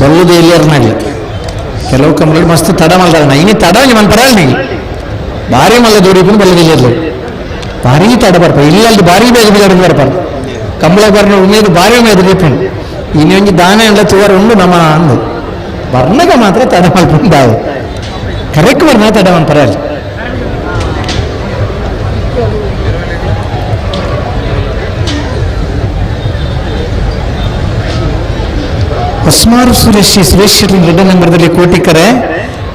ಬಲ್ಲುದು ಎಲ್ಲಿಯರ್ನಾಗ್ಲಿ ಕೆಲವು ಕಂಬಳಿ ಮಸ್ತ್ ತಡ ಮಲ್ದಾರ ಇನಿ ತಡ ಮನ್ ಪರಲ್ಲ ನೀ ಭಾರಿ ಮಲ್ಲ ದೂರಿಕೊಂಡು ಬಲ್ಲದು ಎಲ್ಲಿರ್ಲಿ ಭಾರಿ ತಡ ಬರ್ಪ ಇಲ್ಲಲ್ಲಿ ಭಾರಿ ಬೇಗ ಬಿಡೋದು ಬರ್ಪಾರ ಕಂಬಳ ಬರ್ನ ಉಮೇದು ಭಾರಿ ಉಮೇದು ರೀಪುಂಡು ಇನ್ನೊಂದು ದಾನ ಎಲ್ಲ ತೋರು ಉಂಡು ನಮ್ಮ ಅಂದು ಬರ್ನಗ ಮಾತ್ರ ತಡ ಮಲ್ಪುಂಡಾವು ಕರೆಕ್ಟ್ ಬರ್ನ ತಡ ಮನ್ ಪರಲ್ಲ ಹೊಸ್ಮಾರು ಸುರೇಶ್ ಎರಡನೇ ನಂಬರ್ದಲ್ಲಿ ಕೋಟಿಕರೆ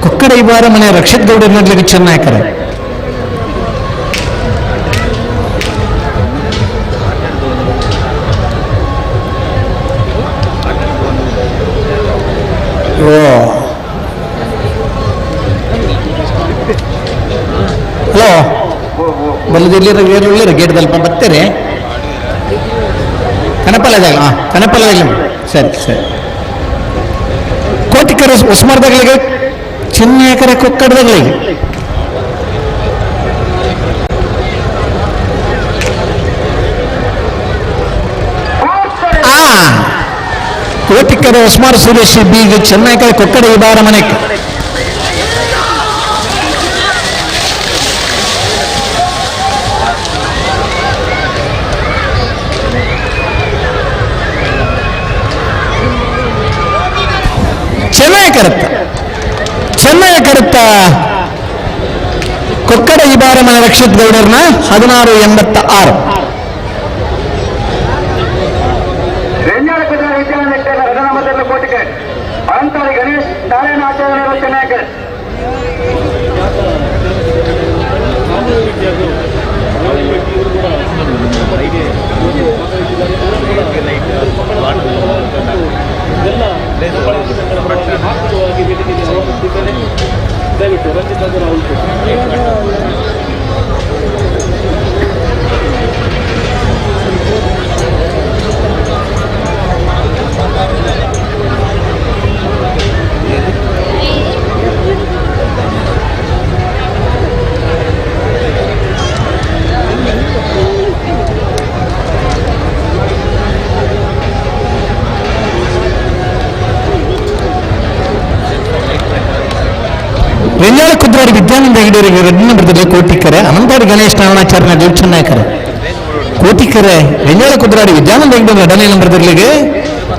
ಕೊಕ್ಕಡ ಇಬಾರ ಮನೆ ರಕ್ಷತ್ ಗೌಡರ್ನಡ್ಲಿಕ್ಕೆ ಚೆನ್ನಾಕರೆ ಓ ಹಲೋ ಬಲ್ಲದಿಲ್ಲ ಗೇಟ್ದಲ್ಲಿ ಬರ್ತಾರೆ ಕನಪಲ್ಲದಾಗ ಸರಿ ಸರಿ ಕೋಟಿಕರ ಉಸ್ಮಾರ್ದಾಗಳಿಗೆ ಚಿನ್ನಕರ ಕೊಕ್ಕಡದಾಗಳಿಗೆ ಕೋಟಿಕರ ಉಸ್ಮಾರ್ ಸುರೇಶ್ ಬೀಗ ಚಿನ್ನಕರ ಕೊಕ್ಕಡ ಇಬಾರ ಮನೆಗೆ ಚೆನ್ನಾಗಿ ಕರುತ್ತಾ ಕೊಕ್ಕಡ ಇಬಾರ ಮನೆ ರಕ್ಷಿತ್ ಗೌಡರ್ನ 1686 ಗಣೇಶ್ ನಾರಾಯಣ ಆಚಾರ್ಯ ಚೆನ್ನಾಗಿ ದಯವಿಟ್ಟು ರಂಜಿತ್ ವೆಲ್ಲಾಳ ಕುದ್ರಾಡಿ ವಿದ್ಯಾನಂದ ಹೆಗಡೆಯವರಿಗೆ ಎರಡನೇ ನಂಬರ್ದಲ್ಲಿ ಕೋಟಿಕರೆ ಅನಂತಾಡಿ ಗಣೇಶ್ ನಾರಾಯಣಾಚಾರ್ಯ ಚೆನ್ನಾಕರೆ ಕೋಟಿಕರೆ ವೆಲ್ಲಾಳ ಕುದ್ರಾಡಿ ವಿದ್ಯಾನಂದ ಹೆಗಡೆ ಎರಡನೇ ನಂಬರ್ದಲ್ಲಿಗೆ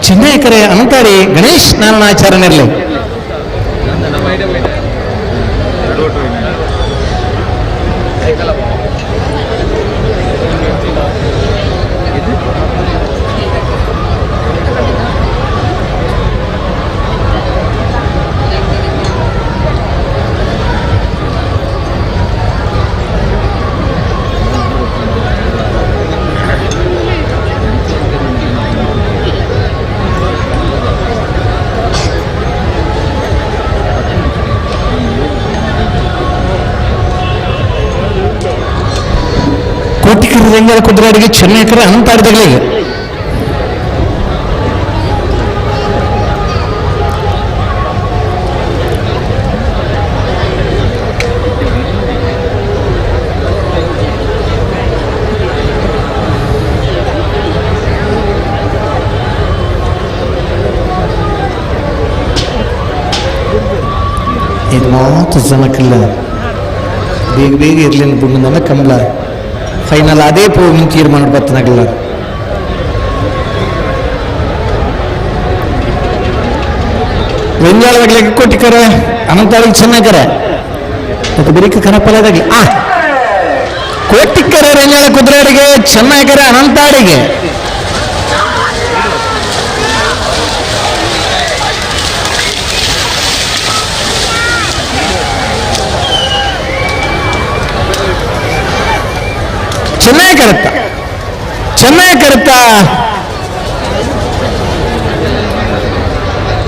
ಚಿನ್ನಾಯಕರೆ ಅನಂತಾಡಿ ಗಣೇಶ್ ನಾರಾಯಣಾಚಾರ್ಯನಲ್ಲಿ ಕೋಟಿಕರ ವೆಂಗಲ ಕುದ್ರಾಡಿಗೆ ಚಿನ್ನಕರೆ ಅನಂತಾಡಿದಗಳಿಗೆ ಇದು ಮಾತು ಜನಕ್ಕಿಲ್ಲ ಬೇಗ ಬೇಗ ಇರ್ಲಿಲ್ಲ ಬುಣ್ಣದಲ್ಲ ಕಮಲ ಫೈನಲ್ ಅದೇ ಹೋಗಿ ತೀರ್ಮಾನ ಬರ್ತನಾಗಲ್ಲ ವೆಂಜಾಳದಾಗಲಿ ಕೋಟಿಕರೆ ಅನಂತಾಳಿಗೆ ಚೆನ್ನಾಗರೆ ಅದು ಬರೀಕ ಕನಪಲದಾಗಲಿ ಕೋಟಿಕರೆ ವೆಂಜಾಳ ಕುದ್ರಾಡಿಗೆ ಚೆನ್ನಾಗರೆ ಅನಂತಾಳಿಗೆ ಚೆನ್ನಾಗಿ ಕರುತ್ತಾ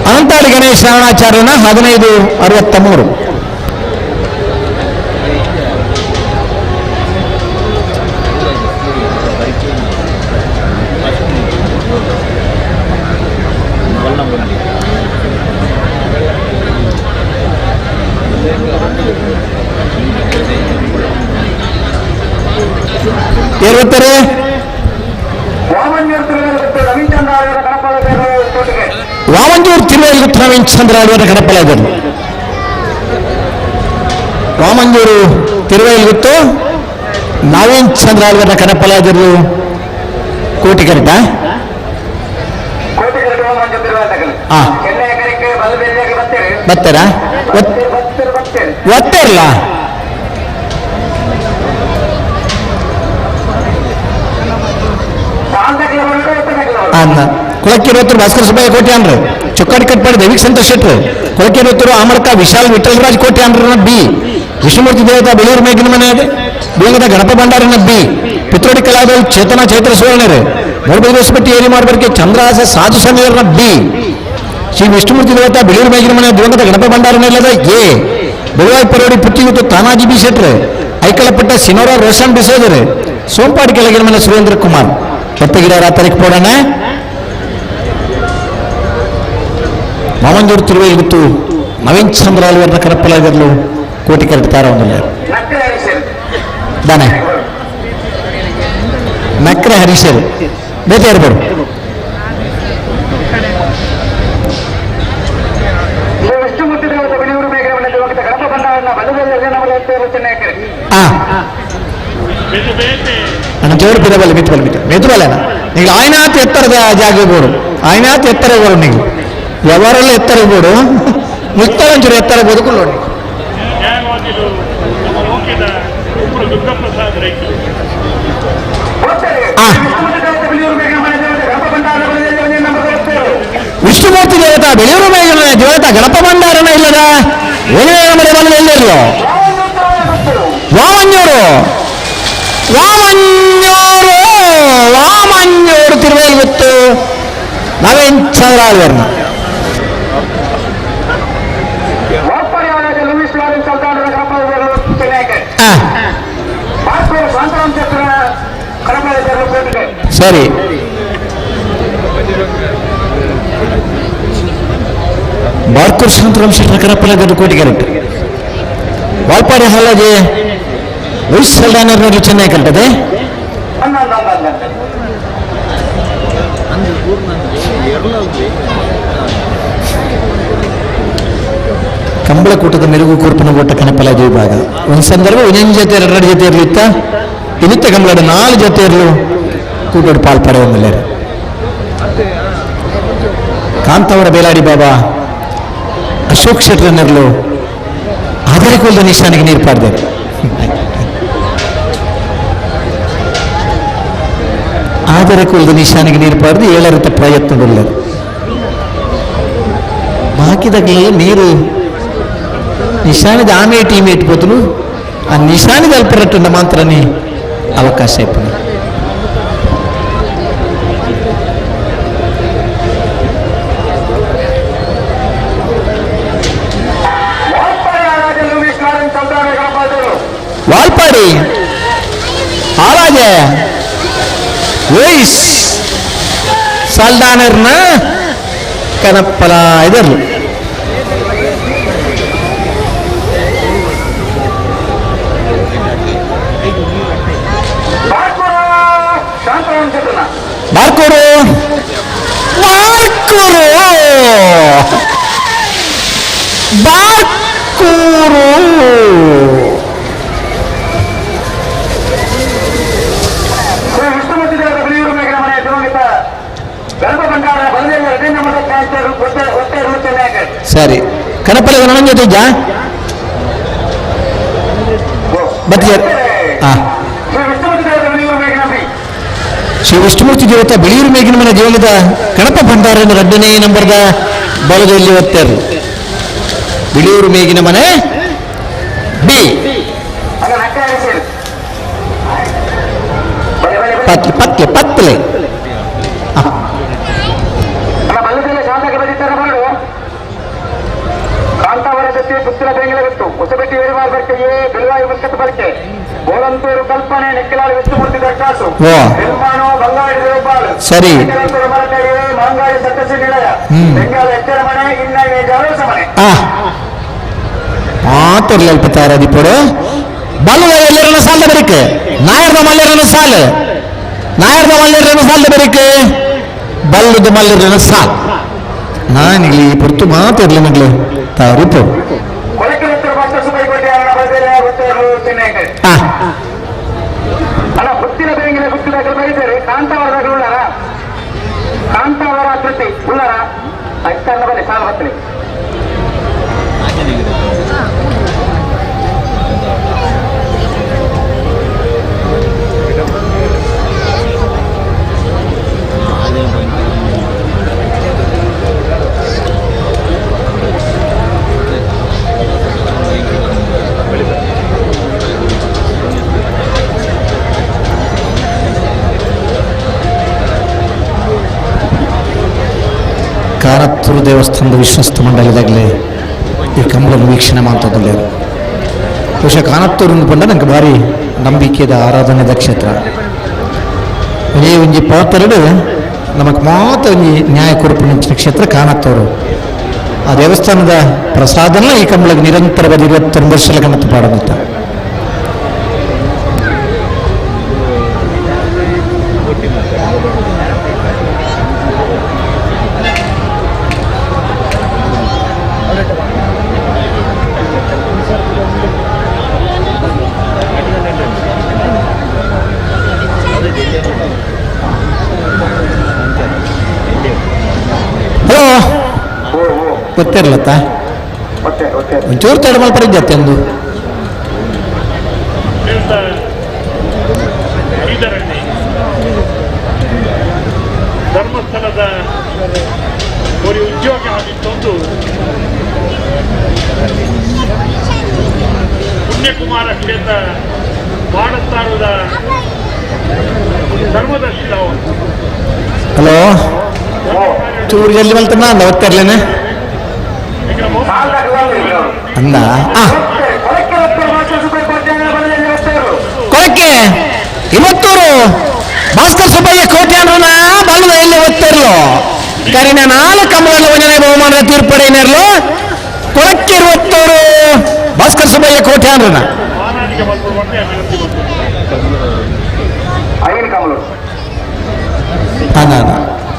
ಅನಂತಾಡಿ ಗಣೇಶ್ ನಾರಾಯಣಾಚಾರ್ಯನ 1563 ಏರ್ತಾರೆ ವಾಮನ್ ವಾಮಂಜೂರು ತಿರುವೇಲ್ಗುತ್ತು ನವೀನ್ ಚಂದ್ರ ಆಳ್ವರ ಕಡಪಲಾದರು ವಾಮಂಜೂರು ತಿರುವೇಲ್ಗುತ್ತು ನವೀನ್ ಚಂದ್ರ ಆಳ್ವರ ಕಡಪಲಾದರು ಕೋಟಿ ಕರೆಕ್ಟ ಬರ್ತಾರಾ ಒತ್ತೇರಲ್ಲ ಕುಳಕ್ಕಿರುವತ್ತರು ಭಾಸ್ಕರ ಸುಬ್ಬಯ್ಯ ಕೋಟೆ ಅನ್ರು ಚೊಕ್ಕಾಡಿ ಕಟ್ಪಾಡಿ ದೈವಿಕ್ ಸಂತೋಷ್ ಶೆಟ್ರು ಕುಳಕ್ಕಿರುವತ್ತರು ಅಮರಕ ವಿಶಾಲ್ ವಿಠಲರಾಜ್ ಕೋಟೆ ಅನ್ರನ ಬಿ ವಿಷ್ಣುಮೂರ್ತಿ ದೇವತಾ ಬೆಳೂರು ಮೇಗಿನ ಮನೆ ಬೀಗದ ಗಣಪ ಭಂಡಾರನ ಬಿ ಪಿತ್ರೋಡಿ ಕಲಾವಿದರು ಚೇತನ ಚೈತ್ರ ಸುವರ್ಣರು ಮೂಡಬೈದೇಶಪಟ್ಟಿ ಏರಿ ಮಾಡಬರ್ಕೆ ಚಂದ್ರಹಾಸ ಸಾಧು ಸಮೀರನ ಬಿ ಶ್ರೀ ವಿಷ್ಣುಮೂರ್ತಿ ದೇವತಾ ಬೆಳೂರು ಮೇಗಿನ ಮನೆ ದಿವಂಗತ ಗಣಪ ಭಂಡಾರನ ಇಲ್ಲದ A Belvai parody ಪುತ್ತಿಗುತ್ತು Tanaji B ಶೆಟ್ರು ಐಕಳಪಟ್ಟ ಸಿನೋರ ರೋಷನ್ ಬಿಸೋದರು ಸೋಂಪಾಡಿ ಕೆಳಗಿನ ಮನೆ ಸುರೇಂದ್ರ ಕುಮಾರ್ ಕೊತ್ತಗಿರ ತಾರೀಕು ಪೋಡಣ ಮಾವಂಜೂರು ತಿರುವೇಲ್ಗುತ್ತು ನವೀನ್ ಚಂದ್ರ ಆಳ್ವರ ಕರಪ್ಪಲಾಗರ್ಲು ಕೋಟಿ ಕರೆಕ್ಟಾರ ಒಂದಿಲ್ಲ ದಾನೆ ನಕ್ರೆ ಹರೀಶರು ಬೇತೆ ಇರ್ಬೋದು ನನ್ನ ಜೋರು ಬಿಡಬಲ್ಲ ಮೆತ್ತುಬಲ್ಲ ನೀವು ಆಯ್ನಾತ್ ಎತ್ತರದ ಜಾಗ ಬೋಡು ಆಯ್ನಾತ್ ಎತ್ತರ ಬೋಡು ನೀವು ఎవరెಲ್ಲ ಎತ್ತರ ಬೋಡು ಮುಕ್ತರಂಚೂರು ಎತ್ತರ ಬದುಕು ನೋಡಿ ವಿಷ್ಣುಮೂರ್ತಿ ದೇವತಾ ಬೆಳೆಯೂರು ಮೇಘನ ದೇವತಾ ಗಣಪ ಭಂಡಾರನ ಇಲ್ಲದ ಎಲ್ಲಿರಲೋ ವಾಮಂಜೂರು ವಾಮಂಜೂರು ವಾಮಂಜೂರು ತಿರುವೇಲ್ಗುತ್ತು ನವೀನ್ ಚಂದ್ರ ಆಳ್ವರ್ನ ಸರಿ ಬಾರ್ಕೂರ್ ಶಾಂತರಾಮ್ ಶೆಟ್ರ ಕರಪ್ಪಲಾಗದು ಕೋಟಿ ಕರೆಕ್ಟ್ ವಾಲ್ಪಾಡಿ ಹಾಲಾಗೆ ವಯಸ್ಸಲ್ಲಾನವ್ರು ಚೆನ್ನಾಗಿ ಕಲ್ತದೆ ಕಂಬಳಕೂಟದ ಮೆರುಗು ಕೂರ್ಪನ ಓಟ ಕಣಪಲಾದ ವಿಭಾಗ ಒಂದು ಸಂದರ್ಭ ಒಂದೊಂದು ಜೊತೆ ಎರಡು ಜೊತೆ ಇರಲಿತ್ತ ಇನಿತ್ತ ಕಂಬಳದ 4 ಜೊತೆ ಇರಲು ಕೂಟೋಡು ಪಾಲ್ಪಡೆ ಒಮ್ಮೆಲೆ ಕಾಂತವರ ಬೇಲಾಡಿ ಬಾಬಾ ಅಶೋಕ್ ಶೆಟ್ರನ್ನರ್ಲು ಆದರೆ ಕುಲದ ನಿಶಾನಿಗೆ ನೀರು ಪಾಡ್ದೆ ಆದರೆ ಕುಲದ ನಿಶಾನಿಗೆ ನೀರು ಪಾಡ್ದು 7 ಪ್ರಯತ್ನದಲ್ಲ ಬಾಕಿದಾಗಲೆಲ್ಲ ನೀರು ನಿಶಾನಿದ ಆಮೆ ಟೀಮ್ ಇಟ್ಬೋದ್ರು ಆ ನಿಶಾನಿದ ಅಲ್ಪರಟ್ಟನ್ನ ಮಾತ್ರನೇ ಅವಕಾಶ ಇಪ್ಪನ ವಾಲ್ಪಾಡಿ ಆವಾಜೆ ವೈಸ್ ಸಾಲ್ದಾನರ್ನ ಕನಪ್ಪಲ ಇದರ್ಲು ಬಾರ್ಕೂರು ಬಾರ್ಕೂರು ಬಾರ್ಕೂರು ಸರಿ ಕನಪಲ್ಲಿ ನನ್ನ ಜೊತೆ ಇದ್ದ ಬತ್ತಿಯರ್ ಶ್ರೀ ವಿಷ್ಣುಮೂರ್ತಿ ದೇವತಾ ಬೆಳೆಯೂರು ಮೇಗಿನ ಮನೆ ಜೀವನದ ಗಣಪ ಭಂಡಾರನ 2ನೇ ನಂಬರ್ದ ಬಲದಲ್ಲಿ ಒತ್ತರು ಬೆಳೆಯೂರು ಮೇಗಿನ ಮನೆ ಬಿ ಪತ್ಲೆ ಪತ್ಲೆ ಪತ್ಲೆ ಪುತ್ರ ಬೆಂಗಳೂರು ಹೊಸಬೆಟ್ಟಿ ವೇರುವಾರ ಬರ್ಕೆಯೇ ಬೆಳವಾಯಿ ಮುಕ್ಕತ್ತು ಬರ್ಕೆ ಬೋಲಂತೂರು ಕಲ್ಪನೆ ನೆಕ್ಕಿಲಾಡಿ ವಿಷ್ಣುಮೂರ್ತಿ ದಟ್ಟಾಸು ನಿರ್ಮಾಣ ಬಂಗಾಳಿ ದೇವಪಾಲ್ ಸರಿ ಮಂಗಾಳಿ ಸತ್ತಸಿ ನಿಲಯ ಬೆಂಗಾಲ ಎಚ್ಚರ ಮನೆ ಇನ್ನೇ ಜಾಲಸ ಮನೆ ಮಾತುರ್ಲಲ್ಪತಾರ ದಿಪ್ಪಡು ಬಲ್ಲದ ಎಲ್ಲರನ್ನ ಸಾಲ ಬರಿಕೆ ನಾಯರ್ದ ಮಲ್ಯರನ್ನ ಸಾಲ ನಾಯರ್ದ ಮಲ್ಯರನ್ನ ಸಾಲ ಬರಿಕೆ ಬಲ್ಲದ ಮಲ್ಯರನ್ನ ಸಾಲ ನಾನಿಲ್ಲಿ ಪೊರ್ತು ಮಾತಾಡ್ಲಿ ಮಗ್ಲು ತಾರಿಪು ಕೊಳಕ್ಕೆ ಉತ್ತರ ಮಾಸ್ಟರ್ ಸುಬ್ಬಯ್ಯಕೋಟೆ ಅವರ ಬದಲೇ ಒತ್ತೇರು ಚೆನ್ನೈ ಅಲ್ಲ ಗೊತ್ತಿನ ಬೇಂಗಿನ ಗೊತ್ತಿದಾಗ ಬರೀತಾರೆ ಕಾಂತಾವರದಾಗ ಉಳ್ಳಾರ ಕಾಂತಾವರ ಕೃತಿ ಉಳ್ಳಾರ ಅಷ್ಟನ್ನ ಬನ್ನಿ ಸಾಲ ಹತ್ತಲಿ ಕಾನತ್ತೂರು ದೇವಸ್ಥಾನದ ವಿಶ್ವಸ್ತ ಮಂಡಳಿದಾಗಲೇ ಈ ಕಂಬಳನ್ನು ವೀಕ್ಷಣೆ ಮಾಡ್ತದಲ್ಲ ಬಹುಶಃ ಕಾನತ್ತೂರು ಅಂದ್ಕೊಂಡ ನಂಗೆ ಭಾರಿ ನಂಬಿಕೆದ ಆರಾಧನೆದ ಕ್ಷೇತ್ರ ಈ ಒಂಜಿ ಪಾತ್ರೆಡು ನಮಗೆ ಮಾತ್ರ ಒಂಜಿ ನ್ಯಾಯ ಕೊರಪುಣಿಂಚಿನ ಕ್ಷೇತ್ರ ಕಾನತ್ತೂರು ಆ ದೇವಸ್ಥಾನದ ಪ್ರಸಾದನ ಈ ಕಂಬಳಿಗೆ ನಿರಂತರವಾದ 29 ವರ್ಷಗಳ ಗಣತ ಪಾಡೋದಂತ ಗೊತ್ತಿರ್ಲತ್ತ ಒಂಚೂರು ತಡ ಮಲ್ಪರಿದ್ಯತ್ತೆ ಒಂದು ಧರ್ಮಸ್ಥಳದ ಒಂದು ಉದ್ಯೋಗ ಆಗಿತ್ತೊಂದು ಪುಣ್ಯಕುಮಾರ ಕ್ಷೇತ್ರ ಬಾಣಸ್ತಾನದ ಧರ್ಮದರ್ಶಿದ ಹಲೋ ಚೂರು ಜಲ್ದಿ ಮಲ್ತಮ್ಮ ಅಂದ ಓದ್ತಿರ್ಲೇನೆ ಅಂದ ಕೊಳಕ್ಕೆ ಇವತ್ತೂರು ಭಾಸ್ಕರ್ ಸುಬ್ಬಯ್ಯ ಕೋಟೆ ಅಂದ್ರನ ಬಲ್ಲದ ಎಲ್ಲಿ ಓದ್ತಿರ್ಲು ಕರಿನ 4 ಕಂಬಳಲ್ಲಿ ಒಂದನೇ ಬಹುಮಾನದ ತೀರ್ಪಡೆಯಿನರ್ಲು ಕೊಳಕ್ಕೆ 20 ಭಾಸ್ಕರ್ ಸುಬ್ಬಯ್ಯ ಕೋಟೆ ಅಂದ್ರನ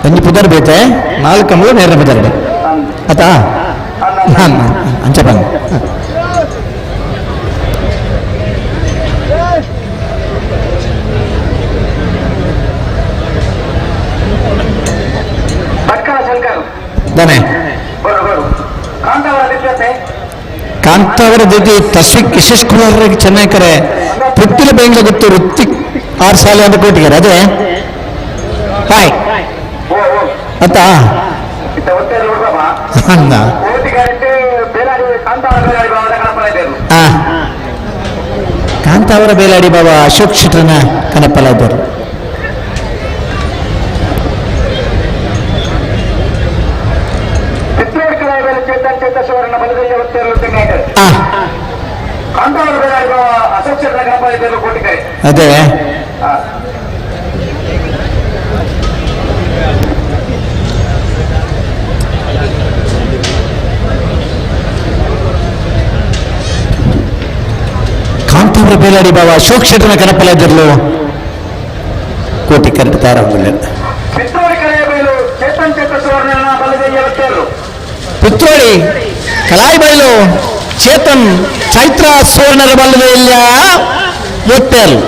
ಒಂಜಿ ಪುದರ್ ಬೇತೆ 4 ಕಂಬಳು ನೇರ ಪುದರ್ಡೆ ಆತಾ ಅಂಚ ಬಂದು दाने ಕಾಂತಾವರ ಜೊತೆ ತಸ್ವಿಕ್ ಯಶಸ್ ಕುಮಾರ್ ಚೆನ್ನಾಗಿ ಕರೆ ಪುತ್ತಿಲ ಬೆಂಗ್ಲ ಗೊತ್ತು ಋತ್ತಿಕ್ 6 ಸಾಲ ಅಂತ ಕೊಟ್ಟಿದ್ದಾರೆ ಅದೇ ಹಾಯ್ ಅತ್ತ ಅಂದ ಕಾಂತಾವರ ಬೇಲಾಡಿ ಬಾಬಾ ಅಶೋಕ್ ಶೆಟ್ಟರನ ಕನಪಲ ಇದ್ದರು ಅದೇ ಕಾಂತಾವರ ಬೇಲಾಡಿ ಬಾಬಾ ಅಶೋಕ್ ಶೆಟ್ಟರನ ಕನಪಲ ಇದ್ದರು ಕೋಟಿ ಕರೆಕ್ಟ್ ತಯಾರಾಗಲಿಲ್ಲ ಪುತ್ರೋಳಿ ಕಲಾಯಿ ಬೈಲು ಚೇತನ್ ಚೈತ್ರ ಸುವರ್ಣರ ಬಲ್ಲದ ಇಲ್ಲ ಮುತ್ತೇರು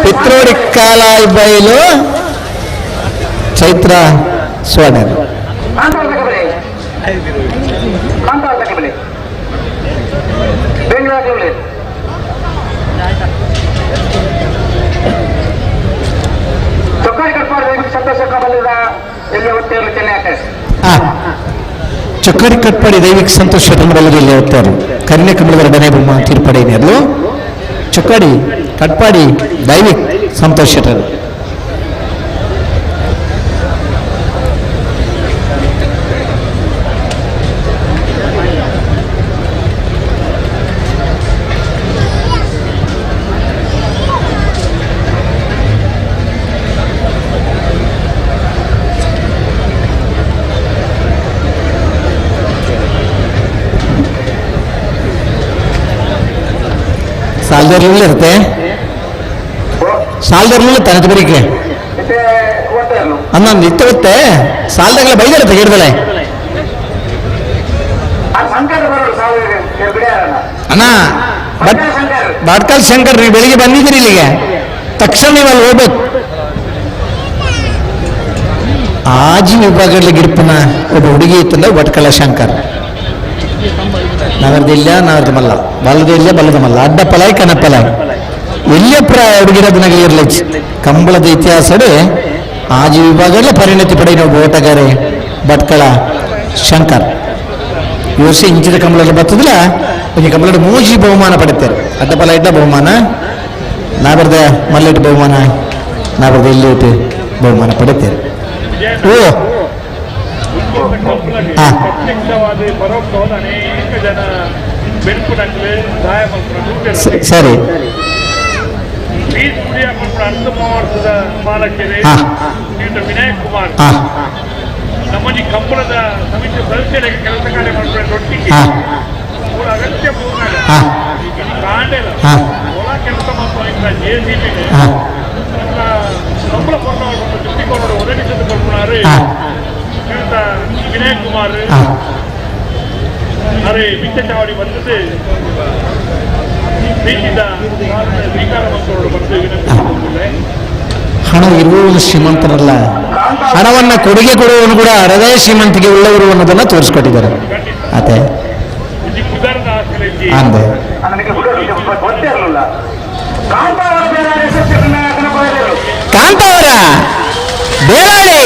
ಪಿತ್ರೋಡಿ ಕಾಲಾಯಿ ಬೈಲು ಚೈತ್ರ ಸುವರ್ಣರು ಚೊಕ್ಕಾಡಿ ಕಟ್ಪಾಡಿ ದೈವಿಕ ಸಂತೋಷ ಶೆಟ್ಟರಮರದಲ್ಲಿ ಹೋಗ್ತಾರೆ ಕನ್ನೆ ಕಮಲದ ಬನೆ ಬೊಮ್ಮ ತೀರ್ಪಡೆಯಲು ಚೊಕ್ಕಾಡಿ ಕಟ್ಪಾಡಿ ದೈವಿಕ್ ಸಂತೋಷ ಶೆಟ್ಟರು ಸಾಲದರ್ಲಿಲ್ಲ ಇರುತ್ತೆ ಸಾಲದರ್ಲಿಲ್ಲ ತನಕ ಬರೀಕೆ ಅನ್ನೊಂದು ಇತ್ತೆ ಗೊತ್ತೆ ಸಾಲದಾಗಲ ಬೈದಿರುತ್ತೆ ಗಿಡದಲೆ ಆ ಸಂಕಟ ಬರೋರು ಸಾವಿರ ಬಿಡ್ಯಾರಣ್ಣ. ಅಣ್ಣ ಶಂಕರ್ ಬಾಟ್ಕಲ್ ಶಂಕರ್, ನೀವು ಬೆಳಿಗ್ಗೆ ಬಂದಿದ್ದೀರಿ ಇಲ್ಲಿಗೆ, ತಕ್ಷಣ ನೀವು ಅಲ್ಲಿ ಹೋಗ್ಬೇಕು. ಆಜಿ ವಿಭಾಗದಲ್ಲಿ ಗಿರ್ಪನ ಒಬ್ಬ ಹುಡುಗಿ ಇತ್ತಂದ್ರೆ ಭಟ್ಕಳ ಶಂಕರ್. ನಗರದಿಲ್ಲ ನಗರದ ಮಲ್ಲ, ಬಲ್ಲದಿಲ್ಲ ಬಲ್ಲದ ಮಲ್ಲ, ಅಡ್ಡ ಪಲಾಯ್ ಕನ ಪಲಾಯ್ ಎಲ್ಲಿಯಪ್ಪ ಹುಡುಗಿರೋದನಾಗ ಇರಲಿ. ಕಂಬಳದ ಇತಿಹಾಸಡೆ ಆಜಿ ವಿಭಾಗದಲ್ಲಿ ಪರಿಣತಿ ಪಡೆಯ ಒಬ್ಬ ಓಟಗಾರೆ ಭಟ್ಕಳ ಶಂಕರ್. ಈ ವರ್ಷ ಇಂಚಿನ ಕಂಬಳದಲ್ಲಿ ಬರ್ತದಿಲ್ಲ, ಈ ಕಂಬಳದ ಮೂಜಿ ಬಹುಮಾನ ಪಡಿತಾರೆ. ಅಡ್ಡಪಲ ಇಟ್ಟ ಬಹುಮಾನ, ನಾ ಬರ್ದ ಮಲ್ಲಿಟ್ಟು ಬಹುಮಾನ, ನಾ ಬರ್ದ ಇಲ್ಲಿ ಇಟ್ಟು ಬಹುಮಾನ ಪಡಿತಾರೆ. ಓ ಹಾ ಪ್ರತ್ಯಕ್ಷವಾದ ಪರೋಕ್ಷವಾದ ಅನೇಕ ಜನ ಬೆಳ್ಪುಡಂಗ್ರೆ ಸಹಾಯ ಮಾಡ್ತಾರೆ. ಸರಿ ಈ ಸ್ಟುಡಿಯೋ ಅರ್ಧ ವರ್ಷದ ಮಾಲಕ್ಕೆರೆ ವಿನಾಯಕ್ ಕುಮಾರ್ ಹಾ ನಮ್ಮಲ್ಲಿ ಕಂಬಳದ ಸಮಿತಿ ಸದಸ್ಯರಿಗೆ ಕೆಲಸ ಕಾರ್ಯ ಮಾಡ್ತಾರೆ. ಒಟ್ಟಿಗೆ ಹಾ ಅವರ ಅಗತ್ಯ ಪೂರ್ಣ ಹಾ ಕಾಂಡೆಲ್ಲ ಹಾ ಹೊಲ ಕೆಲಸ ಮಾಡುವ JCB ಹಾ ಕಂಬಳ ಕೊಟ್ಟವರು ದೃಷ್ಟಿಕೋನ ಒದಗಿಸಿದ ಕೊಡ್ತಾರೆ. ಹಾ ವಿನಾಯಕ್ ಕುಮಾರ್ ಹಾ ಅರೆ ಮಿಚ್ಚಚಾವಡಿ ಬಂದದ್ದು ಪ್ರೀತಿದ ಸ್ವೀಕಾರ ಮಂತ್ರೋಡು ಬಂದು ವಿನಂತಿ. ಹಣ ಇರುವವನು ಶ್ರೀಮಂತರಲ್ಲ, ಹಣವನ್ನ ಕೊಡುಗೆ ಕೊಡುವವನು ಕೂಡ ಹೃದಯ ಶ್ರೀಮಂತಿಗೆ ಉಳ್ಳವರು ಅನ್ನೋದನ್ನ ತೋರಿಸ್ಕೊಟ್ಟಿದ್ದಾರೆ. ಅದೇ ಇದು ಕುದರದ ಆಸರೆ ಅಂದೆ ನನಗೆ ಗೊತ್ತೇ ಇರಲಿಲ್ಲ. ಕಾಂತಾವರ ಕಾಂತಾವರ ಬೇರಾಳಿ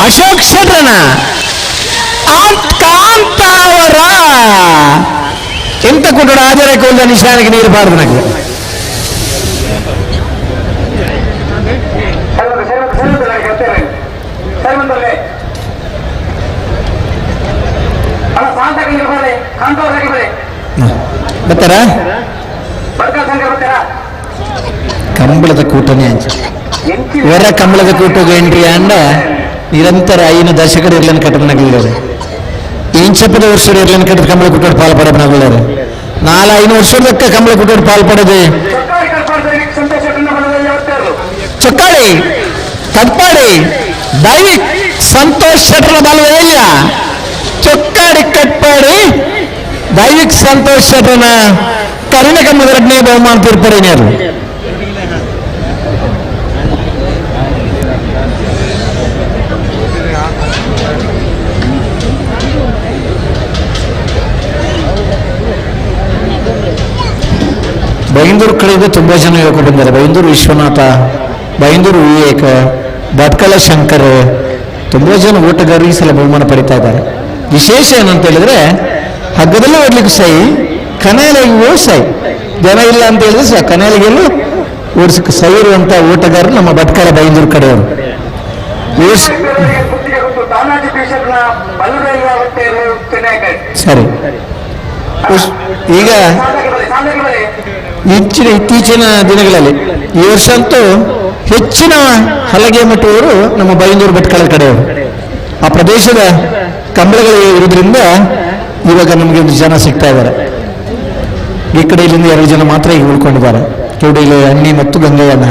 ಅಶೋಕ್ ಶೆಟ್ರನ ಕಾಂತಾವರ ಎಂತ ಕೊಟ್ಟಡ ಆಧಾರ ಕೊಲ್ಲ ನಿಶಾನಿಗೆ ನೀರು ಬಾರದು ನನಗೆ. ಬರ್ತಾರ ಕಂಬಳದ ಕೂಟನೇ ಅಂಚ ಇವರ ಕಂಬಳದ ಕೂಟಗೆ ಎಂಟ್ರಿ ಅಂಡ ನಿರಂತರ 5 ದಶಕದ ಇರ್ಲನ್ ಕಟ್ಟಬನಾಗಿದ್ದಾರೆ. ಇಂಚಪ್ಪದ ವರ್ಷದ ಇರ್ಲನ್ ಕಟ್ಟದ ಕಂಬಳ ಕೂಟೋಡು ಪಾಲ್ಪಡಬನಾಗಿದ್ದಾರೆ. 4-5 ವರ್ಷದಕ್ಕ ಕಂಬಳ ಕೂಟೋಡು ಪಾಲ್ಪಡದೆ ಚೊಕ್ಕಾಳಿ ಕಟ್ಪಾಡಿ ದೈವಿಕ್ ಸಂತೋಷ್ ಶೆಟ್ರ ಬಲವೇಯ ಚೊಕ್ಕಾಡಿ ಕಟ್ಪಾಡಿ ದೈವಿಕ್ ಸಂತೋಷ್ ಶೆಟ್ರನ ಕರುಣೆ ಕಂಬದ 2ನೇ ಬಹುಮಾನ ತೀರ್ಪಡಿನೇರು. ಬೈಂದೂರು ಕಡೆಯಿಂದ ತುಂಬಾ ಜನ ಯುವಕರು ಬಂದಿದ್ದಾರೆ. ಬೈಂದೂರು ವಿಶ್ವನಾಥ, ಬೈಂದೂರು ವಿವೇಕ, ಭಟ್ಕಳ ಶಂಕರ್, ತುಂಬಾ ಜನ ಓಟಗಾರರು ಈ ಸಲ ಬಹುಮಾನ ಪಡಿತಾ ಇದ್ದಾರೆ. ವಿಶೇಷ ಏನಂತ ಹೇಳಿದ್ರೆ ಹಗ್ಗದಲ್ಲೂ ಓಡ್ಲಿಕ್ಕೆ ಸೈ, ಕನೆಯಲಿಗೂ ಸೈ. ಜನ ಇಲ್ಲ ಅಂತ ಹೇಳಿದ್ರೆ ಸಹ ಕನೆಯಲಿಗೆಲ್ಲೂ ಓಡಿಸಕ್ಕೆ ಸೈ ಇರುವಂತ ಓಟಗಾರರು ನಮ್ಮ ಭಟ್ಕಳ ಬೈಂದೂರು ಕಡೆಯವರು. ಸರಿ, ಈಗ ಇತ್ತೀಚಿನ ದಿನಗಳಲ್ಲಿ ಈ ವರ್ಷ ಅಂತೂ ಹೆಚ್ಚಿನ ಹಲಗೆ ಮಟ್ಟವರು ನಮ್ಮ ಬೈಂದೂರು ಭಟ್ಕಳ ಕಡೆಯವರು. ಆ ಪ್ರದೇಶದ ಕಂಬಳಗಳು ಇರೋದ್ರಿಂದ ಇವಾಗ ನಮಗೆ ಒಂದು ಜನ ಸಿಗ್ತಾ ಇದ್ದಾರೆ. ಈ ಕಡೆ ಇಲ್ಲಿಂದ 2 ಜನ ಮಾತ್ರ ಈಗ ಉಳ್ಕೊಂಡಿದ್ದಾರೆ. ಚೌಡಿಲಿ ಅಣ್ಣಿ ಮತ್ತು ಗಂಗಯ್ಯನ.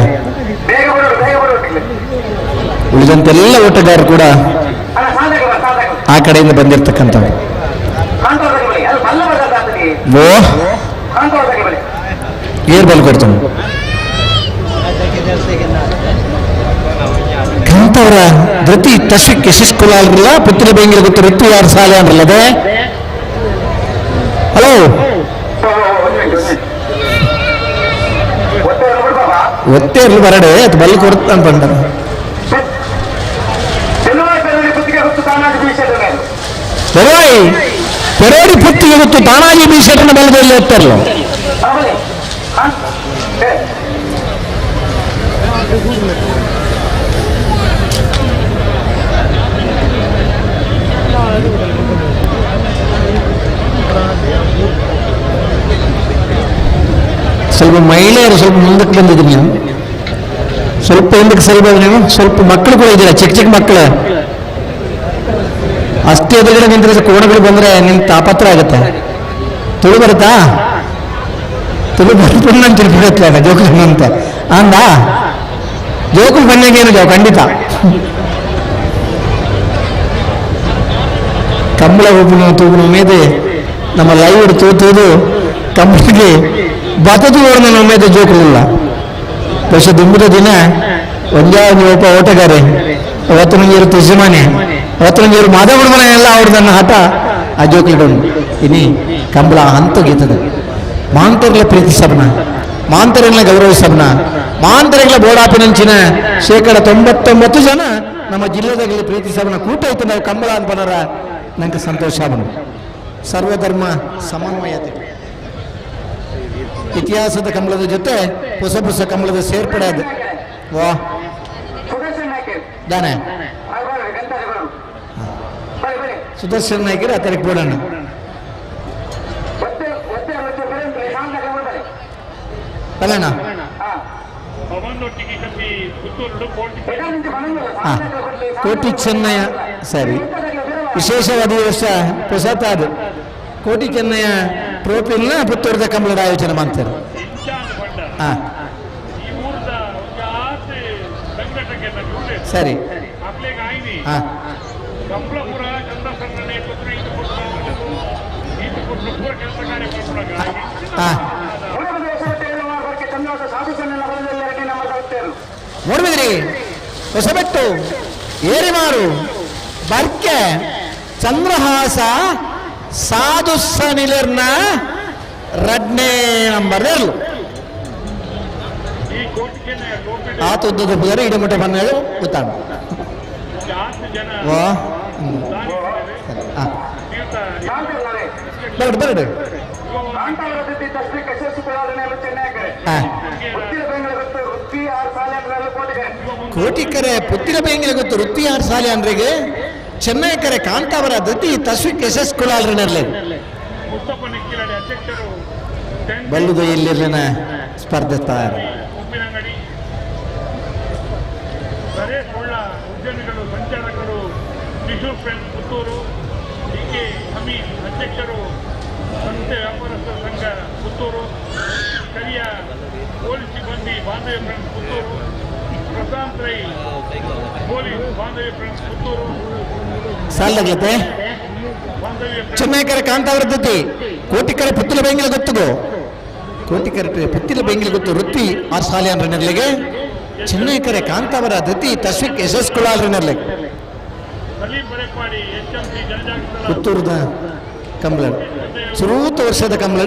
ಉಳಿದಂತೆಲ್ಲ ಓಟಗಾರರು ಕೂಡ ಆ ಕಡೆಯಿಂದ ಬಂದಿರ್ತಕ್ಕಂಥವ್ರು. ಓ ಏರ್ ಬಲ್ ಕೊಡ್ತಾನೆ ಕಾಂತವರ ಧೃತಿ ತಶಕ್ಕೆ ಶಿಸ್ಕುಲಾಗಿಲ್ಲ ಪುತ್ರ ಬೆಂಗಿಲ ಗೊತ್ತು ಋತು 2 ಸಾಲ ಅನ್ರಲ್ಲದೆ. ಹಲೋ ಒತ್ತೇ ಇರ್ಲಿ ಬರಡೆ ಅದು ಬಲ್ ಕೊಡುತ್ತ ಅಂತ ಬಂದ ಪೆರೋಡಿ ಪುತ್ತಿಗೆ ಗೊತ್ತು ತಾನಾಜಿ ಬೀಸೆಟ್ನ ಬಲದಲ್ಲಿ ಹೋಗ್ತಾರಲ್ಲ. ಸ್ವಲ್ಪ ಮಹಿಳೆಯರು ಸ್ವಲ್ಪ ಮುಂದಕ್ಕೆ ಬಂದಿದ್ದೀರಿ ನೀವು, ಸ್ವಲ್ಪ ಹಿಂದಕ್ಕೆ ಸರಿಬೋದು ನೀವು. ಸ್ವಲ್ಪ ಮಕ್ಕಳು ಕೂಡ ಇದ್ದೀರಾ, ಚಿಕ್ಕ ಚಿಕ್ಕ ಮಕ್ಕಳು. ಅಷ್ಟೇ ಎದುರುಗಡೆ ನಿಂತಿರೋ ಕೋಣಗಳು ಬಂದ್ರೆ ನಿಮ್ ತಾಪತ್ರ ಆಗುತ್ತೆ. ತುಳು ಬರುತ್ತಾ? ತುಳು ಬರ್ಕೊಂಡು ನಾನು ತಿಳ್ಕೊಳ್ತೇನೆ ಜೋಕುಲ್ ಅಂತ ಅಂದ. ಜೋಕುಲ್ ಬಂದಾಗ ಏನು ಖಂಡಿತ ಕಂಬಳ ಒಬ್ಬನು ತೂಗುನ ಮೇದೆ ನಮ್ಮ ಲೈವ್ ತೂತುವುದು ಕಂಬಳಿಗೆ ಬತದು ಓಡನ ಮೇದೆ ಜೋಕುಲ್ಲ പക്ഷെ ದುಂಬಿದ ದಿನ ಒಂಜಾವು ಒಬ್ಬ ಓಟಗಾರೆ ಅವತ್ತು ನಂಗೆ ತುಜಮಾನೆ ಅವತ್ತು ನಂಗೆ ಮಾಧವನ ಮನೆ ಎಲ್ಲ ಅವ್ರದನ್ನ ಆಟ ಆ ಜೋಕ್ಲಿಡುಂಡು ಇನಿ ಕಂಬಳ ಹಂತ ಗೀತದ ಮಾಂತರ್ಲ ಪ್ರೀತಿ ಸಬನ ಮಾಂತರಿಗಳ ಗೌರವ ಸಬನ ಮಾಂತರಿಗಳ ಬೋಡಾಪಿನಂಚಿನ 99% ಜನ ನಮ್ಮ ಜಿಲ್ಲೆದಾಗಲಿ ಪ್ರೀತಿ ಸಬನ ಕೂಟ ಇತ್ತು ನಾವು ಕಂಬಳ ಅನ್ಪನರ ನಂಗೆ ಸಂತೋಷ ಅವನು ಸರ್ವಧರ್ಮ ಸಮನ್ವಯತೆ ಇತಿಹಾಸದ ಕಂಬಳದ ಜೊತೆ ಹೊಸ ಹೊಸ ಕಂಬಳದ ಸೇರ್ಪಡೆ ಅದು ವಾ ದಾನೆ ಸುದರ್ಶನ್ ನಾಯ್ಕರು ಅತರಿಗೆ ಬೋಡಣ್ಣ ಅಲ್ಲಣ್ಣ ಕೋಟಿ ಚೆನ್ನಯ್ಯ ಸರಿ ವಿಶೇಷವಾದ ವರ್ಷ ಹೊಸತಾದ ಕೋಟಿ ಚೆನ್ನಯ್ಯ ಟ್ರೋಫಿನ ಪುತ್ತೂರದ ಕಂಬಳದ ಆಯೋಜನೆ ಮಾಡ್ತಾರೆ ಹಾ ಸರಿ ಹಾ ಹಾ ನೋಡ್ಬಿದ್ರಿ ಹೊಸಬೆಟ್ಟು ಏರಿಮಾರು ಬರ್ಕೆ ಚಂದ್ರಹಾಸ ಸಾಧುಸ್ಸ ನಿಲರ್ನ ರಡ್ನೇ ನಂಬರ್ದೇಳು ಆತ ಉದ್ದದ ಪುದರ ಇಡಮಠ ಬನ್ನೇಳು ಗೊತ್ತಾಡು ವಾ ಬರಡು ಬರಡು ಕೋಟಿಕರೆ ಪುತ್ತಿನ ಬೇಂಗಿನ ಗೊತ್ತು ವೃತ್ತಿ 6 ಸಾಲಿ ಅಂದ್ರೆಗೆ ಚೆನ್ನೈಕರೆ ಕಾಂತಾವರ ದತ್ತಿ ತಸ್ವಿಕ್ ಎಸ್ ಕುಲಾಲ್ರನರ್ಲೆ ಬಲ್ಲುದು ಇಲ್ಲಿನ ಸ್ಪರ್ಧೆ ತಯಾರು ಉದ್ಯಮಿಗಳು ಸಂಚಾಲಕರು ತ್ರಿಶೂರ್ ಫ್ರೆಂಡ್ಸ್ ಪುತ್ತೂರು ಡಿಕೆ ಹಮೀದ್ ಅಧ್ಯಕ್ಷರು ಸಂಸ್ಥೆ ವ್ಯಾಪಾರಸ್ಥರ ಸಂಘ ಪುತ್ತೂರು ಕರಿಯ ಪೊಲೀಸ್ ಸಿಬ್ಬಂದಿ ಬಾಂಧವ್ಯ ಫ್ರೆಂಡ್ಸ್ ಪುತ್ತೂರು ಪ್ರಶಾಂತ್ ರೈ ಪೊಲೀಸ್ ಬಾಂಧವ್ಯ ಫ್ರೆಂಡ್ಸ್ ಪುತ್ತೂರು ಸಾಲಗತ್ತೆ ಚೆನ್ನೈಕರ ಕಾಂತಾವರ ದತ್ತಿ ಕೋಟಿಕರೆ ಪುತ್ತಿಲ ಬೇಂಗಿಲ ಗೊತ್ತುಗೋ ಕೋಟಿಕರೆ ಪುತ್ತಿಲ ಬೇಂಗಿಲ ಗೊತ್ತು ವೃತ್ತಿ 6 ಸಾಲಿ ಅಂದ್ರನರ್ಲೆಗೆ ಚೆನ್ನೈಕರೆ ಕಾಂತಾವರ ದತ್ತಿ ತಸ್ವಿಕ್ ಎಸ್ ಕುಲಾಲ್ರನರ್ಲೆಗೆ ಪುತ್ತೂರದ ಕಂಬಳ ಸುರೂತ ವರ್ಷದ ಕಂಬಳ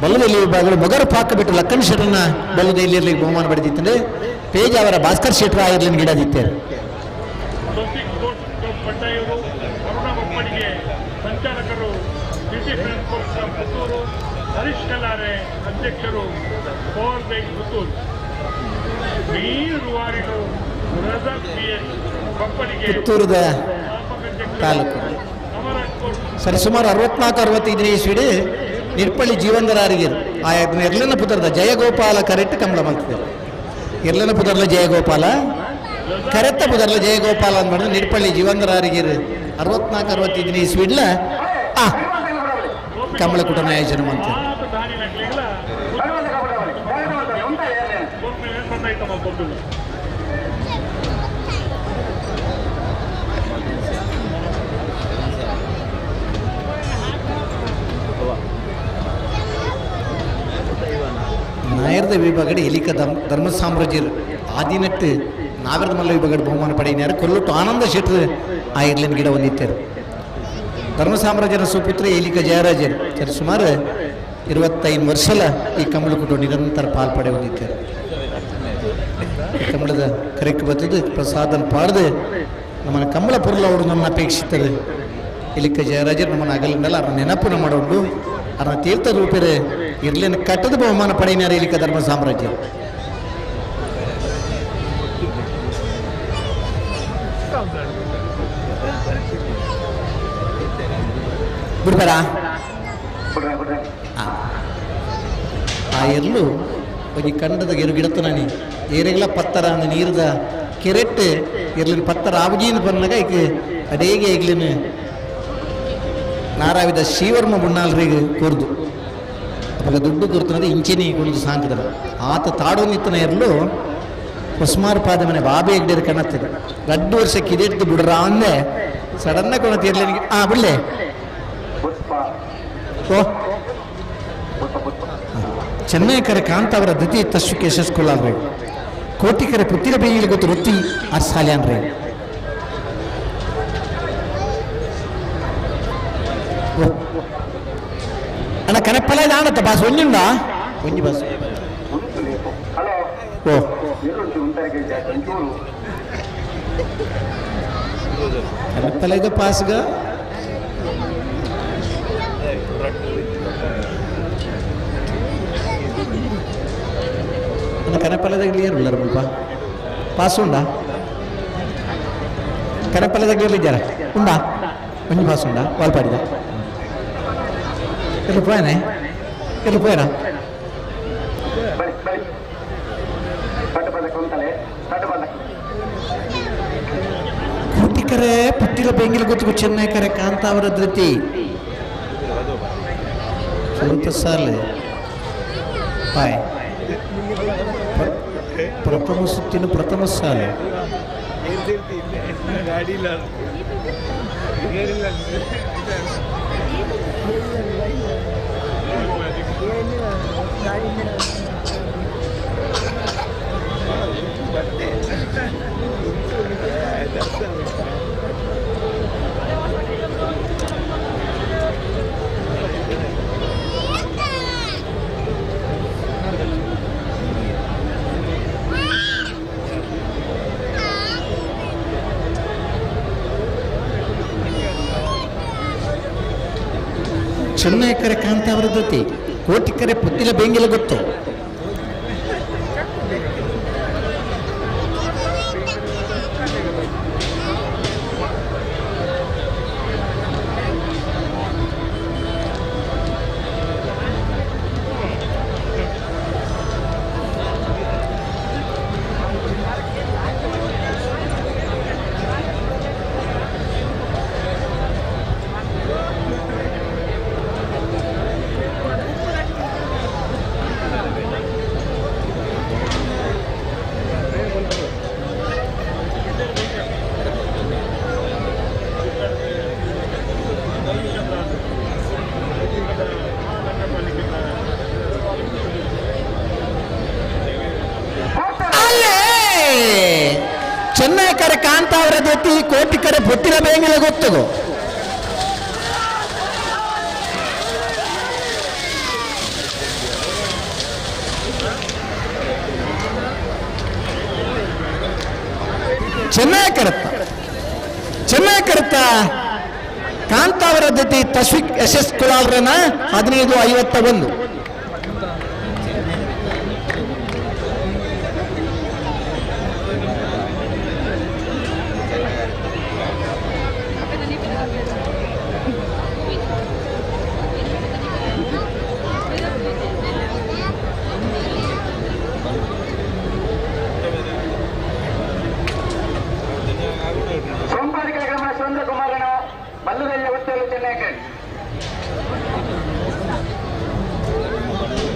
ಬಲ್ಲದಲ್ಲಿ ವಿಭಾಗಗಳು ಮೊಗರು ಪಾಕ ಬಿಟ್ಟು ಲಕ್ಕನ್ ಶೆಟ್ರನ್ನ ಬಲ್ಲದ ಇಲ್ಲಿರ್ಲಿಕ್ಕೆ ಬಹುಮಾನ ಪಡೆದಿತ್ತಂದ್ರೆ ಪೇಜ್ ಅವರ ಭಾಸ್ಕರ್ ಶೆಟ್ರ ಆಗಿರ್ಲಿನ ಗಿಡದಿದ್ದಾರೆ ಸಂಚಾಲಕರು ಪುತ್ತೂರು ಹರೀಶ್ ಕಲಾರೆ ಅಧ್ಯಕ್ಷರು ಪವರ್ ಬೇಗ್ ಪುತ್ತೂರು ಮೀನು ರೂವಾರಿಗಳು ಪುತ್ತೂರದ ತಾಲೂಕು ಸರಿಸುಮಾರು 64-65 ಇಸ್ವಿಡಿ ನಿರ್ಪಳ್ಳಿ ಜೀವಂದರಾರಿಗೆ ಆ ಎರ್ಲನ ಪುತ್ರದ ಜಯಗೋಪಾಲ ಕರೆಕ್ಟ್ ಕಂಬಳ ಮಾಡ್ತಿದ್ದಾರೆ ಎರ್ಲನ ಪುತ್ರಲ ಜಯಗೋಪಾಲ ಕರೆತ್ತ ಪುತ್ರಲ ಜಯಗೋಪಾಲ ಅಂದ್ಬಿಟ್ಟು ನಿರ್ಪಳ್ಳಿ ಜೀವಂದರಾರಿಗೆ 64-65 ಇಸ್ವಿಡ್ಲ ಕಂಬಳ ಕೂಟನ ಆಯೋಜನೆ ಮಾಡ್ತಾರೆ ನಾಯರ್ದ ವಿಭಾಗದ ಎಲಿಕ ಧರ್ಮ ಸಾಮ್ರಾಜ್ಯರ್ ಆದಿನಟ್ಟು ನಾಗರದ ಮಲ್ಲ ವಿಭಾಗದ ಬಹುಮಾನ ಪಡೆಯಿನಾರು ಕೊಲ್ಲೊಟ್ಟು ಆನಂದ ಶೆಟ್ರು ಆ ಇರ್ಲಿನ ಗಿಡ ಹೊಂದಿದ್ದಾರೆ ಧರ್ಮ ಸಾಮ್ರಾಜ್ಯನ ಸುಪುತ್ರ ಎಲಿಕ ಜಯರಾಜರು ಸರಿ ಸುಮಾರು 25 ವರ್ಷಲ ಈ ಕಂಬಳ ಕೂಟ ನಿರಂತರ ಪಾಲ್ಪಡೆ ಹೊಂದಿದ್ದಾರೆ ಕಂಬಳದ ಕರೆಕ್ಟ್ ಬರ್ತದೆ ಪ್ರಸಾದನ ಪಾಡ್ದು ನಮ್ಮನ್ನ ಕಂಬಳ ಪುರ್ಲ ಅವರು ನನ್ನ ಅಪೇಕ್ಷಿತದೆ ಎಲಿಕ ಜಯರಾಜರು ನಮ್ಮನ್ನು ಅಗಲಿನಲ್ಲ ಅವ್ರ ನೆನಪು ಮಾಡೋದು ಅವ್ರನ್ನ ತೀರ್ಥ ರೂಪೇರೆ ಇರ್ಲಿನ ಕಟ್ಟದ ಬಹುಮಾನ ಪಡೆಯಿನಾರ ಇಲಿಕ ಧರ್ಮ ಸಾಮ್ರಾಜ್ಯ ಬಿಡ್ಬೇಡ ಆ ಎರ್ಲು ಹೋಗಿ ಕಂಡದ ಗೆರು ಗಿಡತ ನಾನಿ ಏರೆಗ್ಲ ಪತ್ತರ ಅಂದ ನೀರದ ಕೆರೆಟ್ ಇರ್ಲಿನ ಪತ್ತರ ಆವಗೀನ ಬಂದಾಗ ಈಗ ಅಡೇಗೆ ಈಗ್ಲಿನ ನಾರಾವಿದ ಶಿವರ್ಮ ಬುಣ್ಣಾಲ್ರಿಗೆ ಕೊರ್ದು ಅವಾಗ ದುಡ್ಡು ಕೊರ್ತನದ ಇಂಚಿನಿ ಕುಣಿದು ಸಾಂಕದ ಆತ ತಾಡೋನಿತ್ತನ ಎರ್ಲು ಉಸ್ಮಾರ್ ಪಾದ ಮನೆ ಬಾಬೆ ಎಗ್ಡಿರ್ ಕಣತ್ತದೆ 2 ವರ್ಷಕ್ಕೆ ಇದೆಡ್ದು ಬಿಡ್ರ ಅಂದೆ ಸಡನ್ನ ಕೊಣ ತೀರ್ಲಿ ಬಿಡ್ಲೆ ಓ ಚೆನ್ನೈಕರ ಕಾಂತಾವರ ದತಿ ತಶ್ವಿಕೆ ಯಶಸ್ಕೊಳ್ರಿ ಕೋಟಿಕರ ಪುತ್ತಿರ ಬೇಯಿಲಿ ಗೊತ್ತು ರೊತ್ತಿ ಅರ್ಸಾಲ್ಯಾನ್ರಿ ಅಣ್ಣ ಕನೆಪ್ಪಲ ಆಣತ್ತ ಬಾಸ್ ಒಂಜುಂಡಾ ಒಂಜಿ ಬಾಸ್ ಓ ಕನೆಪ್ಪಲ ಇದು ಪಾಸ್ಗ ಕನೆಪ್ಪಲದಾಗ ಕ್ಲಿಯರ್ ಉಳ್ಳಾರ ಮುಲ್ಪ ಪಾಸ್ ಉಂಡಾ ಕನೆಪ್ಪಲದಾಗ ಇದ್ದಾರ ಉಂಡಾ ಒಂಜಿ ಪಾಸ್ ಉಂಡಾ ವಾಲ್ಪಾಡಿದ ಎಲ್ಲಿ ಪೋಯನೆ ಎಲ್ಲಿ ಪೋಯರ ಕೋಟಿಕರೆ ಪುಟ್ಟಿಲ ಬೆಂಗಿಲ ಗೊತ್ತು ಚೆನ್ನೈಕರೆ ಕಾಂತಾವರ ಧೃತಿ ಸುರುತ ಸಾಲೆ ಪಾಯ್ ಪ್ರಥಮ ಸುತ್ತಿನ ಪ್ರಥಮ ಸಾಲು ಚೆನ್ನೈಕರೆ ಕಾಂತಾವರ ಜೊತೆ ಕೋಟಿಕರೆ ಪುತ್ತಿಲ ಬೆಂಗಿಲ ಗೊತ್ತು ಚೆನ್ನೈಕರೆ ಕಾಂತಾವರ ಜೊತೆ ಕೋಟಿಕರೆ ಪುತ್ತಿಲ ಬೇಂಗಿಲ ಗೊತ್ತು ಚೆನ್ನೈಕರತ್ತ ಕಾಂತಾವರ ಜೊತೆ ತಶ್ವಿಕ್ ಯಶಸ್ ಕುಲಾಲ್ರನ 1551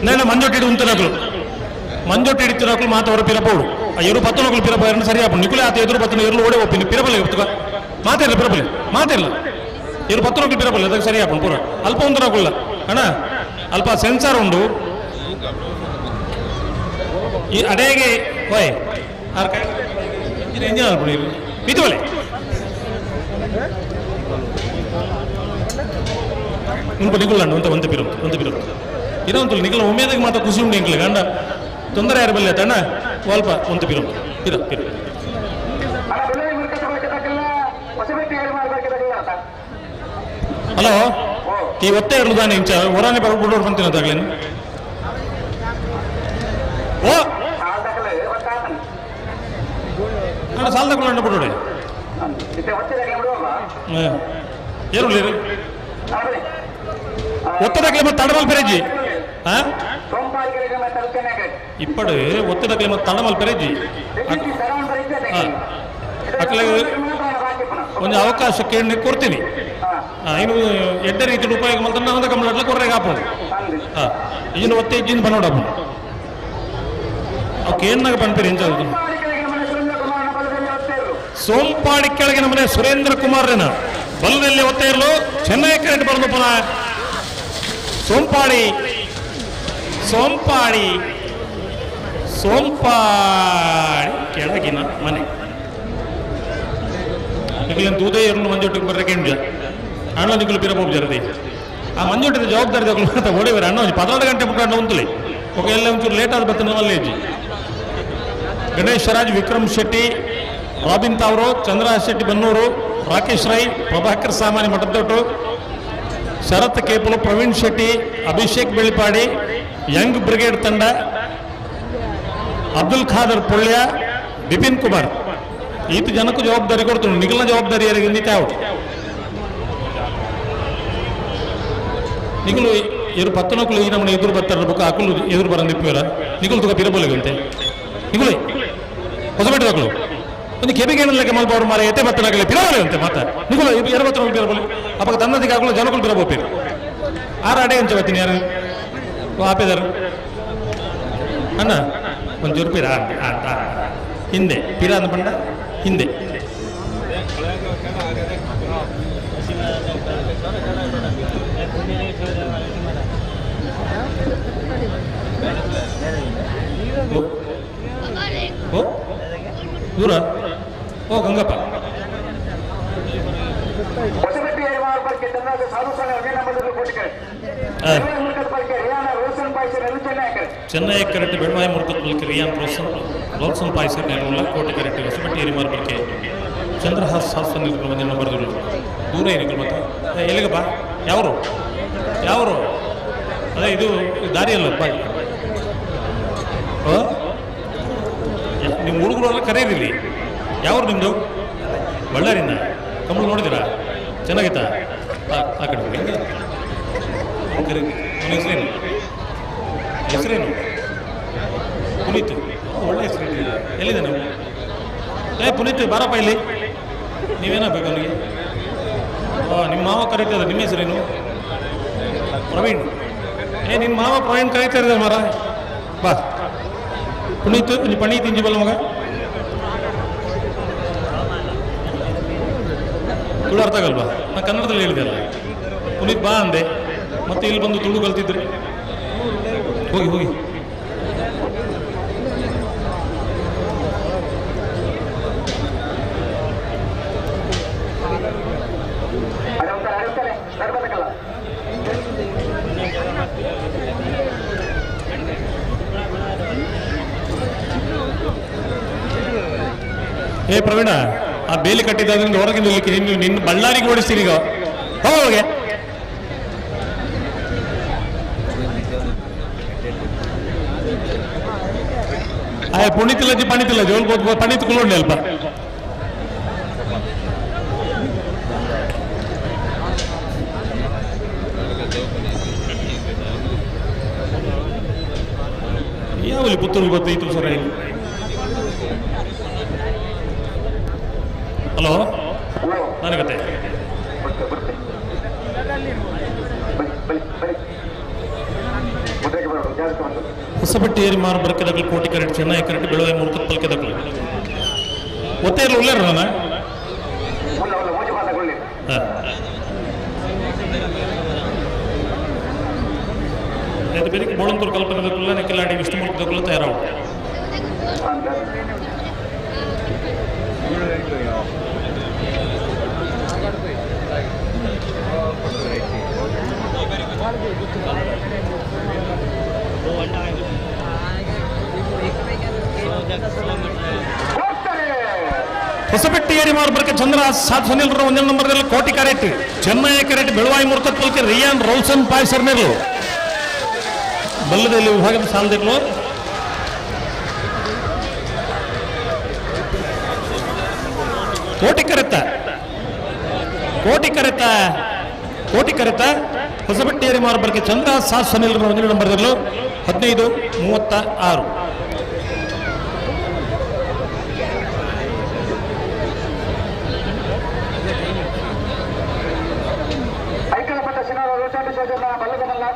నేను మంజొట్టి ఉంటున్నట్లు మంజొట్టి ఇడిచినట్లు మాత ఎవరు పిరపోడు ఆ ఎరు పత్తునకులు పిరపోయారని సరియాపు నికులే ఆత ఎదురు పత్తున ఎరులు ఓడే ఒప్పింది పిరపలే చెప్తుగా మాతేర్లు పిరపలే మాతేర్ల ఎరు పత్తునకులు పిరపలే ಅದಕ್ಕೆ ಸರಿಯಾಪು ಪೂರ ಅಲ್ಪ ಉಂತನಕುಲ್ಲ ಅಣ್ಣ ಅಲ್ಪ ಸೆನ್ಸಾರ್ ಉಂಡು ಈ ಅಡೆಗೆ ಓಯ್ ಆರ್ ಕೈ ಇದು ಎಂಜಿನ್ ಅಲ್ಪಡಿ ಮಿತುವಲೆ ಉಂಟು ನಿಗುಲ್ಲಂಡು ಅಂತ ಪಿರು ಇರೋಂತು ನಿಖಲ ಒಮ್ಮೆದಾಗ ಮಾತ್ರ ಖುಷಿ ಉಂಟು ಎಂಕ್ಲೆ ಗಂಡ ತೊಂದರೆ ಯಾರು ಬಲ್ಲೆ ತಣ್ಣ ಸ್ವಲ್ಪ ಒಂದು ಪಿರು ಪಿರು ಹಲೋ ಈ ಒತ್ತೆ ಇರ್ಲದಾನೆ ಇಂಚ ಹೊರಾನೆ ಬಿಡೋರು ಬಂತೀನಿ ಅದಾಗ್ಲೇನು ಓ ಅಣ್ಣ ಸಾಲ ತಗೊಂಡು ಬಿಡೋಡೆ ಏನು ಒತ್ತಡಕ್ಕೆ ಮತ್ತೆ ತಡಮಲ್ ಪೆರೇಜಿ ಇಪ್ಪಡು ಒತ್ತಡಕ್ಕೆ ಮತ್ತೆ ತಡಮಲ್ ಪೆರೇಜಿ ಅಕ್ಲೆ ಒಂದು ಅವಕಾಶ ಕೇಳಿ ಕೊಡ್ತೀನಿ ಇನ್ನು ಎಡ್ಡ ರೀತಿ ಉಪಯೋಗ ಮಾಡ್ತಾನೆ ನಾವು ಕಮ್ಮಲ ಕೊರ್ರೆಗೆ ಹಾಕೊಂಡು ಇನ್ನು ಒತ್ತೆ ಇಜ್ಜಿನ ಬನ್ನೋಡಪ್ಪ ಅವು ಕೇಳಿನಾಗ ಬಂದ್ಪೇರಿ ಎಂಚ ಸೋಂಪಾಡಿ ಕೆಳಗಿನ ಮನೆ ಸುರೇಂದ್ರ ಕುಮಾರ್ನ ಬಲದಲ್ಲಿ ಒತ್ತ ಇರಲು ಚೆನ್ನೈ ಕರೆಂಟ್ ಬರೆದು ಪುನಃ ಸೋಂಪಾಡಿ ಸೋಂಪಾಡಿ ಸೋಂಪಾಡಿ ಕೆಳಗಿನ ಮನೆ ನಿಖಿಲನ್ ತೂದೇ ಇರಲು ಮಂಜೊಟ್ಟಿಗೆ ಬರ್ರಕ್ಕೆ ಅಣ್ಣ ನಿಖಲು ಪಿರಬಹುದು ಜರದಿ ಆ ಮಂಜೊಟ್ಟಿದ ಜವಾಬ್ದಾರಿ ತಗೊಳ್ಳಿ ಓಡಿವರೆ ಅಣ್ಣ 12 ಗಂಟೆ ಮುಟ್ಟ ಉಂತಲಿ ఒక ಎಲ್ಲ ಒಂಚೂರು ಲೇಟ್ ಆದ ಬರ್ತಾನೆ ಮಲ್ಲೇಜಿ ಗಣೇಶ್ ರಾಜ್ ವಿಕ್ರಮ್ ಶೆಟ್ಟಿ ರಾಬಿನ್ ತಾವ್ರು ಚಂದ್ರರಾಜ್ ಶೆಟ್ಟಿ ಬನ್ನೂರು ರಾಕೇಶ್ ರೈ ಪ್ರಭಾಕರ್ ಸಾಮಾನ್ಯ ಮಠದೊಟ್ಟು ಶರತ್ ಕೇಪುಲು ಪ್ರವೀಣ್ ಶೆಟ್ಟಿ ಅಭಿಷೇಕ್ ಬೆಳಿಪಾಡಿ ಯಂಗ್ ಬ್ರಿಗೇಡ್ ತಂಡ ಅಬ್ದುಲ್ ಖಾದರ್ ಪೊಳ್ಯ ಬಿಪಿನ್ ಕುಮಾರ್ ಈತ ಜನಕ್ಕೂ ಜವಾಬ್ದಾರಿ ಕೊಡ್ತಾರೆ ನಿಖಿಲ್ನ ಜವಾಬ್ದಾರಿ ಯಾರಿಗೆ ನಿತ್ಯಾವು ನಿಖಿಲು ಇವರು 19 ಈ ನಮ್ಮನೆ ಎದುರು ಬರ್ತಾರೆ ಬುಕ್ಕ ಅಕಲು ಎದುರು ಬರಂದಿಪ್ಪರ ನಿಖಿಲ್ ತುಕ ಪಿರಬೋಲಿಗಂತೆ ನಿಖಿಲು ಹೊಸಪೇಟೆ ಮಕ್ಕಳು ಒಂದು ಕೆಬಿಗೇನ ಲೆಕ್ಕ ಮಲ್ಪವರು ಮಾರ ಎತ್ತೆ ಬತ್ತನಾಗಲಿ ಪಿರಬೋಲಿಗಂತೆ ಮಾತಾ ನಿಖಿಲು 20 ಪಿರಬೋಲಿ ಅಪ್ಪ ತನ್ನದಿಗೆ ಆಗಲು ಜನಗಳು ಪಿರಬೋಪೇರು ಆರಾಡೆ ಅಂಚ ಬರ್ತೀನಿ ಯಾರು ಆಪೇದಾರು ಅಣ್ಣ ಒಂಚೂರು ಪಿರ ಹಿಂದೆ ಪಿರ ಅಂದ ಪಂಡ ಹಿಂದೆ ದೂರ ಓ Gangappa Chennai correct Belvai ಮುರುಕತ್ bulk rayon ರೋಲ್ಸನ್ ಪಾಯ್ಸರ್ ನೆರವುಲ್ಲ ಕೋಟೆ ಕರೆಕ್ಟ್ ಹೊಸಪಟ್ಟಿ ಏರಿಮಾರ್ ಬಲ್ಕೆ ಚಂದ್ರಹಾಸ್ ಹಾಸ ನಿಲ್ಕೊಂಡು ಬಂದ ನಂಬರ್ಗಳು ದೂರ ಏನಿದ್ರು ಮತ್ತೆ ಎಲ್ಲಿಗಪ್ಪ ಯಾವರು ಅದೇ ಇದು ದಾರಿ ಅಲ್ಲಪ್ಪ ನಿಮ್ಮ ಹುಡುಗರು ಎಲ್ಲ ಕರೆಯಿರಿ ಯಾವ್ರು ನಿಮ್ಮದು ಬಳ್ಳಾರಿನ ಕಂಬಳು ನೋಡಿದ್ದೀರಾ ಚೆನ್ನಾಗಿತ್ತಾ ಆ ಕಡೆ ಹೆಸರೇನು ಪುನೀತ್ ಒಳ್ಳೆ ಹೆಸರು ಎಲ್ಲಿದೆ ನಾವು ಪುನೀತ್ ಬಾರಪ್ಪ ಇಲ್ಲಿ ನೀವೇನಾಗಬೇಕು ಅವನಿಗೆ ನಿಮ್ಮ ಮಾವ ಕರೀತಾ ಇದ್ದಾರೆ ನಿಮ್ಮ ಹೆಸರೇನು ಪ್ರವೀಣ್ ನಿಮ್ಮ ಮಾವ ಪ್ರವೀಣ್ ಕರೀತಾ ಇದ್ದಾರೆ ಮಾರ ಬಾ ಪುನೀತ್ ನೀ ಪಣಿ ತಿಂಜಿ ಬಲ್ಲ ಮಗ ತುಳು ಅರ್ಥ ಆಗಲ್ವಾ ನಾನು ಕನ್ನಡದಲ್ಲಿ ಹೇಳಿದೆ ಅಲ್ಲ ಪುನೀತ್ ಬಾ ಅಂದೆ ಮತ್ತೆ ಇಲ್ಲಿ ಬಂದು ತುಳು ಕಲ್ತಿದ್ರಿ ಹೋಗಿ ಏ ಪ್ರವೀಣ ಆ ಬೇಲಿ ಕಟ್ಟಿದ್ರಿಂದ ಹೊರಗೆ ನಿಲ್ಲಕ್ಕೆ ನಿನ್ನ ಬಳ್ಳಾರಿಗೆ ಓಡಿಸ್ತೀರಿ ಈಗ ಹೋಗೆ ಪುಣಿತಿಲ್ಲ ಪಣಿತಿಲ್ಲ ಜೋಲ್ ಪಣಿತ್ ಕುಳ್ಳೊಂಡೆ ಅಲ್ಪ ಯಾವಲ್ಲಿ ಪುತ್ತೂರು ಗೊತ್ತೈತು ಸರ ಹಲೋ ನನಗತ್ತೆ ಹೊಸಪಟ್ಟಿ ಏರಿಮಾರು ಬರಕೆದಗಳು ಕೋಟಿ ಕರೆಕ್ಟ್ ಚೆನ್ನೈ ಕರೆಕ್ಟ್ ಬೆಳವಾಯಿ ಮುರುಕತ್ ಪಲ್ಕೆದಗಳು ಒತ್ತೇ ಇರಲು ಉಳ್ಳೇರ ನಾನು ಬೇರೆ ಬೋಳಂತೂರು ಕಲ್ಪನೆದಕ್ಕಲ್ಲ ನೆಕ್ಕೆಲಾಡಿ ವಿಷ್ಣುಮೂರ್ತಿದಕ್ಕಲ್ಲ ತಯಾರಾವು ಹೊಸಪೆಟ್ಟಿ ಏರಿಮಾರು ಬರಕೆ ಚಂದ್ರಹಾಸ್ ಸಾತ್ ಸುನಿಲ್ ಒಂದೇ ನಂಬರ್ದಲ್ಲಿ ಕೋಟಿ carrot Chennai carrot Belvai ಮುರುಕತ್ ಪಲ್ಕೆ rayon ರೋಲ್ಸನ್ ಪಾಯ್ಸರ್ ನೆರಳು ಬಲ್ಲದಲ್ಲಿ ವಿಭಾಗದ ಸಾಲದಿಗಳು ಕೋಟಿ ಕರೆತ ಹೊಸಪೆಟ್ಟಿ ಏರಿಮಾರು ಬರಕೆ ಚಂದ್ರಹಾಸ್ ಸಾತ್ ಸುನಿಲ್ ಒಂದೇ ನಂಬರ್ದಲ್ಲೂ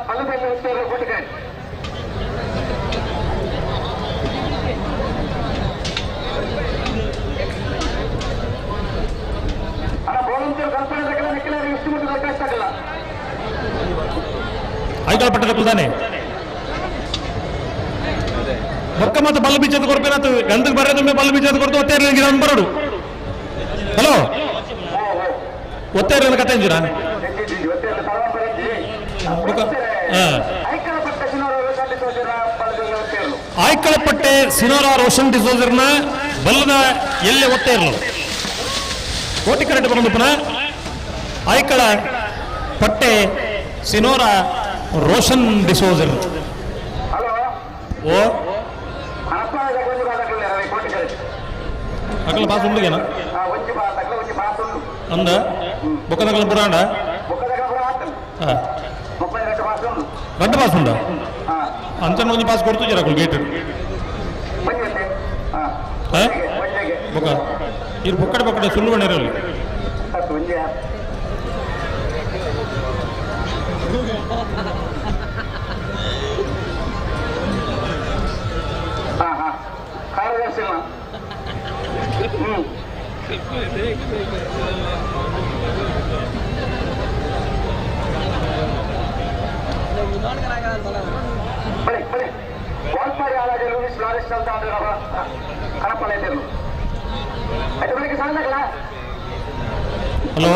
15:36 ಕೋಟಿ ಆಯ್ಕಳ ಪಟ್ಟದ ತಾನೆ ಬೊಕ್ಕ ಮತ್ತು ಬಲ್ಲ ಬೀಚದ ಕೊರಪೇನಾತು ಗಂಧಕ್ಕೆ ಬರೋದು ಬಲ್ಲ ಬೀಚದ ಕೊರತು ಒತ್ತೆ ಗಿಡ ಬರೋಡು ಹಲೋ ಒತ್ತೆ ಕತೆ ಅಂಜೀರಾ ಆಯ್ಕಳಪಟ್ಟೆ ಸಿನೋರಾ ರೋಷನ್ ಡಿಸೋಜರ್ನ ಬಲ್ಲದ ಎಲ್ಲೇ ಒತ್ತೆ ಇರಲು ಕೋಟಿ ಕರೆಕ್ಟ್ ಬರೋದು ಪುನಃ ಆಯ್ಕಳ ಪಟ್ಟೆ ಸಿನೋರಾ ರೋಷನ್ ಡಿಸೋಜರ್ ಓ అక్కడ పాస్ ఉండగేనా అంద బొక్క దగ్గర పురాండ గంట పాస్ ఉందా అంచనా కొంచెం పాస్ కొడుతూ జరా గేట్ బొక్క ఇది బొక్కడ బొక్కడ సుళ్ళు పడినారు వాల్పాడి అలాగే లూయిస్ లారెన్స్ వెళ్తా ఉంటారు కనపడలేదు అయితే మనకి సార్ హలో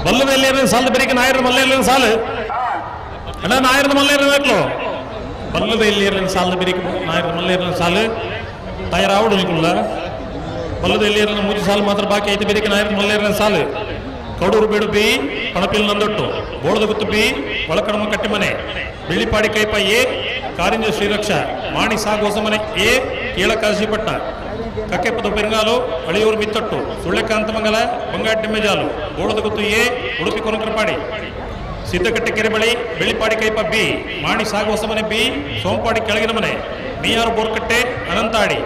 బల్లు వెళ్ళేరు సాల్ బరికి నాయర్ మల్లేరు సాల్ అన్నా నాయర్ మల్లేరు ఎట్లో బల్లు వెళ్ళేరు సాల్ బరికి నాయర్ మల్లేరు సాల్ తయారావుడు నీకుల్లా ಬಲ್ಲದ ಎಲ್ಲಿಯರನ್ನ 3 ಸಾಲು ಮಾತ್ರ ಬಾಕಿ ಐತೆ ಬೇರೆ ನಾಯರ್ ಮಲ್ಲೇರನ ಸಾಲು ಕೌಡೂರು ಬೇಡುಪಿ ಪಣಪಿಲ್ ನಂದೊಟ್ಟು ಬೋಳದ ಗುತ್ತುಪಿ ಒಳಕಡಮ ಕಟ್ಟಿ ಮನೆ ಬೆಳ್ಳಿಪಾಡಿ ಕೈಪ ಎ ಕಾರಿಂಜ ಶ್ರೀರಕ್ಷ ಮಾಣಿ ಸಾಗೋಸಮನೆ ಎ ಕೀಳಕಾಶಿಪಟ್ಟ ಕಕ್ಕೆಪ್ಪದ ಪೆರಂಗಾಲು ಅಳಿಯೂರು ಮಿತ್ತೊಟ್ಟು ಸುಳ್ಳೆಕಾಂತಮಂಗಲ ಬಂಗಾಟಿ ಮೆಜಾಲು ಬೋಳದ ಗುತ್ತು ಎ ಉಡುಪಿ ಕೊನಕರಪಾಡಿ ಸಿದ್ದಕಟ್ಟೆ ಕೆರೆ ಬಳಿ ಬೆಳ್ಳಿಪಾಡಿ ಕೈಪ ಬಿ ಮಾಣಿ ಸಾಗೋಸಮನೆ ಬಿ ಸೋಂಪಾಡಿ ಕೆಳಗಿನ ಮನೆ ಮೀಯಾರು ಬೋರ್ಕಟ್ಟೆ ಅನಂತಾಡಿ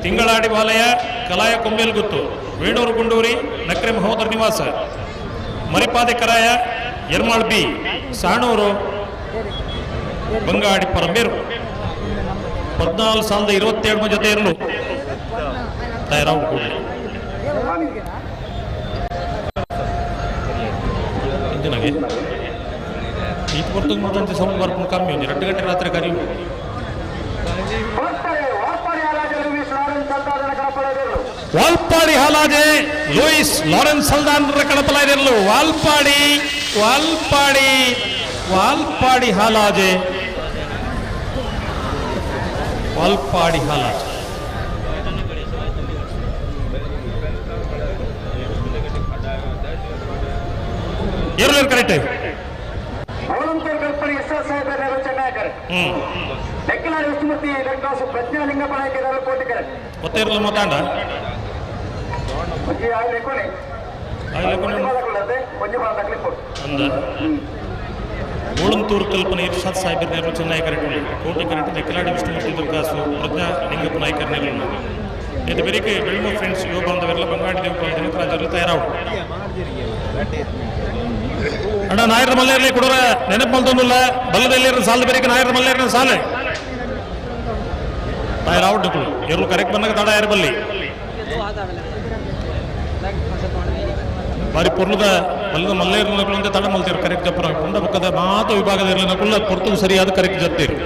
ತಿಂಗಳಾಡಿ ವಾಲಯ ಕಲಾಯ ಕೊಂಬೇಲ್ಗುತ್ತು ವೇಣೂರು ಗುಂಡೂರಿ ನಕ್ರೆ ಮಹೋದರ್ ನಿವಾಸ ಮರಿಪಾದೆ ಕರಾಯ ಯರ್ಮಾಳ್ ಬಿ ಸಾಣೂರು ಬಂಗಾಡಿ ಪರಂಬೇರು 14,27 ಜೊತೆ ಇರಲು ತಯಾರಾವು ಕೂಡ ಇಂದಿನಾಗೆ ಈತ ಬರ್ತದೆ ಮಾತಂತೆ ಸೌಂಡ್ ಬರ್ಕೊಂಡು ಕಮ್ಮಿ ಒಂದು 2 ಗಂಟೆ ರಾತ್ರಿ ಕರಿ ವಾಲ್ಪಾಡಿ ಹಾಲಾಜೆ ಲೂಯಿಸ್ ಲಾರೆನ್ಸ್ ಸಲ್ದಾನ್ರ ಕಣಪಲಾಯಿರಲು ವಾಲ್ಪಾಡಿ ವಾಲ್ಪಾಡಿ ವಾಲ್ಪಾಡಿ ಹಾಲಾಜೆ ವಾಲ್ಪಾಡಿ ಹಾಲಾಜೆ ಏನು ಕರೆಕ್ಟ್ ಲೆಕ್ಕಲಾಡಿ ವಿಷ್ಣುಮೂರ್ತಿ ಲೆಕ್ಕಾಸು ಪ್ರಜ್ಞಾಲಿಂಗಪ್ಪ ನಾಯಕರು ಕೋಟಿಕರೆ ಒತ್ತೇರಲು ಮಾತಾಡ ಓಳಂತೂರು ಕಲ್ಪನೆ ಇರ್ಷಾದ್ ಸಾಹೇಬರ್ ನಿರ್ವಚನ ನಾಯಕರು ಕೋಟಿ ಕರೆಕ್ಟ್ ಲೆಕ್ಕಲಾಡಿ ವಿಷ್ಣುಮೂರ್ತಿ ದುರ್ಗಾಸು ಪ್ರಜ್ಞಾ ಲಿಂಗಪ್ಪ ನಾಯಕರ ನಿರ್ವಹಣೆ ಇದು ಬೆಳಿಗ್ಗೆ ಬೆಳ್ಳುವ ಫ್ರೆಂಡ್ಸ್ ಯುವ ಬಾಂಧವರೆಲ್ಲ ಬಂಗಾಡಿ ದೇವಪಾಲ ದಿನಕರಾಜರು ತಯಾರಾವು ಅಣ್ಣ ನಾಯರ ಮಲ್ಲೇರ್ಲಿ ಕೊಡೋರ ನೆನಪು ಮಲ್ತೊಂದಿಲ್ಲ ಬಲ್ಲದಲ್ಲಿ ಸಾಲ ಬೇರೆ ನಾಯರ ಮಲ್ಲೇರಿನ ಸಾಲ ತಯಾರಾವು ಎರು ಕರೆಕ್ಟ್ ಬಂದಾಗ ತಡ ಯಾರು ಬಲ್ಲಿ ಬಾರಿ ಪೊರ್ಲದ ಬಲ್ಲದ ಮಲ್ಲೇರಿನ ತಡ ಮಲ್ತೀರು ಕರೆಕ್ಟ್ ಜಪ್ಪರ ಕುಂಡ ಪಕ್ಕದ ಮಾತು ವಿಭಾಗದ ಇರಲಿಲ್ಲ ಪೊರ್ತು ಸರಿಯಾದ ಕರೆಕ್ಟ್ ಜತ್ತೀರು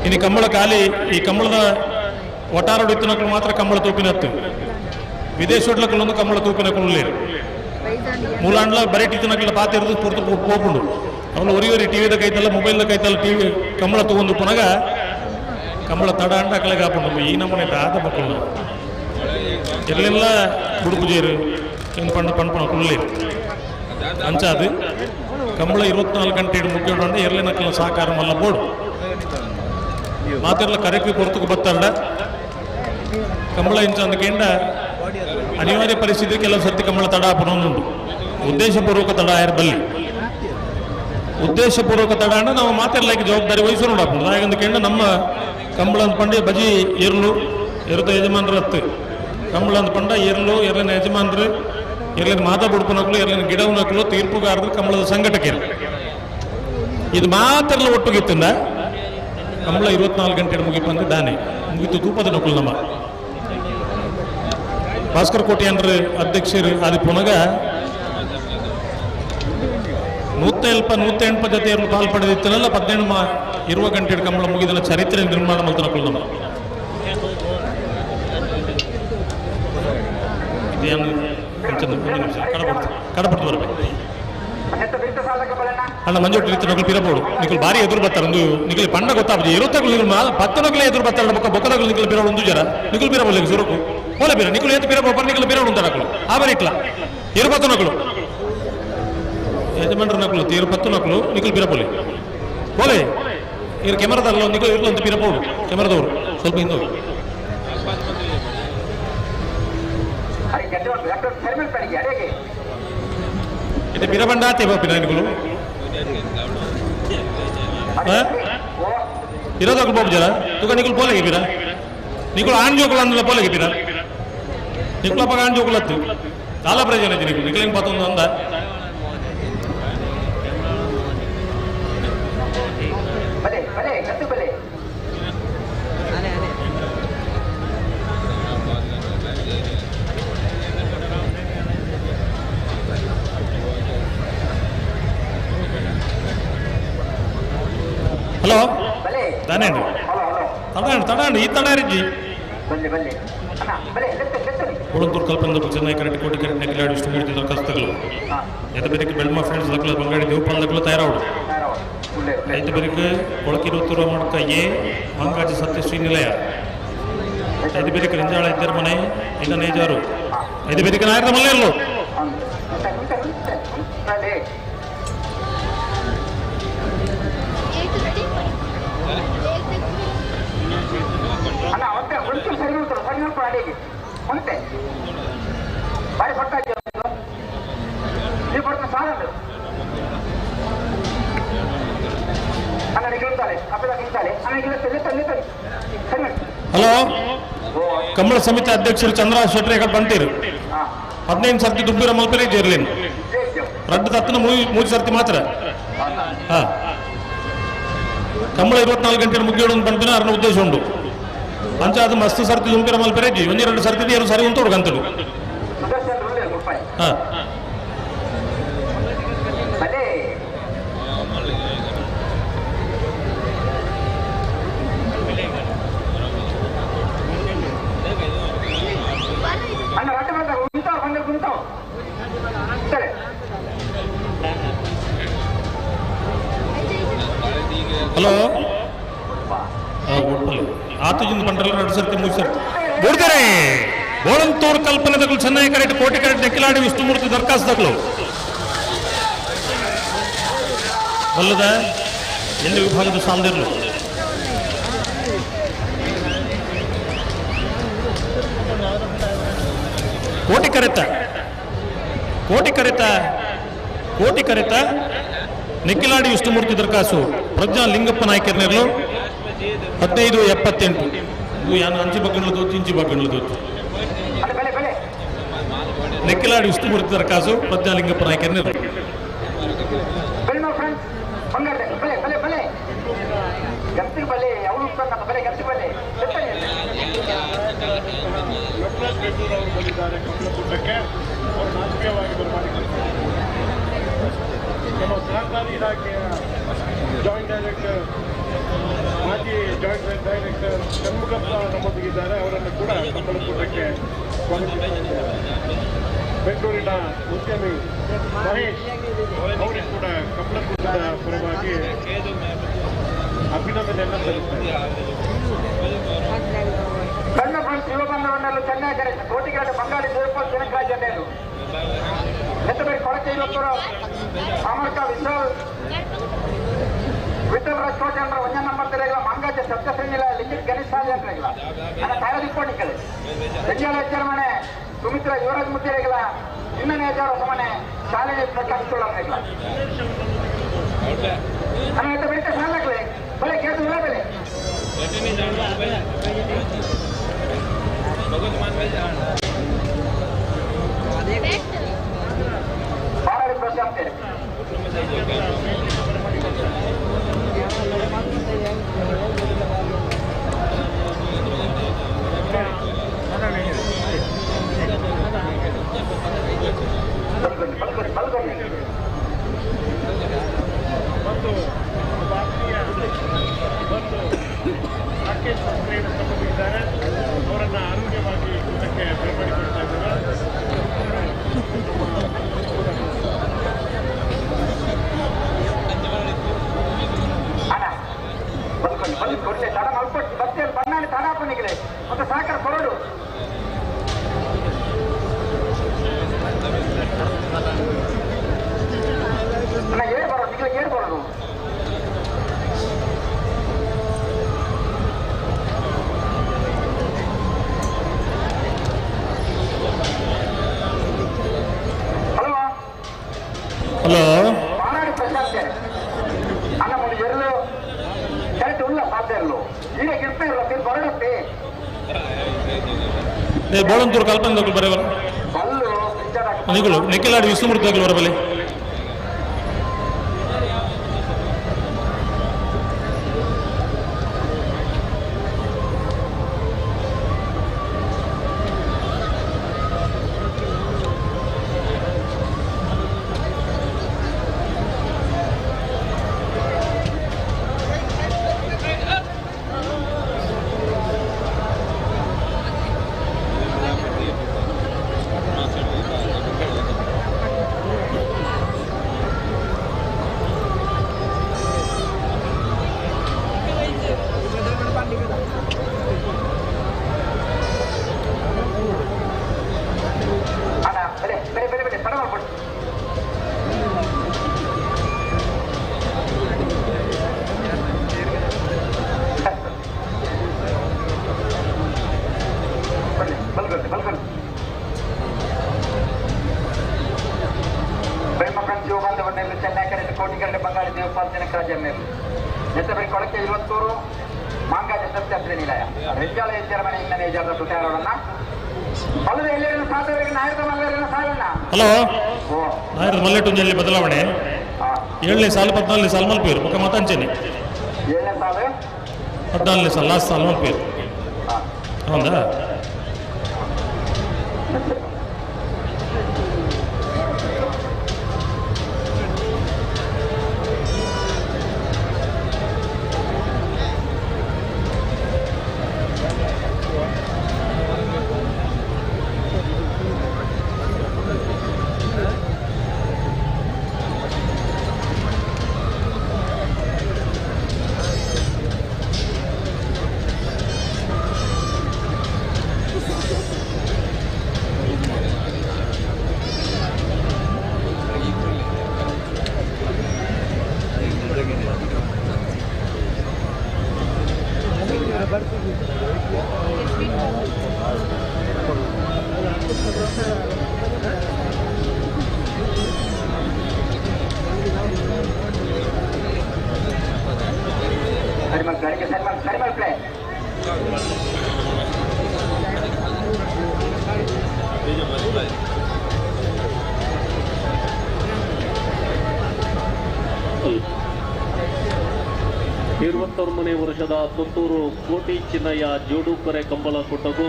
ಇನ್ನು ಕಂಬಳ ಖಾಲಿ ಈ ಕಂಬಳದ ಒಟ್ಟಾರ ಹೊಡಿತಿನಕ್ಕಳು ಮಾತ್ರ ಕಂಬಳ ತೂಪಿನತ್ತು ವಿದೇಶೋಟ್ಲಕ್ಕಲ್ಲೊಂದು ಕಂಬಳ ತೂಪಿನಕ್ಕಳು ಮೂಲಾಂಡ್ಲ ಬರೀ ಟೀಚನಕ್ಕೆಲ್ಲ ಪಾತಿರೋದು ಪೂರ್ತಿ ಹೋಗ್ಕೊಂಡು ಅವಳು ಒರಿ ಟಿವಿದ ಕೈತಲ್ಲ ಮೊಬೈಲ್ದ ಕೈತಲ್ಲ ಟಿವಿ ಕಂಬಳ ತಗೊಂಡು ಪುನಗ ಕಂಬಳ ತಡ ಅಂಡ ಅಕ್ಕಳಿಗೆ ಹಾಕೊಂಡು ಈ ನಮ್ಮನೆ ಆದ ಮಕ್ಕಳು ಎಲ್ಲೆಲ್ಲ ಬುಡುಪುಜೇರು ಪಂಡ ಪಂಪಣ ಕುಳ್ಳಿ ಅಂಚಾದು ಕಂಬಳ 24 ಗಂಟೆ ಮುಗ್ಗಿಕೊಂಡು ಎರ್ಲಿನಕ್ಕಲ್ಲ ಸಾಕಾರ ಮಲ್ಲ ಬೋಡು ಮಾತೆಲ್ಲ ಕರೆಕ್ಟ್ ಕೊರತಕ್ಕೆ ಬತ್ತಾಡ ಕಂಬಳ ಇಂಚ ಅಂದಕೇಂಡ ಅನಿವಾರ್ಯ ಪರಿಸ್ಥಿತಿ ಕೆಲವು ಸರ್ತಿ ಕಂಬಳ ತಡ ಹಾಪನೊಂದುಂಟು ಉದ್ದೇಶಪೂರ್ವಕ ತಡ ಯಾರು ಬಲ್ಲಿ ಉದ್ದೇಶಪೂರ್ವಕ ತಡ ಅಂದ್ರೆ ನಾವು ಮಾತೆರ್ಲಾಕಿ ಜವಾಬ್ದಾರಿ ವಹಿಸೋಣ ಹಾಕೊಂಡು ಹಾಗಂದಕೇಂಡ ನಮ್ಮ ಕಂಬಳ ಅಂದ್ಪಂಡೆ ಬಜಿ ಇರ್ಲು ಇರುತ್ತ ಯಜಮಾನ್ರ ಹತ್ತು ಕಂಬಳ ಅಂದ್ಪಂಡ ಇರ್ಲು ಎರ್ಲಿನ ಯಜಮಾನ್ರು ಎರ್ಲಿನ ಮಾತಾ ಬುಡ್ಪನಕ್ಲು ಎರ್ಲಿನ ಗಿಡವನಕ್ಲು ತೀರ್ಪುಗಾರರು ಕಂಬಳದ ಸಂಘಟಕ್ಕೆ ಇದು ಮಾತೆರ್ಲ ಒಟ್ಟುಗಿತ್ತಂದ ಕಂಬಳ 24 ಗಂಟೆ ಮುಗಿಪಂದು ದಾನೆ ಮುಗಿತು ತೂಪದ ನಕಲು ನಮ್ಮ ಭಾಸ್ಕರ್ ಕೋಟಿ ಅಂದ್ರೆ ಅಧ್ಯಕ್ಷರು ಅದು ಪುನಗ 108 ಜೊತೆಯರು ಪಾಲ್ಪಡೆದಿತ್ತಲ್ಲ 17 ಗಂಟೆ ಕಂಬಳ ಮುಗಿದ ಚರಿತ್ರೆ ನಿರ್ಮಾಣ ಮಾಡ್ತಾರೆ ನಮ್ಮ ಕಡಪಟ್ಟು ಬರಬೇಕು ಅಣ್ಣ ಮಂಜೋಟಿ ರೀತಿ ನಗಲು ಪಿರಬಹುದು ನಿಖಲ್ ಭಾರಿ ಎದುರು ಬರ್ತಾರೆ ಒಂದು ನಿಖಲ್ ಪಂಡ ಗೊತ್ತಾಗ್ತದೆ 10 ಎದುರು ಬರ್ತಾರೆ ಬೊಕ್ಕದಾಗಲು ನಿಖಲ್ ಪಿರಬಹುದು ಒಂದು ಜರ ನಿಖಲ್ ಪಿರಬಹುದು ಸುರುಕು ಹೋಲ ಪಿರ ನಿಖಲ್ ಎತ್ತು ಪಿರ ಬೊಬ್ಬರು ನಿಖಲ್ ಪಿರಬಹುದು ಅಂತ ನಕಲು ಆ ಬರೀ ಇಟ್ಲ 20 ನಕಲು ಯಜಮಾನ್ರ ನಕಲು 20 ನಕಲು ನಿಖಲ್ ಪಿರಬಹುದು ಬೋಲೆ ಇವ್ರು ಕೆಮರಾದಲ್ಲ ನಿಖಲ್ ಇರ್ಲು ಅಂತ ಪಿರಬಹುದು ಕೆಮರಾದವರು ಸ್ವಲ್ಪ ಹಿಂದೆ itu pira bandate ba pira nikulu pira da bob jara tu kan nikul boleh pira nikul anjokul andala boleh pira nikul apa anjokul attu చాలా ప్రయోజనం ఇది nikul nikul patundu anda bale bale kattu bale hello ದಾನೇನು ತಡಾಂಡು ಈ ತಡಾರಿಜ್ಜಿ ಕೊಳಂತೂರು ಕಲ್ಪನೆ ಚೆನ್ನೈ ಕರೆಕ್ಟ್ ಕೋಟಿ ಕರೆಕ್ಟ್ ನೆಕ್ಲಾಡಿ ಇಷ್ಟು ಮೂರ್ತಿ ಕಸ್ತಗಳು ಐದು ಬೇರೆ ಬೆಳ್ಮ ಫ್ರೆಂಡ್ಸ್ ದಕ್ಕಲ ಬಂಗಾಡಿ ದೇವಪಾಲ್ ದಕ್ಕಲು ತಯಾರಾವಡು ಐದು ಬೇರೆ ಕೊಳಕಿರುತ್ತೂರು ಮಾಡಕ ಎ ಮಂಗಾಜಿ ಸತ್ಯಶ್ರೀ ನಿಲಯ ಐದು ಬೇರೆ ರಂಜಾಳ ಇದ್ದರ ಮನೆ ಈಗ ನೇಜಾರು ಐದು ಬೇರೆ ನಾಯಕರ ಮನೆ ಎಲ್ಲೋ అంతే బాయ్ పట్టా పడుతున్న సాగండి అన్న నిగులుతాలి అప్పుడు నిగులుతాలి ಹಲೋ ಕಂಬಳ ಸಮಿತಿ ಅಧ್ಯಕ್ಷರು ಚಂದ್ರರಾಜ್ ಶೆಟ್ಟಿ ಎక్కడ ಬಂತೀರು 15 ಸರ್ತಿ ದುಬ್ಬಿರ ಮಲ್ಪರೆ ಜೇರ್ಲೇನು ರದ್ದು ತತ್ತನ 3 ಸರ್ತಿ ಮಾತ್ರ ಹಾ ಕಂಬಳ 24 ಗಂಟೆ ಮುಗಿಯೋಡು ಬಂದಿನ ಅರ್ನ ಉದ್ದೇಶ ಉಂಟು ಪಂಚಾಯತ್ ಮಸ್ತ್ ಸರ್ತಿ ದುಂಪಿರ ಮಲ್ಪೆರೆಜ್ಜಿ 1-2 ಸರ್ತಿ ಏನು ಸರಿ ಉಂಟು ಗಂತಡು ಹಾ ಹಲೋ ಆತಜಿಂದ ಪಂಡ್ರಲ್ಲ 2 ಸರ್ತಿ 3 ಸರ್ತಿ ಬುಡ್ತಾರೆ ಗೋಳಂತೂರು ಕಲ್ಪನೆದಗಳು ಚೆನ್ನೈ ಕರೆಕ್ಟ್ ಕೋಟಿ ಕರೆಕ್ಟ್ ನೆಕ್ಕಿಲಾಡಿ ವಿಷ್ಣುಮೂರ್ತಿ ದರ್ಖಾಸ್ತಗಳು ಬಲ್ಲದ ಎಲ್ಲಿ ವಿಭಾಗದ ಸಾಲದಿರಲು ಕೋಟಿ ಕರೆತ ನೆಕ್ಕಿಲಾಡಿ ವಿಷ್ಣುಮೂರ್ತಿ ದರ್ಖಾಸು ಪ್ರಜ್ಞಾ ಲಿಂಗಪ್ಪ ನಾಯ್ಕರ್ನೆರ್ಲು 1578 ಇದು ಯಾನು ಅಂಚಿ ಬಗ್ಗಣ್ಣ ದೋಚು ಇಂಚಿ ಬಗ್ಗಣ್ಣ ದೋಚು ನೆಕ್ಕಿಲಾಡಿ ವಿಷ್ಣುಮೂರ್ತಿ ದರ್ಖಾಸು ಪ್ರಜ್ಞಾ ಲಿಂಗಪ್ಪ ನಾಯ್ಕರ್ನೆರ್ಲು ಸಹಕಾರಿ ಇಲಾಖೆಯ ಜಾಯಿಂಟ್ ಡೈರೆಕ್ಟರ್ ಮಾಜಿ ಜಾಯಿಂಟ್ ಡೈರೆಕ್ಟರ್ ಷಣ್ಮುಖಪ್ಪ ನಮ್ಮೊಂದಿಗಿದ್ದಾರೆ. ಅವರನ್ನು ಕೂಡ ಕಂಬಳಕೂಟಕ್ಕೆ ಸ್ವಾಗತಿಸಿದ್ದಾರೆ. ಬೆಂಗಳೂರಿನ ಉದ್ಯಮಿ ಮಹೇಶ್ ಅವರಿಗೆ ಕೂಡ ಕಂಬಳಕೂಟದ ಪರವಾಗಿ ಅಭಿನಂದನೆಯನ್ನು ಸಲ್ಲಿಸುತ್ತಾರೆ. ಸಣ್ಣ ಶಿವಬಂಧವನ್ನೆಲ್ಲ ಚೆನ್ನಾಗಿ ಕೋಟಿಗಳ ಬಂಗಾಳಿ ದೇವಪಾಲ್ ಜನಕಾಜನೇರು ನೆತ್ತಬೇಡಿ ಕೊಳಕೆ ಇವತ್ತೂರು ಸಾಮರ್ಕ ವಿಠಲ್ ರಾಜಕೋಟೆಂದ್ರ ಒಂದೇ ನಂಬರ್ ತೆರೆಗಳ ಮಂಗಾಜ ಸಪ್ತಶ್ರೇಣಿಲ ಲಿಂಗಿತ್ ಗಣೇಶ್ ಸಾಲಿಯಂದ್ರೆಗಳ ನನ್ನ ತಾಯದಿಕ್ಕೊಂಡಿಕ್ಕಲೆ ಬೆಂಜಾಳ ಚರಮಣೆ ಸುಮಿತ್ರ ಯುವರಾಜ್ ಮುದ್ದಿರೆಗಳ ಇನ್ನನೇ ಮನೆ ಶಾಲೆ ಪ್ರಕಾಶಿಸುಳ್ಳ ನನ್ನ ಎತ್ತ ಬೆಳಿತ ಸಾಲಾಗಲೇ ಬಲೆ ಕೇದು ಇಲ್ಲ ಬೆಲೆ ಭಾಳ ಪ್ರಶಂಸೆ ಕ್ರೀಡೆ ಸಂಬಂಧಿಸಿದ್ದಾರೆ ಅವರನ್ನು ಆರೋಗ್ಯವಾಗಿ ಊಟಕ್ಕೆ ಬರಮಾಡಿಕೊಳ್ತಾ ಇದ್ದಾರೆ. ಕೊಡ್ಲೆ ತಡ ಮಲ್ಪಟ್ಟು ಬಸ್ಸಲ್ಲಿ ಬಣ್ಣಾಳಿ ತಡಾಪನಿಗೆ ಮತ್ತೆ ಸಾಕರ್ ಕೊರಡು ಏಳು ಬರೋದು ನಿಮಗೆ ಏಳು ಬರೋದು ಹಲೋ ಹಲೋ ಮಾನಾಡಿ ಪ್ರಶಾಂತ್ ಅನ್ನ ಮುಡಿ ಎರ್ಲು ಕರೆಕ್ಟ್ ಉಳ್ಳ ಸಾಧ್ಯ ಇರಲು ಈಗ ಗಿರ್ತ ಇರಲ್ಲ ತಿರು ಹೊರಡುತ್ತೆ ಬೋಳಂತೂರು ಕಲ್ಪನೆ ಬರವಲ್ಲ ಕಲ್ಲು ನಿಗಳು ನಿಖಿಲಾಡಿ ವಿಷ್ಣುಮೂರ್ತಿ ಬರಬಲ್ಲಿ ಕೋಟಿಕರಡೆ ಬಂಗಾಳಿ ದೇವಪಾಲ ಜನಕರಾಜನ್ನೇರು ನೆತ್ತಬರಿ ಕೊಳಕೆ 20 ಮಾಂಗಾಜ ಸತ್ಯಾಸ್ತ್ರಿ ನಿಲಯ ಹೆಜ್ಜಾಲ ಹೆಜ್ಜರ ಮನೆ ಇಂಗನೆ ಹೆಜ್ಜಾದ ಸುತ್ತಾರೋಡನ್ನ ಮೊದಲು ಎಲ್ಲರಿನ ಸಾಧವರಿಗೆ ನಾಯಕ ಮಲ್ಲರಿನ ಸಾಲನ್ನ ಹಲೋ ನಾಯಕ ಮಲ್ಲೆಟುಂಜಲ್ಲಿ ಬದಲಾವಣೆ 7ನೇ ಸಾಲು 14ನೇ ಸಾಲು ಮಲ್ಪೇರು ಮುಖ ಮತಂಚನೆ 7ನೇ ಸಾಲು 14ನೇ ಸಾಲು ಲಾಸ್ಟ್ ಸಾಲು ಮಲ್ಪೇರು ಹೌದಾ ಸರಿಮಲ್ ಪ್ಲೇ ನೇ ವರ್ಷದ ಪುತ್ತೂರು ಕೋಟಿ ಚಿನ್ನಯ್ಯ ಜೋಡುಕರೆ ಕಂಬಳ ಕೊಟ್ಟಗೂ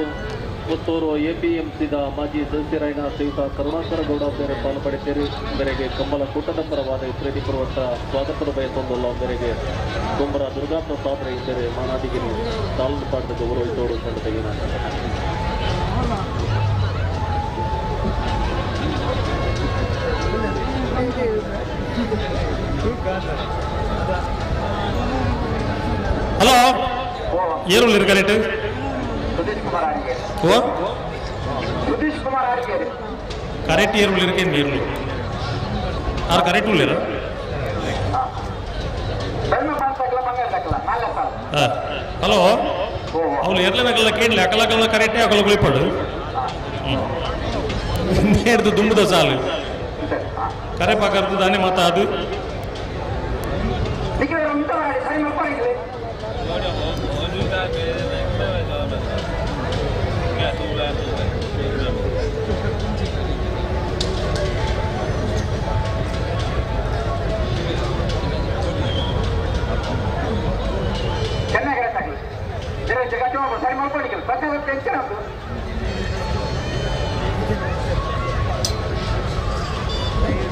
ಪುತ್ತೂರು ಎಪಿಎಂಸಿದ ಮಾಜಿ ಸದಸ್ಯರಾಗಿನ ಶ್ರೀಯುತ ಕರುಣಾಕರ ಗೌಡ ಬೇರೆ ಪಾಲ್ಪಡಿಸಿರಿ ಮೇರೆಗೆ ಕಂಬಳ ಕೂಟದ ಪರವಾದ ಪ್ರೀತಿ ಪೂರ್ವಕ ಸ್ವಾಗತ ಬಯಸೊಂದಲ್ಲ ಮೇರೆಗೆ ಕುಂಬರ ದುರ್ಗಾ ಪ್ರಸಾದ್ ರೈತರೆ ಮಾನಾದಿಗಿರಿ ತಾಲೂಕು ಪಾಠದ ಗೌರವಿಸೋಡು ಸಂಡತೆಗಿನ ಹಲೋ ಏರುಳ್ಳಿ ಇರ್ಕಲೆಟ್ ಸುಧೀಶ್ ಕುಮಾರ್ ಆಡಿಗೇರಿ ಓ ಸುಧೀಶ್ ಕುಮಾರ್ ಆಡಿಗೇರಿ ಕರೆಕ್ಟ್ ಏರುಳ್ಳಿ ಇರ್ಕೇನು ಈರುಳ್ಳಿ ಆರು ಕರೆಕ್ಟ್ ಉಳ್ಳಿರ ಬೆಳ್ಮ ಪಾಂತಕ್ಲ ಮಂಗಲ್ದಕ್ಲ ನಾಲ್ಕು ಸಾಲ ಹಾಂ ಹಲೋ ಅವ್ಳು ಎರ್ಲೇನಕಲ್ಲ ಕೇಳಲಿ ಅಕಲಕಲ್ಲ ಕರೆಕ್ಟೇ ಅಕಲ ಕುಳಿಪಡು ಹಿಡ್ದು ದುಂಬುದ ಸಾಲು ಕರೆ ಪಾಕರ್ದು ದಾನೆ ಮಾತಾ ಅದು ಸರಿ ಮಲ್ಕೊಂಡಿದ್ವಿ ಚೆನ್ನಾಗಿ ರೈತಾಗಲಿ ಜಗತ್ತು ಸರಿ ಮಲ್ಕೊಂಡಿದ್ವಿ ಪ್ರತಿ ಟೆನ್ಷನ್ ಉಂಟು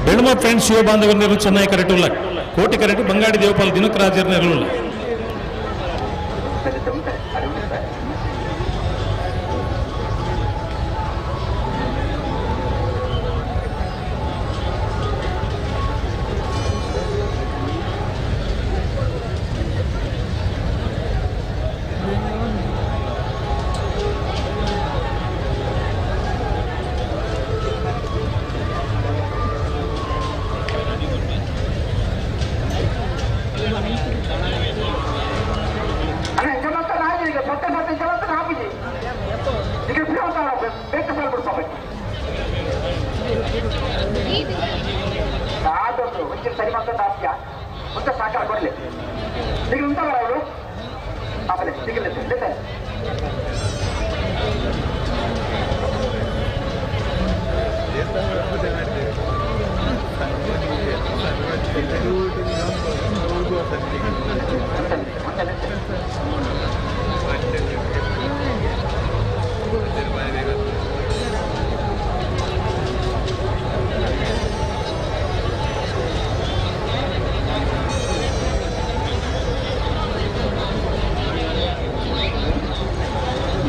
ಬೆಳ್ಮ ಫ್ರೆಂಡ್ಸ್ ಶಿವ ಬಾಂಧವರನ್ನೆಲ್ಲರೂ ಚೆನ್ನಾಗಿ ಕರೆಕ್ಟ್ ಇಲ್ಲ ಕೋಟಿ ಕರೆಕ್ಟ್ ಬಂಗಾಡಿ ದೇವಪಾಲ ದಿನಕರಾಜರನ್ನೆಲ್ಲ ಮುಂದೆ ಸಹಕಾರ ಕೊಡಲಿ ಈಗ ಉಂಟವರ ಅವರು ಆಮೇಲೆ ಸಿಗಲಿ ಜೊತೆ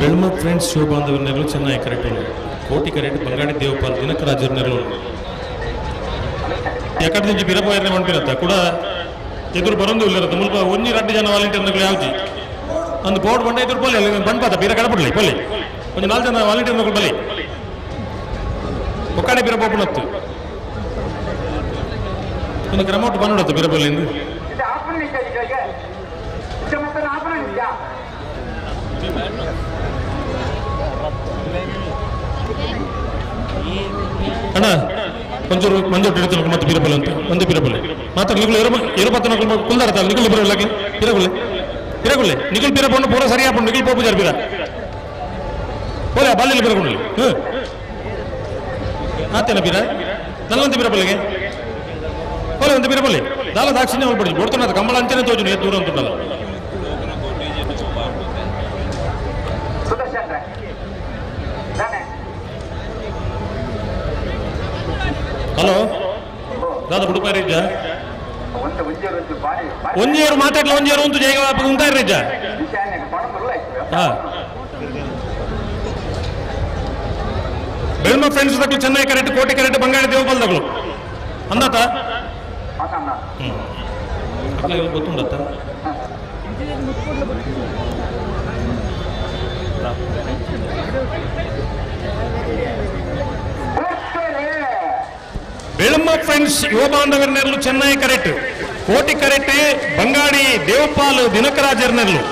ಬೆಳ್ಮ ಫ್ರೆಂಡ್ಸ್ ಶಿವ ಬಾಂಧವ್ಯ ನೆರಳು ಚೆನ್ನೈ ಕರೆಕ್ಟ್ ಕೋಟಿ ಕರೆಕ್ಟ್ ಬಂಗಾಡಿ ದೇವಪಾಲ್ ದಿನಕರಾಜರ್ ನೆರಳು ఎక్కడి నుంచి పిరపోయారని పంపిరత్త కూడా ఎదురు బరందు వెళ్ళరత్త ముಲ್ಪ ఒన్ని 2 జನ వాలంటీర్లు యావజి అందు పోడు బండ ఎదురు పోలే బండ్పాత పిర కడపడలే పోలే కొంచెం 4 జನ వాలంటీర్లు బలి ఒక్కడే పిరపోపునత్తు కొంచెం క్రమౌట్ పనుడత్త పిరపోలేదు ಇದು ಆಪನ ನಿಜ ಈಗ ಇದು ಮತ್ತೆ ಆಪನ ನಿಜ ಅಣ್ಣ ಒಂಚೂರು ಮಂಜೂರು ಹಿಡಿತು ಮತ್ತೆ ಪಿರಪಲ್ಲೆ ಅಂತ ಒಂದು ಪಿರಪಲ್ಲೆ ಮಾತ್ರ ನಿಗುಲು 20 ಕುಲ್ದಾರತ್ತ ನಿಗುಲು ಪಿರವಲ್ಲಾಗೆ ಪಿರಗುಲ್ಲೆ ನಿಗುಲು ಪಿರಪಣ್ಣು ಪೂರ ಸರಿಯಾಪಣ್ಣು ನಿಗುಲು ಪೋಪು ಜಾರ್ ಪಿರ ಪೋಲೆ ಬಾಲ್ಯಲ್ಲಿ ಪಿರಗೊಂಡು ಆತೇನ ಪಿರ ನಲ್ಲಂತ ಪಿರಪಲ್ಲೆಗೆ ಪೋಲೆ ಒಂದು ಪಿರಪಲ್ಲೆ ದಾಲ ದಾಕ್ಷಿಣ್ಯ ಹೋಗ್ಬಿಡಿ ಕೊಡ್తున్నది ಕಮ್ಮಳ ಅಂಚನೆ ತೋಜುನು ಏ ದೂರ ಅಂತುಂಟಲ್ಲ ಸುದರ್ಶನ್ ನಾನೇ ಹಲೋ ದಾದ ಬುಡುಪಾಯಿ ರೇಜ ಒಂದು ಉಂಜೇರು ಬಾರಿ ಒಂಜೇರು ಮಾತಾಡ್ಲ ಒಂಜೇರು ಒಂದು ಜೈಗ ಉಂಟಾಯಿ ರೇಜ ವಿಷಯ ಪಣಬಲ್ಲ ಹಾ ಬೆಳ್ಮ ಫ್ರೆಂಡ್ಸ್ ತಕ್ಕಲು ಚೆನ್ನೈ ಕರೆಕ್ಟ್ ಕೋಟಿ ಕರೆಕ್ಟ್ ಬಂಗಾಳಿ ದೇವಪಾಲ್ ತಗಲು ಅಂದಾತ ಮಾತನ್ನ ಅಲ್ಲ ಗೊತ್ತುಂಡತ್ತ ಬೆಳ್ಮ ಫ್ರೆಂಡ್ಸ್ ಯುವ ಬಾಂಧವರ ನೆರಳು ಚೆನ್ನೈ ಕರೆಕ್ಟ್ ಕೋಟಿ ಕರೆಕ್ಟ್ ಬಂಗಾಡಿ ದೇವಪಾಲ್ ದಿನಕರಾಜರ್ ನೆರಳು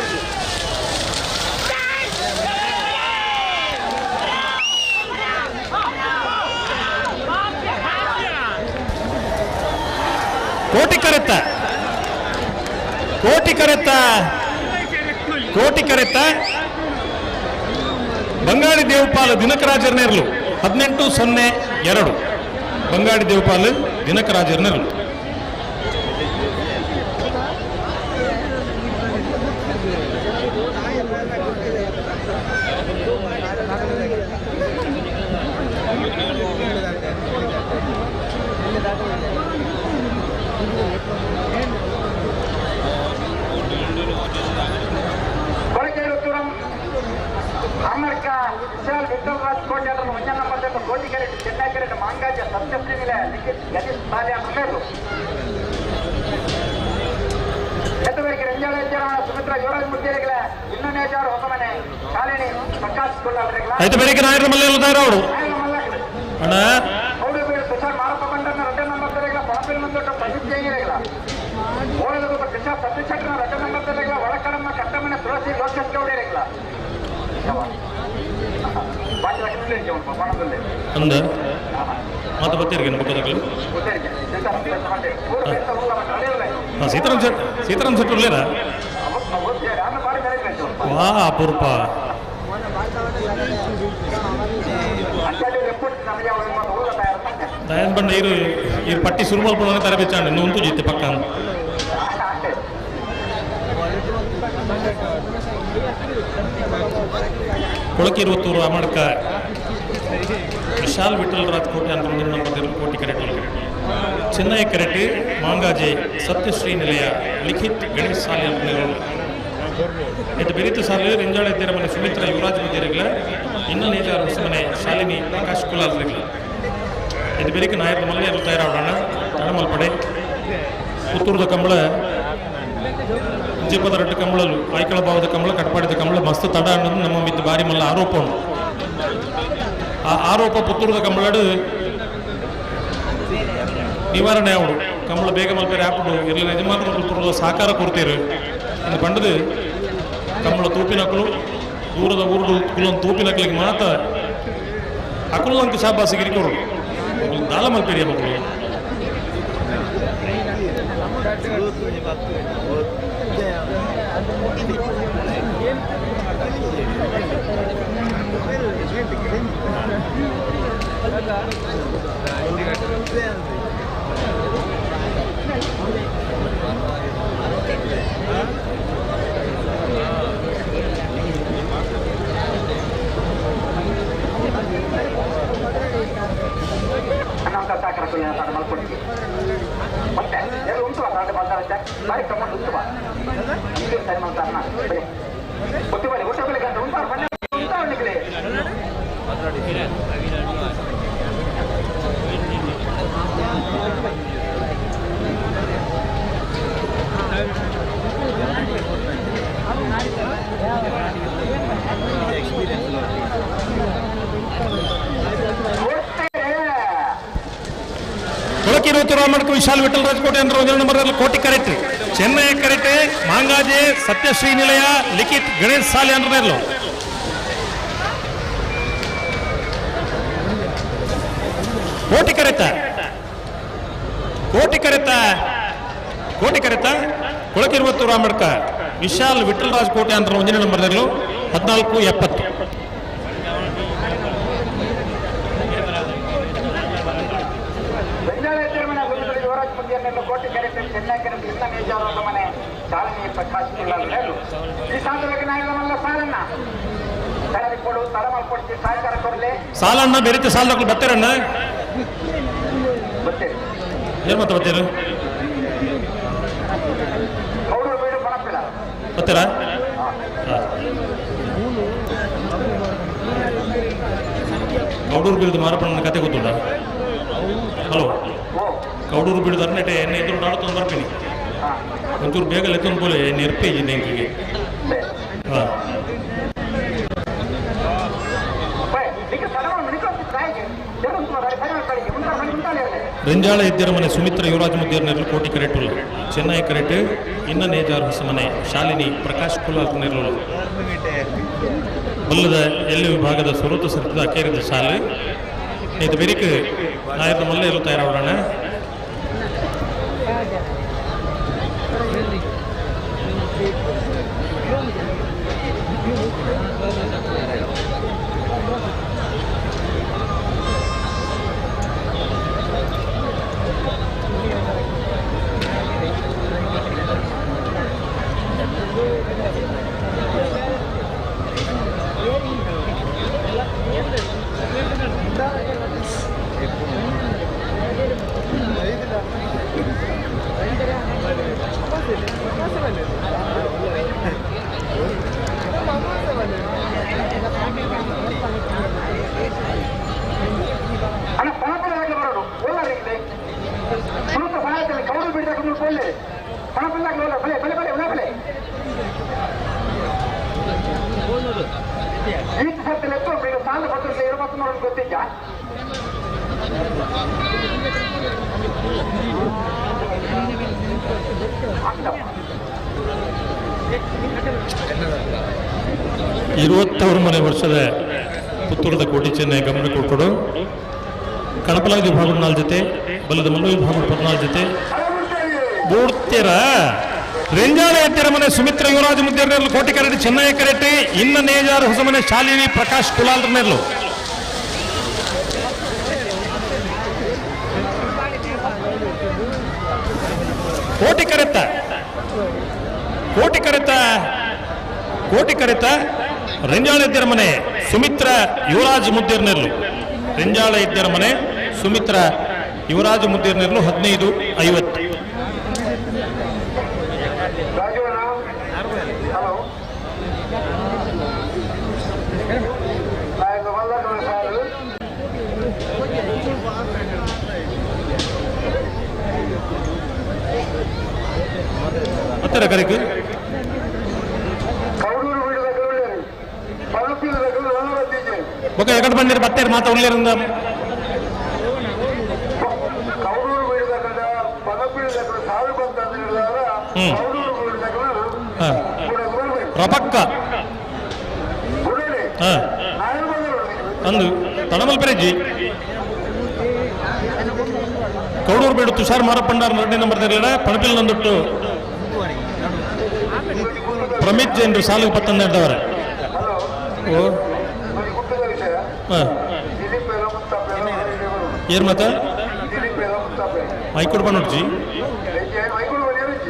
ಕೋಟಿ ಕರೆತ್ತ ಬಂಗಾಡಿ ದೇವಪಾಲ್ ದಿನಕರಾಜರ್ ನೆರಳು 18-02 ಬಂಗಾಡಿ ದೇವಪಾಲ್ ದಿನಕರಾಜರ್ ನೆರಳು विशाल विठल राजकोट वंजन नंबर कोटी कैरेट चेन्नई कैरेट मांगाज सप्तश्री गणेश बाल्या ಸುಮಿತ್ರ ಯುವರಾಜ್ ಮುದ್ದೇರಿಗಳ ಇನ್ನೊಂದೇಜಾರು ಹೊಸಮನೆ ಶಾಲಿನಿ ಪ್ರಕಾಶ್ అయితే ಬೆಳಿಗ್ಗೆ ನಾಯರ ಮಲ್ಲೆಲ್ಲ ತಯಾರವರು ಅಣ್ಣ ಅವರು ತುಷಾರ್ ಮಾರಪ್ಪ ಬಂಡನ 2 ನಂಬರ್ ತೆರೆಗಳ ಪಾಪಿಲ್ ಮಂದೊಟ್ಟ ಪ್ರಸಿದ್ಧ ಜೈಗಿರಗಳ ಓಳದ ಕೃಷ್ಣ ಸತ್ಯಚಕ್ರನ 2 ನಂಬರ್ ತೆರೆಗಳ ಒಳಕಡಮ್ಮ ಕಟ್ಟಮನೆ ತುಳಸಿ ಲೋಕೇಶ್ ಗೌಡರಿಗಳ ಅಂದ ಮಾತು ಬರ್ತೀರಿ ಬುಕ್ಕದಾಗಲು ಸೀತಾರಾಮ್ ಶೆಟ್ಟರು ಲೇರಾ ವಾ ಅಪೂರ್ಪ ದಯಾನ್ ಬಂಡ ಇರು ಪಟ್ಟಿ ಶುರು ಮಾಡ್ಕೊಂಡು ತರಬೇಚಾಂಡೆ ನೂಂತು ಜೀತೆ ಪಕ್ಕ ಕೊಳಕೆ 20 ಅಮಡ್ಕ ವಿಶಾಲ್ ವಿಠಲ್ ರಾಜ್ಕೋಟೆ ಅಂತ ನಂಬರ್ ಕೋಟಿ ಕರೆಕ್ಟ್ ಚೆನ್ನೈ ಕರೆಕ್ಟ್ ಮಾಂಗಾಜೆ ಸತ್ಯಶ್ರೀ ನಿಲಯ ಲಿಖಿತ್ ಗಣೇಶ್ ಸಾಲಿ ಅಂತ ಇದು ಬೆರೀತು ಸಾಲು ರೆಂಜಾಳ ಇದ್ದೀರ ಮನೆ ಸುಮಿತ್ರ ಯುವರಾಜ್ ಮುದ್ದೇರಿಗಳ ಇನ್ನೂ ನೇಜಾರು ಹೊಸಮನೆ ಶಾಲಿನಿ ಪ್ರಕಾಶ್ ಕುಲಾಲ್ರಿಗಳ ಇದು ಬೆರೀಕು ನಾಯಕ ಮಲ್ಲೆಯರು ತಯಾರಾಡೋಣ ತಡಮಲ್ಪಡೆ ಪುತ್ತೂರದ ಕಂಬಳ ಜೀಪದ 2 ಕಂಬಳಲು ಆಯ್ಕಳ ಭಾವದ ಕಂಬಳ ಕಟ್ಪಾಡಿದ ಕಂಬಳ ಮಸ್ತ್ ತಡ ಅನ್ನೋದು ನಮ್ಮ ಮಿದ್ದು ಬಾರಿ ಮಲ್ಲ ಆರೋಪ ಉಂಟು ಆ ಆರೋಪ ಪುತ್ತೂರದ ಕಂಬಳಡು ನಿವಾರಣೆ ಅವಡು ಕಂಬಳ ಬೇಗ ಮಲ್ಪೇರೆ ಹಾಕೊಂಡು ಎಲ್ಲ ಯಜಮಾನರು ಪುತ್ತೂರದ ಸಾಕಾರ ಕೊಡ್ತೀರು ಇನ್ನು ಪಂಡದು ಕಂಬಳ ತೂಪಿನಕ್ಕಳು ದೂರದ ಊರುಡು ಕುಲೊಂದು ತೂಪಿನಕ್ಕಲಿಗೆ ಮಾತ್ರ ಅಕುಲು ಅಂಕ ಶಾಬಾಸಿಗಿರಿ ಕೊಡು ದಾಳ ಮಲ್ಪೇರಿಯ ಮಕ್ಕಳು ಮಲ್ಕೊಡ್ತೀವಿ ಮತ್ತೆ ಎಲ್ಲ ಉಂಟು ಸಾಧ್ಯ ಮಾತಾಡುತ್ತೆ ಬಾರಿ ತಗೊಂಡು ಉಂಟು ಬಾ ಸರಿ ಮಾಡ್ತಾರಣ ಗೊತ್ತಿ ಬಳಿ ಊಟ ಬೆಲೆ ಗಂಟೆ ಉಂಟಾರು ಮನೆ ಉಂಟಾವಣಿಗೆ ಕೊಳಕಿರುವತ್ತು ವಿಶಾಲ್ ವಿಠಲ್ ರಾಜಕೋಟೆ ಅಂದ್ರೆ 1 ನಂಬರ್ ಕೋಟಿ ಕರೆಕ್ಟ್ ಚೆನ್ನೈ ಕರೆಕ್ಟ್ ಮಾಂಗಾಜೆ ಸತ್ಯಶ್ರೀ ನಿಲಯ ಲಿಖಿತ್ ಗಣೇಶ್ ಸಾಲಿ ಅಂದ್ರೆ ಕೋಟಿ ಕರೆತ ಕೊಳಕಿರುವತ್ತು ರಾಮಡ್ಕ ವಿಶಾಲ್ ವಿಠಲ್ ರಾಜಕೋಟೆ ಅಂದ್ರೆ 1 ನಂಬರ್ 1470 ಕೋಟಿ ಕರೆಕ್ಟ್ ಚೆನ್ನೈ ಕರೆಕ್ಟ್ ಇಂದ ನೇಜಾರ ಮನೆ ಶಾಲಿನಿ ಪ್ರಕಾಶ್ ಈ ಸಾಂದರ್ಭಿಕ ನಾಯಕರಲ್ಲ ಸಾಲನ್ನ ತಯಾರಿ ಕೊಡು ತಡ ಮಾಡ್ಕೊಡ್ತೀವಿ ಸಹಕಾರ ಕೊಡಲಿ ಸಾಲನ್ನ ಬೇರೆ ಸಾಲ ಬರ್ತಾರಣ್ಣ ಏನ್ ಮತ್ತೆ ಬರ್ತೀರ ಅವರು ಬೀಡು ಬಣಪಿಲ್ಲ ಬರ್ತೀರಾ ಕೌಡೂರು ಬೀಳದ ಮಾರಪ್ಪನ ಕತೆ ಗೊತ್ತುಂಟ ಹಲೋ ಕೌಡೂರು ಬೀಳದಾರ ನೆಟ್ಟೆ ಎಣ್ಣೆ ಎದುರು ಆಡ್ಕೊಂಡು ಬರ್ತೀನಿ ಒಂಚೂರು ಬೇಗ ಎತ್ತೊಂದು ಬೋಲೆ ನೆರ್ಪೆ ನೆಂಕಿಗೆ ಹಾಂ ರೆಂಜಾಳ ಇದ್ದಿರ ಮನೆ ಸುಮಿತ್ರ ಯುವರಾಜ್ ಮುದ್ದೇರ್ನೆರಲು ಕೋಟಿ ಕರೆಕ್ಟುಲ್ಲ ಚೆನ್ನೈ ಕರೆಕ್ಟ್ ಇನ್ನ ನೇಜಾರ್ ಹೊಸ ಮನೆ ಶಾಲಿನಿ ಪ್ರಕಾಶ್ ಕುಲಾಲ್ ನೆರಳು ಬಲ್ಲದ ಎಲ್ಲಿ ವಿಭಾಗದ ಸ್ವರೂಪ ಸರಿದ ಅಕೇರಿದ ಶಾಲೆ ಇದು ಬೆರಿಕ್ ಆಯ್ದ ಮಲ್ಲ ಇರು ತಯಾರಾಗೋಣ ಅಣ್ಣ ಪಣಪಲ್ಲಾಗಿ ಬರೋದು ಓಲಾರಿಗಿದೆ ಸುನೂತ ಸಹಾಯದಲ್ಲಿ ಕೌಡು ಬಿಡಬೇಕು ನೀವು ಕೊಳ್ಳಿ ಪಣಪಲ್ಲಾಗಿ ಓಲ ಬಲೆ ಬಲೆ ಬಲೆ ಉಳ ಬಲೆ ಈ ಸತ್ತಲ್ಲಿ ಎತ್ತು ಈಗ ಸಾಲ ಕೊಟ್ಟಿರಲಿ 20 ನೋಡೋದು ಗೊತ್ತಿದ್ದ ಇರುವತ್ತವರು ಮನೆ ವರ್ಷದ ಪುತ್ತೂರದ ಕೋಟಿ ಚೆನ್ನೈ ಗಮನ ಕೊಟ್ಕೊಡು ಕಣಪಲಾಗಿ ವಿಭಾಗ 4 ಜೊತೆ ಬಲ್ಲದ ಮಲ್ಲ ವಿಭಾಗ 14 ಜೊತೆ ಬೂಡ್ತೀರ ರೆಂಜಾಳ ಎತ್ತಿರ ಮನೆ ಸುಮಿತ್ರ ಯುವರಾಜ್ ಮುದ್ದೇರ್ನೆರ್ಲು ಕೋಟಿ ಕರೆಕ್ಟ್ ಚೆನ್ನೈ ಕರೆಕ್ಟ್ ಇನ್ನ ನೇಜಾರ್ ಹೊಸ ಮನೆ ಶಾಲಿನಿ ಪ್ರಕಾಶ್ ಕುಲಾಲ್ ನೆರ್ಲು ಕೋಟಿ ಕರೆತ ರೆಂಜಾಳ ಇದ್ದರ ಮನೆ ಸುಮಿತ್ರ ಯುವರಾಜ್ ಮುದ್ದೇರ್ನೆರ್ಲು ರೆಂಜಾಳ ಇದ್ದರ ಮನೆ ಸುಮಿತ್ರ ಯುವರಾಜ್ ಮುದ್ದೇರ್ನೆರ್ಲು 1550 ಹತ್ತಿರ ಕರೆಗೆ ಓಕೆ ಎಕಡೆ ಬಂದಿರ ಬತ್ತೇರು ಮಾತಾ ಉಳ್ಳೇರಿಂದ ರಪಕ್ಕ ಅಂದು ತಡಮಲ್ ಪೆರಜಿ ಕೌಡೂರು ಬೇಡು ತುಷಾರ್ ಮಾರಪ್ಪಂಡಾರ್ 2ನೇ ನಂಬರ್ ತೆರಳಿಡ ಪಣಪಿಲ್ ನಂದೊಟ್ಟು ಪ್ರಮಿತ್ ಜೈನ್ರು ಸಾಲು 11 ಇದ್ದವರೆ ಓ ಹಾಂ ಏರ್ ಮತ್ತೆ ಮೈಕೂಡು ಬಂದ್ಜಿ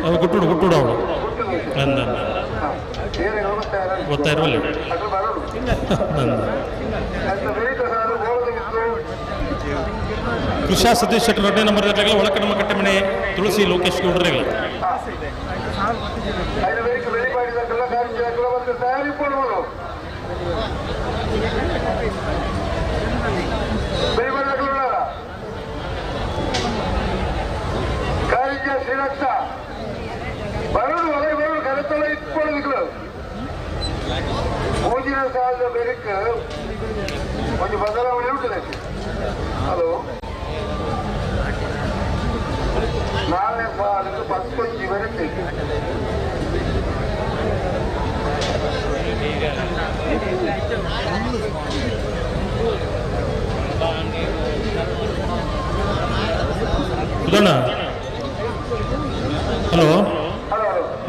ಅವು ಗುಟ್ಟುಡು ಅವಳು ನಂದ ಗೊತ್ತಾಯಿರಲ್ಲ ಕೃಷಾ ಸತೀಶ್ ಶೆಟ್ಟಿ 2ನೇ ನಂಬರ್ ಒಳಕಡಮ ಕಟ್ಟೆಮನೆ ತುಳಸಿ ಲೋಕೇಶ್ ಗೌಡ್ರೆಗಳ ಶ್ರೀರಕ್ಷ ಬರೋದು ಒಳಗೆ ಬರೋದು ಕರೆತೊಳ ಇಟ್ಕೊಳ್ಳೋದಿಲ್ಲ ಭೋಜನ ಸಾಲದ ಬೇರೆಕ್ಕೆ ಒಂದು ಬದಲಾವಣೆ ಉಂಟು. ಹಲೋ ನಾಳೆ ಸಾಲಕ್ಕೆ 10 ಬರುತ್ತೆ. ಉದಣ್ಣ ಹಲೋ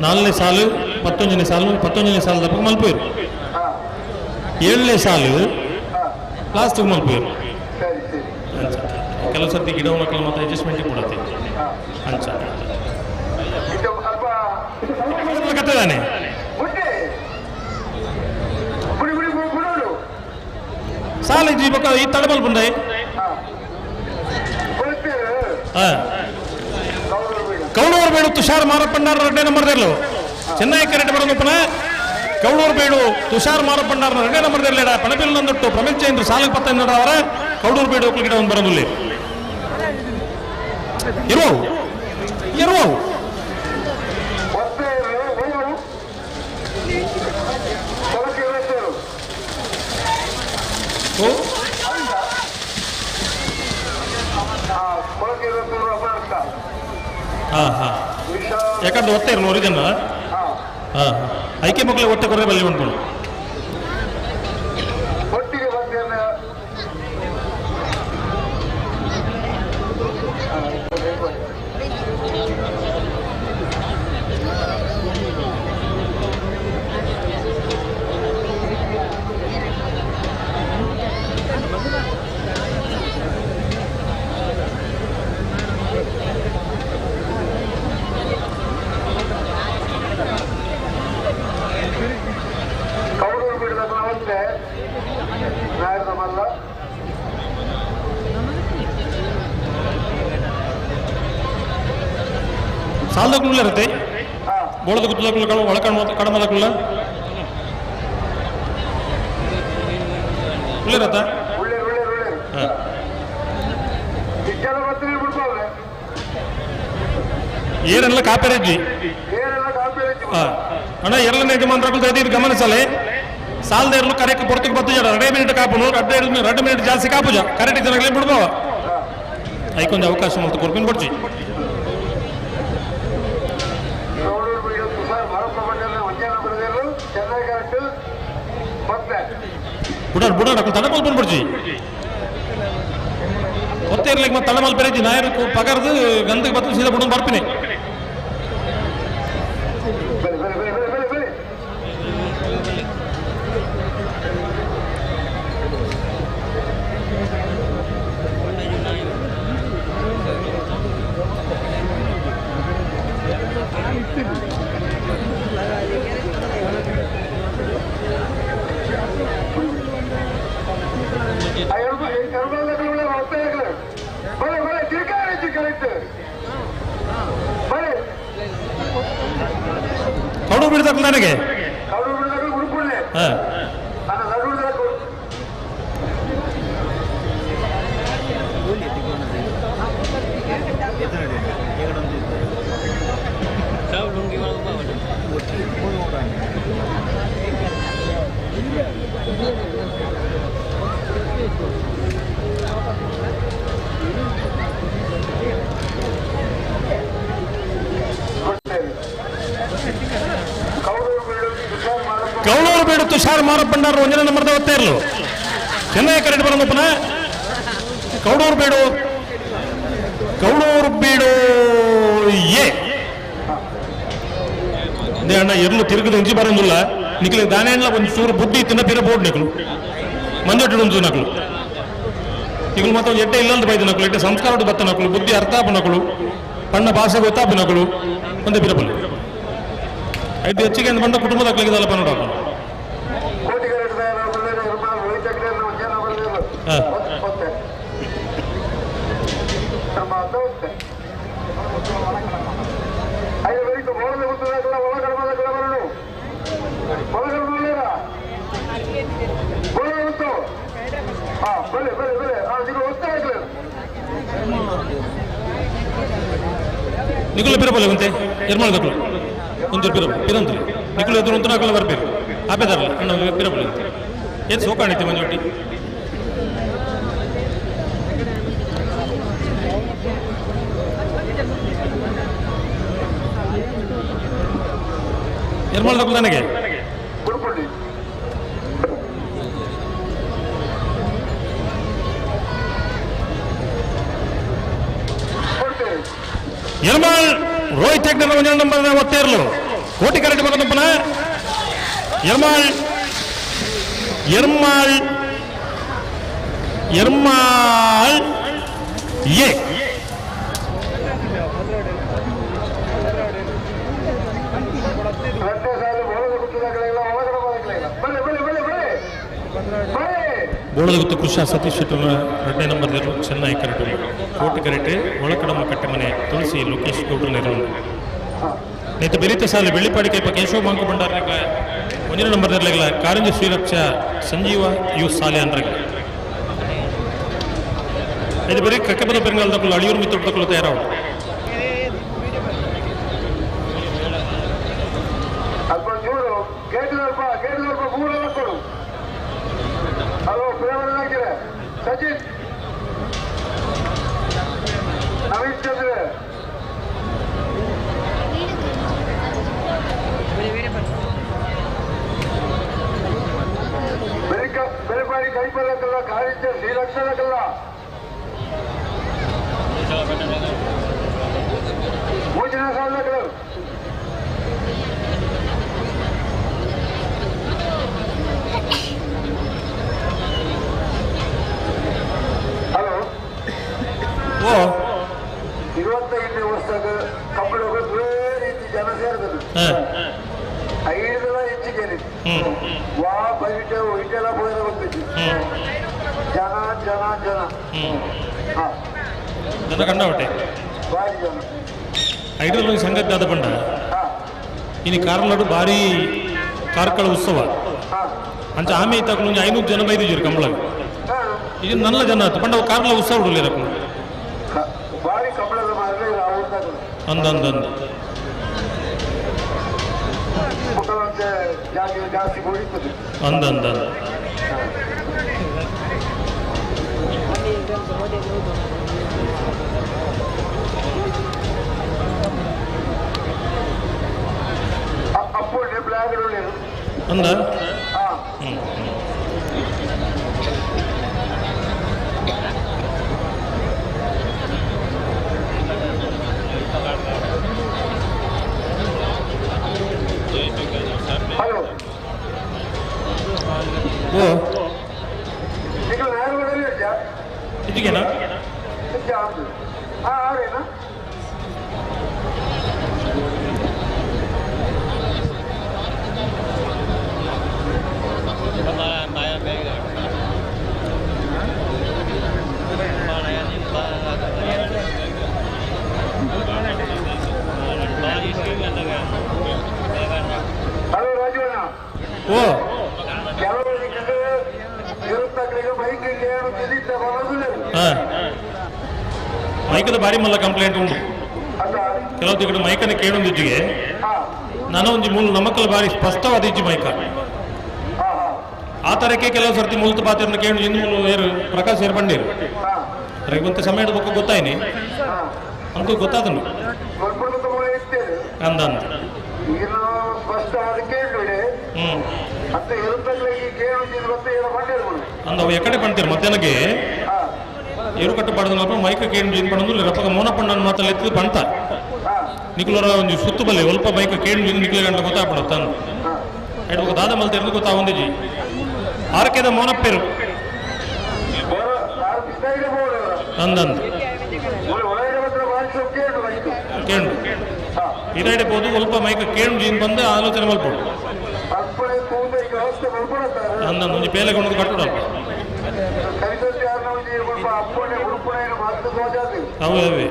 4ನೇ ಸಾಲು 11ನೇ ಸಾಲು 11ನೇ ಸಾಲು ತಪ್ಪ ಮಲ್ಪೇರು 7ನೇ ಸಾಲು ಲಾಸ್ಟ್ ಮಲ್ಪೇರು ಕೆಲವು ಸರ್ತಿ ಗಿಡ ಮಕ್ಕಳು ಮತ್ತೆ ಅಡ್ಜಸ್ಟ್ಮೆಂಟ್ ಕೊಡತ್ತೆ ಅಂಚ ಕತ್ತದಾನೆ ಸಾಲು ಜೀ ಬಕ್ಕ ಈ ತಡಬಲ್ ಬಂದೆ ಕೌಡೂರು ಬೇಡು ತುಷಾರ್ ಮಾರಪ್ಪಂಡಾರ್ 2ನೇ ನಂಬರ್ ತೆರಳು ಚೆನ್ನೈ ಕರೆಕ್ಟ್ ಬರೋದಪ್ಪನ ಕೌಡೂರು ಬೇಡು ತುಷಾರ್ ಮಾರಪ್ಪಂಡಾರ್ 2ನೇ ನಂಬರ್ ತೆರಳಿಡ ಪಣಪಿಲ್ ನಂದೊಟ್ಟು ಪ್ರಮಿತ್ ಜೈನ್ರು ಸಾಲು 11 ಅವರ ಕೌಡೂರು ಬೇಡು ಗಿಡ ಒಂದು ಬರೋದಿಲ್ಲ ಇರುವವು ಹಾಂ ಹಾಂ ಯಾಕಂದ್ರೆ ಒತ್ತೆ ಇರಲ್ಲ ಒರಿಜಿನ ಹಾಂ ಐಕೆ ಮಕ್ಕಳಿಗೆ ಒಟ್ಟೆ ಕೊರೆ ಬಲ್ಲಿ ಉಂಟು ಒಟ್ಟಿಗೆ ಬಂದ ಸಾಲದಕ್ಕೂ ಇರುತ್ತೆ ಬೋಳದ ಗುತ್ತದಕ್ಕೂ ಒಳಕಣ ಕಡಮದಕ್ಕೂ ಉಳ್ಳಿರತ್ತ ಹಾಂ ಏನೆಲ್ಲ ಕಾಪೇರಜ್ಜಿ ಹಾಂ ಅಣ್ಣ ಎರಡನೇ ಯಜಮಾನ್ರಗಳು ಇದು ಗಮನಿಸಲೇ ಸಾಲದೇರ್ಲು ಕರೆಕ್ಟ್ ಪೊರ್ತಿಗೆ 10 ಜನ 2 ಮಿನಿಟ್ ಕಾಪುನು 2 ಮಿನಿಟ್ ಜಾಸ್ತಿ ಕಾಪುಜ ಕರೆಕ್ಟ್ ಜನಗಳೇ ಬಿಡ್ಬೋವ ಐಕೊಂದು ಅವಕಾಶ ಮತ್ತು ಕೊರ್ಕೊಂಡು ಕೊಡ್ಚಿ ಬುಡ ತಡಮಲ್ ಬಂದ್ಬಿಡ್ಜಿ ಒತ್ತೇ ಇರ್ಲಿಕ್ಕೆ ಮತ್ತೆ ತಡಮಲ್ ಬೇರೆ ನಾಯರು ಪಗರ್ದು ಗಂಧಕ್ಕೆ ಬತ್ತು ಸೀದಾ ಬಿಡೋದು ಬರ್ತೀನಿ ಕೌಡು ಬಿಡ್ತಕ್ಕ ನನಗೆ ಹಾಂ ಕೌಳೂರು ಬೇಡು ತುಷಾರ್ ಮಾರಪ್ಪಂಡಾರ್ 1ನೇ ನಂಬರ್ ಒತ್ತೇ ಇರಲು ಚೆನ್ನೈ ಕರೆಕ್ಟ್ ಬರೋದಪ್ಪನ ಕೌಡೂರು ಬೇಡು ಗೌಡೂರು ಬೀಡು ಏ ಅಣ್ಣ ಎರ್ಲು ತಿರುಗದ ಉಂಚಿ ಬರೋದಿಲ್ಲ ನಿಕ್ಲಿ ದಾನೆ ಒಂದು ಚೂರು ಬುದ್ಧಿ ತಿನ್ನ ಪಿರ ಬೋರ್ಡ್ ನಿಕ್ಲು ಮಂಜೊಟ್ಟು ಉಂಚು ನಕಲು ನಿಕ್ಲು ಮತ್ತೆ ಎಟ್ಟೆ ಇಲ್ಲಂತ ಬೈದು ನಕಲು ಎಟ್ಟೆ ಸಂಸ್ಕಾರ ಬತ್ತ ನಕಲು ಬುದ್ಧಿ ಅರ್ಥಾಪ ನಕಲು ಪಣ್ಣ ಭಾಷೆ ಗೊತ್ತಾಪ ನಕಲು ಒಂದೇ ಪಿರಬಲ್ಲ ಐದು ಹೆಚ್ಚಿಗೆ ಅಂತ ಬಂದ ಕುಟುಂಬದ ಅಕ್ಲಿಗೆದಲ್ಲ ಪನ್ನಡ ನಿಕುಲ ಪಿರಬಲ್ಲ ಅಂತೆ ನಿರ್ಮಲ ದಕ್ಕಲು ಒಂದು ಪಿರಂತಲಿ ನಿಕುಲ ಎದುರು ಅಂತ ನಾಕಲ್ಲ ಬರ್ಬೇಕು ಆಪೇದಾರಲ್ಲ ಅಣ್ಣ ಪಿರಬಲ್ಲ ಅಂತೆ ಏನು ಸೋಕಾಣಿತೆ ಮಂಜೊಟ್ಟಿ ನಿರ್ಮಲ ದಕ್ಕಲು ನನಗೆ ಎರ್ಮಾಳ್ ರೋಹಿತ್ ಹೆಗ್ಡೆ ಒಂದೇ ನಂಬರ್ ಒತ್ತೇ ಇರಲು ಕೋಟಿ ಕರೆಕ್ಟ್ ಬಂದಪ್ಪನ ಎರ್ಮಾಳ್ ಎರ್ಮಾಳ್ ಎರ್ಮಾಳ್ ಎ ಬೋಳದಗುತ್ತ ಕೃಷಿ ಸತೀಶ್ ಶೆಟ್ಟರ್ 2ನೇ ನಂಬರ್ ಚೆನ್ನೈ ಕರೆಕ್ಟ್ ಕೋಟಿ ಕರೆಕ್ಟ್ ಒಳಕಡಮ ಕಟ್ಟೆಮನೆ ತುಳಸಿ ಲೋಕೇಶ್ ಗೌಡ್ರ ನೆರವು ನೇತು ಬೆರಿತ ಸಾಲ Bellipadi Keshava Monk Bhandar 1ನೇ number Karanji Shreeraksha Sanjeeva you ಸಾಲೆ ಅಂದ್ರಗ ಇದು ಬರೀ ಕಕ್ಕೆಬದ ಬೆಂಗಾಲದಕ್ಕೂ ಅಳಿಯೂರು ಮಿತ್ರಗಳು ತಯಾರಾವು ಸಚಿನ್ ನವೀನ್ ಚಂದ್ರ ಬೆಳಪಾಡಿ ಕೈಪಲ್ಲಕ್ಕಲ್ಲ ಕಾರಿಂಜ ಶ್ರೀರಕ್ಷಣಕ್ಕಲ್ಲ ಭೋಜನ ಸಾಧಕರು ಹಲೋ 25ನೇ ವರ್ಷದಾಗ ಕಂಬಳಗಳು ಬೇರೆ ರೀತಿ ಜನ ಸೇರಿದ್ರು 5 ಹೆಚ್ಚಿಗೆ ವಾ ಬೈಟ ಒಯ್ಟೆಲ್ಲ ಹೋದ್ರೆ ಗೊತ್ತಿತ್ತು ಜನ ಜನ ಜನ ಜನ ಕಂಡವಟೆ ಭಾರಿ ಜನ 5 ಸಂಗತಿ ಆದ ಬಂಡ ಇನ್ನು ಕಾರ್ನಾಡು ಭಾರಿ ಕಾರ್ಕಳ ಉತ್ಸವ ಅಂಚ ಆಮೆ ತಗೊಂಡು 500 ಜನ ಬೈದಿದ್ರು ಕಂಬಳ ಇದು ನನ್ನ ಜನ ಆಯ್ತು ಪಂಡ ಕಾರ್ಲ ಉತ್ಸವ ಉಡಲಿರಕು ಭಾರಿ ಕಂಬಳದ ಮಾರಲೇ ಅಂದಂದಂದ ಜಾಸ್ತಿ ಹೊಡಿತದೆ ಅಂದಂದ ಅಪ್ಪು ಬ್ಲಾಗ್ಗಳು ಅಂದ ಹಲೋ ಓ ಈಗ ನ್ಯಾಯವಾದಲ್ಲಿ ಇದಕ್ಕೇನಾ ಆರೇನಾ ಹಲೋ ರಾಜವಣ್ಣ ಓ ಕೆಲವು ಇರುತ್ತಾಗ ಬೈಕ್ ಏನು ತಿಂದಿದ್ದ ಬರೋದಿಲ್ಲ ಮೈಕದ ಬಾರಿ ಮಲ್ಲ ಕಂಪ್ಲೇಂಟ್ ಉಂಟು ಕೆಲವು ತಿಂಗಳು ಮೈಕನ ಕೇಳೊಂದಿಜ್ಜಿಗೆ ನಾನು ಒಂದು ಮೂಲ ನಮಕ್ಕಲ ಬಾರಿ ಸ್ಪಷ್ಟವಾದ ಇಜ್ಜಿ ಮೈಕ ಆ ತರಕ್ಕೆ ಕೆಲವು ಸರ್ತಿ ಮೂಲತ ಪಾತ್ರನ ಕೇಳು ಇನ್ನು ಮೂಲ ಏರು ಪ್ರಕಾಶ್ ಏರು ಬಂದಿರು ಗೊಂತ ಸಮಯದ ಬಗ್ಗೆ ಗೊತ್ತಾಯ್ನಿ ಅಂತೂ ಗೊತ್ತಾದನು ಅಂದ ಅಂದ ಅವು ಎಕಡೆ ಪಂತೀರು ಮಧ್ಯಾಹ್ನಕ್ಕೆ ಎರು ಕಟ್ಟಬಾರ್ದು ಮೈಕ್ ಕೇಳಿ ಏನು ಪಡೋದು ರಪ್ಪಗ ಮೋನಪ್ಪಣ್ಣನ ಮಾತಲ್ಲಿ ಎತ್ತಿದ್ದು ಪಂತ ನಿಖಲರ ಒಂದು ಸುತ್ತು ಬಲ್ಲೆ ಸ್ವಲ್ಪ ಮೈಕ್ ಕೇಳಿ ನಿಖಲ ಗಂಟೆ ಗೊತ್ತಾಗ್ಬಿಡುತ್ತಾನು ಎಡ್ಬೇಕು ದಾದ ಮಲ್ತಿರೋದು ಗೊತ್ತಾಗೊಂದಿಜಿ ಆರಕೆದ ಮೋನಪ್ಪೇರು ಅಂದಂದು ಕೇಳು ಇರಬಹುದು ಸ್ವಲ್ಪ ಮೈಕ್ ಕೇಳು ಜೀನ್ ಬಂದು ಆಲೋಚನೆ ಮಲ್ಪಡು ಅಂದಂದು ಒಂದು ಪೇಲೆಗೊಂಡು ಕಟ್ಟುಡಲ್ಲ ಅವೇ ಅವೇ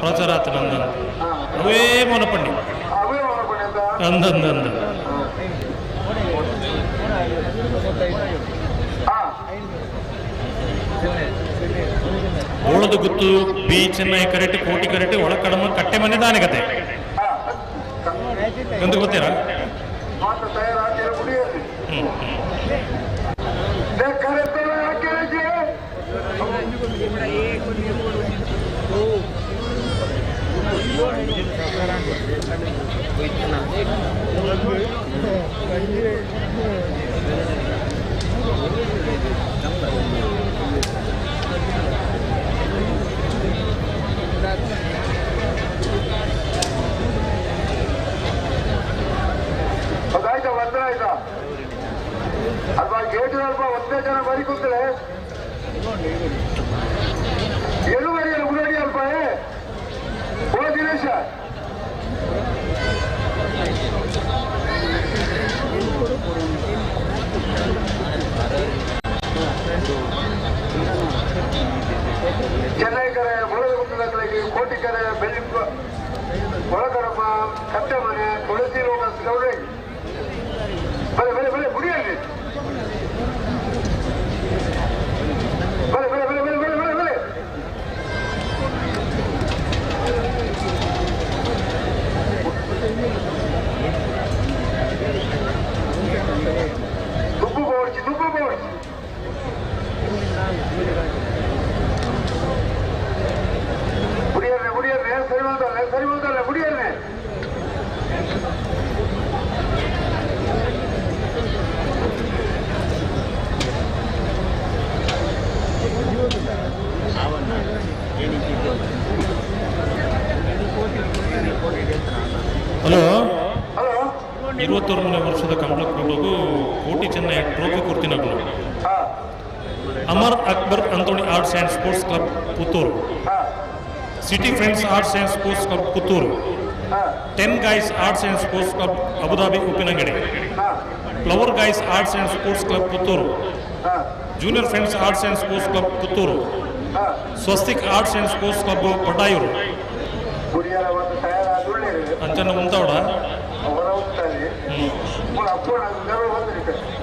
ಪ್ರಚಾರ ಆತ ನಂದ ಅವೇ ಮೋನಪಣ್ಣಿ ಅಂದಂದ ಓಳದು ಗುತ್ತು ಬಿ ಚೆನ್ನೈ ಕರೆಕ್ಟ್ ಕೋಟಿ ಕರೆಕ್ಟ್ ಒಳಕಡಮ ಕಟ್ಟೆ ಮನೆ ದಾನಿಗತೆ ಎಂದು ಗೊತ್ತೀರಾ ಅದಾಯ್ತಾ ಬಂದ್ರೆ ಆಯ್ತಾ ಅಲ್ವಾ ಗೇಟ್ ಸ್ವಲ್ಪ ಒಂದೇ ಜನ ಬರಿ ಕೂತರೆ ಏನು ಬರೆಯಲ್ಲ ಉಡಾಡಿ ಅಲ್ಪ ಓ ದಿನೇಶ ಚೆನ್ನೈಕರೆ ಮೊಳದ ಗುತ್ತದಾಗಲಿಗೆ ಕೋಟಿಕರೆ ಬೆಳ್ಳಿ ಒಳಕಡಮ ಕಟ್ಟೆ ಮನೆ ತುಳಸಿ ಲೋಕ ಗೌಡೆ ಬಲೆ ಬಲೆ ಬಲೆ ಗುಡಿಯಲ್ಲಿ ಬಲೆ ಬಲೆ ಬಲೆ ಬಲೆ ಬಲೆ ಬಲೆ ಬಲೆ ದುಬ್ಬು ಬೋಡ್ಚಿ ಗುಡಿಯರ್ನೆ ಸರಿ ಬಂದಲ್ಲ ಗುಡಿಯರ್ನೆ ಹಲೋ ಹಲೋ 21ನೇ ವರ್ಷದ ಕಂಬಳಕ್ಕೋಗು ಕೋಟಿ ಚೆನ್ನೈ ಟ್ರೋಫಿ ಕೊಡ್ತೀನಗಳು Amar Akbar Anthony arts and sports club Puttur city friends arts and sports club Puttur 10 guys arts and sports club Abu Dhabi Uppinangady flower guys arts and sports club Puttur junior friends arts and sports club Puttur Swastik arts and sports club ಪಟಾಯೂರು ಅಂಚನ ಮುಂತಾವಡ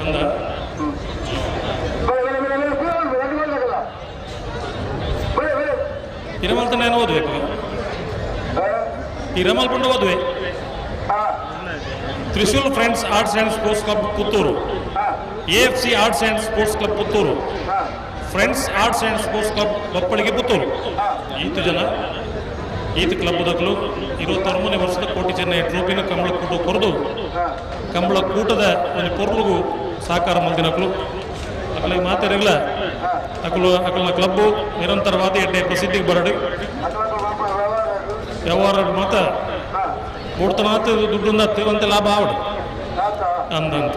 ಅಂದ ತಿರುಮಲ್ತನೇನು ಓದ್ಬೇಕು ತಿರುಮಲ್ಪುಂಡು ಓದ್ವೆ Trishul friends arts and sports club Puttur AFC arts and sports club Puttur friends arts and sports club Bappalige Puttur ಈತು ಜನ ಈತು ಕ್ಲಬ್ ದಕ್ಕಲು 23ನೇ ವರ್ಷದ ಕೋಟಿ ಚೆನ್ನೈ ಟ್ರೋಫಿನ ಕಂಬಳ ಕೂಟ ಕೊರದು ಕಂಬಳ ಕೂಟದ ಒಂದು ಕೊರ್ಲಿಗೂ ಸಹಕಾರ ಮಂದಿನಕ್ಲು ಅಕಲಿಗೆ ಮಾತಾಡಿರಲಿಲ್ಲ ಅಕಲ್ನ ಕ್ಲಬ್ಬು ನಿರಂತರವಾದ ಎಡ್ಡೆ ಪ್ರಸಿದ್ಧಿಗೆ ಬರಡಿ ವ್ಯವಹಾರ ಮಾತ ಕೊಡ್ತಾನ ದುಡ್ಡು ಅಂತೆ ಲಾಭ ಆವಡು ಅಂದಂತ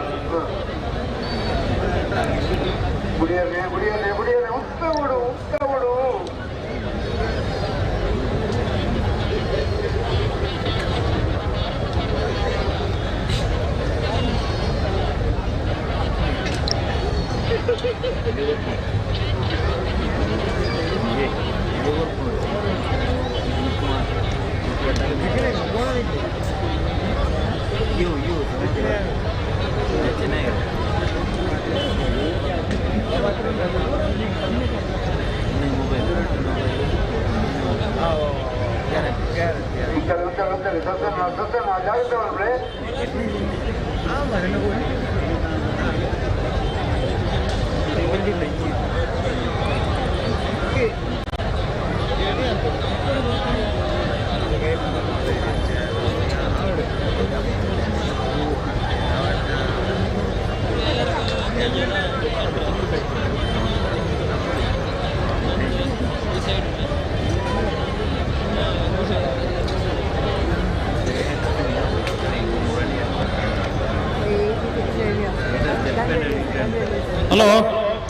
ಹಲೋ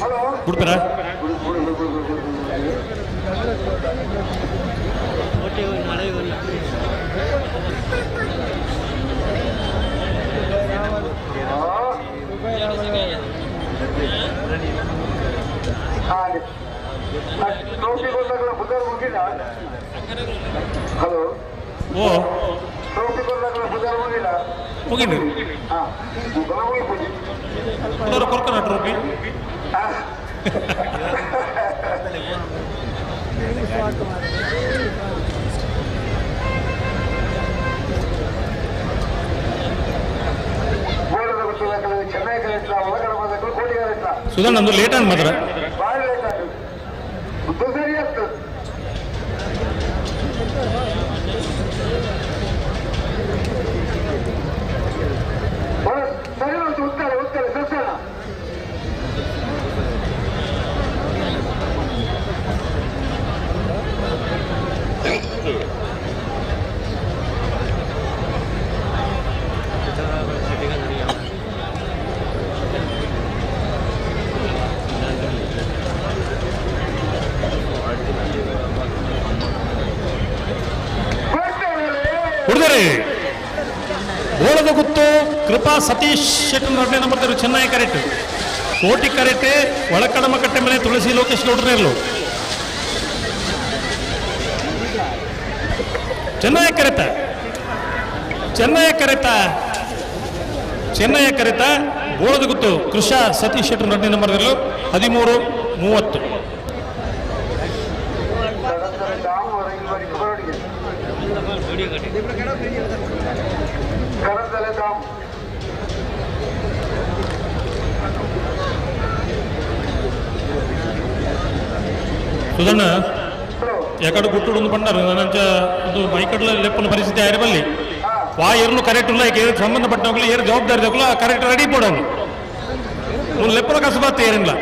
ಹಲೋ ಉಡುಪಿರಾ ಟ್ರೋಫಿ ಗೊಂದಾಗಲ ಬುಧವಾರ ಮುಗಿಲ್ಲ. ಹಲೋ ಓ ಟ್ರೋಫಿ ಗೊಂದಾಗಲ ಬುಧವಾರ ಮುಗಿಲ್ಲ. ಮುಗಿಂಡು ಹಾ ಮುಗಿಪುಜಿ ಎಲ್ಲರೂ ಕೊರ್ಕನ ಟ್ರೋಫಿ ಗೋಳದ ಗೊತ್ತಿಲ್ಲ ಚೆನ್ನೈ ಕಲಿಸ್ಲ ಒಳಗಡೆ ಬಂದಗಳು ಕೋಟಿ ಕಲಿಸ್ಲ ಸುಧಾ ನಂದು ಲೇಟ್ ಆಗಿ ಮಾತ್ರ ಭಾಳ ಲೇಟ್ ಆಗುತ್ತೆ ಉದ್ದ ಸರಿ ಆಗ್ತದೆ. ಸರಿ ಉಂಟು ಉತ್ತಾರೆ ಉತ್ತಾರೆ ಸಸ್ಯನ ಹುಡುಗರೇ ಗೋಳದ ಗುತ್ತು ಕೃಪಾ ಸತೀಶ್ ಶೆಟ್ಟರ್ 2ನೇ ನಂಬರ್ ದರು ಚೆನ್ನೈ ಕರೆಕ್ಟ್ ಕೋಟಿ ಕರೆಕ್ಟ್ ಒಳಕಡಮ ಕಟ್ಟೆ ಮನೆ ತುಳಸಿ ಲೋಕೇಶ್ ಗೌಡ್ರನೇರ್ಲು ಚೆನ್ನೈ ಕರೆತ ಗೋಳದ ಗುತ್ತು ಕೃಷಾ ಸತೀಶ್ ಶೆಟ್ಟರ್ 2ನೇ ನಂಬರ್ ದರು 13:30 ಕರದಲೆ ದಾಮ್ ಸುಧಣ್ಣ ಯಾಕಡೆ ಗುಟ್ಟುಡು ಬಂಡಾರು ನಂಚ ಅದು ಮೈಕಡ್ಲ ಲೆಪ್ಪನ ಪರಿಸ್ಥಿತಿ ಆಯ್ರೆ ಬಲ್ಲಿ ವಾ ಏರ್ಲು ಕರೆಕ್ಟ್ ಇಲ್ಲ ಈಗ ಸಂಬಂಧಪಟ್ಟವಗಳು ಏರು ಜವಾಬ್ದಾರಿ ತಗೊಳ್ಳ ಕರೆಕ್ಟ್ ರೆಡಿ ಪೋಡೋನು ಒಂದು ಲೆಪ್ಪನ ಕಸಬಾತ್ ಏನಿಲ್ಲ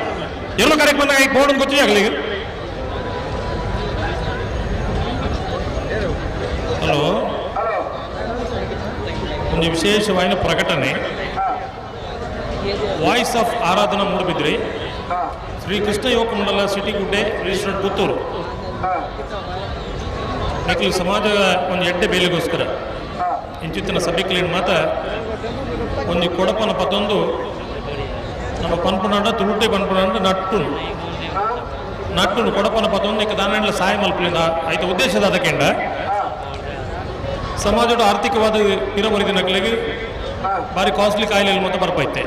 ಎಲ್ಲೂ ಕರೆಕ್ಟ್ ಬಂದಾಗ ಈಗ ಪೋಡೋದು ಗೊತ್ತಿ ಆಗಲಿ ಹಲೋ ಹಲೋ ಒಂದು ವಿಶೇಷವಾದ ಪ್ರಕಟಣೆ ವಾಯ್ಸ್ ಆಫ್ ಆರಾಧನಾ ಮೂಡಬಿದ್ರಿ ಹಾ ಶ್ರೀ ಕೃಷ್ಣ ಯುವಕ ಮಂಡಲ ಸಿಟಿ ಗುಡ್ಡೆ ರಿಜಿಸ್ಟರ್ಡ್ ಪುತ್ತೂರು ಹಾ ನಕಲಿ ಸಮಾಜ ಒಂದು ಎಡ್ಡೆ ಬೇಲಿಗೋಸ್ಕರ ಹಾ ಇಂಚಿತ್ತಿನ ಸಭೆಕ್ಲೇನು ಮಾತ ಒಂದು ಕೊಡಪನ ಪತ್ತೊಂದು ನಮ್ಮ ಪನ್ಪುನಾಡ ತುಳುಟೆ ಪನ್ಪುನಾಡ ನಟ್ಟು ಕೊಡಪನ ಪತ್ತೊಂದು ಈಗ ದಾನಂಡ್ಲ ಸಹಾಯ ಮಲ್ಪಲಿಂದ ಆಯ್ತ ಉದ್ದೇಶದ ಅದಕ್ಕೆಂಡ ಸಮಾಜದ ಆರ್ಥಿಕವಾದ ಇರಬರಿದ ನಕಲಿಗೆ ಭಾರಿ ಕಾಸ್ಟ್ಲಿ ಕಾಯಿಲೆಯಲ್ಲಿ ಮೊತ್ತ ಬರ್ಪೈತೆ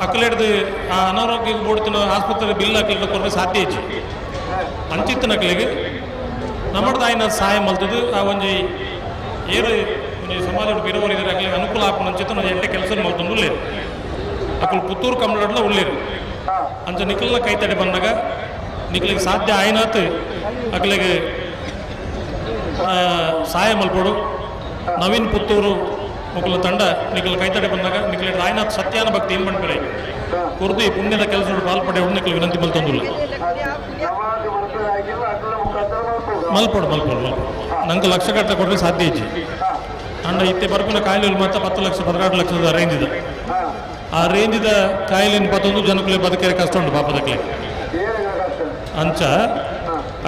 ಅಕ್ಕಲೆಡ್ದು ಆ ಅನಾರೋಗ್ಯಕ್ಕೆ ಬೋಡ್ತಿನ ಆಸ್ಪತ್ರೆ ಬಿಲ್ ಹಾಕ್ಲಿಕ್ಕೆ ಕೊಟ್ಟರೆ ಸಾಧ್ಯ ಹೆಚ್ಚು ಅಂಚಿತ್ತ ನಕಲಿಗೆ ನಮ್ಮದು ಆಯ್ನ ಸಹಾಯ ಮಲ್ತದ್ದು ಆ ಒಂಜಿ ಏರು ಒಂಜಿ ಸಮಾಜದ ಬಿರವರಿದ್ರೆ ಅಕ್ಲಿಗೆ ಅನುಕೂಲ ಹಾಕೊಂಡು ಅಂಚಿತ್ತ ಒಂದು ಎಂಟೆ ಕೆಲಸ ಮಲ್ತೊಂದು ಉಳ್ಳೇರು ಅಕ್ಕಳು ಪುತ್ತೂರು ಕಮ್ಮಡಲ್ಲ ಉಳ್ಳೇರು ಅಂಚ ನಿಖಲ್ನ ಕೈತಡೆ ಬಂದಾಗ ನಿಖಲಿಗೆ ಸಾಧ್ಯ ಆಯ್ನಾತ್ ಅಕ್ಲಿಗೆ ಸಹಾಯ ಮಲ್ಪೋಡು ನವೀನ್ ಪುತ್ತೂರು ಮಕ್ಕಳ ತಂಡ ನಿಖಲ್ ಕೈತಡೆ ಬಂದಾಗ ನಿಖಲ ಆಯ್ನಾಥ್ ಸತ್ಯಾನ ಭಕ್ತಿ ಏನು ಮಾಡ್ತಾರೆ ಕುರ್ದು ಈ ಪುಣ್ಯದ ಕೆಲಸ ಪಾಲ್ಪಡೆ ನಿಖಲ್ ವಿನಂತಿ ಮಲ್ತೊಂದಿಲ್ಲ ಮಲ್ಪೋಡು ನಂಗೆ ಲಕ್ಷ ಕಟ್ಟ ಕೊಟ್ಟರೆ ಸಾಧ್ಯ ಇಜ್ಜಿ ಅಂಡ ಇತ್ತೆ ಬರ್ಪಿನ ಕಾಯಿಲೆ ಮಾತ್ರ 10 ಲಕ್ಷ 12 ಲಕ್ಷದ ರೇಂಜ್ ಇದೆ ಆ ರೇಂಜಿದ ಕಾಯಿಲೆನ ಪತ್ತೊಂದು ಜನಕ್ಕಲೆ ಬದುಕರೆ ಕಷ್ಟ ಉಂಟು ಪಾಪದಕ್ಲೆ ಅಂಚ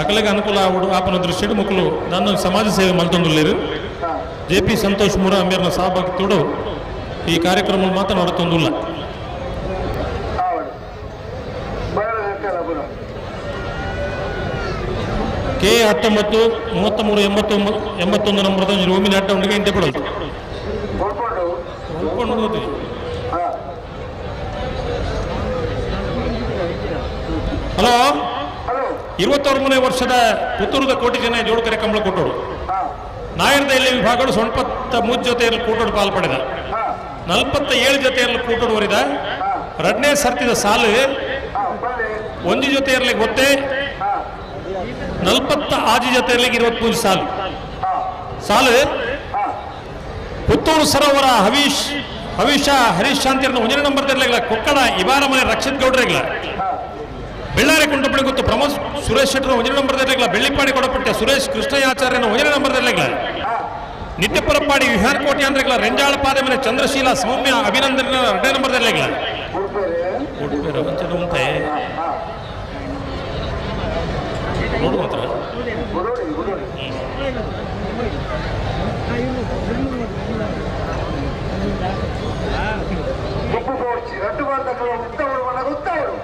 ಅಕಲೆಗೆ ಅನುಕೂಲ ಆಗುಡು ಆಪನ ದೃಷ್ಟಿಡು ಮಕ್ಕಳು ನನ್ನ ಸಮಾಜ ಸೇವೆ ಮಲ್ತೊಂದುಲ್ಲೇರು JP ಸಂತೋಷ್ ಮೂರ ಅಮೀರ್ನ ಸಹಭಾಗಿತ್ವಡು ಈ ಕಾರ್ಯಕ್ರಮ ಮಾತನಾಡುತ್ತೊಂದಿಲ್ಲ K 19 33 81 ನಂಬರ್ದ ರೂಮಿನ ಅಡ್ಡೌಂಡಿಗೆ ಇಂತೆ ಕೊಡೋದು ಹಲೋ 21 ವರ್ಷದ ಪುತ್ತೂರದ ಕೋಟಿ ಜನ ಜೋಡುಕರೆ ಕಂಬಳ ಕೊಟ್ಟೋಡು ನಾಯರ್ದಲ್ಲಿ ವಿಭಾಗಗಳು 93 ಜೊತೆಯಲ್ಲಿ ಕೂಟೋಡು ಪಾಲ್ಪಡೆದ 47 ಜೊತೆಯಲ್ಲಿ ಕೂಟೋಡು ವರಿದ 2ನೇ ಸರ್ತಿದ ಸಾಲು ಒಂದು ಜೊತೆಯಲ್ಲಿ ಗೊತ್ತೇ 46 ಜೊತೆಯಲ್ಲಿ 23 ಸಾಲು ಪುತ್ತೂರು ಸರೋವರ ಹವಿಷ ಹರೀಶ್ ಶಾಂತಿಯನ್ನ 1ನೇ ನಂಬರ್ದಲ್ಲಿಲ್ಲ ಕೊಕ್ಕಡ ಇವಾರ ಮನೆ ರಕ್ಷಿತ್ ಗೌಡ್ರಿಲ್ಲ ಬೆಳ್ಳಾರಿ ಕುಂಟಪಡಿ ಗೊತ್ತು ಪ್ರಮೋದ್ ಸುರೇಶ್ ಶೆಟ್ಟರ್ 1ನೇ ನಂಬರ್ದಲ್ಲಿಲ್ಲ ಬೆಳ್ಳಿಪಾಡಿ ಕೊಡಪಟ್ಟೆ ಸುರೇಶ್ ಕೃಷ್ಣಯಾಚಾರ್ಯನ 1ನೇ ನಂಬರ್ದಲ್ಲಿಲ್ಲ ನಿತ್ಯಪುರಪಾಡಿ ವಿಹಾರಕೋಟೆ ಅಂದ್ರೆ ರೆಂಜಾಳ ಪಾದೆ ಮನೆ ಚಂದ್ರಶೀಲ ಸೌಮ್ಯ ಅಭಿನಂದನ 2ನೇ ನಂಬರ್ದಲ್ಲಿಲ್ಲ ಅಂಚೆ ಉಂಟೆ ನೋಡು ಮಾತ್ರ ఉప్పు పోడ్చి రెండు వందలు ఉత్తవుడు మనకు ఉత్తవుడు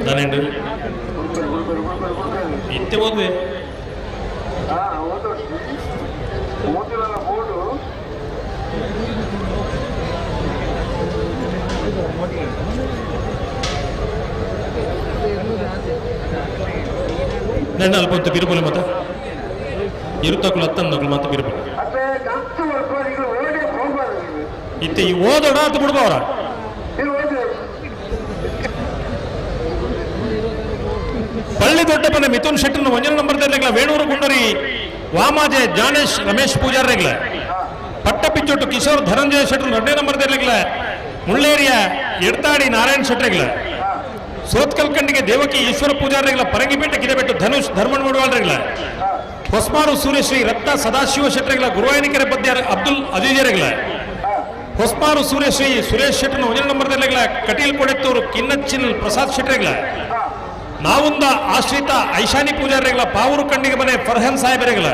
దానండి ఇంతే పోతుంది మూతిల బోర్డు నేను ಅಲ್ಪ ಬಿರುಬಲಿ ಮತ್ತೆ ಇರುತ್ತಕ್ಕಳು ಹತ್ತಂದಕ್ಕಳು ಮತ್ತೆ ಬಿರುಬಲಿ ಅದೇ ಗಂತು ವರ್ಗ ಓಡಿ ಹೋಗ್ಬಾರ್ದು ಇತ್ತೆ ಈ ಓದೋಡ ಅಂತ ಬಿಡ್ಬೋರ ನೀವು ಓದಿ ಪಳ್ಳಿ ದೊಡ್ಡಪ್ಪನ ಮಿಥುನ್ ಶೆಟ್ಟರ್ನ 1 ನಂಬರ್ದಲ್ಲಿಗಳ ವೇಣೂರು ಗುಂಡರಿ ವಾಮಾಜೆ ಜಾನೇಶ್ ರಮೇಶ್ ಪೂಜಾರ್ರೆಗ್ಲ ಪಟ್ಟಪಿಚ್ಚೊಟ್ಟು ಕಿಶೋರ್ ಧನಂಜಯ ಶೆಟ್ಟರ್ 2 ನಂಬರ್ದಲ್ಲಿಗಳ ಮುಳ್ಳೇರಿಯ ಎಡ್ತಾಡಿ ನಾರಾಯಣ್ ಶೆಟ್ರೆಗ್ಲ ಸೋತ್ಕಲ್ಕಂಡಿಗೆ ದೇವಕಿ ಈಶ್ವರ ಪೂಜಾರ್ರೆಗ್ಲ ಪರಂಗಿಪೇಟ ಗಿರಬೆಟ್ಟು ಧನುಷ್ ಧರ್ಮಣ್ ಮುಡವಾಳ್ರೆಗ್ಲ ಹೊಸ್ಮಾರು ಸೂರ್ಯಶ್ರೀ ರತ್ನ ಸದಾಶಿವ ಶೆಟ್ರೆಗ್ಲ ಗುರುವಾಯಿನಿಕೆರೆ ಪದ್ಯಾರ ಅಬ್ದುಲ್ ಅಜೀಜರೆಗ್ಲ ಹೊಸ್ಮಾರು ಸೂರ್ಯಶ್ರೀ ಸುರೇಶ್ ಶೆಟ್ಟರ್ನ 1 ನಂಬರ್ದಲ್ಲಿಗಳ ಕಟೀಲ್ ಕೊಡೆತ್ತೂರು ಕಿನ್ನಚ್ಚಿನ್ ಪ್ರಸಾದ್ ಶೆಟ್ರೆಗ್ಲ ನಾವುಂದ ಆಶ್ರಿತ ಐಶಾನಿ ಪೂಜಾರಿಗಳ ಪಾವೂರು ಕಣ್ಣಿಗೆ ಮನೆ ಫರ್ಹನ್ ಸಾಹೇಬರೆಗಳ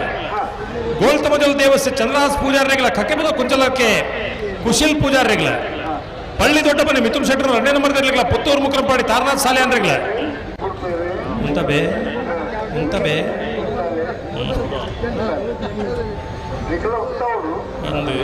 ಗೋಲ್ತಮಜಲ್ ದೇವಸ್ಥ ಚಂದ್ರಹಾಸ್ ಪೂಜಾರಿಗಳ ಕಕ್ಕೆಬದ ಕುಂಚಲಕ್ಕೆ ಕುಶಿಲ್ ಪೂಜಾರಿಗಳ ಪಳ್ಳಿ ದೊಡ್ಡ ಮನೆ ಮಿಥುನ್ ಶೆಟ್ಟರ್ 2 ನಂಬರ್ದಲ್ಲಿಗಳ ಪುತ್ತೂರು ಮುಕ್ರಂಪಾಡಿ ತಾರನಾಥ್ ಸಾಲೆ ಅಂದ್ರೆಗಳ ಉಂತಬೇ ಇಂದು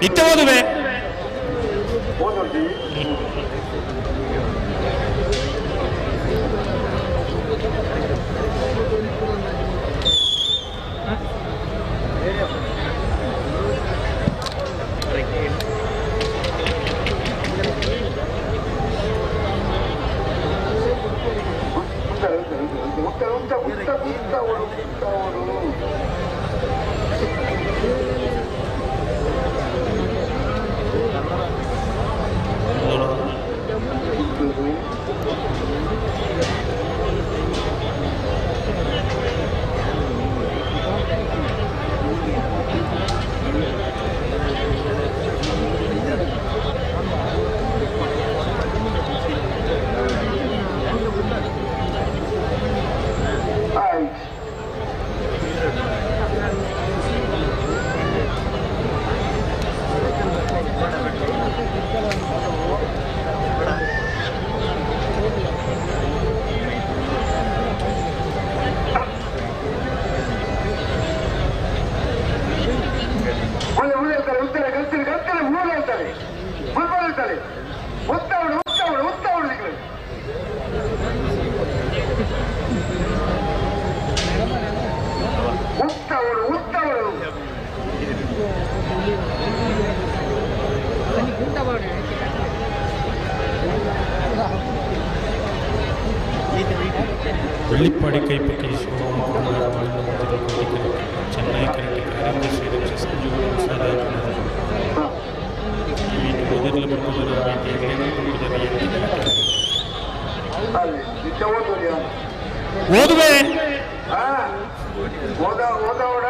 ಇತ್ತೆ ಓದುವೆ வெள்ளிப்பாடி கைப்பற்றி சென்னை கரெக்ட் ಓದುವೆ ಓದೋಡ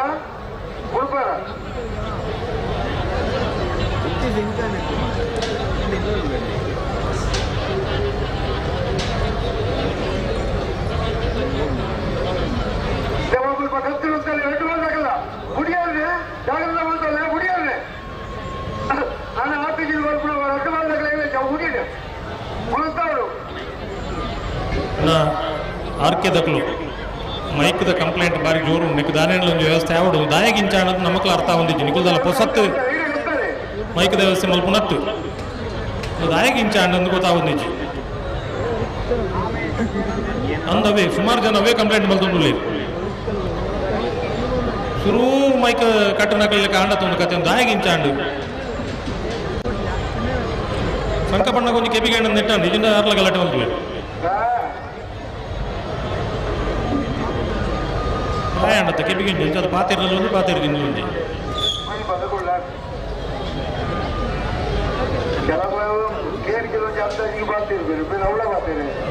பக்கத்தில் ரெண்டு வாங்கலாம் முடியாது ஜாகிரதை வந்தல முடியாது ஆனா ஆபீஸில் ஒரு ரெண்டு வாங்கல முடியல ಮುಳುಗ್ತಾವ್ರು ಆರ್ಕೆ ದಕ್ಲು ಮೈಕ್ದ ಕಂಪ್ಲೇಂಟ್ ಬಾರಿ ಜೋರು ನಿಕ್ ದಾನೇಣ್ಲ ಒಂದು ವ್ಯವಸ್ಥೆ ಆವಡು ದಾಯಗಿಂಚ ಅನ್ನೋದು ನಮಕ್ಲ ಅರ್ಥ ಹೊಂದಿದ್ದು ನಿಕುಲ್ದಲ್ಲ ಪೊಸತ್ತು ಮೈಕ್ದ ವ್ಯವಸ್ಥೆ ಮಲ್ಪುನತ್ತು ದಾಯಗಿಂಚ ಅನ್ನೋದು ಗೊತ್ತಾಗೋದಿಜ್ಜಿ ಅಂದವೇ ಸುಮಾರು ಜನ ಅವೇ ಕಂಪ್ಲೇಂಟ್ ಮಲ್ತೊಂದು ಶುರು ಮೈಕ್ ಕಟ್ಟನಕಲಿಕ್ಕೆ ಆಂಡತ್ತೊಂದು ಕತೆ ಒಂದು ದಾಯಗಿಂಚಾಂಡು ಸಂಕ ಪಣ್ಣ ಕೊಂಚ ಕೆಪಿಗೆ ನೆಟ್ಟಾಂಡು ಇದರಿಂದ ಅರ್ಲ ಗಲಾಟೆ ಬಂತು ಆಯಂಡತ್ತ ಕೆಪಿಗೆ ಅದು ಪಾತಿರದಲ್ಲಿ ಒಂದು ಪಾತಿರದಿಂದ ಒಂದು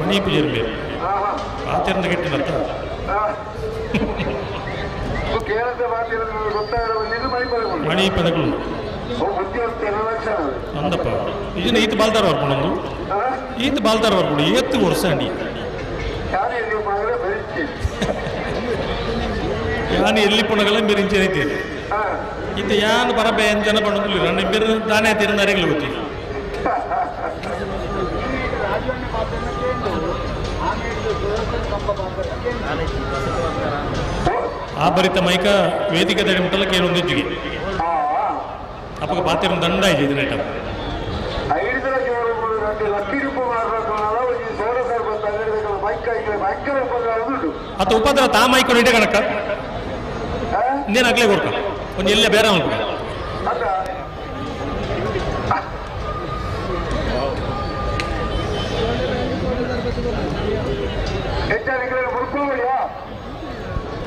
ಮಣಿ ಪೂಜೆ ಇರಬೇಕು ಪಾತಿರಂದ ಕೆಟ್ಟಿನತ್ತ ಮಣಿ ಪದಗಳು ಅಂದಪ್ಪ ಇದನ್ನ ಈತ ಬಾಲ್ದಾರ ಬರ್ಕೊಂಡೊಂದು ಈತ ಬಾಲ್ದಾರ ಬರ್ಕೊಂಡು ಏತ್ತು ವರ್ಷ ಅಂಡಿ ಯಾನು ಎಲ್ಲಿ ಪುಣಗಳ ಮೆರಿಂಚೇನೈತಿ ಇದು ಯಾನು ಬರಬೇ ಜನ ಪಣ್ಣದಿಲ್ಲ ನನ್ನ ಬೇರೆ ದಾನೆ ತಿರುന്ന ಅರೆಗಳು ಗೊತ್ತಿ ಆ ಭರಿತ ಮೈಕ ವೇದಿಕೆ ತಡೆ ಮುಟ್ಟಲ್ಲ ಕೇಳೊಂದಿಜ್ಜಿಗೆ ಅಪ್ಪಗೆ ಪಾತಿರ ದಂಡ ಇದೆ ಇದನ್ನ ಅತ್ತ ಉಪದ್ರ ತಾ ಮೈಕೊಂಡು ಇಡೆ ಕಣಕ್ಕ ಇನ್ನೇನು ಆಗ್ಲೇ ಕೊಡ್ಕ ಒಂದು ಎಲ್ಲೇ ಬೇರೆ ಅನ್ಕೊಡ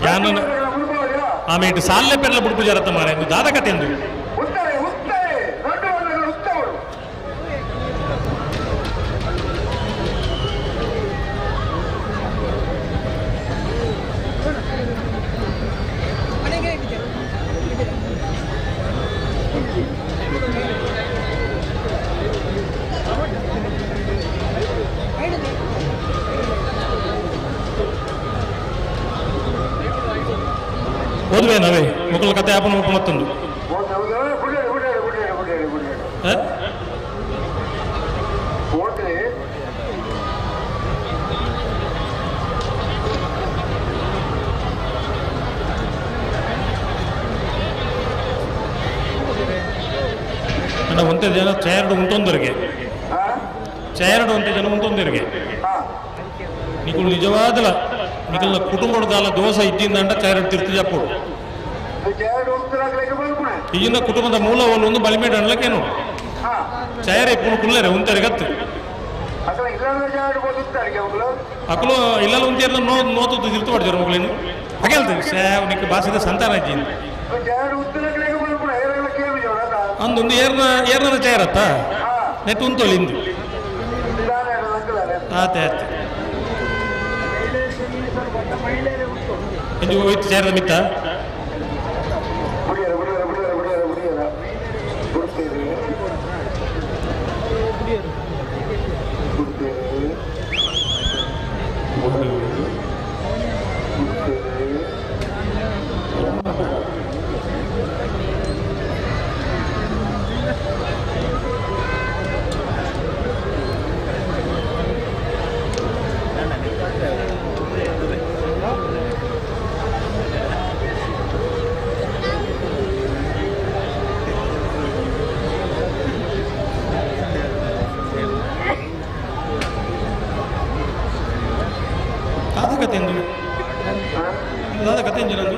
ಯಾನು ಆಮೇಲೆ ಸಾಲ್ಲೆ ಪೆರ್ಲ ಬುಡ್ಪು ಜರತ್ತ ಮಾರ ಎಂದು ದಾದ ಕತೆ ಎಂದು ಓದುವೆ ನಾವೇ ಮಕ್ಕಳ ಕತೆ ಆಪನ ಒಪ್ಪ ಮತ್ತೊಂದು ಅಣ್ಣ ಒಂದೇ ಜನ ಚೇರಡು ಉಂಟೊಂದರಿಗೆ ಚೇರಡು ಒಂದೇ ಜನ ಉಂಟೊಂದರಿಗೆ ನಿಕುಲು ನಿಜವಾದಲ ನಿಕಲ್ನ ಕುಟುಂಬದ ದಾಲ ದೋಷ ಇದ್ದಿಂದ ಚೇರಡು ತಿರ್ತಿ ಜಪ್ಪು ಈಗಿನ ಕುಟುಂಬದ ಮೂಲವನ್ನು ಒಂದು ಬಲಿಮೇಡ ಅನ್ಲಕ್ಕೇನು ಚೇರ ಇಪ್ಪು ಕುಳ್ಳರೆ ಉಂತಾರೆ ಗತ್ತು ಅಕಲು ಇಲ್ಲಲ್ಲ ಉಂಟೇರ್ಲ ನೋತು ತಿರ್ತು ಮಾಡ್ತಾರೆ ಮಗಳೇನು ಹಾಗೆ ಹೇಳ್ತೇವೆ ಸೇವ್ ನಿಕ್ಕೆ ಭಾಷೆದ ಸಂತಾನ ಅಜ್ಜಿ ಅಂದೊಂದು ಏರ್ನ ಚೇರತ್ತ ನೆಟ್ಟು ಉಂಟೋಳಿ ಇಂದು ಆತೆ ಆತೆ ಎಂದು ಹೋಯ್ತು ಸೇರದ ಮಿತ್ತ ಕತೆ ಎಂದು ಕತೆ ಎಂಜಿನಂದು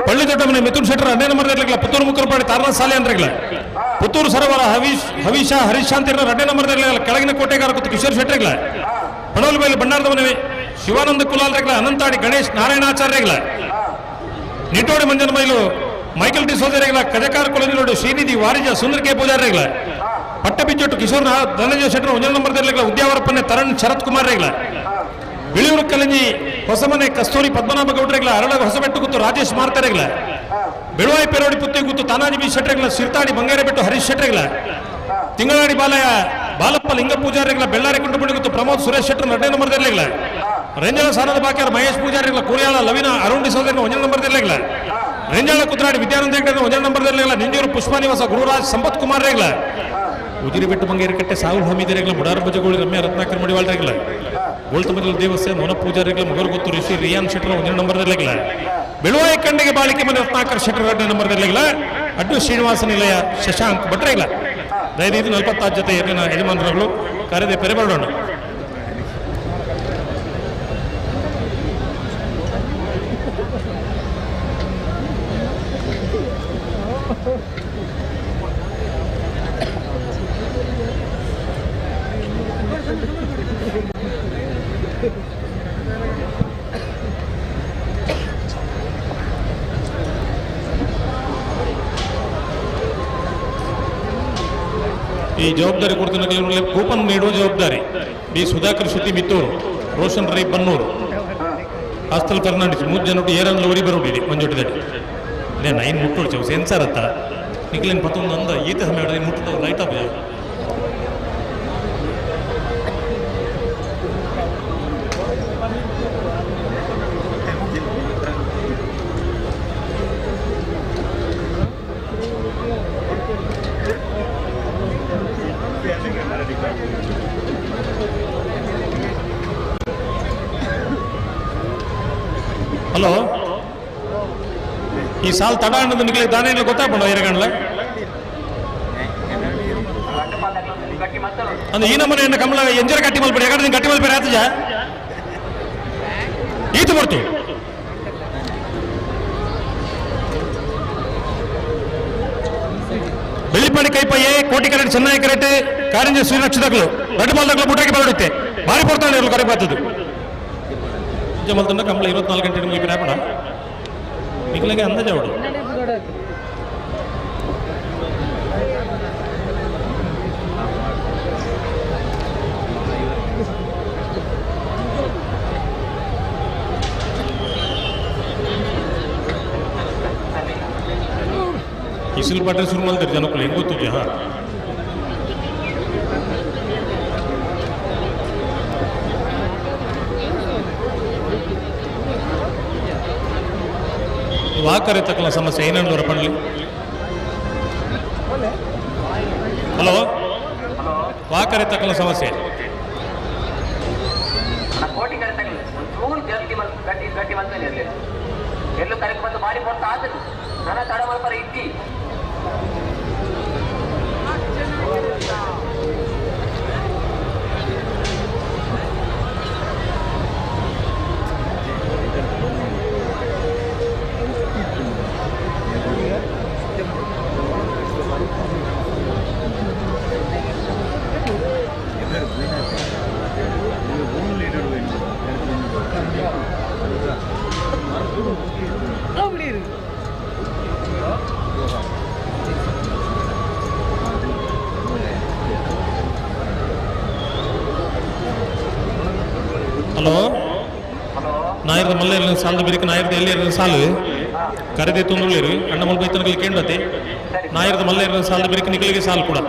ಪಳ್ಳಿ ದೊಡ್ಡಮನೆ ಮಿಥುನ್ ಶೆಟ್ಟರ್ 12 ನಂಬರ್ ಇರಲಿಲ್ಲ ಪುತ್ತೂರು ಮುಕ್ಕರಪಾಡಿ ತಾರನಾಥ ಸಾಲೆ ಅಂದ್ರಿಲ್ಲ ಪುತ್ತೂರು ಸರೋವರ ಹರೀಶ ಹರಿಶಾಂತಿ 2 ನಂಬರ್ ಇರಲಿಲ್ಲ ಕೆಳಗಿನ ಕೋಟೆಗಾರ ಕೂತು ಕಿಶೋರ್ ಶೆಟ್ಟರಿಲ್ಲ ಪಡವಲ ಬೈಲು ಬಣ್ಣಾರದ ಮನವಿ ಶಿವಾನಂದ ಕುಲಾಲ್ ರೆಗ್ಲ ಅನಂತಾಡಿ ಗಣೇಶ್ ನಾರಾಯಣಾಚಾರ್ಯಗಳ ನಿಟೋಡಿ ಮಂಜನ ಬೈಲು ಮೈಕಲ್ ಡಿ ಸೋದರಿಗಳ ಕಜಕಾರ ಕೊಲನಿಲೋಡು ಶ್ರೀನಿಧಿ ವಾರಿಜ ಸುಂದರ ಕೆ ಪೂಜಾರಿಗಳ ಪಟ್ಟಬಿಚ್ಚೊಟ್ಟು ಕಿಶೋರ್ ಧನಂಜಯ ಶೆಟ್ಟರ್ 1 ನಂಬರ್ ಇರಲಿಲ್ಲ ಉದ್ಯಾವರಪ್ಪನೆ ತರಣ್ ಶರತ್ ಕುಮಾರ್ ರೆಗ್ಲ ಬಿಳಿಯೂರು ಕಲಂಜಿ ಹೊಸಮನೆ ಕಸ್ತೂರಿ ಪದ್ಮನಾಭ ಗೌಡ್ರೆಗ್ಲ ಅರಳಗ ಹೊಸಬೆಟ್ಟು ಕೂತು ರಾಜೇಶ್ ಮಾರ್ತಾರೆಗ್ಲ ಬೆಳುವಾಯಿ ಪೆರೋಡಿ ಪುತ್ತಿ ಕೂತು ತಾನಾಜಿ ಬಿ ಶೆಟ್ರೆಗ್ಲ ಸಿರ್ತಾಡಿ ಬಂಗೇರೆ ಬಿಟ್ಟು ಹರೀಶ್ ಶೆಟ್ರೆಗ್ಲ ತಿಂಗಳಾಡಿ ಬಾಲಯ ಬಾಲಪ್ಪ ಲಿಂಗ ಪೂಜಾರಿಗ್ಲ ಬೆಳ್ಳಾರಿ ಕುಂಟುಪುಡಿ ಕೂತು ಪ್ರಮೋದ್ ಸುರೇಶ್ ಶೆಟ್ಟರ್ 2 ನಂಬರ್ ಇರಲಿಲ್ಲ ರಂಜನ ಸಾನದ ಬಾಕ್ಯಾರ ಮಹೇಶ್ ಪೂಜಾರಿಗ್ಲ ಕೂರಿಯಾಳ ಲವಿನ ಅರುಣ್ ಡಿ ಸೋದರಿನ 1 ನಂಬರ್ ಇರಲಿಲ್ಲ ರೆಂಜಾಳ ಕುತ್ರಾಡಿ ವಿದ್ಯಾನಂದ ಹೆಗ್ಡೆ ಒಂದೇ ನಂಬರ್ದಲ್ಲಿಲ್ಲ ನಿಂಜೂರು ಪುಷ್ಪ ನಿವಾಸ ಗುರುರಾಜ್ ಸಂಪತ್ ಕುಮಾರ್ ರೇಗ್ಲ ಉಜಿರಿ ಬೆಟ್ಟು ಬಂಗೇರಿಕಟ್ಟೆ ಸಾಹುಲ್ ಹಮೀದ್ ರೇಗ್ಲ ಮುಡಾರ್ ಬಜಗೋಳಿ ರಮ್ಯ ರತ್ನಾಕರ್ ಮಡಿವಾಳ್ ರೇಗ್ಲ ಗೋಲ್ತಮರಲ್ ದೇವಸ್ಥಾನ ಮೋನ ಪೂಜಾ ರೇಗ್ಲ ಮಗರ್ ಗೊತ್ತು ಋಷಿ ರಿಯಾನ್ ಶೆಟ್ರ ಒಂದೇ ನಂಬರ್ದಲ್ಲಿಲ್ಲ ಬೆಳುವಾಯಿ ಕಂಡಿಗೆ ಬಾಳಿಕೆ ಮನೆ ರತ್ನಾಕರ್ ಶೆಟ್ರ ಎರಡನೇ ನಂಬರ್ದಲ್ಲಿಲ್ಲ ಅಡ್ಡು ಶ್ರೀನಿವಾಸ ನಿಲಯ ಶಶಾಂಕ್ ಭಟ್ರೇಗ್ಲ ದಯವಿಟ್ಟು 46 ಜೊತೆ ಏರಿನ ಯಜಮಾನರುಗಳು ಕರೆದೆ ಪೆರೆಬರೋಣ. ಈ ಜವಾಬ್ದಾರಿ ಕುರಿತು ಕೂಪನ್ ನೀಡುವ ಜವಾಬ್ದಾರಿ ಬಿ ಸುಧಾಕರ್ ಶುತಿ ಮಿತ್ತೂರು, ರೋಷನ್ ರೈ ಬನ್ನೂರು, ಹಾಸ್ತಲ್ ಫರ್ನಾಂಡಿಸ್ ಮುಜ್ಜನೊಟ್ಟು ಏರನ್ಲ ಒರಿ ಬರೋಡಿ ಮಂಜೊಟ್ಟಿದೆ ನೈನ್ ಮುಟ್ಟೋಡ್ಚವು ಸೆನ್ಸಾರ್ ಅತ್ತ ನಿಕ್ಲೇನು ಪತ್ತೊಂದು ಅಂದ ಈತ ಸಮಯ ಮುಟ್ಟದ ಲೈಟ್ ಆಫ್ ಹಲೋ ಈ ಸಾಲ್ ತಡ ಅನ್ನೋದು ನಿಕ್ಲಿಗೆ ದಾನೆ ಇಲ್ಲ ಗೊತ್ತಾಗ್ಬೋಣ ಎರಗಣ್ಣ ಅಂದ್ರೆ ಈ ನಮ್ಮನೆ ಹೆಣ್ಣು ಕಮಲ ಎಂಜರ ಕಟ್ಟಿ ಮಲ್ಪಡಿ ಯಾಕಂದ್ರೆ ನೀನು ಕಟ್ಟಿ ಮಲ್ಪೇರೆ ಆತಜ ಈತು ಬರ್ತು ಬೆಳ್ಳಿಪಾಡಿ ಕೈಪಯ್ಯೆ ಕೋಟಿ ಕರೆಕ್ಟ್ ಚೆನ್ನಾಗಿ ಕರೆಕ್ಟ್ ಕಾರಂಜಿ ಶ್ರೀರಕ್ಷದಗಳು ದೊಡ್ಡ ಮಾಲ್ದಾಗ್ಲು ಬುಟ್ಟಾಗಿ ಬರಡುತ್ತೆ ಭಾರಿ ಪಡ್ತಾನೆ ಇರಲು ಕರೆ ಬರ್ತದ್ದು ಮಲ್ತಂಡ ಕಂಬಳ 24 ಗಂಟೆ ನಿಮಗೆ ರಾಪಣ ನಿಕ್ಲಿಗೆ ಅಂದಾಜ ಅವಡು ಇಸಿಲ್ ಪಾಟ್ರೆ ಶುರು ಮಾಡ್ತಾರೆ ಜನಕ್ಕಳು ಹೆಂಗ್ ಗೊತ್ತು ಹಾ ವಾಕರೆ ತಕ್ಕಲ ಸಮಸ್ಯೆ ಏನೇನು ಪಡಲಿ. ಹಲೋ ವಾಕರೆ ತಕ್ಕಲ ಸಮಸ್ಯೆ ಕೋಟಿ ಕರೆ ತಗಲಿ ಚೂರು ಜಲ್ದಿ ಗಟ್ಟಿ ಮಂತಲ್ಲಿ ಇರಲಿ ಎಲ್ಲೂ ಕರೆಕ್ಟ್ ಬಂದು ಮಾಡಿ ಕೊಡ್ತಾ ಆದ್ರು ನನ್ನ ತಡ ಮಲ್ಪರ ಇದ್ದಿ ಹಲೋ ನಾಯಿರದ ಮಲ್ಲ ಸಾಲದ ಬೇರೆ ನಾಯಿರದ ಎಲ್ಲಿ ಸಾಲು ಕರೆದೆ ತೊಂದರೆರು ಅಣ್ಣ ಮಲ್ ಬೈತನಗಳಿಗೆ ಕೇಳತ್ತೆ ನಾಯಿರದ ಮಲ್ಲ ಸಾಲದ ಬೇರೆ ನಿಕ್ಕಲಿಗೆ ಸಾಲು ಕೂಡ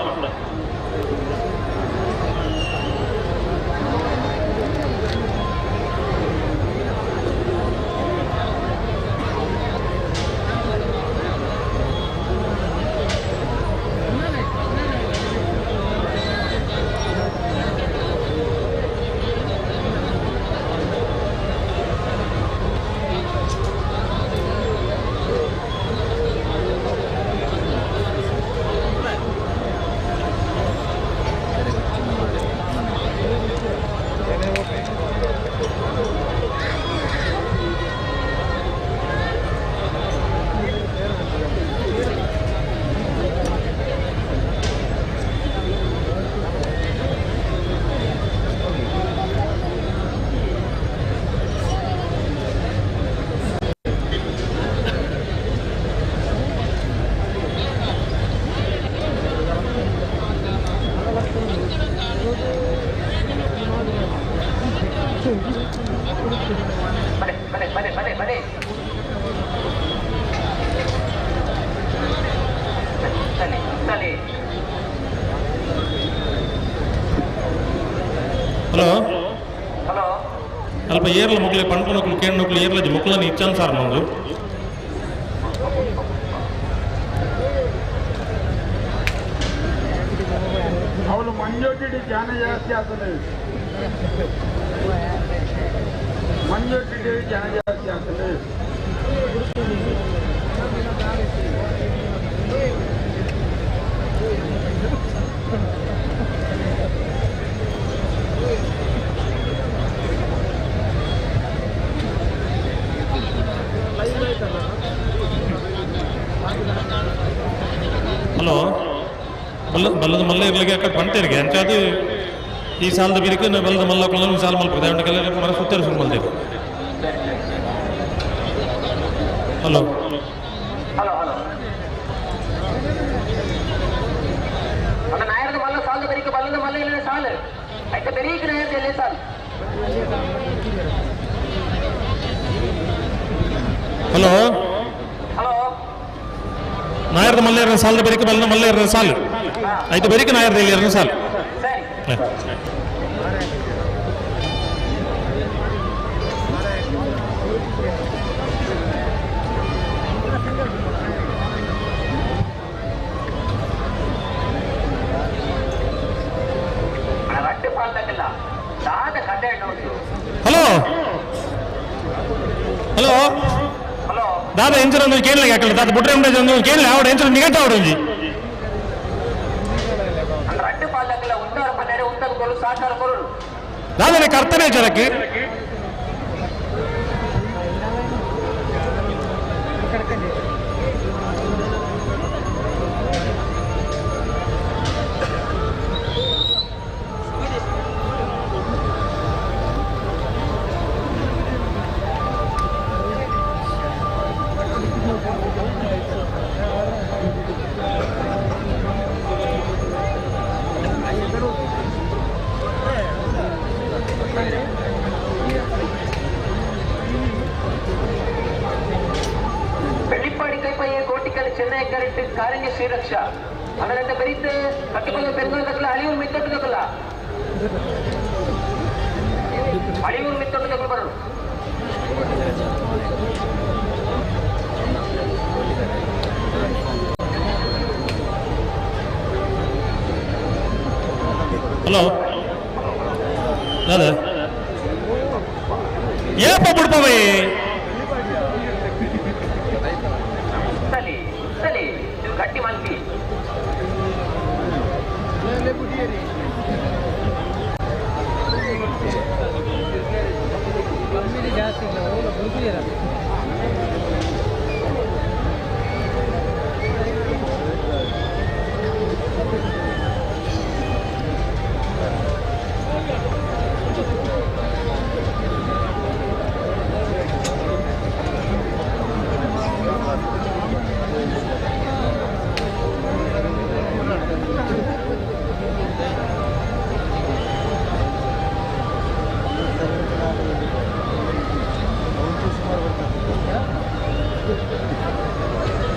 ಹಲೋ ಅಲ್ಪ ಏರ್ಲ ಮಕ್ಕಳಿಗೆ ಪಂಟ ನಕ್ಕಲು ಕೇಂದ್ರ ನಕ್ಕಲು ಏರ್ಲಜಿ ಮಕ್ಕಳನ್ನ ಇಚ್ಚಾನ್ ಸಾರ್ ನಮ್ದು ಮಂಜೊಟ್ಟಿಟ್ಟು ಜನ ಜಾಸ್ತಿ ಆಗ್ತದೆ ಮಂಜೊಟ್ಟಿಟ್ಟು ಜನ ಜಾಸ್ತಿ ಆಗ್ತದೆ ಹಲೋ ಬಲ್ಲದ ಮಲ್ಲ ಇರ್ಲಿಕ್ಕೆ ಯಾಕೆ ಪಂಟೇರಿಗೆ ಅಂತ ಅದು ಈ ಸಾಲದ ಬೀರಿಕೆ ಬಲ್ಲದ ಮಲ್ಲ ಸಾಲ ಮಲ್ಪದೆ ಅವನಿಗೆಲ್ಲ ಮರ ಸುತ್ತೇರು ಸುಮ್ಮನೆ ಬಂದಿರು ಹಲೋ ಹಲೋ ಹಲೋ அந்த நாயருக்கு மல்ல சால்த பெரிக்கு பல்லத மல்ல இல்ல சால் ஐட்ட பெரிக்கு நாயருக்கு இல்ல சால் ಹಲೋ ಹಲೋ ನಾಯರದ ಮಲ್ಲ ಇರೋ ಸಾಲದ ಬರೀಕೆ ಬಲ್ಲದ ಮಲ್ಲ ಇರೋ ಸಾಲು ಆಯ್ತು ಬರೀಕೆ ನಾಯರದ ಇಲ್ಲಿ ಇರೋ ಸಾಲು ಸರಿ ರಟ್ಟು ಪಾಲ್ದಾಗಲ್ಲ ದಾದ ಕಡ್ಡೆ ಉಂಟು ಹಲೋ ಹಲೋ ಹಲೋ ದಾದ ಎಂಚರ ಒಂದು ಕೇಳಲಿಕ್ಕೆ ಹಾಕಲ್ಲ ದಾದ ಬುಟ್ರೆ ಒಂದು ಕೇಳಲಿ ಆವಡ ಎಂಚರ ನಿಗಂಟ ಆವಡೊಂಜಿ ಅಂದ್ರೆ ರಟ್ಟು ಪಾಲ್ದಾಗಲ್ಲ ಉಂಟಾರ ಪನ್ನೆರಡು ಉಂಟಾಗ ಕೊರು ಸಾಕಾರ ಕೊರು ದಾದನೆ ಕರ್ತನೆ ಚರಕ್ಕೆ வெள்ளிப்பாடி கைப்பையை கோட்டிக்கல் சென்னை கரெக்ட் காரங்க ஸ்ரீரக்ஷா ಅದರಂತೆ ಬರೀತೆ ಕಟ್ಟಿಕೊಳ್ಳೋ ಬೆಂಗಳೂರಲ್ಲ ಅಳಿಯೂರು ಮಿತ್ತೊಟ್ಟದಲ್ಲ ಅಳಿಯೂರು ಮಿತ್ತೊಟ್ಟದಲ್ಲ ಬರೋದು ಹಲೋ ದಾದ ಏಪ ಬಿಡ್ಪವೇ ಸಲಿ ಸಲಿ ಇದು ಗಟ್ಟಿ ಮಲ್ಪಿ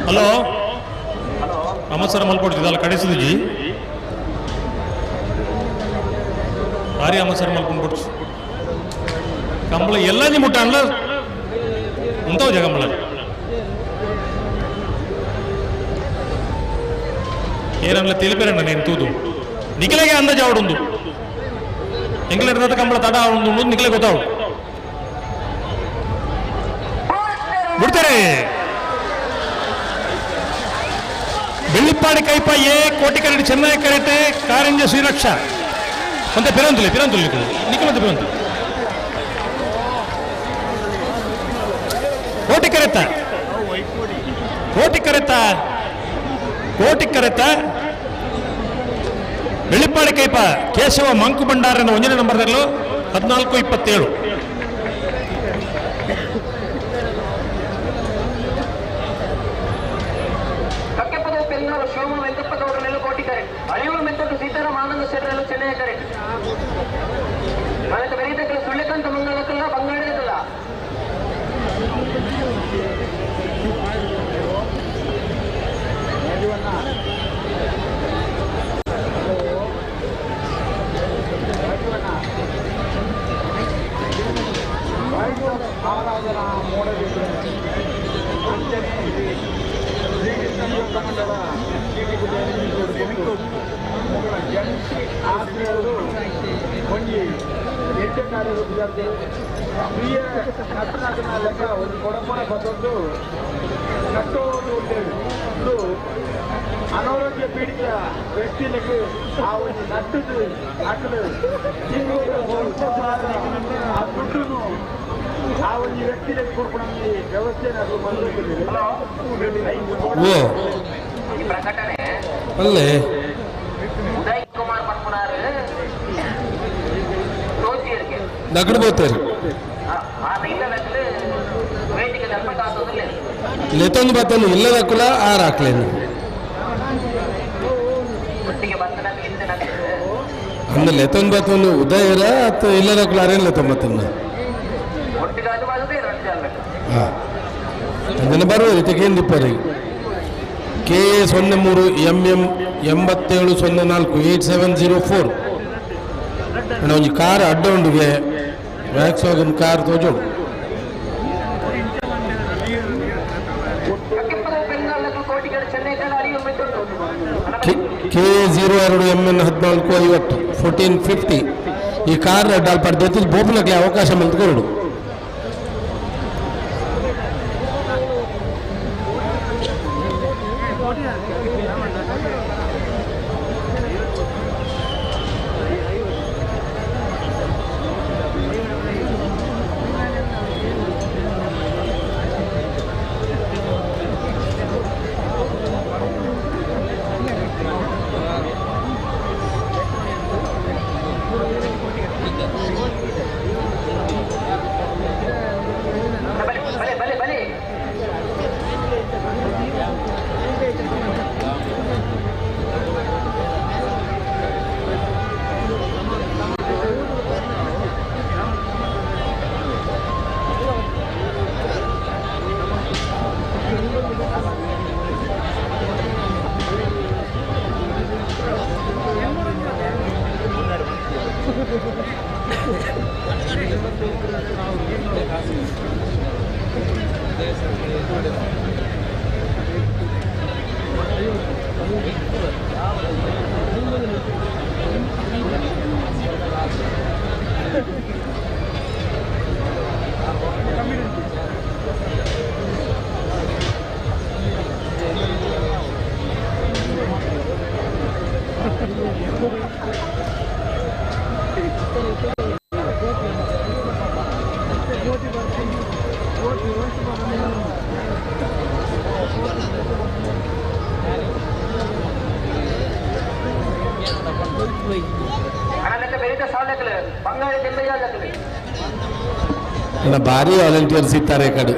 ಹಲೋ ಅಮಸರ ಮಲ್ಕೊಡ್ತಿದ್ದಲ್ಲ ಕಡೆಸಿದ ಜಿ ಭಾರಿ ಅಮಸರ ಮಲ್ಕೊಂಡು ಕೊಡ್ಸು ಕಂಬಳ ಎಲ್ಲ ಜಿ ಮುಟ್ಟ ಅಲ್ಲ ಉಂಟಾವು ಜ ಕಂಬಳ ಏನಲ್ಲ ತಿಳಿಪೇರಣ್ಣ ನೀನು ತೂದು ನಿಖಿಲೆಗೆ ಅಂದಾಜು ಅವಡೊಂದು ಎಂಗ್ಲ ಇರ್ತದ ಕಂಬಳ ತಡ ಅವಳೊಂದು ನಿಖಿಲೆ ಗೊತ್ತಾವು ಬಿಡ್ತಾರೆ ಬೆಳ್ಳಿಪ್ಪಾಡಿ ಕೈಪ ಎ ಕೋಟಿಕರಡಿ ಚೆನ್ನೈ ಕರೆಟೆ ಕಾರಂಜ ಶ್ರೀರಕ್ಷಾ ಅಂತ ಪಿರಂತುಲಿ ನಿಖಿಲಂತ ಪಿರಂತು ಕೋಟಿಕರೆತ ಬೆಳ್ಳಿಪ್ಪಾಡಿ ಕೈಪ ಕೇಶವ ಮಂಕು ಭಂಡಾರನ 1ನೇ ನಂಬರ್ದಲ್ಲೂ 14-27 ಬೆಂಗಳೂರು ಶಿವಮ ವೆಂಕಪ್ಪಗೌಡನೆಲ್ಲ ಕೋಟಿಕರೆ ಅಳಿಯೂರು ಮೆತ್ತಟ್ಟು ಸೀತಾರಾಮ ಆನಂದ ಸೇರಲು ಚೆನ್ನೈ ಕರೆ ನನಗೆ ಬರೀತಕ್ಕಲ್ಲ ಸುಳ್ಳೆಕಂತ ಮಂಗಳಕ್ಕಲ್ಲ ಬಂಗಾಳಿದಕ್ಕಲ್ಲ ಜಂಟಿ ಆಶ್ರಯಗಳು ಒಂದು 8 ಕಾರ್ಯರೂಪದಲ್ಲಿ ಪ್ರಿಯ ನಟನ ಲೆಕ್ಕ ಒಂದು ಕೊಡಪಡ ಬಂದದ್ದು ಕಟ್ಟೋದು ಅಂತೇಳಿ ಇದು ಅನಾರೋಗ್ಯ ಪೀಡಿತ ವ್ಯಕ್ತಿలకు ಆ ಒಂದು ನಟ್ಟದು ಅಕ್ಕಲು ಆ ದುಡ್ಡುನು ಆ ಒಂದು ವ್ಯಕ್ತಿలకు ಕೊಡ್ಕೊಳ್ಳೋ ವ್ಯವಸ್ಥೆ ಅದು ಬಂದಿದೆ. ಈ ಪ್ರಕಟಣೆ ಅಲ್ಲೇ ಉದಯ್ ಕುಮಾರ್ ಪನ್ಮನಾರ್ ತೋಚಿಯರಿಗೆ ದಗಡ್ ಬೋತಾರೆ ಆ ರೈತರಲ್ಲಿ ವೇದಿಕೆ ನೆನಪಾಗುವುದಿಲ್ಲ. ಲೆತೊಂದು ಬತ್ತೊಂದು ಇಲ್ಲದ ಕುಲ ಆರು ಹಾಕ್ಲೇನು ಒಟ್ಟಿಗೆ ಬಂದ ಹಿಂದೆ ಅಂದ್ರೆ ಲೆತೊಂದು ಬತ್ತೊಂದು ಉದಯರ ಅಥವಾ ಇಲ್ಲದ ಕುಲ ಅರೇನು ಲೆತೊಂಬತ್ತನ್ನು ಒಟ್ಟಿಗೆ ಅದು ಮಾಡೋದೇ ಎರಡು ಜನ ಹಾಂ ಅದನ್ನು ಬರುವ ರೀತಿಗೆ ದಿಪ್ಪರಿ KA03 MM 8704 8704 ಒಂದು ಕಾರ್ ಅಡ್ಡ ಉಂಡಿಗೆ ವ್ಯಾಕ್ಸ್ ಒಂದು ಕಾರ್ ತೋಜೋಡು KA02 MN 1450 1450 ಈ ಕಾರ್ ಅಡ್ಡಾಲ್ ಪಡೆದ ಬೋಪುಲಕ್ಕೆ ಅವಕಾಶ ಮಂತ್ಕೊಡು ಭಾರಿ ವಾಲಂಟಿಯರ್ಸ್ ಇತ್ತಾರೆ ಕಡೆ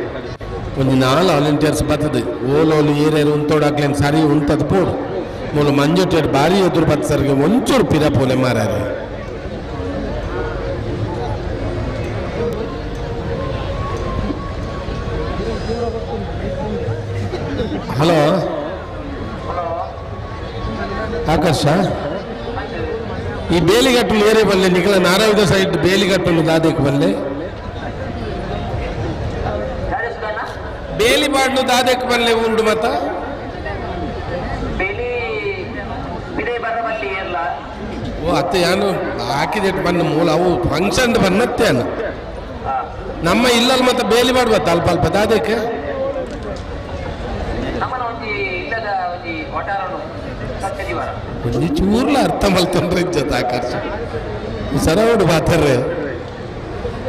ಒಂದು 4 ವಾಲಂಟಿಯರ್ಸ್ ಬರ್ತದೆ ಓಲೋಲು ಏರಿಯರು ಉಂತೋಡಾಕ್ಲೇನು ಸರಿ ಉಂಟದು ಪೋಡು ಮೂಲ ಮಂಜೊಟ್ಟೆ ಭಾರಿ ಎದುರು ಬತ್ತಸರಿಗೆ ಒಂಚೂರು ಪಿರ ಪೋಲೆ ಮಾರಾರೆ ಹಲೋ ಆಕರ್ಷ ಈ ಬೇಲಿಗಟ್ಟು ಏರಿಯ ಬಲ್ಲೆ ನಿಖಲ ನಾರಾಯಣ ಸೈಡ್ ಬೇಲಿಗಟ್ಟು ದಾದಕ್ಕೆ ಬಲ್ಲೆ ಬೇಲಿ ಬಾಡ್ನು ದಾದಕ್ಕೆ ಬಲ್ಲೆ ಉಂಡು ಮತ್ತ ಓ ಅತ್ತೆ ಯಾನು ಹಾಕಿದೆ ಬನ್ನ ಮೂಲ ಅವು ಫಂಕ್ಷನ್ ಬನ್ನತ್ತೆ ಅನ್ನ ನಮ್ಮ ಇಲ್ಲಲ್ಲಿ ಮತ್ತೆ ಬೇಲಿ ಮಾಡ್ಬತ್ತ ಅಲ್ಪ ಅಲ್ಪ ದಾದಕ್ಕೆ ಒಂದು ಚೂರ್ಲ ಅರ್ಥ ಮಲ್ತಂಡ್ರೆ ಇಜ್ಜತ್ ಆಕರ್ಷ ಸರವಡು ಮಾತಾಡ್ರೆ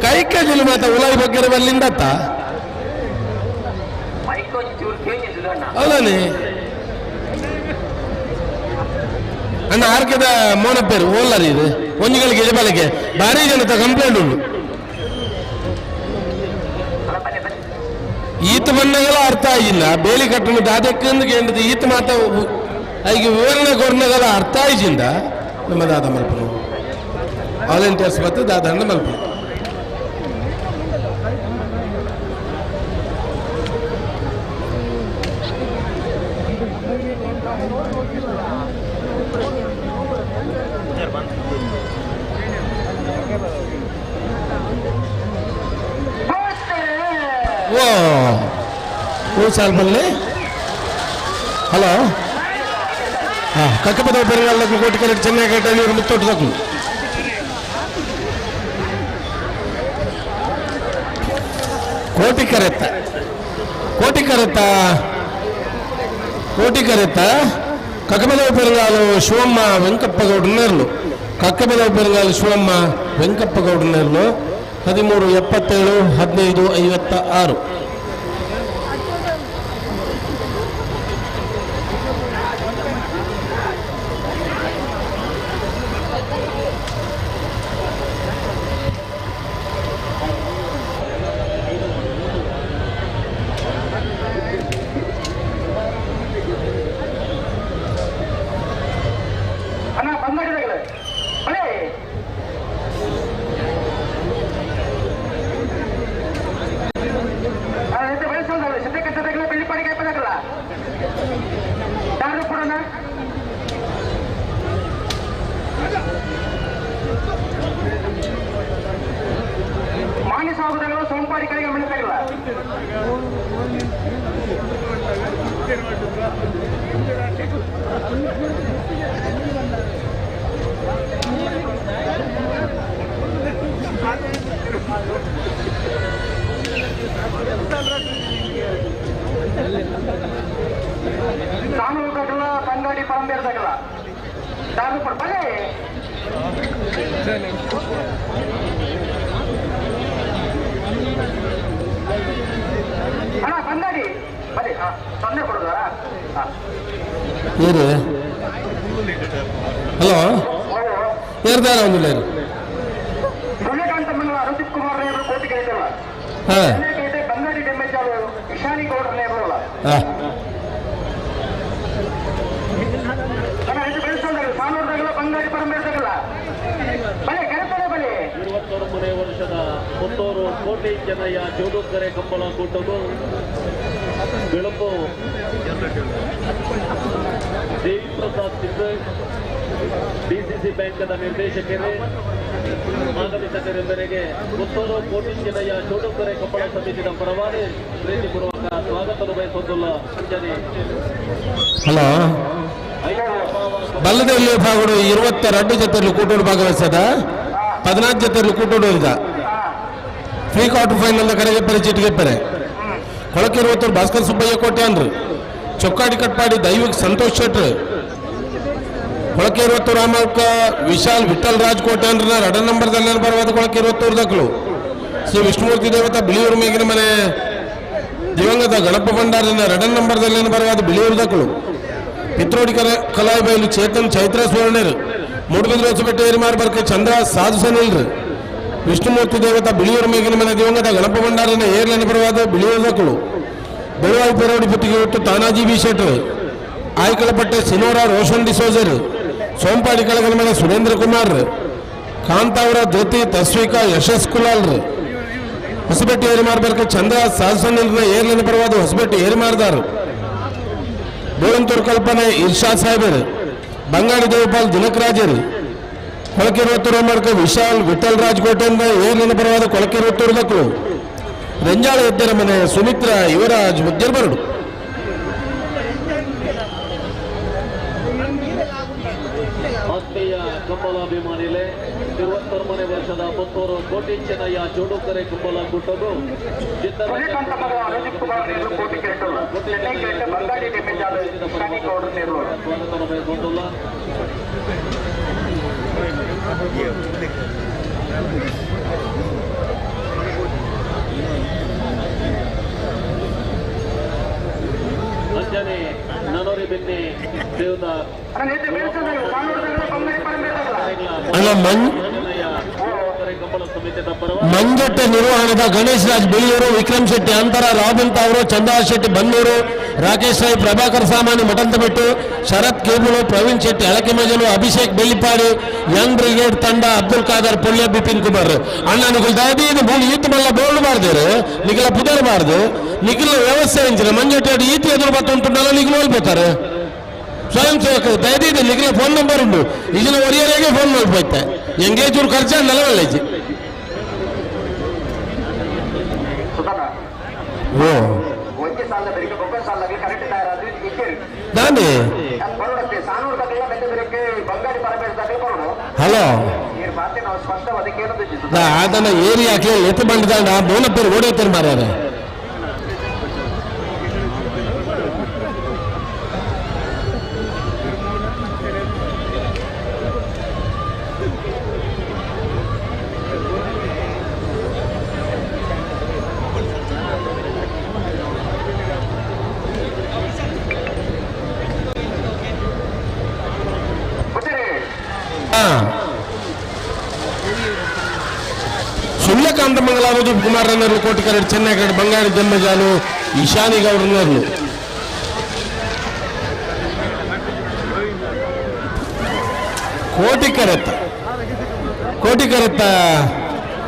ಕೈ ಕಜಿಲು ಮಾತ ಉಲಾಯಿ ಬಗ್ಗೆ ಬಲ್ಲಿಂದತ್ತ ಅಲ್ಲನೇ ಅಣ್ಣ ಆರ್ಕೆದ ಮೋನಪ್ಪೇರು ಓಲ್ಲರಿ ಇದು ಒಂಜಿಗಳಿಗೆ ಎಜಬಲಗೆ ಭಾರಿ ಜನತ ಕಂಪ್ಲೇಂಟ್ ಉಂಟು ಈತ ಬಣ್ಣಗಳ ಅರ್ಥ ಆಗಿಲ್ಲ ಬೇಲಿ ಕಟ್ಟಣ ದಾದಕ್ಕಂದು ಕೇಳಿದ ಈತ ಮಾತ ಈಗ ವಿವರಣೆ ಕೊಡ್ನಗಳ ಅರ್ಥ ಆಯ್ಸಿಂದ ನಮ್ಮ ದಾದ ಮಲ್ಪನು ವಾಲಂಟಿಯರ್ಸ್ ಬತ್ತು ದಾದಂಡ ಮಲ್ಪನು ಓ ಸಾಲ್ ಬಲ್ಲೆ ಹಲೋ ಕಕ್ಕಪದ ಬೆರಗಾಲಕ್ಕೆ ಕೋಟಿ ಕರೆಕ್ಟ್ ಚೆನ್ನಾಗಿ ಇವರು ಮುತ್ತೊಟ್ಟು ತಕ್ಕು ಕೋಟಿ ಕರೆತ್ತ ಕಕ್ಕಪದ ಬೆರಗಾಲು ಶಿವಮ್ಮ ವೆಂಕಪ್ಪ ಗೌಡನೇರ್ಲು ಕಕ್ಕಪದ ಬೆರಗಾಲು ಶಿವಮ್ಮ ವೆಂಕಪ್ಪ ಗೌಡನೇರ್ಲು 1377 1556 ಅಣ್ಣ ಬಂದಾಗಿದ್ದಾಗಲೇ ಬಳೆ అయితే వయసుండాలి సిద్ధక సిద్ధకలే పెళ్లి పడికి అయిపోయినట్ల దాని కూడా ಮಾನ್ಯ ಸಹೋದರಗಳು ಸೋಂಪಾಡಿ ಕಡೆಗೆ ಮಿಳಿತಾಗಲ್ಲ ಸಾಮೂಹಿಕಗಳ ಬಂಗಾಡಿ ಪರಂಬೇರ್ದಾಗಲ್ಲ ದಾರು ಪಡ ಬಲೆ ಅಣ್ಣ ಬಂಗಾಡಿ ಬಲೆ ತೊಂದರೆ ಕೊಡೋದಾರ ಏರು ಹಲೋ ಏರ್ದಾರ ಒಂದಿಲ್ಲ ಸೂರ್ಯಕಾಂತ ಮಂಡಲ ಅರುಜಿತ್ ಕುಮಾರ್ ನೇರು ಕೋಟಿಗೆ ಐತಲ್ಲ ಬಂಗಾಡಿ ಡೆಮ್ಮೆಚಾಲು ಇಶಾನಿ ಗೌಡ್ರ ನೇರಲ್ಲ ಸಾನೂರ್ದಾಗಲ್ಲ ಬಂಗಾಡಿ ಪರಂಬೇರ್ದಾಗಲ್ಲ ಬಲೆ ಕರೆತಾರೆ ಬಲೆ 21ನೇ ವರ್ಷದ ಪುತ್ತೂರು ಕೋಟಿ ಚೆನ್ನಯ್ಯ ಜೋಡುಕರೆ ಕಂಬಳ ಕೂಟವು ಬೆಳಪು ದೇವಿ ಪ್ರಸಾದ್ ಸಿಂಗ್ ಡಿಸಿಸಿ ಬ್ಯಾಂಕ್ನ ನಿರ್ದೇಶಕರೇ ಆಗಮಿಸಿದ್ದರೆಂದರೆಗೆ ಪುತ್ತೂರು ಕೋಟಿ ಚೆನ್ನಯ್ಯ ಜೋಡುಕರೆ ಕಂಬಳ ಸಮಿತಿಯ ಪರವಾಗಿ ಪ್ರೀತಿಪೂರ್ವಕ ಸ್ವಾಗತ ಬಯಸುವುದಿಲ್ಲ ಅಂಜನೆ. ಹಲೋ ಬಲ್ಲದಲ್ಲಿ ಭಾಗಗಳು 22 ಜೊತೆಯಲ್ಲಿ ಕೂಟೋಡು ಭಾಗವಹಿಸದ 14 ಜೊತೆಯಲ್ಲಿ ಕೂಟೋಡು ಇದ್ದ ಫ್ರೀ ಕ್ವಾರ್ಟರ್ ಫೈನಲ್ ಕರೆಗೆ ಪರೆ ಚಿಟ್ಟಿಗೆ ಪರೆ ಕೊಳಕೆ 20 ಭಾಸ್ಕರ್ ಸುಬ್ಬಯ್ಯ ಕೋಟೆ ಅಂದ್ರು ಚೊಕ್ಕಾಡಿ ಕಟ್ಪಾಡಿ ದೈವಿಕ್ ಸಂತೋಷ್ ಶೆಟ್ರು ಕೊಳಕೆ 20 ರಾಮಕ್ಕ ವಿಶಾಲ್ ವಿಠಲ್ ರಾಜ್ ಕೋಟೆ ಅಂದ್ರೆ 2 ನಂಬರ್ದಲ್ಲಿ ಬರುವಾಗ ಕೊಳಕೆ 20 ದಕ್ಕಳು ಶ್ರೀ ವಿಷ್ಣುಮೂರ್ತಿ ದೇವತಾ ಬಿಳಿಯೂರು ಮೇಗಿನ ಮನೆ ದಿವಂಗತ ಗಣಪ ಭಂಡಾರಿನ 2 ನಂಬರ್ದಲ್ಲಿ ಬರುವಾಗ ಬಿಳಿಯೂರು ದಕ್ಕಳು ಪಿತ್ರೋಡಿ ಕಲಾಯಿ ಬಯಲು ಚೇತನ್ ಚೈತ್ರ ಸುವರ್ಣರು ಮೂಡುಬಿದ್ರೆ ಹೊಸಬೆಟ್ಟ ಏರಿಮಾರ್ ಬರ್ಕೆ ಚಂದ್ರ ಸಾಧು ಸನಿಲ್ರು ವಿಷ್ಣುಮೂರ್ತಿ ದೇವತಾ ಬಿಳಿಯೂರು ಮೇಗಿನ ಮನೆ ದಿವಂಗತ ಗಣಪ ಭಂಡಾರಿನ ಏರ್ಲೆನ ಬರುವಾದ ಬಿಳಿಯೂರು ದಕ್ಕಳು ಬೆಳವಾಯಿ ಪೆರೋಡಿ ಪುತ್ತಿಗೆ ಹೊತ್ತು ತಾನಾಜಿ ಬಿ ಶೆಟ್ರು ಆಯ್ಕಳಪಟ್ಟೆ ಸಿನೋರ ರೋಷನ್ ಡಿಸೋಜರ್ ಸೋಂಪಾಡಿ ಕಳಗನ ಮನೆ ಸುರೇಂದ್ರ ಕುಮಾರ್ ಕಾಂತಾವರ ಜ್ಯೋತಿ ತಸ್ವಿಕಾ ಯಶಸ್ ಕುಲಾಲ್ರು ಹೊಸಬೆಟ್ಟಿ ಏರಿಮಾರ್ ಬರ್ಕೆ ಚಂದ್ರ ಸಾಧು ಸನಿಲ್ರನ ಏರ್ಲೆನ ಬರುವಾದ ಹೊಸಬೆಟ್ಟಿ ಏರಿಮಾರ್ದಾರು ಬೋಳಂತೂರು ಕಲ್ಪನೆ ಇರ್ಷಾದ್ ಸಾಹೇಬರು ಬಂಗಾಡಿ ದೇವಪಾಲ್ ದಿನಕರಾಜರು ಕೊಳಕೆ 20 ರೋಮರ್ಕ ವಿಶಾಲ್ ವಿಠಲ್ ರಾಜ್ ಕೋಟೆಯಿಂದ ಏರ್ಲಿನ ಪರವಾದ ಕೊಳಕೆ 20 ದಕ್ಕಳು ರಂಜಾಳ ಎದ್ದರ ಮನೆ ಸುಮಿತ್ರ ಯುವರಾಜ್ ಮುದ್ದಿರಬರಡು ಆತ್ಮೀಯ ಕಂಬಲಾಭಿಮಾನಿಲೆ 21ನೇ ವರ್ಷದ ಪುತ್ತೂರು ಕೋಟಿ ಚೆನ್ನಯ್ಯ ಜೋಡುಕರೆ ಕಂಬಳ ಕೂಟವು ಸೂರ್ಯಕಾಂತ ಮಂಡಲ ಅರುಜಿತ್ ಕುಮಾರ್ ನೇರು ಕೋಟಿಗೆ ಐತಲ್ಲ ಚೆನ್ನೈ ಕೇಟ ಬಂಗಾಡಿ ಡೆಮ್ಮೆಚಾಲು ಇಶಾನಿ ಗೌಡ್ರ ನೇರು ಸ್ವಾಗತ ಬಯಸುವುದಿಲ್ಲ. ಅಂಜನೆ ನನೋರಿ ಬೆನ್ನಿ ದೇವದಾರ್ ಅಣ್ಣ ನೇತೆ ಬೆಳೆಸೋದಾಗಲ್ಲ ಸಾನೂರ್ದಾಗಲ್ಲ ಬಂಗಾಡಿ ಪರಂಬೇರ್ದಾಗಲ್ಲ ಅಲ್ಲ ಕಂಬಳ ಸಮಿತಿಯ ಪರವಾಗಿ ಮಂಜಟ್ಟ ನಿರ್ವಹಣೆದ ಗಣೇಶ್ ರಾಜ್ ಬೆಳಿಯೂರು ವಿಕ್ರಮ್ ಶೆಟ್ಟಿ ಅಂತರ ರಾಬಿನ್ ತಾವರು ಚಂದ್ರಹಾಸ್ ಶೆಟ್ಟಿ ಬನ್ನೂರು ರಾಕೇಶ್ ರೈ ಪ್ರಭಾಕರ್ ಸಾಮಾನಿ ಮಠಂತಬೆಟ್ಟು ಶರತ್ ಕೇಬುಳು ಪ್ರವೀಣ್ ಶೆಟ್ಟಿ ಅಳಕೆ ಮಜಲು ಅಭಿಷೇಕ್ ಬೆಳ್ಳಿಪಾಡಿ ಯಂಗ್ ಬ್ರಿಗೇಡ್ ತಂಡ ಅಬ್ದುಲ್ ಖಾದರ್ ಪೊಳ್ಳೆ ಬಿಪಿನ್ ಕುಮಾರ್ ಅಣ್ಣ ನಿಖಿಲ್ ದಯದಿ ಮೂಲ ಈತ ಮಲ್ಲ ಬೋಲ್ಡ್ ಮಾಡ್ದೇರು ನಿಖಿಲ ಪುದರ್ಬಾರ್ದು ನಿಖಿಲ ವ್ಯವಸ್ಥೆ ಇಂಚಿನ ಮಂಜಟ್ಟ ಈತಿ ಎದುರು ಬತ್ತುಂಟುಂಡಲ್ಲ ನಿಖಿಲ್ ಹೋಗ್ಬೇಕಾರೆ ಸ್ವಯಂ ಸೇವಕ ದಯದಿ ನಿಖಿಲ ಫೋನ್ ನಂಬರ್ ಉಂಟು ಇದನ್ನ ಒರಿಯರಿಗೆ ಫೋನ್ ಮಾಡ್ಬೋಯ್ತೆ ಎಂಗೇಜ್ ಖರ್ಚು ನೆಲವಲ್ಲೈತಿ ಓ ಒಂದೇ ಸಾಲ ಬೆಳಿಗ್ಗೆ ಒಬ್ಬ ಸಾಲ ಕರೆಕ್ಟ್ ನಾನೇ ಬರೋಡತ್ತೆ ಸಾನೂರ್ದಾಗ ಹಲೋ ಈ ಮಾತೆ ನಾವು ಸ್ಪಷ್ಟ ಅದಕ್ಕೇನೊಂದು ಅದನ್ನ ಏರಿ ಹಾಕಿ ಎತ್ತು ಬಂಡಿದ ಬೋನ ಪೇರು ಓಡೈತಾರೆ ಮಾರ್ಯಾರ. ಸುಳ್ಯಕಾಂತ ಮಂಗಲಾವುದು ಕುಮಾರನವರು ಕೋಟಿಕರಡು ಚೆನ್ನೈಗಡೆ ಬಂಗಾಳಿ ಜನ್ಮಜಾಲು ಈಶಾನಿ ಗೌಡನವರು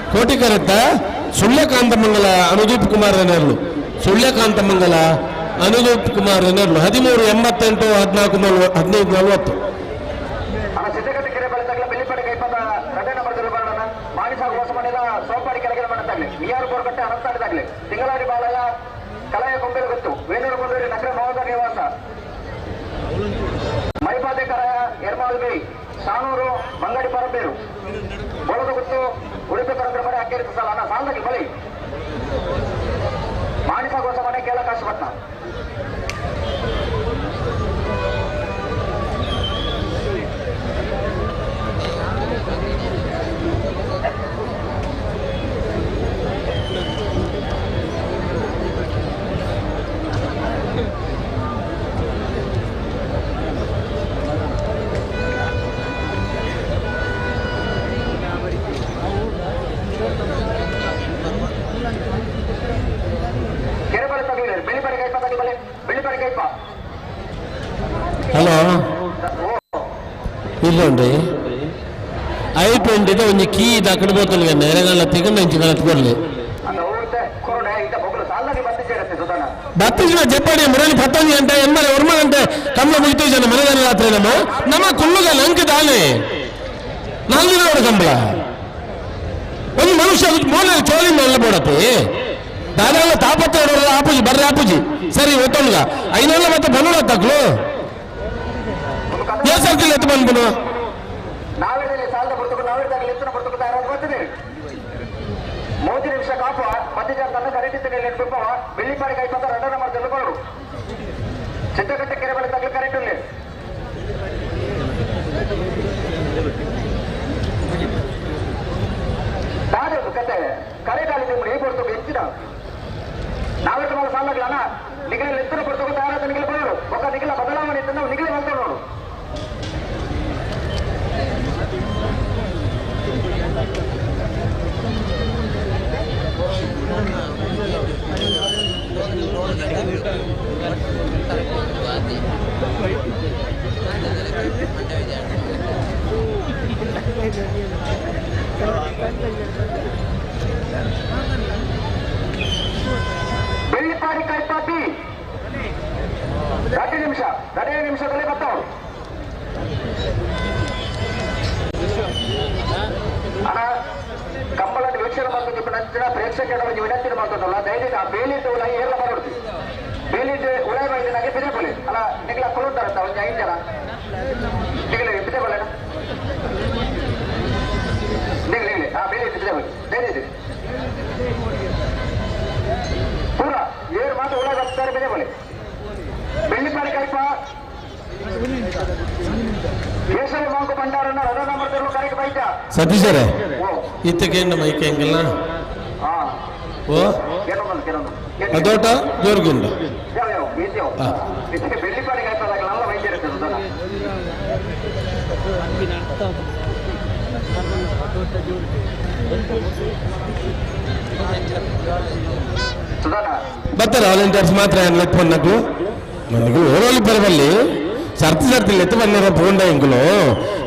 ಕೋಟಿಕರತ್ತ ಸುಳ್ಯಕಾಂತ ಮಂಗಲ ಅನುದೀಪ್ ಕುಮಾರನವರು ಅನುದೀಪ್ ಕುಮಾರನವರು 1388 14 15 40 ಸಿದ್ದಗಟ್ಟಿ ಕೆರೆ ಬೆಳೆದಾಗಲ ಬೆಳ್ಳಿಪಡೆ ಕೈಪದ ರಡೆ ನಂಬರ್ ಬರೋಣ ಮಾಣಿಸಾಗ ಹೊಸಮನೆಯ ಸೋಪಾಡಿ ಕೆಳಗೆ ಮಾಡತ್ತಾಗಲಿ ನಿಯಾರು ಬೋರ್ಗಟ್ಟೆ ಅನಂತಾಡಿದಾಗಲಿ ತಿಂಗಳಾಡಿ ಬಾಳಯ ಕಲಾಯ ಕೊಂಬೇರು ಗೊತ್ತು ವೇಣೂರು ಕೊಂಬೇರು ನಗರ ಮಹೋದ ನಿವಾಸ ಮೈಪಾದೆ ಕರಾಯ ಎರ್ಮಾಲ್ಬೇರಿ ಸಾನೂರು ಬಂಗಡಿ ಪರಬೇರು ಬೋಳದ ಗೊತ್ತು ಉಡುಪಿ ಪರಂದ್ರ ಮನೆ ಅಕ್ಕೇರಿ ಸಲ ಅನ್ನ ಸಾಲದಾಗಿ ಬಳಿ ಮಾಣಿಸಾಗ ಹೊಸಮನೆ ಕೇಳ ಕಾಶಪಟ್ನ ಹಲೋ ಇಲ್ಲೊಂಡ್ರಿ ಐ20 ಒಂಜಿ ಕೀ ಇದು ಅಕಡೆ ಬೋತಲ್ಗೆ ಎರೆಗಾಲ ತೆಗೊಂಡು ಇಂಚು ಕಳತ್ ಕೊಡ್ಲಿ ಬತ್ತಿನ ಜಪ್ಪಾಡಿ ಮುರಳಿ 11 ಗಂಟೆ ಎಂಬಲ್ಲಿ 1 ಗಂಟೆ ಕಮ್ಮಲ ಮುಗಿತು ಜನ ಮನೆಗಾನ ರಾತ್ರಿ ನಮ್ಮ ಕುಳ್ಳುಗ ಲಂಕ ದಾನೆ 4 ದಿನ ಕಂಬಳ ಒಂದು ಮನುಷ್ಯ ಮೂಲ ಚೋಳಿ ಮೇಲೆ ಬೋಡತ್ತೆ ದಾನೆಲ್ಲ ತಾಪತ್ತೆ ಆಪುಜಿ ಬರ್ರಿ ಆಪುಜಿ ಸರಿ ಒತ್ತೊಂಡ್ಗ ಐನೆಲ್ಲ ಮತ್ತೆ ಬನ್ನಡ ತಕ್ಲು ಸರ್ಕಿಲ್ ಎತ್ತು ಬಂದ್ಬಿಡು ನಾವೇಳಿ ಸಾಲದ ಬರ್ತಕ್ಕ ನಾವೇಳಿದಾಗ ಎತ್ತಿನ ಬರ್ತಕ್ಕ ತಯಾರಾಗಿ ಬರ್ತೀನಿ 3 ನಿಮಿಷ ಕಾಪು ಮಧ್ಯ ತನ್ನ ಕರೆಂಟ್ ನೆಟ್ಬಿಪ್ಪ ಬೆಳ್ಳಿಪಾಡಿ ಕೈಪತ್ತ ರಡ್ಡ ನಂಬರ್ ತೆಗೆದುಕೊಳ್ಳು ಸಿದ್ದಗಟ್ಟೆ ಕೆರೆ ಬಳಿ ತಗಲಿ ಕರೆಂಟ್ ಇಲ್ಲಿ ಕಾದು ಕತೆ ಕರೆಂಟ್ ಅಲ್ಲಿ ನಿಮ್ಮ ಈ ಬರ್ತಕ್ಕ ಹೆಚ್ಚಿನ ನಾವೇಟ ಮೇಲೆ ಸಾಲಾಗಲ್ಲ ನಿಗಲ ಎತ್ತಿನ ಬರ್ತಕ್ಕ ತಯಾರಾದ ನಿಗಲ ಬರೋರು ಒಕ್ಕ ನಿಗಲ ಬದಲಾವಣೆ ಇತ್ತು ನಾವು ನಿಗಲ ಬಂದ ನೋಡು ಬೆಳ್ಳಿಪಾಡಿ ಕೈಪಾಟಿ 2 ನಿಮಿಷದಲ್ಲಿ ಬರ್ತಾವ ಅಣ್ಣ ಕಂಬಳದ ವೀಕ್ಷಣೆ ಮಾಡ್ಕೊಂಡು ఇప్పుడు ನಂತರ ಪ್ರೇಕ್ಷಕರ ಒಂದು ವಿನಂತಿ ಮಾಡ್ಕೊಂಡಲ್ಲ ದಯವಿಟ್ಟು ಆ ಬೇಲಿಟ್ಟು ಉಳ ಎಲ್ಲ ಮಾಡ್ಕೊಡ್ತೀವಿ ಬೇಲಿಟ್ಟು ಉಳ ಮಾಡಿದಾಗ ಬಿಜೆಪಿ ಅಲ್ಲ ನಿಗ್ಲ ಕೊಡುತ್ತಾರಂತ ಒಂದು 5 ಜನ ನಿಗ್ಲಿ ಬಿಜೆಪಿ ನಿಗ್ಲಿ ಆ ಬೇಲಿಟ್ಟು ಬಿಜೆಪಿ ದಯವಿಟ್ಟು ಪೂರ 7 ಮಾತು ಉಳ ಬರ್ತಾರೆ ಬಿಜೆಪಿ ಬೆಳ್ಳಿಪಾಡಿ ಕೈಪ ಕೇಶವ ಮಾಂಕು ಭಂಡಾರನ್ನ ರಥ ನಂಬರ್ ಕರೆಕ್ಟ್ ಬೈತ ಸತೀಶರೇ ಇತ್ತಕೇಂದ್ರ ಮೈಕೆ ಹೆಂಗಿಲ್ಲ ಓ ಅದೋಟ ಜೋರ್ಗುಂಡ ಬೆಳ್ಳಿಪಾಡಿಗೆ ಆಯ್ತದಾಗ ಎಲ್ಲ ವೈದ್ಯ ಇರುತ್ತೆ ಬರ್ತಾರ ವಾಲಂಟಿಯರ್ಸ್ ಮಾತ್ರ ಎತ್ಕೊಂಡಾಕು ನನಗೂ ఓరోళ్ళు బరవల్లి సర్తి ఎత్తు వన్నర పోండా ఎంకులు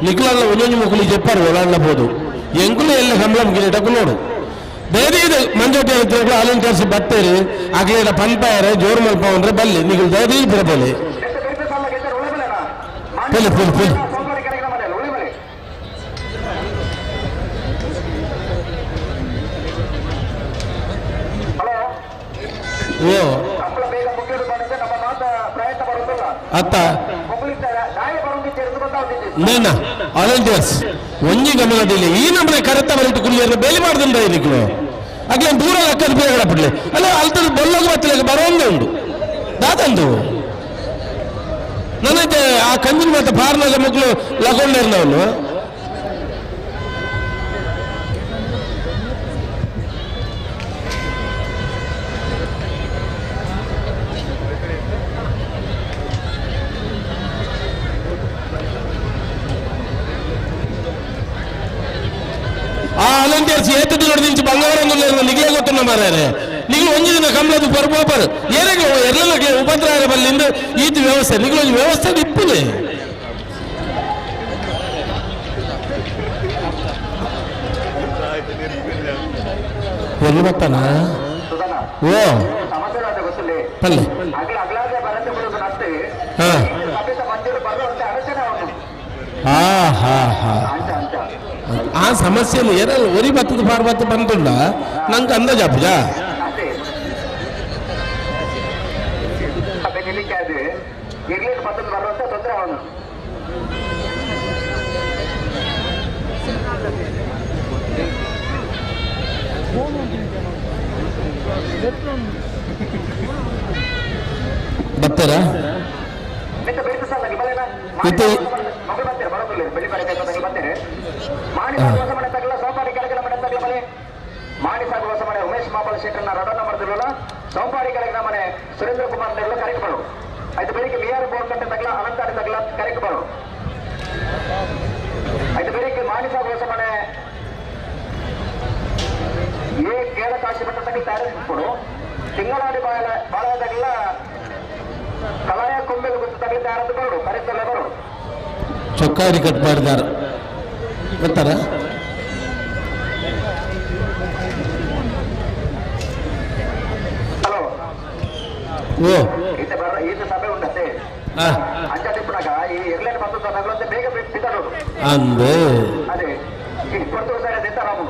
నికులల్ల ఉజంజి ముకులు చెప్పారు ఓలాళ్ళ పోదు ఎంకులు ఎల్ల సంబళం గిరేటకులోడు ಬೇರೆ ಇದು ಮಂಜೋಟಿ ಹೇಳ್ತಾರೆ ವಾಲಂಟಿಯರ್ಸ್ ಬರ್ತಾರೆ ಆಗ್ಲೇಡ ಪಂಪಾಯರೆ ಜೋರು ಮಲ್ಪ ಅಂದ್ರೆ ಬಲ್ಲಿ ನೀವು ದಯದಿ ಬರಬಲ್ಲಿ ಪೊಲಿ ಪೊಲಿ ಪೊಲಿ ಬೇಗ ಮುಗಿಯೋದು ಬಂದಿದೆ ನಮ್ಮ ಮಾತ ಪ್ರಯತ್ನ ಬರೋದಿಲ್ಲ ಅತ್ತ ಮುಗಿಲಿದ್ದ ದಾಯ ಬರೋದಿತ್ತು ಎಂದು ಗೊತ್ತಾಗ್ತಿತ್ತು ನೇನ ವಾಲಂಟಿಯರ್ಸ್ ಒಂಜಿ ಗಮನದಲ್ಲಿ ಈ ನಮ್ಮನೆ ಕರೆತ ಬರಿಟ್ಟು ಕುಲ್ಲಿಯರು ಬೇಲಿ ಮಾಡ್ದಂಡ ಇದಕ್ಕೆ ಅಗ್ಲ ದೂರ ಲೆಕ್ಕದ ಬೇಗ ಬಿಡ್ಲಿ ಅಲ್ಲ ಅಲ್ತದ ಬೊಲ್ಲಗ ಬತ್ತಲೆಗೆ ಬರೋಂದೇ ಉಂಟು ದಾದಂದು ನನಗೆ ಆ ಕಂಜಿನ ಮತ್ತೆ ಪಾರ್ನಾಗ ಮಕ್ಕಳು ಲಗೊಂಡಿರ್ನವನು ಆ ಅಲಂಟಿಯರ್ಸ್ ಏತದ್ದು ನೋಡಿದಿಂಚು ಬಂಗಾರ ನಿಗಲೇ ಗೊತ್ತುನ್ನ ಮಾರ್ಯಾರೆ ನಿಗಳು ಒಂಜಿ ದಿನ ಕಮಲದು ಬರ್ಬೋಪರ್ ಏನಾಗ ಎಲ್ಲ ಉಪದ್ರವ ಬಲ್ಲಿಂದ ಈತ ವ್ಯವಸ್ಥೆ ನಿಗಳು ಒಂದು ವ್ಯವಸ್ಥೆ ಇಪ್ಪುದೆ ಎಲ್ಲಿ ಬರ್ತಾನ ಓ ಸಮಸ್ಯೆ ಗೊತ್ತಿಲ್ಲ ಪಲ್ಲೆ ಅಗ್ಲಾದೆ ಬರಂತೆ ಬರೋದು ನಷ್ಟೇ ಹಾ ಸಭ್ಯತ ಮಂದಿರು ಬರುವಂತೆ ಅಡಚಣೆ ಅವನು ಹಾ ಹಾ ಹಾ ಅಂಚ ಅಂಚ ಆ ಸಮಸ್ಯೆಯಲ್ಲಿ ಏನಲ್ಲ ಒರಿ ಬತ್ತದ ಪಾರ್ಬತ್ತು ಬಂದುಂಡ ನಂಗೆ ಅಂದಾಜ್ ಅಪ್ಪಜಾ ಅದೇ ಸಭೆ ನಿಲ್ಲಿಕ್ಕೆ ಆದ್ರೆ ಇರ್ಲಿಕ್ಕೆ ಮತ್ತೊಂದು ಬರುವಂತೆ ತೊಂದರೆ ಅವನು ಬರ್ತಾರ ಮಿತ್ತ ಬೆಳಿತ ಸಲ ನಿಮ್ಮಲ್ಲೇನ ಮತ್ತೆ ಮಗಳು ಬರ್ತೀರ ಬರೋದಿಲ್ಲ ಬೆಳಿ ಬರ ಕೈಗೆ ಬರ್ತೀರಿ ಮಾಡಿ ಸಾಗುವಸ ಮನೆ ತಗಲ ಸೋಪಾಡಿ ಕೆಳಗಿನ ಮನೆ ತಗಲ ಮನೆ ಮಾಡಿ ಸಾಗುವಸ ಮನೆ ಉಮೇಶ್ ಮಾಪಲ ಶೇಖರ್ನ ರಡನ್ನ ಮಾಡಿದಿರಲ್ಲ ಸೋಪಾಡಿ ಕೆಳಗಿನ ಮನೆ ಸುರೇಂದ್ರ ಕುಮಾರ್ ನೆರಳು ಕರೆಗೆ ಬರು ಆಯ್ತು ಬೆಳಿಗ್ಗೆ ಮಿಯಾರ್ ಬೋರ್ಡ್ ಕಟ್ಟೆ ತಗಲ ಅನಂತಾಡಿ ತಗಲ ಕರೆಗೆ ಬರು ಆಯ್ತು ಬೆಳಿಗ್ಗೆ ಮಾಡಿ ಸಾಗುವಸ ಮನೆ ಏ ಕೇಳ ಕಾಶಿ ಮಟ್ಟ ತಗಲ ತಯಾರಿಸ್ಬಿಡು ತಿಂಗಳಾಡಿ ಬಾಳದಾಗಲ್ಲ ಕಲಾಯ ಕೊಂಬೆಲು ಗೊತ್ತು ತಗಲಿ ತಯಾರದ್ದು ಬರೋಡು ಕರೆಕ್ಟಲ್ಲ ಬರೋಡು ಚೊಕ್ಕಾಡಿ ಕಟ್ ಮಾಡಿದಾರ ಬರ್ತಾರ ಹಲೋ ಓ ಈತ ಸಭೆ ಉಂಟಂತೆ ಹಾ ಅಂಚಾಟಿಪ್ಪನಾಗ ಈ ಇರ್ಲೇನು ಬಂದು ತಗಲಂತೆ ಬೇಗ ಬಿದ್ದೋಡು ಅಂದೆ ಅದೇ ಈ ಕೊಡ್ತು ಸರಿ ಅದೆಂತ ರಾಮು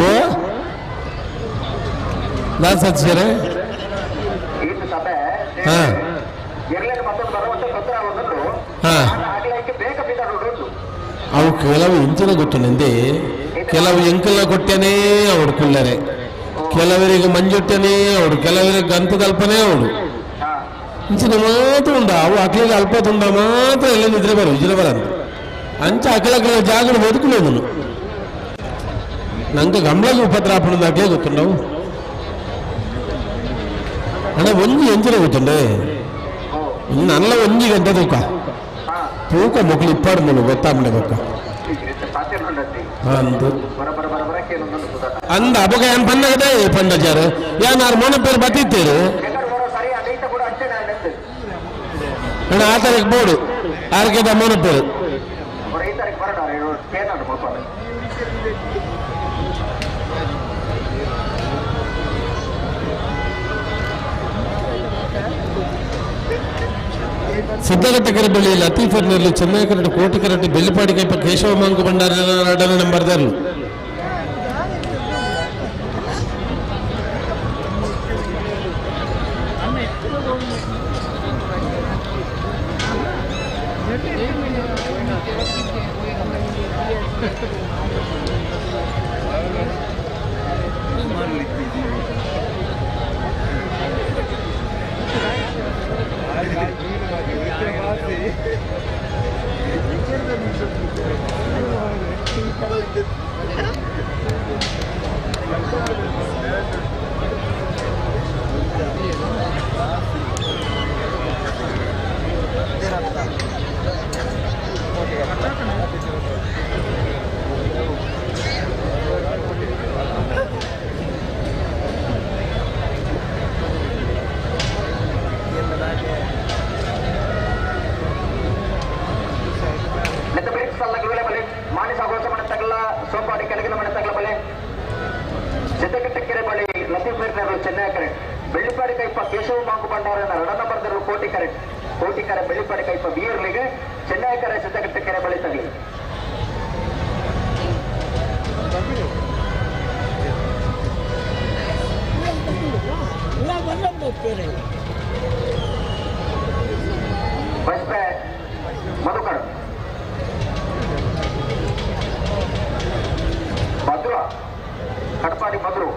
ಓ ನಾನು ಸತ್ಸರ ಈತ ಸಭೆ ಹಾ ಇರ್ಲೇನು ಮತ್ತೊಂದು ಬರುವಂತೆ ತೊಂದರೆ ಆಗೋದು ಹಾ ಆಗ್ಲಿಕ್ಕೆ ಬೇಗ ಬಿದ್ದೋಡು ಅವು ಕೆಲವು ಇಂಚಿನ ಗೊತ್ತು ನಂದೆ ಕೆಲವು ಎಂಕಲ್ನ ಕೊಟ್ಟೇನೇ ಅವಡು ಕುಳ್ಳರೆ ಕೆಲವರಿಗೆ ಮಂಜೊಟ್ಟನೇ ಅವಡು ಕೆಲವರಿಗೆ ಗಂತ ಕಲ್ಪನೆ ಅವಡು ಹಾ ಇಂಚಿನ ಮಾತ್ರ ಉಂಡ ಅವು ಅಕ್ಲಿಗೆ ಅಲ್ಪ ತುಂಡ ಮಾತ್ರ ಎಲ್ಲ ನಿದ್ರೆ ಬರು ಇದ್ರೆ ಬರಂತ ಅಂಚ ಅಕಲ ಜಾಗ ಬದುಕುಲೇನು ನಂಗೆ ಗಂಬಳಗೆ ಉಪದ್ರಾಪಣದ ಅಕ್ಲೇ ಗೊತ್ತುಂಡವು ಅಣ್ಣ ಒಂಜಿ ಎಂಚಿನ ಗೊತ್ತುಂಡೆ ನಲ್ಲ ಒಂಜಿ ಗಂಟೆ ತೂಕ ಹಾ ತೂಕ ಮಕ್ಕಳು ಇಪ್ಪಾಡು ಮೂಲ ಗೊತ್ತಾಮಣೆ ಗೊತ್ತ ಸಾಧ್ಯ ಉಂಟಂತೆ ಅಂದು ಬರಬರಕ್ಕೆ ಏನೊಂದು ಸುಧಾರ ಅಂದ ಅಪಗ ಏನ್ ಪಂಡಗದೆ ಪಂಡಚಾರು ಯಾರು ಮೊನ ಪೇರು ಬತ್ತಿತ್ತೇರು ಬೇಕಾದ್ರೆ ಬರೋ ಸರಿ ಅದೈತ ಕೂಡ ಅಷ್ಟೇ ನಾನು ನೆನ್ಸು ಅಣ್ಣ ಆ ತಾರೀಕು ಬೋಡು ಆರ್ಕೆದ ಮೊನ ಪೇರು ಅವ್ರು ಈ ತಾರೀಕು ಬರೋಣ ಕೇನಾಡು ಮಕ್ಕಳು ಸಿದ್ದಗಟ್ಟ ಕೆರೆಬಳ್ಳಿ ಲತೀಫರ್ನಲ್ಲಿ ಚೆನ್ನೈ ಕರಡು ಕೋಟಿ ಕರಡು ಬೆಳ್ಳಿಪಾಡಿ ಕೈಪ ಕೇಶವ ಮಾಂಕು ಭಂಡಾರ ನಡನ ನಂಬರ್ದಾರು ಸೋಪಾಡಿ ಕೆಳಗಿನ ಮನೆ ತಗಲ ಬಲೆ ಸಿದ್ದಗಟ್ಟ ಕೆರೆ ಬಳಿ ಲತೀಫ್ ಮೇರ್ನವರು ಚೆನ್ನೈ ಕರೆಂಟ್ ಬೆಳ್ಳಿಪಾಡಿ ಕೈಪ ಕೇಶವ ಮಾಂಕು ಭಂಡಾರನ ರಡನ ಬರ್ದರು ಕೋಟಿ ಕರೆ ಬೆಳ್ಳಿಪಾಡಿ ಕೈಪ ಬೀರ್ಲಿಗೆ ಚೆನ್ನೈ ಕರೆ ಸಿದ್ದಗಟ್ಟ ಕೆರೆ ಬಳಿ ತಗಲಿ ಇಲ್ಲ ಬಸ್ಪೆ ಮಧುಕರ್ ಭದ್ರ ಕಟ್ಪಾಡಿ ಭದ್ರು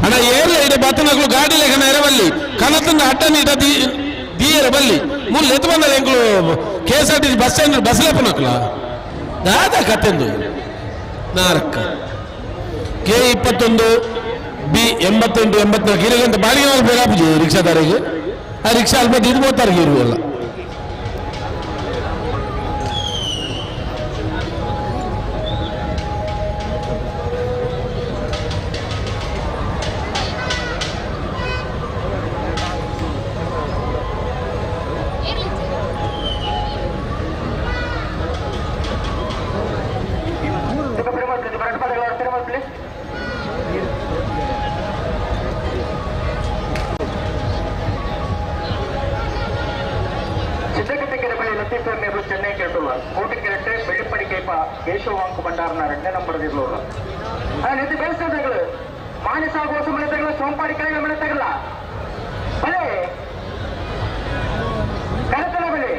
ಅಣ್ಣ ಏರ್ಲ ಇದೆ ಬತ್ತನಗಳು ಗಾಡಿ ಲೆಕ್ಕನ ಎರವಲ್ಲಿ ಕನತನ ಅಡ್ಡನೀಟ ದೀಯರ ಬಲ್ಲಿ ಮುಲ್ಲ ಎತ್ತು ಬಂದ ಎಂಕ್ಲು KSRTC ಬಸ್ ಸ್ಟ್ಯಾಂಡ್ ಬಸ್ ಲೆಪ್ಪನಕ್ಲ ದಾದ ಕತ್ತೆಂದು ನಾರಕ್ಕ K21 B88 84 ಇರಗಂತ ಬಾಡಿಗೆ ನಾವು ಬೇರಾಪುಜಿ ರಿಕ್ಷಾದಾರಿಗೆ ಆ ರಿಕ್ಷಾ ಅಲ್ಪ ಇದು ಹೋಗ್ತಾರೆ ಇರುವಲ್ಲ ಚೆನ್ನೈ ಕೆರಟುಲ್ಲ ಕೋಟಿ ಕೆರಟೆ ಬೆಳ್ಳಿಪ್ಪಡಿ ಕೈಪ ಕೇಶವಾಂಕು ಭಂಡಾರನ 2ನೇ ನಂಬರ್ ಇರ್ಲೋರು ನೆತ್ತಿ ಬೆಳೆಸಿದ್ರು ಮಾನಿಸಾಗುವ ಮೆಳೆತಗಳು ಸೋಂಪಾಡಿ ಕೆಳಗೆ ಮೆಳೆತಗಲ್ಲ ಬಲೆ ಕರೆತನ ಬೆಲೆ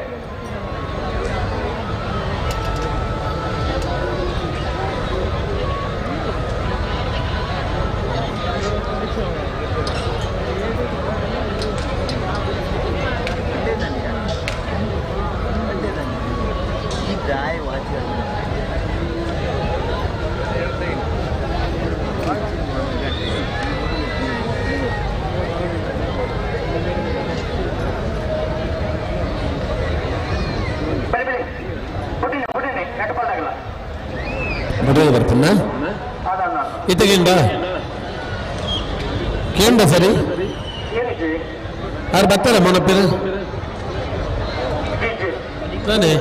ಬರ್ತೀನ ಇತ್ತಗಿಂಡ ಕೇಂಡ ಸರಿ ಯಾರು ಬರ್ತಾರ ಮನಪ್ಪಿನ ನಾನೇ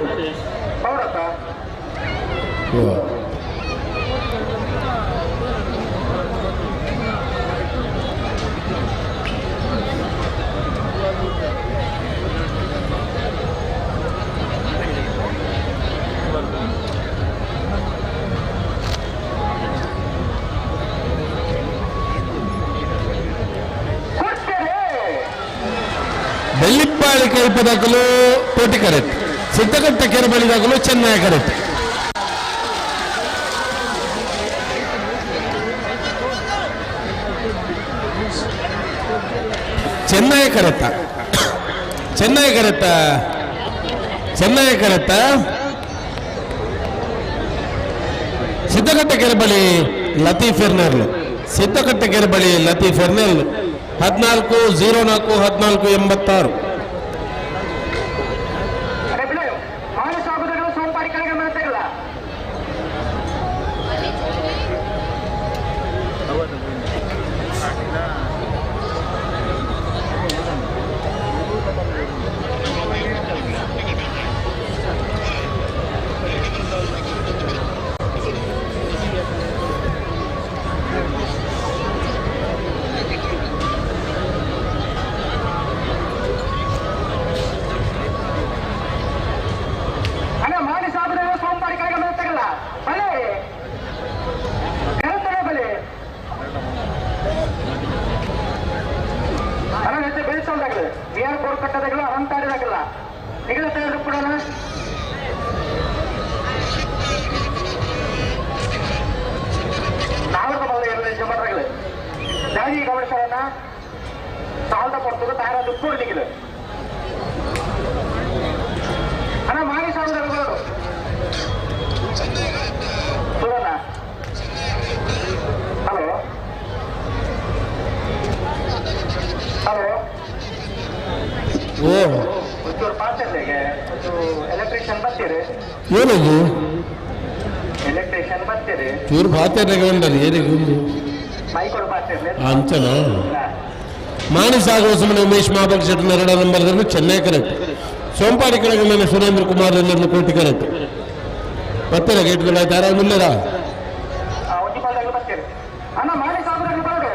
ಬೆಳ್ಳಿಪ್ಪಾಳಿ ಕೈಪದಾಗಲು ಕೋಟಿ ಕರೆಕ್ಟ್ ಸಿದ್ದಗಟ್ಟ ಕೆರೆಬಳಿದಾಗಲು ಚೆನ್ನೈ ಕರೆಕ್ಟ್ ಚೆನ್ನೈ ಕರೆಕ್ಟ ಚೆನ್ನೈ ಕರೆಕ್ಟ ಚೆನ್ನೈ ಕರೆಕ್ಟ ಸಿದ್ದಗಟ್ಟ ಕೆರೆಬಳಿ ಲತೀಫ್ ಎರ್ನರ್ಲು ಸಿದ್ದಗಟ್ಟ ಕೆರೆಬಳಿ ಲತೀಫ್ ಎರ್ನರ್ಲು 14-04-14-86 ¡Suscríbete ಬರ್ತೀರಿ ಏನದು ಎಲೆಕ್ಟ್ರಿಷಿಯನ್ ಬರ್ತೀರಿ ಇವ್ರು ಪಾತ್ರೆಗೆ ಉಂಟಲ್ಲ ಏನಿಗೆ ಉಂಟು ಮೈಕೊಡು ಬರ್ತೀರಿ ಅಂಚನ ಮಾನಸಾಗುವ ಸುಮ್ಮನೆ ಉಮೇಶ್ ಮಹಾಬಲ್ ಶೆಟ್ಟಿ 2 ನಂಬರ್ದಲ್ಲಿ ಚೆನ್ನೈ ಕರೆಕ್ಟ್ ಸೋಂಪಾಡಿ ಕೆಳಗೆ ಮೇಲೆ ಸುರೇಂದ್ರ ಕುಮಾರ್ ಎಲ್ಲರನ್ನು ಕೋಟಿ ಕರೆಕ್ಟ್ ಬರ್ತೀರ ಗೇಟ್ಗಳು ಆಯ್ತು ಯಾರಾದ್ರು ಇಲ್ಲದ ಒಂಜಿ ಪಾಲ್ದಾಗ ಬರ್ತೀರಿ ಅಣ್ಣ ಮಾಡಿ ಸಾಬ್ರಾಗಿ ಬಾಡು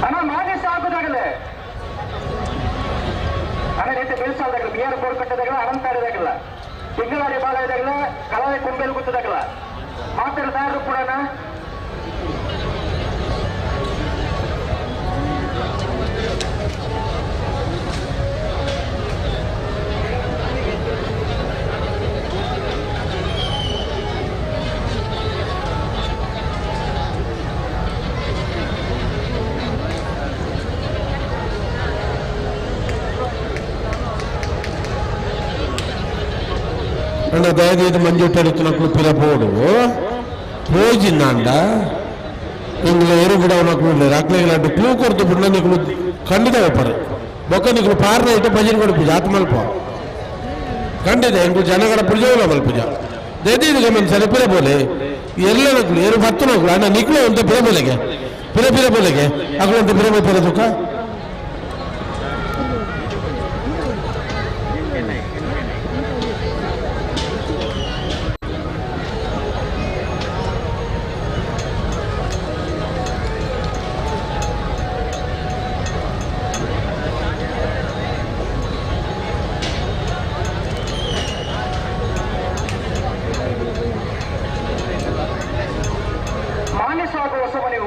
ಅಣ್ಣ ಮಾಡಿ ಸಾಕುದಾಗಲೇ ಅಣ್ಣ ರೀತಿ ಬೆಳೆಸಾದಾಗಲ್ಲ ಬಿಯರ್ ಬೋರ್ಡ್ ಕಟ್ಟದಾಗಲ್ಲ ಅನಂತಾಡಿದಾಗಲ್ಲ ತಿಂಗಳಾಡಿ ಬಾಳದಾಗಲ್ಲ ಕಲಾವೆ ಕೊಂಬೆಲು ಗುತ್ತದಾಗಲ್ಲ ಮಾತಾಡ್ತಾರು ಕೂಡ ಅಣ್ಣ ದಯచేసి మంజూటెడుతున్నట్లు పిలపోడు పోజిందండ ఇందులో ఎరు కూడా ఉన్నట్లు రాకలేలాంటి క్లూ కొడుతున్నా నీకు ఖಂಡಿತ ಒಪ್ಪರು ಬೊಕ್ಕ ನೀನು ಪಾರ್ನ ಇಟ್ಟು ಭಜನೆ ಕೊಡು ಪೂಜಾ ಆತ್ಮ ಮಲ್ಪ ಖಂಡಿತ ಇಂಕು ಜನಗಳ ಪೂಜೆವಲ್ಲ ಮಲ್ ಪೂಜಾ ದೇದಿ ಗಮನ ಸರಿ ಪಿರ ಬೋಲೆ ಎಲ್ಲ ನಕ್ಳು ಏರು ಭತ್ತು ನಕ್ಳು ಅಣ್ಣ ನಿಕ್ಳು ಅಂತ ಪಿರ ಬೋಲೆಗೆ ಅಗಳು ಅಂತ ಪಿರ ಬೋಲ ದುಃಖ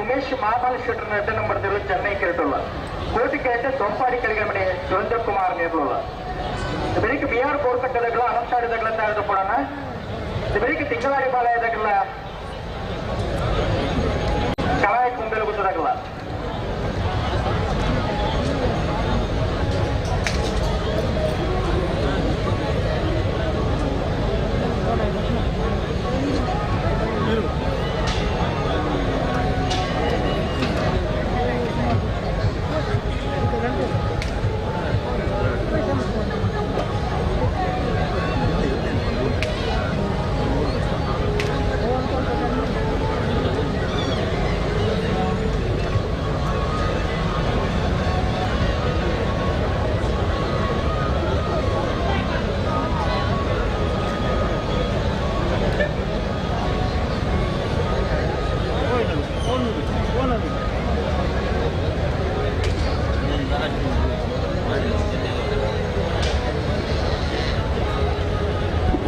ಉಮೇಶ್ ಮಹಾಬಲ್ ಶೆಟ್ಟರ್ 2 ನಂಬರ್ ಚೆನ್ನೈ ಕೇട്ടുള്ള ಕೋಟಿ ಕೇಟ ಸೊಂಪಾಡಿ ಕೆಳಗೆ ಮನೆ ಸುರೇಂದ್ರ ಕುಮಾರ್ ನೇರ್ಲುള്ള ಬೆಳಿಗ್ಗೆ ಬಿಆರ್ ಬೋರ್ ಕಟ್ಟದಾಗಲ ಅನಂತಾಡಿದಾಗಲ ಅಂತ ಹೇಳಿದ್ರು ಕೂಡ ಬೆಳಿಗ್ಗೆ ತಿಂಗಳಾಡಿ ಬಾಳದಾಗಲ್ಲ ಕಲಾಯ ಕುಂಬೆಲು ಗುತ್ತದಾಗಲ್ಲ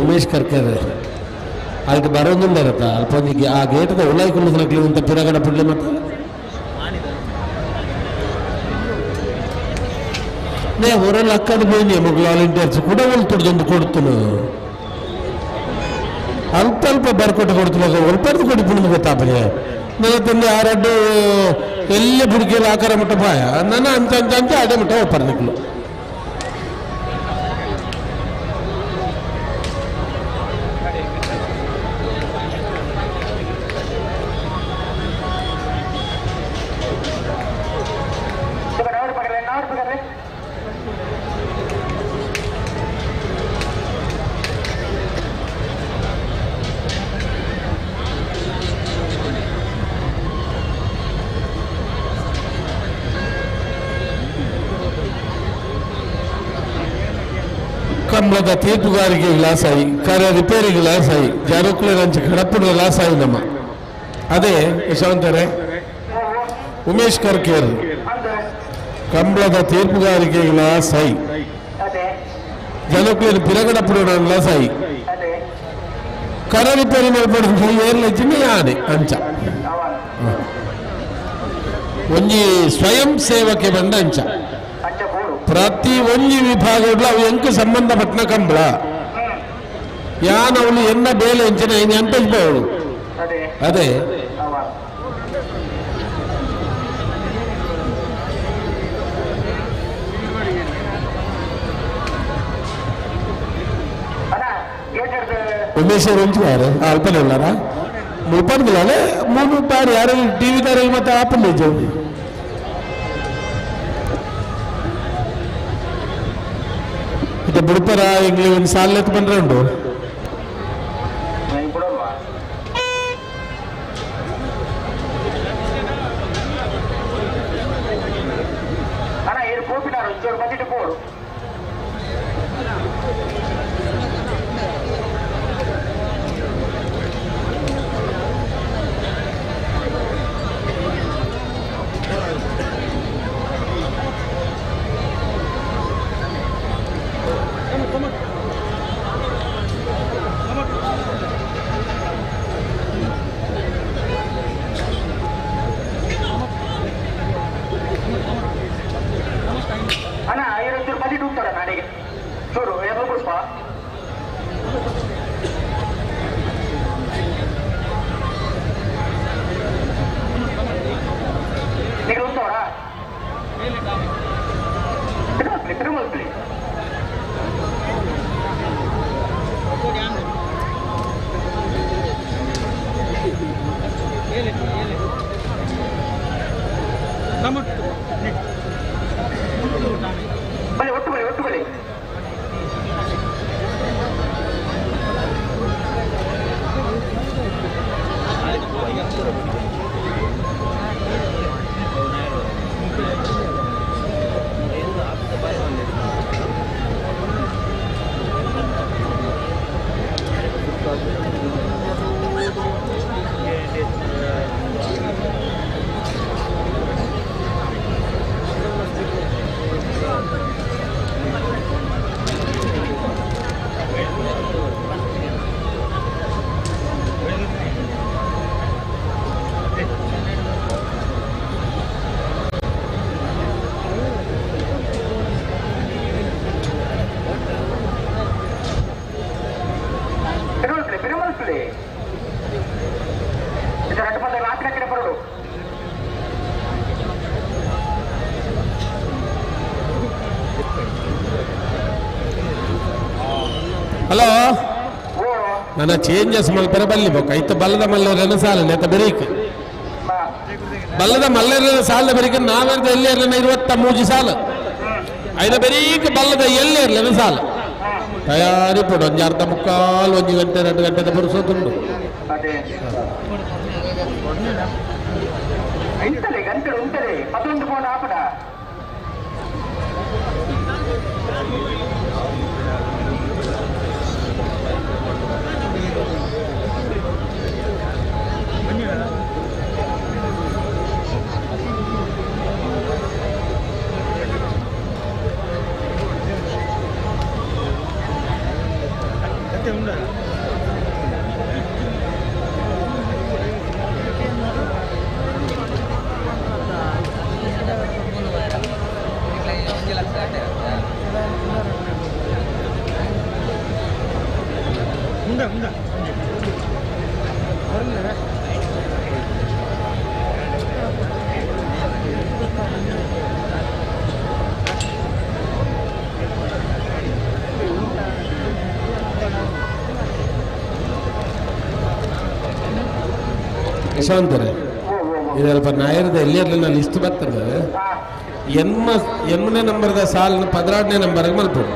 ಉಮೇಶ್ ಕರ್ಕರ್ ಅದಕ್ಕೆ ಬರೋದಿಲ್ಲ ಇರತ್ತಾ ಅಲ್ಪ ಆ ಗೇಟ್ದ ಉಳ್ಳಾಯ್ಕೊಳ್ಳೋದ್ರಲ್ಲಿ ಅಂತ ಪಿರಗಡ ಪುಡ್ಲೆ ಮತ್ತೆ ನೇ ಹೊರಲ್ಲ ಅಕ್ಕದ ಬೋಯ್ನಿ ಮಗಳು ವಾಲಂಟಿಯರ್ಸ್ ಕೂಡ ಒಲ್ತೊಡ್ದೊಂದು ಕೊಡ್ತನು ಅಲ್ಪ ಅಲ್ಪ ಬರ್ಕೊಟ್ಟು ಕೊಡ್ತನ ಒಲ್ಪರ್ದು ಕೊಟ್ಟು ಗೊತ್ತಾಪನೆ ನನ್ನ ತಂದೆ ಆರಡ್ಡು ಎಲ್ಲಿ ಬುಡ್ಕಿಯಲ್ಲಿ ಆಕಾರ ಮಟ್ಟ ಪಾಯ ನನ್ನ ಅಂಚ ಅದೇ ಮಟ್ಟ ಒಪ್ಪರ್ ನಿಕ್ಲು ಕಂಬಳದ ತೀರ್ಪುಗಾರಿಗೆ ಲಾಸ್ ಆಗಿ ಕಾರ್ಯ ರಿಪೇರಿಗೆ ಲಾಸ್ ಆಗಿ ಜಾನುಕ್ಲೆ ರಂಚ ಕಡಪುಡ ಲಾಸ್ ಆಗಿ ನಮ್ಮ ಅದೇ ಯಶವಂತರೇ ಉಮೇಶ್ ಕರ್ಕೇರ್ ಕಂಬಳದ ತೀರ್ಪುಗಾರಿಗೆ ಲಾಸ್ ಆಗಿ ಜನಕ್ಲೆ ಪಿರಗಡಪುಡ ಲಾಸ್ ಆಗಿ ಕರ ರಿಪೇರಿ ಮಾಡ್ಬಾರ್ದು ಏರ್ಲ ಜಿಮ್ಮೆ ಆನೆ ಅಂಚ ಒಂಜಿ ಸ್ವಯಂ ಸೇವಕ್ಕೆ ಬಂದ ಅಂಚ ಪ್ರತಿ ಒಂಜಿ ವಿಭಾಗಗಳು ಅವು ಎಂಕು ಸಂಬಂಧಪಟ್ಟ ಕಂಬಳ ಯಾನ್ ಅವಳು ಎನ್ನ ಬೇಲೆ ಎಂಚಿನ ನೆನಪಿಸ್ಬೋಳು ಅದೇ ಅದೇ ಅವ ಅಣ್ಣ ಗೇಟ್ ಹಿಡ್ದು ಉಮೇಶ್ವರ್ ఉంచువారు అల్పనే ఉన్నారా ముప్పది మూడు పారు యారు టీవీ ధరలు ಮತ್ತೆ ఆపండి ಇತ ಬಿಡ್ತಾರ ಇಂಗ್ಲಿ ಒಂದು ಸಾಲ ಎತ್ತು ಬಂದ್ರೆ ಉಂಟು ಬಿಡಲ್ವಾ ಅಣ್ಣ ಏನು ಕೋಪಿನಾರು ಒಂಚೂರು ಬಂದಿಟ್ಟು ಪೋಡು ಅಣ್ಣ ಐವತ್ತು ಬಂದಿಟ್ಟು ಹೋಗ್ತಾರ ನಾಡಿಗೆ ಚೂರು ಏನು ಪುಷ್ಪ ನೀವು ಹೋಗ್ತಾವರಾ ತಿರುಮಲ್ಪಲ್ಲಿ ಬಳಿ ಒಟ್ಟು ಬಳಿ ಒಟ್ಟು ಬಳಿ ತಿರುಮಲ್ಪಲ್ಲಿ ಇದು ಎರಡು ಪದ ನಾಲ್ಕನೇ ಕಡೆ ಬರೋದು ಹಲೋ ಓ ನನ್ನ ಚೇಂಜಸ್ ಮಲ್ಪರ ಬಲ್ಲಿ ಬೋಕ ಐತ ಬಲ್ಲದ ಮಲ್ಲೆರನ ಸಾಲ ನೆತ ಬೆರೀಕ್ ಬಲ್ಲದ ಮಲ್ಲೆರನ ಸಾಲ ಬೆರೀಕ ನಾವೆರ್ದ ಎಲ್ಲಿ ಇರಲಿನ 23 ಸಾಲ ಐದ ಬೆರೀಕ್ ಬಲ್ಲದ ಎಲ್ಲಿ ಇರಲಿನ ಸಾಲ ತಯಾರಿ ಪಡು ಒಂಜಿ ಅರ್ಧ ಮುಕ್ಕಾಲು 1 ಗಂಟೆ 2 ಗಂಟೆ ಬರುಸೋದುಂಡು ಅದೇ ಇಂತಲೇ ಗಂಟಲು ಉಂಟದೆ 11 ಫೋನ್ ಆಪಡ ಯಶವಂತರೇ ಇದಲ್ಪ ನಾಯರದ ಎಲ್ಲಿ ಇರಲಿಲ್ಲ ಲಿಸ್ಟ್ ಬರ್ತದೆ ಎನ್ಮನೇ ನಂಬರ್ದ ಸಾಲನ 16ನೇ ನಂಬರ್ಗೆ ಮಲ್ಪಡು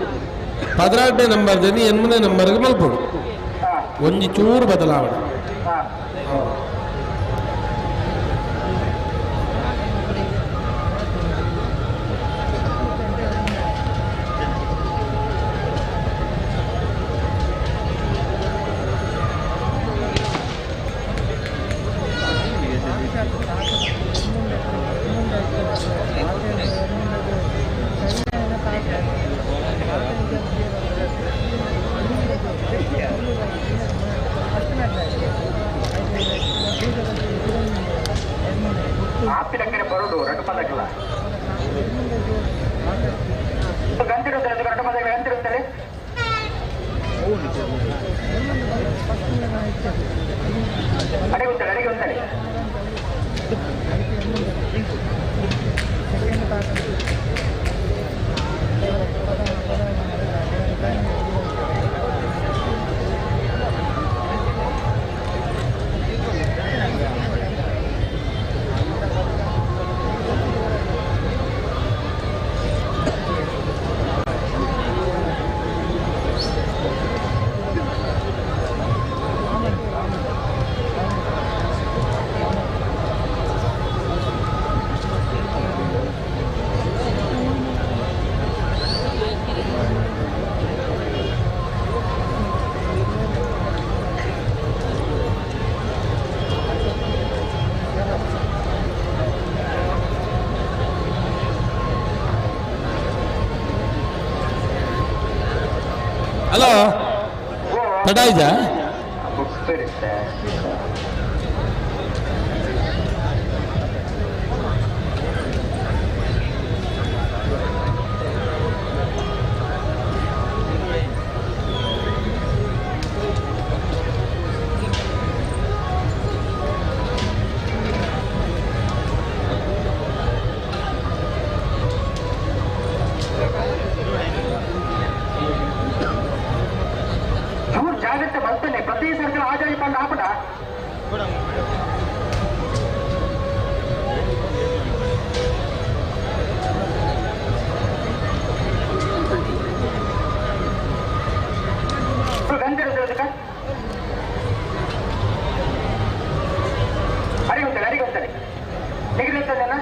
16ನೇ ನಂಬರ್ದಲ್ಲಿ 8ನೇ ನಂಬರ್ಗೆ ಮಲ್ಪಡು ಒಂಜಿ ಚೂರು ಬದಲಾವಣೆ ಹಲೋ ತಡ ಇದ್ದ ಗೊತ್ತಿರುತ್ತೆ. ಚೂರು ಜಾಗ್ರತೆ ಬರ್ತೇನೆ. ಪ್ರತಿ ಸರ್ಕಾರ ಆಜಾದಿ ಬಂದು ಹಾಪಡ ಗಂಧೆಕ್ಕ ಅರಿಗುಂತಾರೆ ನಿಗದಿರ್ತದೇನ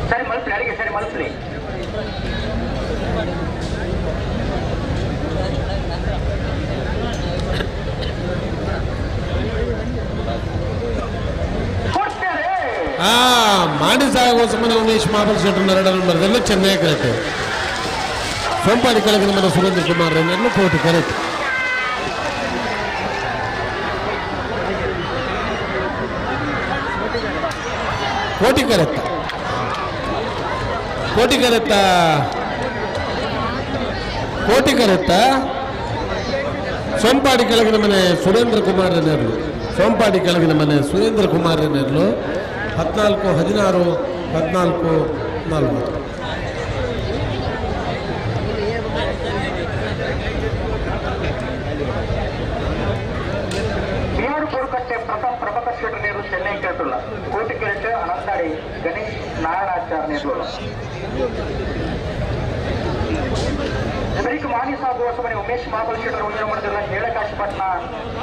ಸರಿ ಮಲ್ಪಲಿ ಅಡಿಗೆ ಸರಿ ಮಲ್ಪಲಿ. ಮಾಡಿ ಸಾಗೋಸ್ಮನ ಉಮೇಶ್ ಮಾಬಲ್ ಶೆಟ್ಟರ್ 2 ನಂಬರ್ದಲ್ಲಿ ಚೆನ್ನೈ ಕರೆಕ್ಟ್. ಸೋಂಪಾಡಿ ಕೆಳಗಿನ ಮನ ಸುರೇಂದ್ರ ಕುಮಾರ್ ರನ್ನರ್ಲು ಕೋಟಿ ಕರೆಕ್ಟ್. ಕೋಟಿ ಕರೆಕ್ಟ್ ಸೋಂಪಾಡಿ ಕೆಳಗಿನ ಮನೆ ಸುರೇಂದ್ರ ಕುಮಾರ್ ರನ್ನರ್ಲು 14-16-14-40. ಕೋಟಕಟ್ಟೆ ಪ್ರಭಾಕರ್ ಶೆಟ್ಟರ್ ನೇರು ಚೆನ್ನೈ ಕೇಳ್ತಲ್ಲ. ಕೋಟಿಕೆರೆಟ್ಟು ಅನಂತಾಡಿ ಗಣೇಶ್ ನಾರಾಯಣಾಚಾರ್ಯ ನೇರ್ಲು ಬರೀಕ್ ಮಾನಿ ಸಾಗುವ ಮನೆ ಉಮೇಶ್ ಮಾಬಲ್ ಶೆಟ್ಟರ್ ಉಂಜ ಮಾಡಿದಿಲ್ಲ ಹೇಳಕಾಶಪಟ್ನ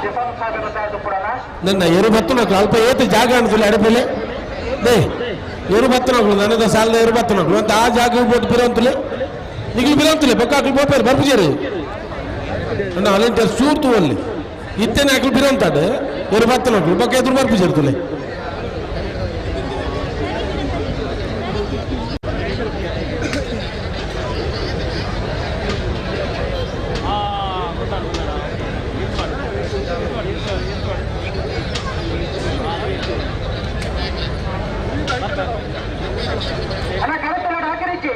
ಜಫಾನ್ ಸಾಗರ ತಾಯ್ದು ಕೂಡ ನನ್ನ ಎರು ಬತ್ತನಗಳು ಅಲ್ಪ ಏತು ಜಾಗ ಅನ್ಸಲ್ಲ ಅಡಪಲೆ ಎರು ಬತ್ತನಗಳು ನನ್ನದ ಸಾಲದ ಎರು ಬತ್ತನಗಳು ಅಂತ ಆ ಜಾಗ ಬೋಟ್ ಬಿರಂತಲೆ ನಿಗಲು ಬಿರಂತಲೆ ಬೊಕ್ಕಾಕಲು ಬೋಪೇರು ಬರ್ಪುಜೇರಿ ನನ್ನ ಅಲೆಂಟರ್ ಸೂರ್ತು ಅಲ್ಲಿ ಇತ್ತೇನೆ ಹಾಕಲು ಬಿರಂತಾಡೆ ಎರು ಬತ್ತನಗಳು ಬೊಕ್ಕ ಎದುರು ಬರ್ಪುಜೇರ್ತಲೆ. ಅಣ್ಣ ಕರೆಕ್ಟ್ ನೋಡಿ ಹಾಕಿರಿಚ್ಚಿ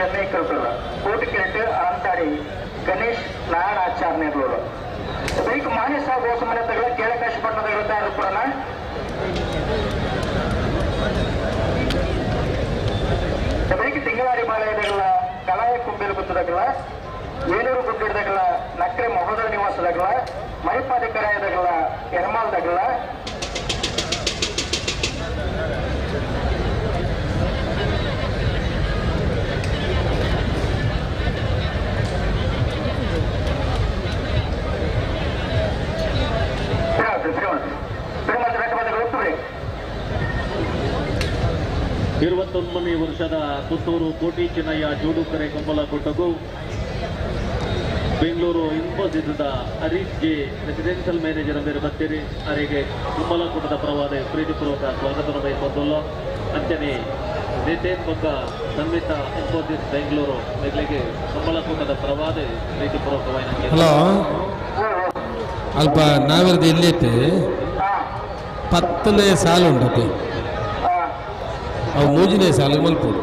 ಚೆನ್ನೈ ಕಲ್ಕಲ್ಲ ಕೋಟಿ ಕಿರೀಟ ಅನಂತಾಡಿ ಗಣೇಶ್ ನಾರಾಯಣಾಚಾರ್ಯ ನೆರಳೂರು ಬೈಕ್ ಮಾನ್ಯ ಸಾಹೇಬ್ ಹೋಸಮನೆ ತಗಳ ಕೇಳಕಾಶ ಪಟ್ಟಣದ ವಿರುದ್ಧ ರೂಪರಣ ಬೈಕ್ ತಿಂಗಳಾರಿ ಬಾಳೆಯದಗಳ ಕಲಾಯ ಕುಂಬೇಲು ಗುತ್ತದಗಳ ಬೇಲೂರು ಗುಡ್ಡಿಡದಗಳ ನಕ್ರೆ ಮೊಹದರ ನಿವಾಸದಗಳ ಮರಿಪಾದಿಕರಾಯದಗಳ ಎರ್ಮಾಲ್ದಗಳ ಇರುವತ್ತೊಂಬನೇ ವರ್ಷದ ಪುತ್ತೂರು ಕೋಟಿ ಚಿನ್ನಯ್ಯ ಜೋಡುಕರೆ ಕಂಬಲ ಕೊಟ್ಟಗೂ ಬೆಂಗಳೂರು ಇನ್ಫೋಸಿಸ್ದ ಹರೀಶ್ ಜೆ ರೆಸಿಡೆನ್ಷಿಯಲ್ ಮ್ಯಾನೇಜರ್ ಮೇರೆ ಬತ್ತೇರಿ ಅವರಿಗೆ ಕುಂಬಲಕೂಟದ ಪರವಾದ ಪ್ರೀತಿಪೂರ್ವಕ ಸ್ವಾಗತವನ್ನು ಬಯಸುವುದಲ್ಲ ಅಂಚನೆ ನಿತೇನ್ ಪಕ್ಕ ಸಂವಿತ ಇನ್ಫೋಸಿಸ್ ಬೆಂಗಳೂರು ಮೇಲೆಗೆ ಕುಂಬಲಕೂಟದ ಪರವಾದ ಪ್ರೀತಿಪೂರ್ವಕವಾಗಿ ಹಲೋ ಅಲ್ಪ ನಾವಿರದು ಎಲ್ಲಿತ್ತೆ 10ನೇ ಸಾಲು ಉಂಟು ಅವು ಮೂಜಿನೇ ಸಾಲು ಮಲ್ಪುಡು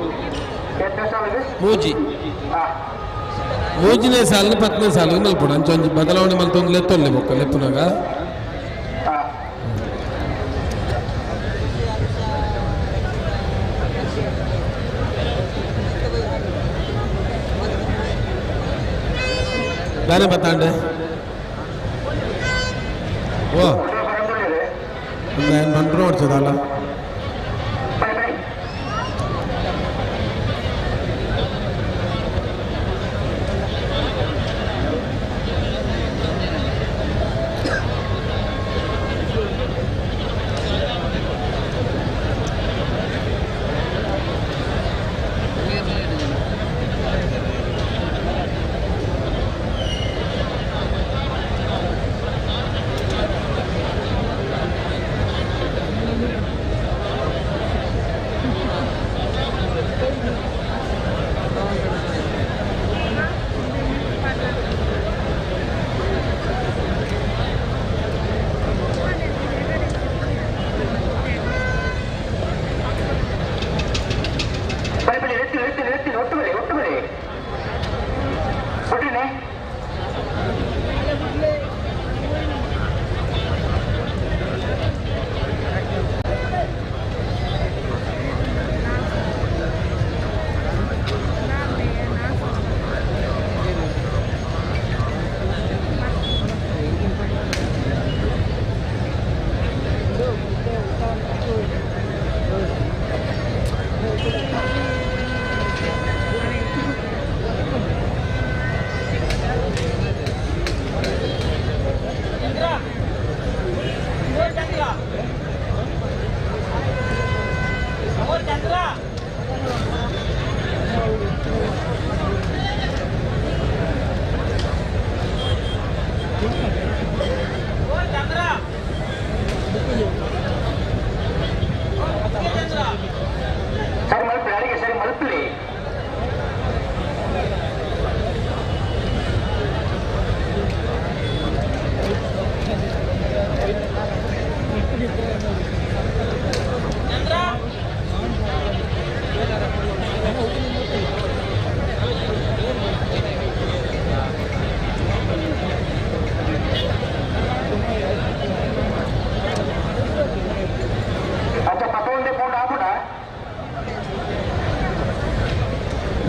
ಮೂಜಿನೇ ಸಾಲಿನ 10ನೇ ಸಾಲು ಮಲ್ಪುಡು ಅಂಚೊಂಜಿ ಬದಲಾವಣೆ ಮಲ್ತೊಂದು ಲೆತ್ತೊಲ್ಲೆ ಬೊಕ್ಕ ಲೆಪ್ಪುನಾಗ ಬೇರೆ ಬತ್ತಾಂಡೆ ಓ ಬಂದ್ರು ನೋಡ್ತದಲ್ಲ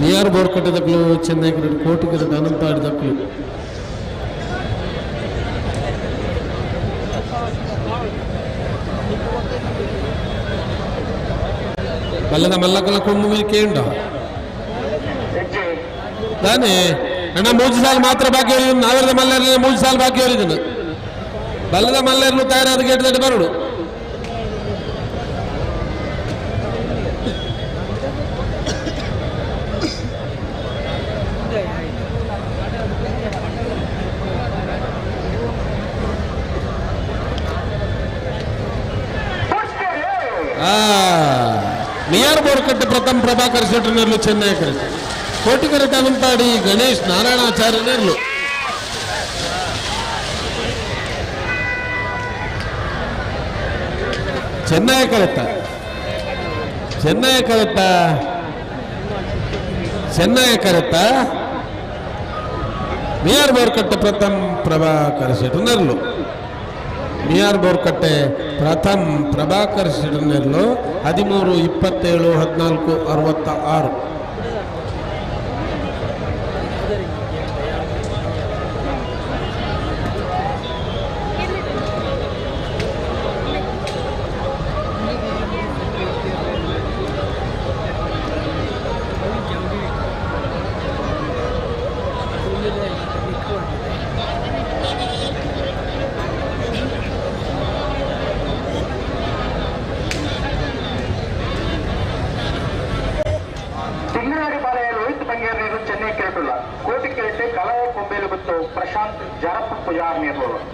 ನಿಯರ್ ಬೋರ್ಕಟ್ಟೆ ದಕ್ಕಲು ಚೆನ್ನೈ ಕೋಟಿಗೆ ಅನಂತಾಡಿ ದಕ್ಕಲು ಬಲ್ಲದ ಮಲ್ಲಕಲ ಕೊಂಬು ಮೇಲೆ ಕೇಂಡ ತಾನೇ ಅಣ್ಣ 3 ಸಾಲ ಮಾತ್ರ ಬಾಕಿ ಹೊರಿದನು ನಾವೆಲ್ಲದ ಮಲ್ಲೆರ್ಲಿ 3 ಸಾಲ ಬಾಕಿ ಹೊರಿದನು ಬಲ್ಲದ ಮಲ್ಲೆರ್ಲು ತಯಾರಾದ ಗೇಟ್ ದಡ್ಡ ಬರೋಡು ನಿಯರ್ ಬೋರ್ಕಟ್ಟೆ ಪ್ರಥಮ ಪ್ರಭಾಕರ್ ಶೆಟ್ಟಿ ನೆರಳು ಚೆನ್ನೈ ಕರೆಕ್ಟ್ ಕೋಟಿಕರೆ ಅನಂತಾಡಿ ಗಣೇಶ್ ನಾರಾಯಣಾಚಾರ್ಯ ನೆರಳು ಚೆನ್ನೈ ಕರೆಕ್ಟ ಚೆನ್ನೈ ಕರೆತ ಮಿಯಾರ್ ಬೋರ್ಕಟ್ಟೆ ಪ್ರಥಮ್ ಪ್ರಭಾಕರ್ ಶೆಟ್ಟರ್ನೆರ್ಲು ಮಿಯಾರ್ ಬೋರ್ಕಟ್ಟೆ ಪ್ರಥಮ್ ಪ್ರಭಾಕರ್ ಶೆಟ್ಟರ್ನೆರ್ಲು 13, 27, 14, 66. ಚೆನ್ನೈ ಕೇಟುಲ್ಲ ಕೋಟಿ ಕೇಟೆ ಕಲಯ ಕೊಂಬೇಲು ಬಿತ್ತು ಪ್ರಶಾಂತ್ ಜರಪ್ಪ ಪೂಜಾರ್ ನಿರ್ವಹಣೆ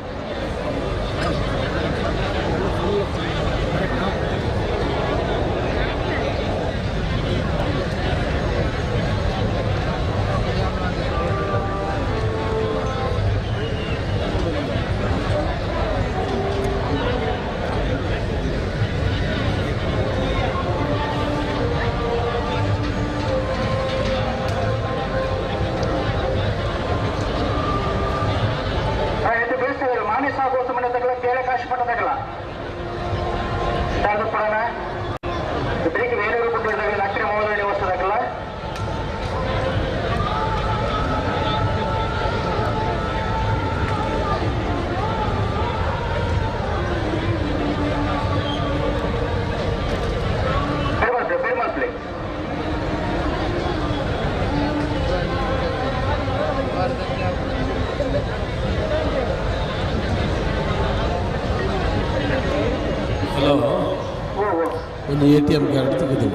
ಒಂದು ATM ಕಾರ್ಡ್ ತೆಗೆದು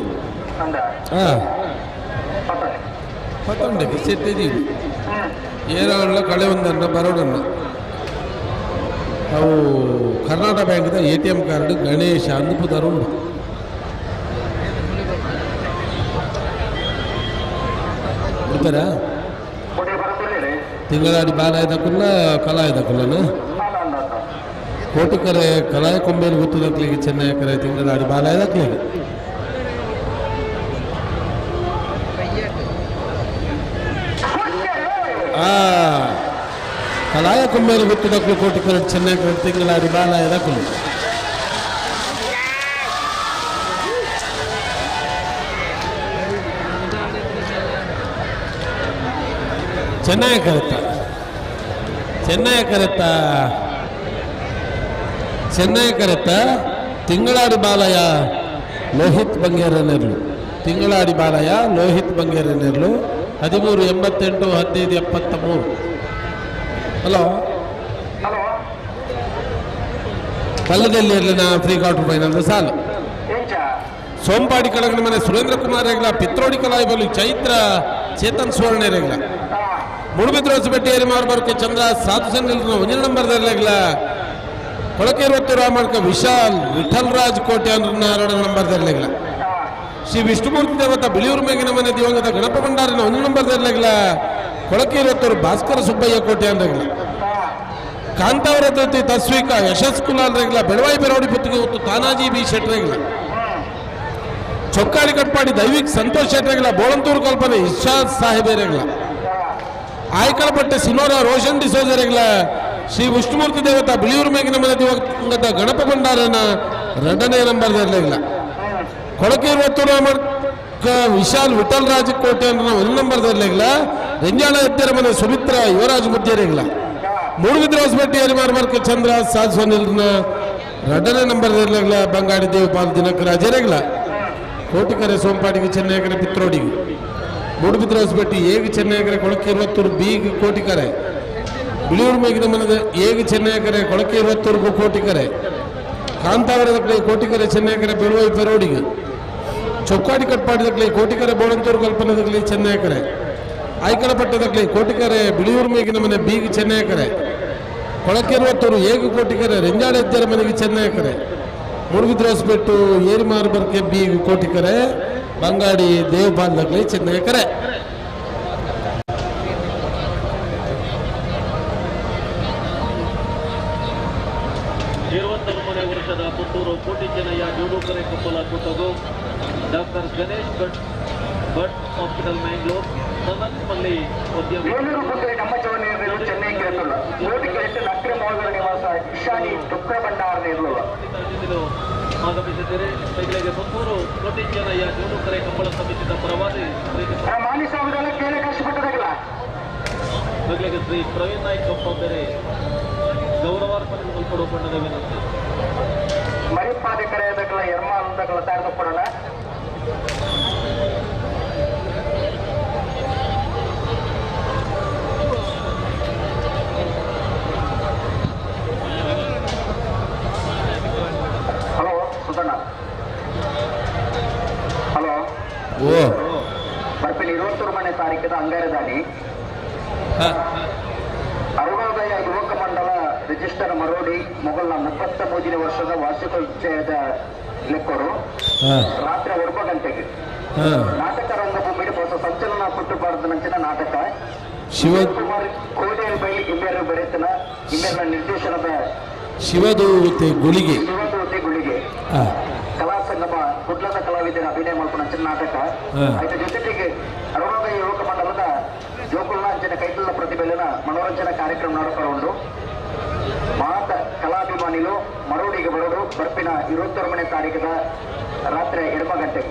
ಪತ್ತೊಂಡಕ್ಕೆ ಸೆಟ್ಟಿದ್ದೀವಿ ಏರವಲ್ಲ ಕಳೆ ಒಂದನ್ನ ಬರೋಡನ್ನ ಅವು ಕರ್ನಾಟಕ ಬ್ಯಾಂಕ್ದ ATM ಕಾರ್ಡ್ ಗಣೇಶ ಅಂದುಪುದರುಂಡು ಬಿಡ್ತಾರಾ ತಿಂಗಳಾಡಿ ಬಾಲಾಯದಕ್ಕಲ್ಲ ಕಲಾಯದಕ್ಕಲ್ಲ ಕೋಟಿಕರೆ ಕಲಾಯ ಕೊಂಬೇಲು ಗೊತ್ತದಕ್ಲಿಗೆ ಚೆನ್ನೈ ಕರೆ ತಿಂಗಳಾಡಿ ಬಾಲಾಯದಕ್ಲಿಗೆ ಕಲಾಯ ಕೊಂಬೇಲು ಗೊತ್ತದಕ್ಕಲು ಕೋಟಿಕರೆ ಚೆನ್ನೈ ಕರೆ ತಿಂಗಳಾಡಿ ಬಾಲಾಯದಕ್ಕಲು ಚೆನ್ನೈ ಕರೆತ ತಿಂಗಳಾಡಿ ಬಾಲಯ ಲೋಹಿತ್ ಬಂಗೇರನೆರ್ಲು ತಿಂಗಳಾಡಿ ಬಾಲಯ ಲೋಹಿತ್ ಬಂಗೇರನೆರ್ಲು 13, 88, 15, 73. ಹಲೋ ಕಲ್ಲದಲ್ಲಿ ಇರಲಿನ ಫ್ರೀ ಕ್ವಾರ್ಟರ್ ಫೈನಲ್ ಸಾಲು ಸೋಂಪಾಡಿ ಕಳಗನ ಮನೆ ಸುರೇಂದ್ರ ಕುಮಾರ್ ರೇಗ್ಲ ಪಿತ್ರೋಡಿ ಕಲಾಯಿ ಬಲು ಚೈತ್ರ ಚೇತನ್ ಸುವರ್ಣ ರೇಗ್ಲ ಮುಳುಬಿದ್ರೋಸಬೆಟ್ಟಿ ಏರಿ ಮಾರ್ಬರ್ಕೆ ಚಂದ್ರ ಸಾಧುಸನ್ ಒಂಜನ ನಂಬರ್ದಲ್ಲೇಗ್ಲ ಕೊಳಕೆ 20 ರಾಮಣ್ಕ ವಿಶಾಲ್ ವಿಠಲ್ ರಾಜ್ ಕೋಟೆ ಅನ್ನೋ 2 ನಂಬರ್ದಲ್ಲೇಗ್ಲ ಶ್ರೀ ವಿಷ್ಣುಮೂರ್ತಿ ದೇವತ ಬಿಳಿಯೂರು ಮೇಗಿನ ಮನೆ ದಿವಂಗತ ಗಣಪ ಭಂಡಾರಿನ 1 ನಂಬರ್ದಲ್ಲೇಗ್ಲ ಕೊಳಕೆ 20 ಭಾಸ್ಕರ ಸುಬ್ಬಯ್ಯ ಕೋಟೆ ಅಂದ್ರೇಗ್ಲ ಕಾಂತಾವರ ದತ್ತಿ ತಸ್ವೀಕ ಯಶಸ್ ಕುಲಾಲ್ ರೇಗ್ಲ ಬೆಳವಾಯಿ ಬೆರವಡಿ ಪುತ್ತಿಗೆ ಹೊತ್ತು ತಾನಾಜಿ ಬಿ ಶೆಟ್ರೇಗ್ಲ ಚೊಕ್ಕಾಡಿ ಕಟ್ಪಾಡಿ ದೈವಿಕ್ ಸಂತೋಷ್ ಶೆಟ್ರೇಗ್ಲ ಬೋಳಂತೂರು ಕಲ್ಪನೆ ಇರ್ಷಾದ್ ಸಾಹೇಬೇರೇಗ್ಲ ಆಯ್ಕಳಪಟ್ಟೆ ಸಿನೋರ ರೋಷನ್ ಡಿಸೋಜರೇಗ್ಲ ಶ್ರೀ ವಿಷ್ಣುಮೂರ್ತಿ ದೇವತಾ ಬಿಳಿಯೂರು ಮೇಗಿನ ಮನೆ ದಿವಂಗತ ಗಣಪ ಭಂಡಾರನ 2ನೇ ನಂಬರ್ದಲ್ಲೇಗ್ಲ ಕೊಳಕೆ 20 ರಾಮಣ್ಕ ವಿಶಾಲ್ ವಿಠಲ್ ರಾಜ್ ಕೋಟೆ ಅನ್ನೋ 1 ನಂಬರ್ದಲ್ಲೇಗ್ಲ ರೆಂಜಾಳ ಎದ್ದರ ಮನೆ ಸುಮಿತ್ರ ಯುವರಾಜ್ ಮುದ್ದೇರೇಗ್ಲ ಮೂಡುಬಿದ್ರೋಸಬೆಟ್ಟಿ ಏರಿ ಮಾರ್ಬರ್ಕೆ ಚಂದ್ರ ಸಾಧುಸನಿಲ್ನ 2ನೇ ನಂಬರ್ದಲ್ಲೇಗ್ಲ ಬಂಗಾಡಿ ದೇವಪಾಲ್ ದಿನಕರಾಜರೇಗ್ಲ ಕೋಟಿಕರೆ ಸೋಂಪಾಡಿಗೆ ಚೆನ್ನೈಕರೆ ಪಿತ್ರೋಡಿಗೆ ಮೂಡುಬಿದ್ರೋಸಬೆಟ್ಟಿ ಏಗ ಚೆನ್ನೈಕರೆ ಕೊಳಕೆ 20 ಬೀಗ್ ಕೋಟಿಕರೆ ಬಿಳಿಯೂರು ಮೇಗಿನ ಮನದ ಏಗ ಚೆನ್ನೈಕರೆ ಕೊಳಕೆ 20 ಕೋಟಿಕರೆ ಕಾಂತಾವರದಕ್ಲೆ ಕೋಟಿಕರೆ ಚೆನ್ನೈಕರೆ ಬೆಳುವಾಯಿ ಪೆರೋಡಿಗೆ ಚೊಕ್ಕಾಡಿ ಕಟ್ಪಾಡಿದಕ್ಲೆ ಕೋಟಿಕರೆ ಬೋಳಂತೂರು ಕಲ್ಪನದಕ್ಲೆ ಚೆನ್ನೈಕರೆ ಆಯ್ಕಳಪಟ್ಟದಕ್ಲೆ ಕೋಟಿಕರೆ ಬಿಳಿಯೂರು ಮೇಗಿನ ಮನೆ ಬೀಗ್ ಚೆನ್ನೈಕರೆ ಕೊಳಕೆ 20 ಏಗ ಕೋಟಿಕರೆ ರೆಂಜಾಳ ಎದ್ದರ ಮನೆಗೆ ಚೆನ್ನೈಕರೆ ಮೂಡುಬಿದ್ರೋಸಬೆಟ್ಟು ಏರಿ ಮಾರ್ಬರ್ಕೆ ಬೀಗ್ ಕೋಟಿಕರೆ ಬಂಗಾಡಿ ದೇವಪಾಲದಕ್ಲೆ ಚೆನ್ನೈಕರೆ 23ನೇ ವರ್ಷದ ಪುತ್ತೂರು ಕೋಟಿ ಚೆನ್ನಯ್ಯ ಜೋಡುಕರೆ ಕಪ್ಪಲ ಕೂಟವು ಡಾಕ್ಟರ್ ಗಣೇಶ್ ಭಟ್ ಬಟ್ ಹಾಸ್ಪಿಟಲ್ ಮ್ಯಾಂಗ್ಳೂರ್ ಸನತ್ಪಲ್ಲಿ ಉದ್ಯಮ ಬೇಲೂರು ಕುದುರೆ ನಮ್ಮ ಚವಣಿಯರು ಚೆನ್ನೈ ಗೆಲ್ಲುಲ್ಲ ಕೋಟಿಗೆ ಎಷ್ಟು ನಕ್ರೆ ಮೋದರ ನಿವಾಸ ಇಶಾನಿ ತುಕ್ಕ ಭಂಡಾರ ಇರಲಿಲ್ಲ ಆಗಮಿಸಿದರೆ ಬೆಳಗ್ಗೆ ಪುತ್ತೂರು ಕೋಟಿ ಚೆನ್ನಯ್ಯ ಜೋಡುಕರೆ ಕಂಬಳ ಸಮಿತಿಯ ಪರವಾಗಿ ಮಾನಿ ಸ್ವಾಮಿಗಳ ಕೇಳಿ ಕಷ್ಟಪಟ್ಟದಾಗಲ್ಲ ಬೆಳಗ್ಗೆ ಶ್ರೀ ಪ್ರವೀಣ್ ನಾಯ್ಕ ಒಪ್ಪಂದರೆ ಗೌರವಾರ್ಪಣೆ ಮಲ್ಪಡುವ ಬಣ್ಣದ ವಿನಂತಿ ಮರಿಪಾದೆ ಕರೆಯದಕ್ಕಲ್ಲ ಎರ್ಮ ಅಂದಕ್ಕಲ್ಲ ತಾಯ್ದು ಕೊಡೋಣ ಹಲೋ ಸುಧಣ್ಣ ಹಲೋ ಓ ಬರ್ಪಿನ 23ನೇ ತಾರೀಕಿನ ಅಂಗಾರದಾನಿ ಅರುಣೋದಯ ಯುವಕ ಮಂಡಲ ರಿಜಿಸ್ಟರ್ ಮರೋಡಿ ಮೊಘಲ್ನ 33ನೇ ವರ್ಷದ ವಾರ್ಷಿಕೋತ್ಸವದ ಲೆಕ್ಕರು ರಾತ್ರಿ 9 ಗಂಟೆಗೆ ನಾಟಕ ರಂಗಭೂಮಿ ಹೊಸ ಸಂಚಲನ ಪುಟ್ಟಬಾರದು ನಂಚಿನ ನಾಟಕ ಶಿವಕುಮಾರ್ ಕೋಡೇಲ್ ಬೈಲಿ ಇಮ್ಮೇರು ಬರೆತನ ಇಮ್ಮೇರಿನ ನಿರ್ದೇಶನದ ಶಿವದೂತೆ ಗುಳಿಗೆ ಕಲಾ ಸಂಗಮ ಕುಡ್ಲದ ಕಲಾವಿದರ ಅಭಿನಯ ಮಲ್ಪನ ನಾಟಕ ಅದರ ಜೊತೆಗೆ ಅರುಣೋದಯ ಯುವಕ ಮಂಡಲದ ಜೋಕುಲ್ನಾಂಚನ ಕೈತಲ್ಲ ಪ್ರತಿಭೆಲಿನ ಮನೋರಂಜನಾ ಕಾರ್ಯಕ್ರಮ ನಡೆಕೊಂಡು ಮಾತ ಕಲಾಭಿಮಾನಿಗಳು ಮರೋಡಿಗೆ ಬರೋದು ಬರ್ಪಿನ 23ನೇ ತಾರೀಕಿನ ರಾತ್ರಿ 2 ಗಂಟೆಗೆ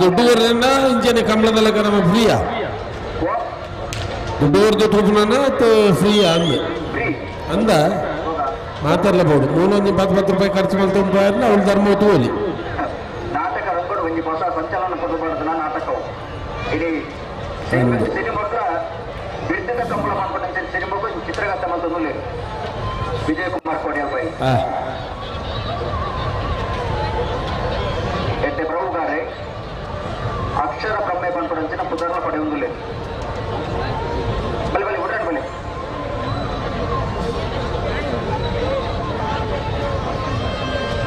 ದೊಡ್ಡವರನ್ನ ಇಂಚನೆ ಕಂಬಳದಲ್ಲ ನಮ್ಮ ಫ್ರೀಯಾ ದೊಡ್ಡವರದ್ದು ತೂಪನ ಫ್ರೀಯಾ ಅಂದ ಮಾತಾಡಲೇಬಹುದು ಮೂಲೊಂದು 10 ರೂಪಾಯಿ ಖರ್ಚು ಮಾಡ್ತಾ ಉಂಟು ಅವ್ಳು ಧರ್ಮ ತೋಲಿ ನಾಟಕ ರಂಗೋಡು ಒಂದು ಹೊಸ ಸಂಚಲನ ಪುಟ್ಟಬಾರದನ ನಾಟಕವು ಇಡೀ ಸಿನಿಮಾ ಬಿಡ್ತಿದ್ದ ಕಂಬಳ ಮಾಡ್ಕೊಂಡ ಸಿನಿಮಾಗೂ ಚಿತ್ರಗತ ಮತ್ತು ವಿಜಯ್ ಕುಮಾರ್ ಕೋಡಿಯಲ್ ಬೈ ಎಟ್ಟೆ ಪ್ರಭುಗಾರೆ ಅಕ್ಷರ ಪ್ರಮೆ ಬಂದ್ಪಡಂಚಿನ ಪುದರ್ನ ಪಡೆಯುವುದಿಲ್ಲ ಬಲಿ ಬಲಿ ಉಡಾಡ್ ಬಲಿ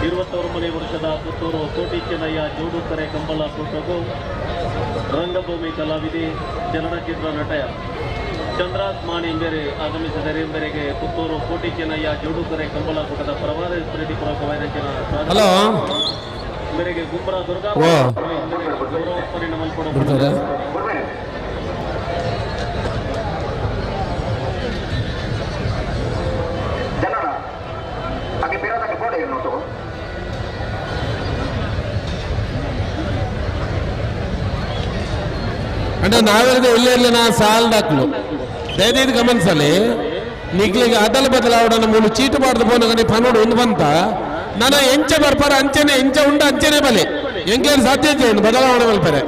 21ನೇ ವರ್ಷದ ಪುತ್ತೂರು ಕೋಟಿ ಚೆನ್ನಯ್ಯ ಜೋಡುಕರೆ ಕಂಬಳ ಕೂಟಕ್ಕೂ ರಂಗಭೂಮಿ ಕಲಾವಿದೆ ಚಲನಚಿತ್ರ ನಟ ಚಂದ್ರಾಸ್ ಮಾಣಿ ಮೇರೆ ಆಗಮಿಸಿದರೆ ಮೇರೆಗೆ ಪುತ್ತೂರು ಕೋಟಿ ಚೆನ್ನಯ್ಯ ಜೋಡುಕರೆ ಕಂಬಳ ಕೂಟದ ಪರವಾದ ಪ್ರೀತಿಪೂರ್ವಕವಾದ ಹಲೋ ಮೇರೆಗೆ ಗುಂಬ್ರಾ ದುರ್ಗಾ ಗೌರವಾರ್ಪಣೆ ಮಲ್ಪಡುವ ಜನನ ಹಾಗೆ ಬೇರೆ ಗೋಡೆ ನೋಟು అంటే నాగరిక వెళ్ళేళ్ళు నా సాల్ డాక్లు దయచేసి గమనించాలి నీకు అదల బదలావడం మూడు చీటు పాడుతూ పోను కానీ పనుడు ఉందంత ನನ್ನ ಎಂಚ ಬರ್ಪಾರ ಅಂಚನೆ ಎಂಚ ಉಂಡ ಅಂಚನೆ ಬಲೆ ಎಂಕೇನು ಸಾಧ್ಯತೆ ಉಂಟು ಬದಲಾವಣೆ ಮಲ್ಪರೆ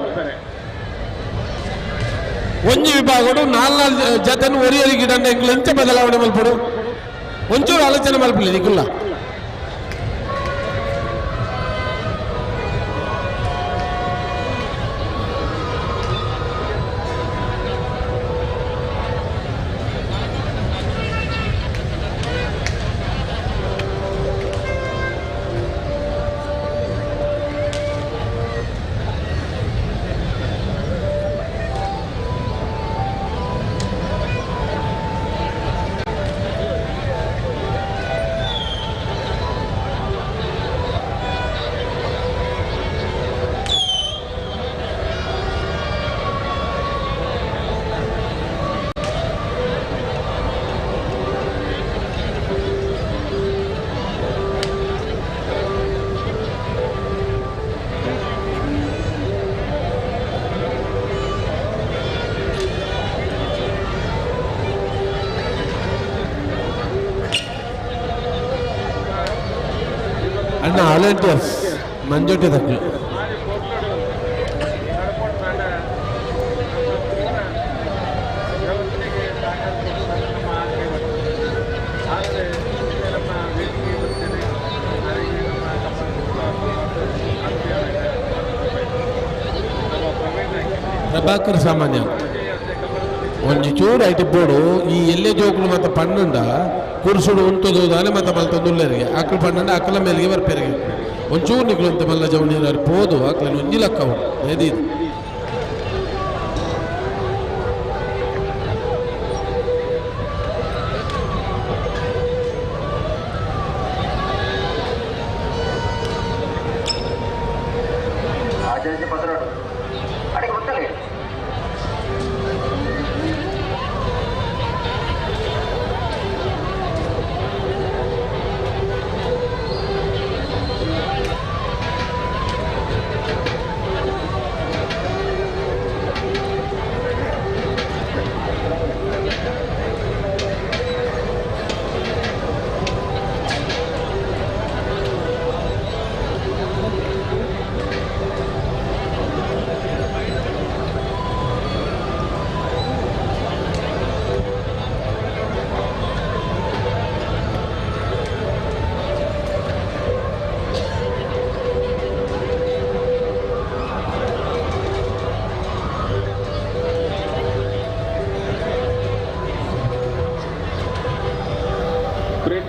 ಒಂಜಿ ವಿಭಾಗಡು 4 ಜತೆನು ಒರಿಯರಿ ಗಿಡ ಎಂಚ ಬದಲಾವಣೆ ಮಲ್ಪಡು ಒಂಚೂರು ಆಲೋಚನೆ ಮಲ್ಪಲಿ ನಿಗುಲ್ಲ అన్న వాలంటీర్స్ మంజోటి దగ్గర ಪ್ರಭಾಕರ್ ಸಾಮಾನ್ಯ ಒಂಜಿ ಚೂರು ಐಟಿ ಬೋಡು ಈ ಎಲ್ಲೆ ಜೋಕುಲು ಮತ್ತ ಪಣ್ಣುಂಡ ಕುರ್ಸುಡು ಉಂಟುದಾನೆ ಮತ್ತ ಮಲ್ತೊಂದುಲ್ಲರಿಗೆ ಆಕಳು ಪಣ್ಣಂಡ ಅಕ್ಕಲ ಮೇಲಿಗೆ ಬರ್ಪೆರಿಗೆ ಒಂಚೂರು ನಿಕ್ಲಂತೆ ಮಲ್ಲ ಜವಣೀರು ಪೋದು ಆಕಲನ್ನು ಒಂಜಿ ಲಕ್ಕ ಉಂಟು ಎದಿದು ಪತ್ರಾಡು ಅಡಿಗೆ ಗೊತ್ತಲ್ಲ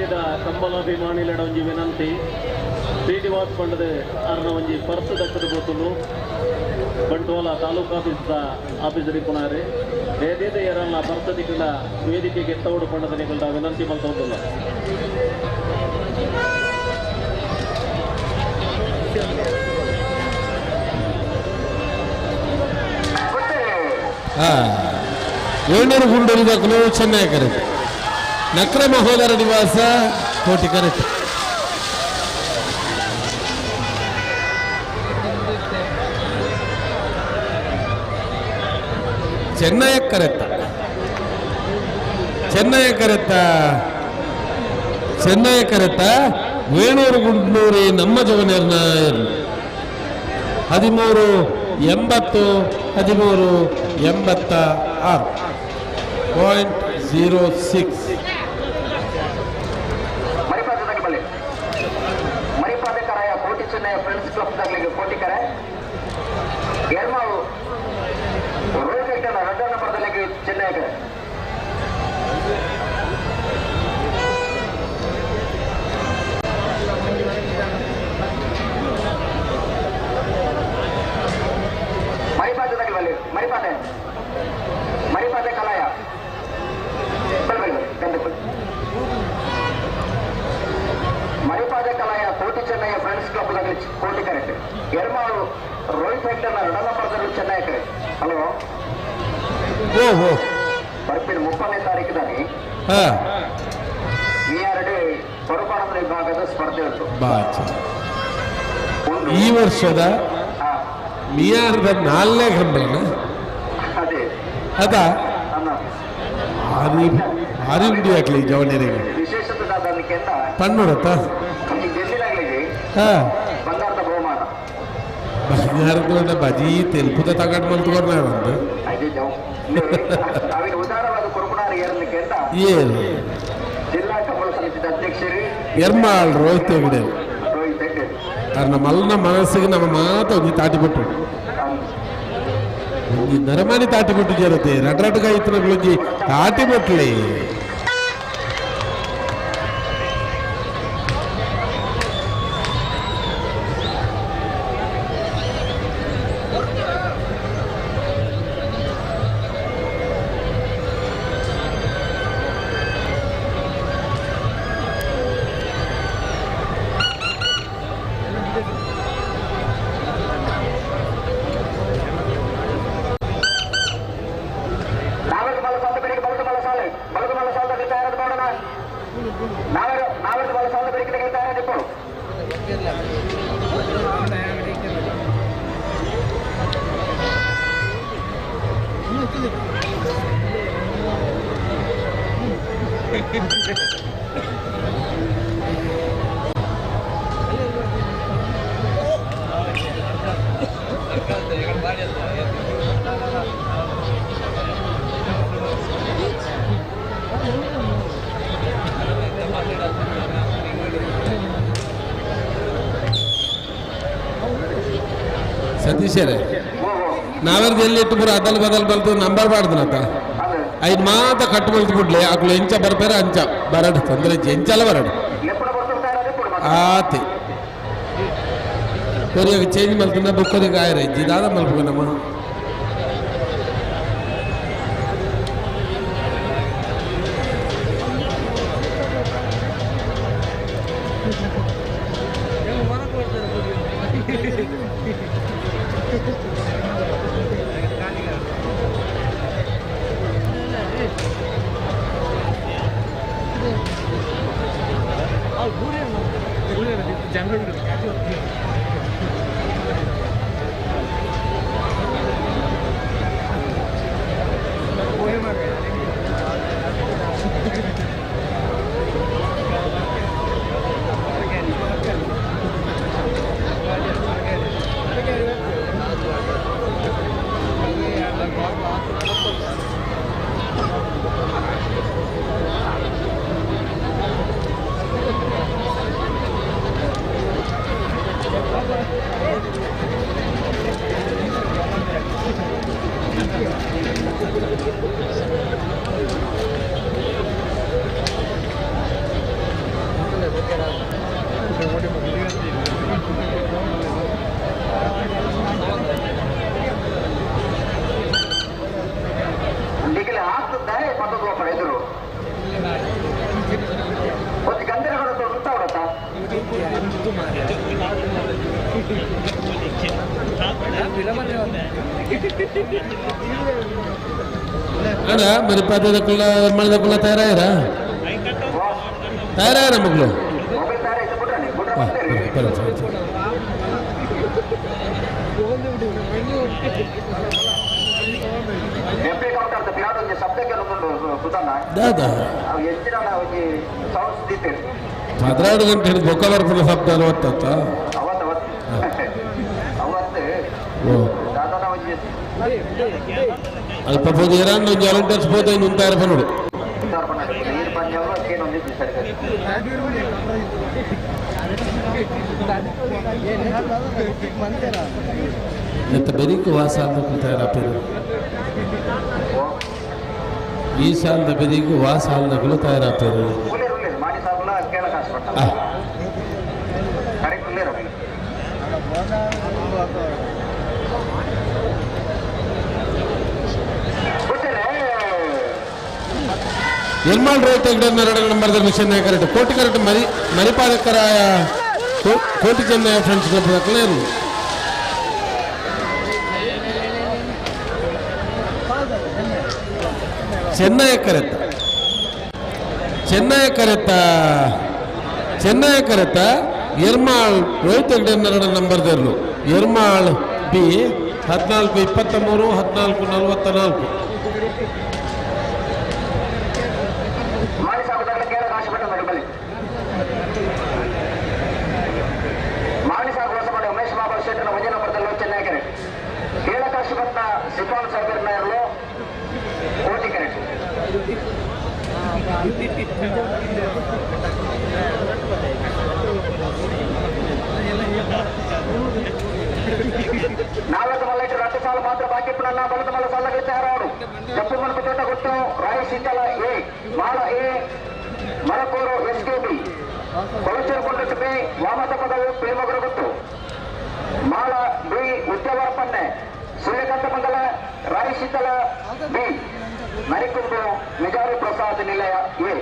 ಏರಿದ ಕಂಬಲಾಭಿಮಾನಿಲೆಡ ಒಂಜಿ ವಿನಂತಿ ಶ್ರೀನಿವಾಸ್ ಪಂಡದ ಅರ್ನ ಒಂಜಿ ಪರ್ಸ್ ದಕ್ಕದ ಗೊತ್ತಲು ಬಂಟ್ವಾಳ ತಾಲೂಕು ಆಫೀಸರ್ ಇಪ್ಪುನಾರೆ ಏನೇದ ಏರಲ್ಲ ಪರ್ಸ್ ದಿಕ್ಕಲ ವೇದಿಕೆಗೆ ಎತ್ತವಡು ಪಂಡದ ನಿಗಲ್ದ ವಿನಂತಿ ಮಲ್ತೋದಿಲ್ಲ. ಏಳ್ನೂರು ಗುಂಡೂರು ಚೆನ್ನೈ ಕರೆಕ್ಟ್. ನಕ್ರ ಮಹೋದರ ನಿವಾಸ ಕೋಟಿ ಕರೆಕ್ಟ್. ಚೆನ್ನೈ ಕರೆಕ್ಟ ವೇಣೂರು ಗುಂಡ್ನೂರಿ ನಮ್ಮ ಜವನೇರ್ನ 1386.06. ಮರಿಪಾದಕರಾಯ ಕೋಟಿ ಚೆನ್ನೈ ಫ್ರೆಂಡ್ಸ್ ಕ್ಲಬ್ ದಾಗಲಿಗೆ ಕೋಟಿ ಕರೆ ರೋಹಿತ್ ಹೆಗ್ಡೆ ರೆಡ್ ನಂಬರ್ದಲ್ಲಿ ಚೆನ್ನೈ ಕರೆ ಮರಿಪಾದೆ ಕಲಾಯ ಮರಿಪಾದೆ ಕಲಾಯ ಕೋಟಿ ಚೆನ್ನೈ ಫ್ರೆಂಡ್ಸ್ ಕ್ಲಬ್ ಕೋಟಿ ಕರೆಕ್ಟ್. ಎರ್ಮಾಳು ರೋಹಿತ್ ಹೆಗ್ಡರ್ನ ರೆಡ್ ನಂಬರ್ದಲ್ಲಿ ಚೆನ್ನೈ ಕರೆ. ಹಲೋ ಬರ್ಪಿನ 30ನೇ ತಾರೀಕಿನಲ್ಲಿ ಈ ಪರುಪಾಣಂದ್ರ ವಿಭಾಗದ ಸ್ಪರ್ಧೆ ಉಂಟು. ಈ ವರ್ಷದ ಮಿಯಾರ್ದ 4ನೇ ಕಂಬಳ ಅದೇ ಅದ ಭಾರಿ ಉಂಡಿ ಹಾಕ್ಲಿ ಜವನೇರಿಗೆ ವಿಶೇಷತೆ ಪಣ್ಣುಡತ್ತ ಗೆಲ್ಲಿನಾಗ್ಲಿಗೆ ಬಂಗಾರದ ಬಹುಮಾನ ಬಂಗಾರದ ಬಜಿ ತೆಲ್ಪುದ ತಗೊಂಡು ಮಲ್ತ್ಕೊಂಡ ಒಂದು ಅವಿಗೆ ಉದಾರವಾದ ಕುರುಪುಣಾರಿ ಏರಲಿಕ್ಕೆ ಅಂತ ಏನು ಜಿಲ್ಲಾ ಕಂಬಳ ಸಮಿತಿಯ ಅಧ್ಯಕ್ಷರು ಎರ್ಮಾಳ್ ರೋಹಿತ್ ಹೆಗ್ಡೆ ರೋಹಿತ್ ಹೆಗ್ಡೆ ನಮ್ಮ ಮಲ್ಲನ ಮನಸ್ಸಿಗೆ ನಮ್ಮ ಮಾತ ಒಂದು ತಾಟಿಬಿಟ್ಟು ಒಂಜಿ ನರಮನಿ ತಾಟಿಬಿಟ್ಟು ಜರತೆ ರಡ್ರಡ್ಗ ಇತ್ತನಗಳೊಂಜಿ ತಾಟಿಬಿಟ್ಲಿ ಸತೀಶರೇ ನಾವೆರ್ದು ಎಲ್ಲಿಟ್ಟು ಪೂರ ಅದಲ್ ಬದಲ್ ಬಲ್ತು ನಂಬರ್ ಮಾಡ್ದನತ್ತ ಐದು ಮಾತ ಕಟ್ಟು ಬಲ್ತು ಬಿಡ್ಲಿ ಆಕಳು ಎಂಚ ಬರ್ಬೇರ ಅಂಚ ಬರಡು ತೊಂದರೆ ಎಂಚಲ್ಲ ಬರಡು ಆತಿ ಕೊರಿಯಾಗ ಚೇಂಜ್ ಮಲ್ತಂದ ಬುಕ್ಕೋರಿಗೆ ಆಯ್ರ ಇದ್ದಿದಾದ ಮಲ್ಪು ನಮ್ಮ ಡಿಗ್ಲಿ ಹಾಕ್ತಿದ್ದೆ ಪಕ್ಕದ ಒಬ್ಬರು ಎದುರು ಒಂದು ಗಂಟೆ ಹೊರತು ಉಂಟ ಹೊರತ ಅಣ್ಣ మరి పద్ధతిలో మళ్ళీ తయారయ్యారా తయారయ్యారా మగ్గులు ಮೊಬೈಲ್ ತಾರೆ ಇದು ಬಿಟ್ರೆ ನೀವು ಬಿಟ್ರೆ ಬಂದಿರಿ ಎಫ್ಡಿ ಕೌಂಟರ್ ಬಿರಾಡ್ ಒಂದು ಶಬ್ದಕ್ಕೆ ಒಂದು ಸುಧಾನ దాదా ಅವು ಹೆಚ್ಚಿನ ಒಂದು ಸೌಂಡ್ಸ್ ದೀತೇವೆ 16 ಗಂಟೆ ಹಿಡಿದು ಬೊಕ್ಕ ಬರ್ಪುರ ಶಬ್ದ ಅವತ್ತ ಅವತ್ತು ದಾದಾ ಒಂದು ಅಲ್ಪ పోతే ఏరాండి కొంచెం వాలంటీర్స్ పోతే ఉంటారు పనుడు ನೀರು ಬಂದವರು ಅದಕ್ಕೆ ಒಂದಿದ್ದು ಸರಿ ఎంత బెరికి వాసాలకు తయారయ్యారు ಈ ಸಾಲದ ಬೆದಿಗೂ ವಾ ಸಾಲದಗಳು ತಯಾರಾಗ್ತಾರೆ ಉಳ್ಳೇರು ಮಾಡಿ ಸಾಬಲ್ಲ ಕೇಳಕ್ಕೆ ಹಾಸ್ಪಿಟಲ್ ಕರೆಕ್ಟ್ ಉಳ್ಳೇರು ನಿರ್ಮಾಣ ರೋಹಿತ್ ಹೆಗ್ಡೆ ನಂಬರ್ ಚೆನ್ನೈ ಕರೆಕ್ಟ್ ಕೋಟಿ ಕರೆಕ್ಟ್ ಮರಿಪಾಲಕರಾಯ Koti Chennaya friends club clear Chennaya ಕರೆತ ಎರ್ಮಾಳ್ ರೋಹಿತ್ ಹೆಗ್ಡೆ ನಂಬರ್ ಎರ್ಮಾಳ್ ಬಿ 14-23 14-44 ಮಾಡಿ ಸಾಬದಲ್ಲಿ ಕೇಳಕ್ಕೆ ಹಾಸ್ಪಿಟಲ್ ಬಳಿ ಮಾಡಿ ಸಾಬ್ ಕೆಲಸ ಮಾಡಿ ಉಮೇಶ್ ಬಾಬಾ ಶೆಟ್ಟರ ಒಂದೇ ನಂಬರ್ದಲ್ಲಿ ಚೆನ್ನೈ ಕರೆಕ್ಟ್ ಕೇಳಕ್ಕೆ ಹಾಸ್ಪಿಟಲ್ನ ಸಿಫಾನ್ ಸಾಹೇಬ್ ನಾಯರ್ಲು ಕೋಟಿ ಕರೆಕ್ಟ್ ನಾಲ್ಕು ಮಲ್ಲೈಟು ರಟ್ಟು ಸಾಲು ಮಾತ್ರ ಬಾಕಿ ಪುನಃ ಬಲದ ಮಲ್ಲ ಸಾಲಗಳು ತಯಾರಾಡು ಕಪ್ಪು ಮಣಕು ತೋಟ ಕೊಟ್ಟು ರಾಯ ಶೀತಲ ಎ ಮಾಳ ಎ ಮರಕೋರು ಎಸ್ಕೆಬಿ ಕೊಳಚೂರು ಕೊಂಡಟ್ಟು ಬಿ ವಾಮತ ಪದವು ಪ್ರೇಮಗರು ಗೊತ್ತು ಮಾಳ ಬಿ ಉದ್ಯವರ ಪನ್ನೆ ಸೂರ್ಯಕಾಂತ ಮಂಗಲ ರಾಯ ಶೀತಲ ಬಿ ನರಿಕುಂಬು ನಿಜಾರಿ ಪ್ರಸಾದ್ ನಿಲಯ ಎ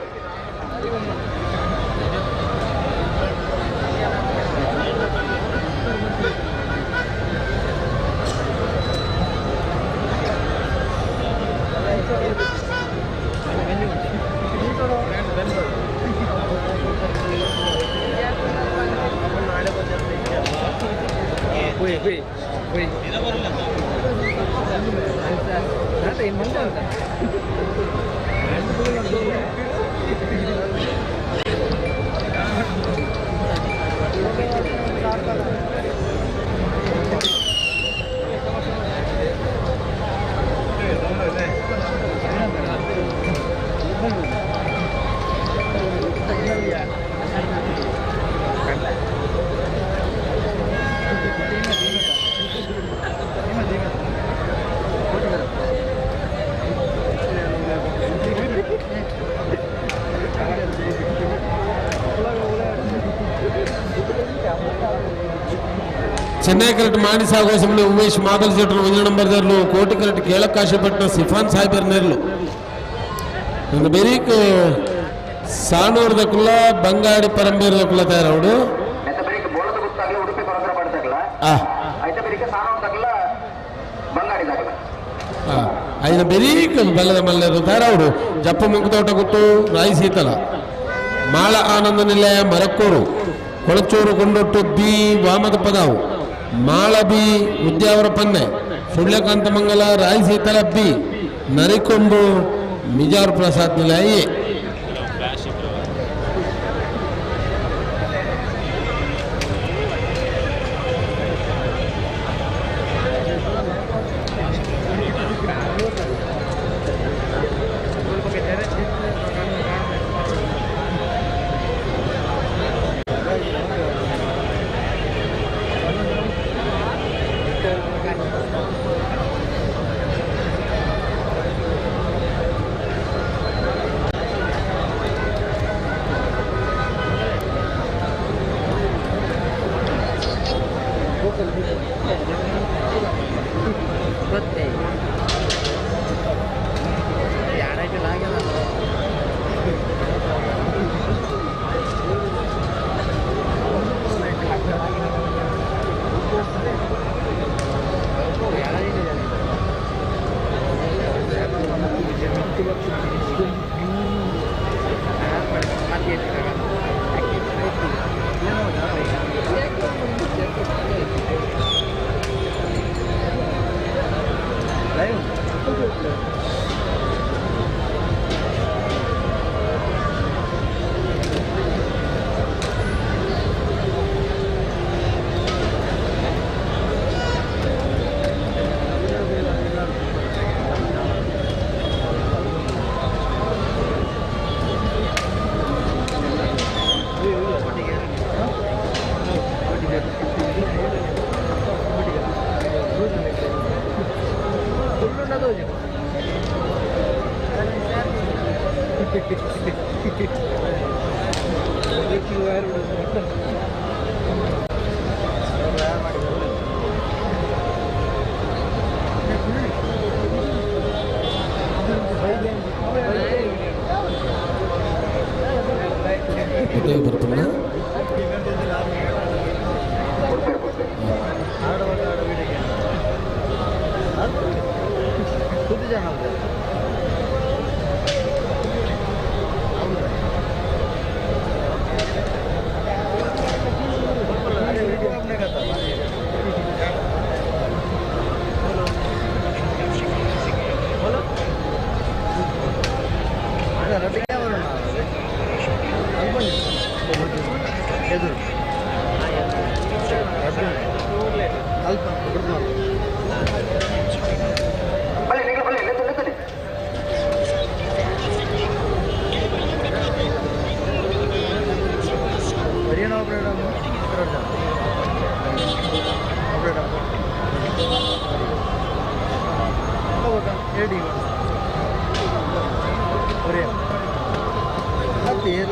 ಚೆನ್ನೈ ಕರೆಕ್ಟ್ ಮಾಡಿ ಸಾಗೋಸಮನೆ ಉಮೇಶ್ ಮಾದಲ್ ಜೆಟ್ರು ಒಂದೇ ನಂಬರ್ದರ್ಲು ಕೋಟಿ ಕರೆಕ್ಟ್ ಕೇಳಕ್ಕೆ ಆಶೆಪಟ್ಟ ಸಿಫಾನ್ ಸಾಹೇಬರ್ ನೆರ್ಲು ಒಂದು ಬೆರೀಕ್ ಸಾಣೂರ್ದಕ್ಕುಲ್ಲ ಬಂಗಾಡಿ ಪರಂಬೇರ್ದಕ್ಕುಲ್ಲ ತಯಾರವಡು ಬೋಳದ ಗೊತ್ತಾಗಲಿ ಉಡುಪಿ ಕೊರದ್ರ ಪಡ್ತಾಗಲ್ಲ ಐತ ಬೆರೀಕ ಸಾಣೂರ್ದಾಗಲ್ಲ ಬಂಗಾಡಿದಾಗಲ್ಲ ఆయన బెరీక్ బల్లద మల్లెరు తయారవుడు జప్ప ముంకు తోట గుట్టు రాయి సీతల మాళ ఆనంద నిలయ మరక్కూరు ಕೊಳಚೂರು ಕೊಂಡೊಟ್ಟು ಬಿ ವಾಮದ ಪದಾವು ಮಾಳ ಬಿ ಉದ್ಯಾವರ ಪನ್ನೆ ಸುಳ್ಯಕಾಂತ ಮಂಗಲ ರಾಯಿ ಸೀತಲ ಬಿ ನರಿಕೊಂಬು ಮಿಜಾರ್ ಪ್ರಸಾದ್ ನಿಲಯ ಬರ್ತಾನೆ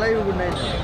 live good night.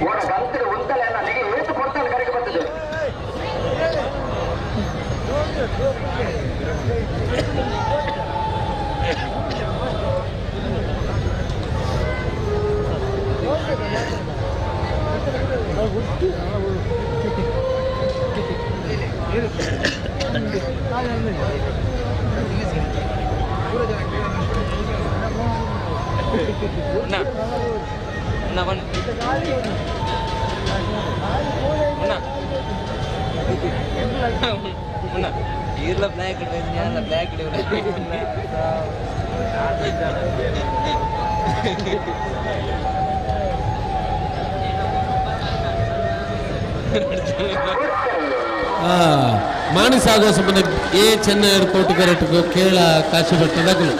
ಓಡ ಗಂತರು ಉಂಟಲ್ಲ ನನಗೆ ಏತು ಕೊಡ್ತಾನೆ ಕರೆಗೆ ಬರ್ತದೆ ಬ್ಲ್ಯಾಕ್ ಬ್ಲ್ಯಾಕ್ ಮಾಣಿಸಾಗೋ ಸುಮ್ಮನೆ ಏ ಚೆನ್ನೈ ಕೋಟಿ ಕರೆಕ್ಟ್ಗು ಕೇಳ ಕಾಶಿ ಬೆಟ್ಟದಾಗಲು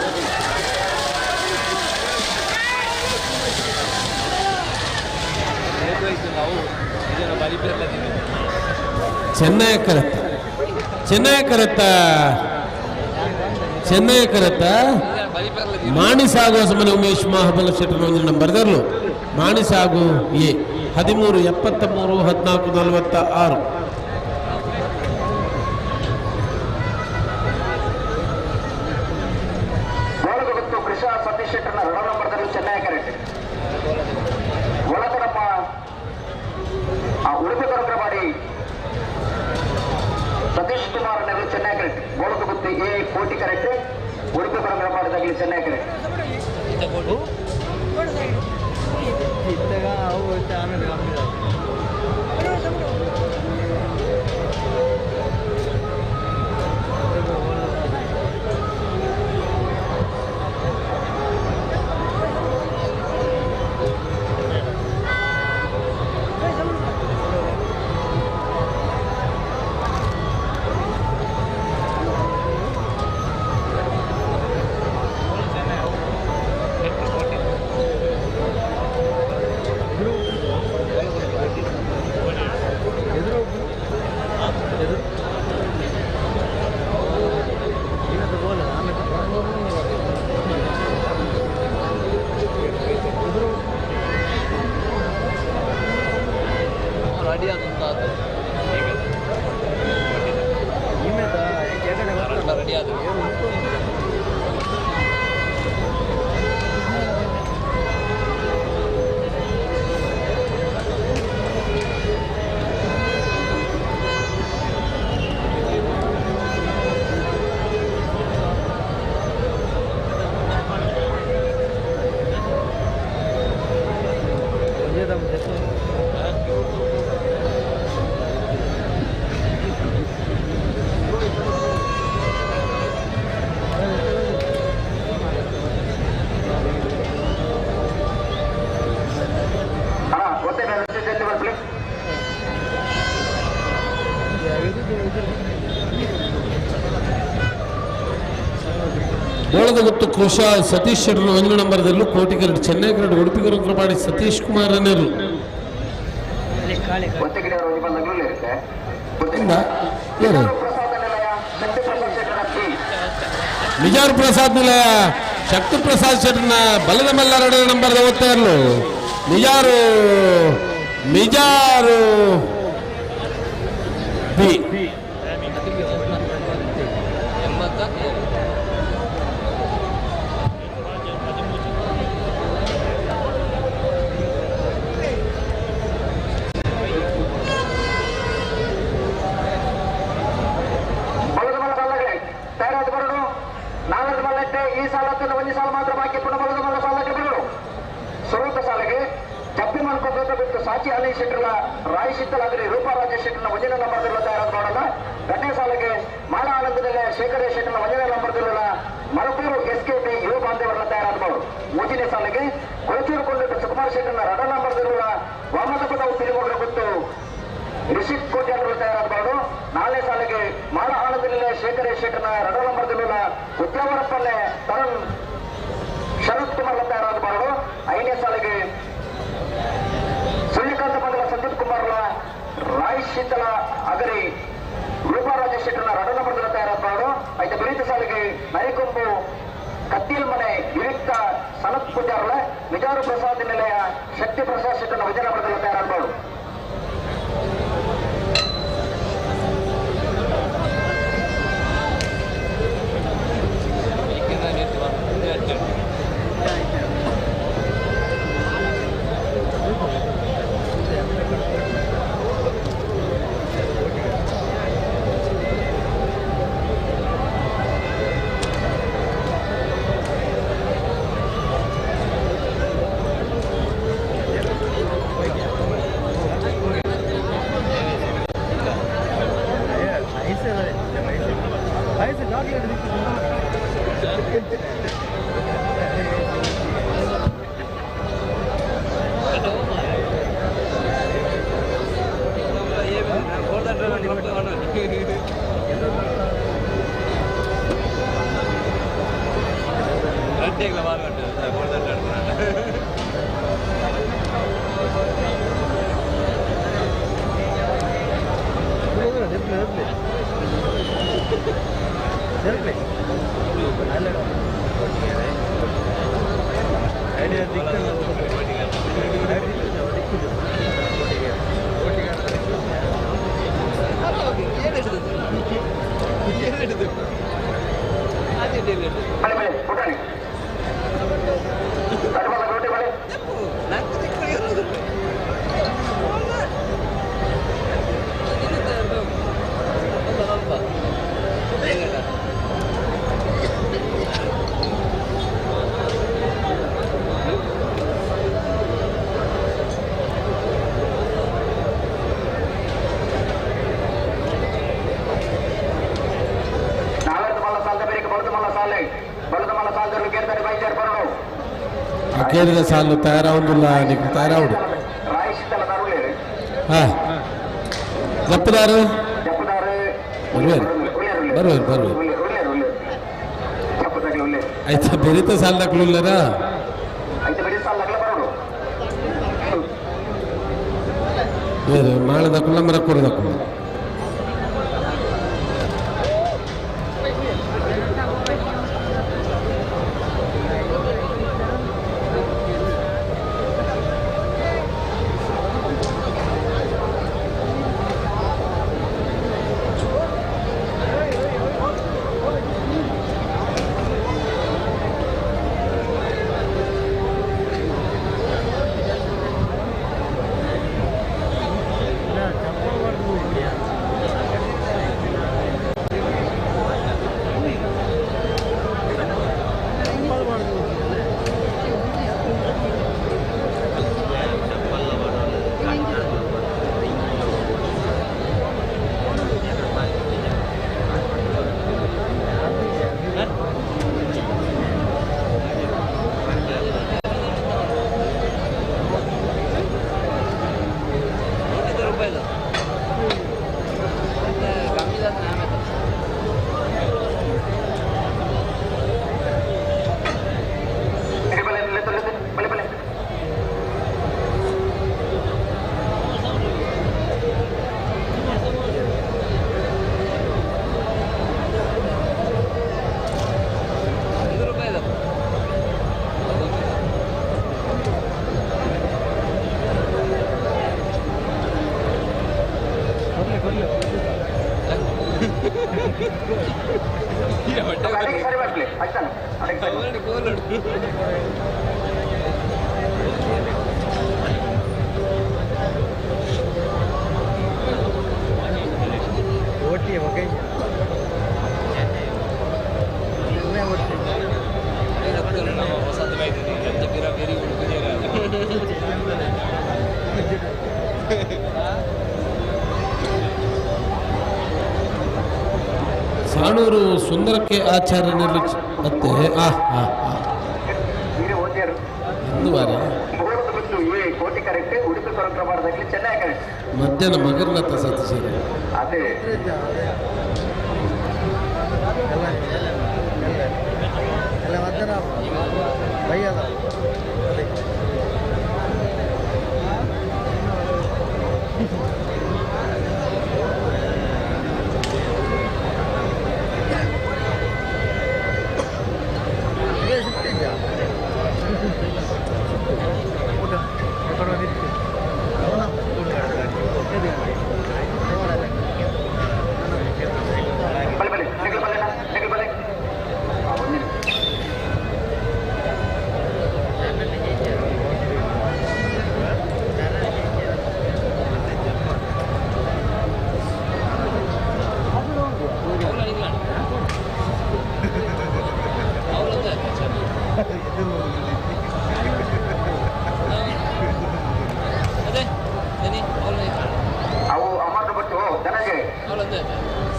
ಚೆನ್ನೈ ಕರತ್ತ ಮಾಣಿಸಾಗೋ ಸುಮ್ಮನೆ ಉಮೇಶ್ ಮಹಾಬಲ ಶೆಟ್ಟರ್ ಒಂದು ನಂಬರ್ದರ್ಲು ಮಾಣಿಸಾಗು ಎ 13 73 14 46 ಸತೀಶ್ ಶೆಟ್ಟರ್ನ 2 ನಂಬರ್ದಲ್ಲಿ ಚೆನ್ನೈ ಕರೆಕ್ಟ್ ಒಳಕಡಪ್ಪ ಉಡುಪಿ ಕೊರಕರವಾಡಿ ಸತೀಶ್ ಕುಮಾರ್ ನೆರಳು ಚೆನ್ನೈ ಕರೆಕ್ಟ್ ಗೋಳಕ ಗುತ್ತಿ ಎ ಕೋಟಿ ಕರೆಕ್ಟ್ ಉಡುಪಿ ಕೊರಕರವಾಡಿದಾಗಲಿ ಚೆನ್ನೈ ಕರೆಕ್ಟ್ ಗೋಳದಗುತ್ತು ಕೃಷಾ ಸತೀಶ್ ಶೆಟ್ಟರ್ 1 ನಂಬರ್ದಲ್ಲೂ ಕೋಟಿ ಕರೆಕ್ಟ್ ಚೆನ್ನೈ ಕರೆಕ್ಟ್ ಉಡುಪಿ ಕೊರಕರವಾಡಿ ಸತೀಶ್ ಕುಮಾರ್ ಅನ್ನರು ನಿಜಾರ್ ಪ್ರಸಾದ್ ನಿಲಯ ಶಕ್ತಿ ಪ್ರಸಾದ್ ಶೆಟ್ಟರ್ನ ಬಲದ ಮಲ್ಲ 2 ನಂಬರ್ದ ಓದ್ತಾ ಇರಲು ನಿಜಾರು ಬಿ ಈ ಸಾಲ ಒಂದು ಸಾಲ ಮಾತ್ರ ಬಾಕಿ ಪುನಃ ಬಲದ ಮಲ್ಲ ಸಾಲಕ್ಕೆ ಬರೋದು ಸ್ವರೂಪ ಸಾಲಿಗೆ ಜಪ್ಪಿ ಮಾಡ್ಕೋಬೇಕು ಬಿಟ್ಟು ಸಾಚಿ ಅಲಿ ಶೆಟ್ಟರ್ನ ರಾಯ್ ಶಿತ್ತಲಾಗಲಿ ರೂಪರಾಜ ಶೆಟ್ಟರ್ನ 1ನೇ ನಂಬರ್ದಲ್ಲ ತಯಾರಾದ ಮಾಡೋಣ 2ನೇ ಸಾಲಿಗೆ ಮಾಳ ಆನಂದದಲ್ಲೇ ಶೇಖರ ಶೆಟ್ಟರ್ನ 1ನೇ ನಂಬರ್ದಲ್ಲ ಮರಕೂರು SKP ಯುವ ಬಾಂಧವರನ್ನ ತಯಾರಾದ ಮಾಡೋದು 3ನೇ ಸಾಲಿಗೆ ಕೊಳಚೂರು ಕೊಂಡಿದ್ದ ಸುಕುಮಾರ್ ಶೆಟ್ಟರ್ನ 2ನೇ ನಂಬರ್ದಲ್ಲ ವಾಮದಪದ ತಿರುಮೋಗ್ರ ಗೊತ್ತು ರಿಷಿಕ್ ಕೋಟಿ ಅವರು ತಯಾರಾದ ಮಾಡೋದು 4ನೇ ಸಾಲಿಗೆ ಮಾಳ ಆನಂದದಲ್ಲೇ ಶೇಖರ ಶೆಟ್ಟರ್ನ 2ನೇ ನಂಬರ್ದಲ್ಲ ಉದ್ಯಾವರಪ್ಪಲ್ಲೇ ತರುಣ್ ಶರತ್ ಕುಮಾರ್ ತಯಾರಾದ ಮಾಡೋದು 5ನೇ ಸಾಲಿಗೆ ಸೂರ್ಯಕಾಂತ ಮಂಡಲ ಸಂದೀಪ್ ಕುಮಾರ್ ರಾಯ್ ಶೀತಲ ಅಗರಿ ರೂಪರಾಜ ಶೆಟ್ಟರ್ನ 2ನೇ ನಂಬರ್ದಲ್ಲ ತಯಾರಾದ ಮಾಡೋದು 5ನೇ ಸಾಲಿಗೆ ನರಿಕೊಂಬು ಕತ್ತೀಲ್ ಮನೆ ವಿರಿಕ್ತ ಅನಂತ್ ಪೂಜಾರ್ಲ ನಿಜಾರು ಪ್ರಸಾದ್ ನಿಲಯ ಶಕ್ತಿ ಪ್ರಸಾದ್ ಶೆಟ್ಟನ ವಚನ ಬರೆದಲ್ಲ ತಯಾರಾಗಬಹುದು. ಕೇಳಿದ ಸಾಲು ತಯಾರಾವುದಿಲ್ಲ నీకు ತಯಾರಾವುಡು ಹಾಂ ಜಪ್ಪದಾರು ಬರ್ವೇರು ಆಯ್ತಾ ಬೆರೀತ ಸಾಲದಾಗ್ಲಿಲ್ಲರ ಬೇರೆ ಮಾಡದಕ್ಕಲ್ಲ ಮರ ಕೊಡದಕ್ಕಲ್ಲ ಸಾಣೂರು ಸುಂದರಕ್ಕೆ ಆಚಾರ್ಯ ಮತ್ತೆ ಮಧ್ಯಾಹ್ನ ಮಗರ್ಲತ್ತ ಸತೀಶ್ ಅದೇ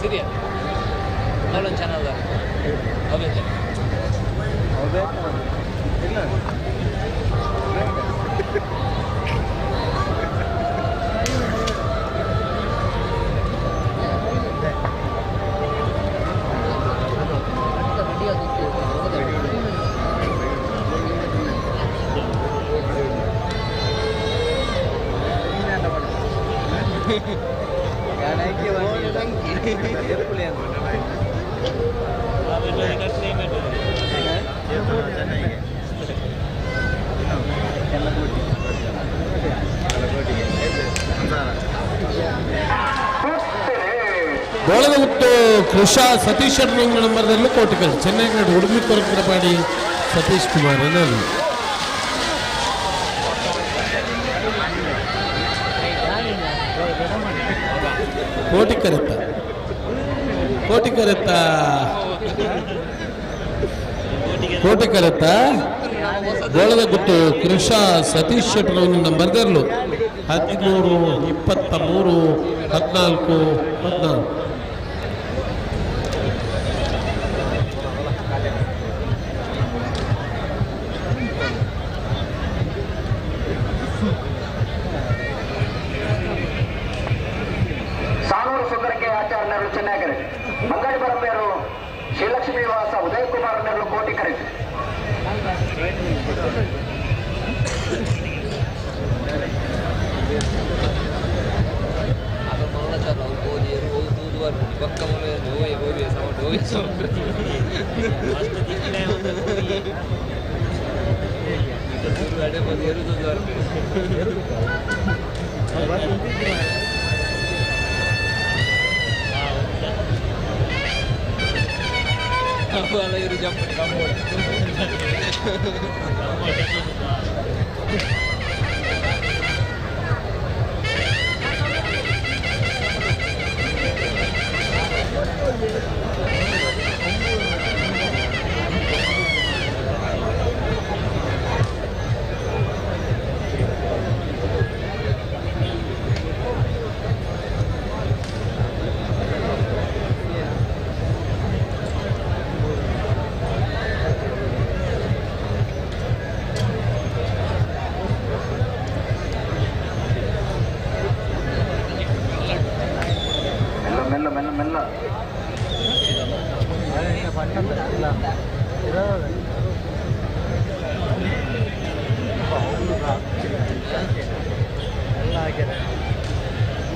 ಸರಿಯಾ ಅವಳೊಂದು ಚೆನ್ನಾಗ ಅವೇ ಇಲ್ಲ ಗೋಳದ ಹುಟ್ಟು ಕೃಷಾ ಸತೀಶ್ ನಂಬರ್ದಲ್ಲೂ ಕೋಟಿಕಲ್ ಚೆನ್ನೈ ಉಡುಪಿ ಕೊರಕರಪಾಡಿ ಸತೀಶ್ ಕುಮಾರ್ ಏನಾದ್ರು ಕೋಟಿಕರೆತ್ತ ಕೋಟಿಕರೆತ್ತ ಕೋಟಿಕರೆತ್ತ ಗೋಳದ ಗುಟ್ಟು ಕೃಷಾ ಸತೀಶ್ ಶೆಟ್ಟರ್ ನಂಬರ್ದಲ್ಲೂ 13 23 14 14 ಸಾನೂರು ಸುಂದರಕ್ಕೆ ಆಚಾರ್ಯರು ಚೆನ್ನೈಗರೆ ಮಂಗಳಿ ಪರಂಪೆಯರು ಶ್ರೀಲಕ್ಷ್ಮೀ ನಿವಾಸ ಉದಯ್ ಕುಮಾರ್ ನೆರಳು ಕೋಟಿ ಕರೆಸಿ ಇವರು ಜಂಪ್ ಮೆಲ್ಲ ಮೆಲ್ಲ ಮೆಲ್ಲ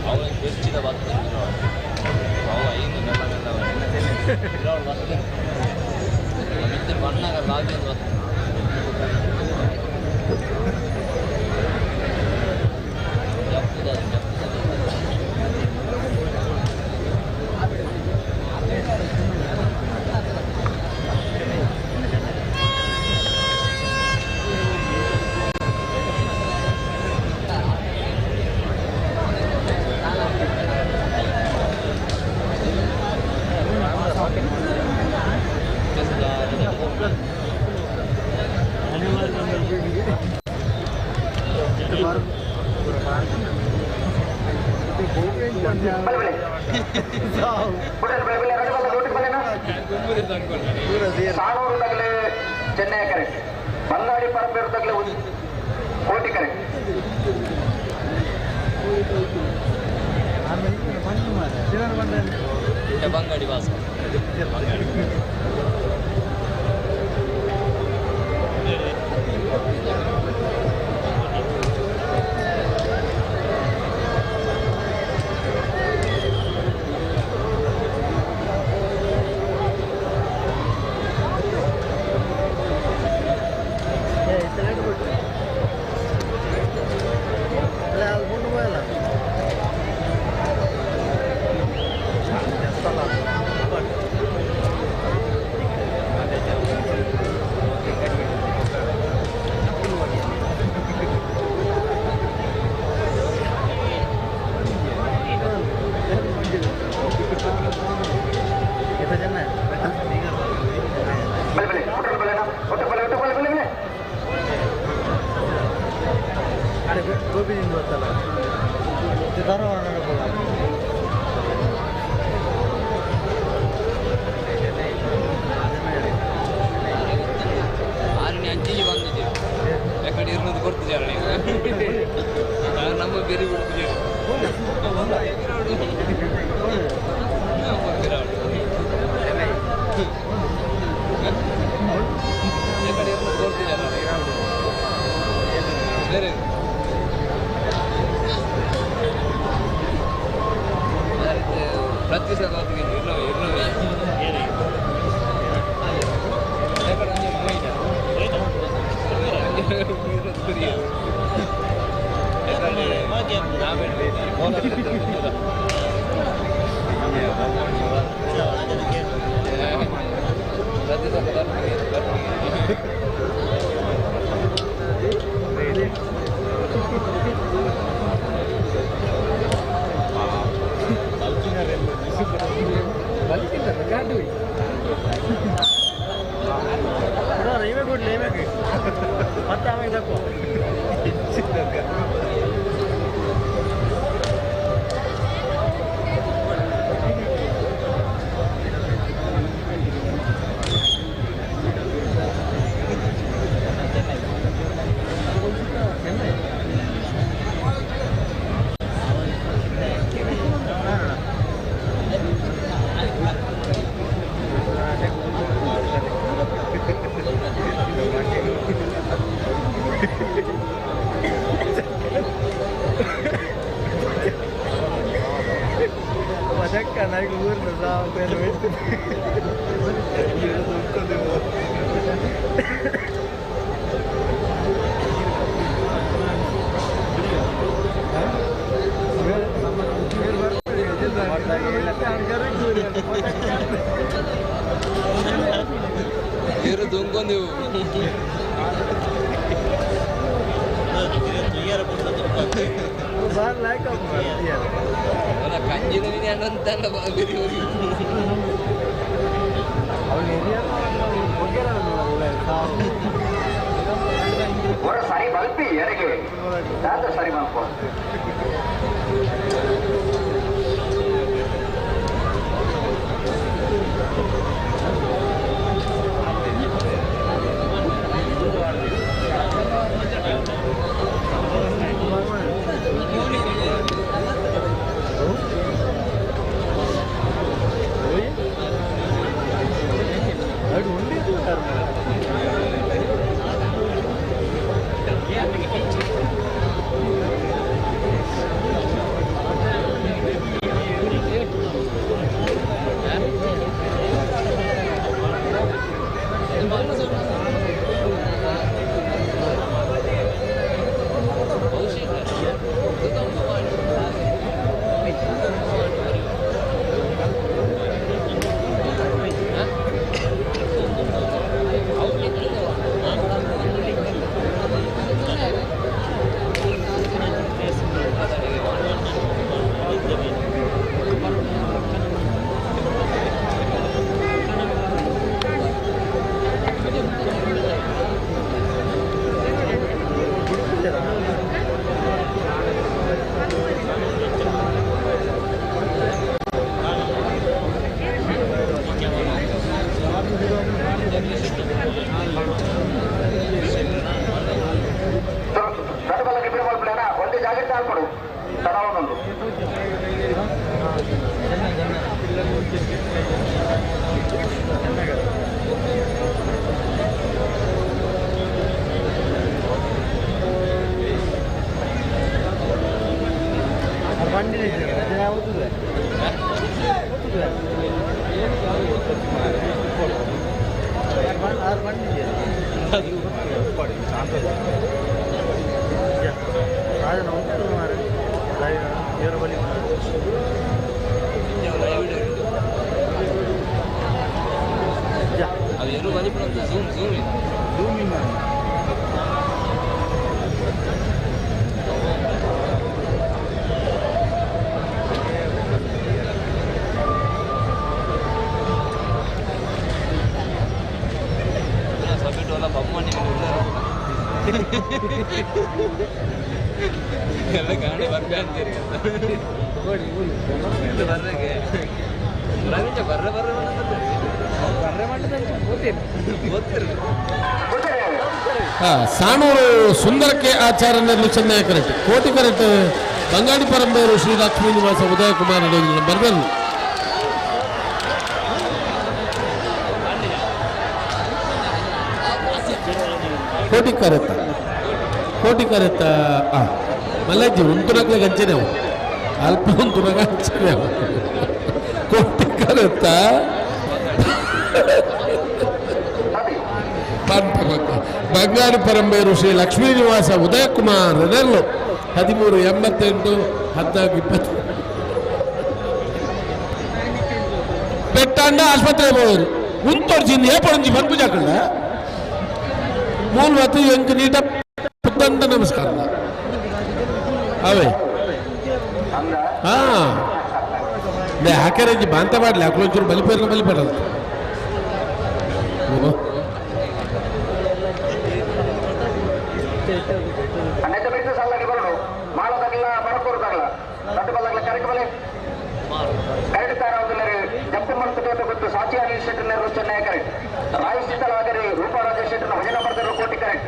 ಅವನು ಬೆಚ್ಚಿದ ಬರ್ತದೆ ಅವ ಏನು ಮೆಲ್ಲ ಮೆಲ್ಲ ಬರ್ತದೆ ಮತ್ತೆ ಬಣ್ಣಗ ಲಾಗಿ ಸಾನೂರು ತಗಲೆ ಚೆನ್ನೈ ಕರೆಕ್ಟ್ ಬಂಗಾಡಿ ಪರಂಪೇರು ತಗಲೆ ಕೋಟಿ ಕರೆಕ್ಟ್ ಬಂಗಾಡಿ ವಾಸ ಇವರು ದುಂಗೊಂದು ಕಂಜಿನ ಅಂತಲ್ಲ ஒரு சரி பல்பி இறங்கி சரி பல்போம் ಅದು ಎಲ್ಲರೂ ಬಲಿಪುರಂತ ಝೂಮ್ ಸಬ್ಮಿಟ್ ಎಲ್ಲ ಬಮ್ಮಣ್ಣಿ ಎಲ್ಲ ಗಾಡಿ ಬರ್ಬೇ ಅಂತೀರಿ ಬರ್ರೆಗೆ ಬರ್ರೆ ಸಾಣೂರು ಸುಂದರಕ್ಕೆ ಆಚಾರ್ಯ ನಿರ್ಲಕ್ಷ್ಯ ಕರೆಕ್ಟ್ ಕೋಟಿ ಕರೆಕ್ಟ್ ಬಂಗಾಡಿ ಪರಂಬೆಯರು ಶ್ರೀ ಲಕ್ಷ್ಮೀ ನಿವಾಸ ಉದಯಕುಮಾರ್ ಬರ್ಬಲ್ ಕೋಟಿ ಕರೆತ್ತ ಮಲ್ಲಜ್ಜಿ ಉಂಟುನಕ್ಲೆ ಗಂಚನೆವು ಅಲ್ಪ ಉಂಟುನಗ ಹಂಚನೆವು ಕೋಟಿ ಕರೆತ್ತ ಬಂಗಾಡಿ ಪರಂಬೆಯರು ಶ್ರೀ ಲಕ್ಷ್ಮೀ ನಿವಾಸ ಉದಯಕುಮಾರ್ 13 88 14 20 పెట్టండి ఆసుపత్రి పోయారు ముంతొచ్చింది ఏ పడుంచి పంపించకుండా మూలు వత్తు ఎంక నీట పుత్తంత నమస్కారం అవే ಹಾಕ್ಯಾರ ಬಾಂತ ಮಾಡ್ಲಿ ಹಾಕೊಂಚೂರು ಬಲಿಪೇರಲ್ಲ ಅನೇಕ ಬಿಟ್ಟು ಸಾಲಾಗಿ ಬರೋಣ ಮಾಡೋದಾಗಲ್ಲ ಬರಕೋದಾಗಲ್ಲ ದೊಡ್ಡ ಬಲ್ಲಾಗಲ್ಲ ಕರೆಕ್ಟ್ ಬಲೆ ಕರೆಕ್ಟ್ ತಾರಾವುದಿಲ್ಲರಿ ಜಪ್ಪ ಮಾಡ್ತಕ್ಕಂಥ ಗೊತ್ತು ಸಾಚಿ ಅನಿಲ್ ಶೆಟ್ಟರ್ ನೆರವು ಚೆನ್ನೈ ಕರೆಕ್ಟ್ ರಾಯ್ ಸೀತಲಾಗರಿ ರೂಪಾ ರಾಜೇಶ್ ಶೆಟ್ಟರ್ ಭಜನ ಬರ್ತಾರೆ ಕೋಟಿ ಕರೆಕ್ಟ್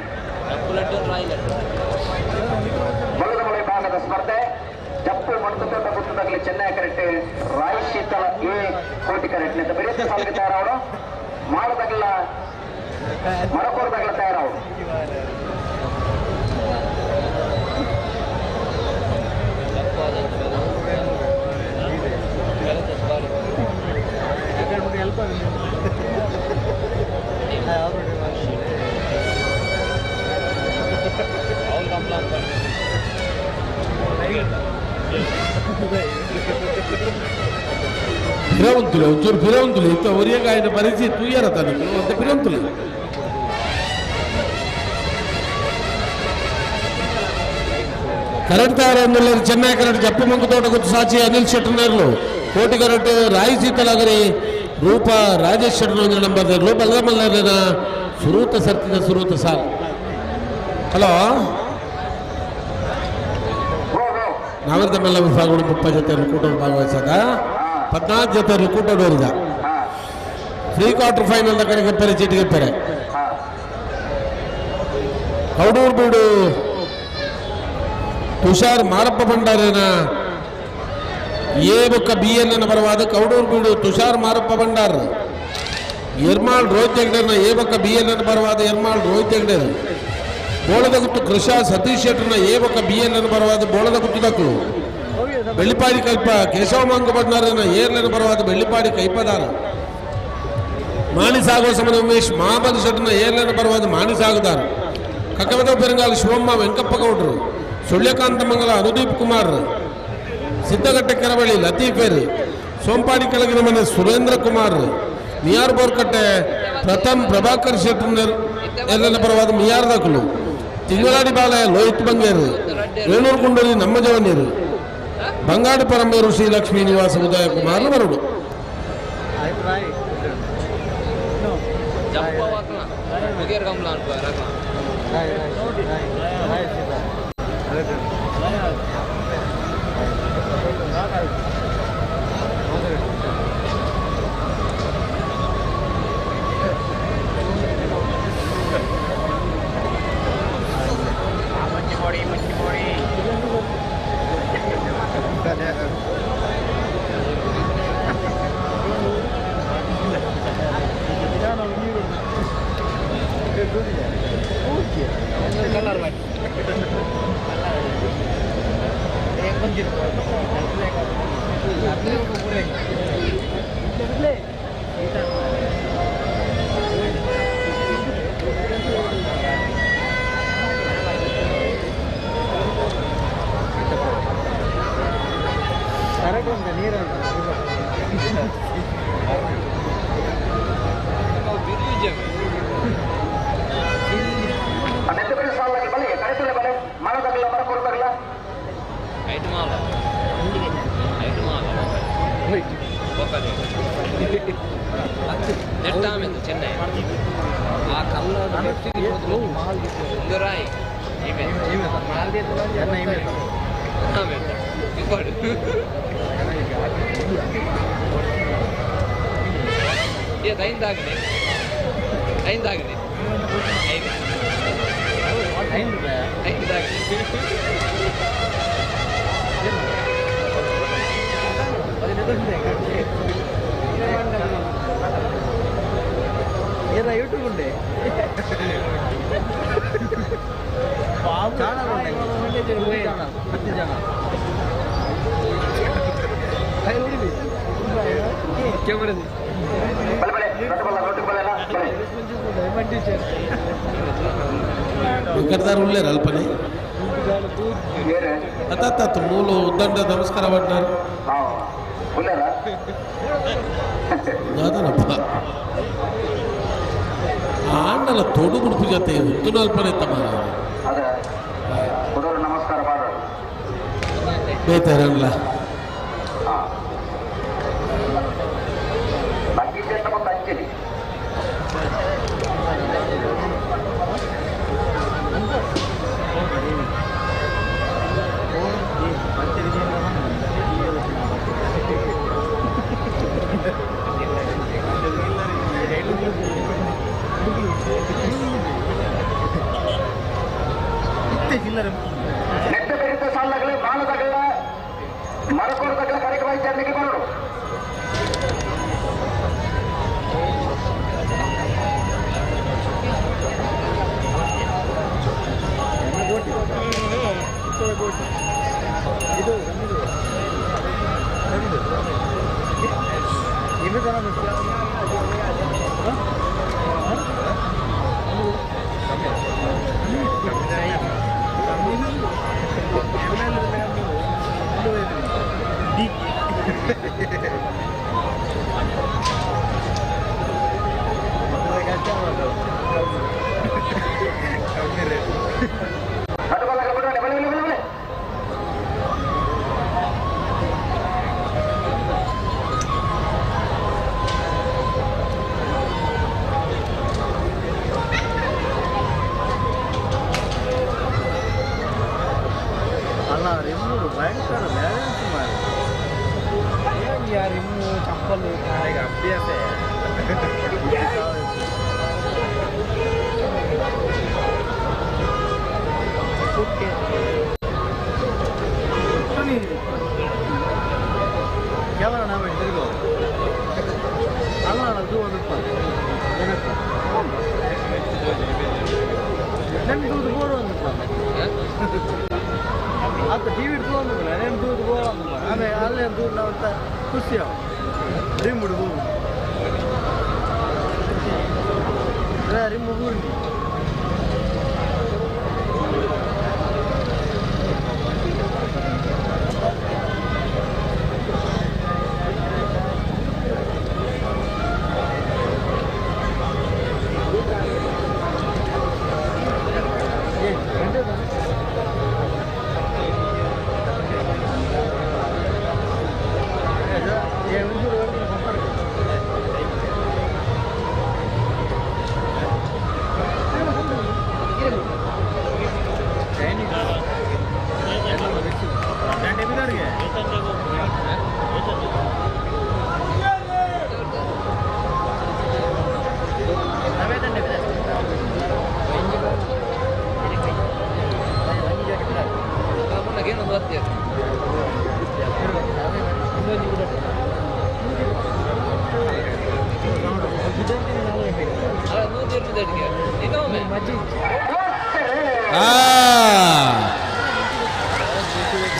ಬಲದ ಮಳೆ ಭಾಗದ ಸ್ಪರ್ಧೆ ಜಪ್ಪು ಮಾಡ್ತಕ್ಕಂಥ ಗೊತ್ತದಾಗಲಿ ಚೆನ್ನೈ ಕರೆಕ್ಟ್ ರಾಯ್ ಶೀತಲ ಎ ಕೋಟಿ ಕರೆಕ್ಟ್ ಅಂತ ಬೆರೀತ ಸಾಲಿಗೆ ತಯಾರವರು ಮಾಡೋದಾಗಲ್ಲ ಮರಕೋರದಾಗಲ್ಲ ತಯಾರವರು ಫಿರವಂತುಲೆ ಒಂಚೂರು ಫಿರವಂತುಲೆ ಇತ್ತು ಅವರಿಗೆ ఆయన ಪರಿಸ್ಥಿತಿ ತೂಯರ ತನಕ ಅಂತ ಫಿರವಂತುಲೆ కరెంట్ తయారైందో చెన్నై కరెంట్ జప్పు మంకు తోట గుర్తు సాచి అనిల్ శెట్టినర్లు కోటి కరెంట్ రాయి సీతలాగరి ರೂಪ ರಾಜೇಶ್ ಶೆಟ್ಟರ್ ನಂಬರ್ ಬಲಗಮಲ್ಲನ ಸುರೂತ ಸರ್ತಿದ ಸುರೂತ ಸಾಲ್ ಹಲೋ ನಾವಿರ್ದ ಮಲ್ಲ ವಿಭಾಗಗಳು 30 ಜೊತೆ ಕೂಟರು ಭಾಗವಹಿಸಿದ 14 ಜೊತೆ ಕೂಟರು ಓದಿದ ಪ್ರೀ ಕ್ವಾರ್ಟರ್ ಫೈನಲ್ ಕಡೆಗೆ ಪೆರೆ ಚೀಟಿಗೆ ಪೆರೆ ಕೌಡೂರು ಬೀಡು ತುಷಾರ್ ಮಾರಪ್ಪ ಭಂಡಾರನ ಎ ಬೊಕ್ಕ ಬಿ ಎನ್ ಬರವಾದ ಕೌಡೂರು ಬೀಡು ತುಷಾರ್ ಮಾರಪ್ಪ ಭಂಡಾರ ಎರ್ಮಾಳ್ ರೋಹಿತ್ ಹೆಗ್ಡೇರ್ನ ಎ ಬೊಕ್ಕ ಬಿ ಎನ್ ಬರವಾದ ಎರ್ಮಾಳ್ ರೋಹಿತ್ ಹೆಗ್ಡೇರ್ ಬೋಳದ ಗುತ್ತು ಕೃಷಾ ಸತೀಶ್ ಶೆಟ್ಟರ್ನ ಎ ಬೊಕ್ಕ ಬಿ ಎನ್ ಬರವಾದ ಬೋಳದ ಗುತ್ತುದಕ್ಕಳು ಬೆಳ್ಳಿಪಾಡಿ ಕೈಪ ಕೇಶವ ಮಂಗ ಭಂಡಾರನ ಏರ್ಲೆನ ಬರವಾದ ಬೆಳ್ಳಿಪಾಡಿ ಕೈಪದಾರ ಮಾಣಿಸಾಗೋ ಸಮನ ಉಮೇಶ್ ಮಹಾಬಲಿ ಶೆಟ್ಟರ್ನ ಏರ್ಲೆನ ಬರವಾದ ಮಾಣಿಸಾಗದಾರ ಕಕ್ಕವದ ಪೆರಂಗಾಲ ಶಿವಮ್ಮ ವೆಂಕಪ್ಪ ಗೌಡ್ರು ಸುಳ್ಯಕಾಂತ ಮಂಗಲ ಅನುದೀಪ್ ಕುಮಾರ್ ಸಿದ್ದಗಟ್ಟೆ ಕೆರವಳ್ಳಿ ಲತೀಫೇರಿ ಸೋಂಪಾಡಿ ಕೆಳಗಿನ ಮನೆ ಸುರೇಂದ್ರ ಕುಮಾರ್ ಮಿಯಾರ್ ಬೋರ್ಕಟ್ಟೆ ಪ್ರಥಮ್ ಪ್ರಭಾಕರ್ ಶೆಟ್ಟರ್ ಎಲ್ಲ ಪರವಾದ ಮಿಯಾರ್ ದಕ್ಕಲು ತಿಂಗಳಾಡಿ ಬಾಲಯ ಲೋಹಿತ್ ಬಂಗೇರು ರೇಣೂರು ಕುಂಡಲಿ ನಮ್ಮ ಜವನೀರು ಬಂಗಾಡಿ ಪರಂಬೇರು ಶ್ರೀಲಕ್ಷ್ಮೀ ನಿವಾಸ ಉದಯ ಕುಮಾರ್ ಬರುಡು ಚೆನ್ನೈ ಆ ಕಲ್ಲು ರಾಯ್ ಐದಾಗಿದೆ యూట్యూబ్ ఉండే ಕರ್ದಾರ ಉಳ್ಳೇರ ಅಲ್ಪನೆ ಏನೇ ಅತ್ತ ಮೂಲು ಉದ್ದಂಡ ನಮಸ್ಕಾರ ಮಾಡ್ತಾರೆ ಹಾಂ ಪುನರ ಯಾವ್ದನಪ್ಪ ಆಂಡಲ ತೊಡು ಗುಡುಪು ಜೊತೆ ಉದ್ದು ನಲ್ಪನೆ ತಮ್ಮ ಅದೇ ಪುನರ್ ನಮಸ್ಕಾರ ಮಾಡೋದು ಬೇತಾರಲ್ಲ ಹಾಂ ಬಾಕಿ ನಮ್ಮ ಕಂಚಿನಿ ನೆಟ್ಟ ಬೆರೆತ ಸಾಲಾಗಲೇ ಬಾಲದಗಳ ಮರಕೋರದಗಳ ಕಾರ್ಯಕ್ರಮ ಇತ್ಯಾದಿಗೆ ಬರೋದು ಟಿವಿ ದೂರ ಆಮೇಲೆ ಅಲ್ಲೇ ದೂರ ನಾವು ಖುಷಿ ರಿಮ್ ರಿಮ್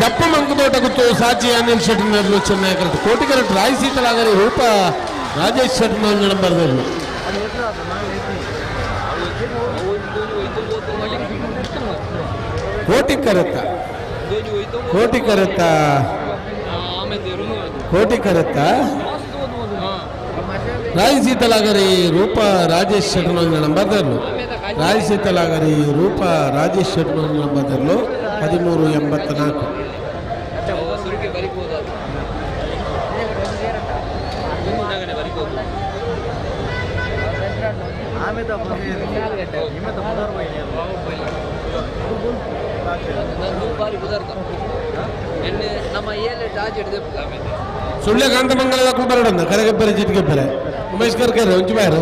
ಜಪ್ಪ ಮಂಕುತೋಟ ಗುತ್ತು ಸಾಚಿ ಅನಿಲ್ ಶೆಟ್ಟಿನರ್ಲು ಚೆನ್ನೈ ಕರೆಕ್ಟ್ ಕೋಟಿ ಕರೆಕ್ಟ್ ರಾಯ್ ಸೀತಲಾಗರಿ ರೂಪ ರಾಜೇಶ್ ಶೆಟ್ಟಿನ ನಂಬರ್ದಲ್ಲಿ ಕೋಟಿ ಕರೆತ್ತ ರಾಯ್ ಸೀತಲಾಗರಿ ರೂಪ ರಾಜೇಶ್ ಶೆಟ್ಟಿನ ನಂಬರ್ದರ್ಲು ರಾಯ್ ಸೀತಲಾಗರಿ ರೂಪ ರಾಜೇಶ್ ಶೆಟ್ಟಿನ ನಂಬರ್ದರ್ಲು 1384 ಸುಳ್ಳೆ ಕಾಂತ ಮಂಗಲದ ಕುಂಬರಡಂದ ಕರಗೆಬ್ಬರೆ ಜಿಟ್ಗೆಬ್ಬರೆ ಉಮೇಶ್ ಕರ್ಕರೆ ಒಂಚು ಬಾರು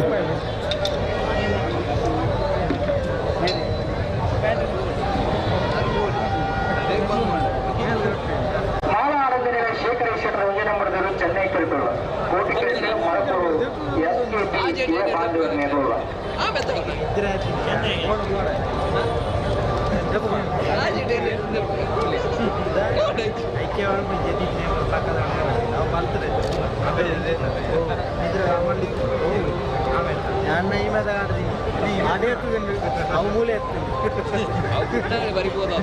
ಚೆನ್ನೈ ಕರಿಕೊಳ್ಳ ಕೋಟಿ ಕೃಷ್ಣ ಮರಪೂರು SKP ಬಾಂಧವರ ನೇತೃತ್ವ ಅದೇ ಅವು ಮೂಲೆ ಎತ್ತು ಬರಿಬೋದು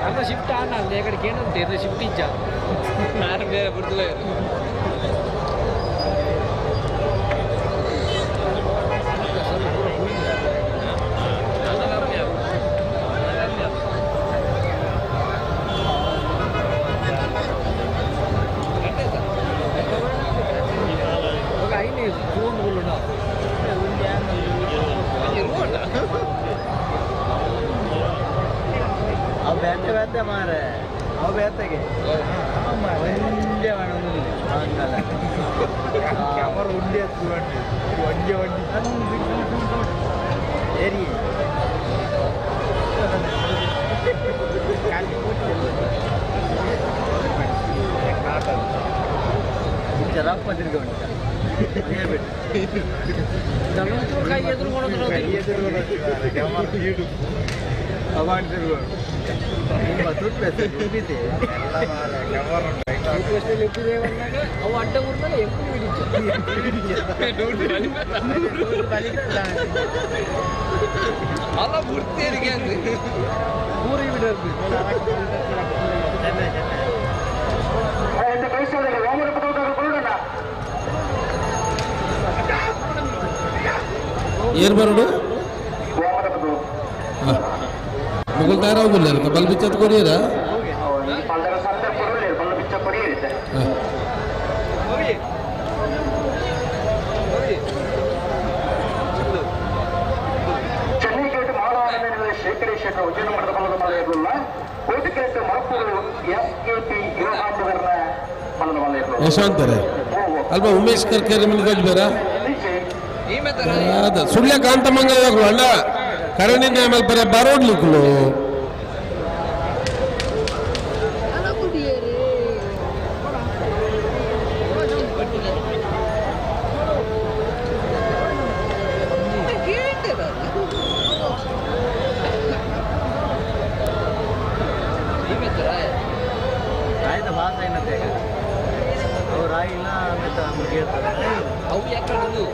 అన్న షిఫ్ట్ అన్న ఎక్కడికి ఏంటంటే ఏదో షిఫ్ట్ ఇచ్చా నాకు వేరే గుర్తులేదు ఒక అయిన ఫోన్ కూడా ಅವು ಬೇತೆ ಬೇತೆ ಮಾರೆ ಅವು ಬೇತೆಗೆ ಒಂದೇ ಒಂದು ಹಂಗಲ್ಲ ಕ್ಯಾಮರಾ ಉಂಡೆ ಒಂದೇ ಒಂಡಿ ಏರಿ ಜರಾಪ್ ತಿರ್ಗಿ ಕೈ ಎದುರು ಅವಾರ್ಡ್ ತಿರುగు ಅವು ಅಡ್ಡ ಊರ್ನಲ್ಲಿ ಅಲ್ಲ ಬುಡ್ತೇರಿಗೆ ಅಂದ್ರೆ ಊರಿ ಬಿಡೋದು ಏರ್ ಬರೋಡು ಮುಗುಲ್ ತಾರ ಹೋಗಿಲ್ಲ ಬಲ್ ಬಿಚ್ಚತ್ ಕೊಡಿಯರ ಚೆನ್ನೈಗೇಟು ಮಾನವ ಶೇಖರಿ ಶೇಖರ ಉಜ್ಜನ ಮಠದ ಬಲದ ಮಲೆ ಇರಲಿಲ್ಲ ಕೋಟಿಕೆಟ್ಟು ಮರಪೂರು SKP ಯುವಕಾಂಬಗರನ ಬಲದ ಮಲೆ ಇರಲಿಲ್ಲ ಯಶವಂತರೇ ಅಲ್ಪ ಉಮೇಶ್ ಕರ್ಕೇರಿ ಮುಂದೆ ಬೇರ ಅದ ಸುಳ್ಯ ಕಾಂತ ಮಂಗಲ ಅಣ್ಣ ಕರಣಿನ ಆಮೇಲೆ ಬರೀ ಬರೋಡ್ಲಿಕ್ಕಲು ರಾಯ್ದ ಭಾಷ ಏನಂತೆ ಅವ್ರು ರಾಯಿ ಇಲ್ಲ ಅಂತ ನಮ್ಗೆ ಹೇಳ್ತಾರೆ ಅವು ಯಾಕಂದ್ರೆ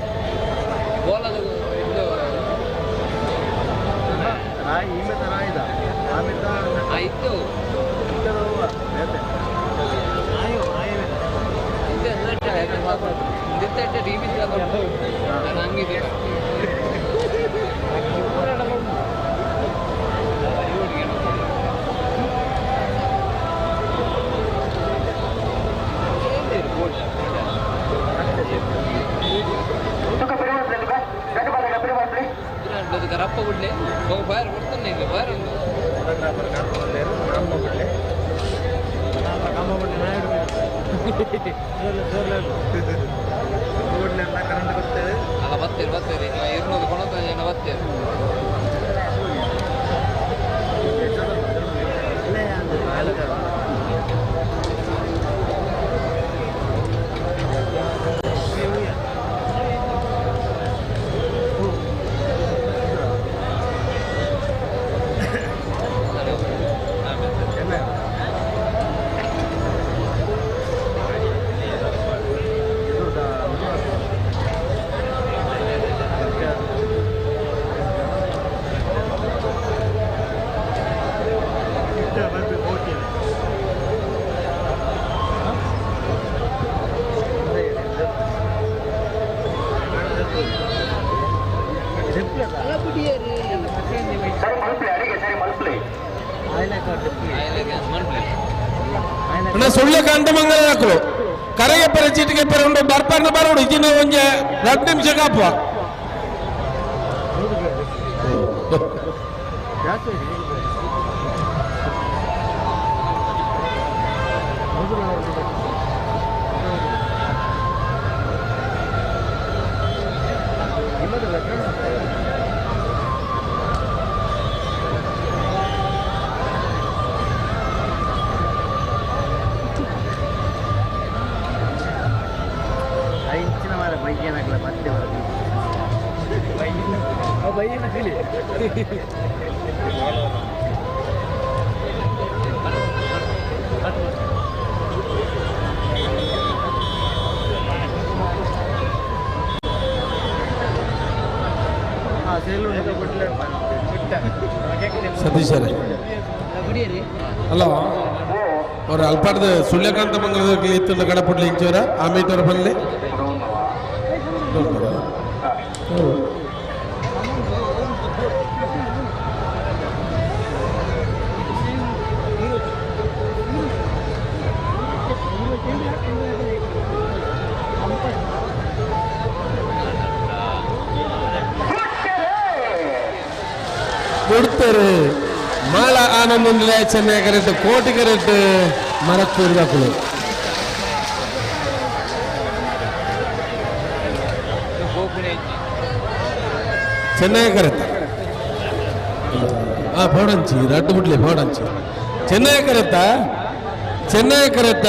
ಗೋಲದ ಇದು ರಾಯಿ ಈ ಮೆತ್ತ ರಾಯ್ದ ಆಮೇಲೆ ಇತ್ತು ಬೇತೆ ರಾಯು ರಾಯಿ ಇಂದಿತ್ತ ಟಿವಿ ನಾನು ಹಂಗಿದೆ ರಪ್ಪ ಬಿಡ್ಲಿ ಬಾರಿ ಕೊಡ್ತಾನೆ ಇಲ್ಲ ಬಾರಿ ಉಂಟು ಕರೆಂಟ್ ಬರ್ತೇವೆ ಅಲ್ಲ ಬರ್ತೇವೆ 200 ಕೊಣತ ಜನ ಬರ್ತೇವೆ ಅಣ್ಣ ಸುಳ್ಯ ಕಾಂತ ಮಂಗಲ ಹಾಕಲು ಕರೆಗೆ ಪರ ಚೀಟಿಗೆ ಪರ ಉಂಟು ಬರ್ಪರ್ನ ಬರೋಡು ಇಜಿನ ಒಂಜೆ 2 ನಿಮಿಷ ಕಾಪುವ ಬೈನ ತಿಳಿ ಸತೀಶರೇ ಅಲ್ಲ ಅವ್ರು ಅಲ್ಪಾಡ್ದು ಸುಳ್ಯಕಾಂತ ಮಂಗಲದ ಇತ್ತು ಕಡಪುಡ್ಲಿ ಇಂಚೋರ ಆಮೇಲೆ ಬರಲಿ ಕೊಡ್ತಾರೆ ಮಾಳ ಆನಂದ ಚೆನ್ನೈ ಕರೆಕ್ಟ್ ಕೋಟಿ ಕರೆಕ್ಟ್ ಮರಕ್ಕೂರು ಮಕ್ಕಳು ಚೆನ್ನೈ ಕರೆಕ್ಟ್ ಪೋಡಂಚಿ ರಡ್ಡು ಬಿಡ್ಲಿ ಪೋಡಂಚಿ ಚೆನ್ನೈ ಕರೆಕ್ಟ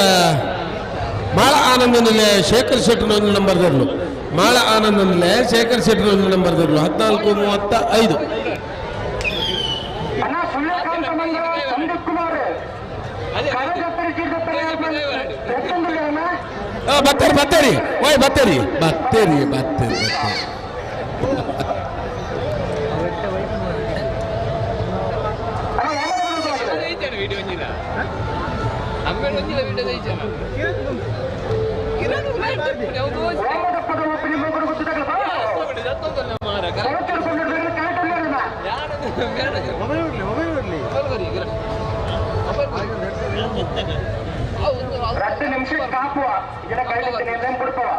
ಮಾಳ ಆನಂದ ಶೇಖರ್ ಶೆಟ್ಟಿನ ಒಂದು ನಂಬರ್ ದರ್ಲು ಮಾಳ ಆನಂದ ಶೇಖರ್ ಶೆಟ್ಟಿನ ಒಂದು ನಂಬರ್ ದರ್ಲು 14:35 ಬತ್ತೇರಿ ಓಯ್ ಬತ್ತೇರಿ ವಿಡಿಯೋ ಒಂಜಿಲ್ಲ ಆಮೇಲೆ ಒಂಜಿಲ್ಲ ವಿಡಿಯೋ ದೈಚನ ಕಿರಣ್ ಲೈಟ್ ಯಾವುದು ಮಾರ ಕರೆಕ್ಟ್ ரெண்டு நிமிஷம் காப்புவா இதை கையில கொடுப்பவா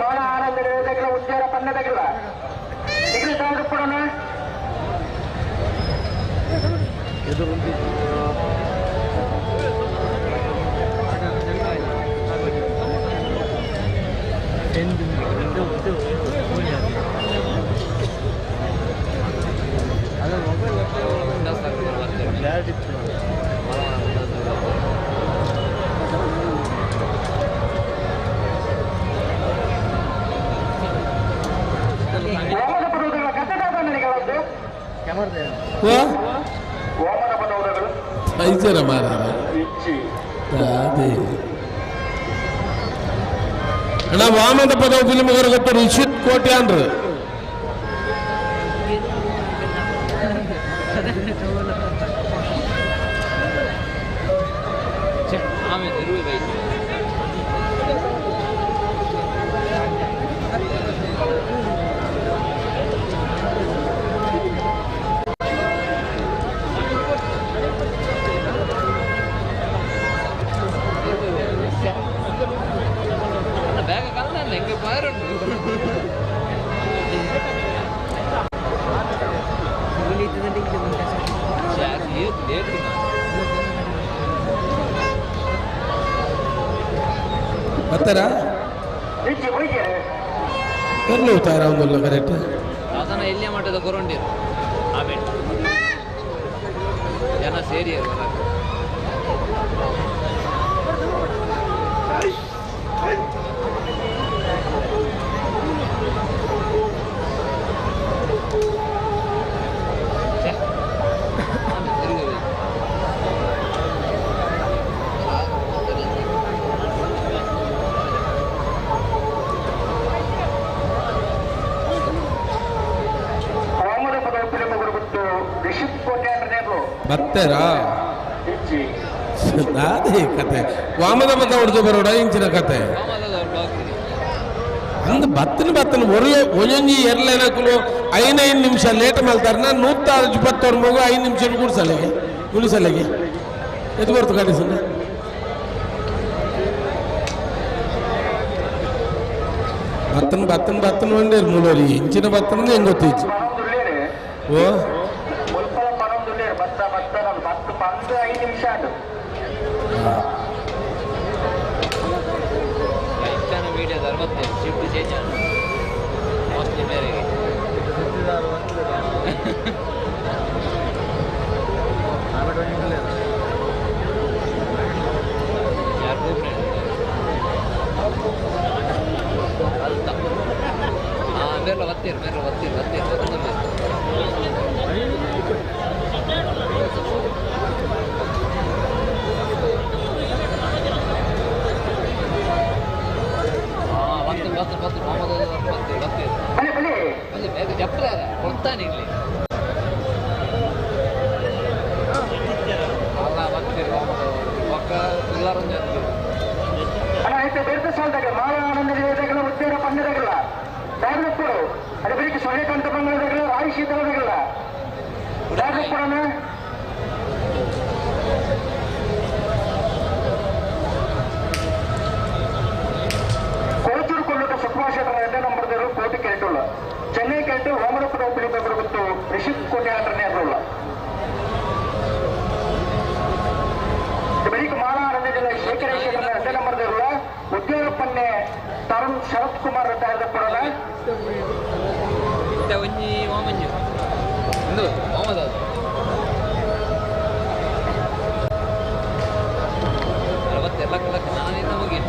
ಮಾನ ಆನಂದ దగ్గర ಉಚ್ಚಾರ ಪನ್ನ దగ్గర ಡಿಗ್ರಿ ಸಾಗಿಸ್ಕೊಡೋಣ ಐಚರ ಮಾರ ಅಣ್ಣ ವಾಮನ ಪದ ಫಿಲ್ಮ್ ಗೊತ್ತ ರಿಷಿತ್ ಕೋಟೆ ಅಂದ್ರು ಬರ್ತಾರಾ ಎಲ್ಲಿ ಹೋಗ್ತಾರ ಒಂದಲ್ಲ ಕರೆಕ್ಟ್ ಅದನ್ನ ಎಲ್ಲಿಯ ಮಟ್ಟದ ಕೊರೊಂಡಿರು ಆಮೇಲೆ ಜನ ಸೇರಿ ಬರ್ತಾರಾ ಅದೇ ಕತೆ ವಾಮದ ಮತ ಹೊಡೆದು ಬರೋಡ ಇಂಚಿನ ಕತೆ ಅಂದ್ ಬತ್ತನ ಒಂಜೊಂಜಿ ಎರಲೇನಕ್ಕಲು 5 ನಿಮಿಷ ಲೇಟ್ ಮಾಡ್ತಾರೆ ನಾನು 126 ಮಗು 5 ನಿಮಿಷ ಗುಡಿಸಲೆಗೆ ಎದು ಬರ್ತು ಕಾಣಿಸಲ್ಲ ಬತ್ತನ ಒಂದೇ ಮೂಲರಿ ಇಂಚಿನ ಬತ್ತನ ಹೆಂಗ್ ಗೊತ್ತಿಚ್ಚು ಓ ವಿಡಿಯೋ 60 ಶಿಫ್ಟ್ ಚೇಂಜ್ ಮತ್ತೆ ಬೇರೆ ಬೇಸಾಲ್ದಾಗ ಮಾಳ ಆನಂದ ದೇವತೆಗಳ ಉದ್ಯೋಗ ಪಂದ್ಯದಾಗಲ್ಲ ದಾಗಲಪ್ಪರು ಅದೇ ಬರೀ ಸೂರ್ಯಕಾಂತ ಬಂಗಾಳದಾಗಲ್ಲ ರಾಯಿ ಶೀತಲದಾಗಲ್ಲ ದಾಗಲಪ್ಪರನ್ನ ಕೊಳಚೂರು ಕೊಳ್ಳುತ್ತ ಸುಪ್ರಭಾಷೇತರ 2 ನಂಬರ್ದವರು ಕೋಟಿ ಕೇಳ್ಟುಳ್ಳ ಚೆನ್ನೈ ಕೇಳ್ಟು ಓಮರಪುರ ಒಬ್ಬಳಿಗೊಬ್ಬರು ಗೊತ್ತು ರಿಷಿಪ್ ಕೋಟೆ ಆಟನೇ ಅದಲ್ಲ ಬರೀಕ್ ಮಾಳ ಆನಂದ ಜಿಲ್ಲೆ ಶೇಖರೇಶ್ವರ 2 ನಂಬರ್ದವರು ಉದ್ಯೋಗಪ್ಪನ್ನೇ ತರುಣ್ ಶರತ್ ಕುಮಾರ್ ಅಂತ ಕೊಡೋಣ ಒಂಜಿ ಮಾಮಂಜು ಒಂದು ಮಾಮದ ಅರವತ್ತೆಲ್ಲ ಕಲಕ್ಕೆ ನಾನಿಂದ ಹೋಗಿ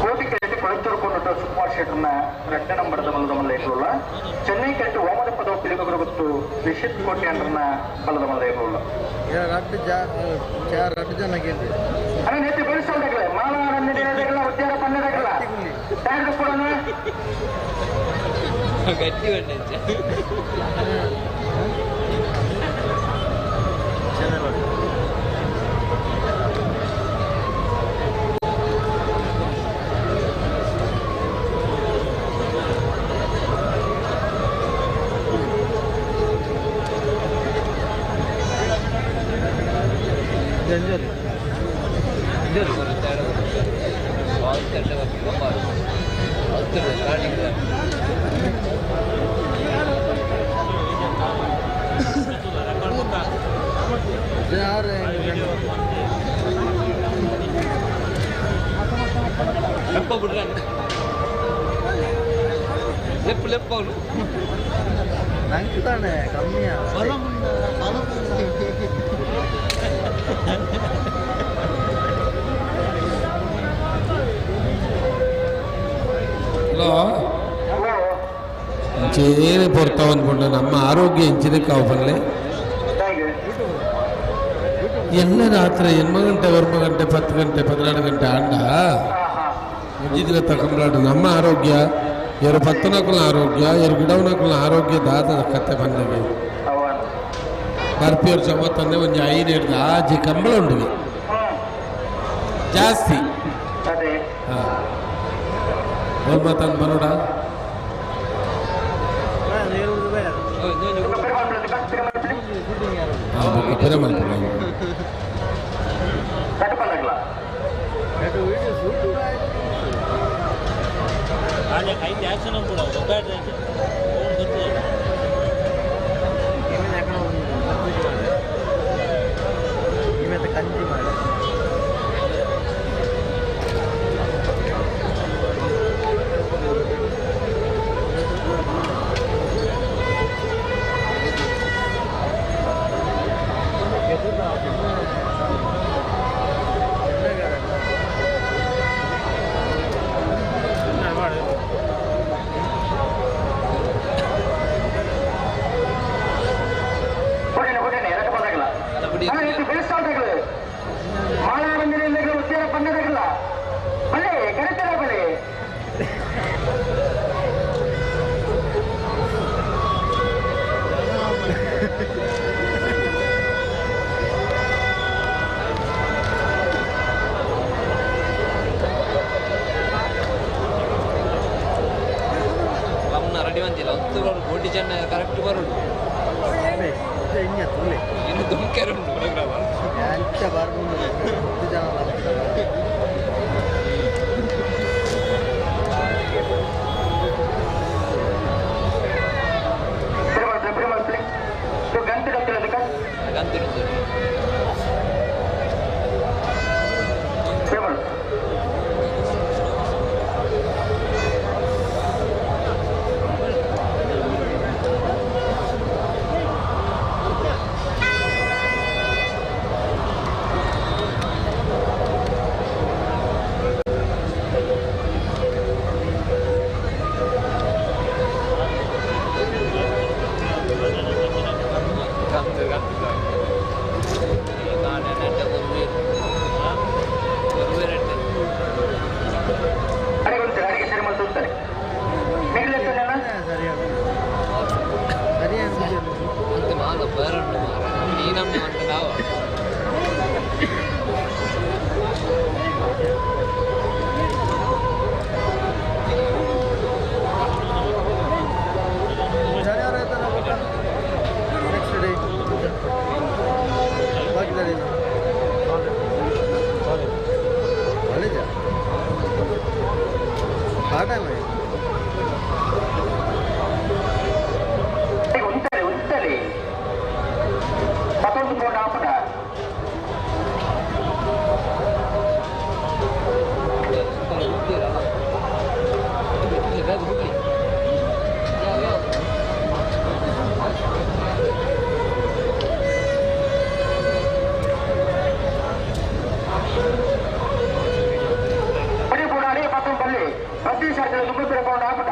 ಹೋಗಿ ಸುಕುಮಾರ್ ಶೆಟ್ಟರ್ನ 2 ನಂಬರ್ದ ಬಲದ ಮಲ್ಲ ಇರಲಿಲ್ಲ ಚೆನ್ನೈ ಕೆಟ್ಟು ಓಮದ ಪದ ಒಪ್ಪಿಲಿಗೊಬ್ಬರು ಗೊತ್ತು ರಿಷಿತ್ ಕೋಟೆ ಅಂಡ್ರನ್ನ ಬಲದ ಮಲ್ಲ ಇರಲಿಲ್ಲ ಅದೇ ನೆತ್ತಿ ಬೆಳೆಸಲ್ದಾಗಲೇ ಮಾಳ ಆನಂದಿಗಳ ಉದ್ಯೋಗ ಪಂದ್ಯದಾಗಲ್ಲ ಟ್ಯಾಗ್ ಕೊಡೋಣ ಗಟ್ಟಿ ಲೆಪ್ಪು ಲೆಪ್ಪು ಅವನು ನಂಗೆ ತಾನೆ ಕಮ್ಮಿಯ ಇಂಚೇನೆ ಬರ್ತಾವ ಅನ್ಕೊಂಡೆ ನಮ್ಮ ಆರೋಗ್ಯ ಇಂಚಿನಕ್ಕೆ ಅವು ಬರಲೆ ಎಲ್ಲ ರಾತ್ರಿ 8 ಗಂಟೆ 9 ಗಂಟೆ 10 ಗಂಟೆ 12 ಗಂಟೆ ಆಂಡ ಮುಗಿದ್ರೆ ತಕೊಂಬಾಡು ನಮ್ಮ ಆರೋಗ್ಯ ಇವರು 14 ಆರೋಗ್ಯ ಇವರು ಗಿಡವನಕುಲ ಆರೋಗ್ಯ ದಾದ ಕತೆ ಬಂದಿದೆ ಬರ್ಪಿಯವ್ರ ಚಮತ್ತಂದೆ ಒಂದು 5 ಹಿಡ್ದು ಆಜಿ ಕಂಬಳ ಉಂಡಿಗೆ ಜಾಸ್ತಿ ಹಾಂ ಅವ್ರು ಮಾತಂದು ಬರೋಡ ಕಂಜಿ ಮಾಡಿ ಕೋಟಿ ಜನ ಕರೆಕ್ಟ್ ಬರೋದು ಇನ್ನು ದುಂಕೆರು ఉంటది పదకొండు కోట ఆపట ప్రతి శాఖలు దుమ్ముతున్న కోట ఆపట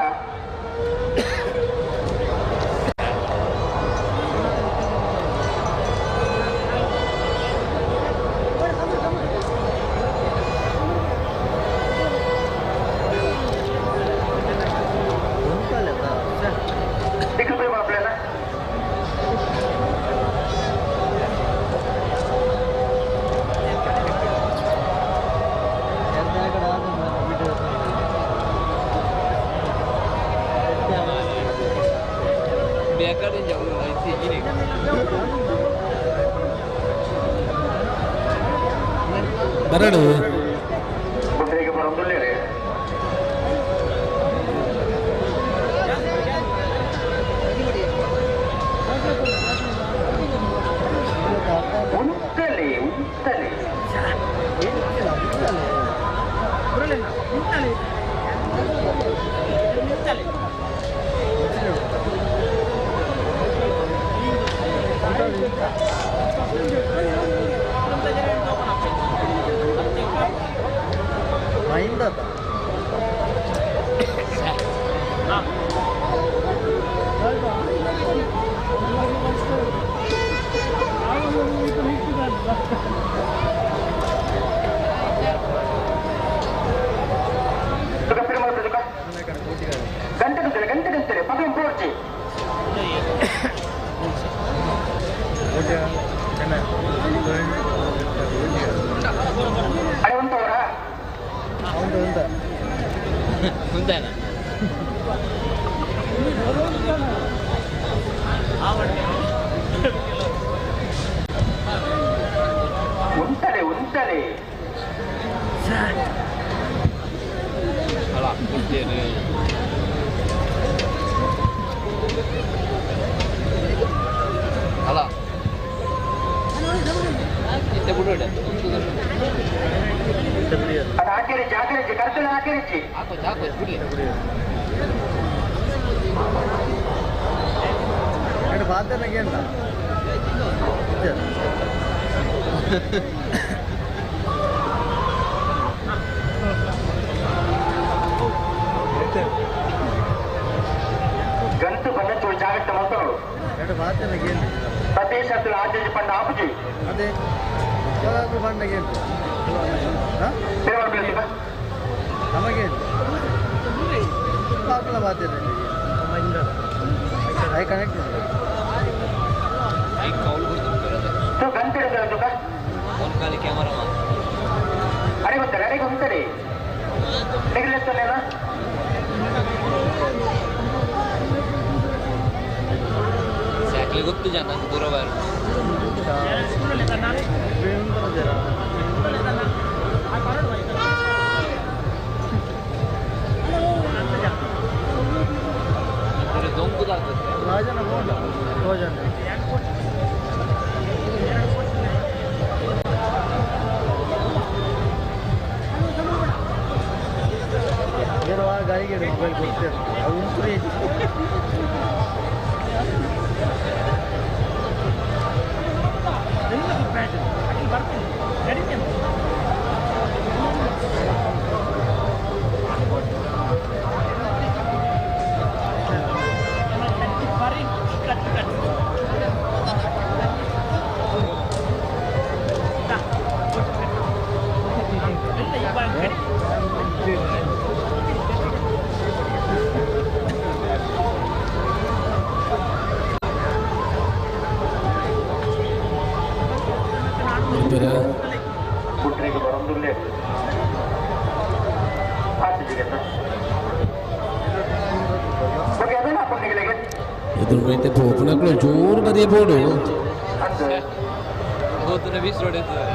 ಬರಡು ಗಂಟೆ ಪದಂ ಪೋರ್ಚಿ ಅರೆ ಉಂಟವರಾ ఉందేనా ఉంటలే అలా కొట్టేది అలా ఇంత బుడ్డోడే ಅದು ಹಾಕಿರಿಚ್ಚಿ ಕರ್ತನ ಹಾಕಿರಿಚ್ಚಿ ಹಾಕೋ ಬಿಡ್ಲಿ ಬಾಧ್ಯನಗೇನ ಗಂಟು ಬಂದ ಚೂರು ಜಾಗ್ರತೆ ಮಾಡ್ತಾಳು ಬಾಧ್ಯನಗೇನು ಪ್ರತಿ ಶತ್ರು ಆಚರಿಸಿ ಪಂಡ ಆಪುಜಿ ಅದೇ ಬಂಡಗೇನು ನಮಗೇನು ಹಾಕಲ ಬಾಧ್ಯತೆ ಐ ಕನೆಕ್ಟ್ तो गंटे तुका ಕಾಲಿ ಕ್ಯಾಮರಾ ಅರೆ ಗೊತ್ತರೆ ನೆಗಲೆತ್ತಲೇನಾ ಸ್ಯಾಕ್ಲಿ ಗೊತ್ತು ಜನ ದೂರ ಬಾರ ದೊಂಕುದಾಗುತ್ತೆ ರಾಜನ ಬೋಂಡ ಭೋಜನ ಏನೋ ಆ ಗಾಡಿಗೆ ಮೊಬೈಲ್ ಕೊಡ್ತೇವೆ ಅವು ಉಂಟು ಪುಟ್ರಿಗೆ ಬರೋದಿಲ್ಲ ಎದುರುಗೈತೆ ಪೋಪುನಗಳು ಜೋರು ಬದಿಯ ಬೋಡು ಹೋದ್ರೆ ಬೀಸ್ ರೋಡ್ ಇರ್ತದೆ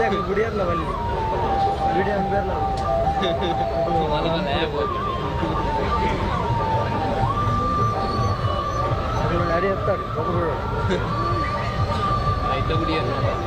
ಮತ್ತೆ ಗುಡಿಯಲ್ಲ ಬಲ್ಲಿ ಗುಡಿ ಅಂದಲ್ಲ ಅಡಿ ಎತ್ತಾಡಿ ಆಯ್ತು ಗುಡಿಯನ್ನು ಎಲ್ಲ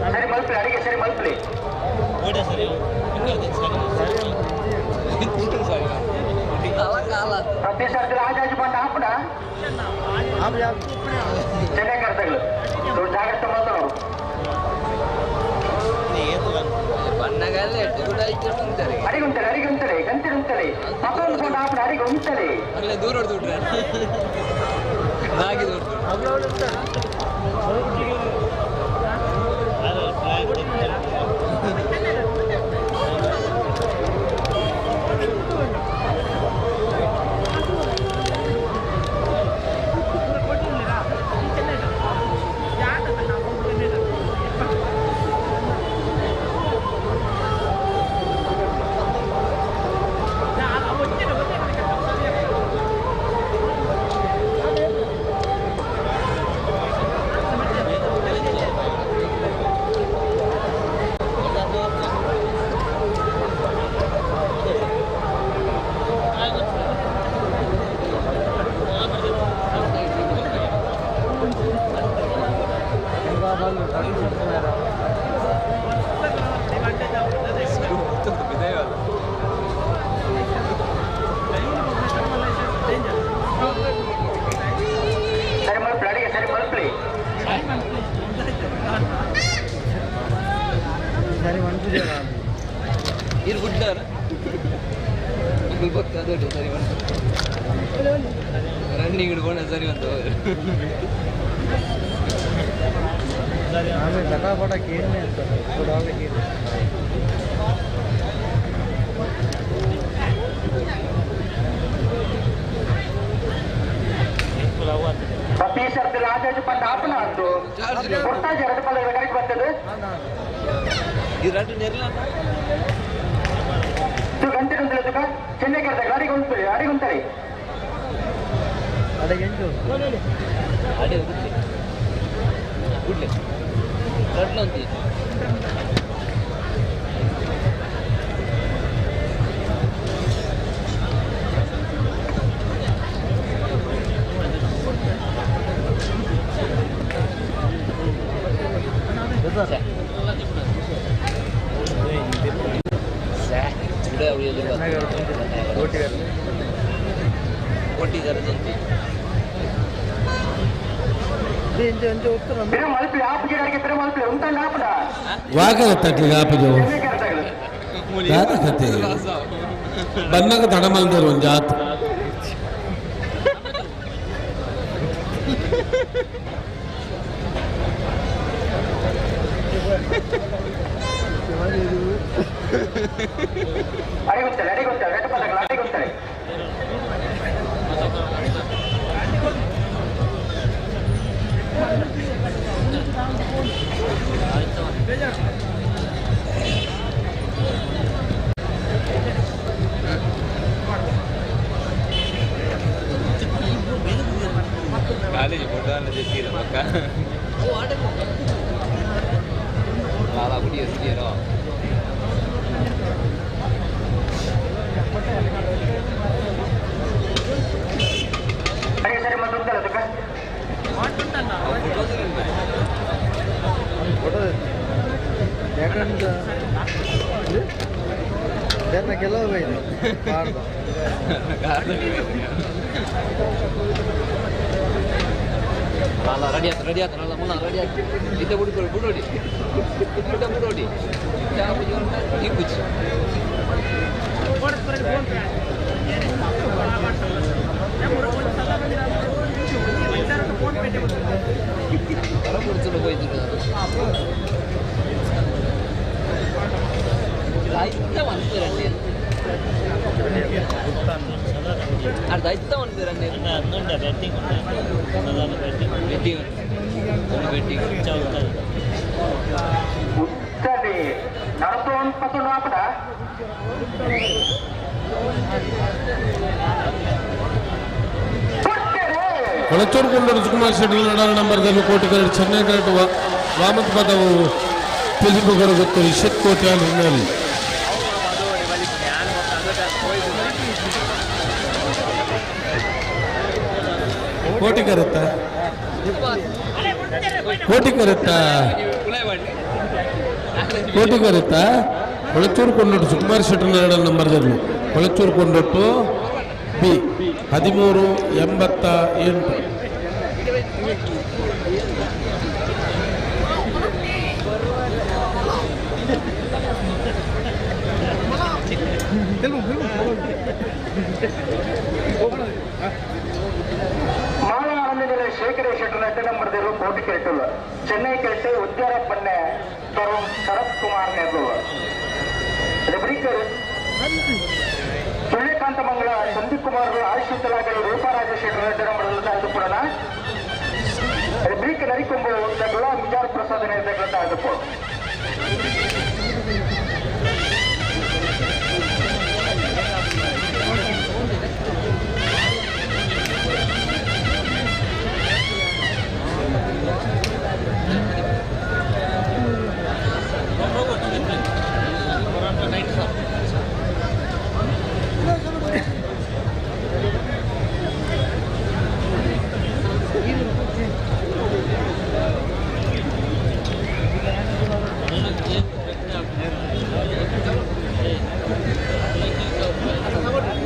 ಸರಿ ಮಲ್ಪಿ ಅಡಿಗೆ ಸರಿ ಮಲ್ಪಿ ಪ್ರತಿ ಸರ್ತಿ ರಾಜಾಜಿ ಬಂದ ಆಪಡ ಚೆನ್ನಾಗಿ ಕರ್ತಗಳು ದೊಡ್ಡ ಜಾಗ್ರತೆ ಮಾತಾಡೋರು ಅಡಿಗುಂತಲೆ ಅಡಿಗುಂತಲೆ ಗಂತಿರುಂತಲೆ ಮತ್ತೊಂದು ಕೊಂಡು ಆಪಡ ಅಡಿಗೆ ಉಂಟಲೆ ದೂರ ಹೊಡೆದು ಇದು ಗುಡ್ಡಾರ ಗೊತ್ತಾದೋಡು ಸರಿ ರನ್ನಿಂಗ್ ಹಿಡ್ಕೊಂಡ ಸರಿ ಒಂದು ಆಮೇಲೆ ಚಟಾಪಟ ಕೇಳನೆ ಅಂತ ಪ್ರತಿ ಸರ್ತಿ ರಾಜಾಜಿ ಬಂದ ಆಪನ ಅಂತು ಕೊಡ್ತಾಜಿ ಎರಡು ಪಲ್ಲ ಕರೆಕ್ಟ್ ಬರ್ತದೆ ಇದು ರಟ್ಟು ನೆರಲ ಗಂಟೆ ಗಂಟೆ ತುಕ ಚೆನ್ನೈ ಕರ್ತ ಗಾಡಿಗೆ ಉಂಟು ಅಡಿಗೆ ಉಂಟರಿ ಅಡಿಗೆ ಎಂಟು ಅಡಿ ಗುಡ್ಲೆ ರಟ್ಲು ಅಂತೀವಿ ಬೇರೆ ಮಲ್ಪಿ ಆಪ್ಗೆ ಬೇರೆ ಮಲ್ಪಿ ಉಂಟಲ್ಲ ಆಪಡ ವಾಗಲ ತಟ್ಲಿಗೆ ಆಪಿದು ಯಾರ ಕತೆ ಬನ್ನಗ ತಡಮಲ್ದರು ಒಂದು ಜಾತ್ ಅಡಿಗುತ್ತಲೆ ರೆಡ್ ಪದಗಳು ಅಡಿಗುತ್ತಲೆ ಕಾಲೇಜ್ ಕೊಟ್ಟಾಲ ಜೊತೆ ಪಕ್ಕ ಲಾಲ ಗುಡಿ ಎಸ್ದಿರೋ ಸರಿ ಮತ್ತೊಂದಲ್ಲ ಸುಖ ಕೆಲವು ರೆಡಿ ಆತನಲ್ಲ ಮುನ್ನ ರೆಡಿ ಆಗಿ ಇದ್ದ ಬಿಡೋಡಿ ಈ ಕುಚ್ಚು ಕುಡಿಸಲು ಹೋಯ್ತು ಐತ ಅಂತೀರಂడి ಅದು ಐತ ಅಂತೀರಂడి ಬೆಟ್ಟಿಂಗ್ ಉತ್ತಲಿ ನಡತು ಪತ್ತು ಆಪಡ ಕೊಳಚೂರು ಕೊಂಡರು ಸುಕುಮಾರ್ ಶೆಟ್ಟಿ ನಡಾಲ ನಂಬರ್ದಲ್ಲಿ ಕೋಟಿಗಳು ಚೆನ್ನೈ ಕರೆಕ್ಟ್ ವಾಮತ್ ಪದವು ತಿಳಿದುಕೊಂಡು ಗೊತ್ತು ಇಶತ್ ಕೋಟಿ ಹಿನ್ನೆಲೆ ಕೋಟಿ ಕರುತ್ತಾ ಕೊಳಚೂರು ಕೊಂಡೊಟ್ಟು ಸುಕುಮಾರ್ ಶೆಟ್ಟಿ ನಡಾಲ ನಂಬರ್ದಲ್ಲಿ ಕೊಳಚೂರು ಕೊಂಡೊಟ್ಟು ಬಿ 1388 ಮಾಲಾನಂದಿನ ಶೇಖರ ಶೆಟ್ಟರ್ ಎಟ್ಟು ನಂಬರ್ದಿರು ಕೋಟಿ ಕೆಟ್ಟಲ್ಲ ಚೆನ್ನೈ ಕೆಟ್ಟೆ ಉದ್ಯಾರಪ್ಪನ್ನೆ ತರುಣ್ ಶರತ್ ಕುಮಾರ್ ನೆರಳು ಸೂರ್ಯಕಾಂತ ಮಂಗಳ ಸಂದೀಪ್ ಕುಮಾರ್ ಆಯುಷಿತಲಾಗಲಿ ರೂಪರಾಜ ಶೆಟ್ಟರ್ ಎಟ್ಟು ನಂಬರ್ದಲ್ಲಿ ತೆಗೆದುಕೊಡೋಣ ಬ್ರೀಕ್ ನರಿಕೊಂಬು ಮಿಜಾರ್ ಪ್ರಸಾದನೆ ತೆಗೆದುಕೊ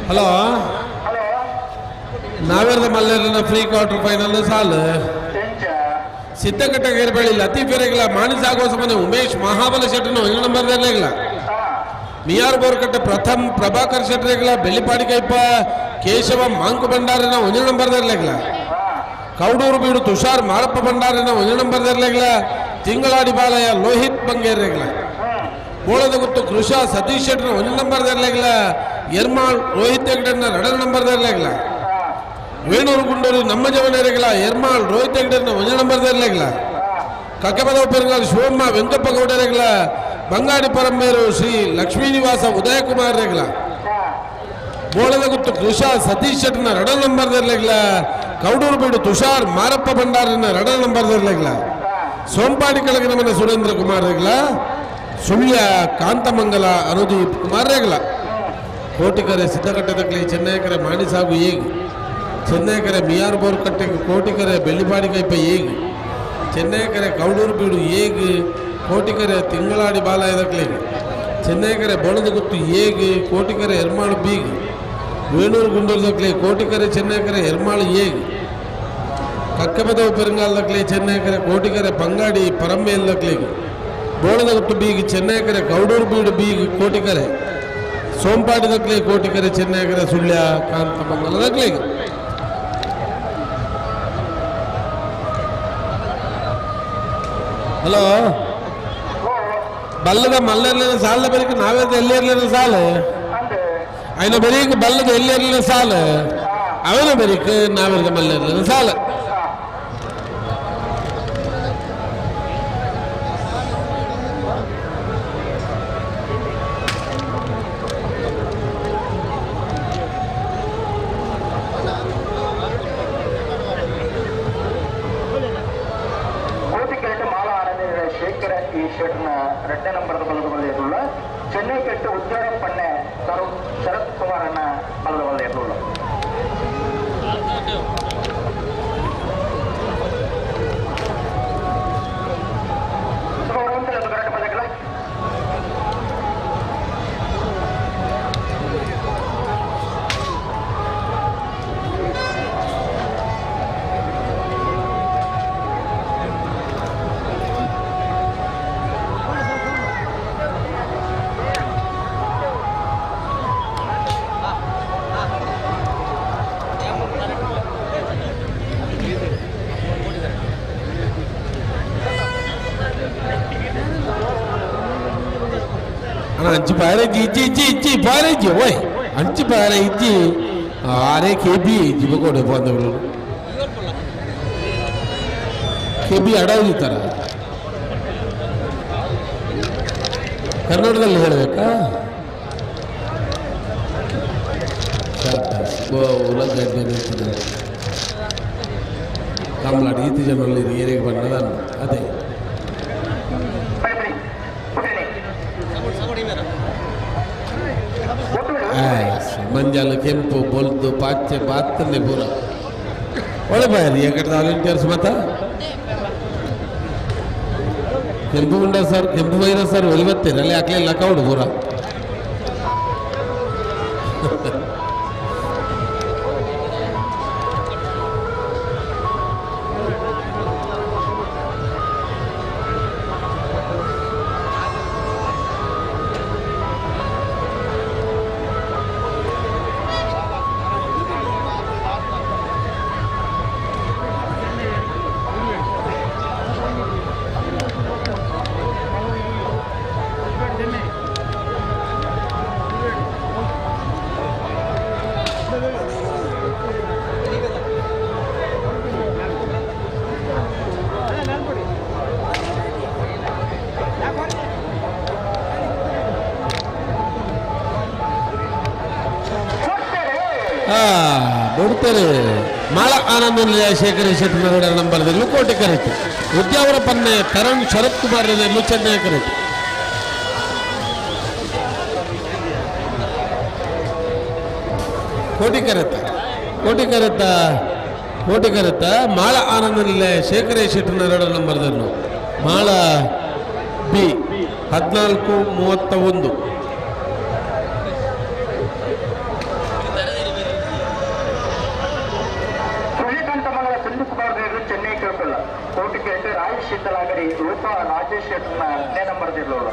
ಹಲೋ ನಾವೇರ್ದ ಮಲ್ಲೇರನ ಫ್ರೀ ಕ್ವಾರ್ಟರ್ ಫೈನಲ್ ಸಾಲು ಸಿದ್ದಕಟ್ಟ ಗೇರ್ಬೇಳಿ ಲತೀಫ್ ಎರೆಗಿಲ್ಲ ಮಾಣಿಸಾಗೋಸಮನೆ ಉಮೇಶ್ ಮಹಾಬಲ ಶೆಟ್ಟನ 1 ನಂಬರ್ ದಾರ್ಲೆಗಿಲ್ಲ ಮಿಯಾರ್ ಬೋರ್ಕಟ್ಟೆ ಪ್ರಥಮ್ ಪ್ರಭಾಕರ್ ಶೆಟ್ಟರೆಗಿಲ್ಲ ಬೆಳ್ಳಿಪಾಡಿ ಕೈಪ ಕೇಶವ ಮಾಂಕು ಭಂಡಾರಿನ 1 ನಂಬರ್ ದಾರ್ಲೆಗಿಲ್ಲ ಕೌಡೂರು ಬೀಡು ತುಷಾರ್ ಮಾರಪ್ಪ ಭಂಡಾರಿನ 1 ನಂಬರ್ ದಾರ್ಲೆಗಿಲ್ಲ ತಿಂಗಳಾಡಿ ಬಾಲಯ ಲೋಹಿತ್ ಬಂಗೇರ್ಲೆಗಿಲ್ಲ ಬೋಳದ ಗುತ್ತು ಕೃಷಾ ಸತೀಶ್ ಶೆಟ್ಟನ 1 ನಂಬರ್ ದಾರ್ಲೆಗಿಲ್ಲ ಎರ್ಮಾಳ್ ರೋಹಿತ್ ಹೆಗ್ಡೆರ್ನ 2 ನಂಬರ್ ದಾರ್ಲೆಗಿಲ್ಲ ವೇಣೂರು ಗುಂಡೂರು ನಮ್ಮ ಜವನೇರೆಗಿಲ್ಲ ಎರ್ಮಾಳ್ ರೋಹಿತ್ ಹೆಗ್ಡೆರ್ನ 1 ನಂಬರ್ ದಾರ್ಲೆಗಿಲ್ಲ ಕಕ್ಕಪದವ ಪೆರಂಗಾಲ್ ಶಿವಮ್ಮ ವೆಂಕಪ್ಪ ಗೌಡರೆಗಿಲ್ಲ ಬಂಗಾಡಿ ಪರಮೇರು ಶ್ರೀ ಲಕ್ಷ್ಮೀ ನಿವಾಸ ಉದಯ ಕುಮಾರ್ ರೆಗಿಲ್ಲ ಬೋಳದ ಗುತ್ತು ಕೃಷಾ ಸತೀಶ್ ಶೆಟ್ಟನ 2 ನಂಬರ್ ದಾರ್ಲೆಗಿಲ್ಲ ಕೌಡೂರು ಬೀಡು ತುಷಾರ್ ಮಾರಪ್ಪ ಭಂಡಾರಿನ 2 ನಂಬರ್ ದಾರ್ಲೆಗಿಲ್ಲ ಸೋಂಪಾಡಿ ಕೆಳಗಿನ ಮನೆ ಸುರೇಂದ್ರ ಕುಮಾರ್ ರೆಗಿಲ್ಲ ಸುಳ್ಯ ಕಾಂತಮಂಗಲ ಅನುದೀಪ್ ಕುಮಾರ್ ರೆಗಿಲ್ಲ ಕೋಟಿಕರೆ ಸಿದ್ದಕಟ್ಟೆ ಚೆನ್ನೈಕರೆ ಮಾಣಿಸಾಗು ಏಗು ಚೆನ್ನೈಕರೆ ಮಿಯಾರ್ ಬೋರ್ಕಟ್ಟೆ ಕೋಟಿಕರೆ ಬೆಳ್ಳಿಪಾಡಿ ಕೈಪ ಏಗು ಚೆನ್ನೈಕರೆ ಕೌಡೂರು ಬೀಡು ಏಗು ಕೋಟಿಕರೆ ತಿಂಗಳಾಡಿ ಬಾಲಯದಕ್ಲೇಗು ಚೆನ್ನೈಕರೆ ಬೋಳದ ಗುತ್ತು ಏಗು ಕೋಟಿಕರೆ ಎರ್ಮಾಳು ಬೀಗು ವೇಣೂರು ಗುಂಡೂರ್ದಕ್ಲೆ ಕೋಟಿಕೆರೆ ಚೆನ್ನೈಕೆರೆ ಹೆರ್ಮಾಳು ಏಗ್ ಕಕ್ಕಬೆದವು ಪೆರಂಗಾಲದಕ್ಲೆ ಚೆನ್ನೈಕೆರೆ ಕೋಟಿಕೆರೆ ಪಂಗಾಡಿ ಪರಂಬೇಲ್ದಕ್ಲೆಗೆ ಬೋಳದಟ್ಟು ಬೀಗಿ ಚೆನ್ನೈಕೆರೆ ಕೌಡೂರು ಬೀಡು ಬೀಗಿ ಕೋಟಿಕೆರೆ ಸೋಂಪಾಡಿದಕ್ಲೆ ಕೋಟಿಕೆರೆ ಚೆನ್ನೈಕೆರೆ ಸುಳ್ಯ ಕಾಂತಮಂಗಲದಕ್ಲೆಗೆ ಹಲೋ ಬಲ್ಲದ ಮಲ್ಲೆರ್ಲಿನ ಸಾಲ ಬರೀಕ್ ನಾವೇದ ಎಲ್ಲಿರ್ಲಿನ ಸಾಲ ಅಯ್ನ ಬರೀಕ್ ಬಲ್ಲದ ಎಲ್ಲಿರ್ಲಿನ ಸಾಲ ಅವನ ಬರೀಕ್ ನಾವೇದ ಮಲ್ಲೆರ್ಲಿನ ಸಾಲ ரெட்டை நம்பர் பலதுள்ள சென்னை கட்டு உத்தியோக பண்ண தரும் சரத்குமார் அண்ணா பலதுள்ள கரெக்ட் பண்ணிக்கலாம் अंची पायरे इज्जी इज्जी इज्जी पायरे इज्जी ओए अंची पायरे इज्जी आरे केबी इज्जी बकोडे ಬಂದವರು केबी ಅಡಾವುದಿತ್ತರ ಕನ್ನಡದಲ್ಲಿ ಹೇಳಬೇಕಾ ಉಲಗಡ್ಡೆ ನಿಂತಿದ್ದಾರೆ ಕಮಲಾಡಿ ಈತಿ ಜನರಲ್ಲಿ ಏರಿಗೆ ಬಂದದ ಅದೇ ಮಂಜಾಲ ಕೆಂಪು ಬೊಲ್ದು ಪಾಚೆ ಬಾತ್ತನ್ನೇ ಪೂರ ಒಳ್ಳೆ ಬಾಯರಿ ಯಾಕಡೆ ವಾಲಂಟಿಯರ್ಸ್ ಮತ್ತ ಕೆಂಪು ಗುಂಡ ಸರ್ ಕೆಂಪು ಬೈರ ಸರ್ ಒಲಿಬತ್ತೀರ ಅಲ್ಲಿ ಹಾಕ್ಲಿಲ್ಲ ಕೌಡು ಪೂರ ನೋಡ್ತಾರೆ ಮಾಳ ಆನಂದ ನಿಲಯ ಶೇಖರ ಶೆಟ್ಟನಗೌಡ ನಂಬರ್ದಲ್ಲೂ ಕೋಟೆ ಕರೆಯಿತು ಉದ್ಯಾವರ ಪನ್ನೆ ತರಣ್ ಶರತ್ ಕುಮಾರ್ ಚೆನ್ನೈ ಕರೆಯಿತು ಕೋಟಿ ಕರೆತ ಮಾಳ ಆನಂದ ನಿಲಯ ಶೇಖರ ಶೆಟ್ಟನಗೌಡ ನಂಬರ್ದಲ್ಲೂ ಮಾಳ ಬಿ 14:31 ಚೆನ್ನೈ ಕಳ್ಕೊಳ್ಳ ಕೋಟಿಗೆ ರಾಯ್ ಶೀತಲಾಗಡಿ ರೂಪ ರಾಜೇಶ್ ಶೆಟ್ಟರ್ನ 10 ನಂಬರ್ ಇರಲಿಲ್ಲ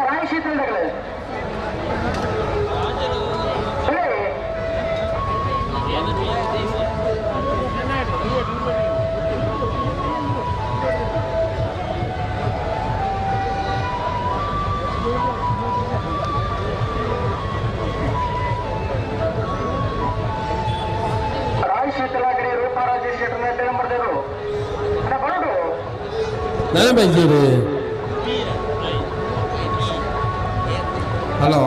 ರಾಯ್ ಶೀತಲ್ಗಳೇ ಹಲೋ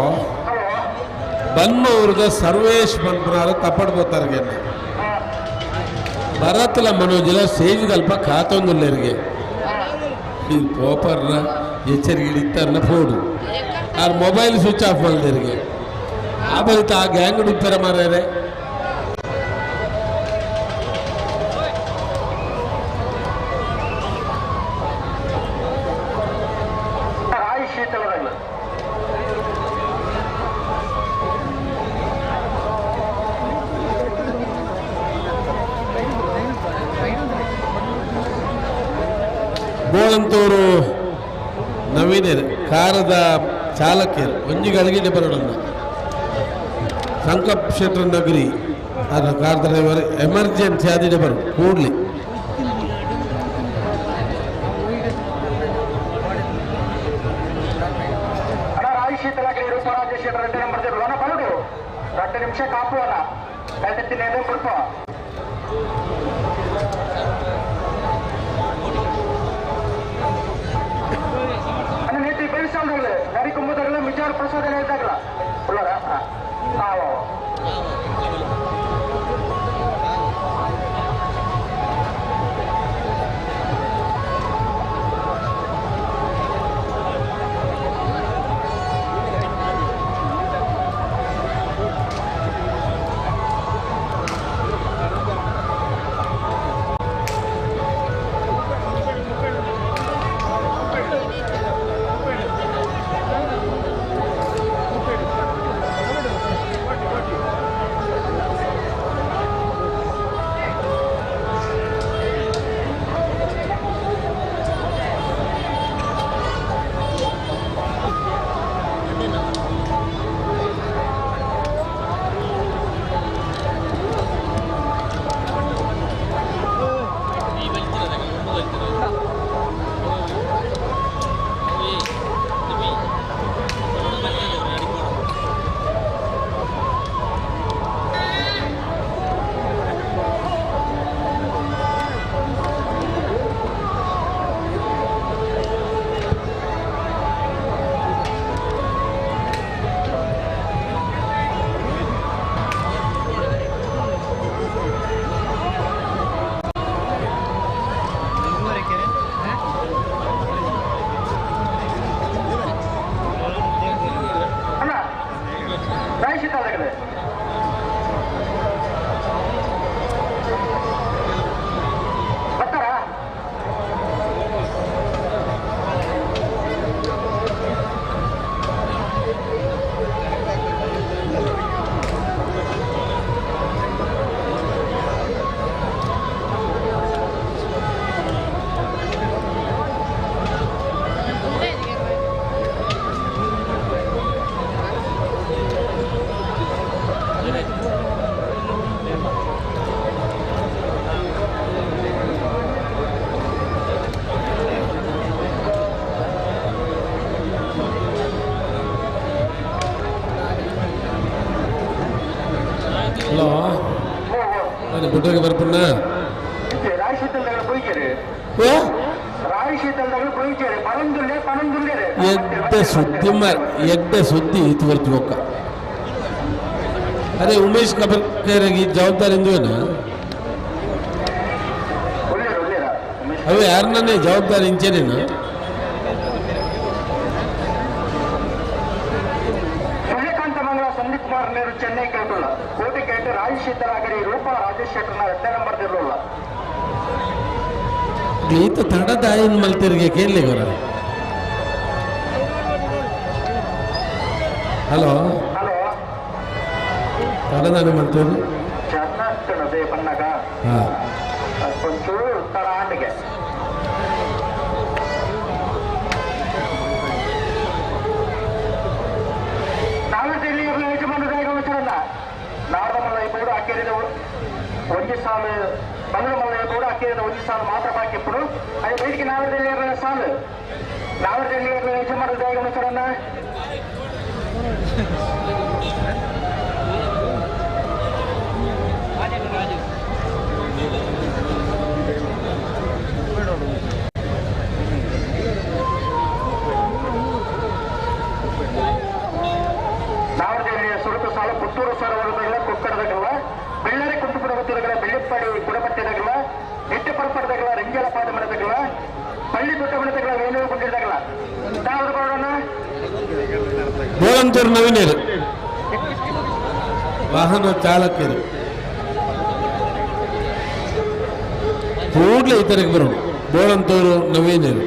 ಬನ್ಮೂರ್ಗ ಸರ್ವೇಶ್ ಬಂದ್ರಾರು ತಪ್ಪಡ್ಬೋತಾರ್ಗೆ ಭರತ್ಲ ಮನೋಜಿಲ ಸ್ಟೇಜ್ ಕಲ್ಪ ಖಾತೊಂದುಲ್ಲರಿಗೆ ಈ ಪೋಪರ್ನ ಎಚ್ಚರಿಕೆ ಇತ್ತಾರನ ಫೋಡು ಆ ಮೊಬೈಲ್ ಸ್ವಿಚ್ ಆಫ್ ಮಾಡಿದರಿಗೆ ಆ ಬಳಿಕ ಆ ಗ್ಯಾಂಗ್ ಡಿಪ್ಪರ ಮಾರ್ಯಾರೆ ಬೋಳಂತೂರು ನವೀನರು ಕಾರದ ಚಾಲಕಿಯರು ಒಂಜಿ ಗಳಿಗೆಡೆ ಬರೋಣ ಸಂಕಪ್ ಶೆಟ್ರ್ ನಗರಿ ಅದು ಕಾರ್ ಡ್ರೈವರ್ ಎಮರ್ಜೆನ್ಸಿ ಆದಿಡೆ ಬರು ಕೂಡ್ಲಿ ಶೀತಲಾಗಿರಿ ರೂಪರಾಜೇಶ್ವರ 2 ನಂಬರ್ ಲೋನ ಬರಡು 2 ನಿಮಿಷ ಕಾಪುವಲ್ಲ ಕಲ್ತಿನೇದೇ ಕೊಡ್ಪ ಅನ್ನ ನೆಟ್ಟಿ ಬೆಳೆಸೋದಾಗಲೇ ನರಿ ಕುಂಬದಾಗಲೇ ಮಿಜಾರ್ ಪ್ರಸಾದ ಹೇಳ್ದಾಗಲ್ಲ ಉಳ್ಳಾರ ಹಾಂ ಹಲೋ ನಾನು ಬಿಟ್ಟೋಗಿ ಬರ್ಪಣ್ಣ ಎಡ್ಡೆ ಸುದ್ದಿ ಇತ್ತು ಬರ್ತಿ ಒಕ್ಕ ಅದೇ ಉಮೇಶ್ ಕಬರ್ಕೇರಿಗೆ ಜವಾಬ್ದಾರಿ ಇಂದುವೇನ ಅವು ಯಾರನ್ನೇ ಜವಾಬ್ದಾರಿ ಇಂಚೇನೇನು ಸಂದೀಪ್ ಕುಮಾರ್ ನೇರು ಚೆನ್ನೈ ಕೇಟುಲ್ಲ ಕೋಟಿ ಕೇಟು ರಾಜಶೇಖರಾಗರಿ ರೂಪ ರಾಜೇಶ್ ಶೆಟ್ಟರ್ನ 2 ನಂಬರ್ ಇರಲಿಲ್ಲ ಈತ ತಡದ ಆಯಿನ್ ಮಲ್ತಿರ್ಗೆ ಕೇಳಲಿ ಗೊರ ಹಲೋ ಹಲೋ ತಡದಾನೆ ಮಲ್ತಿರು ಚೆನ್ನಾಗ್ತದೆ ಬಣ್ಣಗ ಹಾಂ ಒಂಚೂರು ತಡ ಆಂಡಿಗೆ ನಾಡಮಲ್ಲ ఇప్పుడు అక్కేరిద ಒಂಜಿ ಸಾಲು ಬಂಗಡಮಲ್ಲ ఇప్పుడు అక్కేరిದ ಒಂಜಿ ಸಾಲು ಮಾತ್ರ ಬಾಕಿ ఇప్పుడు అది బయటికి నావరదెల్లి సాలు నావరదెల్లి యజమానుల దయగమ చూడన్న ನಾವರದೆಲ್ಲಿಯ ಸುರತ ಸಾಲ ಪುತ್ತೂರು ಸರೋವರದಲ್ಲ ಕೊಕ್ಕಡದಗಲ್ಲ ಬೆಳ್ಳರೆ ಕುಂಟುಪುರವತ್ತಿರಗಳ ಬೆಳ್ಳಿಪ್ಪಾಡಿ ಗುಡಪಟ್ಟಿದಗಲ್ಲ ನಿಟ್ಟ ಪರಪಡದಗಲ್ಲ ರಂಜಲ ಪಾದ ಮರದಗಲ್ಲ ಪಳ್ಳಿ ದೊಡ್ಡ ಮರದಗಲ್ಲ ವೇಣು ಕೊಂಡಿರದಗಲ್ಲ ಯಾವ್ದು ಕೊಡೋಣ ಬೋಳಂತೂರು ನವೀನರು ವಾಹನ ಚಾಲಕರು ಕೂಡಲೇ ಇತರಿಗೆ ಬರೋಣ ಬೋಳಂತೂರು ನವೀನರು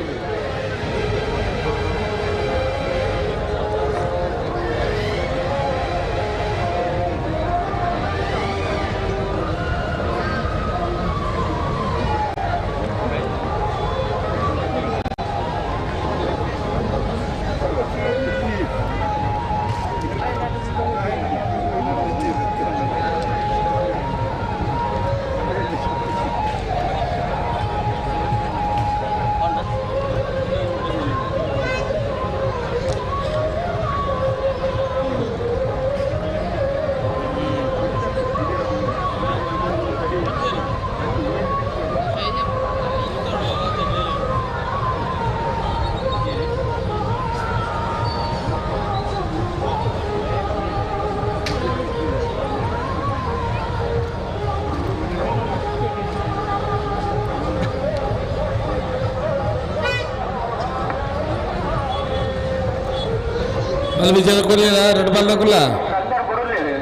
ಅಲ್ಲಿ ವಿಚಾರ ಕೊಡಲಿಲ್ಲ 2 ಬಾಲ್ ತಗೊಳ್ಳ అందరు కొరలేదు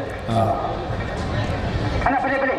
అన్న పడే పడే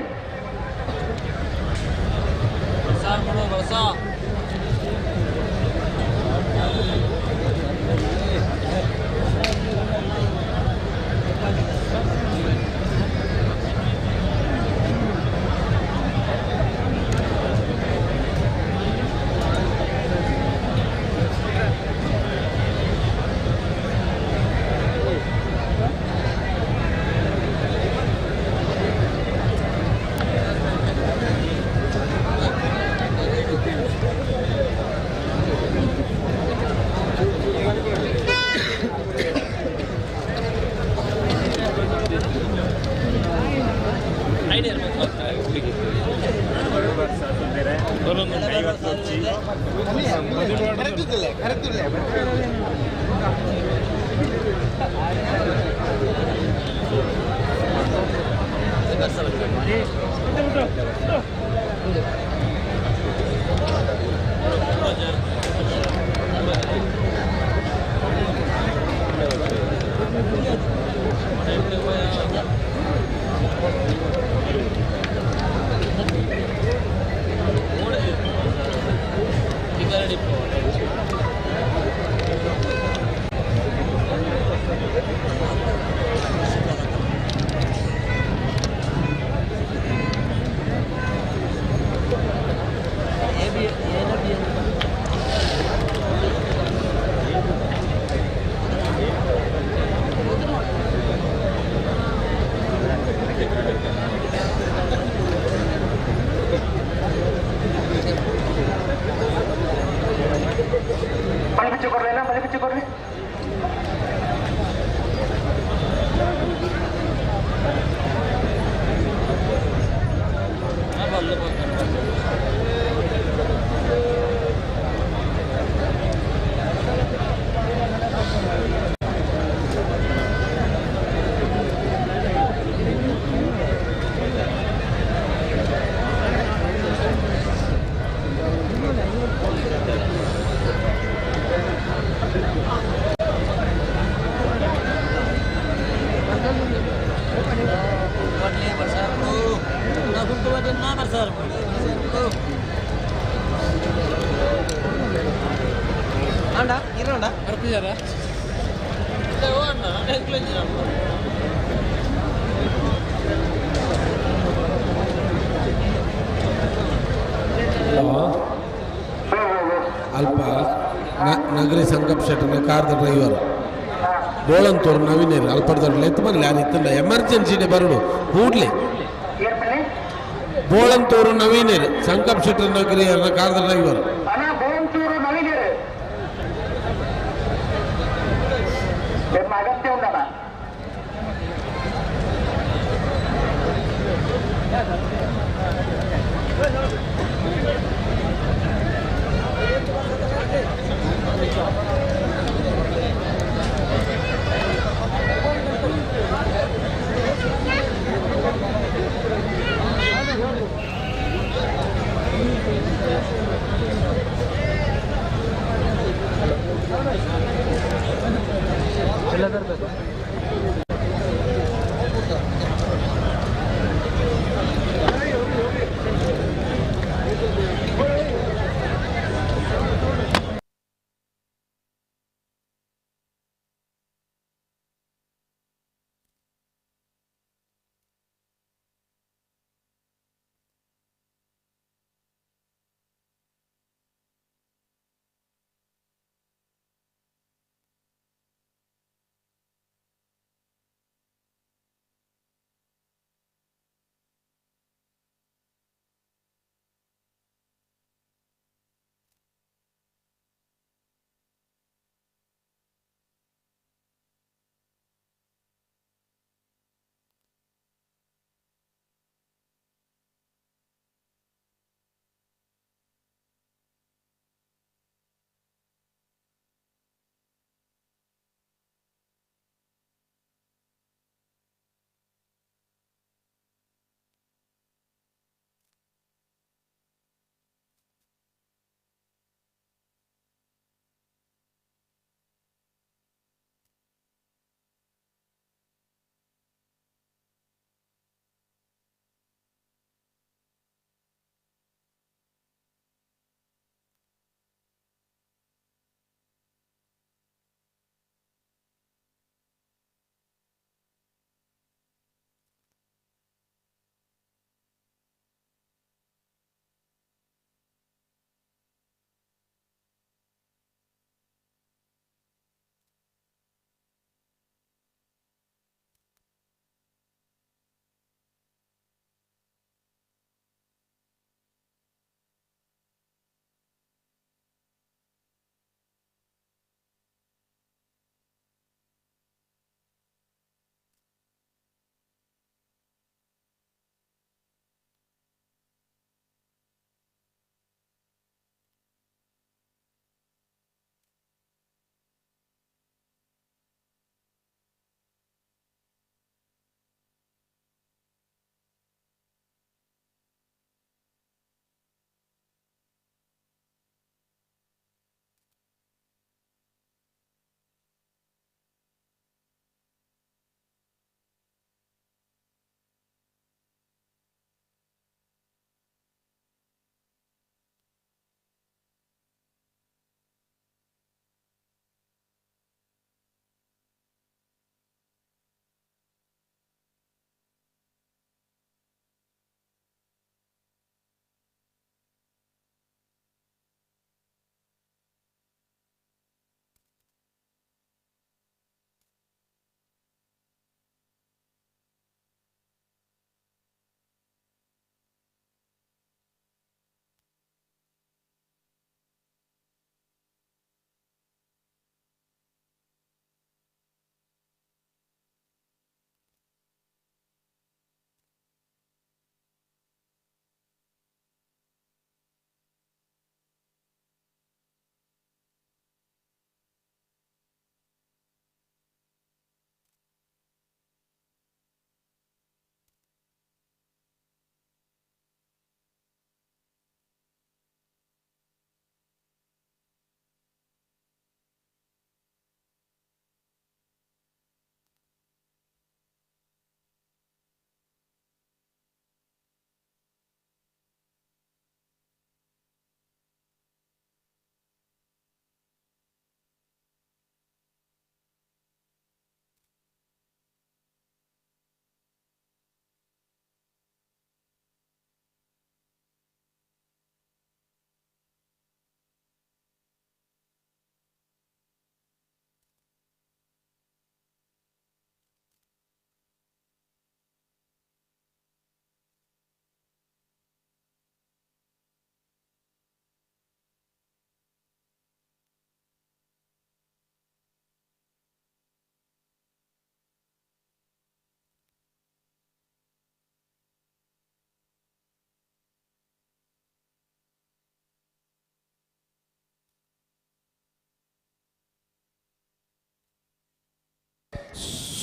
ಅಲ್ಪ ನಗರಿ ಸಂಗಪ್ ಶೆಟ್ಟನ ಕಾರ್ದ ಡ್ರೈವರ್ ಬೋಳಂತೂರು ನವೀನೇರು ಅಲ್ಪಡ್ದೊಡ್ಲೆ ಎತ್ತು ಬರಲಿ ಯಾರು ಇತ್ತಲ್ಲ ಎಮರ್ಜೆನ್ಸಿನೇ ಬರಡು ಕೂಡ್ಲೆ ಬೋಳಂತೂರು ನವೀನೇರು ಸಂಗಪ್ ಶೆಟ್ಟರ್ ನಗರಿ ಕಾರ್ದ ಡ್ರೈವರ್ అగత్యం ఉండదా ಎಲ್ಲದರ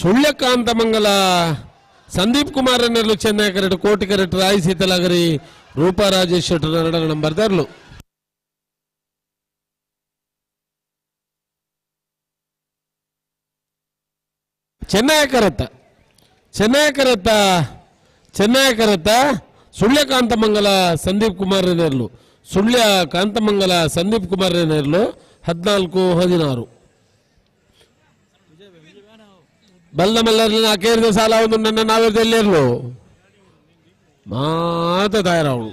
ಸುಳ್ಯಕಾಂತಮಂಗಲ ಸಂದೀಪ್ ಕುಮಾರ್ ನೆರಲು ಚೆನ್ನೈ ಕರೆಕ್ಟ್ ಕೋಟಿ ಕರೆಕ್ಟ್ ರಾಯ್ ಸೀತಲಗರಿ ರೂಪಾ ರಾಜೇಶ್ ಶೆಟ್ಟರ್ ಎರಡ ನಂಬರ್ ದರ್ಲು ಚೆನ್ನೈ ಕರತ್ತ ಸುಳ್ಯ ಕಾಂತಮಂಗಲ ಸಂದೀಪ್ ಕುಮಾರ್ ನೆರಲು ಸುಳ್ಯ ಕಾಂತಮಂಗಲ ಸಂದೀಪ್ ಕುಮಾರ್ ನೆರಲು 14-16 ಬಲ್ಲ ಮಲ್ಲರ್ಲಿ ನಾಕೇರಿದ ಸಾಲ ಒಂದು ನನ್ನ ನಾವೇರ್ದೆಲ್ಲಿರ್ಲು ಮಾತ ತಯಾರವಳು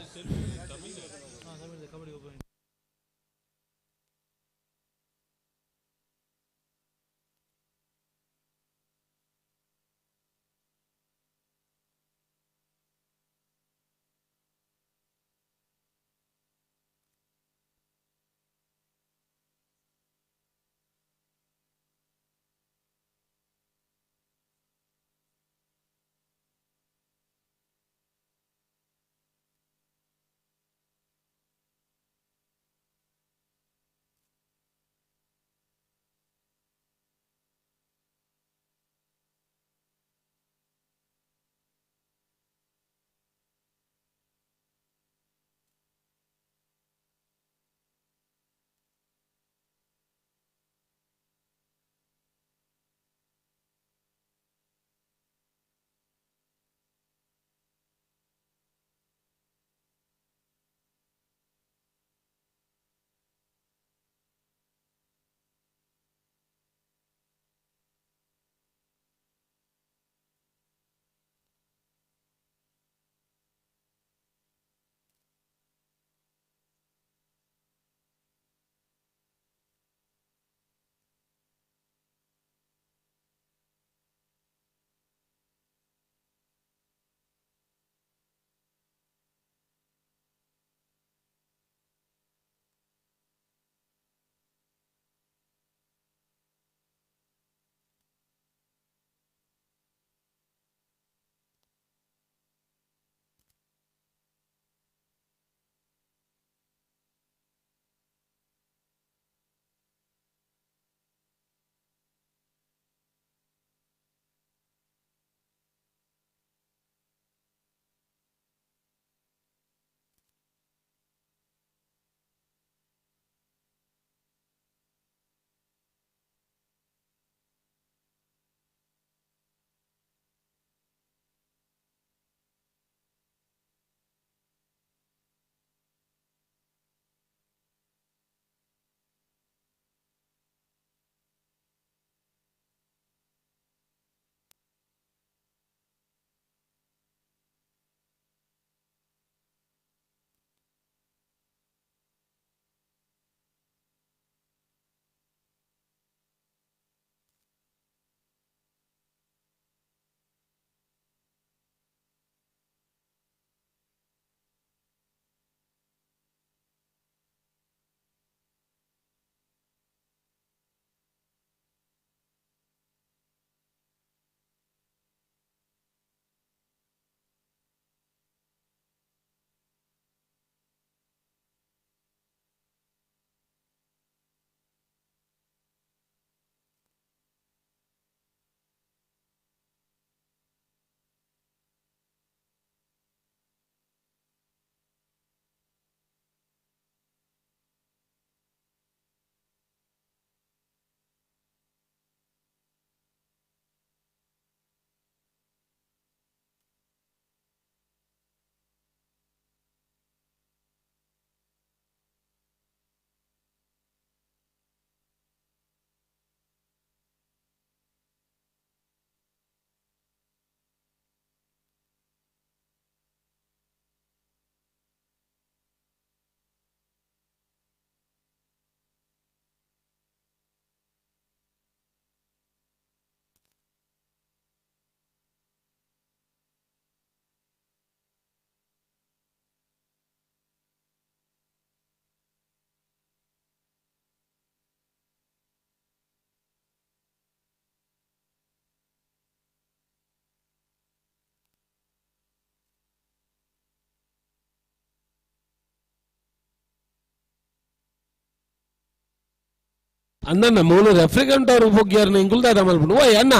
ಅನ್ನ ಮೂಲ ರೆಫ್ರಿಗಂಟ್ ಅವ್ರು ಹೋಗ್ಯಾರ ಇಂಗುಲ್ದಾದ ಮಲ್ಬಿಡು ಓ ಅಣ್ಣ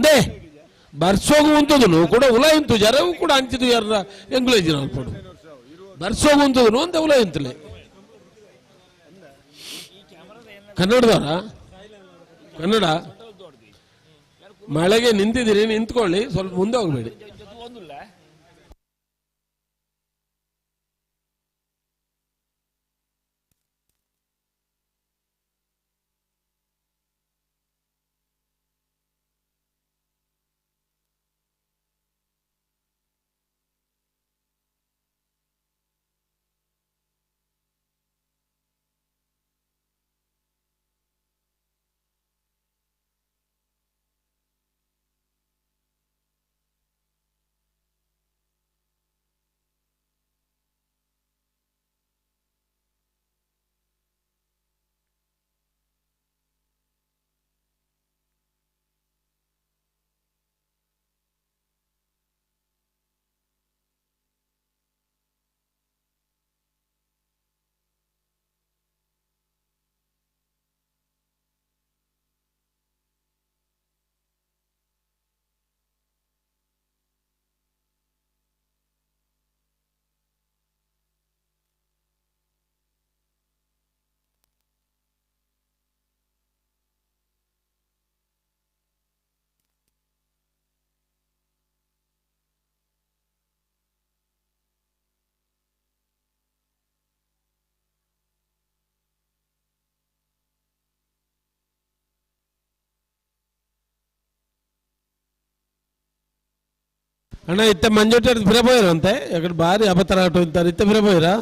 ದೇ ಬರ್ಸೋಗು ಅಂತದನು ಕೂಡ ಉಲ ಇಂತು ಜರವು ಕೂಡ ಅಂಚಿದು ಯಾರ ಎಂಗ್ಲೇಜಿನ ಅಲ್ಪಡು ಬರ್ಸೋಗು ಅಂತದನು ಅಂತ ಉಲ ಇಂತಲೇ ಕನ್ನಡದವರ ಕನ್ನಡ ಮಳೆಗೆ ನಿಂತಿದ್ದೀರಿ ನಿಂತ್ಕೊಳ್ಳಿ ಸ್ವಲ್ಪ ಮುಂದೆ ಹೋಗ್ಬೇಡಿ అన్న ఇత్త మంజోట ఫిరపోయారు అంతే ఇక్కడ భారీ అబతరాటం ఇంత ఇత్త ఫిరపోయారా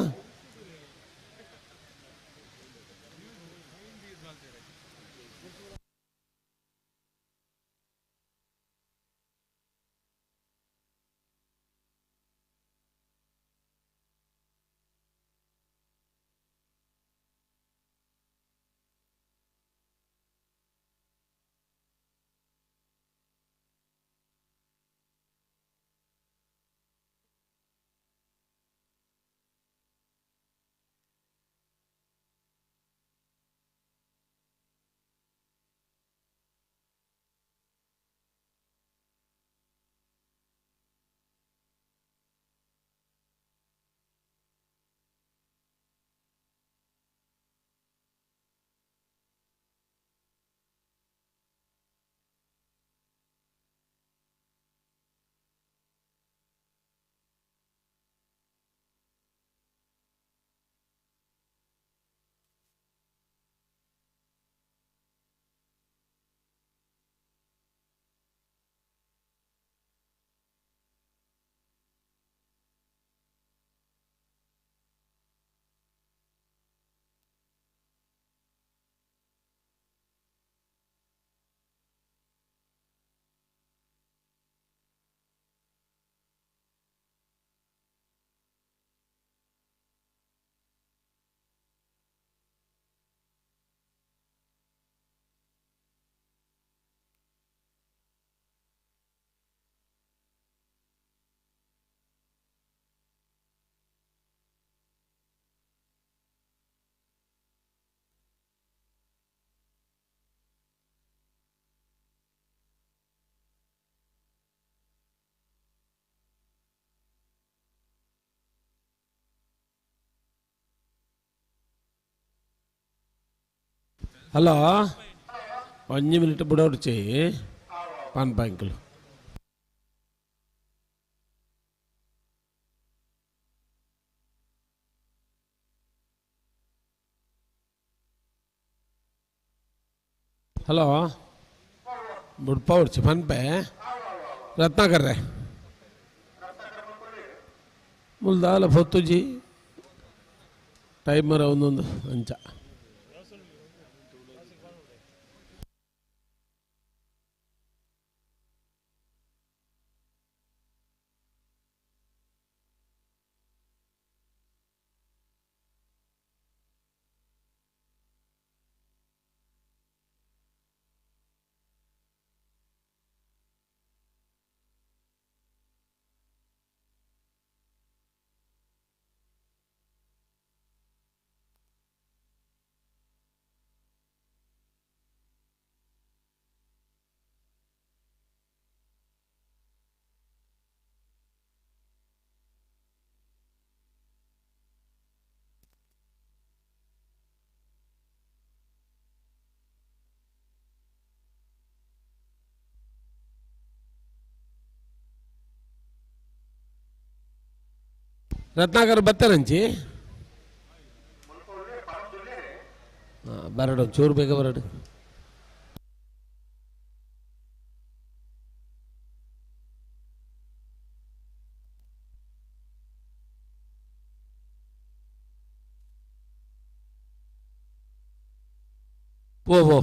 హలో 5 మినిట్ బుడౌట్ చేయి పాన్ బ్యాంకులు హలో बुड़पावरची फन पे रत्नाकर रे मुलदाल फोतुजी टाइमर ಒಂದೊಂದು ಅಂಚ ರತ್ನಾಕರ್ ಬತ್ತಾರಂಚಿ ಬರಡು ಚೂರು ಬೇಗ ಬರಡು. ಓಹೋ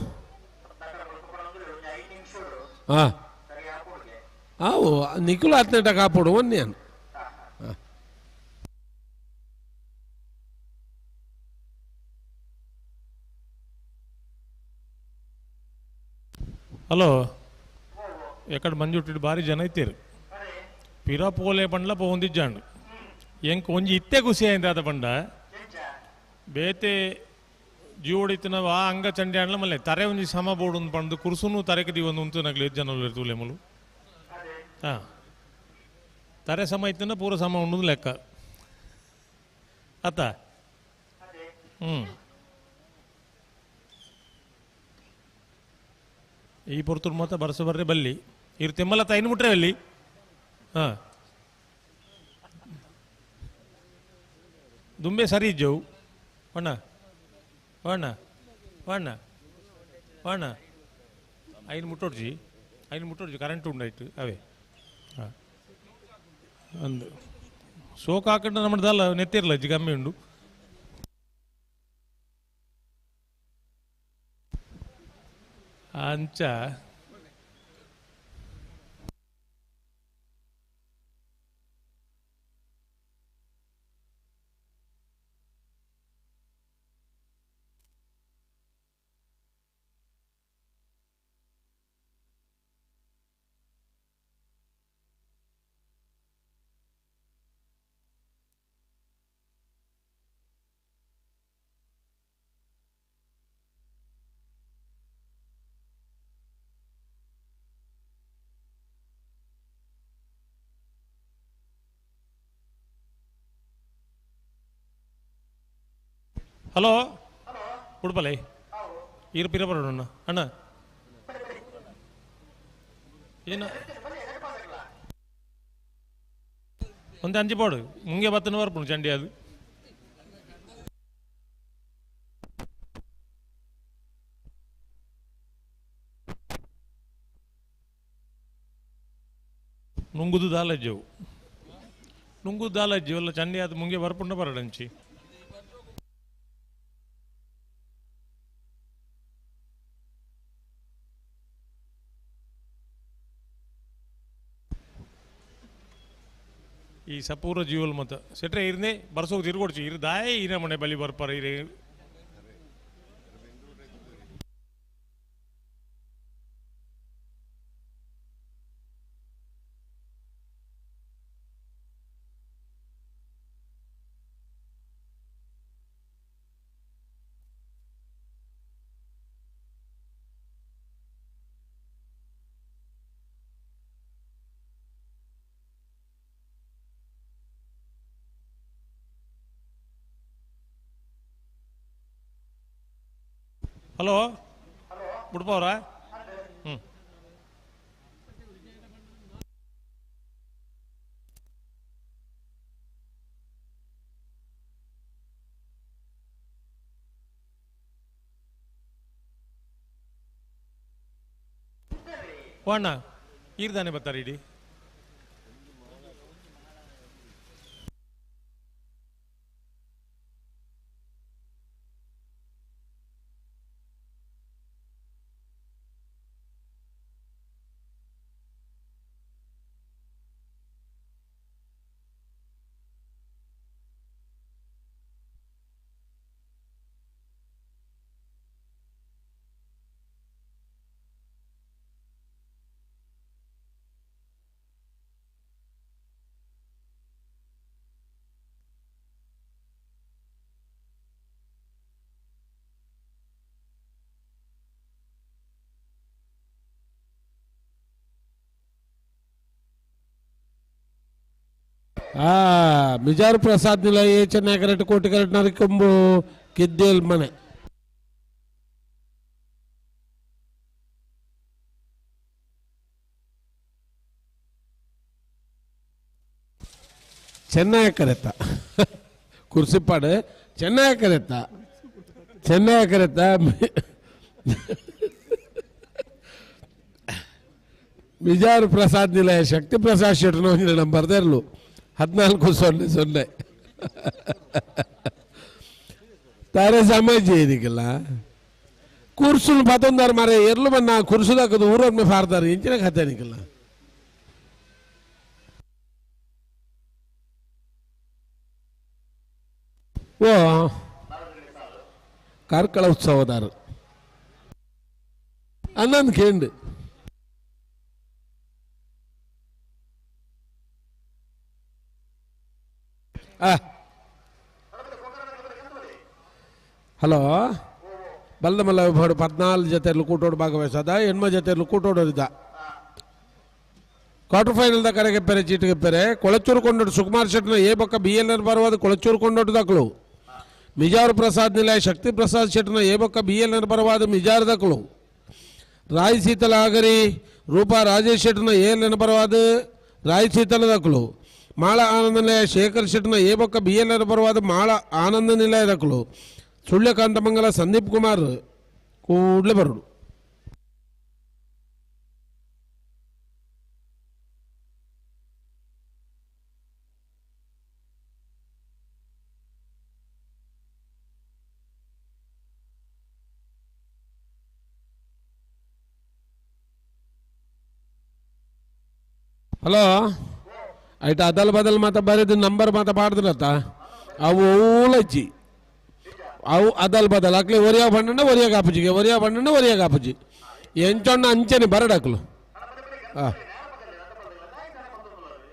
ಹಾಂ ಅವು ನಿಖುಲ್ ಹತ್ತನೇಟ ಕಾಪಾಡು ಒನ್ನೆ ಅನ್ನು. ಹಲೋ ಎಕಡೆ ಮಂಜುಟ್ಟಿಟ್ಟು ಭಾರಿ ಜನ ಇತ್ತೀರು ಪಿರ ಪೋಲೆ ಪಂಡ್ಲ ಪೋಂದಿಜ್ಜಾಂಡು ಎಂಕ್ ಒಂಜಿ ಇತ್ತೆ ಖುಷಿ ಆಯ್ತು ಅದ ಪಂಡ ಬೇತೆ ಜೀವಡಿತ್ತಿನ ಆ ಅಂಗ ಚಂಡಿ ಆಂಡ್ಲ ಮಲ್ಲೆ ತರೆ ಒಂಜಿ ಸಮ ಬೋಡು ಪಂಡು ಕುರ್ಸುನು ತರೆಕದಿ ಒಂದು ಉಂತು ನಗ್ಲಿ ಜನಗಳು ಇರ್ತುಲೆ ಮಲು ಹಾಂ ತರೆ ಸಮ ಇತ್ತಿನ ಪೂರ ಸಮ ಉಂಡು ಲೆಕ್ಕ ಅತ್ತ ಈ ಪುರ್ತುರು ಮಾತ್ರ ಬರ್ಸ ಬರ್ರೆ ಬಲ್ಲಿ ಇರ್ ತೆಮ್ಮಲ ತೈನು ಮುಟ್ರೆ ಅಲ್ಲಿ ಹಾಂ ದುಂಬೆ ಸರಿ ಇಜ್ಜವು ಅಣ್ಣ ಅಣ್ಣ ಅಣ್ಣ ಅಣ್ಣ ಐನು ಮುಟ್ಟೋಡ್ಜಿ ಕರೆಂಟ್ ಉಂಡಾಯ್ತು ಅವೇ ಹಾಂ ಅಂದು ಸೋಕು ಹಾಕೊಂಡು ನಮ್ಮದಲ್ಲ ನೆತ್ತಿರಲ್ಲ ಅಜ್ಜಿ ಕಮ್ಮಿ ಉಂಡು ಅಂಚ ಹಲೋ ಉಡುಪಲೈ ಇರಪಿರ ಬರೋಣ ಅಣ್ಣ ಏನು ಒಂದು ಅಂಜಿ ಪಾಡು ಮುಂಗೆ ಬತ್ತನ ಬರ್ಪುಣು ಚಂಡಿ ಅದು ನುಂಗುದು ದಾಲಜ್ಜವು ಎಲ್ಲ ಚಂಡಿ ಅದು ಮುಂಗೆ ಬರ್ಪುಂಡ ಬರಡಂಚಿ ಈ ಸಪೂರ ಜೀವಲ್ ಮತ ಸೆಟ್ರೆ ಇರ್ನೇ ಬರ್ಸೋಗಿ ತಿರ್ಗೊಡ್ಚಿ ಇರ್ದಾಯೇ ಈನ ಮನೆ ಬಲಿ ಬರ್ಪಾರ ಇರೇ ಹಲೋ ಬಿಡ್ಪವ್ರ ಅಣ್ಣ ಈರ್ದಾನೆ ಬರ್ತಾರೆ ಇಡೀ ಮಿಜಾರು ಪ್ರಸಾದ್ ನಿಲ ಏ ಚೆನ್ನೈ ಕರೆಕ್ಟ್ ಕೋಟಿ ಕರೆಕ್ಟ್ ನರಿಕೊಂಬು ಗೆದ್ದೇಲ್ ಮನೆ ಚೆನ್ನೈಕರೆತ್ತ ಕುರ್ಸಿಪಾಡು ಚೆನ್ನೈಕರೆತ್ತ ಮಿಜಾರು ಪ್ರಸಾದ್ ನಿಲಯ ಶಕ್ತಿ ಪ್ರಸಾದ್ ಶೆಟ್ರು ನಮ್ಮ ಬರ್ದಿರ್ಲು 14-0-0 ತಾರೆ ಸಮಜ ಇದಕ್ಕೆಲ್ಲ ಕುರ್ಸುಲು ಪತ್ತೊಂದಾರು ಮಾರೆ ಎರ್ಲು ಬನ್ನ ಕುರ್ಸುದಾಕದು ಊರೊಮ್ಮೆ ಫಾರ್ದಾರು ಇಂಚಿನ ಕಥೆ ನಿಕ್ಕೆಲ್ಲ ಓ ಕಾರ್ಕಳ ಉತ್ಸವದಾರು ಅನ್ನೊಂದು ಕೇಂದ್ರ ಹಲೋ ಬಲ್ಲಮಲ್ಲ ವಿಭಾಡು 14 ಜೊತೆಯಲ್ಲಿ ಕೂಟೋಡು ಭಾಗವಹಿಸದ ಹೆಣ್ಮ ಜೊತೆಯಲ್ಲಿ ಕೂಟೋಡೋರಿದ್ದ ಕ್ವಾರ್ಟರ್ ಫೈನಲ್ದ ಕರೆಗೆಪ್ಪೆರೆ ಚೀಟಿಗೆಪ್ಪೆರೆ ಕೊಳಚೂರು ಕೊಂಡೋಡು ಸುಕುಮಾರ್ ಶೆಟ್ನ ಎ ಬೊಕ್ಕ BLR ಬರುವಾದ ಕೊಳಚೂರು ಕೊಂಡೋಡು ದಕ್ಕಳು ಮಿಜಾರು ಪ್ರಸಾದ್ ನಿಲಯ ಶಕ್ತಿ ಪ್ರಸಾದ್ ಶೆಟ್ನ ಎ ಬೊಕ್ಕ BLR ಬರುವಾದ ಮಿಜಾರು ದಕ್ಕಳು ರಾಯ್ ಶೀತಲ ಆಗರಿ ರೂಪಾ ರಾಜೇಶ್ ಶೆಟ್ನ ALN ಬರುವಾದ ರಾಯ್ ಶೀತಲ ದಕ್ಕಳು ಮಾಳ ಆನಂದ ನಿಲಯ ಶೇಖರ್ ಶೆಟ್ನ ಎ ಬೊಕ್ಕ BLR ಬರುವಾದ ಮಾಳ ಆನಂದ ನಿಲಯ ದಕ್ಕಳು ಸುಳ್ಯಕಾಂತಮಂಗಲ ಸಂದೀಪ್ ಕುಮಾರ್ ಕೂಡಲೇ ಬರೋಡು ಹಲೋ ಆಯ್ತು ಅದಲ್ ಬದಲ್ ಮಾತ ಬರೆದು ನಂಬರ್ ಮಾತ ಪಾಡ್ದಿರತ್ತ ಅವು ಓಲಜ್ಜಿ ಅವು ಅದಲ್ ಬದಲ್ ಅಕ್ಲಿ ಒರಿಯಾ ಬಣ್ಣನ ಒರಿಯಾಗ ಹಾಪುಜಿಗೆ ಒರಿಯಾ ಬಣ್ಣನ ಒರಿಯಾಗ ಹಾಪುಜಿ ಎಂಚೊಣ್ಣ ಅಂಚನೆ ಬರಡಕ್ಲು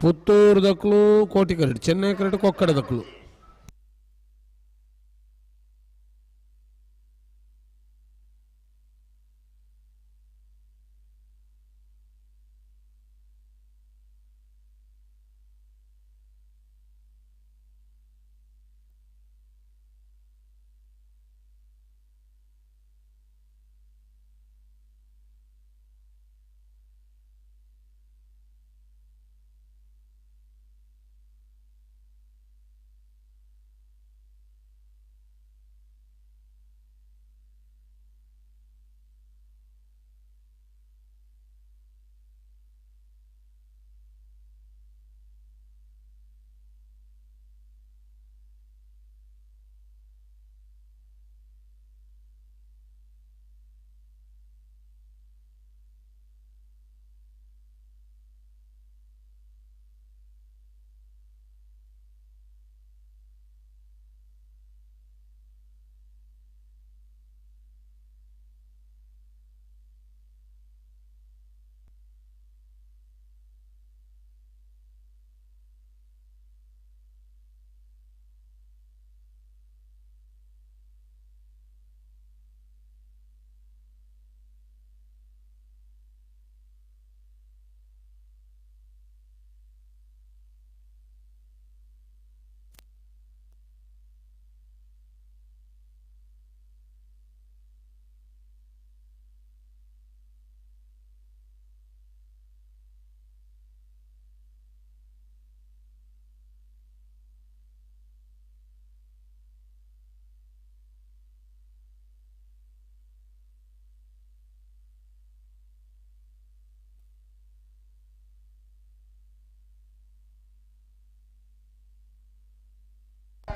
ಪುತ್ತೂರು ದಕ್ಲು ಕೋಟಿ ಕರಡು ಚೆನ್ನೈ ಕರಡು ಕೊಕ್ಕಡ ದಕ್ಲು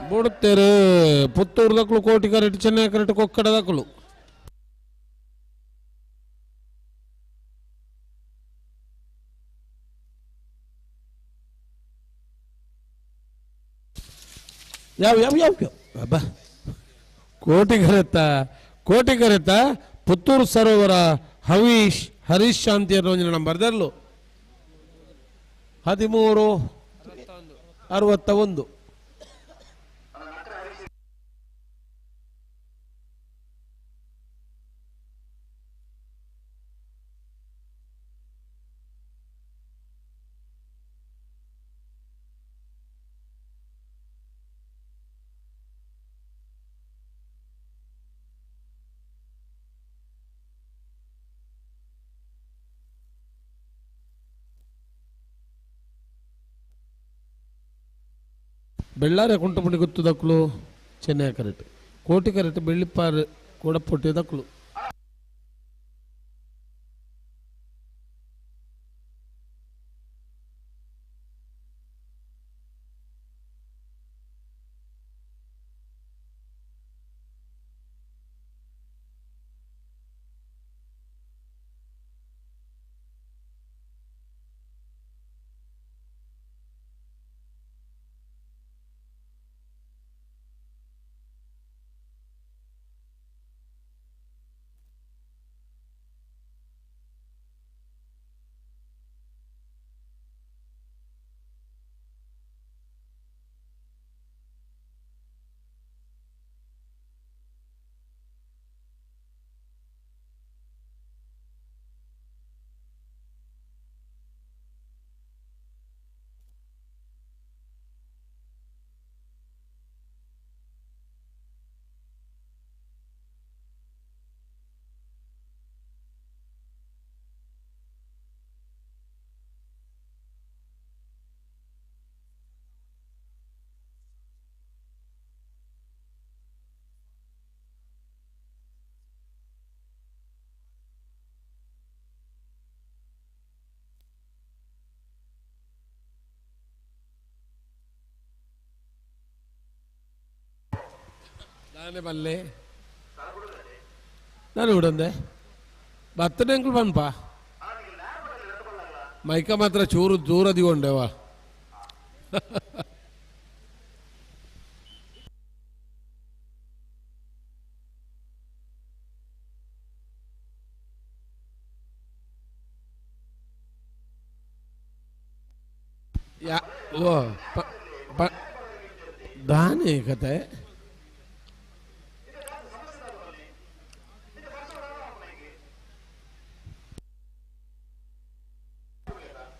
ಬುಡ್ತೇರು ಪುತ್ತೂರು ದಕ್ಕಲು ಕೋಟಿ ಕರೆಕ್ಟ್ ಚೆನ್ನೈ ಕರೆಕ್ಟ್ ಕೊಕ್ಕಡ ದಕ್ಕಲು ಯಾವ ಯಾವ ಯಾವ ಅಬ್ಬಾ ಕೋಟಿ ಕರೆತ್ತ ಪುತ್ತೂರು ಸರೋವರ ಹರೀಶ್ ಶಾಂತಿ ಅನ್ನೋ ನಂಬರ್ದಲ್ಲೂ 1361. ಬೆಳ್ಳಾರೆ ಕುಂಟುಮುಡಿ ಗುತ್ತು ದಕ್ಕಲು ಚೆನ್ನೈ ಕರೆಕ್ಟ್ ಕೋಟಿ ಕರೆಕ್ಟ್ ಬೆಳ್ಳಿಪ್ಪಾರು ಕೂಡ ಪೊಟ್ಟಿ ದಕ್ಕಲು ನಾನೇ ಬಲ್ಲೆ ನಾನು ಹುಡಂದೆ ಬರ್ತಡೆ ಅಂಕಲ್ ಬನ್ಪ ಮೈಕ ಮಾತ್ರ ಚೂರು ದೂರ ದಿಗೊಂಡೆವ ಯಾ ಓ ದಾನೆ ಕತೆ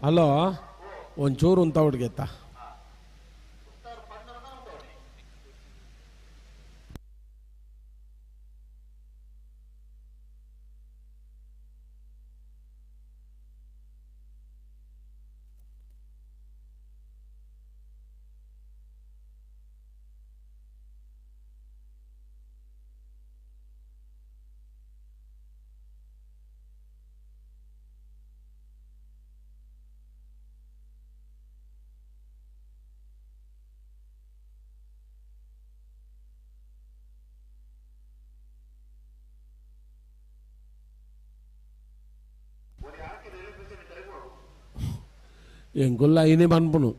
ಹಲೋ ಒಂಚೂರು ಅಂತ ಹುಡ್ಗೆತ್ತ ಎಂಗುಲ್ಲ ಐನೇ ಬನ್ಪುನು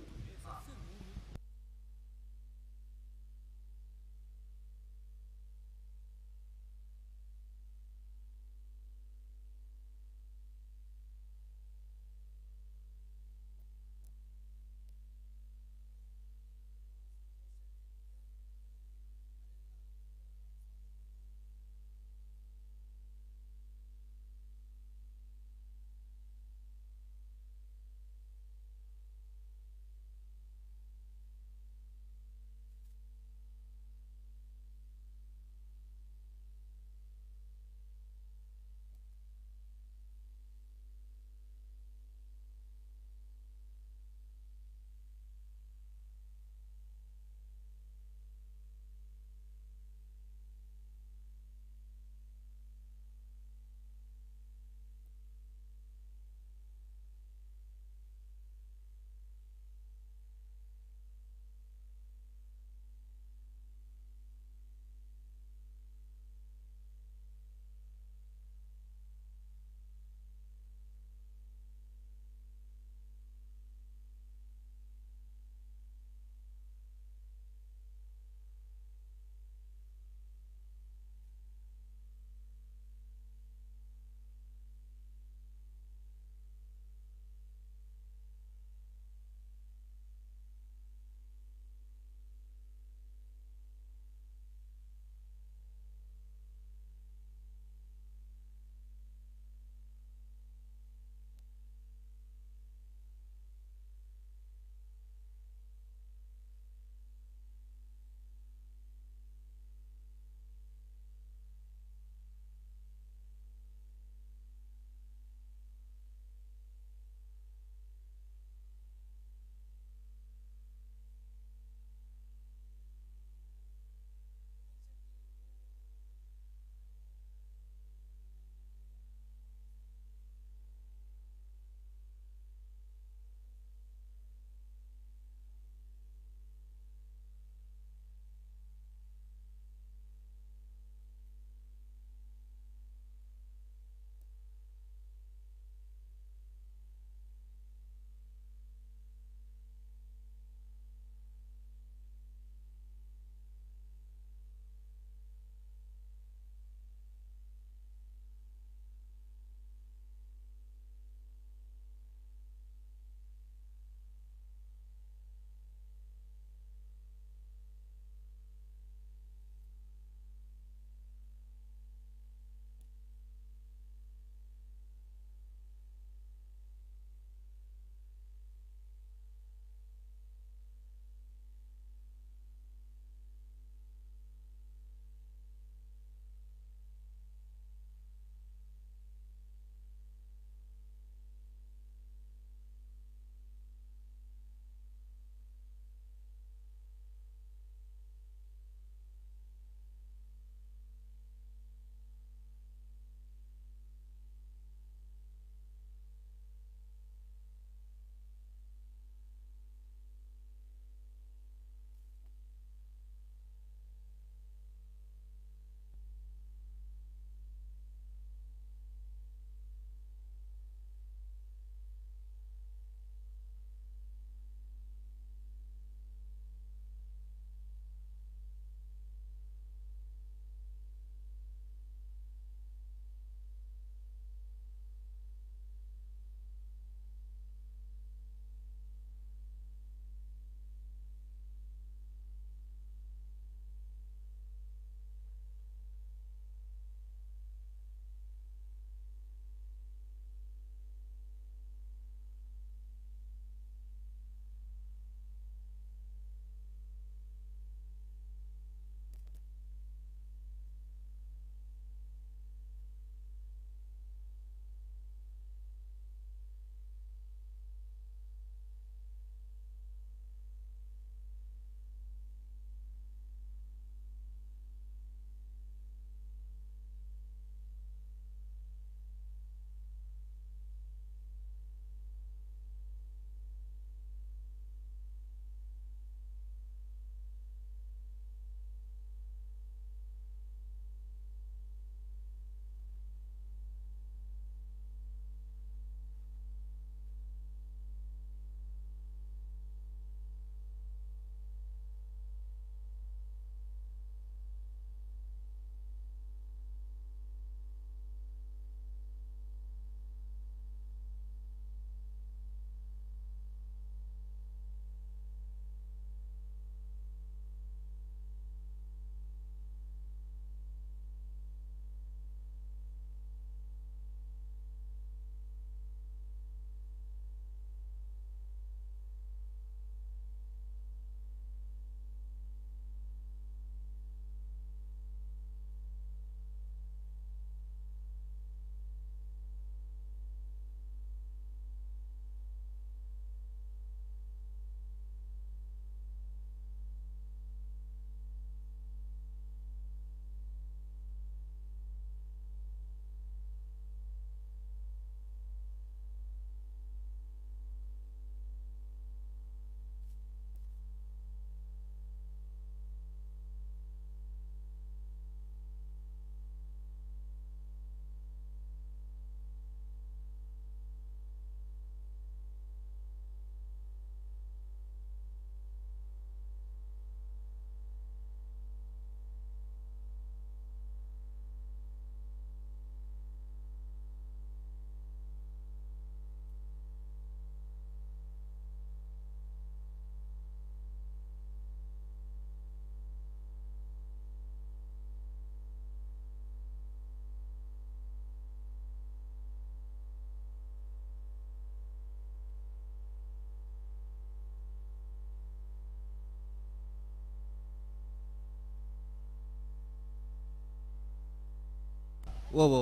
वो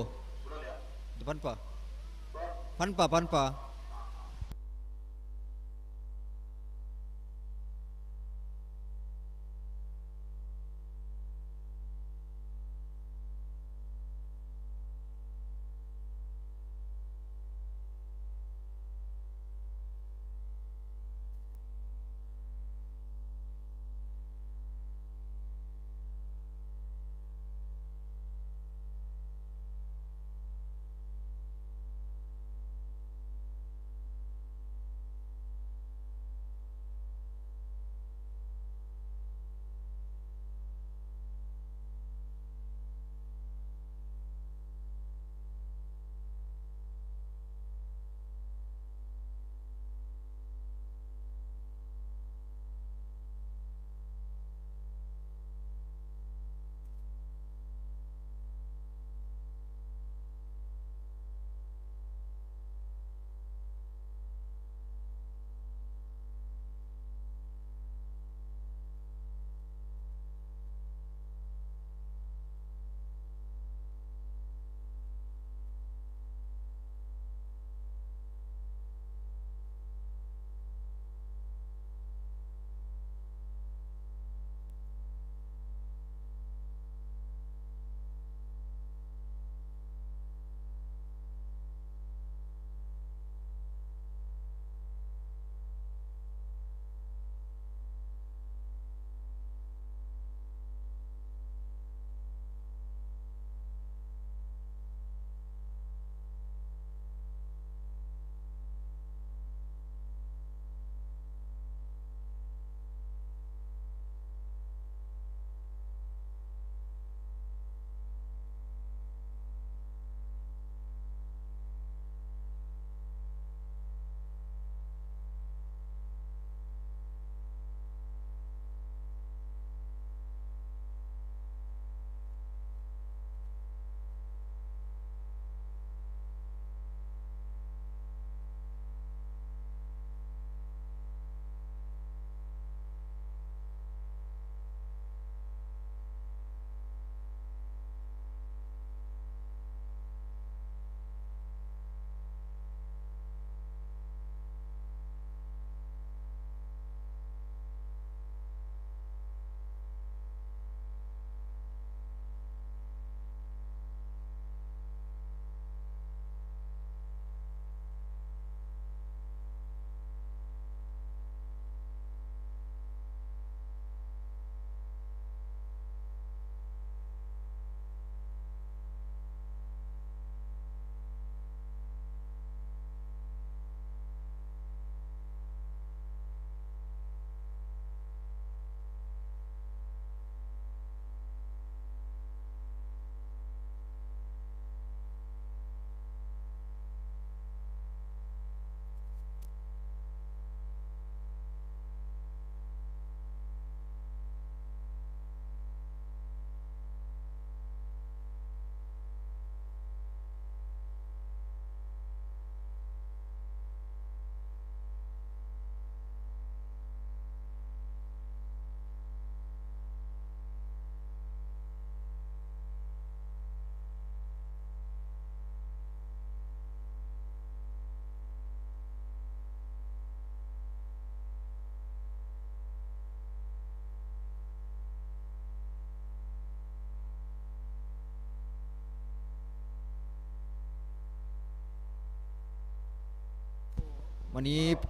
पनपा पनपा पनपा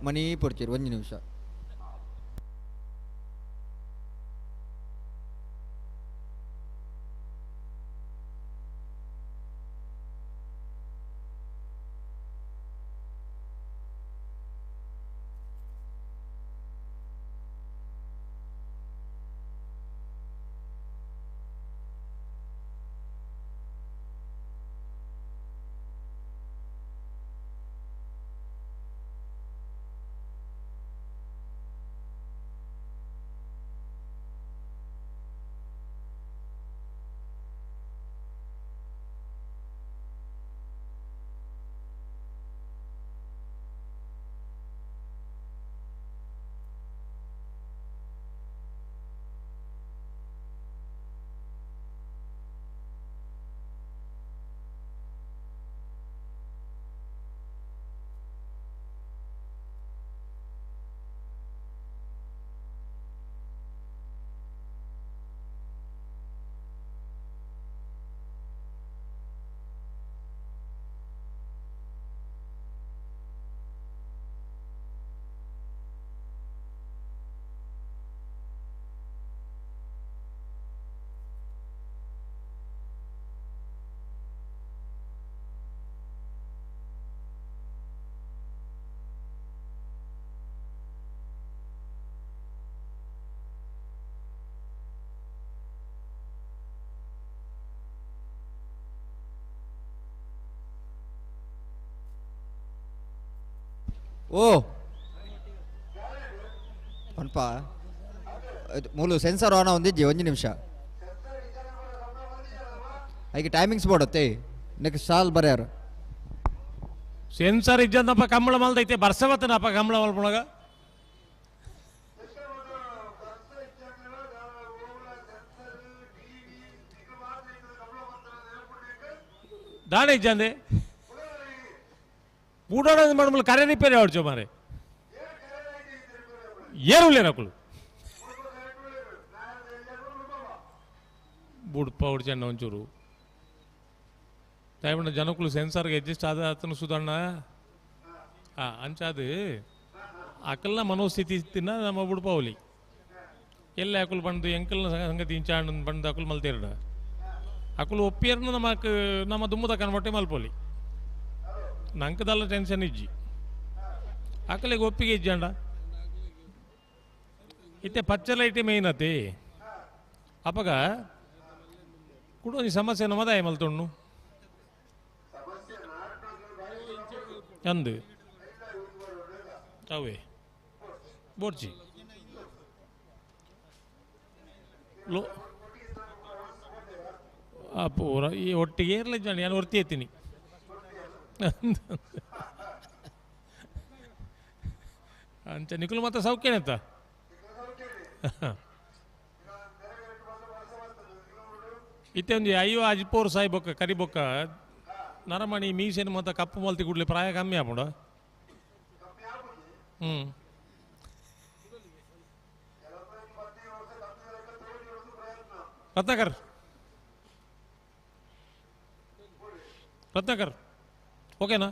ಮನಿ ಪಡ್ತೀರಿ ಒಂದು ನಿಮಿಷ. ಓ ಪನ್ಪ ಮೂಲು ಸೆನ್ಸರ್ ಆನ್ ಒಂದಿಜ್ಜಿ ಒಂದು ನಿಮಿಷ ಐಗೆ ಟೈಮಿಂಗ್ಸ್ ಬೋಡತ್ತೆ ನೆಕ್ಸ್ಟ್ ಸಾಲ್ ಬರ್ಯಾರು ಸೆನ್ಸರ್ ಇಜ್ಜಂದಪ್ಪ ಕಂಬಳ ಮಲ್ದೈತೆ ಬರ್ಸವತ್ತನಪ್ಪ ಕಂಬಳ ಮಲ್ಪೊಳಗ ದಾಣೆ ಇಜ್ಜಂದೆ ಬೂಡೋಣ ಮಾಡ್ಮಲ್ ಕರೆ ರಿಪೇರಿ ಆಡ್ಚೋ ಮಾರೆ ಏನು ನಕಲು ಬುಡ್ಪ ಹೊಡ್ಚಣ್ಣ ಒಂಚೂರು ದಯವಿಟ್ಟು ಜನಕ್ಕಳು ಸೆನ್ಸಾರ್ಗೆ ಅಡ್ಜಸ್ಟ್ ಆದ ಆತನು ಸುಧಾರಣ ಅಂಚಾದು ಅಕಲ್ನ ಮನೋಸ್ಥಿತಿ ತಿನ್ನ ನಮ್ಮ ಬುಡ್ಪ ಅವಲಿ ಎಲ್ಲ ಅಕುಲ್ ಬಂದು ಎಂಕಲ್ನ ಸಂಗತಿ ಇಂಚಾಂಡ್ ಬಂದು ಅಕುಲ್ ಮಲ್ತೇರಡ ಅಕುಲ್ ಒಪ್ಪಿಯರ್ನ ನಮ್ಮ ದುಮ್ಮದ ಕನ್ವಟ್ಟೆ ಮಲ್ಪೋಲಿ ನಂಕದಲ್ಲ ಟೆನ್ಷನ್ ಇಜ್ಜಿ ಅಕಲಿಗೆ ಒಪ್ಪಿಗೆ ಇಜ್ಜಂಡ ಇತ್ತೆ ಪಚ್ಚಲೈಟೆ ಮೇಯ್ನ್ ಅತಿ ಅಪಗ ಕೂಡ ಈ ಸಮಸ್ಯೆ ನಮ್ಮದಾಯ ಮಲ್ತೊಣ್ಣು ಅಂದು ಅವೇ ಬೋಡ್ಚಿ ಲೋ ಪೂರ ಈ ಒಟ್ಟಿಗೆ ಇರಲಿ ಜಾಣಿ ನಾನು ಹೊರ್ತಿ ಎತ್ತೀನಿ ಅಂಚ ನಿಖಲು ಮತ್ತೆ ಸೌಖ್ಯನೇತ ಇತ್ತೆ ಒಂದು ಅಯ್ಯೋ ಅಜ್ಪೋರ್ ಸಾಯಿ ಬೊಕ್ಕ ಕರಿ ಬೊಕ್ಕ ನರಮಣಿ ಮೀಸೆನು ಮತ್ತು ಕಪ್ಪು ಮಲ್ತಿ ಕೂಡಲೇ ಪ್ರಾಯ ಕಮ್ಮಿ ಆಪುಂಡ ರತ್ನಾಕರ್ ರತ್ನಾಕರ್ ಓಕೆನಾ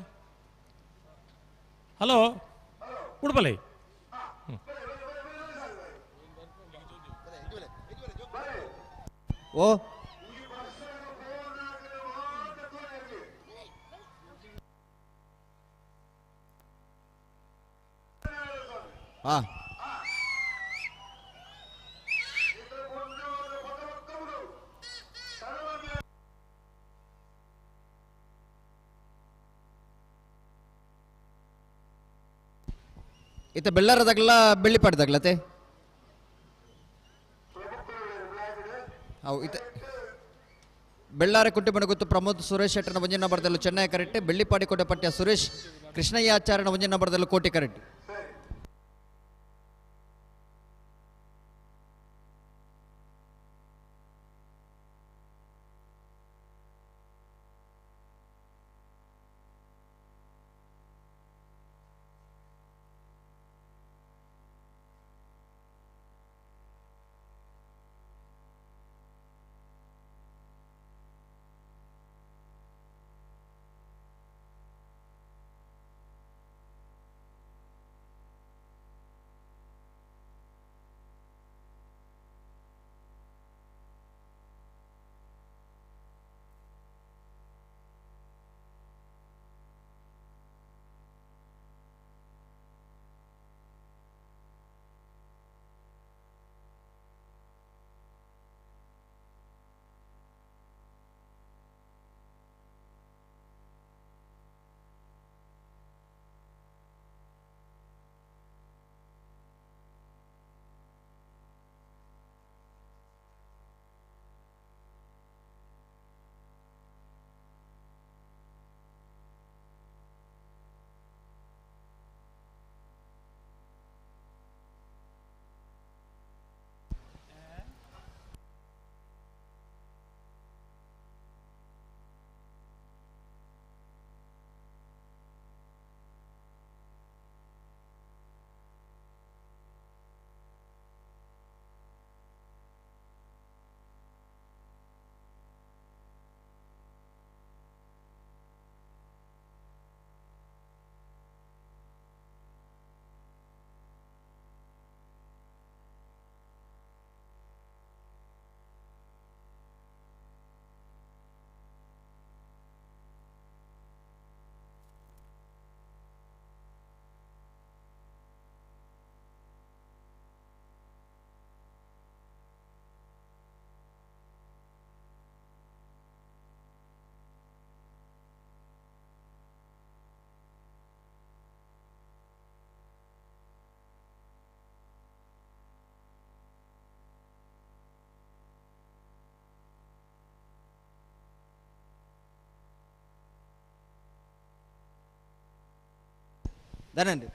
ಹಲೋ ಉಡುಪಲೆ ಓ ಹಾಂ ಇತ್ತ ಬೆಳ್ಳಾರದಾಗಲ್ಲ ಬೆಳ್ಳಿಪಾಡ್ದಾಗ್ಲತೆ ಅವು ಇತ್ತ ಬೆಳ್ಳಾರೆ ಕುಟ್ಟಿಮಣ ಗೊತ್ತು ಪ್ರಮೋದ್ ಸುರೇಶ್ ಶೆಟ್ಟರ್ನ ಒಂಜಿ ನಂಬರ್ದಲ್ಲೂ ಚೆನ್ನೈ ಕರೆಕ್ಟ್ ಬೆಳ್ಳಿಪಾಡಿ ಕೊಟ್ಟಪಟ್ಟ ಸುರೇಶ್ ಕೃಷ್ಣಯ್ಯ ಆಚಾರ್ಯನ ಒಂಜಿ ನಂಬರ್ದಲ್ಲೂ ಕೋಟಿ ಕರೆಕ್ಟ್ ಧನಂಜಯ್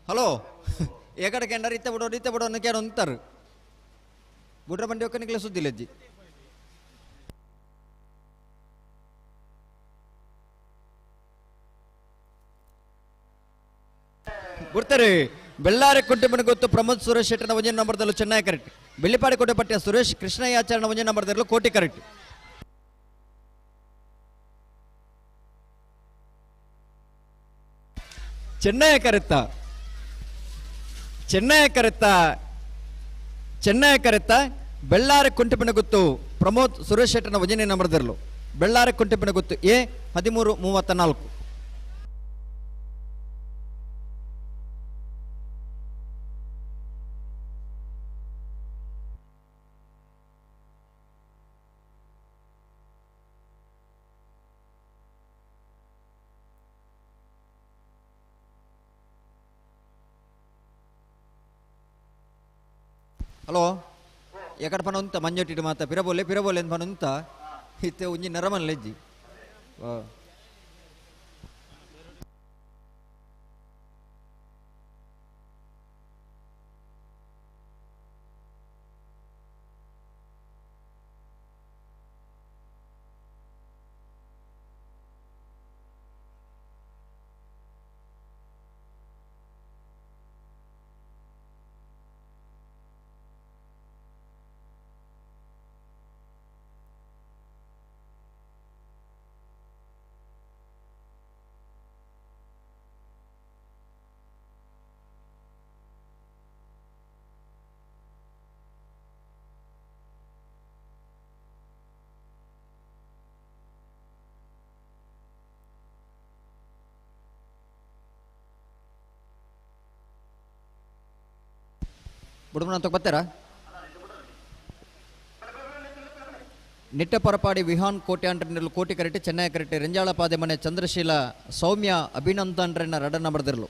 ಹಲೋ ಎಕಡೆ ಕೆಂಡರ್ ಇತ್ತ ಬಿಡೋ ಅನ್ನೋ ಅಂತಾರೆ ಬುಡ್ರ ಬಂಡಿ ಒಕ್ಕನಿಗೆ ಸುದ್ದಿಲ್ಲ ಅಜ್ಜಿ ಬಿಡ್ತಾರೆ ಬೆಳ್ಳಾರಿ ಕುಂಟೆ ಗೊತ್ತು ಪ್ರಮೋದ್ ಸುರೇಶ್ ಶೆಟ್ಟನ ಒಂಜೆ ನಂಬರ್ದಲ್ಲೂ ಚೆನ್ನೈ ಕರೆಕ್ಟ್ ಬೆಳ್ಳಿಪಾಡಿ ಕೋಟೆಪಟ್ಟಿಯ ಸುರೇಶ್ ಕೃಷ್ಣಯ್ಯ ಆಚಾರ್ಯನ ಒಂಜೆ ನಂಬರ್ದಲ್ಲೂ ಕೋಟಿ ಕರೆಕ್ಟ್ ಚೆನ್ನೈ ಕರೆತ್ತ ಬೆಳ್ಳಾರಿ ಕುಂಟೆಪಿನ ಗೊತ್ತು ಪ್ರಮೋದ್ ಸುರೇಶ್ ಶೆಟ್ಟನ ಒಂಜನೇ ನಂಬರ್ದಲ್ಲೂ ಬೆಳ್ಳಾರಿ ಕುಂಟೆಪಿನ ಗೊತ್ತು A 1334 ಹಲೋ ಎಕಡೆ ಪನ ಉಂತ ಮಂಜೊಟ್ಟಿಟ್ಟು ಮಾತ ಪಿರಬೋಲೆ ಅಂತ ಪನ ಉಂತ ಇತ್ತೆ ಒಂಜಿ ನರಮನ್ಲೆಜ್ಜಿ ಬುಡುಮನ ಅಂತ ಬರ್ತಾರಾ ನಿಟ್ಟಪರಪಾಡಿ ವಿಹಾನ್ ಕೋಟ್ಯಾಂಡ್ರನಲ್ಲಿ ಕೋಟಿ ಕರೆಕ್ಟ್ ಚೆನ್ನೈ ಕರೆಕ್ಟ್ ರೆಂಜಾಳ ಪಾದೆ ಮನೆ ಚಂದ್ರಶೀಲ ಸೌಮ್ಯ ಅಭಿನಂದನ್ರನ್ನ ರಡನ್ನ ಬರೆದಿರಲು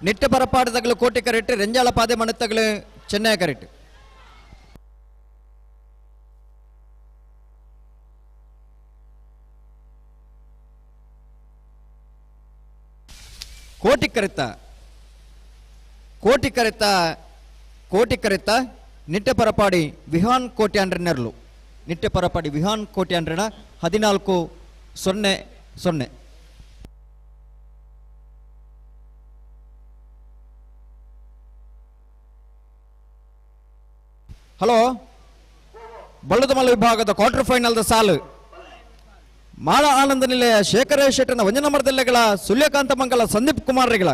ನಿಟ್ಟಪರಪಾಡದಗಳು ಕೋಟಿ ಕರೆಕ್ಟ್ ರೆಂಜಾಳ ಪಾದೆ ಮಣತ್ತಗಳು ಚೆನ್ನೈ ಕರೆಕ್ಟ್ ಕೋಟಿ ಕರೆತ್ತ ಕೋಟಿಕರೆತ್ತ ನಿಟ್ಟೆಪರಪಾಡಿ ವಿಹಾನ್ ಕೋಟ್ಯಾಂಡ್ರನೆರ್ಲು ನಿಟ್ಟೆಪರಪಾಡಿ ವಿಹಾನ್ ಕೋಟ್ಯಾಂಡ್ರನ 14-0. ಹಲೋ, ಬಳ್ಳದಮಲ್ಲ ವಿಭಾಗದ ಕ್ವಾರ್ಟರ್ ಫೈನಲ್ದ ಸಾಲು ಮಾಳ ಆನಂದ ನಿಲಯ ಶೇಖರೇಶ್ ಶೆಟ್ಟನ ವಂಜನಮರದೆಲ್ಲೆಗಳ ಸೂರ್ಯಕಾಂತ ಮಂಗಲ ಸಂದೀಪ್ ಕುಮಾರ್ಗಳ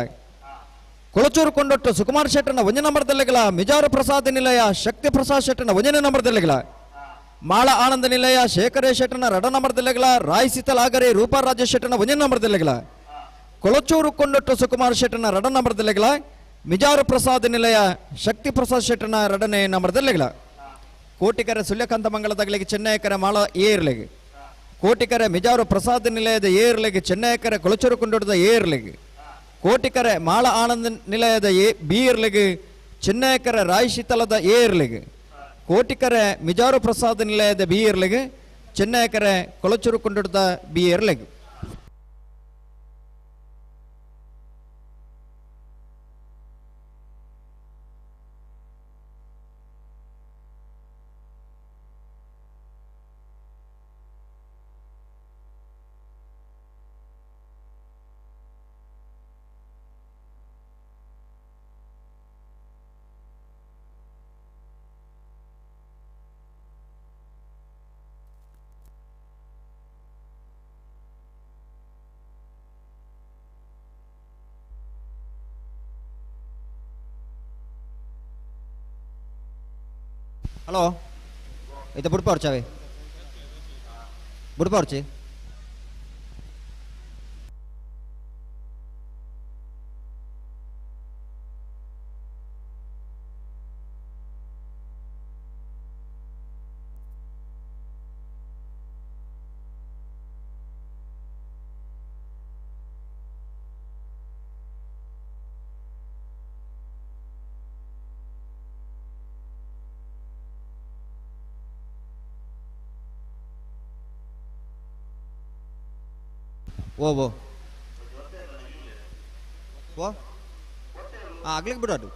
ಕೊಳಚೂರು ಕೊಂಡೊಟ್ಟು ಸುಕುಮಾರ್ ಶೆಟ್ಟನ ವಂಜನ ನಂಬರ್ದೆಲ್ಲೆಗಳ ಮಿಜಾರು ಪ್ರಸಾದ್ ನಿಲಯ ಶಕ್ತಿ ಪ್ರಸಾದ್ ಶೆಟ್ಟನ ವಂಜನೆ ನಂಬರ್ದೆಲ್ಲೆಗಳ ಮಾಳ ಆನಂದ ನಿಲಯ ಶೇಖರೇಶ್ ಶೆಟ್ಟನ ರಡ ನಂಬರ್ದೆಲ್ಲೆಗಳ ರಾಯ್ ಸೀತಲಾಗರೆ ರೂಪಾ ರಾಜೇಶ್ ಶೆಟ್ಟನ ವಂಜನೆ ನಂಬರ್ದೆಲ್ಲೆಗಳ ಕೊಳಚೂರು ಕೊಂಡೊಟ್ಟು ಸುಕುಮಾರ್ ಶೆಟ್ಟನ ರಡ ನಂಬರ್ದೆಲ್ಲೆಗಳ ಮಿಜಾರು ಪ್ರಸಾದ್ ನಿಲಯ ಶಕ್ತಿ ಪ್ರಸಾದ್ ಶೆಟ್ಟನ ರಡನೇ ನಂಬರ್ದೆಲ್ಲೆಗಳ ಕೋಟಿಕರೆ ಸೂರ್ಯಕಾಂತ ಮಂಗಲದಗಳಿಗೆ ಚೆನ್ನೈಕರ ಮಾಳ ಏರ್ಲೆಗೆ ಕೋಟಿಕರೆ ಮಿಜಾರು ಪ್ರಸಾದ್ ನಿಲಯದ ಏರ್ಲೆಗೆ ಚೆನ್ನೈಕರೆ ಕೊಳಚೂರು ಕೊಂಡೊಟ್ಟದ ಏರ್ಲೆಗೆ ಕೋಟಿಕರೆ ಮಾಳ ಆನಂದ ನಿಲಯದ ಬಿ ಇರ್ಲೆಗೆ ಚೆನ್ನೈಕರ ರಾಯ್ ಶೀತಲದ ಏರ್ಲೆಗೆ ಕೋಟಿಕರೆ ಮಿಜಾರು ಪ್ರಸಾದ್ ನಿಲಯದ ಬಿ ಇರ್ಲೆಗೆ ಚೆನ್ನೈಕರೆ ಕೊಳಚೂರು ಕೊಂಡೊಟ್ಟದ ಬಿ ಇರ್ಲೆಗೆ ಹಲೋ ಇದು ಬುಡ್ಪವರ್ಚಾವೆ ಬುಡ್ಪವರ್ಚಿ ಓ ಆಗ್ಲಿಕ್ಕೆ ಬಿಡು ಅದು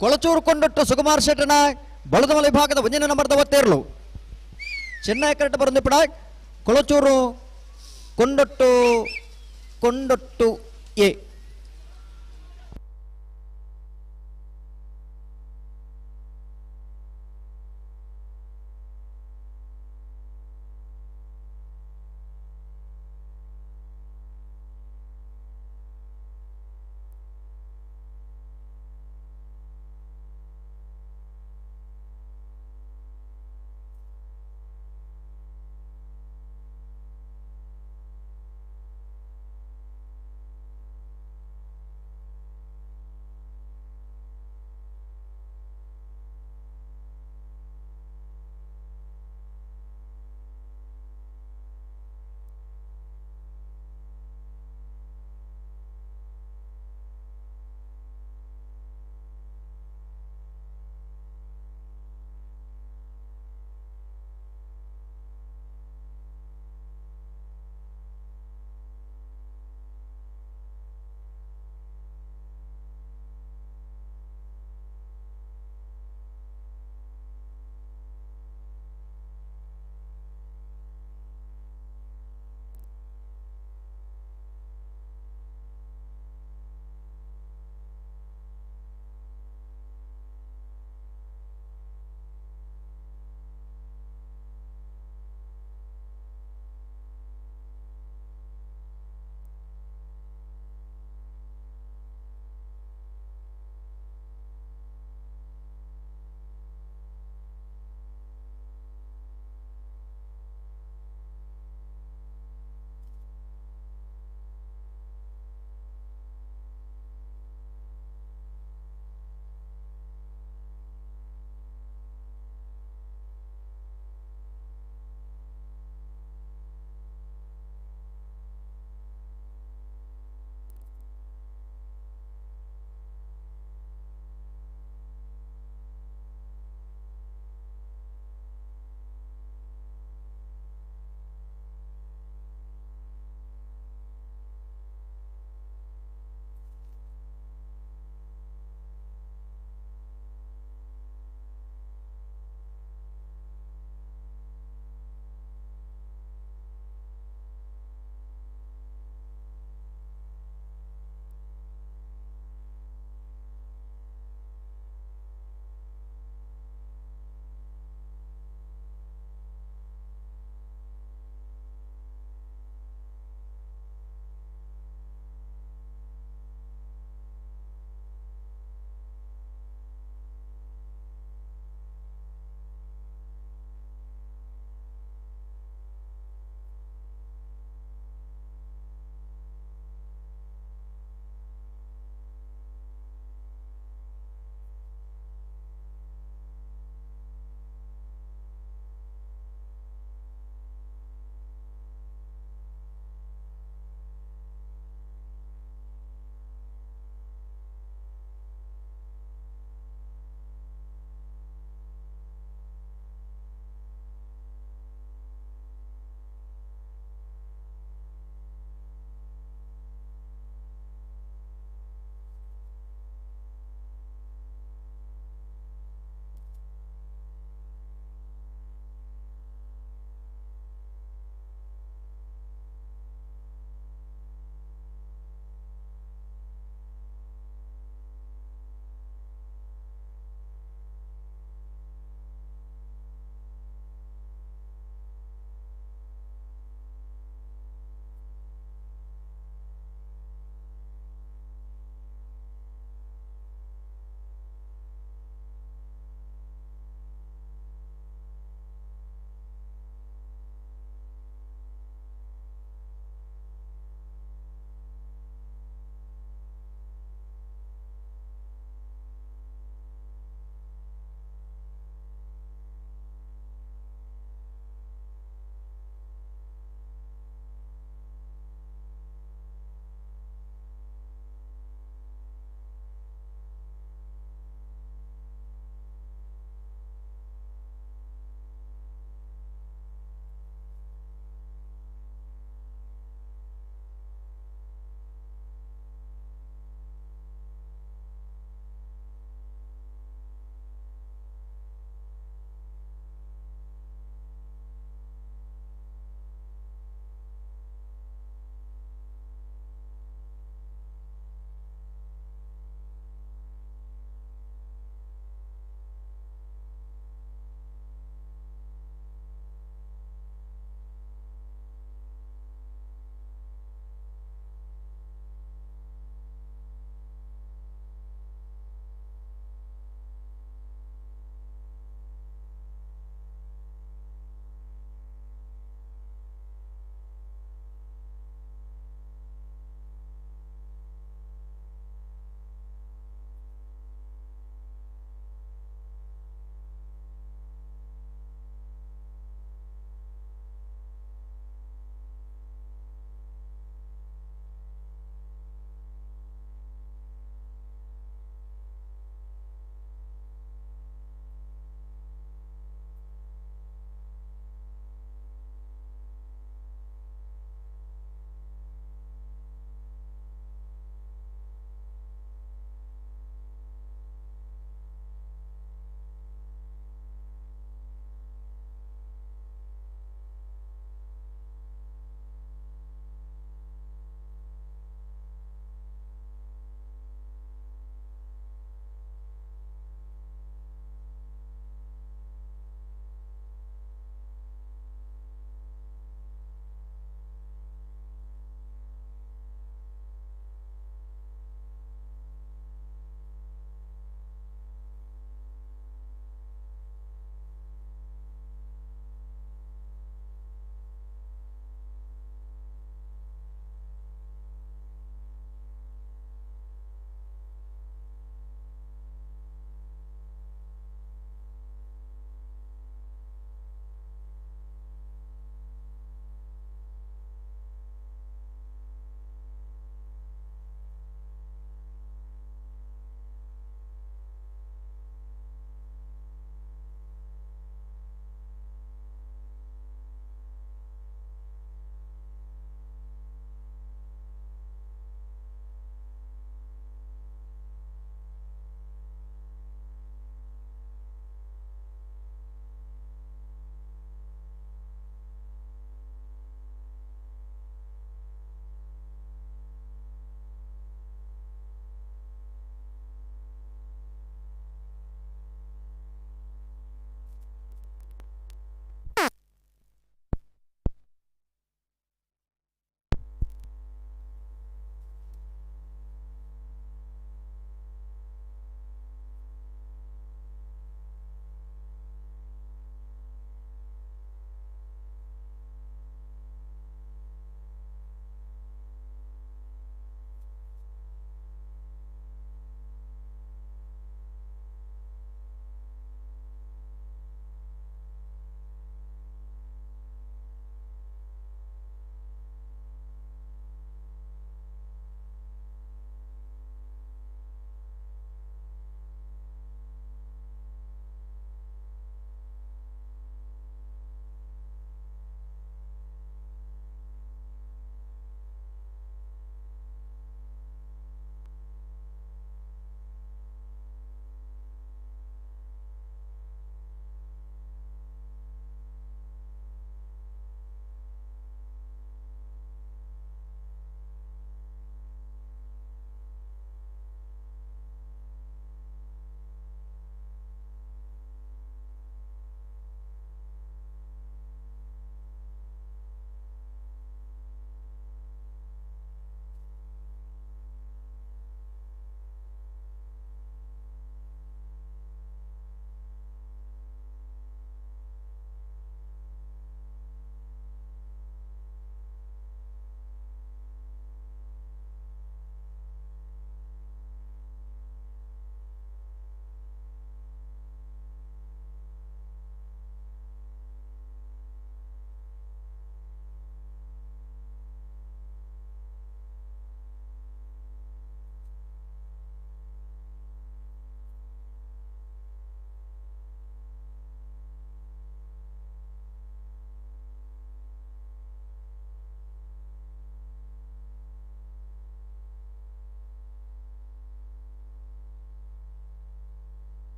ಕೊಳಚೂರು ಕೊಂಡೊಟ್ಟು ಸುಕುಮಾರ್ ಶೆಟ್ಟನ ಬಳದಮಲ ವಿಭಾಗದ ವಂಜನೆ ನಂಬರ್ದ ಒತ್ತೇರ್ಲು ಚೆನ್ನೈ ಕರೆಕ್ಟ್ ಬರಂದು ಪಡ ಕೊಳಚೂರು ಕೊಂಡೊಟ್ಟು ಎ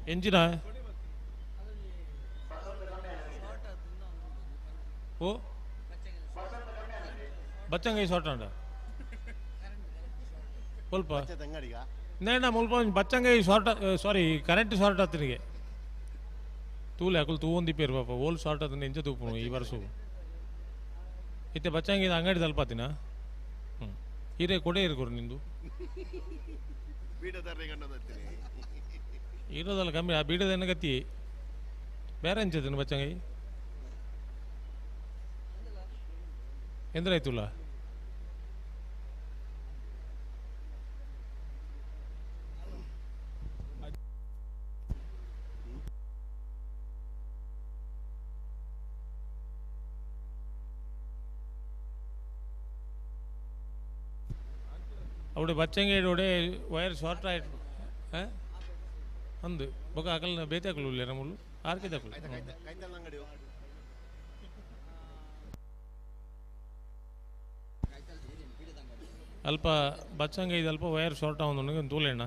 ಎಂಜಿನ ಓ ಬಚ್ಚಂಗೈ ಶಾರ್ಟ್ ಅಂಡ ಸ್ವಲ್ಪ ನೇಣ ಮುಲ್ಪ ಬಚ್ಚಂಗೈ ಶಾರ್ಟ್ ಸಾರಿ ಕರೆಂಟ್ ಶಾರ್ಟ್ ಆತನಿಗೆ ತೂಲೆ ಹಾಕಲು ತೂ ಒಂದು ಪೇರು ಪಾಪ ಓಲ್ ಶಾರ್ಟ್ ಆತನ ಎಂಜ ತೂಪು ಈ ವರ್ಷ ಇತ್ತೆ ಬಚ್ಚಂಗೈ ಅಂಗಡಿ ತಲುಪಾತಿನ ಹೀರೆ ಕೊಡೆ ಇರ್ಕೋರು ನಿಂದು ಇರೋದಲ್ಲ ಕಮ್ಮಿ ಆ ಬೀಡದ ಗತಿ ಬೇರೆ ಅಂಚತನು ಬಚ್ಚಂಗೈ ಎಂದ್ರಾಯ್ತುಲ್ಲ അവിടെ ബച്ചങ്ങയുടെ വയർ ഷോർട്ടായിട്ട് ಅಂದು ಬೊಕ ಅಕಲ್ನ ಬೇತೆ ಹಾಕಲು ನಮ್ಮಳು ಆರ್ಕೆ ಹಾಕಲು ಅಲ್ಪ ಬಚ್ಚಂಗ ಇದು ಅಲ್ಪ ವೈರ್ ಶಾರ್ಟ್ ಆಗೋದು ತೂಲೆಣ್ಣ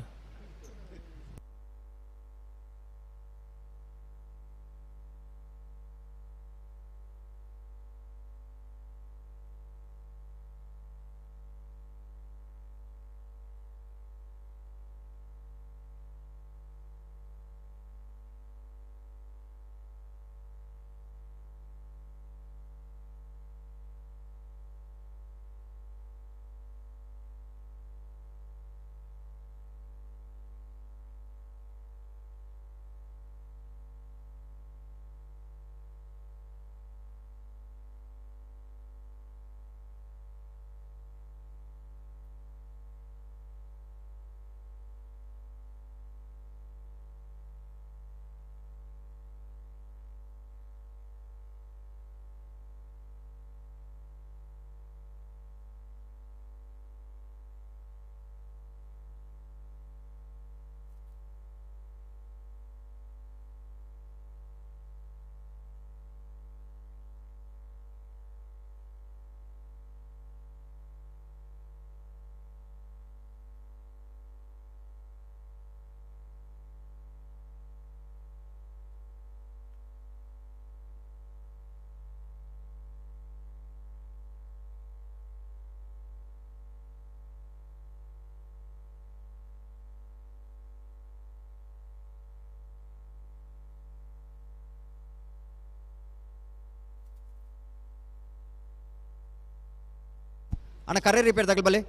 ಅಣ್ಣ ಕರೆ ರಿಪೇರ್ ತಗಲ್ ಬಲ್ಲಿ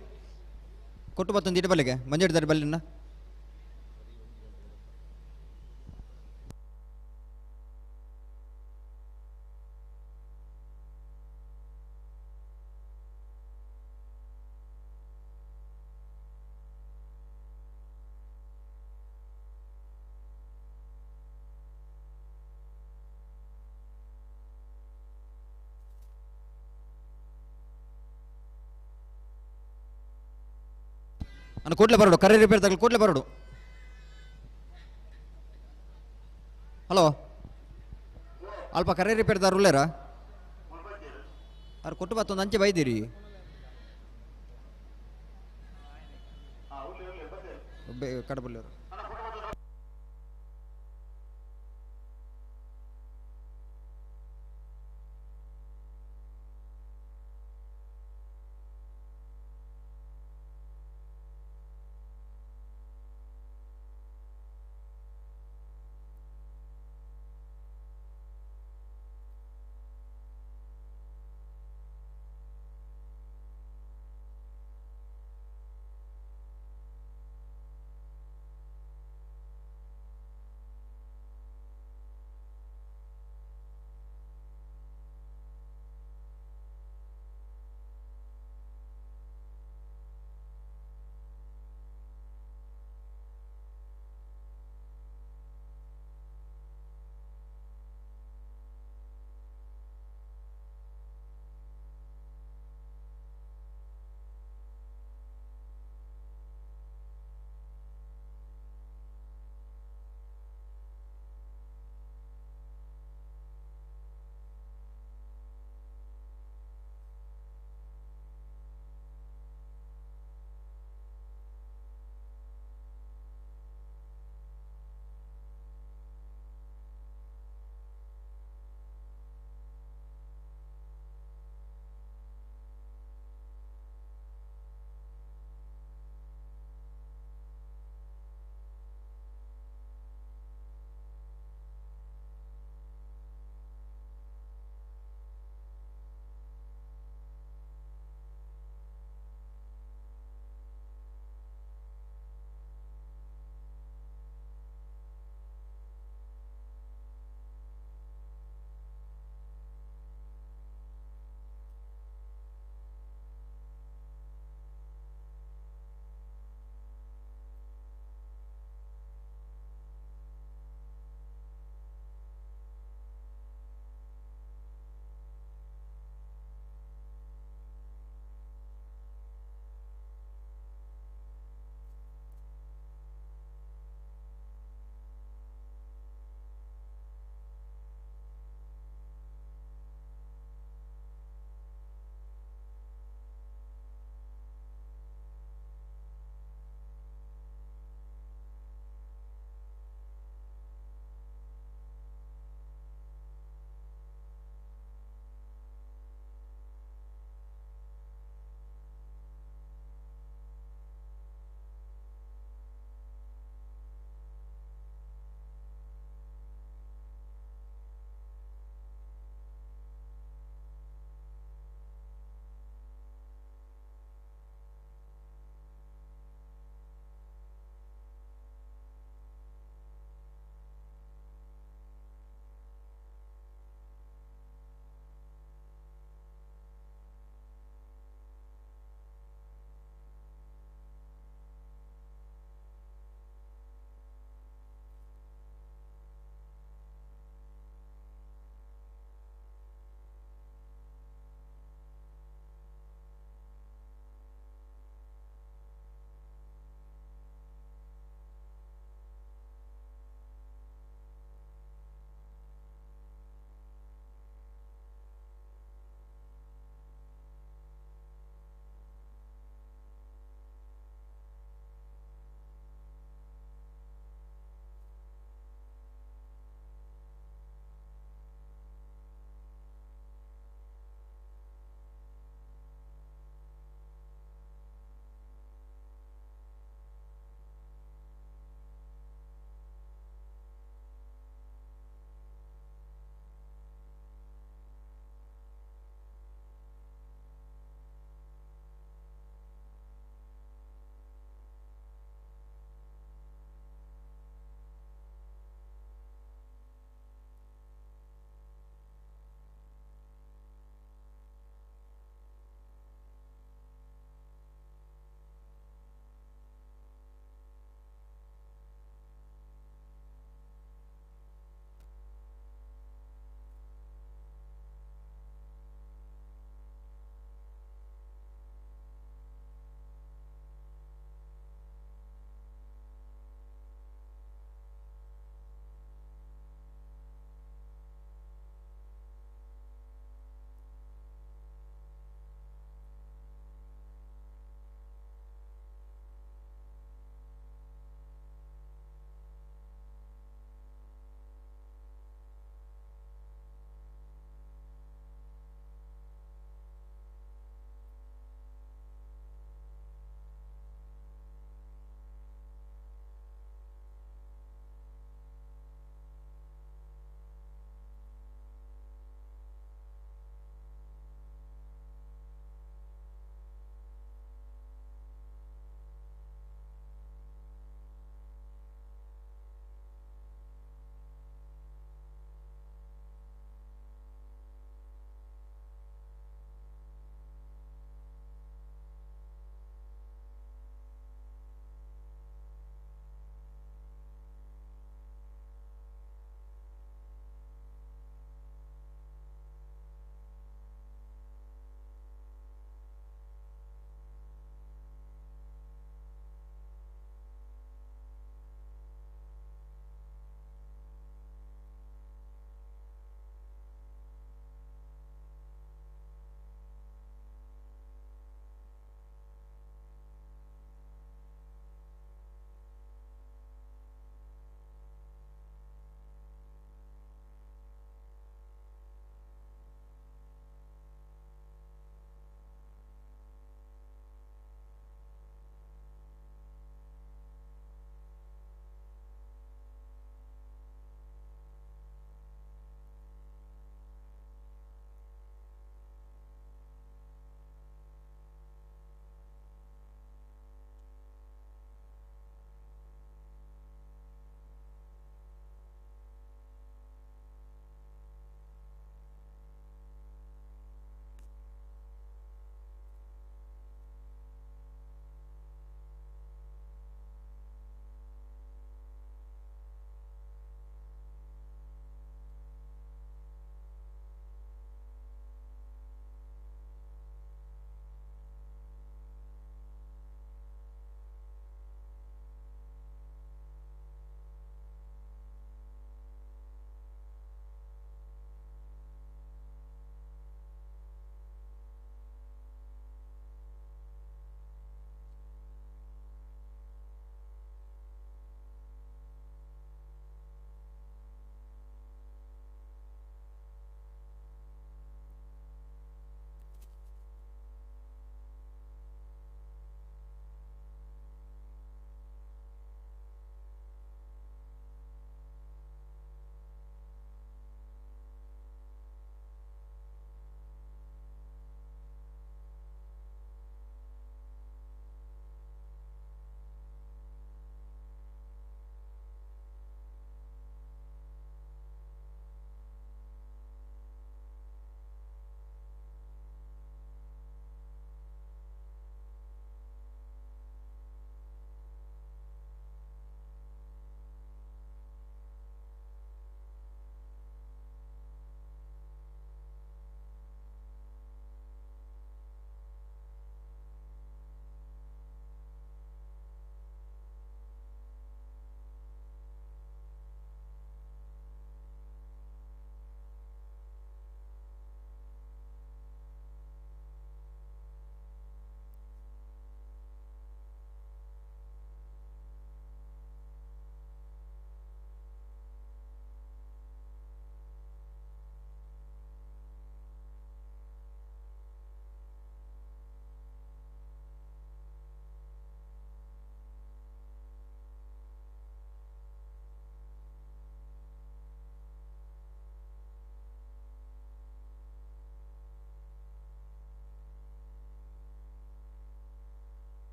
ಕೊಟ್ಟು ಬತ್ತೊಂದು ಇಟ್ಟು ಬಲ್ಲಿಗೆ ಮಂಜು ಹಿಡ್ದಾರೆ ಬಲ್ಲಿನ ಅಣ್ಣ ಕೂಡಲೇ ಬರೋಡು ಕರೆ ರಿಪೇರ್ ತಗಲ್ ಕೂಡಲೇ ಬರೋಡು ಹಲೋ ಅಲ್ಪ ಕರೆ ರಿಪೇರ್ ದಾರುಲ್ಲೇರ ಅವ್ರು ಕೊಟ್ಟು ಬತ್ತೊಂದು ಅಂಚೆ ಬೈದಿರಿ ಕಡಬಲ್ಲಿಯವರು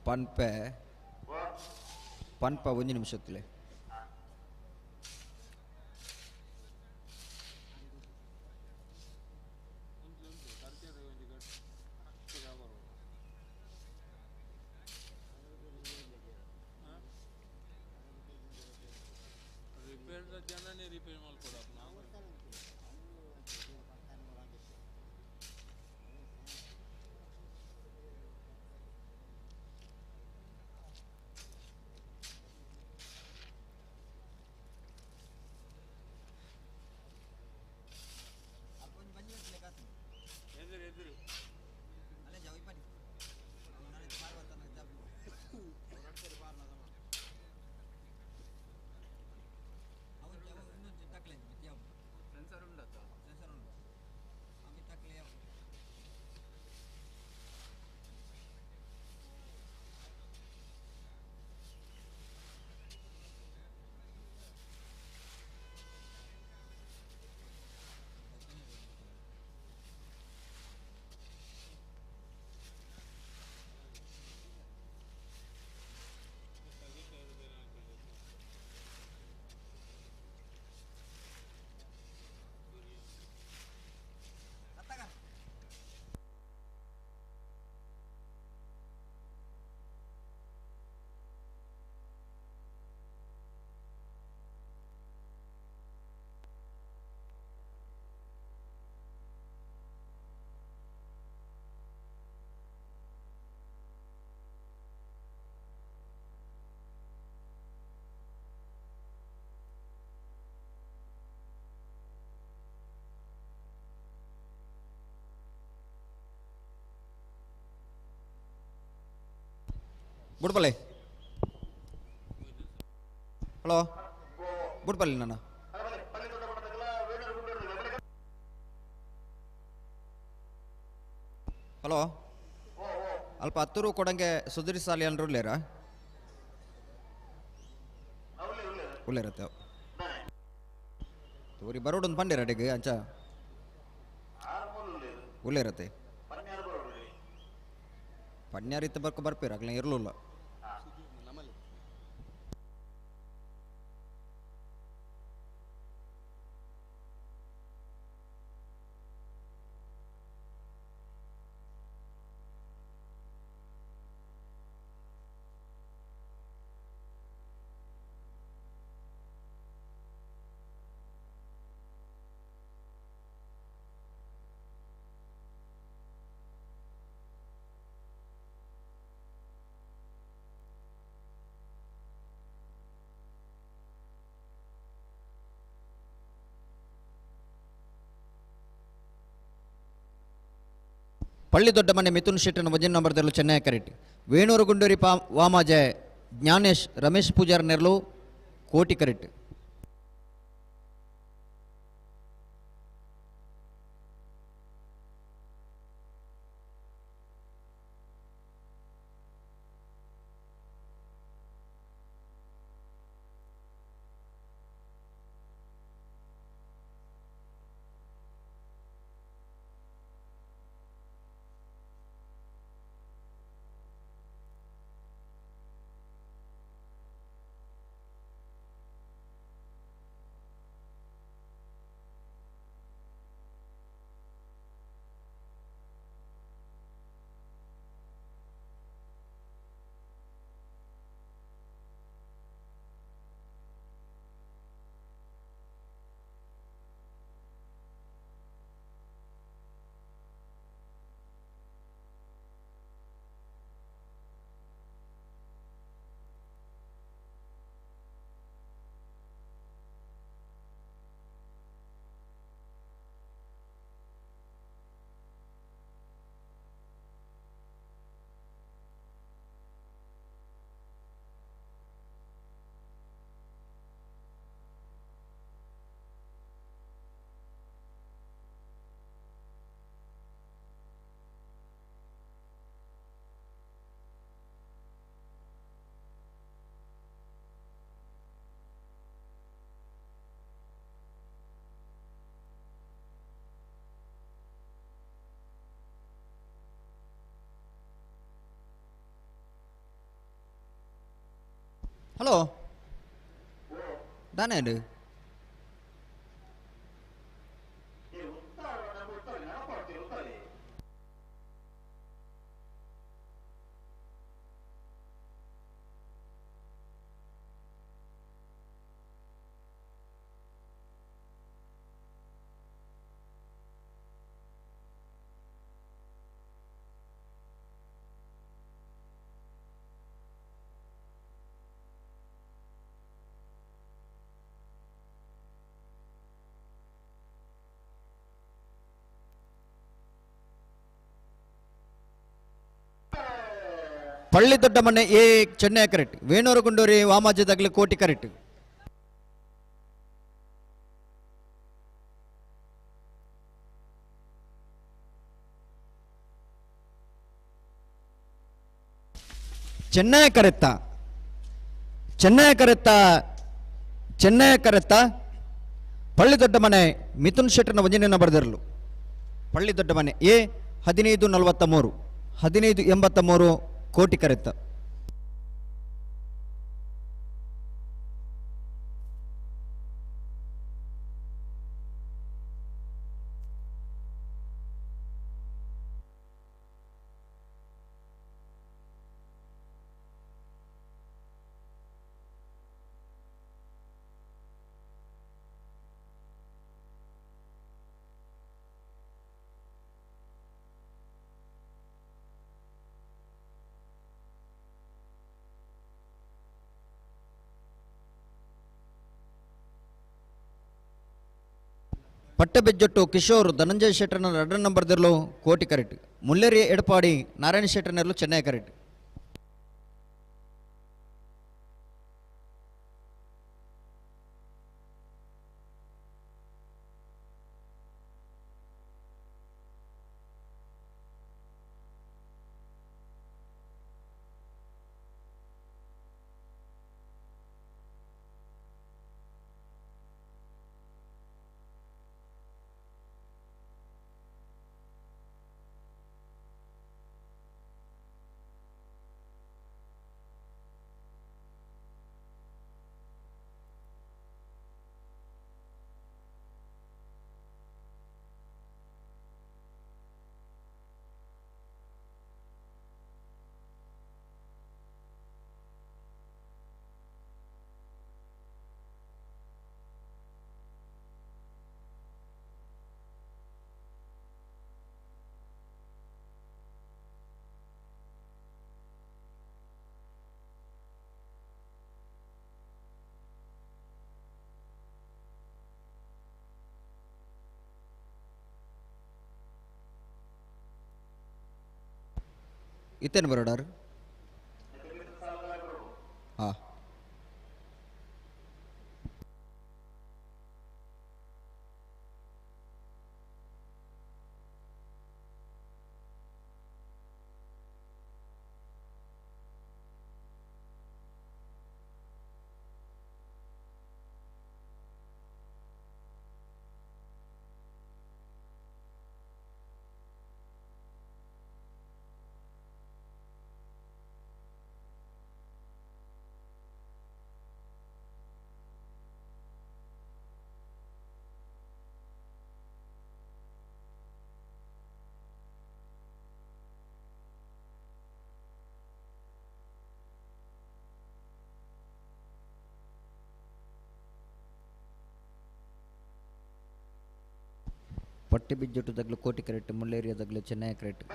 ಪನ್ಪೆ ಪನ್ಪ ಒಂದು ನಿಮಿಷತ್ತಲೆ ಬುಡ್ಪಲ್ಲೆ ಹಲೋ ಬುಡ್ಪಲ್ಲಿ ನಾನು ಹಲೋ ಅಲ್ಪ 10 ರೂ ಕೊಡಂಗೆ ಸುಧೀರ್ ಸಾಲಿ ಅನ್ರು ಇಲ್ಲೇರಾ ಉಳ್ಳೇರತ್ತೆ ತೋರಿ ಬರೋಡೊಂದು ಬಂಡೆ ರೆಡಿಗೆ ಅಂಚ ಉಳ್ಳೇರತ್ತೆ ಪನ್ಯಾರಿತ್ತ ಬರ್ಪೇರಾಗ್ಲ ಇರಲಿಲ್ಲ ಪಳ್ಳಿ ದೊಡ್ಡ ಮನೆ ಮಿಥುನ್ ಶೆಟ್ಟನ ವಜನ್ ನಂಬರ್ದಲ್ಲೂ ಚೆನ್ನೈ ಕರೆಕ್ಟ್ ವೇಣೂರು ಗುಂಡೂರಿ ವಾಮಾಜೆ ಜ್ಞಾನೇಶ್ ರಮೇಶ್ ಪೂಜಾರ್ ನೆರಳು ಕೋಟಿ ಕರೆಕ್ಟ್ ಹಲೋ ದಾನೇ ಅದು ಪಳ್ಳಿ ದೊಡ್ಡ ಮನೆ ಎ ಚೆನ್ನೈ ಕರೆಕ್ಟ್, ವೇಣೂರು ಗುಂಡೂರಿ ವಾಮಾಜಿ ದಗ್ಲಿ ಕೋಟಿ ಕರೆಕ್ಟ್. ಚೆನ್ನೈ ಕರೆತ್ತ ಪಳ್ಳಿ ದೊಡ್ಡ ಮನೆ ಮಿಥುನ್ ಶೆಟ್ಟರ್ನ ವಂಜನೆಯನ್ನು ಬರೆದಿರಲು. ಪಳ್ಳಿ ದೊಡ್ಡ ಮನೆ ಎ 1543 1583 ಕೋಟಿ ಕರೆತ್ತ. ಪಟ್ಟಬೆಜ್ಜೊಟ್ಟು ಕಿಶೋರ್ ಧನಂಜಯ ಶೆಟ್ಟರ್ನ 2 ನಂಬರ್ ದಿರಲು ಕೋಟಿ ಕರೆಕ್ಟ್. ಮುಲ್ಲೇರಿ ಎಡಪಾಡಿ ನಾರಾಯಣ ಶೆಟ್ಟರ್ನರ್ಲು ಚೆನ್ನೈ ಕರೆಕ್ಟ್. ಇತ್ತೇನು ಬರೋಡರ್ ಹಾಂ ಪಟ್ಟಿ ಬಿಜ್ಜೊಟ್ಟು ದಗ್ಲು ಕೋಟಿ ಕರೆಕ್ಟ್. ಮುಲ್ಲೇರಿಯ ದಗ್ಲು ಚೆನ್ನೈ ಕರೆಕ್ಟ್.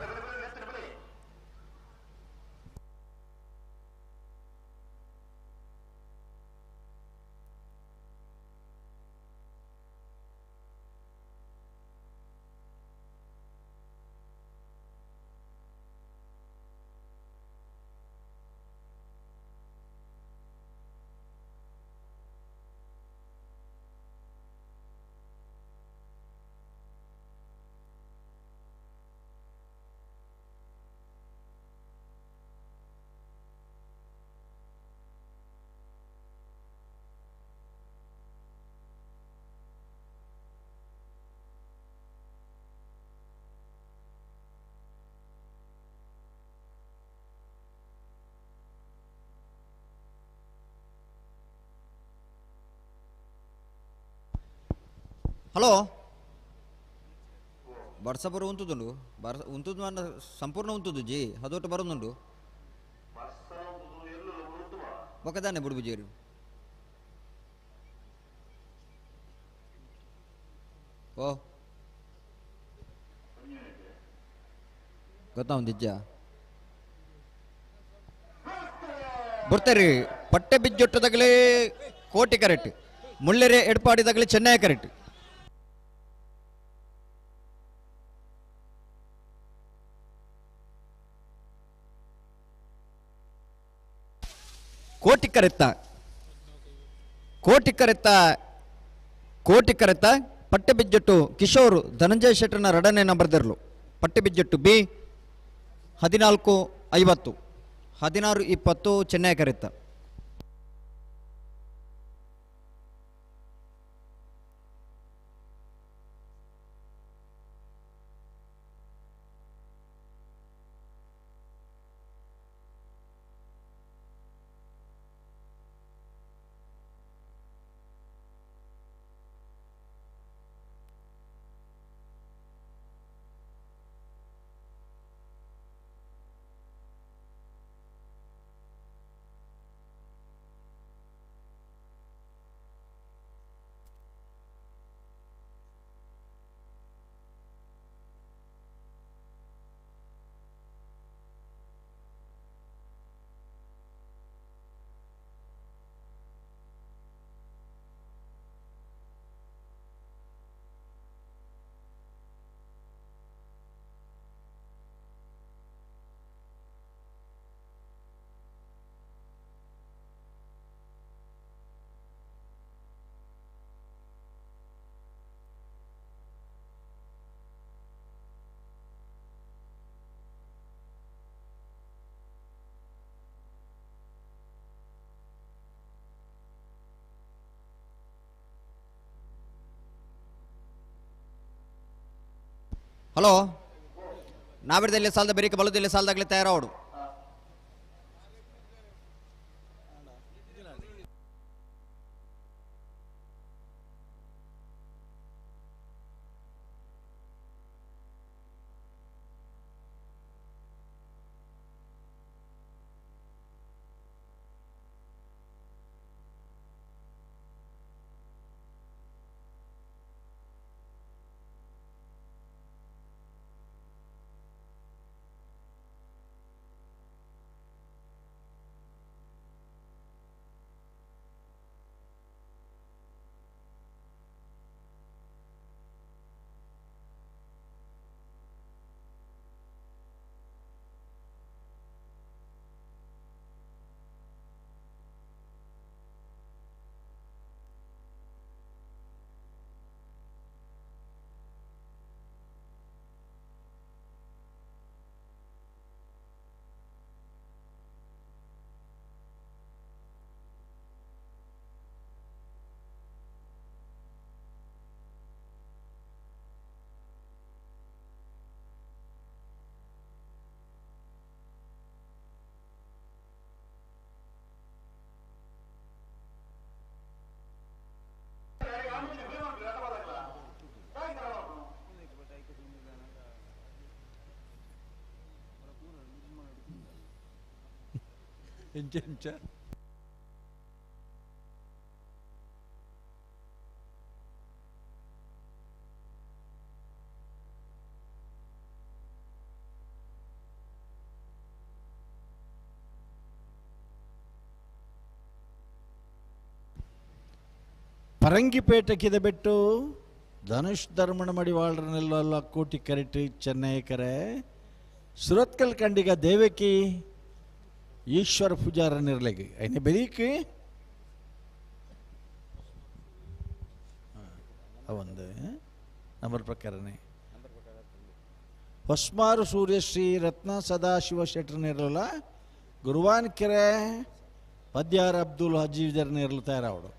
ಹಲೋ ಬರ್ಸಪುರ ಉಂತುದುಂಡು ಉಂತುದು ಅನ್ನ ಸಂಪೂರ್ಣ ಉಂತುದು ಜಿ ಅದೊಟ್ಟು ಬರೋದುಂಡು ಒಕ್ಕದಾನೆ ಬುಡ್ಬುಜೇರು ಓ ಗೊತ್ತಾ ಒಂದಿಜ್ಜ ಬರ್ತಾರೆ ಪಟ್ಟೆ ಬಿಜ್ಜೊಟ್ಟದಾಗಲೇ ಕೋಟಿ ಕರೆಕ್ಟ್ ಮುಳ್ಳೆರೆ ಎಡ್ಪಾಡಿದಾಗಲೇ ಚೆನ್ನೈ ಕರೆಕ್ಟ್ ಕೋಟಿ ಕರೆತ್ತ ಪಟ್ಟೆ ಬಿಜ್ಜಟ್ಟು ಕಿಶೋರ್ ಧನಂಜಯ ಶೆಟ್ಟರ್ನ ರಡನೆಯನ್ನು ಬರೆದಿರಲು ಪಟ್ಟೆ ಬಿಜ್ಜಟ್ಟು ಬಿ 14:50 16:20 ಚೆನ್ನೈ ಕರೆತ್ತ ಹಲೋ ನಾವಿರದಲ್ಲಿ ಸಾಲದ ಬೇರಿಕೆ ಬಲದಲ್ಲಿ ಸಾಲದಾಗಲೇ ತಯಾರಾವಡು ಪರಂಗಿಪೇಟೆಕಿದ ಬಿಟ್ಟು ಧನುಷ್ ಧರ್ಮಣ ಮಡಿವಾಳರನ್ನೆಲ್ಲ ಕೋಟಿ ಕರೆಕ್ಟ್ ಚೆನ್ನೈ ಕರೆ ಸುರತ್ಕಲ್ ಕಂಡಿಗ ದೇವಕಿ ಈಶ್ವರ ಪೂಜಾರನಿರ್ಲೆಗೆ ಐನೆ ಬೆರೀಕಿ ಒಂದು ನಂಬರ್ ಪ್ರಕಾರನೇ ಹೊಸ್ಮಾರು ಸೂರ್ಯಶ್ರೀ ರತ್ನ ಸದಾಶಿವ ಶೆಟ್ಟರ್ನಿರಲ್ಲ ಗುರುವಾನ್ ಕೆರೆ ಪದ್ಯಾರ್ ಅಬ್ದುಲ್ ಹಜೀವ್ದರ್ನಿರಲು ತಯಾರಾವಡು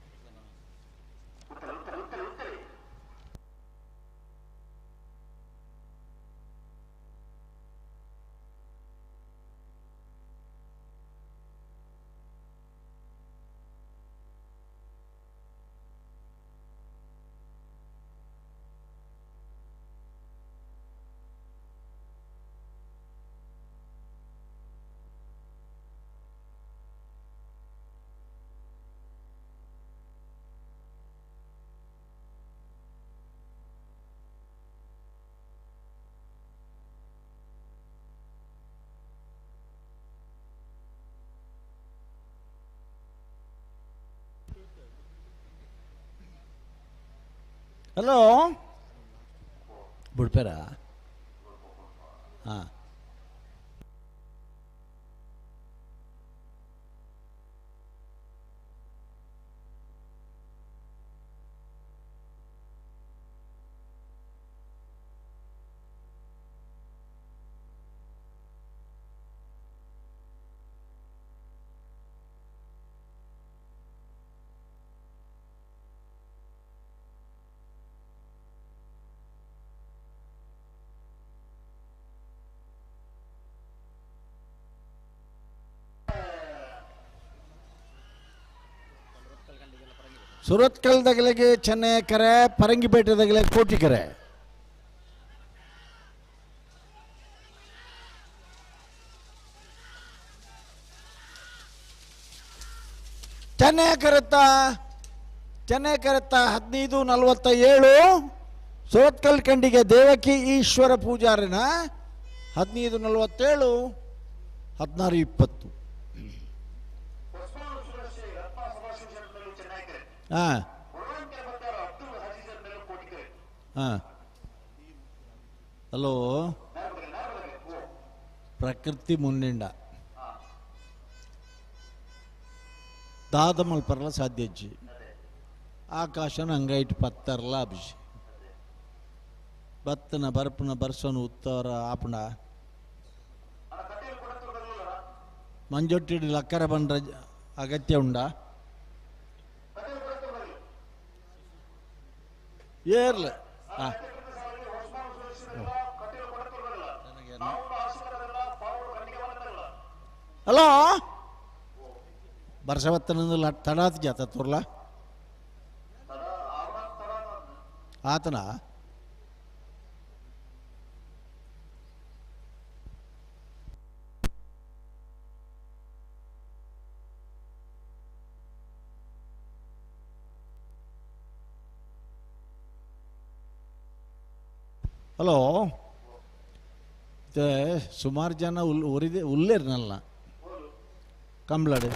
ಹಲೋ ಬಿಡ್ಪೇರಾ ಹಾಂ ಸುರತ್ಕಲ್ದಾಗಲಿಗೆ ಚೆನ್ನೈಕೆರೆ, ಪರಂಗಿಪೇಟೆದಾಗಲೇ ಕೋಟಿಕೆರೆ. ಚೆನ್ನೈಕೆರೆತ್ತ 15:47. ಸುರತ್ಕಲ್ ಕಂಡಿಗೆ ದೇವಕಿ ಈಶ್ವರ ಪೂಜಾರಿನ 15:47, 16:20. ಹಾಂ ಹಾಂ ಹಲೋ ಪ್ರಕೃತಿ ಮುನ್ನಿಂಡ ದಾದ ಮಲ್ಪರ್ಲ ಸಾಧ್ಯಜ್ಜಿ ಆಕಾಶನ ಅಂಗೈಟ್ ಪತ್ತರ್ಲ ಅಭಿಷೇಕ ಬತ್ತನ ಬರ್ಪನ ಬರ್ಸನು ಉತ್ತರ ಆಪಣ ಮಂಜೊಟ್ಟಿಡಿ ಲಕ್ಕರ ಬಂದ್ರ ಅಗತ್ಯ ಉಂಡ ಏರ್ಲ ಹಲೋ ಬರ್ಸವತ್ತನ ತಡಾತ್ ಜಾತ ತೋರ್ಲ ಆತನ ಹಲೋ ಸುಮಾರು ಜನ ಉಲ್ಲೇರ್ನಲ್ಲ ಕಂಬ್ಳಡೆ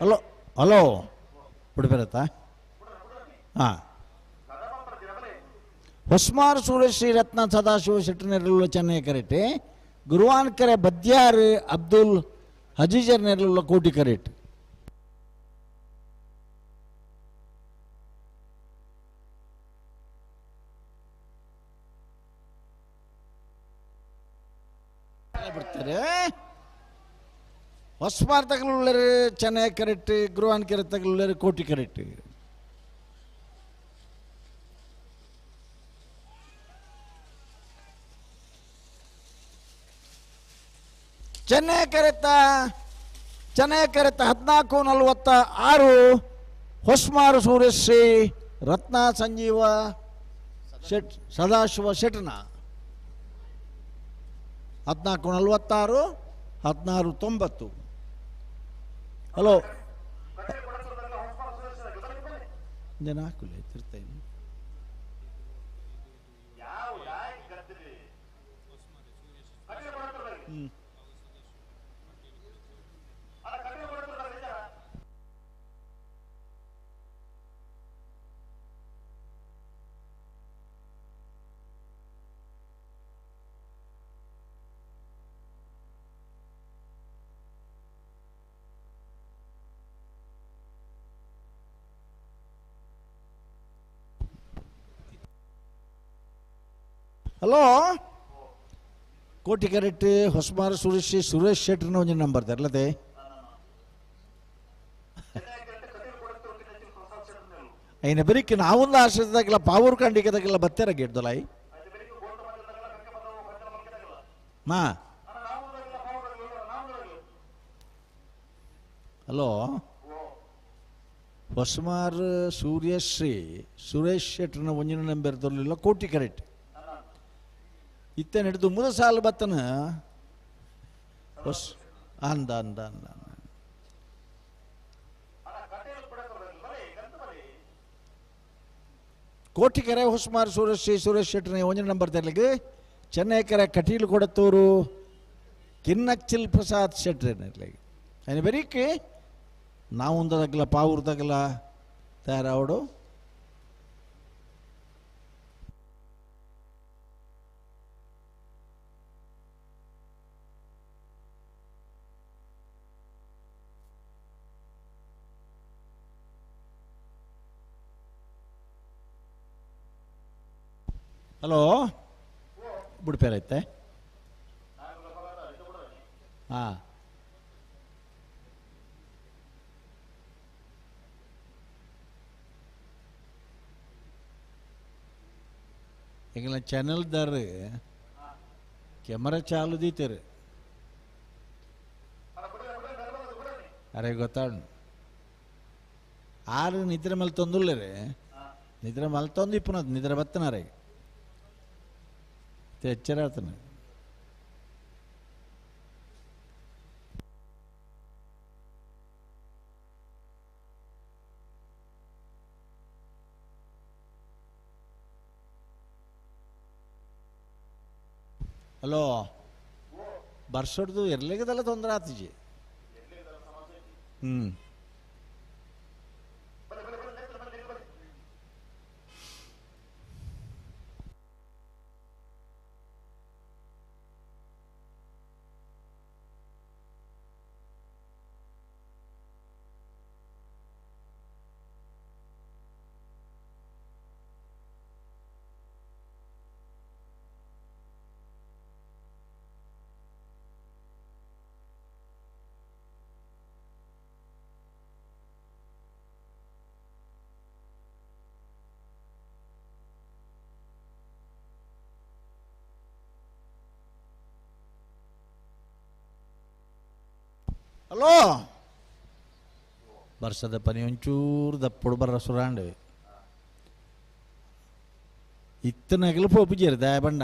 ಹಲೋ ಹಲೋ ಬಿಡ್ಬರತ್ತಾ ಹಾಂ ಹೊಸ್ಮಾರು ಶ್ರೀ ರತ್ನ ಸದಾಶಿವ ಶೆಟ್ಟನೆರಳುಳ್ಳ ಚೆನ್ನೈಕೆರೆಟ್ ಗುರುವಾನ್ಕೆರೆ ಬದ್ಯಾರ್ ಅಬ್ದುಲ್ ಹಜೀಜರ್ ನೆರಳುಳ್ಳ ಕೋಟಿಕೆರೆಟ್ ಬಿಡ್ತಾರೆ ಹೊಸ್ಮಾರ್ ತಗಲುಳ್ಳರು ಚೆನ್ನೈಕೆರೆಟ್ ಗುರುವಾನ್ಕೆರೆ ತಗಲುಳ್ಳರು ಕೋಟಿಕೆರೆಟ್ ಚೆನ್ನೈಕೆರೆತ್ತ 14:46 ಹೊಸ್ಮಾರು ಸೂರ್ಯಶ್ರೀ ರತ್ನ ಸಂಜೀವ ಸದಾಶಿವ ಶೆಟ್ಟನ 14:46, 16:90. ಹಲೋ ಹಾಕುಲೆ ತಿರ್ತೇನೆ ಹಲೋ ಕೋಟಿಕೆರೆಟ್ ಹೊಸ್ಮಾರು ಸುರೇಶ್ ಶೆಟ್ಟರ್ನ ಒಂದು ನಂಬರ್ ತರ್ಲತೆ అయిన బరికి నావుంద ఆశ్రతదగల పావూరు కండికదగల బత్తెర గెడ్దొలై మా హలో ಹೊಸಮಾರ್ ಸೂರ್ಯಶ್ರೀ ಸುರೇಶ್ ಶೆಟ್ರನ ಒಂಜಿನ ನಂಬರ್ ತೊರಲಿಲ್ಲ ಕೋಟಿ ಕರೆಕ್ಟ್ ಇತ್ತ ನಡೆದು ಮೂರು ಸಾಲು ಬತ್ತನ ಹೊಸ ಅಂದ ಅಂದ ಅಂದ ಕೋಟಿ ಕೆರೆ ಹೊಸಮಾರ್ ಸೂರ್ಯಶ್ರೀ ಸುರೇಶ್ ಶೆಟ್ರನ ಒಂಜಿನ ನಂಬರ್ ತರಲಿಗೆ ಚೆನ್ನೈ ಕೆರೆ ಕಟೀಲು ಕೊಡತ್ತೂರು ಕಿನ್ನಚ್ಚಿಲ್ ಪ್ರಸಾದ್ ಶೆಟ್ರನಲ್ಲಿ ఆయన వెరికి నా ఉంద దగ్గర పావురు దగ్గర తయారవడు హలో ఇప్పుడు పేరైతే ಈಗ ಚಾನಲ್ದಾರ ಕೆಮರಾ ಚಾಲು ದೀತಾರೆ ಅರೆ ಗೊತ್ತಾಡು ಆರು ನಿದ್ರೆ ಮೇಲೆ ತೊಂದಿಲ್ಲ ರೀ ನಿದ್ರೆ ಮೇಲೆ ತೊಂದು ಇಪ್ಪನದು ನಿದ್ರೆ ಬತ್ತನಾರೆ ಎಚ್ಚರ ಆತನ ಹಲೋ ಬರ್ಸೋಡ್ದು ಇರ್ಲಿಗದೆಲ್ಲ ತೊಂದರೆ ಆತಿಜಿ ಹಲೋ ಬರ್ಸದ ಪನಿ ಒಂಚೂರು ದಪ್ಪಡು ಬರ್ರ ಸುರಾಂಡ್ ಇತ್ತನಗಲು ಪೋಪಿಜೇರು ದಯ ಬಂಡ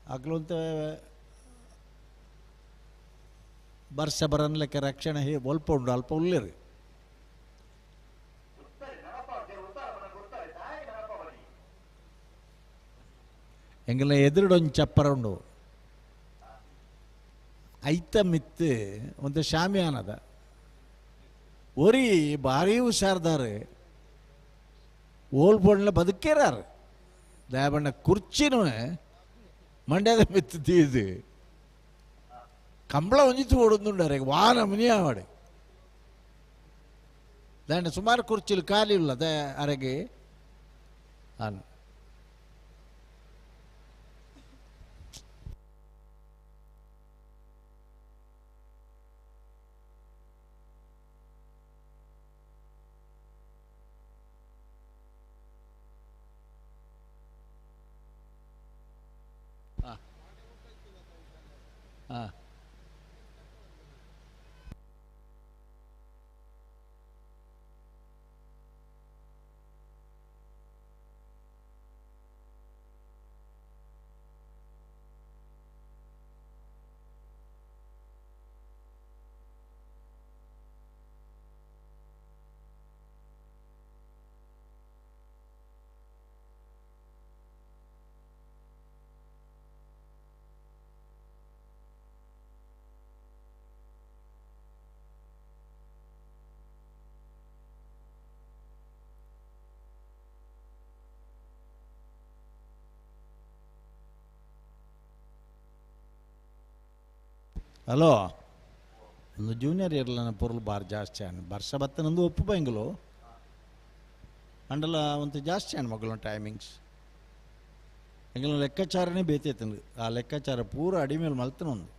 ಅಗ್ಲು ಅಂತ ಬರ್ಸ ಬರನ್ ಲೆಕ್ಕ ರಕ್ಷಣೆ ಒಲ್ಪ ಉಂಡು ಅಲ್ಪ ಉಳ್ಳೇರು ಎಂಗೆಲ್ಲ ಎದುರುಡೊಂದು ಚಪ್ಪರ ಉಂಡು ಐತ ಮಿತ್ತು ಒಂದು ಶಾಮಿಯಾನದ ಒರಿ ಭಾರಿ ಹುಷಾರ್ದಾರೆ ಓಲ್ ಪೊಂಡ್ಲ ಬದುಕೇರಾರು ದಯಬಣ್ಣ ಕುರ್ಚಿನೂ ಮಂಡ್ಯದ ಮಿತ್ತು ತೀದು ಕಂಬಳ ಒಂಜಿತ್ತು ಓಡುಂಡುಂಡಾರೆ ವಾನ ಮುನಿಯಾವಾಡು దాన్ని సుమారు కుర్చీలు ఖాళీ ఉన్నది అరగి అని ಹಲೋ ಒಂದು ಜೂನಿಯರ್ ಇರಲ್ಲ ಪೊರ್ಲು ಬಾರ್ ಜಾಸ್ತಿ ಆನ್ ವರ್ಷ ಬತ್ತನೊಂದು ಒಪ್ಪು ಬೈಂಗ್ಲು ಅಂಡಲ ಒಂದು ಜಾಸ್ತಿ ಆನ್ ಮಗಳು ಟೈಮಿಂಗ್ಸ್ ಎಂಗಲ ಲೆಕ್ಕಾಚಾರನೇ ಬೇತೈತಂದು ಆ ಲೆಕ್ಕಾಚಾರ ಪೂರ ಅಡಿ ಮೇಲೆ ಮಲ್ತನೊಂದು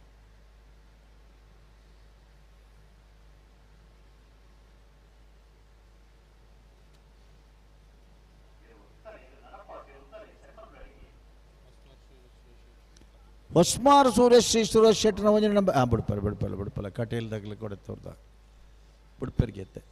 ಹೊಸ್ಮಾರ್ ಸುರೇಶ್ ಸುರೇಶ್ ಶೆಟ್ಟನ ಒಂಜಿನ ನಂಬರ್ ಬಿಡ್ಪಲ್ಲ ಕಟೇಲ್ ದಗ್ಲಿ ಕೊಡುತ್ತವ್ರದ ಬಿಡ್ಪೆರ್ಗೆತ್ತೆ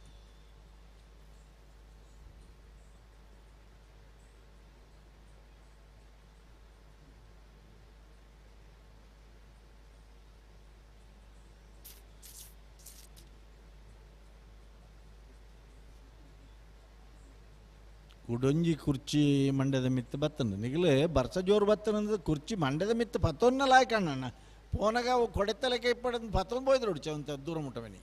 ಕುಡೊಂಜಿ ಕುರ್ಚಿ ಮಂಡ್ಯದ ಮಿತ್ತು ಬತ್ತನ ನಿಗಲು ಬರ್ಸ ಜೋರು ಬತ್ತನಂದ್ರೆ ಕುರ್ಚಿ ಮಂಡ್ಯದ ಮಿತ್ತು ಪತ್ತೊಂದಲ್ಲ ಆಯ್ಕಣ್ಣ ಫೋನಾಗ ಅವು ಕೊಡೆತ್ತಲಕ್ಕೆ ಇಪ್ಪಡೋದು ಪತ್ತೊಂದು ಹೋಯ್ದ್ರು ಹೊಡಿಚ ಅಂತ ದೂರ ಮುಟ್ಟವನಿ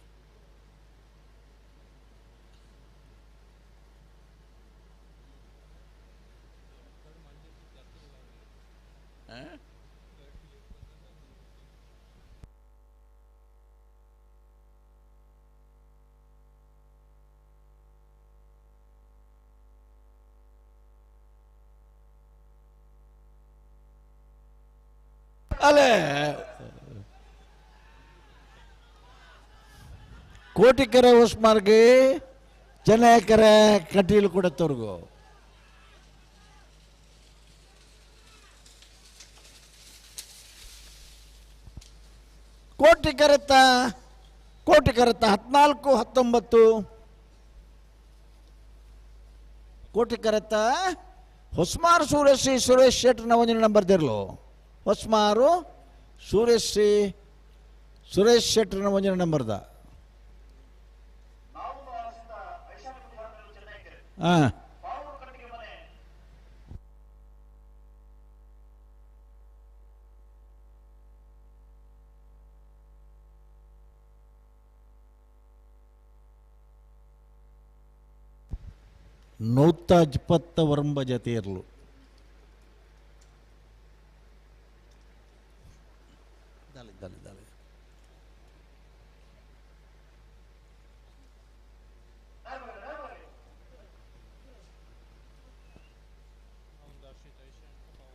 ಅಲ್ಲೇ ಕೋಟಿಕೆರೆ ಹೊಸ್ಮಾರ್ಗೆ ಚೆನ್ನೈಕೆರೆ ಕಟೀಲು ಕೊಡತ್ತವ್ರಿಗೂ ಕೋಟಿಕೆರೆತ್ತ 14-19 ಕೋಟಿಕೆರೆತ್ತ ಹೊಸ್ಮಾರು ಸುರೇಶ್ ಶೆಟ್ರನ ಒಂದು ನಂಬರ್ ದಿರ್ಲು ಹೊಸ್ಮಾರು ಸುರೇಶ್ ಶೆಟ್ರನ ಒಂದು ನಂಬರ್ದ ಹಾಂ ನೂತ ಜಿಪ್ಪತ್ತ ವರಂಬ ಜತೆ ಇರಲು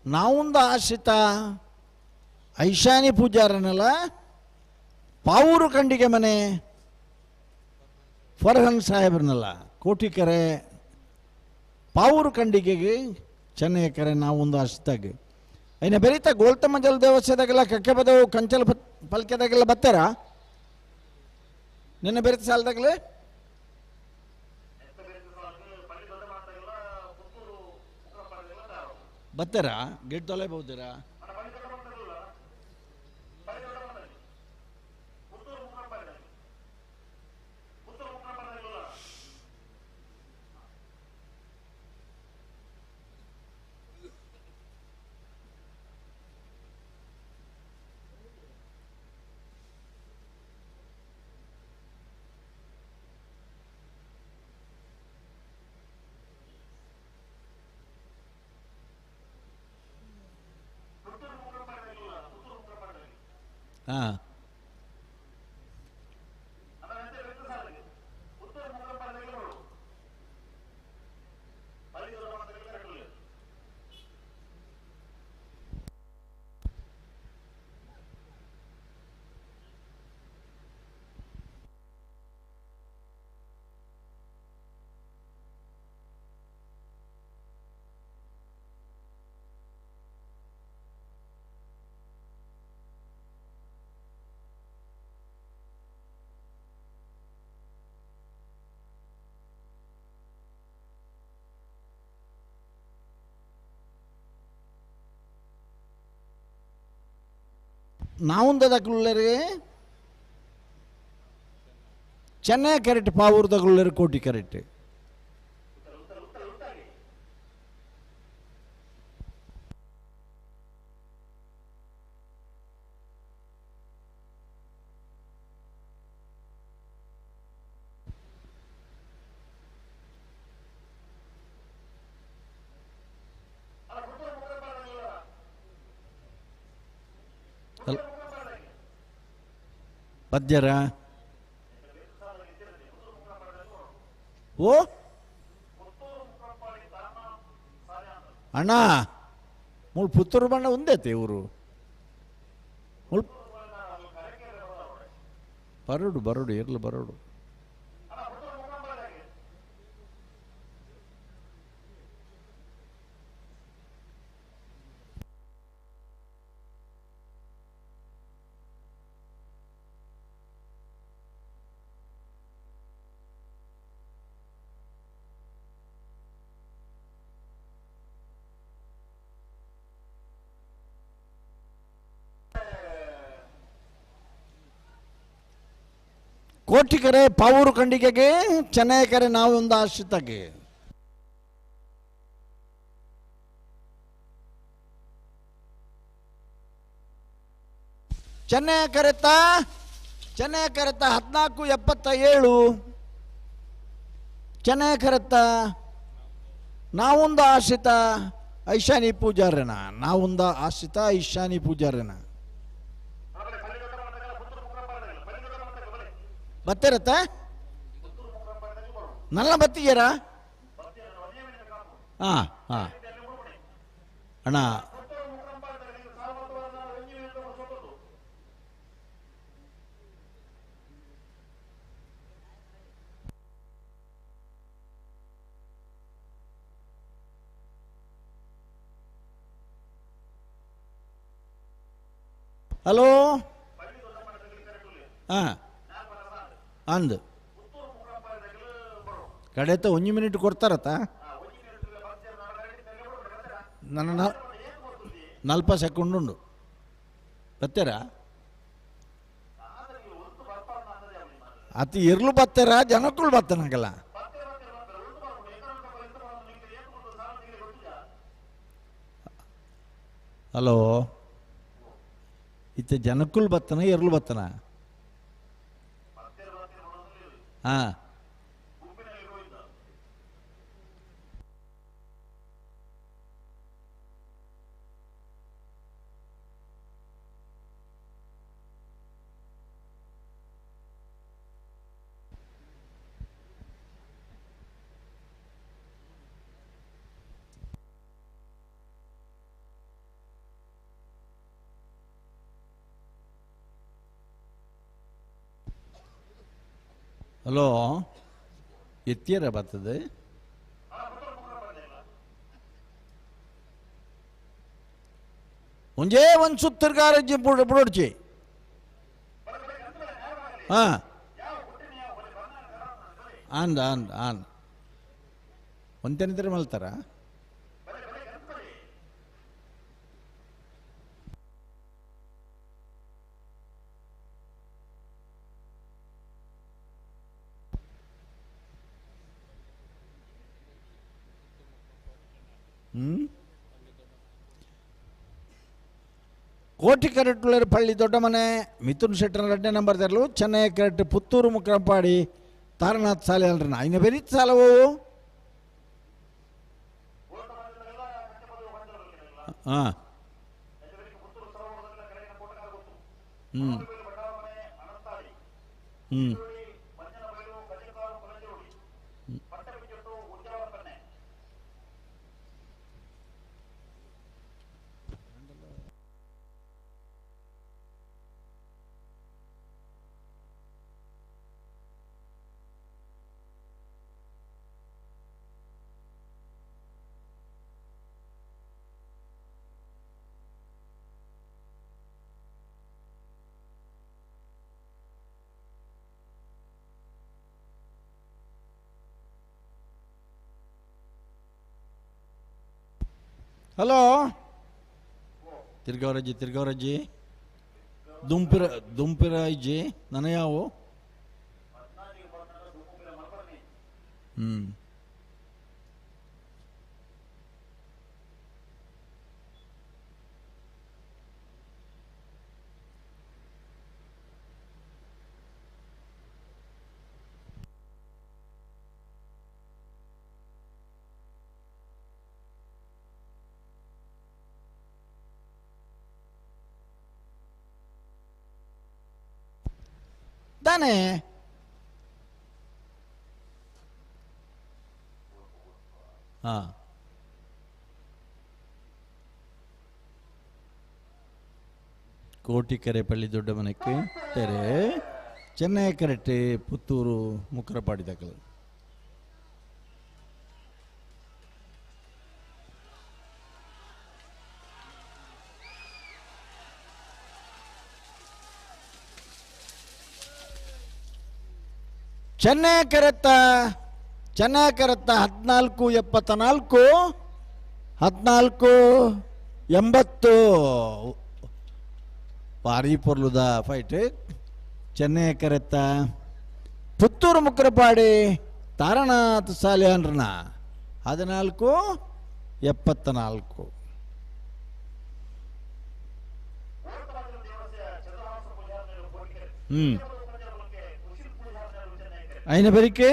ನಾವೊಂದು ಆಶ್ರಿತ ಐಶಾನಿ ಪೂಜಾರನಲ್ಲ ಪಾವೂರು ಕಂಡಿಗೆ ಮನೆ ಫರ್ಹನ್ ಸಾಹೇಬ್ರನಲ್ಲ ಕೋಟಿಕೆರೆ ಪಾವೂರು ಕಂಡಿಗೆಗೆ ಚೆನ್ನೈಕೆರೆ ನಾವೊಂದು ಆಶ್ರಿತಾಗೆ ಐನ ಬೆರೀತಾ ಗೋಲ್ತಮ್ಮ ಜಲ ದೇವಸ್ಥಾನದಾಗೆಲ್ಲ ಕಕ್ಕೆ ಬದವು ಕಂಚಲ ಪಲ್ಕೆದಾಗೆಲ್ಲ ಬತ್ತಾರ ನಿನ್ನೆ ಬೆರೀತ ಸಾಲದಾಗಲೇ ಬತ್ತಾರ ಗೇಟ್ ತೊಲೆಬಹುದಿರಾ ಹಾಂ ನಾವುಂದದಗುಳ್ಳರೆ ಚೆನ್ನೈ ಕೆರೆಟ್ ಪಾವೂರ್ದಗುಳ್ಳರೆ ಕೋಟಿ ಕೆರೆಟ್ ಪದ್ಯರ ಓ ಅಣ್ಣ ಮುಳ್ ಪುತ್ತೂರು ಬಣ್ಣ ಒಂದೇತೆ ಇವರು ಬರೋಡು ಇರ್ಲು ಬರೋಡು ಕೋಟಿಕೆರೆ ಪಾವೂರು ಖಂಡಿಕೆಗೆ ಚೆನ್ನೈಕೆರೆ ನಾವು ಒಂದು ಆಶ್ರಿತಗೆ ಚೆನ್ನೈಕೆರೆತ 1477 ಚೆನ್ನೈಕೆರೆತ ನಾವೊಂದು ಆಶ್ರಿತ ಐಶಾನಿ ಪೂಜಾರನ ನಾವೊಂದು ಆಶ್ರಿತ ಐಶಾನಿ ಪೂಜಾರನ ಬತ್ತಿರತ್ತ ನಲ್ಲ ಬತ್ತಿಗೆರ ಹಾಂ ಹಾಂ ಅಣ್ಣ ಹಲೋ ಹಾಂ ಅಂದು ಕಡೆತ 1 ಮಿನಿಟ್ ಕೊಡ್ತಾರತ್ತ ನನ್ನ 40 ಸೆಕೆಂಡ್ ಉಂಡು ಬತ್ತಾರ ಅತಿ ಇರ್ಲು ಬತ್ತಾರ ಜನಕ್ಕಳು ಬತ್ತಾನಂಗಲ್ಲ ಹಲೋ ಇತ್ತ ಜನಕ್ಕಳು ಬತ್ತನ ಇರ್ಲು ಬತ್ತನ ಹಾಂ ಹಲೋ ಎತ್ತಿಯರ ಬರ್ತದೆ ಒಂದೇ ಒಂದು ಸುತ್ತರ್ಗಾರಜ್ಜಿ ಬಿಡೋಡ್ಚಿ ಹಾಂ ಅಂದ ಅಂದ ಅಂದ ಒಂದೇನಿದ್ರೆ ಮಲ್ತಾರ ಕೋಟಿ ಕೆರೆಟ್ಟುಳ್ಳರ ಪಳ್ಳಿ ದೊಡ್ಡ ಮನೆ ಮಿಥುನ್ ಶೆಟ್ಟರ್ 2ನೇ ನಂಬರ್ ತೆರಲು ಚೆನ್ನೈ ಕೆರೆಟ್ ಪುತ್ತೂರು ಮುಕ್ರಂಪಾಡಿ ತಾರನಾಥ್ ಸಾಲೆ ಅಲ್ರನ ಇನ್ನು ಬೆರೀ ಸಾಲವು ಹಾಂ ಹ್ಞೂ ಹ್ಞೂ ಹಲೋ ತಿರ್ಗವರಜ್ಜಿ ದುಂಪಿರ ಇಜ್ಜಿ ನನ್ನ ಯಾವು ತಾನೇ ಹಾಂ ಕೋಟಿಕೆರೆ ಪಳ್ಳಿ ದೊಡ್ಡ ಮನೆಕ್ಕೆ ತೆರೆ ಚೆನ್ನೈ ಕೆರೆಟ್ಟೆ ಪುತ್ತೂರು ಮುಕ್ರಪಾಡಿ ದಾಖಲು ಚೆನ್ನೈ ಕೆರೆತ್ತ 1474 1480 ಭಾರಿ ಪೊರ್ಲುದ ಫೈಟ್ ಚೆನ್ನೈ ಕೆರೆತ್ತ ಪುತ್ತೂರು ಮುಕ್ರಪಾಡಿ ತಾರನಾಥ್ ಸಾಲಿಯಾನ್ರನ್ನ 14-74. అయిన బరికి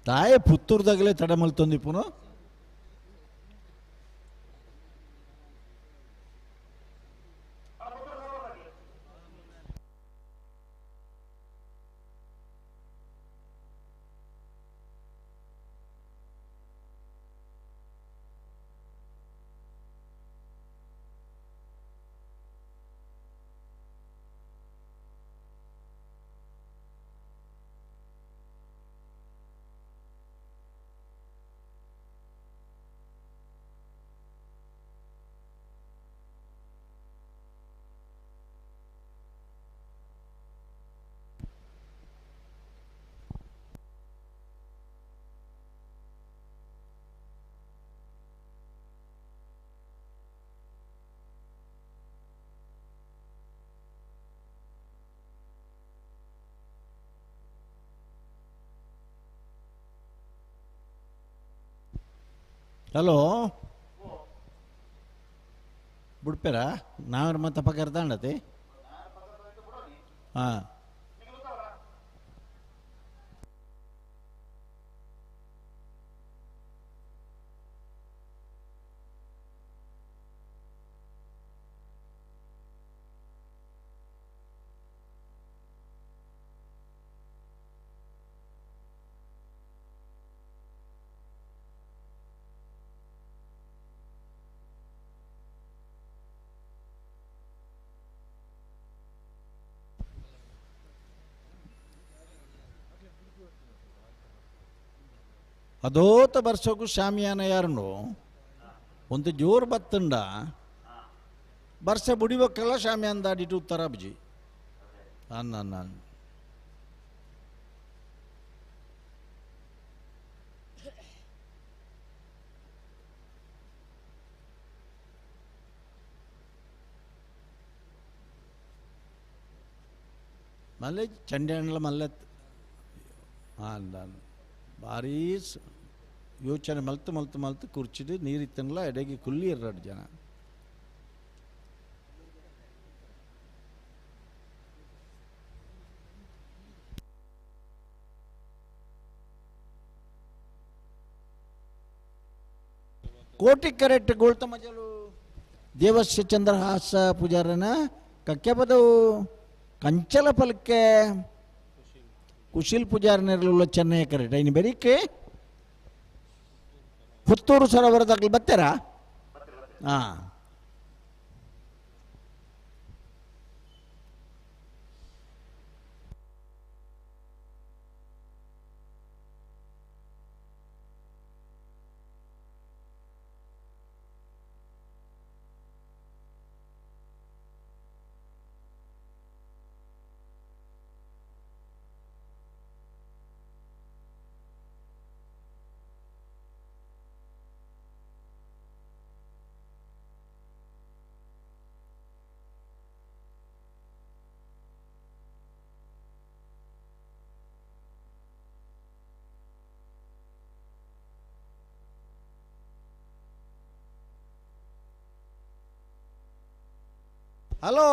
ತಾಯೇ ಪುತ್ತೂರ್ದಾಗಲೇ ತಡ ಮಲ್ತೊಂದು ಪುನಃ ಹಲೋ ಬಿಡ್ಪೇರಾ ನಾವ್ರ ಮತ್ತೆ ಪಕ್ಕ ತಾಂಡತಿ ಹಾಂ ಅದೋತ ಬರ್ಸೋಕು ಶಾಮಿಯಾನ ಯಾರನ್ನು ಒಂದು ಜೋರು ಬತ್ತಂಡ ಬರ್ಸ ಬುಡಿಬೇಕಲ್ಲ ಶಾಮಿಯಾನ ದಾಡಿಟ್ಟು ಉತ್ತರ ಬುಜಿ ಅನ್ನ ಮಲ್ಲೆ ಚಂಡೆ ಹಣ್ಣಲ ಮಲ್ಲೆ ಅಲ್ಲ ಭಾರೀ ಯೋಚನೆ ಮಲ್ತು ಕುರ್ಚಿದು ನೀರಿತ್ತನಲ್ಲ ಎಡೆಗೆ ಕುಲ್ಲಿ 2 ಜನ ಕೋಟಿ ಕರೆಕ್ಟ್ ಗೋಳ್ತ ಮಜಲು ದೇವಸ್ಯ ಚಂದ್ರಹಾಸ ಪೂಜಾರನ ಕಕ್ಕೆ ಪದವು ಕಂಚಲ ಪಲಕ್ಕೆ ಕುಶಿಲ್ ಪೂಜಾರನೆರಲು ಚೆನ್ನೈ ಕರೆಕ್ಟ್ ಇನ್ನು ಬೆರಿಕೆ ಪುತ್ತೂರು ಸರೋವರದಾಗಲಿ ಬರ್ತೀರಾ ಹಾಂ ಹಲೋ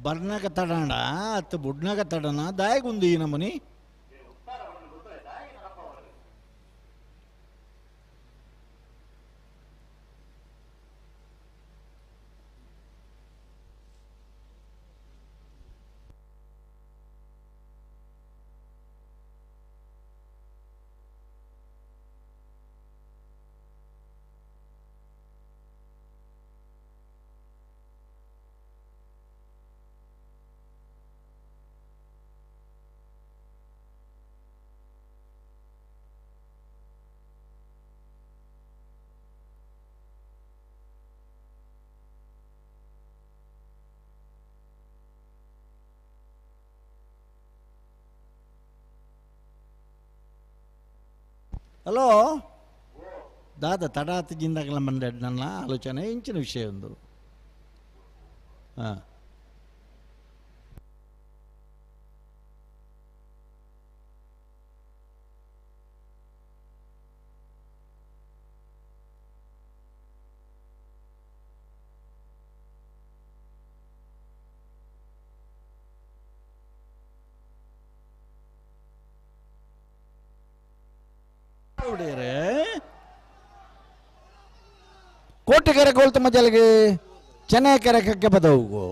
ಬರ್ನಾಗ ತಡಾಣ ಅತ್ತ ಬುಡ್ನಾಗ ತಡಣ ದಾಯಗುಂದು ಈ ನಮನಿ ಹಲೋ ದಾದ ತಡಾತಿ ಜಿಂದಾಗಲ ಮಂಡೆ ನನ್ನ ಆಲೋಚನೆ ಇಂಚಿನ ವಿಷಯ ಒಂದು ಹಾಂ ಕೋಟೆಕೆರೆ ಕೋಲ್ತ ಮಜಾಲಿಗೆ ಚೆನ್ನೈಕೆರೆ ಕಕ್ಕೆ ಬದವು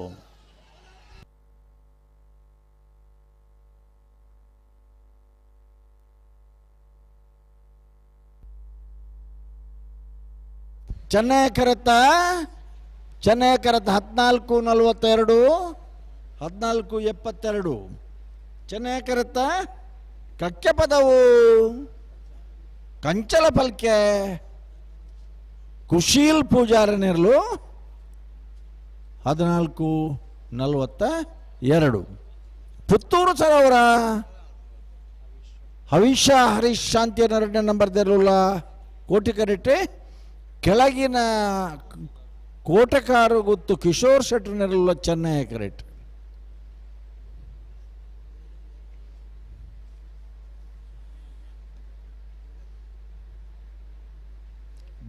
ಚೆನ್ನೈಕೆರೆತ 14:42 14:72 ಚೆನ್ನೈಕೆರೆತ ಕಕ್ಕೆ ಪದವು ಕಂಚಲ ಪಲ್ಕೆ ಕುಶೀಲ್ ಪೂಜಾರನಿರಲು 14:42 ಪುತ್ತೂರು ಸರೋವರ ಹವಿಷ ಹರೀಶ್ ಶಾಂತಿ 2ನೇ ನಂಬರ್ ತೆರಳುಲ್ಲ ಕೋಟಿಕರಿಟ್ಟೆ ಕೆಳಗಿನ ಕೋಟೆಕಾರು ಗೊತ್ತು ಕಿಶೋರ್ ಶೆಟ್ಟರ್ನಿರಲ್ಲ ಚೆನ್ನೈ ಕರೆಕ್ಟ್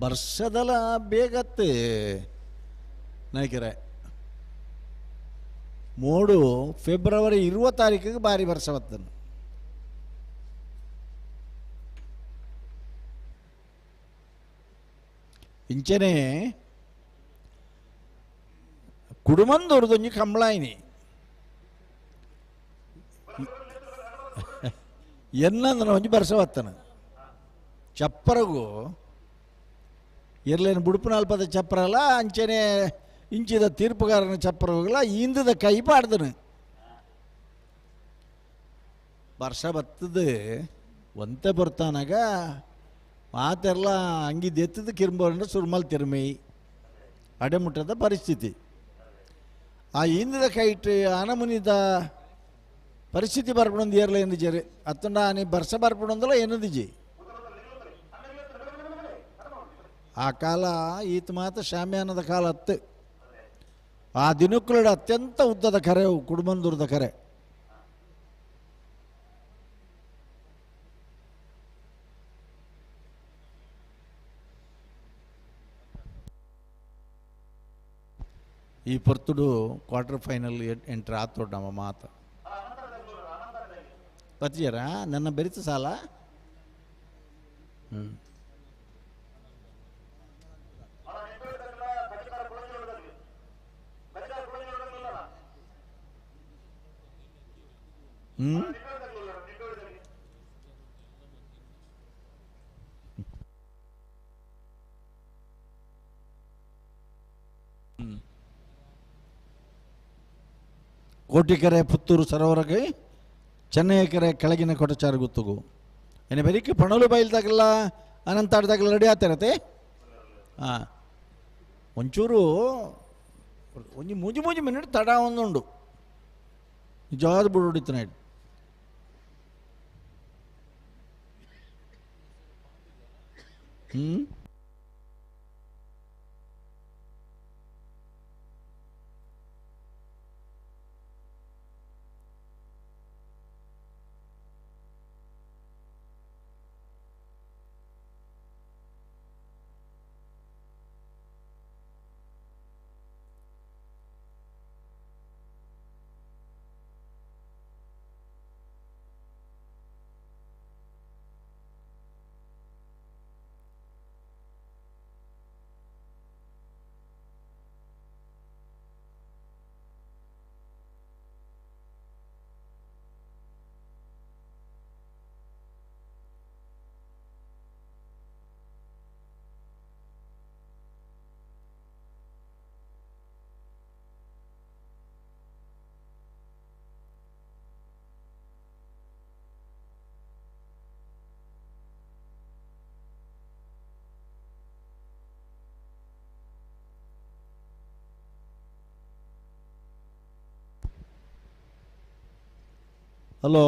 ವರ್ಷದಲ್ಲ ಬೇಗತ್ತೆ ನಾಯ್ಕರೆ 3 ಫೆಬ್ರವರಿ 20 ಬಾರಿ ವರ್ಷವತ್ತನು ಇಂಚನೆ ಕುಡುಮಂದೂರ್ದೊಂಜಿ ಕಂಬಳಾಯಿನಿ ಎನ್ನಂದ್ರ ಒಂಜಿ ಬರ್ಸವತ್ತನ ಚಪ್ಪರಗೂ ಇರ್ಲೇನು ಬುಡುಪುನಾಲ್ಪದ ಚಪ್ಪರ ಅಲ್ಲ ಅಂಚನೆ ಇಂಚಿದ ತೀರ್ಪುಗಾರನ ಚಪ್ಪರ ಹೋಗಲ್ಲ ಇಂದದ ಕೈ ಪಾಡ್ದನು ವರ್ಷ ಬರ್ತದೆ ಒಂತೆ ಬರ್ತಾನಾಗ ಮಾತೆಲ್ಲ ಅಂಗಿದ್ದೆತ್ತದ ಕಿರುಂಬ ಸುರ್ಮಲ್ ತಿರುಮೈ ಅಡೆಮುಟ್ಟದ ಪರಿಸ್ಥಿತಿ ಆ ಇಂದದ ಕೈಟ್ ಆನಮುನಿದ ಪರಿಸ್ಥಿತಿ ಬರ್ಪಡೊಂದು ಏರ್ಲ ಎಂದಿಜರಿ ಅತ್ತಂಡ ನೀ ಬರ್ಸ ಬರ್ಪಡೊಂದಲ್ಲ ಏನದಿಜಿ ಆ ಕಾಲ ಈತ ಮಾತ ಶಾಮ್ಯಾನದ ಕಾಲ ಹತ್ತು ಆ ದಿನಕ್ಕುಲಡ ಅತ್ಯಂತ ಉದ್ದದ ಕರೆ ಕುಡುಮಂದೂರದ ಕರೆ ಈ ಪರ್ತುಡು ಕ್ವಾರ್ಟರ್ ಫೈನಲ್ ಎಂಟ್ರ್ ಆತೋಡ್ ನಮ್ಮ ಮಾತು ಪತಿಯರ ನನ್ನ ಬೆರಿತ ಸಾಲ ಕೋಟಿಕೆರೆ ಪುತ್ತೂರು ಸರೋವರಕ್ಕೆ ಚೆನ್ನೈಕೆರೆ ಕೆಳಗಿನ ಕೊಟಚಾರ ಗುತ್ತುಗು ಏನೇ ಬರೀಕೆ ಪಣಲು ಬೈಲ್ದಾಗಲ್ಲ ಅನಂತಾಡ್ದಾಗಲ್ಲ ರೆಡಿ ಆಗ್ತಿರತ್ತೆ ಹಾಂ ಒಂಚೂರು ಒಂಜಿ ಮೂಜಿ ಮಿನಿಟ್ ತಡ ಒಂದುಂಡು ನಿಜವಾದ ಬಿಡು ಹೊಡಿತು ನೈಟ್ ಹಲೋ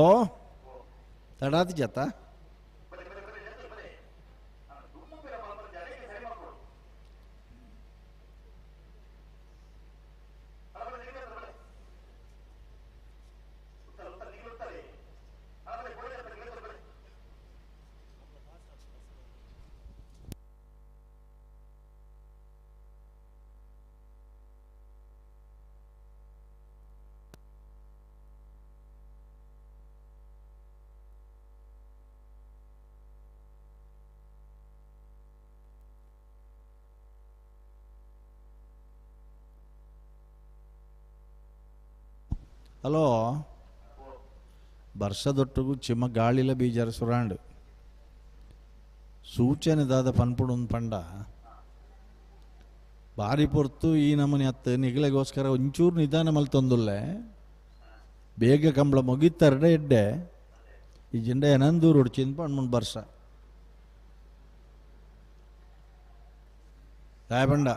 ತಡಾತಿ ಜಾತ ಹಲೋ ಬರ್ಸದೊಟ್ಟಿಗೂ ಚಿಮ್ಮ ಗಾಳಿಲ ಬೀಜರ ಸುರಾಂಡು ಸೂಚನೆ ದಾದ ಪನ್ಪುಡು ಪಂಡ ಭಾರಿ ಪೊರ್ತು ಈ ನಮೂನೆ ಹತ್ತು ನಿಗಲೆಗೋಸ್ಕರ ಒಂಚೂರು ನಿಧಾನ ಮಲ್ತೊಂದುಲ್ಲೆ ಬೇಗ ಕಂಬಳ ಮುಗಿತಾರಡೆ ಎಡ್ಡೆ ಈ ಜೆಂಡ ಏನಂದೂರು ಹೊಡ್ಚಿಂದ ಪಣ್ಮುಂಡು ಬರ್ಸ ರಾಯಬಂಡ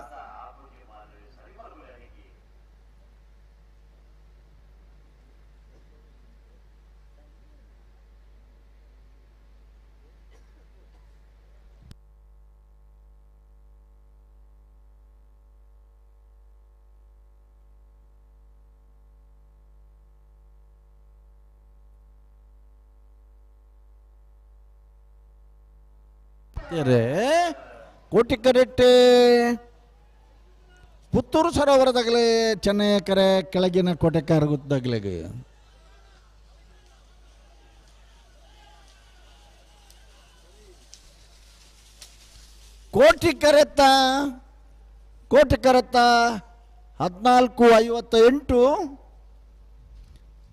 ಕೋಟಿಕರೆಟ್ಟೆ ಪುತ್ತೂರು ಸರೋವರದಾಗಲೇ ಚೆನ್ನೈ ಕೆರೆ ಕೆಳಗಿನ ಕೋಟೆಕಾರಗುದ್ದಾಗಲೇ ಕೋಟಿಕರೆತ್ತ 14:58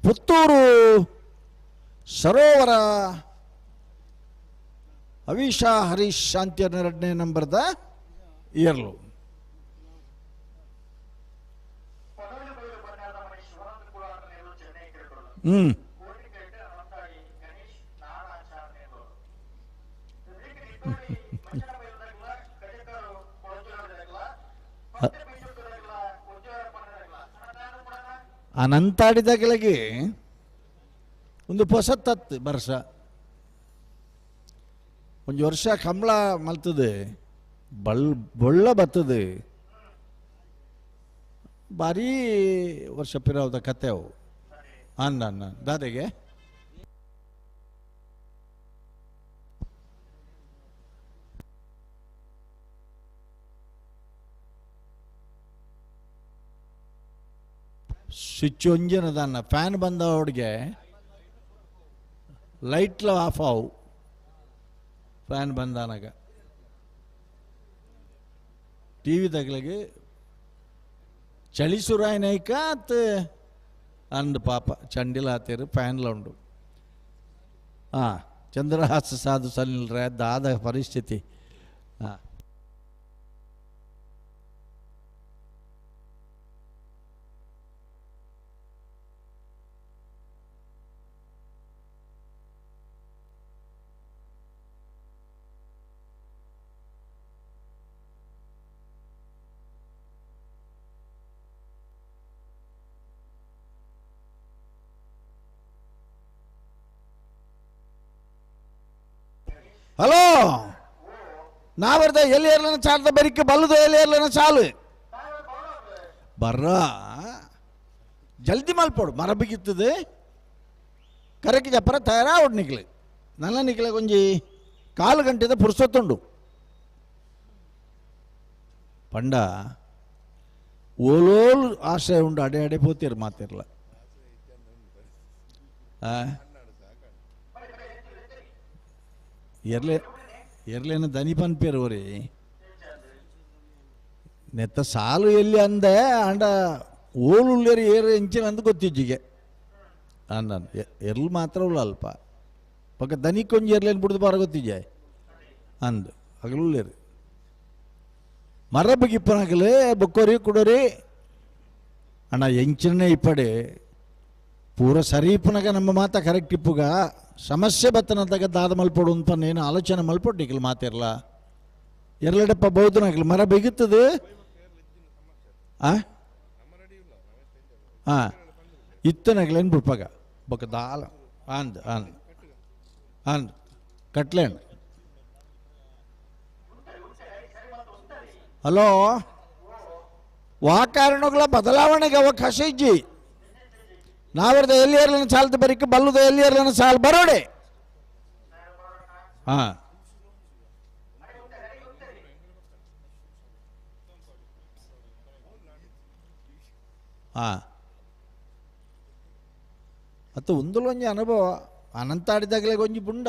ಪುತ್ತೂರು ಸರೋವರ ಅವಿಶಾ ಹರೀಶ್ ಶಾಂತಿಯವ್ರನ್ನ 2ನೇ ನಂಬರ್ದ ಇಯರ್ಲು ಅನಂತಾಡಿದಾಗಲಿಗೆ ಒಂದು ಹೊಸತ್ತತ್ತು ವರ್ಷ ಒಂದು ವರ್ಷ ಕಂಬಳ ಮಲ್ತದೆ ಬೊಳ್ಳ ಬರ್ತದೆ ಭಾರಿ ವರ್ಷ ಪಿರಾವದ ಕತೆ ಅವು ಅನ್ನ ದಾದೆಗೆ ಸ್ವಿಚ್ ಒಂಜನದನ್ನ ಫ್ಯಾನ್ ಬಂದ ಅವಡಿಗೆ ಲೈಟ್ಲ ಆಫ್ ಆವು ಫ್ಯಾನ್ ಬಂದಾನಾಗ ಟಿ ವಿ ತಗಲಿಗೆ ಚಳಿ ಸುರಾಯನೈಕ ಅತ್ ಅಂದು ಪಾಪ ಚಂಡಿಲ ಆತೇರು ಫ್ಯಾನ್ಲ ಉಂಡು ಚಂದ್ರಹಾಸ ಸಾಧು ಸಲ್ಲಿಲ್ರೆ ದಾದ ಪರಿಸ್ಥಿತಿ ಹಲೋ ನಾವರ್ದ ಎಲ್ಲಿ ಏರ್ಲನ ಚಾಲ್ದ ಬರಿಕೆ ಬಲ್ಲದು ಎಲ್ಲಿ ಏರ್ಲನ ಚಾಲು ಬರ್ರ ಜಲ್ದಿ ಮಲ್ಪೋಡು ಮರ ಬಿಗಿತ್ತದೆ ಕರೆಕ್ಟ್ ಜಪ್ಪರ ತಯಾರಾ ಒಡ್ ನಿಕ್ಲೆ ನಲ್ಲ ನಿಕ್ಲೆ ಕೊಂಜಿ 4 ಗಂಟೆದ ಪುರ್ಸೊತ್ತುಂಡು ಪಂಡ ಓಲೋಲು ಆಶ್ರಯ ಉಂಡು ಅಡೆ ಅಡೆ ಪೋತಿರು ಮಾತಿರ್ಲ ಎರ್ಲೇನ ದನಿ ಪನ್ಪೇರು ಅವರಿ ನೆತ್ತ ಸಾಲು ಎಲ್ಲಿ ಅಂದೆ ಅಂಡ ಓಲುಳ್ಳೇರು ಏರು ಎಂಚಿನ ಅಂದು ಗೊತ್ತಿಜ್ಜಿಗೆ ಅಂದ ಎರ್ಲು ಮಾತ್ರ ಉಳ್ಳ ಅಲ್ಪ ಪಕ್ಕ ದನಿ ಕೊಂಜಿ ಎರ್ಲೇನು ಬಿಡ್ದು ಬಾರ ಗೊತ್ತಿಜ್ಜೆ ಅಂದು ಹಗಲುಳ್ಳೇರು ಮರ ಬಗಿಪ್ಪನಾಗಲೇ ಬೊಕ್ಕೋರಿ ಕುಡೋರಿ ಅಣ್ಣ ಎಂಚಿನೇ ಇಪ್ಪಡೆ ಪೂರ ಸರೀಪನಾಗ ನಮ್ಮ ಮಾತ ಕರೆಕ್ಟ್ ಇಪ್ಪುಗ ಸಮಸ್ಯೆ ಬತ್ತನದಾಗ ದಾದ ಮಲ್ಪಡು ಅಂತ ಏನು ಆಲೋಚನೆ ಮಲ್ಪೊಟ್ಟಿಕ್ಲ ಮಾತಿರಲ್ಲ ಎರಳೆಡಪ್ಪ ಬೌದ್ಧನಾಗ್ಲಿ ಮರ ಬಿಗುತ್ತದೆ ಇತ್ತನಾಗ್ಲೇನು ಬಿಡ್ಪಾಗ ಬೊಕ್ಕ ದಾಲ ಅಂದ್ ಅಂದ್ ಅಂದ್ ಕಟ್ಲೇನ್ ಹಲೋ ವಾಕಾರಣಗಳ ಬದಲಾವಣೆಗೆ ಅವಕಾಶ ಇಜ್ಜಿ ನಾವರ್ದ ಎಲ್ಲಿ ಏರ್ಲನ ಸಾಲದ ಬರಿಕೆ ಬಲ್ಲುದ ಎಲ್ಲಿ ಏರ್ಲನ ಸಾಲ ಬರೋಡೆ ಅತ್ತು ಒಂದೊಂದು ಅನುಭವ ಅನಂತ ಆಡಿದಾಗಲೇ ಕೊಂಚ ಪುಂಡ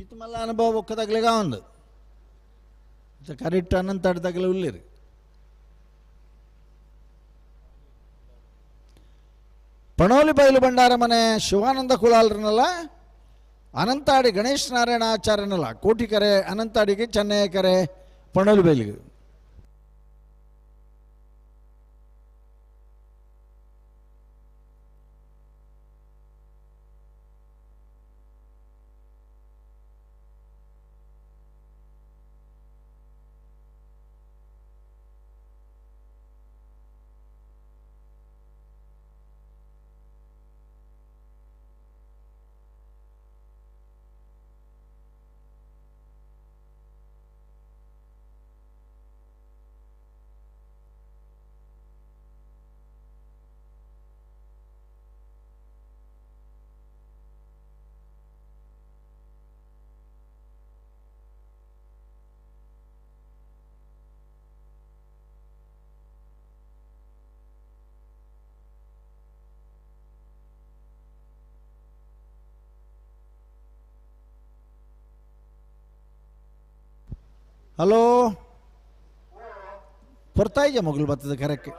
ಈತ ಮಲ್ಲ ಅನುಭವ ಒಕ್ಕದಾಗಲೇಗ ಒಂದು ಕರೆಕ್ಟ್ ಅನಂತ ಆಡಿದಾಗಲೇ ಉಳ್ಳೇರಿ ಪಣೋಲಿ ಬಯಲು ಭಂಡಾರ ಮನೆ ಶಿವಾನಂದ ಕುಲಾಲ್ರನ್ನಲ್ಲ, ಅನಂತಾಡಿ ಗಣೇಶ್ ನಾರಾಯಣ ಆಚಾರ್ಯನಲ್ಲ, ಕೋಟಿಕೆರೆ ಅನಂತಾಡಿಗೆ ಚೆನ್ನೈಕೆರೆ ಪಣೋಲಿ ಬಯಲಿಗೆ. ಹಲೋ, ಬರ್ತಾ ಇದೆಯಾ ಮಗಳು ಬರ್ತದೆ ಕರೆಕ್ಟ್?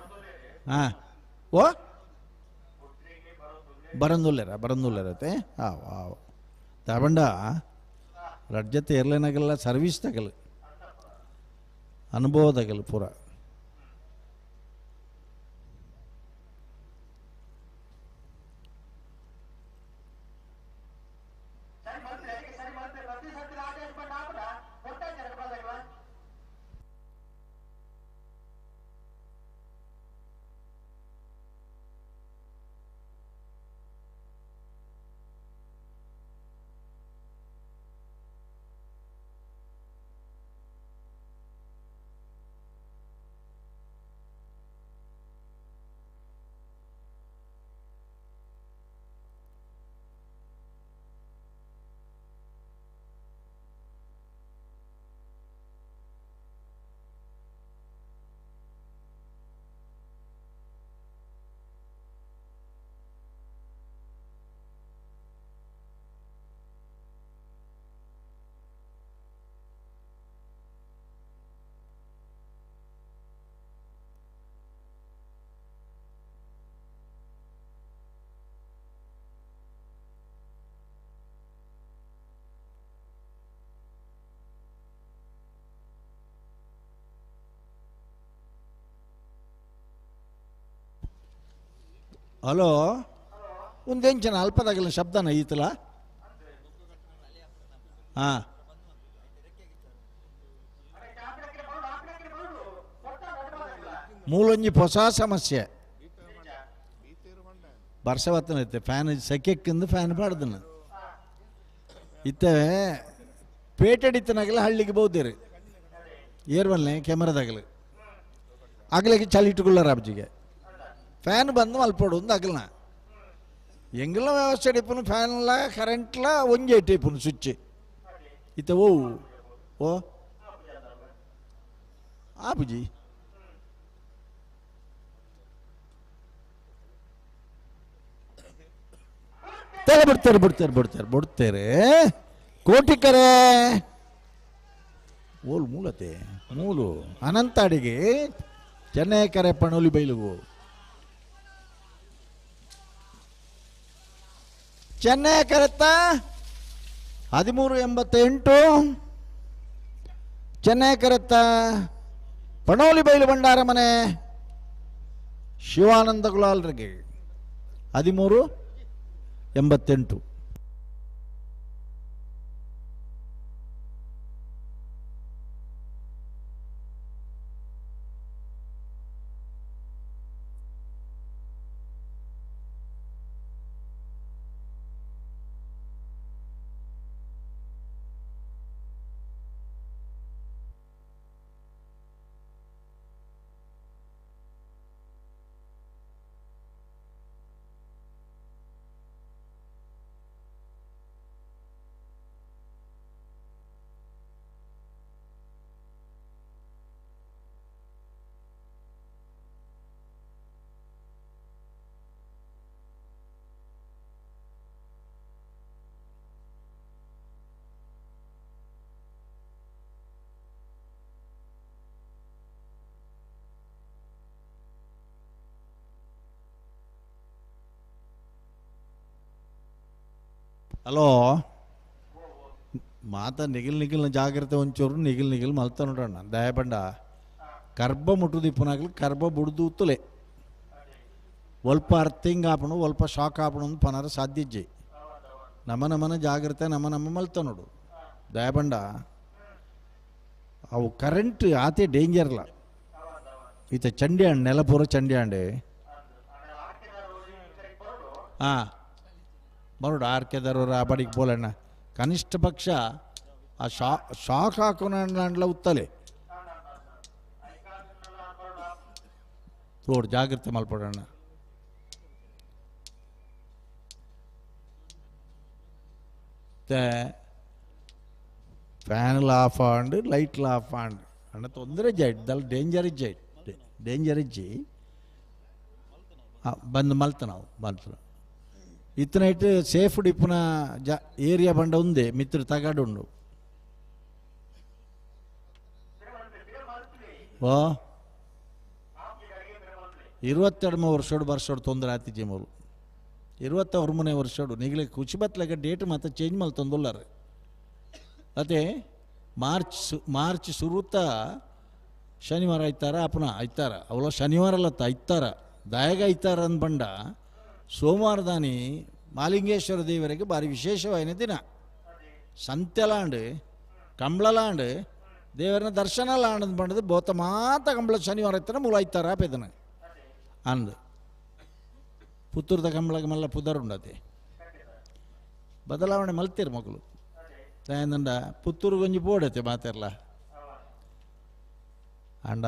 ಹಾಂ, ಓ ಬರಂದುಲ್ಲರತ್ತೆ. ಹಾಂ ತಗೊಂಡ ರಡ್ಜತೆ ಏರ್ಲೈನಾಗಲ್ಲ, ಸರ್ವಿಸ್ ತಗಲು, ಅನುಭವ ತಗಲು ಪೂರ. ಹಲೋ, ಒಂದೇಂಚನ ಅಲ್ಪದಾಗಲ್ಲ ಶಬ್ದನ ಈತಲ. ಹಾಂ, ಮೂಲೊಂಜಿ ಹೊಸ ಸಮಸ್ಯೆ ಬರ್ಸವತ್ತನ ಐತೆ. ಫ್ಯಾನ್ ಸೆಕೆಕ್ಕಿಂದು ಫ್ಯಾನ್ ಪಾಡ್ದನ ಇತ್ತೆ ಪೇಟಡಿತ್ತನಾಗಲ್ಲ ಹಳ್ಳಿಗೆ ಬೋದಿರಿ ಏರ್ವಲ್ನೇ ಕ್ಯಾಮರಾದಾಗಲಿ ಆಗ್ಲಿಕ್ಕೆ ಚಳಿ ಇಟ್ಟುಕೊಳ್ಳಾರ ಅಬ್ಜಿಗೆ ಫ್ಯಾನ್ ಬಂದು ಮಲ್ಪೋಡು ಒಂದು ಅಗಲ್ನ ಎಂಗೆಲ್ಲ ವ್ಯವಸ್ಥೆ ಇಡಿಪುನು ಫ್ಯಾನ್ಲ ಕರೆಂಟ್ಲ ಒಂಜೆ ಇಟ್ಟಿಪುನು ಸ್ವಿಚ್ ಇತ್ತ ಓ ಆ ಬುಜಿ ಬಿಡ್ತಾರೆ ಕೋಟಿಕೆರೆ ಓಲ್ ಮೂಲತೆ ಮೂಲು ಅನಂತಾಡಿಗೆ ಚೆನ್ನೈಕೆರೆ ಪಣೋಲಿ ಬೈಲುಗು ಚೆನ್ನೈಕೆರೆತ್ತ 1388 ಚೆನ್ನೈಕೆರೆತ್ತ ಪಣೋಲಿ ಬೈಲು ಭಂಡಾರ ಮನೆ ಶಿವಾನಂದ ಗುಲಾಲ್ರಿಗೆ 1388. ಹಲೋ ಮಾತ ನಿಗಿಲ್ನ ಜಾಗ್ರತೆ ಒಂಚೂರು ನಿಗಿಲ್ ಮಲ್ತ ನೋಡೋಣ ದಯಪಂಡ ಕರ್ಬ ಮುಟ್ಟುದು ಇಪ್ಪನಾಗ್ಲಿ ಕರ್ಬ ಬುಡ್ದು ಉತ್ತಲೆ ಒಲ್ಪ ಅರ್ಥಿಂಗ್ ಆಪಣು ಒಲ್ಪ ಶಾಕ್ ಆಪಣು ಅಂತ ಪನರ ಸಾಧ್ಯಜ್ಜಿ ನಮ್ಮನ ಜಾಗ್ರತೆ ನಮ್ಮ ಮಲ್ತ ನೋಡು ದಯಪಂಡ ಅವು ಕರೆಂಟ್ ಆತೆ ಡೇಂಜರ್ಲ ಈತ ಚಂಡಿ ಹಣ್ಣು ನೆಲಪೂರ ಚಂಡಿ ಹಣ್ಣೆ ಹಾಂ ಬರೋಡು ಆರ್ಕೆದರವ್ರ ಆ ಬಡಿಗೆ ಪೋಲಣ್ಣ ಕನಿಷ್ಠ ಪಕ್ಷ ಆ ಶಾಕ್ ಹಾಕೋಣ ಉತ್ತಲೆ ತೋಡು ಜಾಗ್ರತೆ ಮಲ್ಪಡೋಣ ಫ್ಯಾನ್ಲ ಆಫ್ ಆಂಡ್ ಲೈಟ್ಲ ಆಫ್ ಆಂಡ್ ಅಣ್ಣ ತೊಂದರೆ ಜೈಟ್ ದಲ್ ಡೇಂಜರ್ ಇಜ್ಜಿ ಬಂದು ಮಲ್ತ ನಾವು ಮಲ್ತ ಇತ್ತನೈಟ್ ಸೇಫ್ ಡಿಪ್ಪುನ ಏರಿಯಾ ಬಂಡ ಉಂದೆ ಮಿತ್ರ ತಗಡುಂಡು ಓ 22 ವರ್ಷೋಡು ಬರ್ಸೋಡು ತೊಂದರೆ ಆತಿಜಿ ಮೂರು 23 ವರ್ಷೋಡು ನಿಗಲೆ ಖುಷಿ ಬತ್ಲಾಗ ಡೇಟ್ ಮಾತ್ರ ಚೇಂಜ್ ಮಲ್ ತೊಂದೊಲ್ಲಾರ ಅದೇ ಮಾರ್ಚ್ ಸುರುತ್ತ ಶನಿವಾರ ಐತಾರ ಅಪನ ಐತಾರ ಅವಳ ಶನಿವಾರ ಅಲ್ಲತ್ತ ಐತಾರ ದಾಯಗ ಐತಾರ ಅಂದ್ಬಂಡ ಸೋಮವಾರದಾನಿ ಮಾಲಿಂಗೇಶ್ವರ ದೇವರಿಗೆ ಭಾರಿ ವಿಶೇಷವಾಯಿನ ದಿನ ಸಂತ್ಯಲಾಂಡ್ ಕಂಬಳಲಾಂಡ್ ದೇವರನ್ನ ದರ್ಶನ ಲಾಂಡ್ ಅಂದ್ಬಂಡದು ಬೋತ ಮಾತ ಕಂಬಳ ಶನಿವಾರ ಐತಾರ ಮೂಲ ಐತಾರ ಪೇದನ ಅಂದು ಪುತ್ತೂರದ ಕಂಬಳಗೆ ಮಲ್ಲ ಪುದರುಂಡತೆ ಬದಲಾವಣೆ ಮಲ್ತೀರಿ ಮಕ್ಕಳು ತಾಯಂದಂಡ ಪುತ್ತೂರು ಗೊಂಜಿ ಪೋಡತೆ ಮಾತೆರ್ಲ ಅಂಡ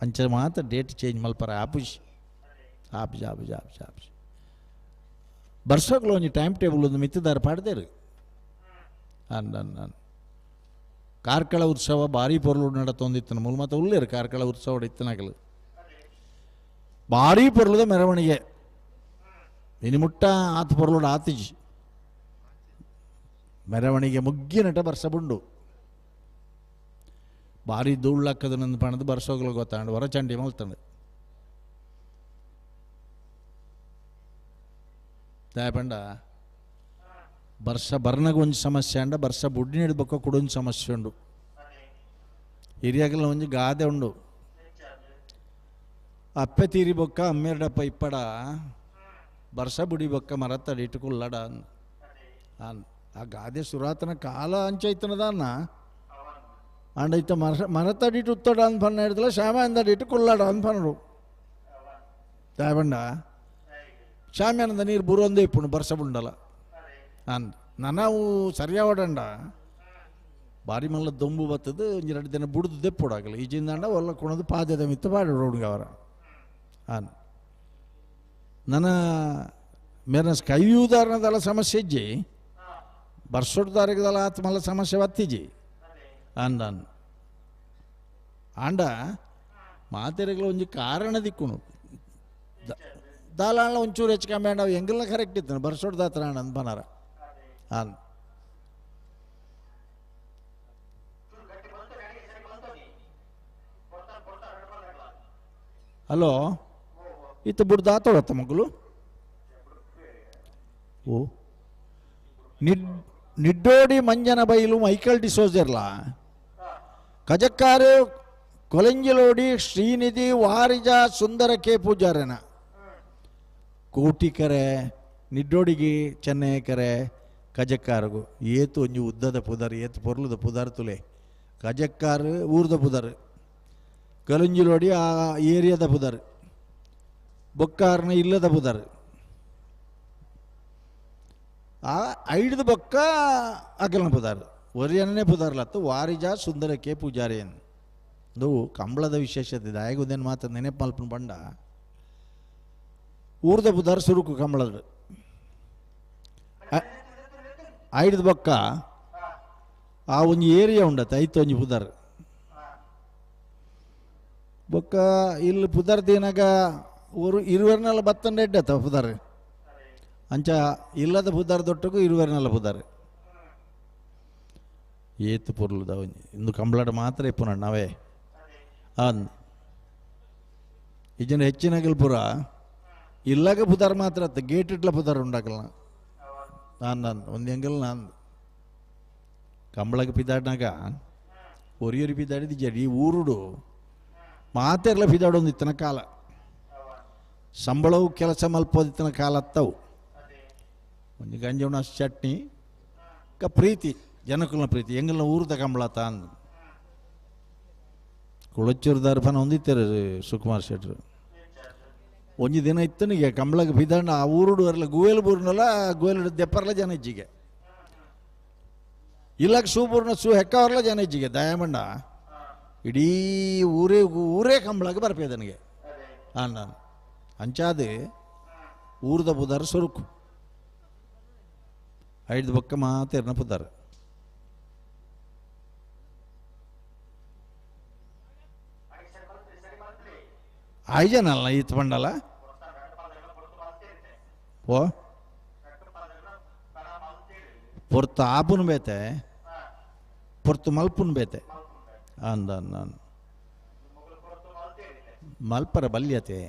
ಅಂಚೆ ಮಾತ್ರ ಡೇಟ್ ಚೇಂಜ್ ಮಲ್ಪರ ಆಪುಜ್ ಬರ್ಸೋಗ್ಲು ಒಂಜಿ ಟೈಮ್ ಟೇಬಲ್ ಒಂದು ಮಿತ್ತಿದಾರ ಪಾಡ್ದೇರು ಕಾರ್ಕಳ ಉತ್ಸವ ಭಾರಿ ಪೊರ್ಲು ನಡತೊಂದಿತ್ತನ ಮೂಲ ಮತ್ತೆ ಉಳ್ಳೇರು ಕಾರ್ಕಳ ಉತ್ಸವ ಇತ್ತನಾಗಲು ಭಾರಿ ಪೊರ್ಲುದ ಮೆರವಣಿಗೆ ಇನಿ ಮುಟ್ಟ ಆತ ಪೊರ್ಲುಡ ಆತಿಜಿ ಮೆರವಣಿಗೆ ಮುಗ್ಗಿನಟ ಬರ್ಸ ಬುಂಡು ಭಾರಿ ಧೂಳ್ಳಕ್ಕದ ನಂದು ಪಣದು ಬರ್ಸೋಗ್ಲು ಗೊತ್ತಾಂಡು ಹೊರ ಚಂಡಿ ಮಲ್ತಂಡು ತಾಯಪಂಡ ಬರ್ಸ ಬರ್ನಾಗ ಒಂದು ಸಮಸ್ಯೆ ಅಂಡ ಬರ್ಸ ಬುಡ್ಡಿ ಹಿಡ್ಬೇಕ ಕೊಡೊಂದು ಸಮಸ್ಯೆ ಉಂಡು ಹಿರಿಯಾಗಲ್ಲ ಒಂಜಿ ಗಾದೆ ಉಂಡು ಅಪ್ಪೆ ತೀರಿ ಬೊಕ್ಕ ಅಮ್ಮೆರಡಪ್ಪ ಇಪ್ಪಡ ಬರ್ಸ ಬುಡಿ ಬೊಕ್ಕ ಮರತ್ತಡಿ ಇಟ್ಟುಕೊಳ್ಳಡ ಆ ಗಾದೆ ಸುರಾತನ ಕಾಲ ಅಂಚೈತನದ ಅನ್ನ ಅಂಡೈತ ಮರತ್ತಡಿಟ್ಟು ಉತ್ತಡ ಅಂತ ಪನ್ನ ಹಿಡ್ದಲ್ಲ ಶ್ಯಾಮ ಅಂದಡಿ ಇಟ್ಟುಕೊಳ್ಳಾಡ ಅಂತ ಪನ್ನರು ತಾಯಪಂಡ ಶಾಮ್ಯಾನದ ನೀರು ಬುರೊಂದೇ ಇಪ್ಪುಂಡು ಬರ್ಸ ಬುಂಡಲ್ಲ ನಾವು ಸರಿಯಾವಡಂಡ ಭಾರಿ ಮಲ್ಲ ದೊಂಬು ಬತ್ತದು ಒಂಜಿ 2 ದಿನ ಬುಡ್ದು ದೆಪ್ಪುಡಾಗಲ್ಲ ಈಜಿಂದಾಂಡ ಒಲ್ಲ ಕುಣದು ಪಾದ್ಯದ ಮಿತ್ತ ಪಾಡು ರೋಡ್ಗೆ ಅವರ ನನ್ನ ಮೇರ ಕೈಯೂದಾರನದಲ್ಲ ಸಮಸ್ಯೆ ಇಜ್ಜಿ ಬರ್ಸೊಡ್ದಾರಿಗದಲ್ಲ ಆತ ಮಲ್ಲ ಸಮಸ್ಯೆ ಬತ್ತಿಜಿ ಅಂದನ್ ಆಂಡ ಮಾತೆರೆಗಳ ಒಂಜಿ ಕಾರಣ ದಿಕ್ಕುನು ದಾಲಾಳ ಒಂಚೂರು ಹೆಚ್ಚು ಕಮ್ಮಿ ನಾವು ಹೆಂಗೆಲ್ಲ ಕರೆಕ್ಟ್ ಇದ್ದಾನೆ ಬರ್ಸೋಡ್ದು ಹತ್ರ ಅಂದ್ ಬನಾರ ಹಾಂ ಹಲೋ ಇತ್ತು ಬುಡ್ದು ಆತೋಡತ್ತ ಮಗಳು ಓ ನಿಡ್ಡೋಡಿ ಮಂಜನ ಬೈಲು ಮೈಕಲ್ ಡಿಸೋಜರ್ಲ ಕಜಕ್ಕಾರು ಕೊಲೆಂಜಿಲೋಡಿ ಶ್ರೀನಿಧಿ ವಾರಿಜ ಸುಂದರ ಕೆ ಪೂಜಾರನ ಕೋಟಿಕರೆ ನಿಡ್ಡೋಡಿಗೆ ಚೆನ್ನೈಕರೆ ಕಜಕ್ಕಾರಗು ಏತು ಒಂಜಿ ಉದ್ದದ ಪುದರ್ ಏತು ಪೊರ್ಲುದ ಪುದರ್ ತುಲೆ ಕಜಕ್ಕಾರು ಊರ್ದ ಪುದರ್ ಕಲಂಜಿಲೋಡಿ ಆ ಏರಿಯಾದ ಪುದರ್ ಬೊಕ್ಕಾರನ ಇಲ್ಲದ ಪುದರ್ ಆ ಐಡ್ದ ಬೊಕ್ಕ ಅಗಲನ ಪುದರ್ ಒರಿಯನೇ ಪುದರ್ಲತ್ತು ವಾರಿಜ ಸುಂದರಕ್ಕೆ ಪೂಜಾರಿ ಅದು ಕಂಬಳದ ವಿಶೇಷತೆ ದಾಯಗುದೇನು ಮಾತು ನೆನಪು ಮಲ್ಪನ ಬಂಡ ಊರ್ದ ಪುದರ್ ಸುರುಕು ಕಂಬಳದ ಐಡ್ದ ಬೊಕ್ಕ ಆ ಒಂಜಿ ಏರಿಯಾ ಉಂಡತ್ತೆ ಐತು ಒಂಜಿ ಪುದರ್ ಬೊಕ್ಕ ಇಲ್ಲಿ ಪುದರ್ ದಿನಾಗ ಊರು 24 ಬತ್ತಂಡ ಎಡ್ಡತ್ತ ಪುದರ್ ಅಂಚ ಇಲ್ಲದ ಪುದರ್ ದೊಟ್ಟಗೂ 24 ಪುದರ್ ಏತು ಪೊರ್ಲುದ ಒಂಜಿ ಇಂದು ಕಂಬಳಡ ಮಾತ್ರ ಇಪ್ಪು ನಾವೇ ಇಜನ ಹೆಚ್ಚಿನಗಲ್ ಪುರ ಇಲ್ಲಾಗ ಪುದರ್ ಮಾತ್ರ ಅತ್ತ ಗೇಟ್ ಇಟ್ಲ ಪುದರ್ ಉಂಡಾಕಲ್ಲ ನಾನು ಒಂದು ಎಂಗಲ್ ನಾನು ಕಂಬಳಕ್ಕೆ ಪಿದಾಡ್ನಾಗ ಒರಿಯೊರಿ ಪಿದಾಡಿದ ಈ ಊರುಡು ಮಾತೆಲ್ಲ ಪಿದಾಡೊಂದು ಇತ್ತನ ಕಾಲ ಸಂಬಳವು ಕೆಲಸ ಮಲ್ಪೋದಿತ್ತನ ಕಾಲ ಅತ್ತವು ಒಂದು ಗಂಜವನ ಚಟ್ನಿ ಪ್ರೀತಿ ಜನಕುಲ ಪ್ರೀತಿ ಎಂಗಲ್ನ ಊರದ ಕಂಬಳ ತಾಂದು ಕುಳಚೂರು ದರ್ಪನ ಹೊಂದಿತ್ತಾರೆ ಸುಕುಮಾರ್ ಶೆಟ್ರು ಒಂಜಿ ದಿನ ಇತ್ತನಿಗೆ ಕಂಬಳಕ್ಕೆ ಬಿದ್ದಾಂಡ ಆ ಊರುಡು ಅರ್ಲ ಗುವೇಲ್ ಬೂರ್ನಲ್ಲ ಗುವೇಲ್ ದೆಪ್ಪರ್ಲ ಜನ ಇಜ್ಜಿಗೆ ಇಲ್ಲಕ್ಕೆ ಸೂಪೂರ್ನ ಹೆಕ್ಕವರ್ಲ ಜನ ಇಜ್ಜಿಗೆ ದಯಮಂಡ ಇಡೀ ಊರೇ ಕಂಬಳಕ್ಕೆ ಬರ್ಪೇ ನನಗೆ ನಾನು ಅಂಚಾದೆ ಊರದ ಬುದಾರ ಸುರುಕು ಐದು ಬಕ್ಕ ಮಾತೇರ್ನ ಪುದಾರ ಆಯ್ಜನಲ್ಲ ಈತ್ ಬಂಡಲ್ಲ ಓ ಪೊರ್ತು ಆಪುನ್ ಬೇತೆ ಪೊರ್ತು ಮಲ್ಪುನ್ ಬೇತೆ ಅಂದ ನಾನು ಮಲ್ಪರ ಬಲ್ಯತೆ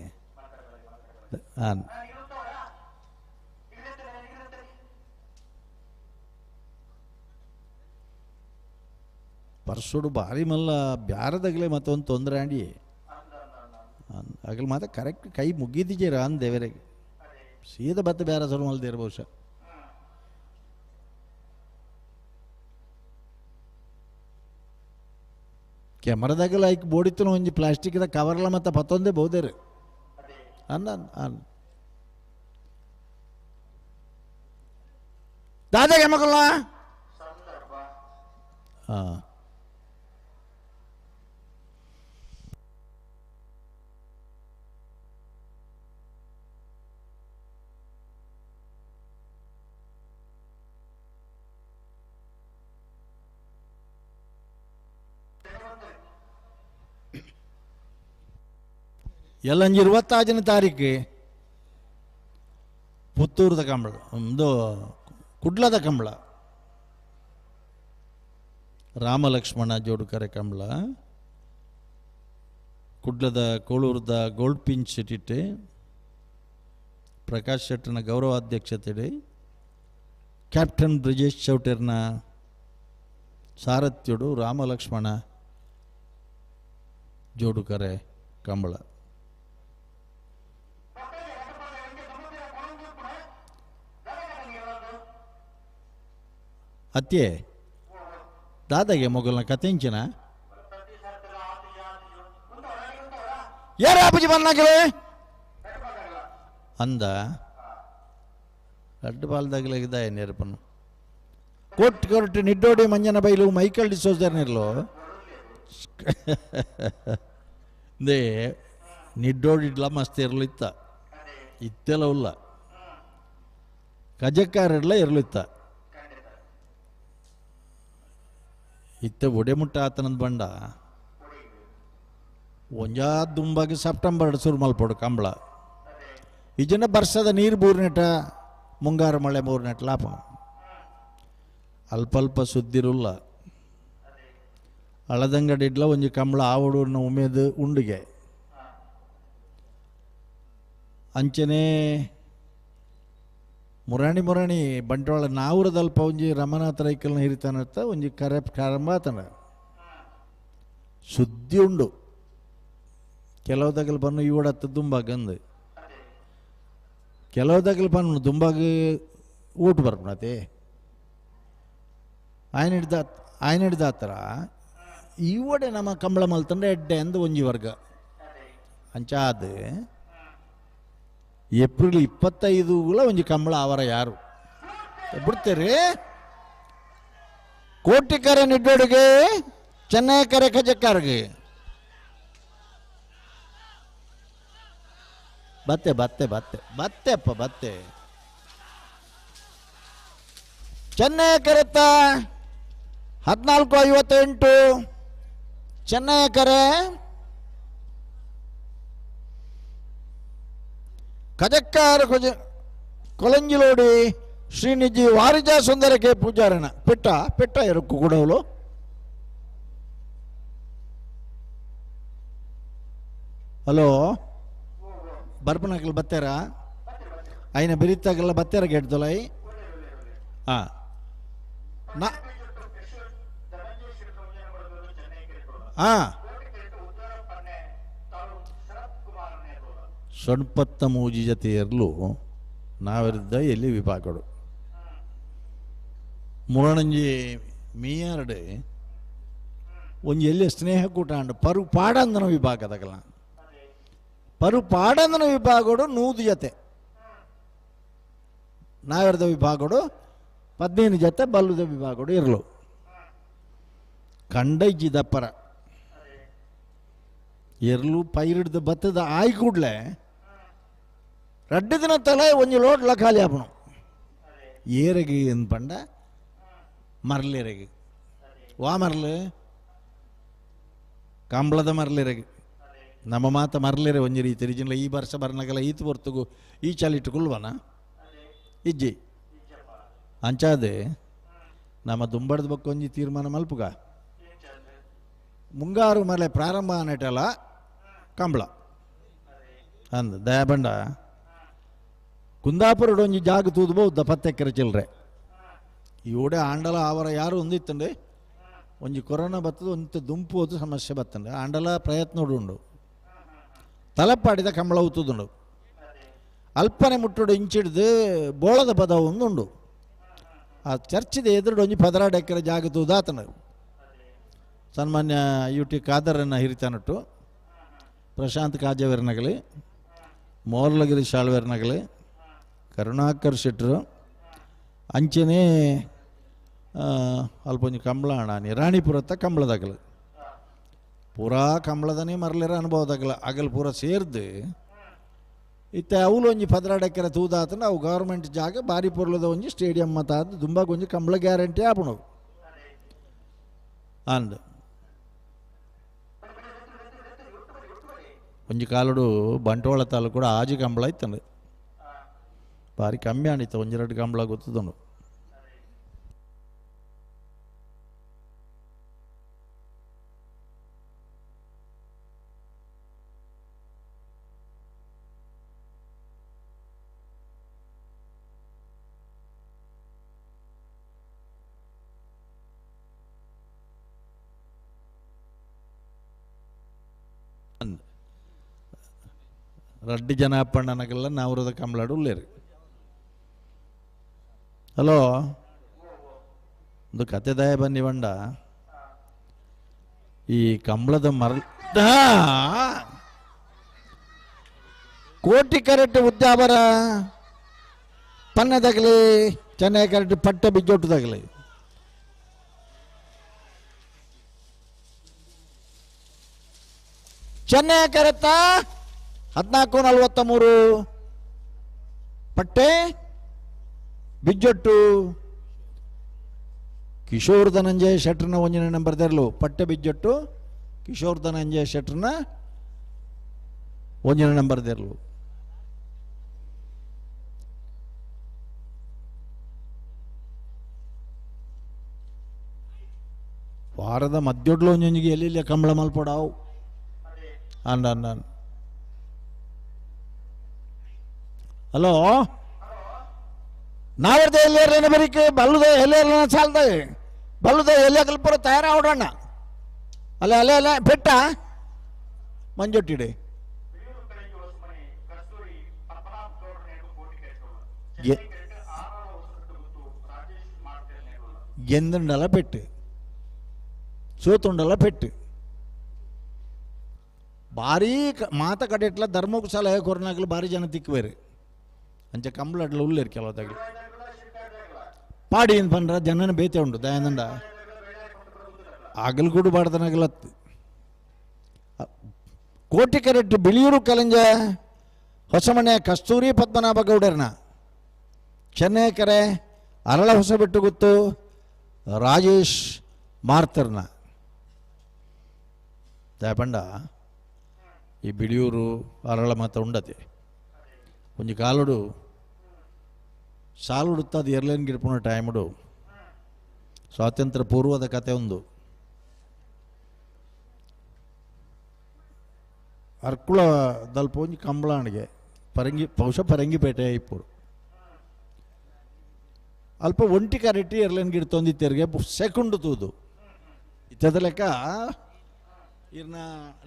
ಪರ್ಸುಡು ಭಾರಿ ಮಲ್ಲ ಬ್ಯಾರದಾಗಲೇ ಮತ್ತೊಂದು ತೊಂದರೆ ಆಡಿ ಆಗಲಿ ಮಾತ್ರ ಕರೆಕ್ಟ್ ಕೈ ಮುಗಿದಿದ್ದೀರ ಅಂದ ದೇವರಿಗೆ ಸೀದಾ ಬತ್ತ ಬೇರೆ ಸರು ಮಲ್ದಿರ ಬಹುಶಃ ಕ್ಯಾಮರಾದಾಗೆಲ್ಲ ಐಕ್ ಬೋಡಿತ್ತು ಒಂಜಿ ಪ್ಲಾಸ್ಟಿಕ್ದ ಕವರ್ಲ ಮತ್ತು ಪತ್ತೊಂದೇ ಬಹುದೇರು ದಾದಾಗೆ ಮಗಲ್ಲ ಹಾಂ ಎಲ್ಲಂಜಿ 26ನೇ ತಾರೀಕು ಪುತ್ತೂರದ ಕಂಬಳ ಒಂದು ಕುಡ್ಲದ ಕಂಬಳ ರಾಮಲಕ್ಷ್ಮಣ ಜೋಡುಕರೆ ಕಂಬಳ ಕುಡ್ಲದ ಕೋಳೂರದ ಗೋಲ್ಡ್ ಪಿಂಚ್ ಇಟ್ಟಿಟ್ಟು ಪ್ರಕಾಶ್ ಶೆಟ್ಟರ್ನ ಗೌರವಾಧ್ಯಕ್ಷತೆಡೆ ಕ್ಯಾಪ್ಟನ್ ಬ್ರಿಜೇಶ್ ಚೌಟರ್ನ ಸಾರಥ್ಯಡು ರಾಮಲಕ್ಷ್ಮಣ ಜೋಡುಕರೆ ಕಂಬಳ ಅತ್ತೆ ದಾದಾಗೆ ಮೊಗಲ್ನ ಕತೆಂಚಿನ ಯಾರ ಅಪ್ಪಜಿ ಬನ್ನಾಗಲೇ ಅಂದ ಅಡ್ಡು ಬಾಲ್ದಾಗಲಾಗಿದ್ದ ನೆರಪನು ಕೊಟ್ಟು ನಿಡ್ಡೋಡಿ ಮಂಜನ ಬೈಲು ಮೈಕಲ್ ಡಿಸೋಜರ್ನಿರ್ಲು ದೇ ನಿಡ್ಡೋಡಿಡ್ಲ ಮಸ್ತ್ ಇರಲು ಇತ್ತೆಲ್ಲ ಉಲ್ಲ ಕಜಕ್ಕಾರಿಡ್ಲ ಇರಲು ಇತ್ತ ಒಡೆಮುಟ್ಟ ಆತನಂದು ಬಂಡ ಒಂಜಾ ದುಂಬಾಗಿ ಸೆಪ್ಟೆಂಬರ್ ಸುರು ಮಲ್ಪಡು ಕಂಬಳ ಈಜನ ಬರ್ಸದ ನೀರು ಬೂರ್ನೆಟ ಮುಂಗಾರು ಮಳೆ ಮೂರ್ನೆಟ್ ಲಾಪ ಅಲ್ಪ ಸುದ್ದಿರುಲ್ಲ ಹಳದಂಗಡಿಡ್ಲ ಒಂಜಿ ಕಂಬಳ ಆವಡೂರಿನ ಉಮೇದು ಉಂಡಿಗೆ ಅಂಚನೆ ಮುರಾಣಿ ಬಂಟ್ವಾಳ ನಾವೂರದಲ್ಪ ಒಂಜಿ ರಮನಾಥ ರೈಕಲ್ನ ಹಿರಿತಾನತ್ತ ಒಂಜಿ ಕರಂಬಾತನ ಸುದ್ದಿ ಉಂಡು ಕೆಲವುದಾಗಲು ಬನ್ನು ಇವಡತ್ತ ದುಂಬಾಗಂದು ಕೆಲವುದಾಗಲು ಬನ್ನು ದುಂಬಾಗ ಊಟ ಬರ್ಪಣತೆ ಆಯ್ನ ಹಿಡ್ದಾತರ ಇವಡೆ ನಮ್ಮ ಕಂಬಳ ಮಲ್ತಂದ್ರೆ ಎಡ್ಡೆ ಅಂದು ಒಂಜಿ ವರ್ಗ ಅಂಚಾದ ಏಪ್ರಿಲ್ 25 ಒಂಜಿ ಕಂಬಳ ಅವರ ಯಾರು ಬಿಡ್ತೀರಿ ಕೋಟಿಕರೆ ನಿಡ್ಡೋಡಿಗೆ ಚೆನ್ನೈಕರೆ ಕಜಕ್ಕಾರ್ಗೆ ಬತ್ತೆ ಬತ್ತೆ ಬತ್ತೆ ಬತ್ತೆಪ್ಪ ಬತ್ತೆ ಚೆನ್ನೈಕರೆತ್ತ 14:58 ಚೆನ್ನೈಕರೆ ಕಜಕ್ಕಾರ ಕೊಲಂಜಿಲೋಡಿ ಶ್ರೀನಿಜಿ ವಾರಿಜಾ ಸುಂದರಕ್ಕೆ ಪೂಜಾರಣ ಪೆಟ್ಟ ಎರುಕ್ಕು ಕೂಡವಲು ಹಲೋ ಬರ್ಪನಕಲ್ ಬತ್ತಾರ ಐನ ಬಿರಿತಾಗೆಲ್ಲ ಬತ್ತಾರ ಗೆಡ್ದೊಲೈ ಹಾಂ ಹಾಂ ಸೊಣ್ಪತ್ತ ಮೂಜಿ ಜೊತೆ ಇರಲು ನಾವಿದ್ದ ಎಲ್ಲಿ ವಿಭಾಗಗಳು ಮುರಣಂಜಿ ಮೀಯಾರಡೆ ಒಂದು ಎಲ್ಲಿ ಸ್ನೇಹಕೂಟ ಅಂಡು ಪರು ಪಾಡಂದನ ವಿಭಾಗದಾಗಲ್ಲ ಪರು ಪಾಡಂದನ ವಿಭಾಗಗಳು 100 ಜೊತೆ ನಾವಿರದ ವಿಭಾಗಗಳು 15 ಜೊತೆ ಬಲ್ಲುದ ವಿಭಾಗಗಳು ಇರಲು ಕಂಡೈಜಿ ದಪ್ಪರ ಎರಲು ಪೈರಿಡ್ದು ಬತ್ತದ ಆಯ್ ಕೂಡ್ಲೆ 2 ದಿನ ತಲೆ ಒಂದು ಲೋಡ್ಲ ಖಾಲಿ ಆಪಣು ಏರಗಿ ಎಂದು ಪಂಡ ಮರಲೇರಗಿ ವಾ ಮರಲು ಕಂಬಳದ ಮರಲೇರಗಿ ನಮ್ಮ ಮಾತ ಮರಲೇರೆ ಒಂಜಿ ರೀತಿ ರೀಜಿನ ಈ ವರ್ಷ ಬರ್ನಾಗೆಲ್ಲ ಈತು ಹೊರ್ತುಗು ಈ ಚಾಲಿಟ್ಟುಕೊಳ್ವನ ಇಜ್ಜಿ ಅಂಚಾದೆ ನಮ್ಮ ದುಂಬಡದ ಬಕ್ಕ ಒಂಜಿ ತೀರ್ಮಾನ ಮಲ್ಪುಗ ಮುಂಗಾರು ಮಳೆ ಪ್ರಾರಂಭ ಅನ್ನಟಲ್ಲ ಕಂಬಳ ಅಂದ ದಯಬಂಡ ಕುಂದಾಪುರ ಒಂಜಿ ಜಾಗ ತೂದ್ಬೋದು 10 ಎಕರೆ ಚಿಲ್ಲರೆ ಇವಡೆ ಆಂಡಲ ಆವರ ಯಾರು ಒಂದಿತ್ತಂಡೆ ಒಂಜಿ ಕೊರೋನಾ ಬತ್ತದ ಒಂತ ದುಂಪು ಹೋದ ಸಮಸ್ಯೆ ಬತ್ತಂಡೆ ಆಂಡಲ ಪ್ರಯತ್ನ ಉಂಡು ತಲಪಾಡಿದ ಕಂಬಳ ಉತ್ತುದುಂಡು ಅಲ್ಪನೆ ಮುಟ್ಟೋಡು ಇಂಚಿಡ್ದು ಬೋಳದ ಪದ ಒಂದುಂಡು ಆ ಚರ್ಚಿದ ಎದುರು ಒಂಜಿ 12 ಎಕರೆ ಜಾಗ ತೂದಾತನ ಸನ್ಮಾನ್ಯ UT ಖಾದರನ್ನು ಹಿರಿತಾನಟ್ಟು ಪ್ರಶಾಂತ್ ಕಾಜವೇರ್ನಗಲಿ ಮೋರ್ಲಗಿರಿ ಶಾಳ್ವೇರ್ನಗಲಿ ಕರುಣಾಕರ್ ಶೆಟ್ಟರು ಅಂಚನೆ ಅಲ್ಪೊಂಜಿ ಕಂಬಳ ಅಣ್ಣಾನಿ ರಾಣಿಪುರತ್ತ ಕಂಬಳದಾಗಲು ಪೂರಾ ಕಂಬಳದನೇ ಮರಲಿರ ಅನುಭವದಾಗಲ ಆಗಲು ಪೂರ ಸೇರ್ದು ಇತ್ತ ಅವಳು ಒಂಜಿ 12 ಎಕರೆ ತೂದಾತನ ಅವು ಗೌರ್ಮೆಂಟ್ ಜಾಗ ಬಾರಿ ಪುರ್ಲದ ಒಂಜಿ ಸ್ಟೇಡಿಯಂ ಮತ ಆದ ದುಂಬಾಗ ಒಂಜಿ ಕಂಬಳ ಗ್ಯಾರಂಟಿ ಆಪಣವು ಅಂದ್ ಒಂಜಿ ಕಾಲುಡು ಬಂಟ್ವಾಳ ತಾಲೂಕು ಆಜಿ ಕಂಬಳ ಇತ್ತಂದು ಭಾರಿ ಕಮ್ಮಿ ಆಣಿತ್ತು 1-2 ಕಂಬಳ ಗೊತ್ತದನು ರಡ್ಡಿ ಜನಪ್ಪಣ್ಣನಗೆಲ್ಲ ನಾವ್ರದ ಕಂಬಳಾಡು ಉಳ್ಳೇರಿ ಹಲೋ ಒಂದು ಕತೆ ದಯ ಬನ್ನಿ ಬಂಡ ಈ ಕಂಬಳದ ಕೋಟಿ ಕರೆಕ್ಟ್ ಉದ್ಯಾವರ ಪನ್ನದಾಗಲಿ ಚೆನ್ನೈ ಕರೆಕ್ಟ್ ಪಟ್ಟ ಬಿಜ್ಜೊಟ್ಟದಾಗಲಿ ಚೆನ್ನೈ ಕರೆತ್ತ 14:43 ಪಟ್ಟೆ ಬಿಜ್ಜೊಟ್ಟು ಕಿಶೋರ್ ಧನಂಜಯ ಶೆಟ್ರನ 1ನೇ ನಂಬರ್ ತೆರಲು ಪಟ್ಟೆ ಬಿಜ್ಜೊಟ್ಟು ಕಿಶೋರ್ ಧನಂಜಯ ಶೆಟ್ರನ 1ನೇ ನಂಬರ್ ತೆರಲು ವಾರದ ಮಧ್ಯೊಡ್ಲು ಒಂಜೊಂಜಿಗೆ ಎಲ್ಲಿ ಕಂಬಳ ಮಲ್ಪಡಾವು ಅಂಡ ಹಲೋ ನಾವರ್ದ ಎಲ್ಲೇರೇನ ಬರೀಕೆ ಬಲ್ಲುದ ಎಲ್ಲೇರನ ಸಾಲ್ದ ಬಲ್ಲುದ ಎಲ್ಲ ಕಲ್ಪುರ ತಯಾರಾವಡಣ್ಣ ಅಲ್ಲ ಬೆಟ್ಟ ಮಂಜೊಟ್ಟಿಡೆ ಎಂದುಂಡಲ ಪೆಟ್ಟು ಸೋತುಂಡಲ ಪೆಟ್ಟು ಭಾರಿ ಮಾತ ಕಡೆಟ್ಲ ಧರ್ಮಕ್ಕೆ ಸಲಹೆ ಕೊರನಾಗಲು ಭಾರಿ ಜನ ತಿಕ್ಕುವೇರು ಅಂಚೆ ಕಂಬಳಡ್ಲ ಉಳ್ಳೇರು ಕೆಲವದಾಗಲಿ ಪಾಡಿ ಏನು ಪಂಡ್ರ ಜನನ ಬೇತೆ ಉಂಟು ದಯಾನಂದ ಆಗಲು ಕೂಡ ಬಾಡ್ದನಾಗಲತ್ತು ಕೋಟಿ ಕೆರೆಟ್ ಬಿಳಿಯೂರು ಕಲಂಜ ಹೊಸಮನೆ ಕಸ್ತೂರಿ ಪದ್ಮನಾಭ ಗೌಡರ್ನ ಚೆನ್ನೈ ಕೆರೆ ಅರಳ ಹೊಸಬೆಟ್ಟು ಗೊತ್ತು ರಾಜೇಶ್ ಮಾರ್ತರ್ನ ದಯಪಂಡ ಈ ಬಿಳಿಯೂರು ಅರಳ ಮಾತ ಉಂಡತೆ ಒಂಜಿ ಕಾಲುಡು ಸಾಲುಡುತ್ತದು ಎರ್ಲೇನ್ ಗಿಡ್ಪುಣ ಟೈಮುಡು ಸ್ವಾತಂತ್ರ್ಯ ಪೂರ್ವದ ಕತೆ ಒಂದು ಅರ್ಕುಳ ದಲ್ಪ ಒಂಜಿ ಕಂಬಳಾಣಿಗೆ ಪರಂಗಿ ಬಹುಶಃ ಪರಂಗಿಪೇಟೆ ಇಪ್ಪುಡು ಅಲ್ಪ ಒಂಟಿ ಕರೆಟಿ ಎರ್ಲೆನ್ಗಿಡ್ ತೊಂದಿತ್ತೇರಿಗೆ ಸೆಕೆಂಡ್ ತೂದು ಇತ್ತದ ಲೆಕ್ಕ ಇರ್ನ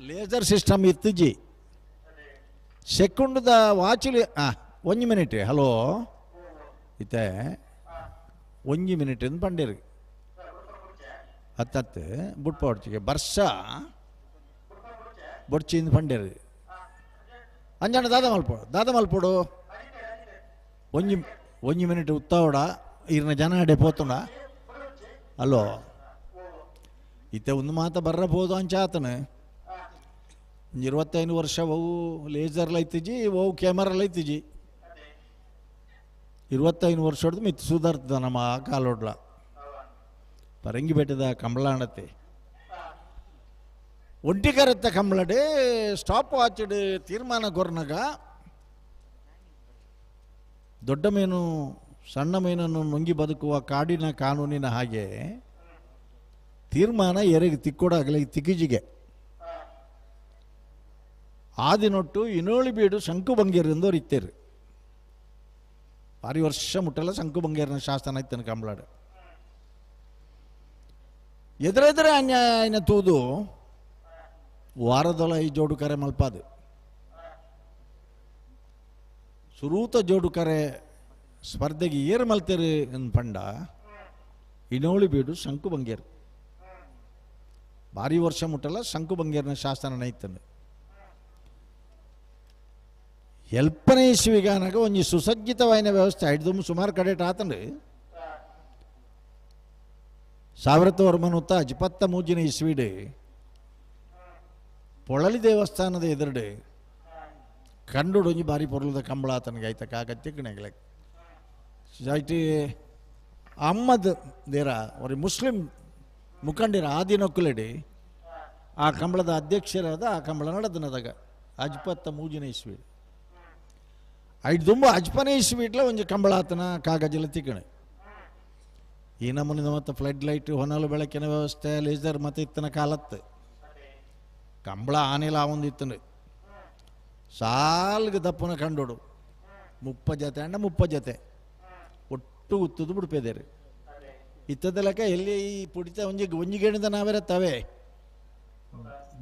ಲೇಸರ್ ಸಿಸ್ಟಮ್ ಇತ್ತಜಿ ಸೆಕೆಂಡ್ದ ವಾಚುಲಿ 1 ಮಿನಿಟ್ ಹಲೋ ಇತ್ತೆ 1 ಮಿನಿಟ್ ಎಂದು ಪಂಡೇರಿ ಹತ್ತತ್ತು ಬುಟ್ಪ ಹೊಡ್ಚಿಗೆ ವರ್ಷ ಬೊಡ್ಚಿಂದ ಪಂಡೇರಿ ಅಂಜಣ್ಣ ದಾದ ಮಲ್ಪೋಡು 1 ಮಿನಿಟ್ ಉತ್ತಾವಡ ಇರ್ನ ಜನ ಅಡೆ ಪೋತುಂಡ ಅಲ್ಲೋ ಇತ್ತೆ ಒಂದು ಮಾತ ಬರ್ರಬಹುದು ಅಂಚಾತನು 25 ವರ್ಷ ಅವು ಲೇಸರ್ಲ ಐತಿಜಿ ಅವು ಕ್ಯಾಮರಲ್ಲ ಐತಿಜಿ 25 ವರ್ಷ ಹೊಡೆದು ಮಿತ್ತು ಸುಧಾರ್ತದ ನಮ್ಮ ಆ ಕಾಲೋಡ್ಲ ಪರಂಗಿ ಬೆಟ್ಟದ ಕಂಬಳಾಣತೆ ಒಂಟಿ ಕರೆತ್ತ ಕಂಬಳಡೆ ಸ್ಟಾಪ್ ವಾಚ್ಡ್ ತೀರ್ಮಾನ ಕೊರ್ನಾಗ ದೊಡ್ಡ ಮೀನು ಸಣ್ಣ ಮೀನನ್ನು ನುಂಗಿ ಬದುಕುವ ಕಾಡಿನ ಕಾನೂನಿನ ಹಾಗೆ ತೀರ್ಮಾನ ಎರೆಗೆ ತಿಕ್ಕೋಡಾಗಲೇ ತಿಕ್ಕಿಜಿಗೆ ಆದಿನೊಟ್ಟು ಇನೋಳಿ ಬೀಡು ಶಂಕು ಬಂಗೇರಿಂದವ್ರು ಇತ್ತೇರು ಭಾರಿ ವರ್ಷ ಮುಟ್ಟಲ್ಲ ಶಂಕು ಬಂಗೇರನ ಶಾಸನ ಇತ್ತನ ಕಂಬಳಾಡು ಎದುರೆದುರೆ ಅನ್ಯಾಯನ ತೂದು ವಾರದೊಳ ಈ ಜೋಡು ಕರೆ ಮಲ್ಪಾದು ಸುರೂತ ಜೋಡು ಕರೆ ಸ್ಪರ್ಧೆಗೆ ಏರು ಮಲ್ತೇರು ಪಂಡ ಇನೋಳಿ ಬೀಡು ಶಂಕು ಬಂಗೇರು ಭಾರಿ ವರ್ಷ ಮುಟ್ಟಲ್ಲ ಶಂಕು ಬಂಗೇರನ ಶಾಸನ ನೈತನು ಎಲ್ಪನೇ ಇಸ್ವಿಗಾನಾಗ ಒಂಜಿ ಸುಸಜ್ಜಿತವಾಯಿನ ವ್ಯವಸ್ಥೆ ಐದು ಸುಮಾರು ಕಡೆ ಆತಂಡು 1923 ಇಸ್ವಿಡು ಪೊಳಲಿ ದೇವಸ್ಥಾನದ ಎದುರುಡು ಕಂಡು ಒಂಜಿ ಬಾರಿ ಪೊರ್ಲದ ಕಂಬಳ ಆತನಿಗೆ ಆಯ್ತ ಕಾಗತ್ತಿಕ್ಕಣೆಗ್ಲೆ ಆಯ್ತು ಅಹಮ್ಮದ್ ದೇರ ಅವ್ರ ಮುಸ್ಲಿಂ ಮುಖಂಡರ ಆದಿನೊಕ್ಕುಲೆಡಿ ಆ ಕಂಬಳದ ಅಧ್ಯಕ್ಷರಾದ ಆ ಕಂಬಳ ನಡೆದನದಾಗ 23 ಇಸ್ವಿ ಐದು ತುಂಬ 15 ಇಸ್ವಿಟ್ಲ ಒಂಜಿ ಕಂಬಳ ಆತನ ಕಾಗಜಲ ತಿಕ್ಕಣೆ ಈ ನಮೂನಿದ ಮತ್ತು ಫ್ಲಡ್ ಲೈಟ್ ಹೊನಲು ಬೆಳಕಿನ ವ್ಯವಸ್ಥೆ ಲೇಸರ್ ಮತ್ತು ಇತ್ತನ ಕಾಲತ್ತು ಕಂಬಳ ಆನೆಲ ಆವೊಂದಿತ್ತನು ಸಾಲ್ಗೆ ದಪ್ಪನ ಕಂಡೋಡು 30 ಜೊತೆ ಅಂಡ 30 ಜೊತೆ ಒಟ್ಟು ಉತ್ತದು ಬಿಡ್ಪೇದೇರಿ ಇತ್ತದ ಲೆಕ್ಕ ಎಲ್ಲಿ ಈ ಪುಡಿತ ಒಂಜಿಗೇಣಿದ ನಾವೇರೆ ತವೆ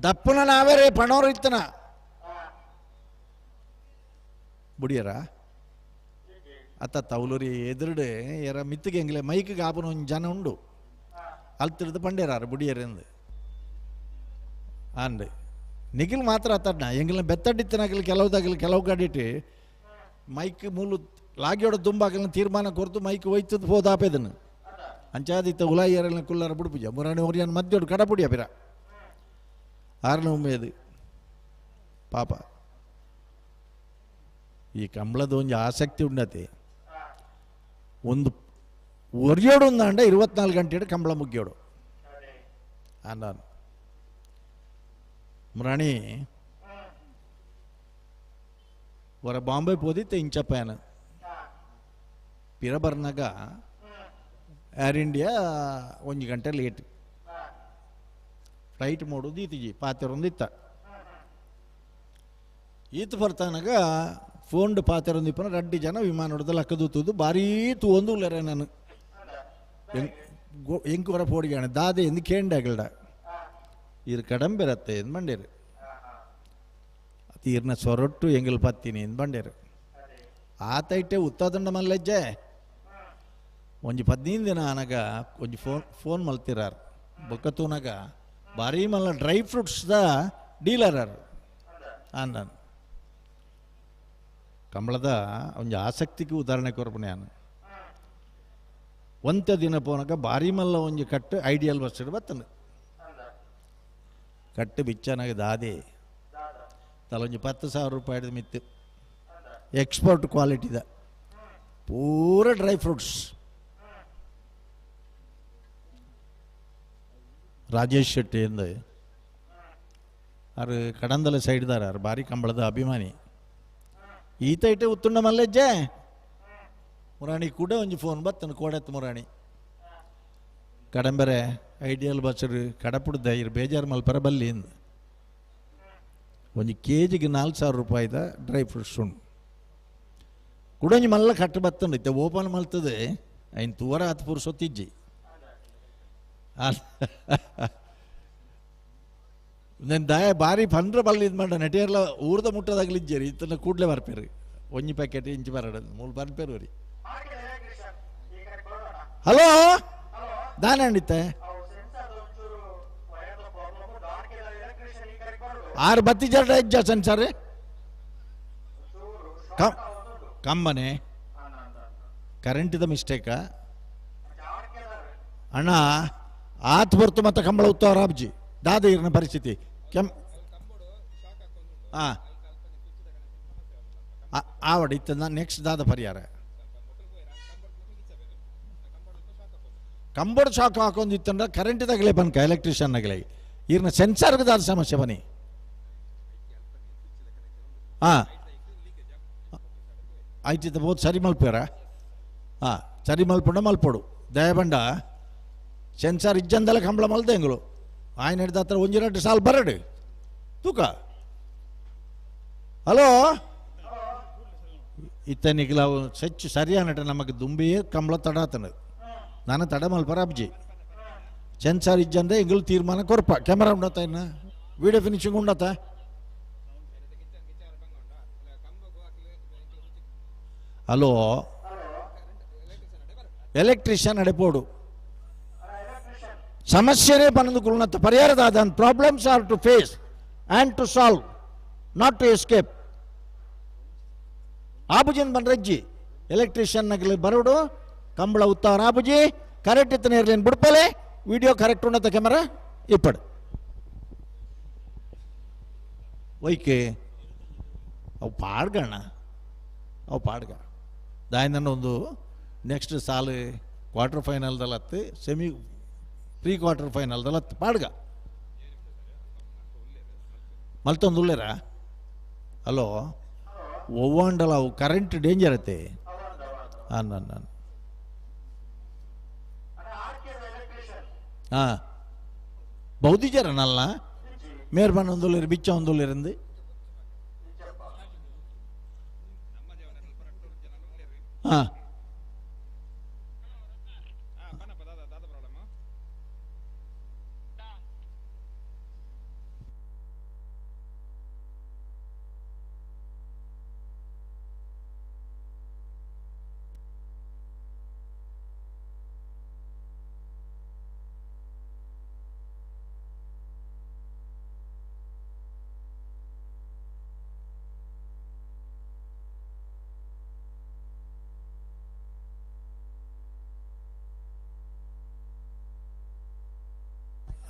ದಪ್ಪನ ನಾವೇರೆ ಪಣೋರು ಇತ್ತನ ಬುಡಿಯರ ಅತ್ತ ತೌಲೂರಿ ಎದುರುಡು ಎರ ಮಿತ್ತಿಗೆ ಹೆಂಗಿಲ್ಲ ಮೈಕಿಗೆ ಆಪನ ಒಂದು ಜನ ಉಂಡು ಅಲ್ತಿಡ್ದು ಪಂಡೇರಾರು ಬುಡಿಯರೆಂದು ಅಂಡ್ ನಿಖಿಲ್ ಮಾತ್ರ ಅತ್ತಡ್ನ ಹೆಂಗಿಲ್ಲ ಬೆತ್ತಡಿತ್ತನಾಗಲಿ ಕೆಲವು ಕಡಿಟ್ಟು ಮೈಕ್ ಮೂಲು ಲಾಗಿಯೋಡ ತುಂಬಾಗಲ್ಲ ತೀರ್ಮಾನ ಕೊರ್ತು ಮೈಕ್ ಒಯ್ತದ್ದು ಹೋದಾಪೇದನು ಅಂಚಾದಿತ್ತ ಉಲಾಯಿಯರೆಲ್ಲ ಕುಲ್ಲಾರ ಬಿಡ್ಪುಜ ಮುರಾಣಿ ಒರಿಯನ್ ಮದ್ದೋಡು ಕಡಪುಡಿಯ ಬಿರ ಆರನೇ ಉಮ್ಮೇದು ಪಾಪ ಈ ಕಂಬಳದ ಒಂದು ಆಸಕ್ತಿ ಉಂಡತೆ ಒಂದು ಒರಿಯೋಡು ಅಂಡ 24 ಗಂಟೆ ಕಂಬಳ ಮುಗ್ಗಿಯೋಡು ನಾನು ಮುರಾಣಿ ಹೊರ ಬಾಂಬೆ ಪೋದಿತ್ತೆ ಇಂಚಪ್ಪನ ಪಿರ ಬರ್ನಾಗ ಏರ್ ಇಂಡಿಯಾ 1 ಗಂಟೆ ಲೇಟ್ ಫ್ಲೈಟ್ ಮಾಡೋದು ಈತಿಜಿ ಪಾತೆರೊಂದಿತ್ತ ಈತ ಬರ್ತಾನಾಗ ಫೋನ್ ಪಾತೆರೊಂದಿಪ್ಪನ 2 ಜನ ವಿಮಾನ ಹೊಡೆದ ಲಕ್ಕದೂತದ್ದು ಭಾರೀ ತೂಂದು ಉಳ್ಳರೆ ನಾನು ಎಂಕು ವರ ಪೋಡಿಗಾಣ ದಾದೆ ಎಂದು ಕೇಂಡಾಗಲ್ಡ ಇರು ಕಡಂಬೆರತ್ತೆ ಎಂದು ಬಂಡೇರು ತೀರ್ನ ಸೊರೊಟ್ಟು ಎಂಗಲ್ ಪತ್ತೀನಿ ಎಂದು ಬಂಡೇರು ಆತೈಟೆ ಉತ್ತದಂಡ ಮಲ್ಲಜ್ಜೆ ಒಂಜಿ 15 ದಿನ ಆನಾಗ ಒಂಜಿ ಫೋನ್ ಮಲ್ತಿರಾರ್ ಬೊಕ್ಕತೂನಾಗ ಭಾರಿ ಮಲ್ಲ ಡ್ರೈ ಫ್ರೂಟ್ಸ್ದ ಡೀಲರ್ ನಾನು ಕಂಬಳದ ಒಂಜಿ ಆಸಕ್ತಿಗೆ ಉದಾಹರಣೆ ಕೊರ್ಪನೆ ನಾನು ಒಂತೆ ದಿನ ಪೋನಾಗ ಭಾರಿ ಮಲ್ಲ ಒಂಜಿ ಕಟ್ಟು ಐಡಿಯಲ್ ಬಸ್ ಬತ್ತನು ಕಟ್ಟು ಬಿಚ್ಚನಾಗ ದಾದೆ ತಲೊಂಜಿ 10,000 ರೂಪಾಯಿದ ಮಿತ್ತು ಎಕ್ಸ್ಪೋರ್ಟ್ ಕ್ವಾಲಿಟಿದ ಪೂರ ಡ್ರೈ ಫ್ರೂಟ್ಸ್ ರಾಜೇಶ್ ಶೆಟ್ಟಿ ಎಂದು ಅವರು ಕಡಂದಲ ಸೈಡ್ದಾರ ಅವ್ರು ಭಾರಿ ಕಂಬಳದ ಅಭಿಮಾನಿ ಈತೈಟೆ ಉತ್ತುಂಡ ಮಲ್ಲಜ್ಜೆ ಮುರಾಣಿ ಕೂಡ ಒಂಜಿ ಫೋನ್ ಬತ್ತನು ಕೋಡೆತ್ತು ಮುರಾಣಿ ಕಡಂಬೆರೆ ಐಡಿಯಲ್ ಬಸ್ಸರು ಕಡಪುಡ್ದ ಇರು ಬೇಜಾರು ಮಲ್ಪರ ಬಲ್ಲಿ ಎಂದು ಒಂಜಿ ಕೆಜಿಗೆ 4,000 ರೂಪಾಯಿದ ಡ್ರೈ ಫ್ರೂಟ್ಸ್ ಉಂಡು ಕುಡೊಂಜಿ ಮಲ್ಲ ಕಟ್ಟು ಬತ್ತಂಡು ಇತ್ತೆ ಓಪನ್ ಮಲ್ತದೆ ಐನ್ ತೂವರ ಹತ್ತು ಪುರ್ಸೊತ್ತಿಜ್ಜಿ నేను భారీ పండ్ర పళ్ళు ఇది మాట నెటేర్లో ఊరితో ముట్ట తగిలించారు ఇతను కూడ్లే మరిపారు ఒంజి ప్యాకెట్ ఇంచి మరడదు మూడు పనిపారు వరి హలో దానండి ఇత్తే 6 ಬತ್ತಿ ಜರ ಇಜ್ಜಾಸನ್ ಸರ್ ಕಂಬನೆ ಕರೆಂಟಿದ ಮಿಸ್ಟೇಕಾ ಅಣ್ಣ ಆತ್ ಬರ್ತು ಮತ್ತೆ ಕಂಬಳ ಉತ್ತವರ ಅಬ್ಜಿ ದಾದ ಇರ್ನ ಪರಿಸ್ಥಿತಿ ಆವಡ ಇತ್ತ ನೆಕ್ಸ್ಟ್ ದಾದ ಪರಿಹಾರ ಕಂಬೋರ್ಡ್ ಶಾಕ್ ಹಾಕೊಂಡು ಇತ್ತಂದ್ರೆ ಕರೆಂಟಿದಾಗಲೇ ಬನ್ಕ ಎಲೆಕ್ಟ್ರಿಷಿಯನ್ನಾಗಲೇ ಇರ್ನ ಸೆನ್ಸಾರ್ಗೆ ದಾದ ಸಮಸ್ಯೆ ಬನ್ನಿ ಆಯ್ತಿದ್ದ ಬೋದು ಸರಿ ಮಲ್ಪಾರ ಸರಿ ಮಲ್ಪಂಡ ಮಲ್ಪಡು ದಯಬಂಡ ಸೆನ್ಸಾರ್ ಇಜ್ಜಂದಲ್ಲ ಕಂಬಳ ಮಲ್ದೆ ಎಂಗಳು ఆయన ಹಿಡ್ದ ಹತ್ರ 1-2 ಸಾಲ ಬರಡು ತೂಕ ಹಲೋ ಇತ್ತನಿಗಿಲ್ಲ ಸಚ್ಚು ಸರಿಯಾನಟ ನಮಗೆ ದುಂಬಿಯೇ ಕಂಬಳ ತಡಾತನ ನಾನು ತಡ ಮಲ್ಪರ ಅಬ್ಜಿ ಸೆನ್ಸಾರ್ ಇಜ್ಜಂದೆ ಎಂಗಳು ತೀರ್ಮಾನ ಕೊರಪ ಕ್ಯಾಮರಾ ಉಂಡತ್ತ ಇನ್ನ ವಿಡಿಯೋ ಫಿನಿಶಿಂಗ್ ಉಂಡತ್ತ ಹಲೋ ಎಲೆಕ್ಟ್ರಿಷಿಯನ್ ಅಡೆಪೋಡು ಸಮಸ್ಯೆನೇ ಪನ್ನದುಕೊಳ್ಳುವಂಥ ಪರಿಹಾರದ problems are to face and to solve not to escape ಆಬುಜಿನ್ ಬಂದ್ರಜ್ಜಿ ಎಲೆಕ್ಟ್ರಿಷಿಯನ್ನಾಗಲಿ ಬರೋಡು ಕಂಬಳ ಉತ್ತಾರ ಆಬುಜಿ ಕರೆಕ್ಟ್ ಇತ್ತನೇ ಇರಲಿ ಬಿಡ್ಪಲೆ ವಿಡಿಯೋ ಕರೆಕ್ಟ್ ಉಂಡತ್ತ ಕ್ಯಾಮರಾ ಇಪ್ಪಡು ಒಯ್ಕೆ ಅವು ಪಾಡ್ಗಣ್ಣ ಅವು ಪಾಡ್ಗ ದಾಯನ ಒಂದು ನೆಕ್ಸ್ಟ್ ಸಾಲು ಕ್ವಾರ್ಟರ್ ಫೈನಲ್ದಲ್ಲತ್ತು ಸೆಮಿ ಪ್ರೀ ಕ್ವಾರ್ಟರ್ ಫೈನಲ್ದಲ್ಲತ್ತು ಪಾಡ್ಗ ಮಲ್ತೊಂದು ಉಳ್ಳೇರ ಹಲೋ ಒವ್ವಂಡಲ್ಲ ಅವು ಕರೆಂಟ್ ಡೇಂಜರ್ ಐತೆ ನಾನು ಬೌದ್ಧಿಜರ ನಲ್ಲ ಮೇರ್ಬನ್ ಒಂದುಳ್ಳೇರು ಬಿಚ್ಚ ಒಂದುಳ್ಳೇರಂದು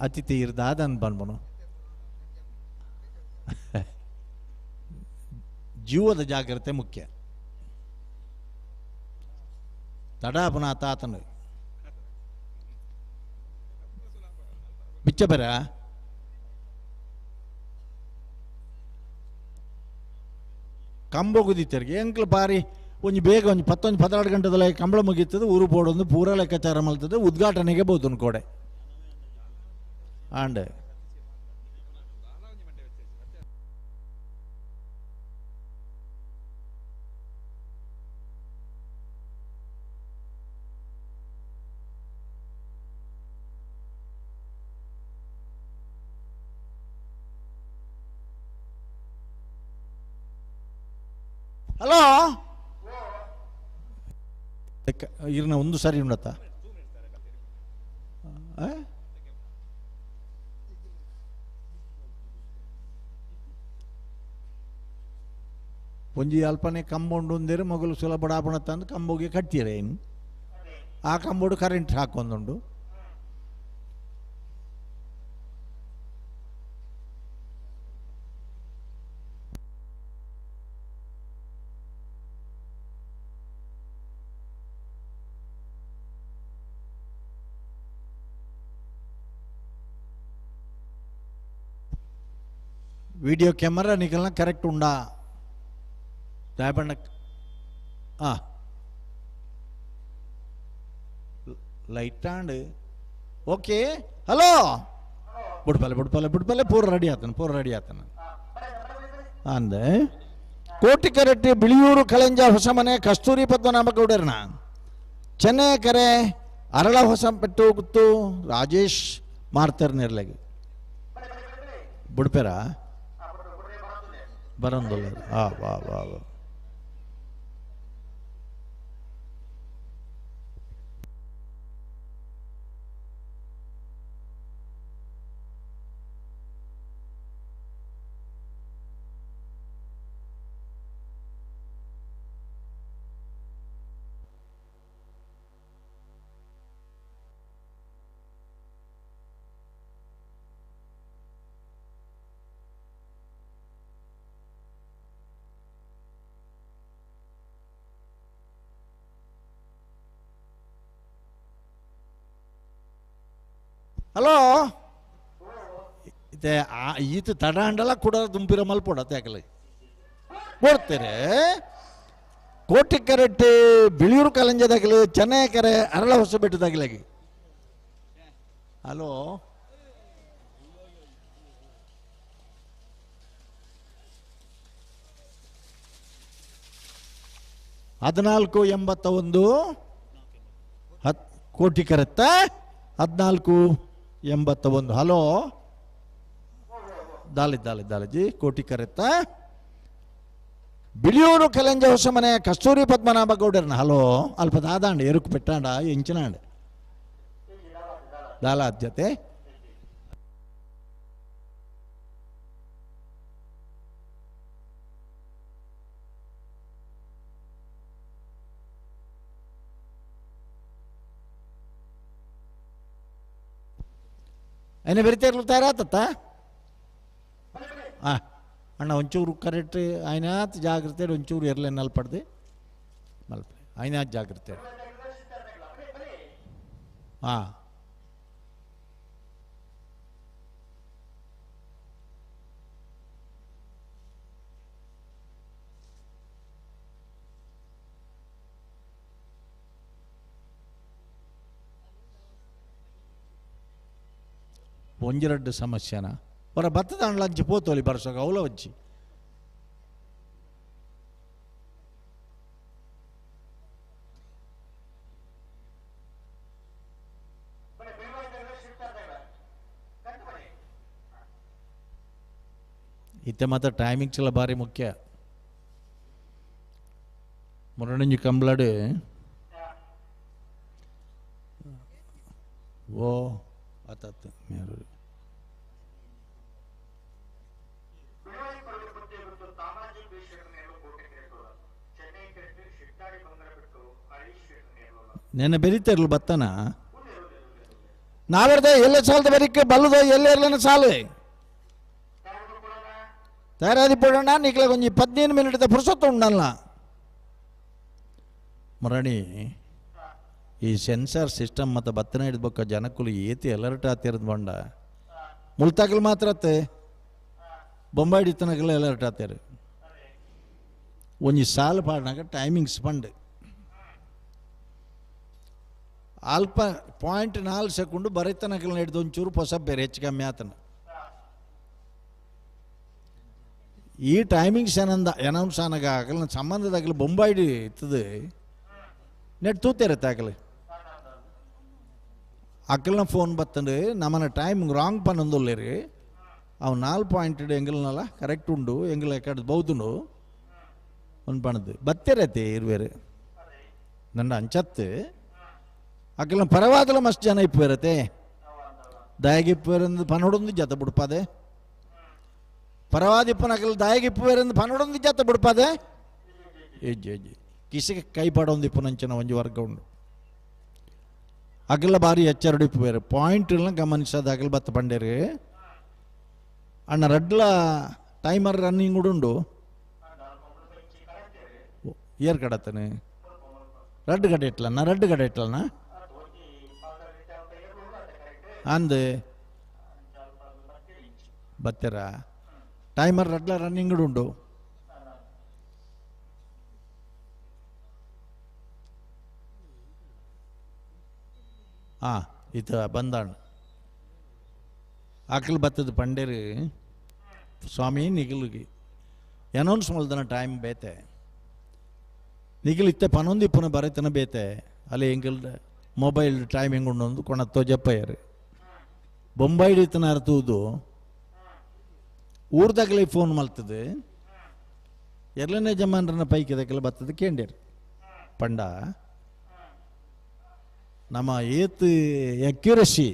ಅತಿಥಿ ಇರ್ದಾದ ಅನ್ಬನ್ಬನು ಜೀವದ ಜಾಗ್ರತೆ ಮುಖ್ಯ ತಡಾಪನ ತಾತನು ಬಿಚ್ಚ ಬರ ಕಂಬೋಗುದಿತ್ತರಿಗೆ ಎಂಕ್ಲು ಬಾರಿ ಒಂಜಿ ಬೇಗ ಒಂಜಿ 11-12 ಗಂಟೆದಲ್ಲ ಕಂಬಳ ಮುಗೀತದೆ ಊರು ಬೋಡೊಂದು ಪೂರ ಲೆಕ್ಕಾಚಾರ ಮಲ್ತದೆ ಉದ್ಘಾಟನೆಗೆ ಬೋದು ಕೋಡೆ ಆಂಡ್ ಹಲೋ ಇರ್ನ ಒಂದು ಸಾರಿ ಉಂಡತ್ತ ಒಂಜಿ ಅಲ್ಪನೆ ಕಂಬೌಂಡ್ ಒಂದೇರು ಮಗಲು ಸುಲಭ ಬಡಾಪಣ ತಂದು ಕಂಬೋಗೆ ಕಟ್ತೀರ ಏನು ಆ ಕಂಬೋಡು ಕರೆಂಟ್ ಹಾಕೊಂದುಂಡು వీడియో కెమెరా నీకల్లా కరెక్ట్ ఉండా దయపండ లైట్ అండ్ ఓకే హలో ಬುಡ್ಪಲೆ ಪೂರ ರೆಡಿ ಆತನ ಅಂದೆ ಕೋಟಿಕರಟ್ಟಿ ಬಿಳಿಯೂರು ಕಳೆಂಜ ಹೊಸಮನೆ ಕಸ್ತೂರಿ ಪದ್ಮನಾಭ ಗೌಡರ್ನ ಚೆನ್ನೈಕೆರೆ ಅರಳ ಹೊಸಪೆಟ್ಟು ಗುತ್ತು ರಾಜೇಶ್ ಮಾಡ್ತಾರೆ ನಿರ್ಲಾಗಿ ಬುಡ್ಪೇರ ಬರಂದಲ್ಲ ವಾ ವಾ ವಾ ಹಲೋ ಇದೆ ಈತ ತಡ ಅಂಡಲ್ಲ ಕೂಡ ದುಂಪಿರ ಮಲ್ಪೋಡ ತ್ಯಾಕಲೆ ಕೊಡ್ತೇನೆ ಕೋಟಿಕೆರೆಟ್ಟು ಬಿಳಿಯೂರು ಕಲಂಜದಾಗಲಿ ಚೆನ್ನೈಕೆರೆ ಅರಳ ಹೊಸಬೆಟ್ಟದಾಗಲಾಗಿ ಹಲೋ $1481 ಕೋಟಿಕೆರೆತ್ತ 1481 ಹಲೋ ದಾಲಿಜಿ ಕೋಟಿಕೆರೆತ್ತ ಬಿಳಿಯೂರು ಕಲಂಜ ಹೊಸ ಮನೆ ಕಸ್ತೂರಿ ಪದ್ಮನಾಭ ಗೌಡರ್ನ ಹಲೋ ಅಲ್ಪ ದಾದಾಂಡ ಎರುಕು ಪೆಟ್ಟಾಂಡ ಎಂಚಿನಾಂಡ ದಾಲಾದ್ಯತೆ అయినా పెరితే తయారవుత అన్న ಒಂಚೂರು ಕರೆಕ್ಟ್ ఆయన ಜಾಗ್ರತೆ ಒಂಚೂರು ಇರಲಿ ನಲ್ಪಡ್ದು ಮಲ್ಪ ఆయన ಜಾಗ್ರತೆ ಒಂಜೆರಡ್ಡು ಸಮಸ್ಯೆನ ಹೊರ ಭತ್ತದ ಹಣ್ಣು ಪೋತೋಲಿ ಬರ್ಸೋಗ ಅವಲ వచ్చి ಇತ್ತೆ ಮಾತ್ರ ಟೈಮಿಂಗ್ಸ್ ಎಲ್ಲ ಭಾರಿ ಮುಖ್ಯ ಮುರಣಿಂಜಿ ಕಂಬ್ಲಾಡು ಓ ಅತ್ತತ್ತು ಮೇರು ನೆನ್ನೆ ಬೆರೀತಿರ್ಲು ಬತ್ತನ ನಾವೆರ್ದ ಎಲ್ಲೇ ಸಾಲದ ಬೆರಿಕೆ ಬಲ್ಲದ ಎಲ್ಲೇ ಇರ್ಲನ ಸಾಲು ತಯಾರಾದಿ ಪಡೋಣ ನೀಕ್ಲೆ ಕೊಂಚ 15 ಮಿನಿಟ್ ಪುರ್ಸೊತ್ತು ಉಂಡಲ್ಲ ಮರಣಿ ಈ ಸೆನ್ಸಾರ್ ಸಿಸ್ಟಮ್ ಮತ್ತು ಬತ್ತನ ಹಿಡಿದ್ಬೇಕ ಜನಕ್ಕೂ ಏತಿ ಅಲರ್ಟ್ ಆತಿರೋದು ಬಂಡ ಮುಲ್ತಾಗಲು ಮಾತ್ರ ಬೊಂಬಾಯಿ ಹಿಡಿತನಾಗಲ್ಲ ಅಲರ್ಟ್ ಆತಾರ ಒಂಜಿ ಸಾಲು ಪಾಡ್ನಾಗ ಟೈಮಿಂಗ್ಸ್ ಪಂಡ್ ಅಲ್ಪ 0.4 ಸೆಕೆಂಡು ಬರೀತನಕಲ್ ಹಿಡಿದು ಒಂಚೂರು ಹೊಸ ಬೇರೆ ಹೆಚ್ಚು ಕಮ್ಮಿ ಆತನ ಈ ಟೈಮಿಂಗ್ಸ್ ಏನಂದ ಅನೌನ್ಸ್ ಆನಾಗ ಆಗಲ್ಲ ಸಂಬಂಧದಾಗಲಿ ಬೊಂಬಾಯಿ ಇತ್ತದು ನೆಟ್ ತೂತಿರತ್ತೆ ಆಗಲಿ ಅಕ್ಕಲ್ನ ಫೋನ್ ಬತ್ತಂಡು ನಮ್ಮನ್ನ ಟೈಮ್ ರಾಂಗ್ ಪನ್ನೊಂದುಲ್ಲೇರಿ ಅವು 4 ಪಾಯಿಂಟ್ ಎಂಗಲ್ನಲ್ಲ ಕರೆಕ್ಟ್ ಉಂಡು ಎಂಗಲ್ ಎಕ್ಕಡ ಬೌದುಂಡು ಒಂದು ಪಣದು ಬತ್ತಿರತ್ತೆ ಇರುವೇರು ನನ್ನ ಅಂಚತ್ತು ಅಕ್ಕಲ್ನ ಪರವಾದಲ ಮಸ್ತ್ ಜನ ಇಪ್ಪುವಿರತ್ತೆ ದಯಗಿಪ್ಪುವೆರಂದು ಪನ್ನೊಡೊಂದು ಜತ ಬಿಡ್ಪಾದೆ ಪರವಾದಿಪ್ಪನ ಅಕ್ಕಲ್ ದಯಗಿಪ್ಪುವೆರಂದು ಪನ್ನೊಡೊಂದು ಜತ ಬಿಡ್ಪಾದೆ ಹೆಜ್ಜೆ ಹೆಜ್ಜೆ ಕಿಸಿಗೆ ಕೈ ಪಡೊಂದಿಪ್ಪು ನಂಚನ ಒಂಜಿ ವರ್ಗ ಉಂಡು ಅಗಲ ಬಾರಿ ಎಚ್ಚರಡಿಪ್ಪುವೇರು ಪಾಯಿಂಟ್ಗಳನ್ನ ಗಮನಿಸೋದು ಅಗಲ್ ಬತ್ತ ಪಂಡೇರು ಅಣ್ಣ ರಡ್ಲ ಟೈಮರ್ ರನ್ನಿಂಗ್ ಕೂಡ ಉಂಡು ಏರ್ ಕಡತಾನೆ ರಡ್ಡು ಗಡೆ ಇಟ್ಲಣ್ಣ ರಡ್ಡು ಗಡೆ ಇಟ್ಲಣ್ಣ ಅಂದು ಬತ್ತೆರ ಟೈಮರ್ ರಡ್ಲ ರನ್ನಿಂಗ್ ಕೂಡ ಉಂಡು ಈತ ಬಂದಾಣ ಆಕಲ್ ಬತ್ತದ ಪಂಡೇರು ಸ್ವಾಮಿ ನಿಗಲಿಗೆ ಅನೌನ್ಸ್ ಮಾಡ್ದನ ಟೈಮ್ ಬೇತೆ ನಿಗಲ್ ಇತ್ತೆ 11 ಬರತನ ಬೇತೆ ಅಲ್ಲಿ ಎಂಕಲ್ ಮೊಬೈಲ್ ಟೈಮಿಂಗ್ ಉಂಡೊಂದು ಕೊಣತ್ತೋ ಜಪ್ಪಯ್ಯರು ಬೊಂಬೈ ಇತ್ತನಾರು ತೂದು ಊರ್ದಾಗಲೇ ಫೋನ್ ಮಲ್ತದೆ ಎರಡನೇ ಜಮಾನರನ್ನ ಪೈಕಿದಕ್ಕೆಲ್ಲ ಬರ್ತದೆ ಕೇಂದ್ಯರು ಪಂಡ ನಮ್ಮ ಏತ್ ಅಕ್ಯುರಸಿ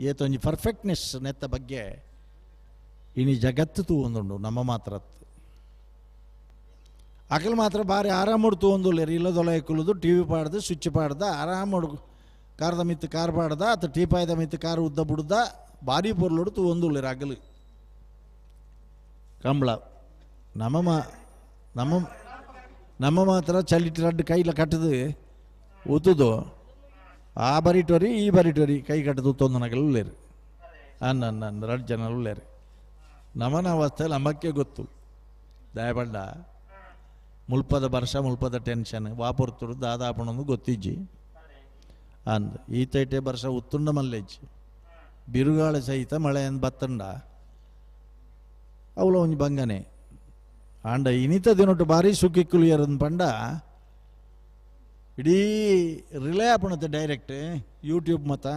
ಏತ್ ಒಂಜಿ ಪರ್ಫೆಕ್ಟ್ನೆಸ್ ನೆತ್ತ ಬಗ್ಗೆ ಇನಿ ಜಗತ್ತು ತೂವೊಂದುಂಡು ನಮ್ಮ ಮಾತ್ರ ಅಕಲ್ ಮಾತ್ರ ಬಾರಿ ಆರಾಮೋಡು ತೂವೊಂದುಲ್ಲೇರು ಇಲ್ಲದೊಲಯಕ್ಕುಲದು ಟಿ ವಿ ಪಾಡ್ದು ಸ್ವಿಚ್ ಪಾಡ್ದ ಆರಾಮೋಡು ಕಾರ್ದ ಮಿತ್ತು ಕಾರ್ ಪಾಡ್ದ ಅಥವಾ ಟೀ ಪಾಯ್ದ ಮಿತ್ತು ಕಾರ್ ಉದ್ದ ಬಿಡ್ದ ಭಾರಿ ಪೊರ್ಲೋಡು ತೂವೊಂದುಲ್ಲೇರು ಅಗಲು ಕಂಬಳ ನಮ್ಮ ಮಾತ್ರ ಚಲಿಟ್ಟು ರಡ್ಡು ಕೈಲ ಕಟ್ಟದು ಉತ್ತದು ಆ ಬರಿಟೋರಿ ಈ ಬರಿಟೋರಿ ಕೈ ಕಟ್ಟದು ಉತ್ತೊಂದು ನಗಲು ಉಳ್ಳೇರು ಅನ್ನ 2 ಜನ ಉಳ್ಳೇರು ನಮನ ಅವಸ್ಥೆ ನಮ್ಮಕ್ಕೆ ಗೊತ್ತು ದಯಪಂಡ ಮುಲ್ಪದ ವರ್ಷ ಮುಲ್ಪದ ಟೆನ್ಷನ್ ವಾಪುರ್ತರು ದಾದಾಪಣೊಂದು ಗೊತ್ತಿಜ್ಜಿ ಅಂದ್ ಈತೈಟೆ ವರ್ಷ ಉತ್ತುಂಡ ಮಲ್ಲೆಜ್ಜಿ ಬಿರುಗಾಳ ಸಹಿತ ಮಳೆಯನ್ನು ಬತ್ತಂಡ ಅವಳ ಒಂಜಿ ಬಂಗನೆ ಆಂಡ ಇನಿತ ದಿನೊಟ್ಟು ಭಾರಿ ಸುಖಿ ಕುಲಿಯರನ್ ಪಂಡ ಇಡೀ ರಿಲೇ ಆಪಣತೆ ಡೈರೆಕ್ಟ್ ಯೂಟ್ಯೂಬ್ ಮತ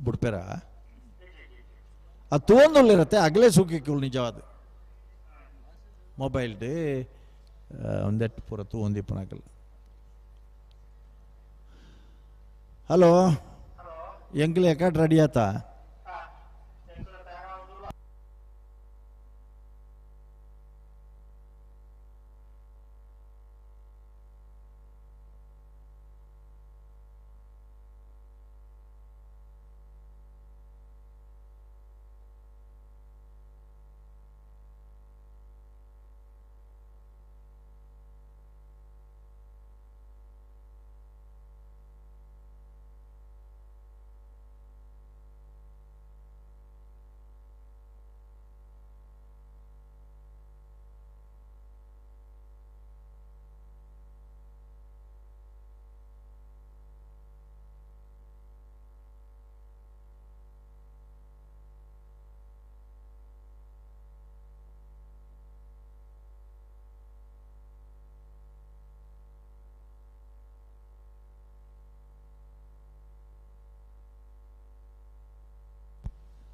ಬುಡ್ಪೆರ ಅದು ತೋಂದುಲ್ಲಿರತ್ತೆ ಅಗಲೇ ಸುಖಿ ಕುಲ್ ನಿಜವಾದ ಮೊಬೈಲ್ ಡೇ ಒಂದೆಟ್ಟು ಪೂರ ತೂಂದಿಪ್ಪನಾಗಲ್ಲ ಹಲೋ ಎಂಕ್ಲೆ ಎಕಾಟ್ ರೆಡಿ ಆತಾ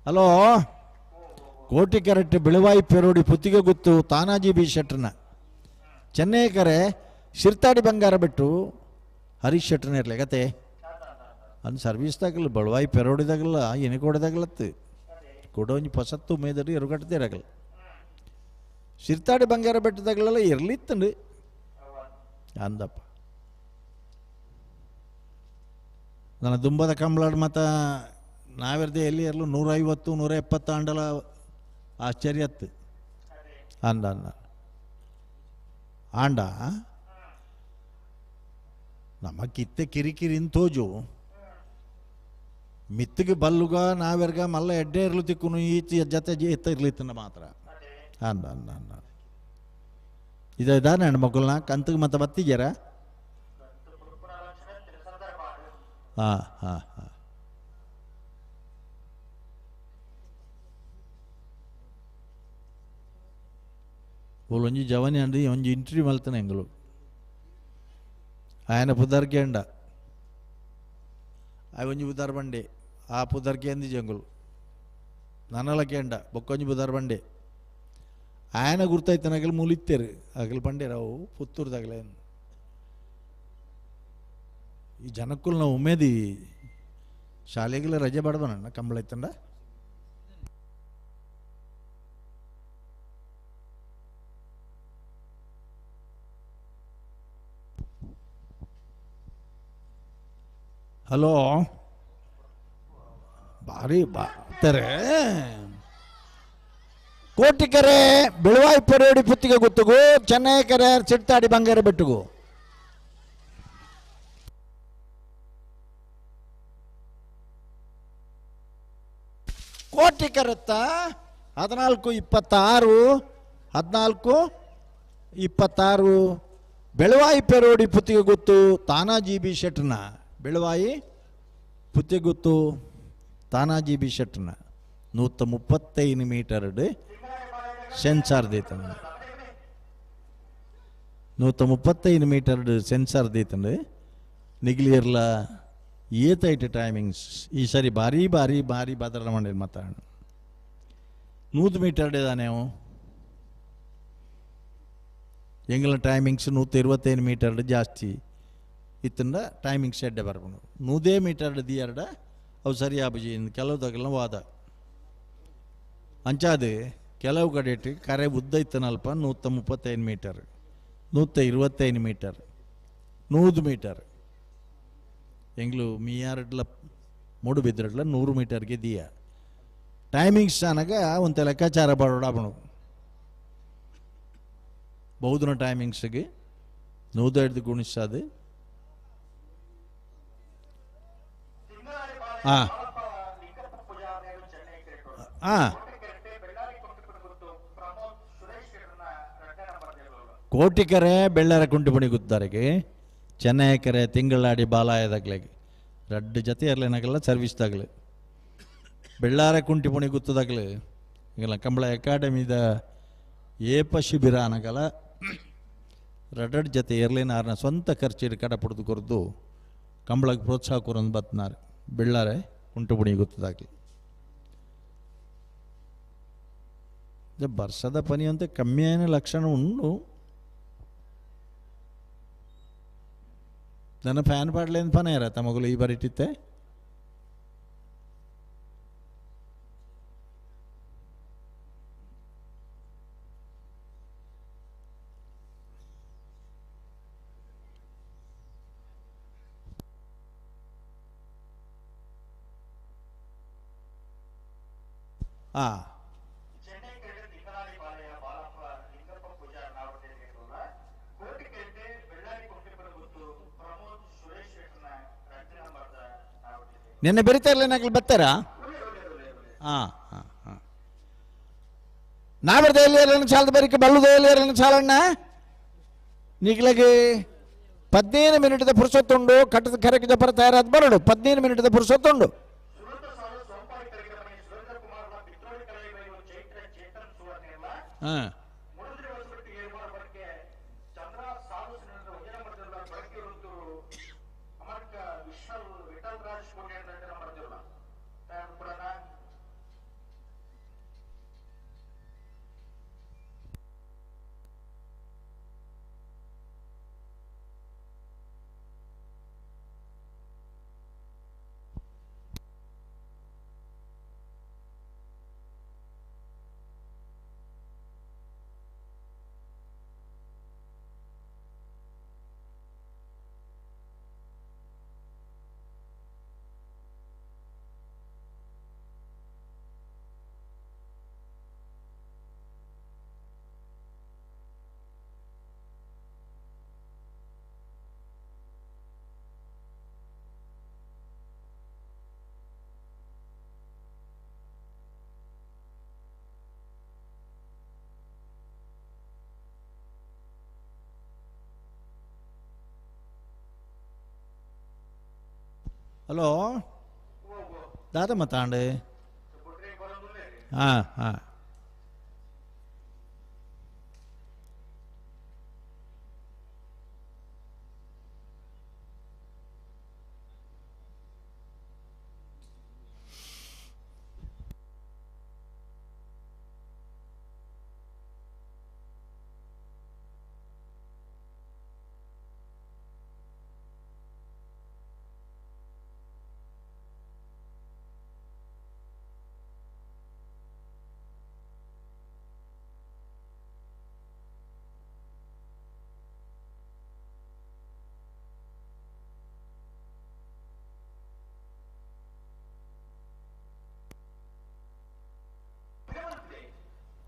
ಹಲೋ ಕೋಟಿ ಕೆರೆಟ್ ಬಿಳವಾಯಿ ಪೆರೋಡಿ ಪುತ್ತಿಗೆ ಗುತ್ತು ತಾನಾಜಿ ಬಿ ಶೆಟ್ರನ ಚೆನ್ನೈ ಕರೆ ಶಿರ್ತಾಡಿ ಬಂಗಾರ ಬಿಟ್ಟು ಹರೀಶ್ ಶೆಟ್ರನ ಇರಲಿ ಕತೆ ಅನ್ ಸರ್ವಿಸ್ದಾಗಲ್ಲ ಬಳವಾಯಿ ಪೆರೋಡಿದಾಗಲ್ಲ ಎನಿಕೋಡಿದಾಗಲತ್ತು ಕೊಡೋಂಜಿ ಪಸತ್ತು ಮೇದರಿ ಎರುಗಟ್ಟದಿರಾಗಲ್ಲ ಶಿರ್ತಾಡಿ ಬಂಗಾರ ಬೆಟ್ಟದಾಗಲೆಲ್ಲ ಇರ್ಲಿತ್ತಂಡು ಅಂದಪ್ಪ ನನ್ನ ದುಂಬದ ಕಂಬಳಾಡ್ ಮತ ನಾವಿರ್ದೆ ಎಲ್ಲಿ ಇರಲು 150 170 ಆಂಡಲ ಆಶ್ಚರ್ಯತ್ತು ಅಂದ ಆಂಡ ನಮ್ಮ ಕಿತ್ತೆ ಕಿರಿಕಿರಿ ತೋಜು ಮಿತ್ತಿಗೆ ಬಲ್ಲುಗ ನಾವೆರ್ಗ ಮಲ್ಲ ಎಡ್ಡೆ ಇರ್ಲು ತಿಕ್ಕುನು ಈಚೆ ಜೊತೆ ಎತ್ತ ಇರ್ಲಿತ್ತನ ಮಾತ್ರ ಅಂದ ಅಂದ ಅಂದ ಇದಾನೆ ಹೆಣ್ಮಕ್ಳನ್ನ ಕಂತಿಗೆ ಮತ್ತೆ ಬತ್ತಿಗ್ಯಾರ ಹಾಂ ಹಾಂ ಹಾಂ ಒಂಜಿ ಜವನಿ ಅಂದು ಒಂಜಿ ಇಂಟರ್ವ್ಯೂ ಮಲ್ತಾನೆ ಎಂಗಳು ఆయన పుదర్కే అండ అవి ಒಂಜಿ ಬುದಾರ್ ಬಂಡೆ ಆ ಪುದರ್ಕೆ ಅಂದಿ ಜಂಗುಲು ನನಲಕ್ಕೆ ಅಂಡ ಬೊಕ್ಕೊಂಜಿ ಬುದಾರ್ ಬಂಡೆ ఆయన ಗುರ್ತೈತನಗಲ್ ಮೂಲಿತ್ತೇರು ಅಗಲ್ ಬಂಡೆ ರಾವು ಪುತ್ತೂರ್ದಾಗಲೇ ಈ ಜನಕ್ಕೂ ನಾವು ಉಮೇದಿ ಶಾಲೆಗೆಲ್ಲ ರಜೆ ಬಾಡ್ಬಣ್ಣ ಕಂಬಳ ಐತಂಡ ಹಲೋ ಭಾರಿ ಬಾತಾರೆ ಕೋಟಿಕೆರೆ ಬಿಳವಾಯಿ ಪೆರೋಡಿ ಪುತ್ತಿಗೆ ಗುತ್ತುಗು ಚೆನ್ನೈ ಕೆರೆ ಚಿಟ್ಟಾಡಿ ಬಂಗಾರ ಬೆಟ್ಟುಗು ಕೋಟಿಕೆರೆತ್ತ 1426 ಬೆಳವಾಯಿ ಪೆರೋಡಿ ಪುತ್ತಿಗೆ ಗುತ್ತು ತಾನಾಜಿ ಬಿ ಶೆಟ್ನ ಬೆಳವಾಯಿ ಪುತ್ತಿಗೆ ಗುತ್ತು ತಾನಾಜಿ ಬಿ ಶೆಟ್ನ 135 ಮೀಟರ್ ಸೆನ್ಸಾರ್ ದೇತನ 135 మీటర్ సెన్సార్ దీతండి నిగిలియర్ల ఏతైట్ టైమింగ్స్ ఈసారి భారీ ಭಾರಿ ಭದ್ರ ಮಾಡಿ ಮಾತಾಡ 100 ಮೀಟರ್ ಇದಾನೇವು ಎಂಗಳ ಟೈಮಿಂಗ್ಸ್ 125 ಮೀಟರ್ ಜಾಸ್ತಿ ಇತ್ತಂದ ಟೈಮಿಂಗ್ಸ್ ಎಡ್ಡೆ ಬರ್ಬೋದು 100 ಮೀಟರ್ ದಿಯರ್ಡ ಅವು ಸರಿ ಆಬಜಿ ಕೆಲವು ತಗಲ ವಾದ ಅಂಚಾದು ಕೆಲವು ಕಡೆ ಕರೆ ಉದ್ದ ಇತ್ತನಲ್ಪ 135 ಮೀಟರ್ 125 ಮೀಟರ್ 100 ಮೀಟರ್ ಎಂಗ್ಲು ಮೀಯಾರಡ್ಲ ಮೂಡು ಬಿದ್ರಡ್ಲ 100 ಮೀಟರ್ಗೆ ದಿಯ ಟೈಮಿಂಗ್ಸ್ ಅನಗ ಒಂದು ಲೆಕ್ಕಾಚಾರ ಬರೋಡಾಬಣು ಬಹುದಿನ ಟೈಮಿಂಗ್ಸ್ಗೆ 105 ಗುಣಿಸೋದು ಹಾಂ ಹಾಂ ಕೋಟಿಕೆರೆ ಬೆಳ್ಳಾರೆ ಕುಂಟಿಪುಣಿ ಗುದ್ದಾರಿಗೆ ಚೆನ್ನೈಕೆರೆ ತಿಂಗಳಾಡಿ ಬಾಲಾಯದಾಗ್ಲಾಗಿ 2 ಜೊತೆ ಇರಲೇನಾಗಲ್ಲ ಸರ್ವಿಸ್ದಾಗಲಿ ಬೆಳ್ಳಾರೆ ಕುಂಟಿಪುಣಿ ಗುತ್ತದಾಗಲಿ ಈಗಲ್ಲ ಕಂಬಳ ಅಕಾಡೆಮಿದ ಏಪ ಶಿಬಿರ ಅನ್ನಗಲ್ಲ 2 ಜೊತೆ ಇರಲೇನಾರನ್ನ ಸ್ವಂತ ಖರ್ಚಿಟ್ಟು ಕಡ ಪಡೆದು ಕೊರದು ಕಂಬಳಕ್ಕೆ ಪ್ರೋತ್ಸಾಹ ಕೊರೊಂದು ಬತ್ನಾರು ಬೆಳ್ಳಾರೆ ಕುಂಟಿಪುಣಿ ಗುತ್ತದಾಗಲಿ ವರ್ಷದ ಪನಿ ಅಂತ ಕಮ್ಮಿ అయిన ಲಕ್ಷಣ ಉಂಡು ನನ್ನ ಫ್ಯಾನ್ ಪಾಡ್ಲೇನು ಪನ ಇರತ್ತ ಮಗಳು ಈ ಬರಿಟ್ಟಿತ್ತೆ ಹಾಂ ನಿನ್ನೆ ಬೆರಿತಾ ಇಲ್ಲ ನಾಗಲಿ ಬರ್ತಾರಾ ಹಾಂ ಹಾಂ ಹಾಂ ನಾವೇ ದೆಹಲಿಯರನ್ನು ಚಾಲದ ಬರಿಕೆ ಬಲ್ಲು ದೆಹಲಿಯರನ್ನು ಚಾಲಣ್ಣ ನೀಗ್ಲಾಗಿ 15 ಮಿನಿಟ್ದ ಪುರುಷತ್ತುಂಡು ಕಟ್ಟದ ಕರೆಗೆ ಜಪರ ತಯಾರಾದ ಬರೋಡು 15 ಮಿನಿಟ್ದ ಪುರುಷತ್ತುಂಡು ಹಾಂ ಹಲೋ ದಾದ ಮಾತಾಂಡು ಹಾಂ ಹಾಂ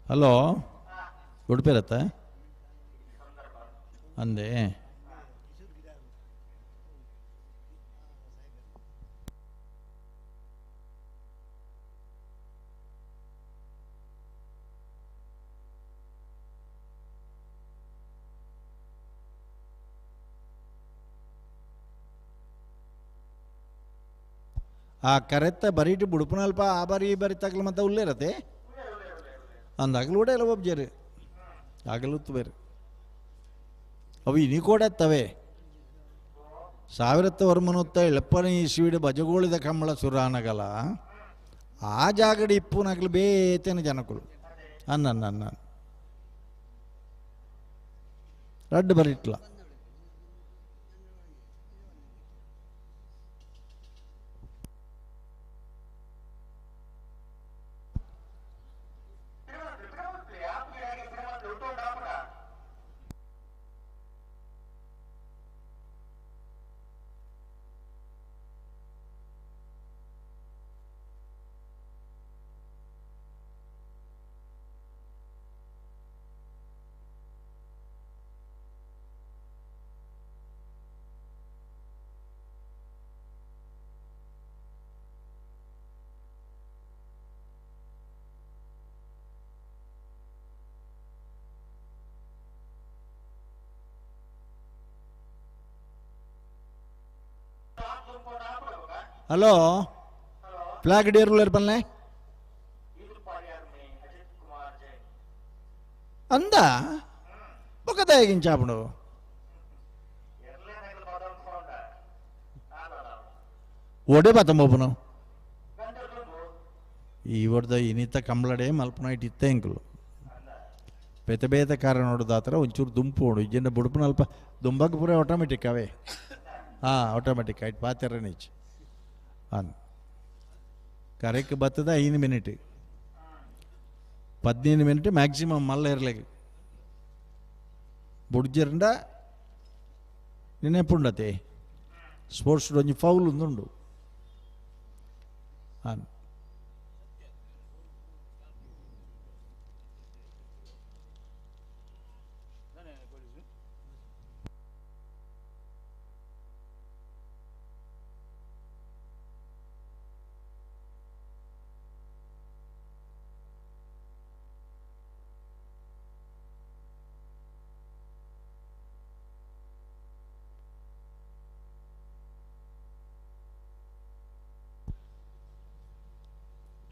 ಹಲೋ ಉಡುಪಿರತ್ತ ಅಂದೆ ಆ ಕರೆತ್ತ ಬರೀಟು ಬುಡುಪನಲ್ಪ ಆ ಬಾರಿ ಈ ಬಾರಿ ತಗ್ಲ ಮತ್ತೆ ಉಲ್ಲೇ ಇರತ್ತೆ ಅಂದಾಗಲೂ ಕೂಡ ಎಲ್ಲ ಒಬ್ಜರು ಆಗಲೂ ಬೇರೆ ಅವು ಇನಿ ಕೊಡತ್ತವೆ 1970 ಇಸ್ವಿಡ್ ಬಜಗೋಳಿದ ಕಂಬಳ ಸುರಾನಗಲ ಆ ಜಾಗಡಿ ಇಪ್ಪುನಾಗಲು ಬೇತೇನೆ ಜನಗಳು ಅನ್ನ ರಡ್ಡು ಬರಿಟ್ಲ ಹಲೋ ಫ್ಲಾಗ್ ಡೇರುಲರ್ ಬಲ್ಲೆ ಅಂದ ಬೊಕ್ಕದಾಗಿಂಚಾಪಡು ಒಡೆ ಬಾತಂಬೋಪನು ಈ ಹೊಡೆದ ಇನ್ನಿತ್ತ ಕಂಬಳಡೆ ಮಲ್ಪನ ಇಟ್ಟಿತ್ತ ಎಂಕಲು ಬೇತ ಕಾರಣ ನೋಡೋದಾತ್ರ ಒಂಚೂರು ದುಂಪು ನೋಡು ಇಜ್ಜೆಂಡ ಬುಡುಪು ಅಲ್ಪ ದುಂಬಕ್ಕೆ ಪೂರ ಆಟೋಮೆಟಿಕ್ ಅವೇ ಆಟೋಮೆಟಿಕ್ ಆಯ್ತು ಪಾತ್ರೆ ನೀಚ್ ಅನ್ ಕರೆಕ್ಟ್ ಬರ್ತದ 5 ಮಿನಿಟ್ 15 ಮಿನಿಟ್ ಮ್ಯಾಕ್ಸಿಮಮ್ ಮಲ್ಲ ಇರಲಿಕ್ಕೆ ಬುಡ್ಜಿರಂಡ ನೆನಪುಂಡತೆ ಸ್ಪೋರ್ಟ್ಸ್ ಒಂಜಿ ಫೌಲ್ ಉಂದುಂಡು ಅನ್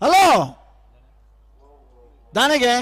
ಹಲೋ ದಾನಿಗೆ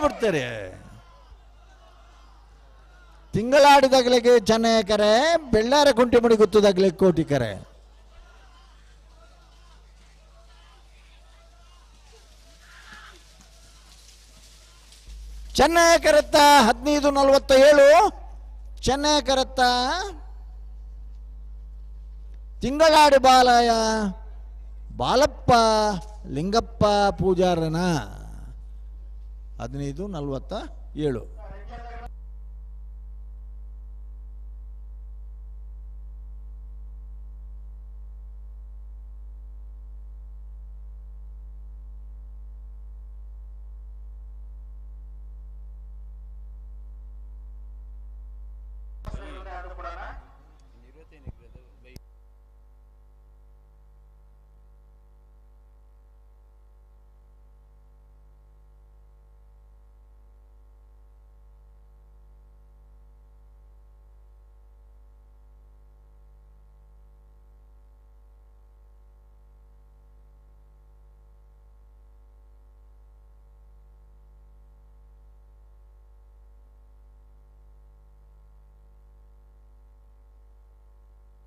ಬಿಡ್ತಾರೆ ತಿಂಗಳಾಡಿದಾಗಲಿಗೆ ಚೆನ್ನೈ ಕರೆ ಬೆಳ್ಳಾರ ಕುಂಟಿ ಮಡಿ ಗೊತ್ತದಾಗಲೇ ಕೋಟಿ ಕರೆ ಚೆನ್ನೈ ಕರೆತ್ತ 15:47 ಚೆನ್ನೈ ಕರೆತ್ತ ತಿಂಗಳಾಡಿ ಬಾಲಯ ಬಾಲಪ್ಪ ಲಿಂಗಪ್ಪ ಪೂಜಾರನ 15:47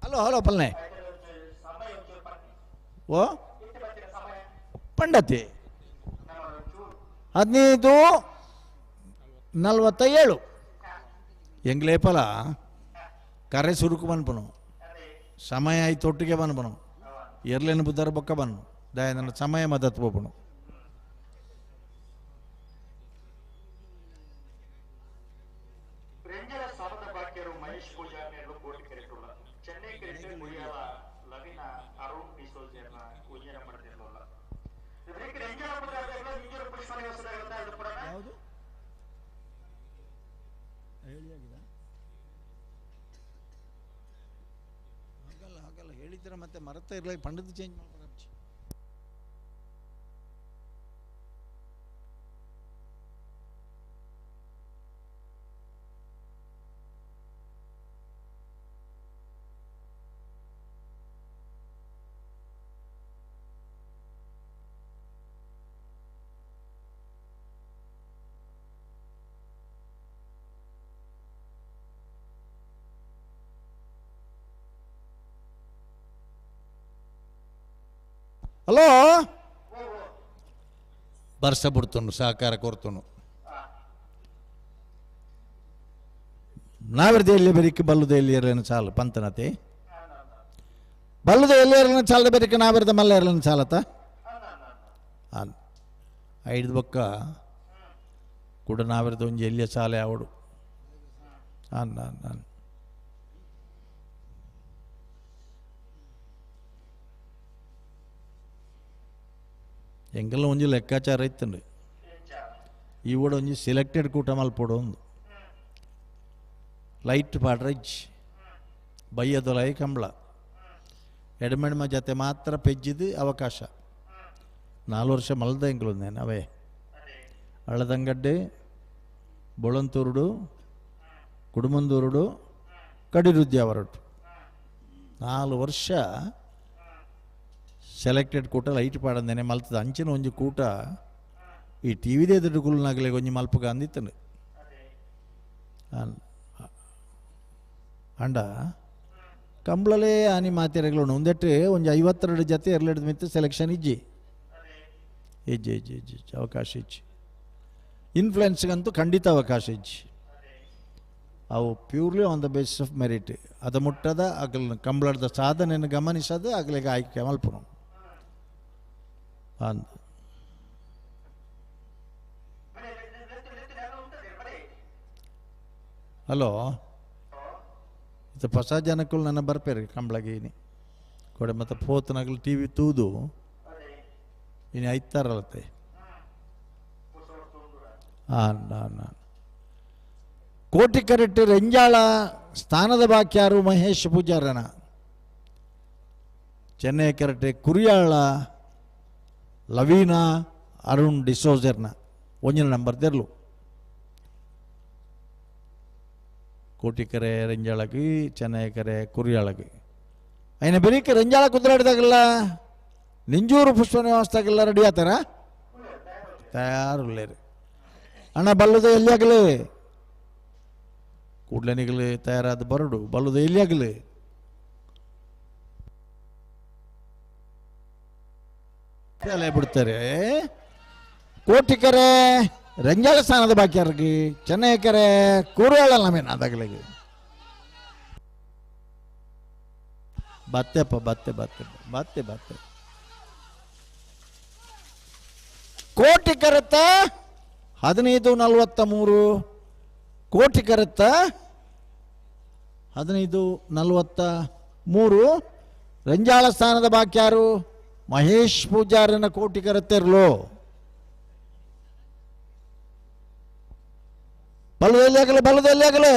ಹಲೋ ಹಲೋ ಪಲ್ನೆ ಓ ಪಂಡತಿ 15:47 ಎಂಗ್ಲೇಪಲ ಕರೆ ಸುರುಕು ಬನ್ಪನು ಸಮಯ ಆಯ್ತು ಒಟ್ಟಿಗೆ ಬನ್ಪನು ಎರ್ಲೇನು ಬುದ್ಧರ ಬೊಕ್ಕ ಬನ್ನು ದಯಾನಂದ ಸಮಯ ಮದತ್ ಬೋಪನು ರೆಂಜರ ಸಾಲದ ಬಾಕ್ಯರು ಮಹೇಶ್ ಪೂಜಾರಿ ಕೋಟಿ ಕರೆಕ್ಟುಳ್ಳ ಚೆನ್ನೈ ಕರೆಕ್ಟ್ ಮುರಿಯಾಲ ಲವಿನ ಅರುಣ್ ಡಿಸೋಜರ್ನ ಉಂಜನ ಮಾಡ್ತಿರಲಿಲ್ಲ ಇದಕ್ಕೆ ರೆಂಜರ ಪುರಾದೆಲ್ಲ ಇಂಜರ ಪುಷ್ಪ ನಿವಾಸದ ಅದು ಪುರಾಣ ಯಾವುದು ಹಾಗಲ್ಲ ಹೇಳಿದ್ರೆ ಮತ್ತೆ ಮರತ ಇರಲಿ ಪಂಡಿತ ಚೇಂಜ್ ಮಾಡ್ತಾರೆ ಹಲೋ ಬರ್ಸ ಬಿಡ್ತನು ಸಹಕಾರ ಕೋರ್ತನು ನಾವಿರ್ದ ಎಲ್ಲಿ ಬೆರಿಕೆ ಬಲ್ಲುದ ಎಲ್ಲಿ ಇರಲೇನು ಸಾಲು ಪಂತನತೆ ಬಲ್ಲುದ ಎಲ್ಲಿ ಇರಲೇನು ಸಾಲದ ಬೆರಿಕೆ ನಾವಿರ್ದ ಮಲ್ಲ ಇರಲೇನು ಸಾಲತ ಐದು ಬೊಕ್ಕ ಕೂಡ ನಾವಿರ್ದ ಒಂಜಿ ಎಲ್ಲಿಯ ಸಾಲೆ ಅವಡು ನಾನು ಎಂಗೆಲ್ಲ ಒಂಜಿ ಲೆಕ್ಕಾಚಾರ ಇತ್ತಂಡು ಈ ಕೂಡ ಒಂಜಿ ಸೆಲೆಕ್ಟೆಡ್ ಕೂಟ ಮಲ್ಪೊಡು ಒಂದು ಲೈಟ್ ಪಾಡ್ರಜ್ ಬಯ್ಯದೊಲೈ ಕಂಬಳ ಎಡಮೆಡ್ಮ ಜೊತೆ ಮಾತ್ರ ಪೆಜ್ಜಿದು ಅವಕಾಶ 4 ವರ್ಷ ಮಲ್ದ ಎಂಗ್ಲೊಂದೇನು ಅವೇ ಹಳ್ಳದಂಗಡ್ಡೆ ಬೊಳಂತೂರುಡು ಕುಡುಮಂದೂರುಡು ಕಡಿರುದ್ಯಾವರಡು 4 ವರ್ಷ ಸೆಲೆಕ್ಟೆಡ್ ಕೂಟ ಲೈಟ್ ಪಾಡಂದೇನೆ ಮಲ್ತದ ಅಂಚಿನ ಒಂಜಿ ಕೂಟ ಈ ಟಿ ವಿದೇ ದುಡ್ಡುಗುಲ್ನಾಗಲೇ ಒಂಜಿ ಮಲ್ಪಗ ಅಂದಿತ್ತನು ಅಂಡ ಕಂಬಳಲೇ ಆನಿ ಮಾತೆರೆಗಳು ಒಂದೆಟ್ಟು ಒಂಜಿ 52 ಜೊತೆ 2 ಮಿತ್ತು ಸೆಲೆಕ್ಷನ್ ಇಜ್ಜಿ ಅವಕಾಶ ಇಜ್ಜಿ ಇನ್ಫ್ಲುಯೆನ್ಸ್ಗಂತೂ ಖಂಡಿತ ಅವಕಾಶ ಇಜ್ಜಿ ಅವು purely on the basis of merit ಅದು ಮುಟ್ಟದ ಅಗಲ ಕಂಬಳದ ಸಾಧನೆಯನ್ನು ಗಮನಿಸದ ಅಗಲಿಗೆ ಆಯ್ಕೆ ಮಲ್ಪನು ಅಂದ ಹಲೋ ಇದು ಹೊಸ ಜನಕ್ಕೂ ನನ್ನ ಬರ್ಪೇರಿ ಕಂಬಳಗೀನಿ ಕೊಡೆ ಮತ್ತು ಪೋತನಾಗಲು ಟಿ ವಿ ತೂದು ಇನ್ನು ಐತಾರಲ್ಲತ್ತೆ ನಾನು ಕೋಟಿ ಕರೆಕ್ಟ್ ರೆಂಜಾಳ ಸ್ಥಾನದ ಬಾಕ್ಯಾರು ಮಹೇಶ್ ಪೂಜಾರನ ಚೆನ್ನೈ ಕರೆಕ್ಟ್ ಕುರಿಯಾಳ ಲವೀನಾ ಅರುಣ್ ಡಿಸೋಜರ್ನ ಒಂಜಿನ ನಂಬರ್ ತೆರಲು ಕೋಟಿಕೆರೆ ರೆಂಜಾಳಗಿ ಚೆನ್ನೈ ಕೆರೆ ಕುರಿಯಾಳಗಿ అయిన ಬೆರೀಕೆ ರೆಂಜಾಳ ಕುದುರಾಡಿದಾಗಲ್ಲ ನಿಂಜೂರು ಪುಷ್ಪ ನಿವಾಸದಾಗೆಲ್ಲ ರೆಡಿ ಆತಾರ ತಯಾರಿಲ್ಲೇರಿ ಅಣ್ಣ ಬಲ್ಲುದ ಎಲ್ಲಿ ಆಗಲಿ ಕೂಡ್ಲೆನಿಗಲಿ ತಯಾರಾದ ಬರಡು ಬಲ್ಲುದ ಎಲ್ಲಿ ಆಗಲಿ ಬಿಡ್ತಾರೆ ಕೋಟಿಕೆರೆ ರೆಂಜಾಳ ಸ್ಥಾನದ ಬಾಕ್ಯಾರ್ಗಿ ಚೆನ್ನೈ ಕೆರೆ ಕೂರುಯಾಳ ನಮೇನು ಅದಾಗಲಿಗೆ ಬತ್ತೆಪ್ಪ ಬತ್ತೆ ಕೋಟಿ ಕರೆತ್ತ 1543 ಕೋಟಿ ಕರೆತ್ತ 1543 ರೆಂಜಾಳ ಸ್ಥಾನದ ಬಾಕ್ಯಾರು ಮಹೇಶ್ ಪೂಜಾರನ ಕೋಟಿ ಕರೆತ್ತಿರ್ಲು ಬಲ್ಲುದಲ್ಲಿ ಆಗಲೇ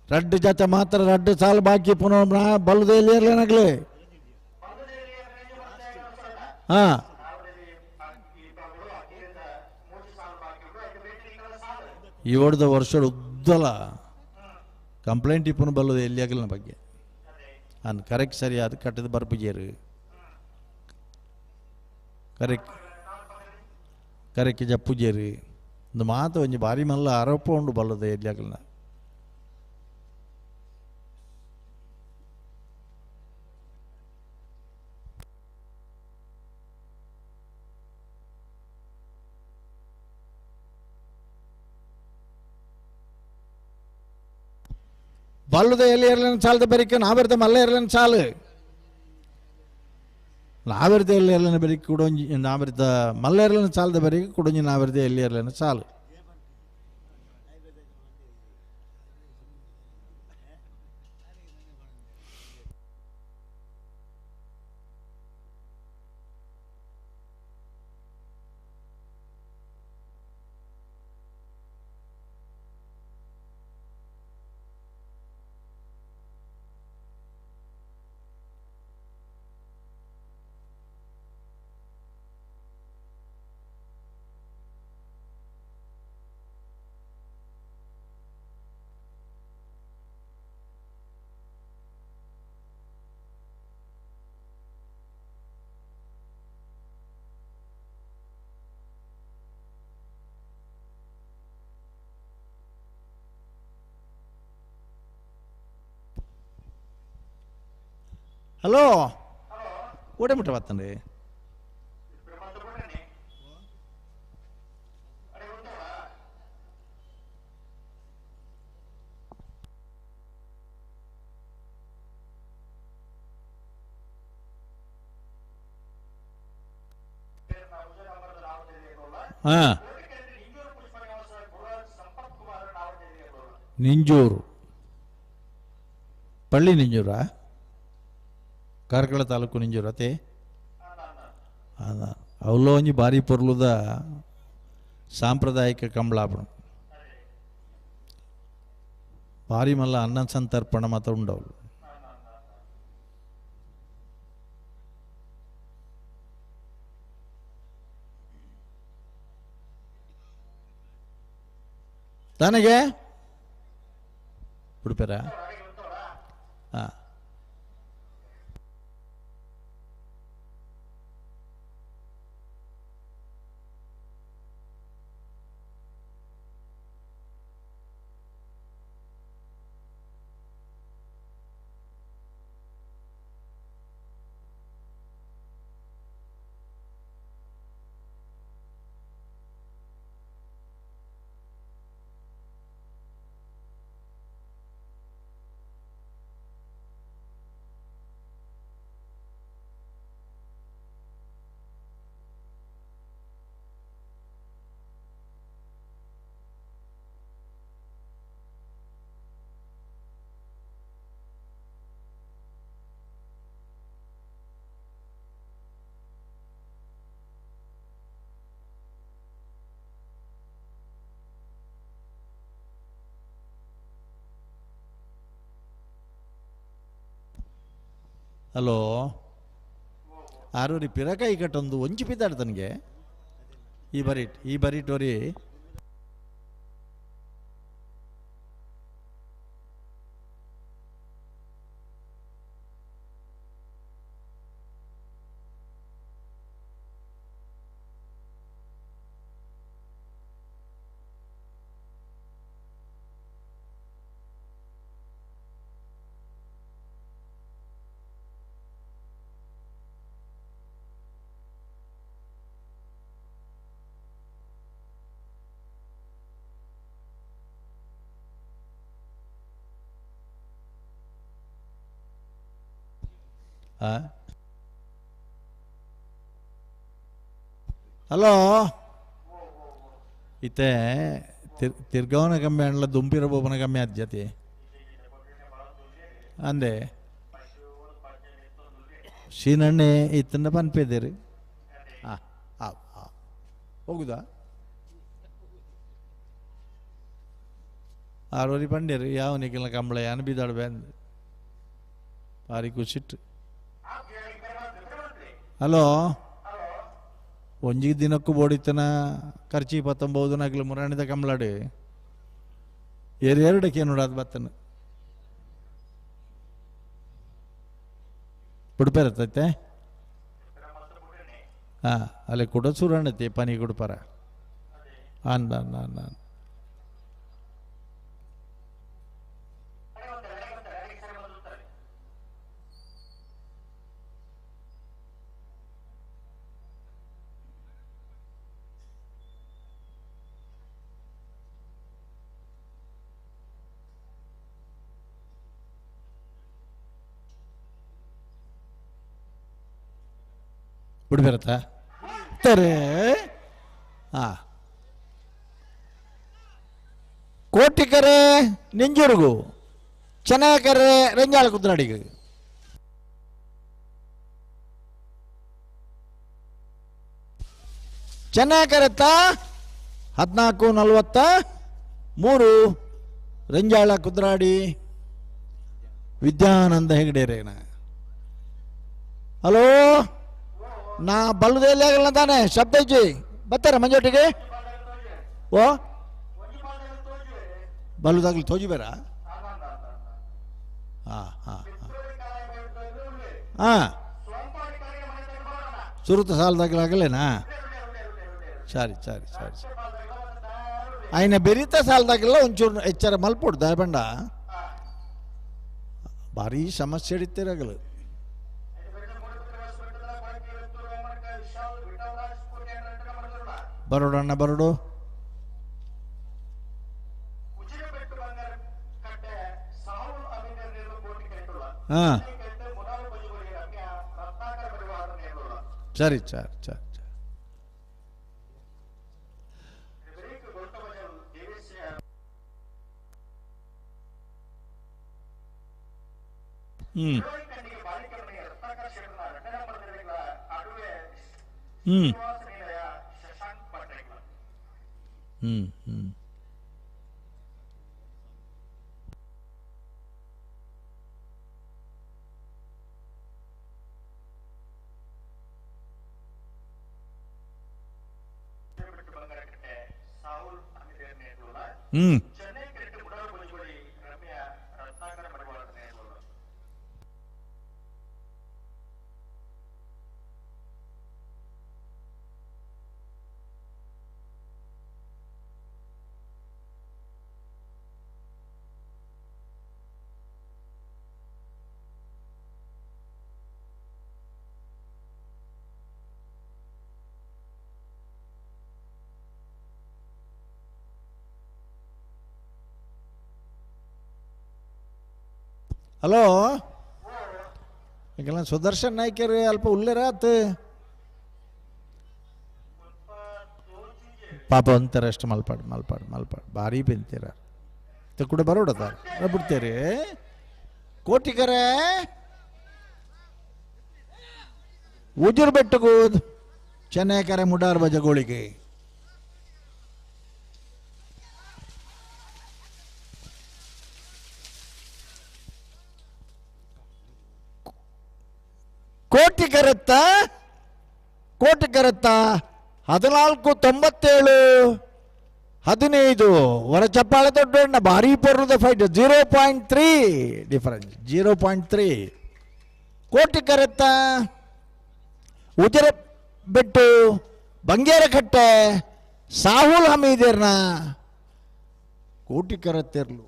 ರಡ್ಡು ಜೊತೆ ಮಾತ್ರ ರಡ್ಡು ಸಾಲು ಬಾಕಿ ಪುನಃ ಬಲ್ಲುದಲ್ಲಿ ಇರ್ಲೇನಾಗ್ಲಿ ಈ ಹೊಡೆದ ವರ್ಷ ಉದ್ದಲ ಕಂಪ್ಲೇಂಟ್ ಇಪ್ಪನು ಬಲ್ಲದು ಎಲ್ಲಿ ಆಗಲ್ಲ ನನ್ನ ಬಗ್ಗೆ ಅನ್ ಕರೆಕ್ಟ್ ಸರಿ ಅದು ಕಟ್ಟಿದ ಬರ್ಪುಜೇರು ಕರೆಕ್ಟ್ ಜಪ್ಪುಜೇರು ಒಂದು ಮಾತು ಒಂಜಿ ಬಾರಿ ಮಲ್ಲ ಆರೋಪ ಉಂಡು ಬಲ್ಲದು ಎಲ್ಲಿ ಆಗಲ್ಲ ಬಲ್ಲದ ಎಲ್ಲಿ ಇರಲಿನ ಸಾಲದ ಬೆರಿಕೆ ನಾವಿರ್ದ ಮಲ್ಲ ಇರಲಿನ ಸಾಲು ನಾವಿರ್ದ ಎಲ್ಲಿ ಇರಲಿನ ಬೆರಿಕೆ ಕುಡೊಂಜಿ ನಾವಿರ್ದ ಮಲ್ಲ ಇರಲಿನ ಸಾಲದ ಬೆರಿಕೆ ಕುಡೊಂಜಿ ನಾವಿರ್ದ ಎಲ್ಲಿ ಇರಲಿನ ಸಾಲು. ಹಲೋ ಓಡೆ ಮುಟ್ಟ ಬತ್ತನ್ರಿ ಹಾಂ ನಿಂಜೂರು ಪಳ್ಳಿ ನಿಂಜೂರಾ ಕಾರ್ಕಳ ತಾಲೂಕು ನಿಂಜೂರು ಅತೆ ಅವlo ಒಂಜಿ ಬಾರಿ ಪೊರ್ಲುದ ಸಾಂಪ್ರದಾಯಿಕ ಕಂಬಳಾಪಣ ಭಾರಿ ಮಲ್ಲ ಅನ್ನ ಸಂತರ್ಪಣ ಮಾತ್ರ ಉಂಡವಳು ತನಗೆ ಉಡುಪೇರ ಹಾಂ ಹಲೋ ಆರೂರಿ ಪಿರಕಾಯಿ ಕಟ್ಟೊಂದು ಒಂಚಿ ಪಿದ್ದಾಡ್ ತನಗೆ ಈ ಬರೀಟೋರಿ ಹಲೋ ಇತ್ತೆ ತಿರ್ಗವನ ಕಮ್ಮಿ ಅಣ್ಣ ದುಂಪಿರ ಬೋಪನ ಕಮ್ಮಿ ಆದ್ಯತೆ ಅಂದೆ ಶೀನಣ್ಣೆ ಇತ್ತನ್ನ ಪನ್ಪೇದೇರಿ ಹೋಗುದಾ ಆರೋರಿ ಪಂಡ್ಯರು ಯಾವನಿಗೆಲ್ಲ ಕಂಬಳ ಯಾನು ಬಿದ್ದಾಡ್ಬೆ ಅಂದ ಭಾರಿ ಖುಷಿಟ್ಟು ಹಲೋ ಒಂಜಿ ದಿನಕ್ಕೂ ಬೋಡಿತನ ಖರ್ಚಿ 19 ನಗಲು ಮುರಾಣಿದ ಕಂಬಳಾಡು ಎರಡಕ್ಕೆ ನೋಡಾದ ಬತ್ತನ ಬಿಡ್ಪೇರತ್ತೈತೆ ಹಾಂ ಅಲ್ಲಿ ಕೂಡ ಸುರಣತೆ ಪನಿ ಕುಡ್ಪಾರ ನಾನು ಉಡುಪಿರತ್ತಾ ತಾರೆ ಹಾಂ ಕೋಟಿಕೆರೆ ನೆಂಜೂರುಗು ಚೆನ್ನಕೆರೆ ರೆಂಜಾಳ ಕುದ್ರಾಡಿಗೆ ಚೆನ್ನಕೆರೆತ್ತ 14:43 ರೆಂಜಾಳ ಕುದ್ರಾಡಿ ವಿದ್ಯಾನಂದ ಹೆಗಡೆರೇನ ಹಲೋ ನಾ ಬಲ್ಲುದೇ ತಾನೆ ಶಬ್ದ ಇಜ್ಜಿ ಬರ್ತಾರೆ ಮಂಜೋಟಿಗೆ ಓ ಬಲ್ಲುದಾಗ್ಲಿ ತೋಜಿ ಬೇರ ಹಾಂ ಹಾಂ ಹಾಂ ಸುರುತ ಸಾಲದಾಗಲಾಗಲೇನಾ ಸರಿ ಸರಿ ಸರಿ ಸರಿ ఆయన ಬೆರೀತಾ ಸಾಲದಾಗೆಲ್ಲ ಒಂಚೂರು ಎಚ್ಚರ ಮಲ್ಪೊಡು ದಯಬಂಡ ಭಾರಿ ಸಮಸ್ಯೆ ಹಿಡಿತಿರಾಗಲು ಬರೋಡು ಅಣ್ಣ ಬರೋಡು ಹಾಂ ಸರಿ ಸರಿ ಸರಿ ಹ್ಞೂ ಹ್ಞೂ ಹ್ಞೂ ಹ್ಞೂ ಹ್ಞೂ ಹಲೋ ಈಗೆಲ್ಲ ಸುದರ್ಶನ್ ನಾಯ್ಕರು ಅಲ್ಪ ಉಲ್ಲೇರಾತ್ ಪಾಪ ಅಂತಾರೆ ಅಷ್ಟು ಮಲ್ಪಾಡು ಭಾರಿ ಬೆಂತೀರ ಕೂಡ ಬರೋಡದ ಬಿಡ್ತೀರಿ ಕೋಟಿಕರೆ ಉಜುರ್ ಬೆಟ್ಟಗೂ ಚೆನ್ನೈಕರೆ ಮುಡಾರ್ ಬಜಗೋಳಿಗೆ ಕೋಟಿಕರೆತ್ತ 14:97 ಹೊರ ಚಪ್ಪಾಳೆ ದೊಡ್ಡ ಭಾರಿ ಪರ್ರದ ಫೈಟ್ 0.3 ಡಿಫರೆನ್ಸ್ 0.3 ಕೋಟಿಕರೆತ್ತ ಉಜಿರೆ ಬೆಟ್ಟು ಬಂಗೇರಕಟ್ಟೆ ಸಾಹುಲ್ ಹಮೀದಿರ್ನ ಕೋಟಿಕರೆತ್ತಿರ್ಲು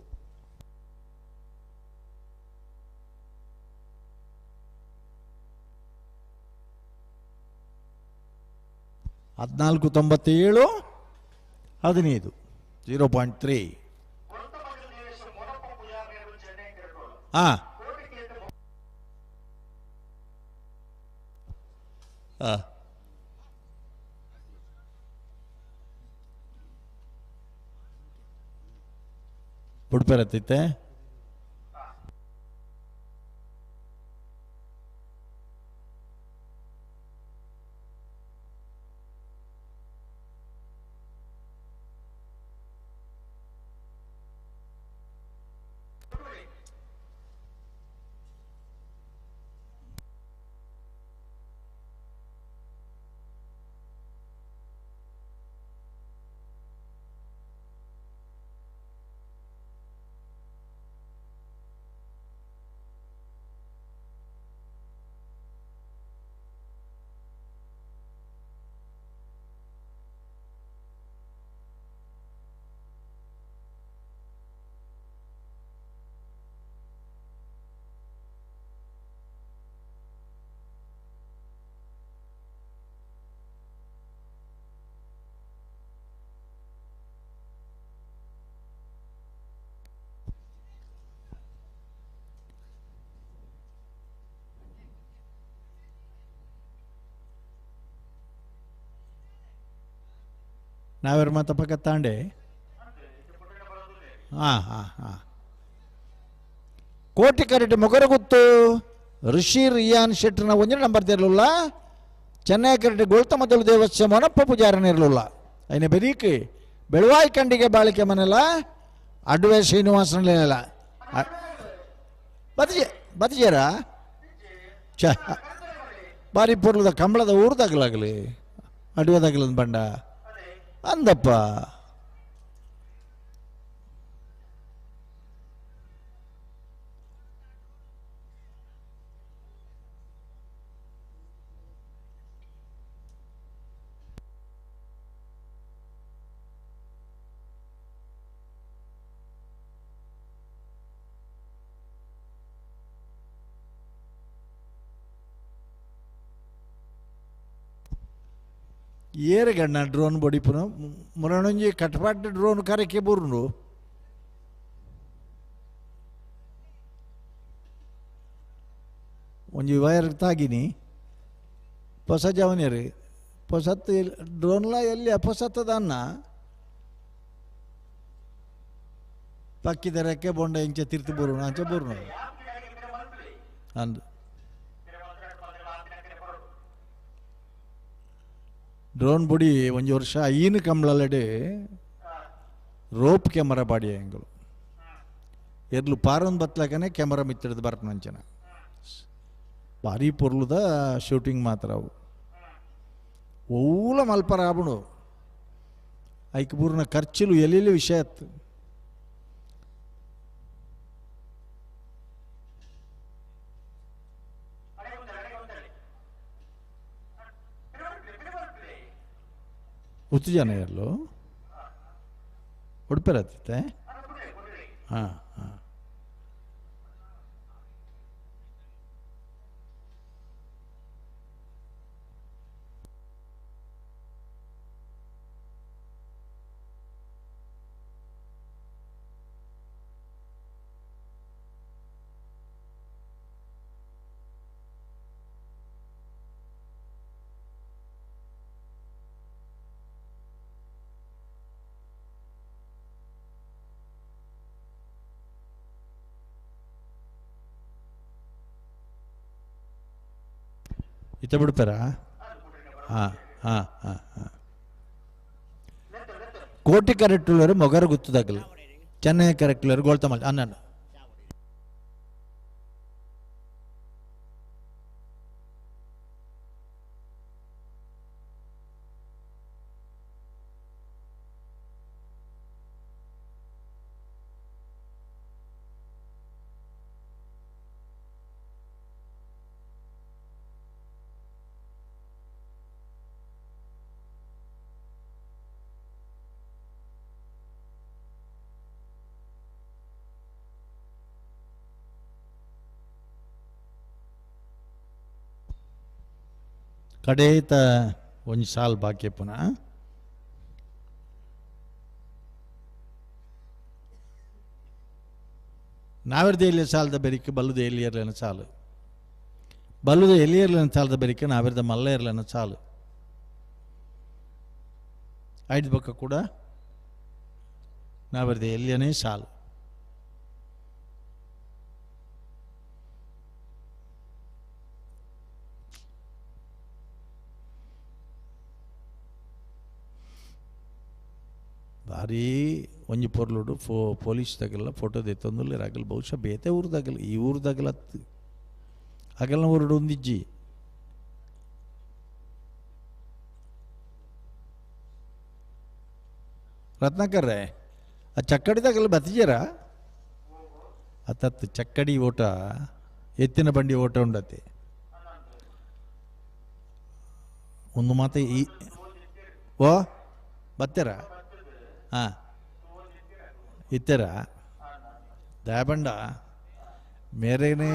14:97 15 0.3 ಹಾಂ ಉಡುಪೇರತ್ತೈತೆ ನಾವ್ಯಾರು ಮಾತ ಪಕ್ಕ ತಾಂಡೆ ಹಾಂ ಹಾಂ ಹಾಂ ಕೋಟಿ ಕರೆಕ್ಟ್ ಮೊಗರಗುತ್ತು ಋಷಿ ರಿಯಾನ್ ಶೆಟ್ರನ ಒಂದೇ ನಂಬರ್ ತೆರಲಿಲ್ಲ ಚೆನ್ನೈ ಕರೆಕ್ಟ್ ಗೋಳ್ತಮದಲು ದೇವಸ್ಯ ಮೊನಪ್ಪ ಪೂಜಾರನ ಇರಲಿಲ್ಲ అయిన ಬೆರೀಕಿ ಬೆಳವಾಯಿ ಕಂಡಿಗೆ ಬಾಳಿಕೆ ಮನೆಲ್ಲ ಅಡ್ವೆ ಶ್ರೀನಿವಾಸನಲ್ಲ ಬದಿಜೇರ ಚ ಬಾರಿ ಪೊರ್ಲದ ಕಂಬಳದ ಊರ್ದಾಗಲಾಗಲಿ ಅಡ್ವದಾಗಲದ ಬಂಡ ಅಂದಪ್ಪ ಏರಗಣ್ಣ ಡ್ರೋನ್ ಬಡಿಪುನ ಮುರಣೊಂಜಿ ಕಟ್ಪಾಟ್ ಡ್ರೋನ್ ಕರಕ್ಕೆ ಬುರ್ನು ಒಂಜಿ ವೈರ್ ತಾಗಿನಿ ಹೊಸ ಜವನಿಯರು ಹೊಸತ್ತು ಡ್ರೋನ್ಲ ಎಲ್ಲಿ ಅಪೊಸತ್ತದ ಅನ್ನ ಪಕ್ಕಿದ ರೆಕ್ಕೆ ಬೊಂಡ ಇಂಚೆ ತಿರ್ತಿ ಬುರ್ನು ಅಂಚೆ ಬುರ್ನು ಅಂದು ಡ್ರೋನ್ ಬುಡಿ ಒಂಜಿ ವರ್ಷ ಈನು ಕಂಬಳಲ್ಲಡೆ ರೋಪ್ ಕ್ಯಾಮರಾ ಬಾಡಿ ಎಂಗಳು ಎರ್ಲು ಪಾರೊಂದು ಬತ್ಲಾಕನೆ ಕ್ಯಾಮರಾ ಮಿತ್ತಿಡ್ದು ಬರ್ತನಂಚನ ಭಾರಿ ಪೊರ್ಲುದ ಶೂಟಿಂಗ್ ಮಾತ್ರ ಅವು ಓಲ ಮಲ್ಪರ ಆಬುಡು ಐಕ್ ಪೂರ್ಣ ಖರ್ಚುಲು ಎಲ್ಲಿ ವಿಷಯ ಅತ್ತು ಉತ್ತು ಜನ ಎಲ್ಲೋ ಉಡುಪಿರತ್ತೆ ಹಾಂ ಹಾಂ ಇತ್ತ ಬಿಡ್ತಾರ ಹಾಂ ಹಾಂ ಹಾಂ ಹಾಂ ಕೋಟಿ ಕರೆಕ್ಟುಲರು ಮೊಗರು ಗುತ್ತದಾಗಲಿ ಚೆನ್ನೈ ಕರೆಕ್ಟುಲರು ಗೋಳ್ತಮಲ್ ಅನ್ನ ಕಡೇತ ಒಂದು ಸಾಲ್ ಬಾಕಿ ಪುನಃ ನಾವಿರ್ದ ಎಲ್ಲಿ ಸಾಲದ ಬೆರಿಕೆ ಬಲ್ಲುದ ಎಲ್ಲಿ ಇರಲಿನ ಸಾಲು ಬಲ್ಲುದ ಎಲ್ಲಿ ಇರಲಿನ ಸಾಲದ ಬೆರಿಕೆ ನಾವಿರ್ದ ಮಲ್ಲ ಇರಲಿನ ಸಾಲು ಐದು ಪಕ್ಕ ಕೂಡ ನಾವಿರ್ದ ಎಲ್ಲಿಯನೇ ಸಾಲು ಭಾರಿ ಒಂಜಿ ಪೊರ್ಲುಡು ಪೊಲೀಸ್ ತಗಲ್ಲ ಫೋಟೋ ದೆತ್ತೊಂದುಲ್ಲೆ ರಾಗಲ್ ಬಹುಶಃ ಬೇತೆ ಊರ್ದಾಗಲ್ಲ ಈ ಊರ್ದಾಗಲ್ಲ ಆಗಲ್ಲ ಊರುಡು ಒಂದಿಜ್ಜಿ ರತ್ನಾಕರ್ರೆ ಆ ಚಕ್ಕಡಿದಾಗಲ್ಲ ಬತ್ತಿಜರ ಅತ್ತತ್ತು ಚಕ್ಕಡಿ ಓಟ ಎತ್ತಿನ ಬಂಡಿ ಓಟ ಉಂಡತ್ತೆ ಒಂದು ಮಾತೆ ಈ ಓ ಬತ್ತೀರ ಹಾಂ ಇತ್ತರ ದಯಬಂಡ ಮೇರೇನೆ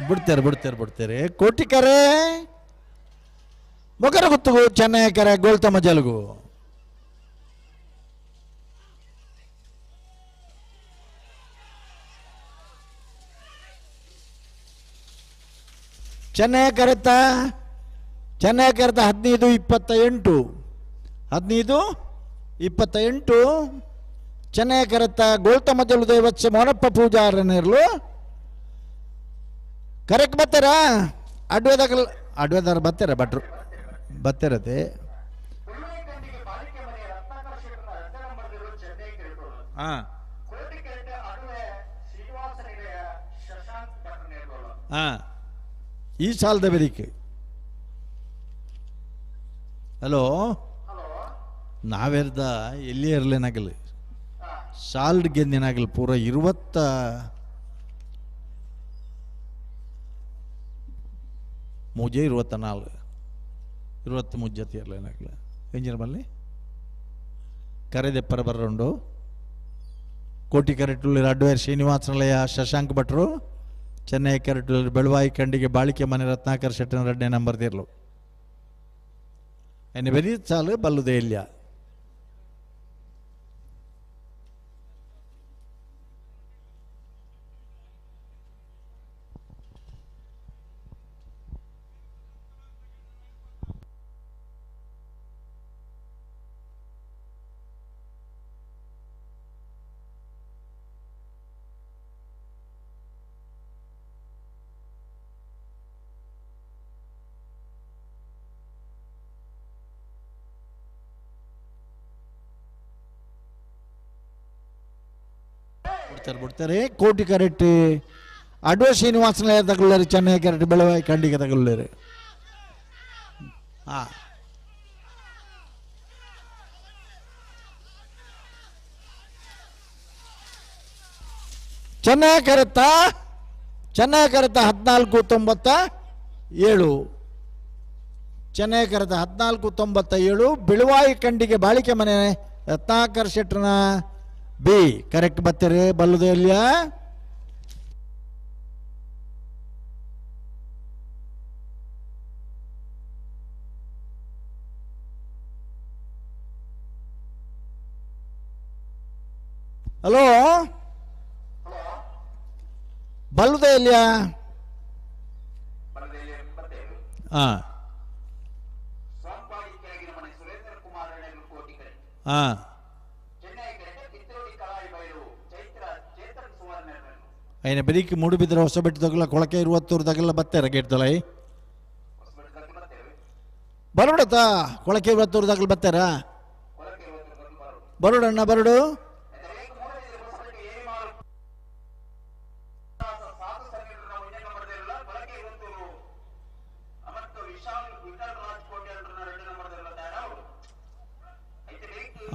ಬಿಡ್ತಾರೆ ಕೋಟಿಕರೆ ಮೊಗರ ಗುತ್ತುಗು ಚೆನ್ನೈ ಕರೆ ಗೋಳ್ತಮ್ಮ ಜಲಗು ಚೆನ್ನೈ ಕರೆತ 15-28 15 28 ಚೆನ್ನೈ ಕರೆತ್ತ ಗೋಳ್ತ ಮದ್ದಲು ದೇವತ್ಸ ಮೋನಪ್ಪ ಪೂಜಾರನೇರ್ಲು ಕರೆಕ್ಟ್ ಬರ್ತಾರಾ ಅಡ್ವೇದಾರ ಬರ್ತಾರ ಭಟ್ರು ಬರ್ತಿರತ್ತೆ ಹಾಂ ಹಾಂ ಈ ಸಾಲದ ಬೆರಿಕೆ ಹಲೋ ನಾವೆರ್ದ ಎಲ್ಲಿ ಇರಲೇನಾಗಲ್ಲ ಸಾಲ್ಡ್ ಗೆಂದಿನಾಗಲ್ಲ ಪೂರ 20 ಮುಜೆ 20 ಮುಜ್ಜತಿ ಇರಲೇನಾಗಲ್ಲ ಎಂಜಿನ ಬಲ್ಲಿ ಕರೆದೆಪ್ಪರ ಬರ್ರಂಡು ಕೋಟಿ ಕರೆಟುಳ್ಳಿ ಅಡ್ವೇರ್ ಶ್ರೀನಿವಾಸನಲಯ ಶಶಾಂಕ್ ಭಟ್ರು ಚೆನ್ನೈ ಕರೆಟುಳ್ಳಿ ಬೆಳವಾಯಿ ಕಂಡಿಗೆ ಬಾಳಿಕೆ ಮನೆ ರತ್ನಾಕರ್ ಶೆಟ್ಟನ 2ನೇ ನಂಬರ್ ಇರ್ಲು ಎನ್ನ ಬೆರಿ ಸಾಲು ಬಲ್ಲುದೇ ಇಲ್ಲ ಬಿಡ್ತಾರೆ ಕೋಟಿ ಕರೆಕ್ಟ್ ಅಡ್ವ ಶ್ರೀನಿವಾಸನ ತಗೊಳ್ಳಾರೆ ಚೆನ್ನೈ ಕರೆಕ್ಟ್ ಬೆಳವಾಯಿ ಕಂಡಿಗೆ ತಗೊಳ್ಳಾರೆ ಹಾಂ ಚೆನ್ನೈ ಕರೆತ್ತ 1497 ಚೆನ್ನೈ ಕರೆತ 1497 ಬೆಳವಾಯಿ ಕಂಡಿಗೆ ಬಾಳಿಕೆ ಮನೆ ರತ್ನಾಕರ್ ಶೆಟ್ರನ ಬಿ ಕರೆಕ್ಟ್ ಬರ್ತಾರೆ ಬಲ್ಲುದೇ ಇಲ್ಲ ಹಲೋ ಬಲ್ಲುದೇ ಇಲ್ಲ ಹಾಂ ಹಾಂ అయిన ಬೆರಿಕೆ ಮೂಡುಬಿದ್ರೆ ಹೊಸ ಬೆಟ್ಟು ತಗೊಳ್ಳ ಕೊಳಕೆ 20 ತಗೊಳ್ಳ ಬತ್ತಾರ ಗೇಟ್ದಲ್ಲ ಬರೋಡತ್ತ ಕೊಳಕೆ 20 ತಗೊಳ್ಳ ಬತ್ತಾರ ಬರೋಡಣ್ಣ ಬರೋಡು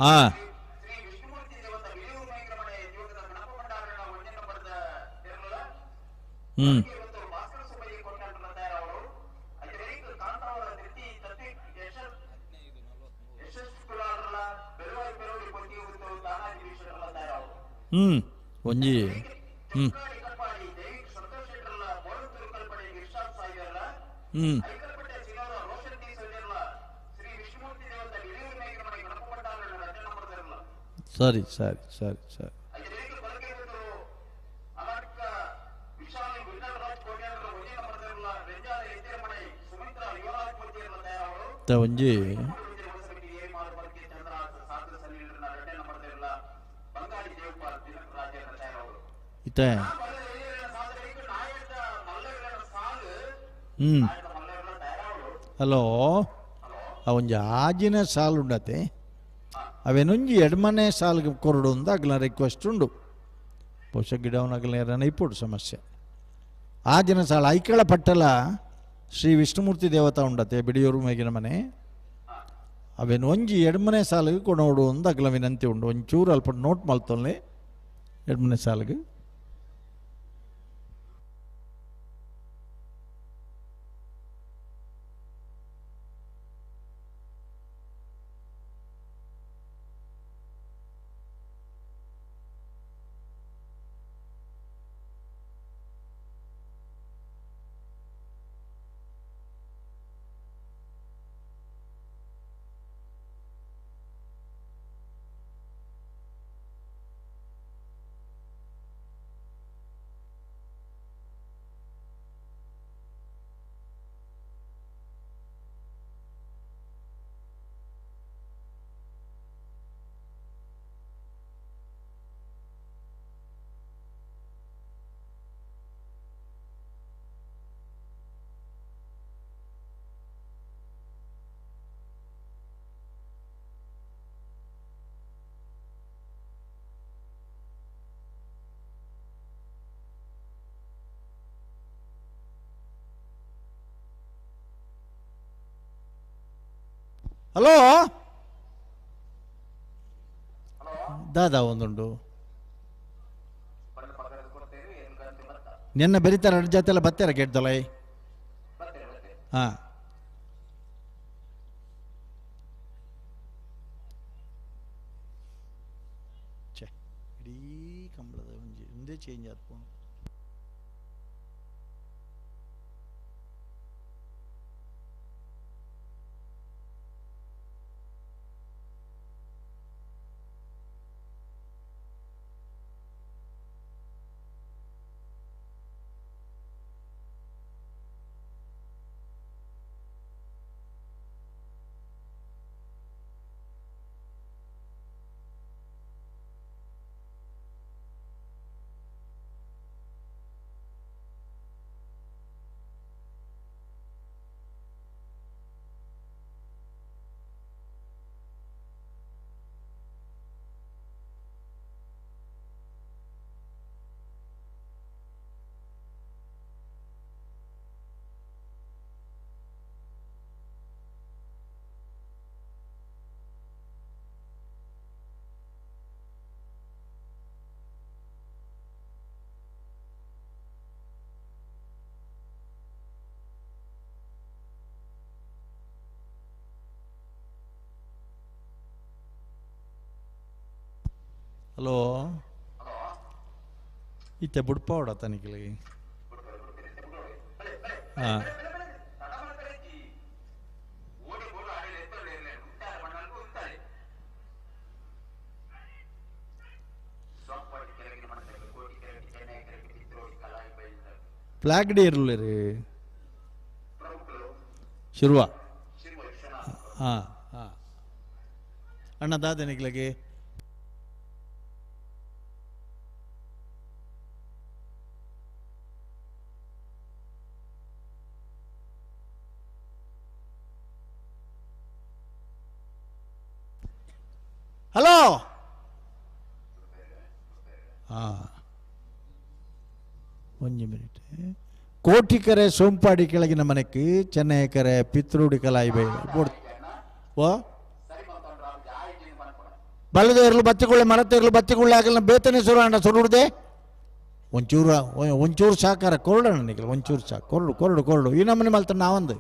ಹಾಂ ಒಂಜಿ ಸರಿ ಸರಿ ಸರಿ ಸರಿ ಒಂಜಿ ಇತ್ತೆ ಹಲೋ ಅವೊಂಜಿ ಆಜಿನ ಸಾಲು ಉಂಡತೆ ಅವೇನೊಂಜಿ ಎಡ್ಮನೆ ಸಾಲ್ಗೆ ಕೊರಡು ಅಂತ ಅಗ್ಲ ರಿಕ್ವೆಸ್ಟ್ ಉಂಡು ಬಹುಶಃ ಗಿಡವನಾಗಲ ಏರನ ಇಪ್ಪುಡು ಸಮಸ್ಯೆ ಆಜಿನ ಸಾಲು ಐಕಳ ಪಟ್ಟಲ ಶ್ರೀ ವಿಷ್ಣುಮೂರ್ತಿ ದೇವತಾ ಉಂಡತೆ ಬಿಡಿಯೂರು ಮೇಗಿನ ಮನೆ ಅವೇನು ಒಂಜಿ ಎಡ್ಮನೆ ಸಾಲಿಗೆ ಕೊಡೋಡು ಅಂತ ಅಗ್ಲ ವಿನಂತಿ ಉಂಡು ಒಂಚೂರು ಅಲ್ಪ ನೋಟ್ ಮಲ್ತೊಲ್ಲೆ ಎಡ್ಮನೆ ಸಾಲಿಗೆ ಹಲೋ ದಾದಾ ಒಂದುಂಡು ನಿನ್ನ ಬೆರಿತಾರೆ ಅಡ್ ಜೊತೆ ಎಲ್ಲ ಬರ್ತಾರ ಗೆಡ್ದಲ್ಲ ಹಾಂ ಇಡೀ ಕಂಬಳದ ಒಂದೇ ಚೇಂಜ್ ಆದ ಹಲೋ ಇತ್ತೆ ಬುಡ್ಪಾವಡ ತನಿಖೆಗೆ ಹಾಂ ಫ್ಲಾಗ್ ಡೇ ಇರಲಿ ರೀ ಶಿರುವ ಹಾಂ ಹಾಂ ಅಣ್ಣ ದಾದನಿಗ್ಲಗೆ ಹಲೋ ಹಾಂ ಒಂದು ಮಿನಿಟ್ ಕೋಟಿಕೆರೆ ಸೋಂಪಾಡಿ ಕೆಳಗಿನ ಮನೆಗೆ ಚೆನ್ನೈಕೆರೆ ಪಿತ್ರೋಡಿ ಕಲಾಯಿಬೆ ಓ ಬಲ್ಲದ ಇರಲು ಬತ್ತಿಕೊಳ್ಳೆ ಮರತ ಇರಲು ಬತ್ತಿಕೊಳ್ಳೆ ಆಗಲ್ಲ ಬೇತನೆ ಸುರ ಅಣ್ಣ ಸುರುಡ್ದೆ ಒಂಚೂರು ಸಾಕಾರ ಕೊರಡಣ್ಣ ನಿಖಿಲ್ ಒಂಚೂರು ಸಾಕು ಕೊರಡು ಈ ನಮ್ಮನೆ ಮಲ್ತ ನಾವೊಂದು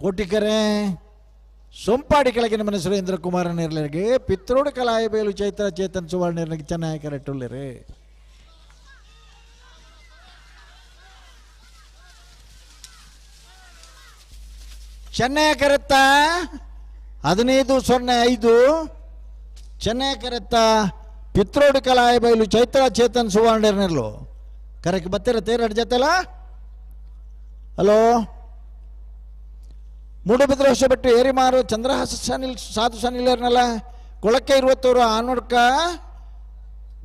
ಕೋಟಿಕೆರೆ ಸೊಂಪಾಡಿ ಕೆಳಗಿನ ಮನೆ ಸುರೇಂದ್ರ ಕುಮಾರ ನಿರ್ಲರಿಗೆ ಪಿತ್ರೋಡು ಕಲಾಯಬೇಲು ಚೈತ್ರ ಚೇತನ್ ಸುವರ್ಣ ನಿರ್ಲಗೆ ಚೆನ್ನಾಗಿ ಕರೆಕ್ಟುಳ್ಳರೆ ಚೆನ್ನೈ ಕರೆತ್ತ 1505 ಚೆನ್ನೈ ಕರೆತ್ತ ಪಿತ್ರೋಡು ಕಲಾಯಬೇಲು ಚೈತ್ರ ಚೇತನ್ ಸುವರ್ಣ ನಿರ್ಲು ಕರೆಕ್ಟ್ ಬರ್ತೀರ ತೇರಡ್ ಜೊತೆಲ್ಲ ಹಲೋ ಮೂಡುಬಿದ್ರೆ ವರ್ಷ ಬಿಟ್ಟು ಏರಿಮಾರು ಚಂದ್ರಹಾಸ ಸನಿಲ್ ಸಾಧು ಸನಿಲರ್ನಲ್ಲ ಕೊಳಕ್ಕೆ 20 ಆನೋಡ್ಕ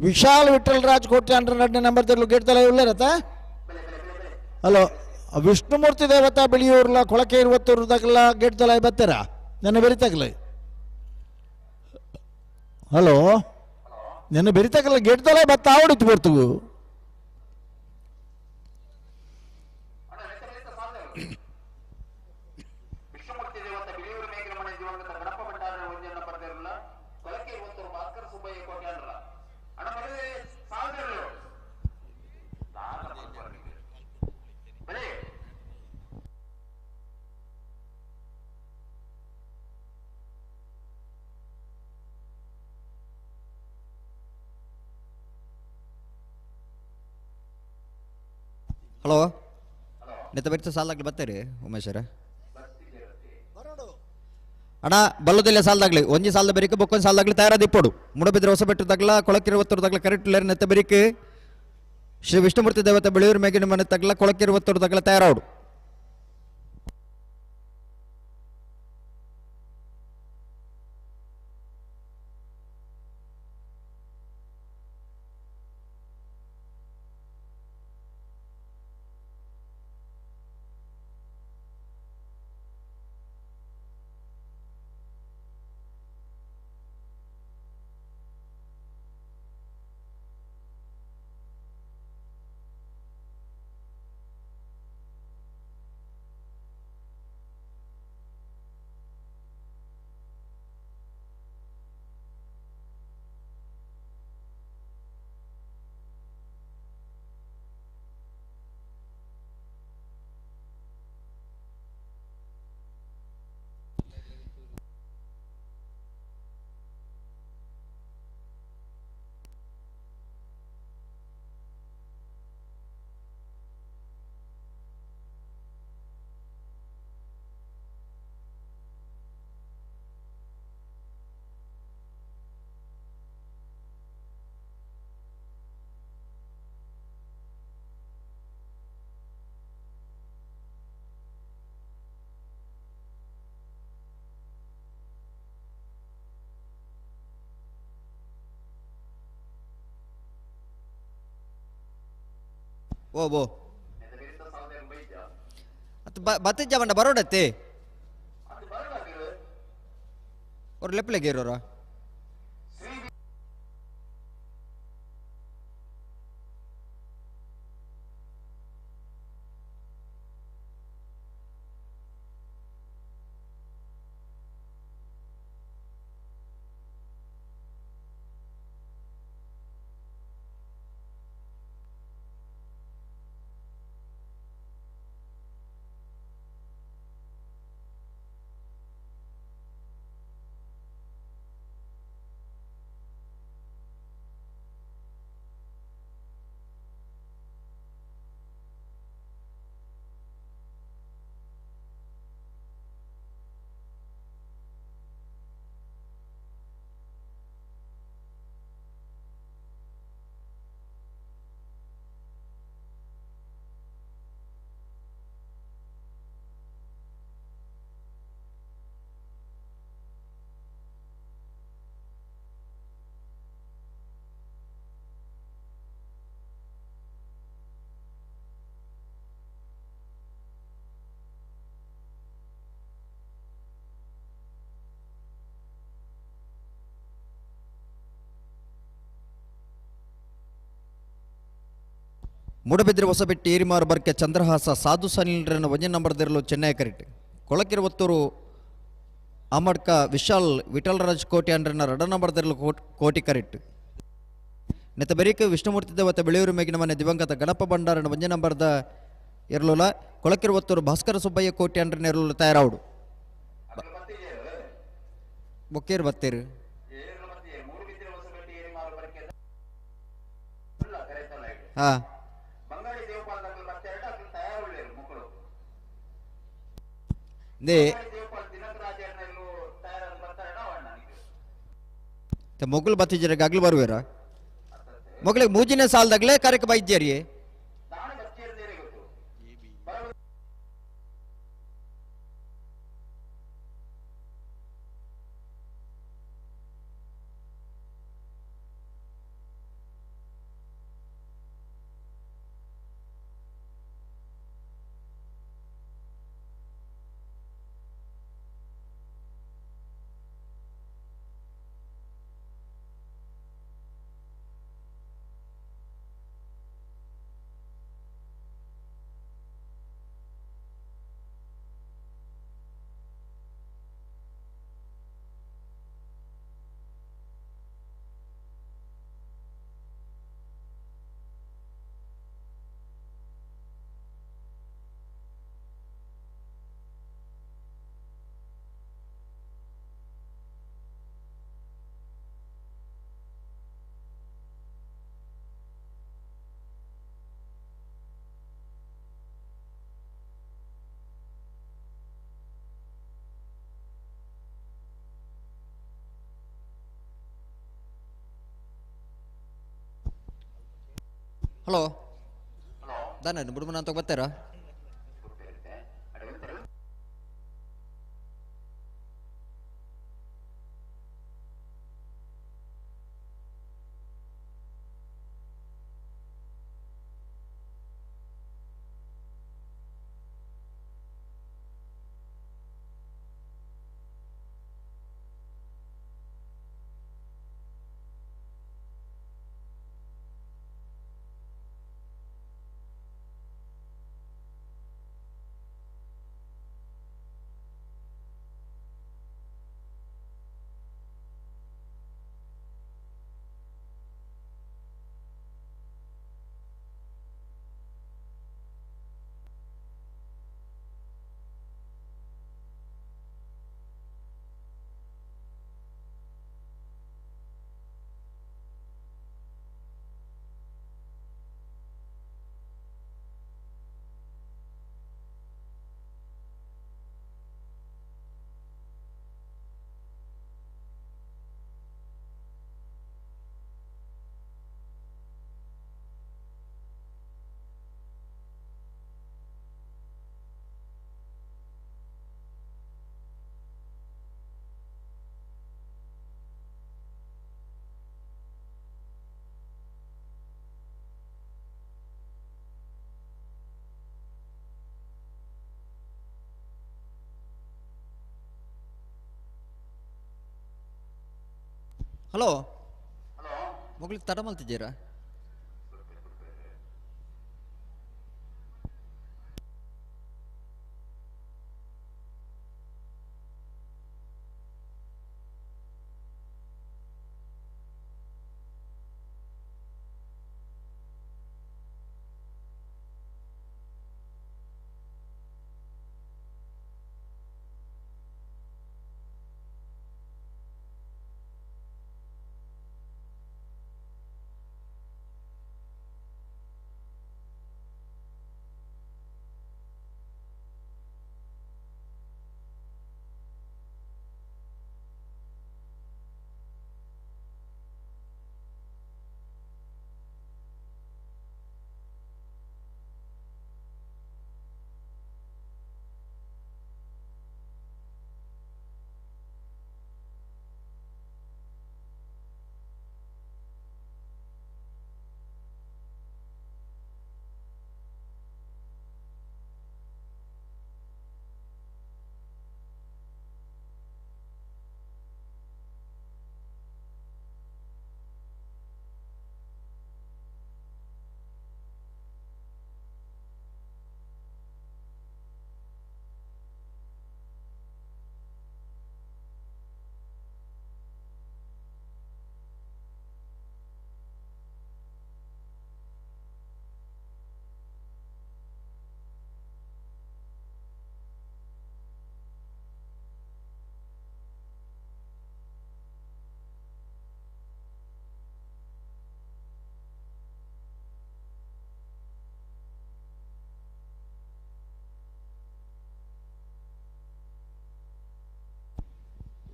ವಿಶಾಲ್ ವಿಠಲ್ ರಾಜ್ ಕೋಟೆ 102 ನಂಬರ್ ತೆರಲು ಗೇಟ್ ತಲೆ ಉಳ್ಳೇರತ್ತ ಹಲೋ ವಿಷ್ಣುಮೂರ್ತಿ ದೇವತಾ ಬೆಳಿಯೂರ್ಲ ಕೊಳಕೆ 20 ಗೇಟ್ ತಲೆ ಬರ್ತೀರಾ ನನ್ನ ಬೆರಿತಾಗಲ್ಲ ಹಲೋ ನನ್ನ ಬೆರಿತಾಗಲ್ಲ ಗೇಟ್ ತಲೆ ಬತ್ತ ಆವಡಿತು ಬರ್ತೀವಿ ಹಲೋ ನೆತ್ತ ಬರ್ತ ಸಾಲಾಗ್ಲಿ ಬರ್ತೀರಿ ಉಮೇಶರ ಅಣ್ಣ ಬಲ್ಲದಿಲ್ಲ ಸಾಲದಾಗ್ಲಿ ಒಂಜಿ ಸಾಲದ ಬೆರಿಕೆ ಬೊಕ್ಕೊಂದು ಸಾಲದಾಗ್ಲಿ ತಯಾರಾದ ಇಪ್ಪಡು ಮುಡಬಿದ್ರೆ ಹೊಸ ಬೆಟ್ಟದಾಗ್ಲ ಕೊಳಕಿರುವತ್ತರದಾಗ್ಲ ಕರೆಕ್ಟ್ ಲೇರ್ ನೆತ್ತ ಬೆರಿಕೆ ಶ್ರೀ ವಿಷ್ಣುಮೂರ್ತಿ ದೇವತೆ ಬೆಳೆಯೂರು ಮೇಗಿನ ಮನೆ ತಗ್ಲ ಕೊಳಕಿರುವತ್ತರದಾಗ್ಲ ತಯಾರಾಡು ಓ ಬೋ ಬತ್ತಿಜ್ಜ ಬಂಡ ಬರೋಡತ್ತೆ ಅವ್ರು ಲೆಪ್ಲೆಗೆ ಇರೋರ ಮೂಡಬಿದ್ರೆ ಹೊಸಬೆಟ್ಟಿ ಏರಿಮಾರು ಬರ್ಕೆ ಚಂದ್ರಹಾಸ ಸಾಧು ಸನಿಲ್ರನ್ನ ಒಂಜೆ ನಂಬರ್ದಿರಲು ಚೆನ್ನೈ ಕರಿಟ್ ಕೊಳಕಿರುವತ್ತೂರು ಆಮಡ್ಕ ವಿಶಾಲ್ ವಿಠಲರಾಜ್ ಕೋಟಿ ಅಂಡ್ರನ್ನ ರಡ ನಂಬರ್ದಿರಲು ಕೋಟಿ ಕರಿಟ್ ನೆತ್ತ ಬೆರಿಕೆ ವಿಷ್ಣುಮೂರ್ತಿ ದೇವತೆ ಬೆಳೆಯೂರು ಮೇಗಿನ ಮನೆ ದಿವಂಗತ ಗಣಪ ಭಂಡಾರನ ಒಂಜೆ ನಂಬರ್ದ ಇರಲುಲ ಕೊಳಕಿರುವತ್ತೂರು ಭಾಸ್ಕರ ಸುಬ್ಬಯ್ಯ ಕೋಟಿ ಅಂಡ್ರನ್ನ ಇರಲು ತಯಾರಾವುಡು ಬೊಕ್ಕೇರು ಬತ್ತೇರು ಹಾಂ ಮೊಗ್ಲು ಬತ್ತಿದ್ದೀರ ಗಗ್ಲು ಬರುವೇರ ಮೊಗ್ಲಿಗೆ ಮೂಜಿನ ಸಾಲದಾಗಲೇ ಕರೆಕ್ ಬೈದ್ಯಾರಿ ಹಲೋ ದಾನ ಬಿಡುಮನ ಅಂತ ಬರ್ತಾರಾ? ಹಲೋ ಮಗಳಿಗೆ ತಡ ಮಾಡ್ತಿದ್ದೀರಾ?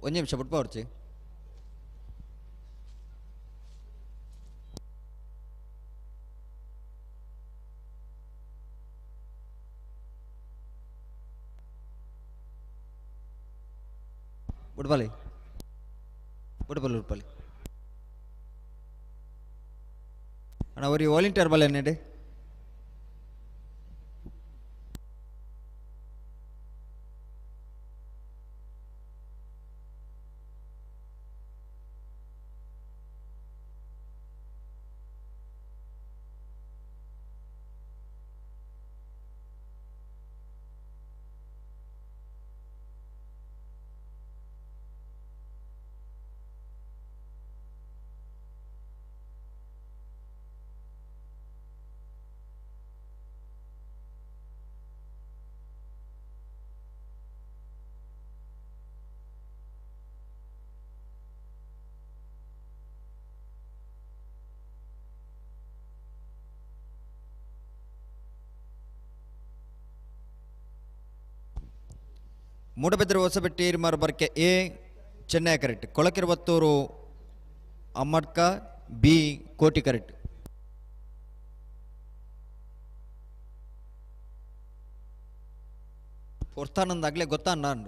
ಒಂದು ನಿಮಿಷ ಬಿಟ್ಟು ಬರ್ಚಿ. ಉಡ್ಬಾಲಿ ಉಡ್ಬಾಲಿ ಅಣ್ಣ ஒரு ವಾಲಂಟಿಯರ್ ಬಲ್ಲ என்னடி ಮೂಡಬಿದ್ರೆ ಹೊಸಬೆಟ್ಟಿ ಮರಬರ್ಕೆ ಎ ಚೆನ್ನೈ ಕರೆಕ್ಟ್, ಕೊಳಕಿರುವತ್ತೂರು ಅಮ್ಮಡ್ಕ ಬಿ ಕೋಟಿ ಕರೆಕ್ಟ್. ಕೊಡ್ತಾನಂದಾಗಲೇ ಗೊತ್ತಾ ನಾನು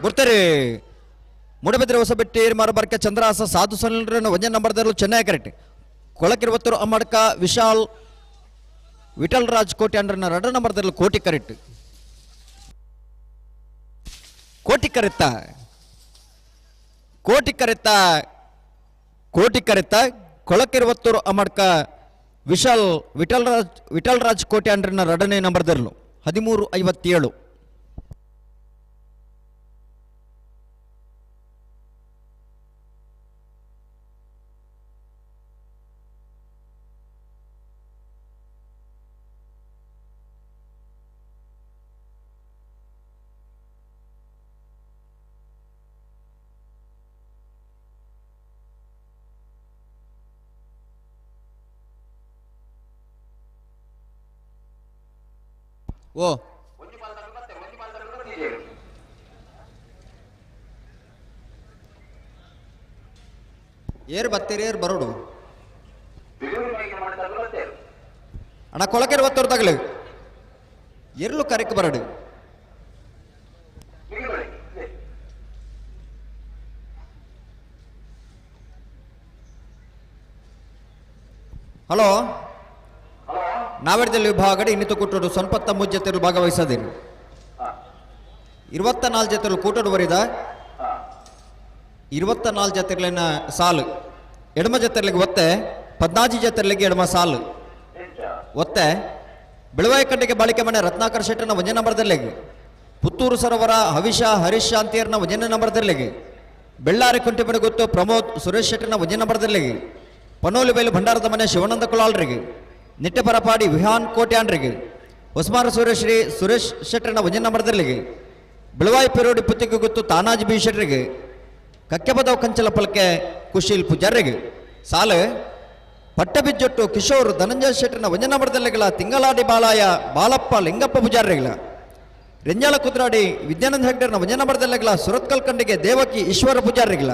ಬರ್ತಾರೆ ಮೂಡಬಿದ್ರೆ ಹೊಸಬೆಟ್ಟಿ ಮರಬರ್ಕೆ ಚಂದ್ರಾಸ ಸಾಧು ಸಲನ ಒಂದೇ ನಂಬರ್ದಲ್ಲೂ ಚೆನ್ನೈ ಕರೆಕ್ಟ್ ಕೊಳಕಿರುವತ್ತರು ಅಮ್ಮಡ್ಕ ವಿಶಾಲ್ ವಿಠಲ್ ರಾಜ್ ಕೋಟಿ ಅಂಡ್ರನ 2 ನಂಬರ್ದಲ್ಲೂ ಕೋಟಿ ಕರೆಕ್ಟ್ ಕೋಟಿ ಕರೆತ್ತ ಕೊಳಕಿರುವತ್ತರು ಅಮ್ಮಡ್ಕ ವಿಶಾಲ್ ವಿಠಲ್ ರಾಜ್ ಕೋಟಿ ಅಂಡ್ರನ 2ನೇ ನಂಬರ್ದಲ್ಲೂ 13:57 ಓ ಏರ್ ಬತ್ತೀರಿ ಏರ್ ಬರೋಡು ಅಣ್ಣ ಕೊಳಕೆರು ತಗಲು ಎರ್ಲು ಕರೆಕ್ ಬರಡು ಹಲೋ ನಾವೆಡ್ದಲ್ಲಿ ವಿಭಾಗಡೆ ಇನ್ನಿತು ಕೂಟರು ಸೊನ್ಪತ್ತ ಮೂರು ಜೊತೆಗಳು ಭಾಗವಹಿಸೋದಿರು 24 ಜೊತೆಗಳು ಕೂಟರು ಬರಿದ 24 ಜೊತೆಗಳಿನ ಸಾಲು ಎಡಮ ಜೊತೆಗಳಿಗೆ ಒತ್ತೆ 14 ಜೊತೆಗಳಿಗೆ ಎಡಮ ಸಾಲು ಒತ್ತೆ ಬೆಳವಾಯಿ ಕಟ್ಟಿಗೆ ಬಾಳಿಕೆ ಮನೆ ರತ್ನಾಕರ್ ಶೆಟ್ಟರ್ನ 1ನೇ ನಂಬರ್ದಲ್ಲಿಗೆ ಪುತ್ತೂರು ಸರೋವರ ಹವಿಷ ಹರೀಶ್ ಶಾಂತಿಯರ್ನ 1ನೇ ನಂಬರ್ದಲ್ಲಿಗೆ ಬೆಳ್ಳಾರಿ ಕುಂಟಿಮನೆ ಗೊತ್ತು ಪ್ರಮೋದ್ ಸುರೇಶ್ ಶೆಟ್ಟರ್ನ 1ನೇ ನಂಬರ್ದಲ್ಲಿಗೆ ಪನೋಲಿ ಬೈಲು ಭಂಡಾರದ ಮನೆ ಶಿವಾನಂದ ಕುಲಾಲ್ರಿಗೆ ನಿಟ್ಟೆಪರಪಾಡಿ ವಿಹಾನ್ ಕೋಟ್ಯಾನ್ರಿಗೆ ಹೊಸಮಾರ ಸುರೇಶ್ ಶೆಟ್ಟರ್ನ 1ನೇ ನಂಬರ್ದಲ್ಲಿಗೆ ಬೆಳವಾಯಿ ಪೆರೋಡಿ ಪುತ್ತಿಗೆ ಗೊತ್ತು ತಾನಾಜಿ ಬಿ ಶೆಟ್ಟರಿಗೆ ಕಕ್ಕೆಬದವ್ ಕಂಚಲ ಪಲ್ಕೆ ಕುಶೀಲ್ ಪೂಜಾರಿಗೆ ಸಾಲು ಪಟ್ಟಬಿಜ್ಜೊಟ್ಟು ಕಿಶೋರ್ ಧನಂಜಯ ಶೆಟ್ಟರ್ನ 1ನೇ ನಂಬರ್ದಲ್ಲಿಗಳ ತಿಂಗಳಾಡಿ ಬಾಲಾಯ ಬಾಲಪ್ಪ ಲಿಂಗಪ್ಪ ಪೂಜಾರಿಗಳ ರೆಂಜಾಲ ಕುದ್ರಾಡಿ ವಿದ್ಯಾನಂದ ಹೆಗ್ಡರ್ನ 1ನೇ ನಂಬರ್ದಲ್ಲಿಗಳ ಸುರತ್ಕಲ್ ಕಂಡಿಗೆ ದೇವಕಿ ಈಶ್ವರ ಪೂಜಾರಿಗಳ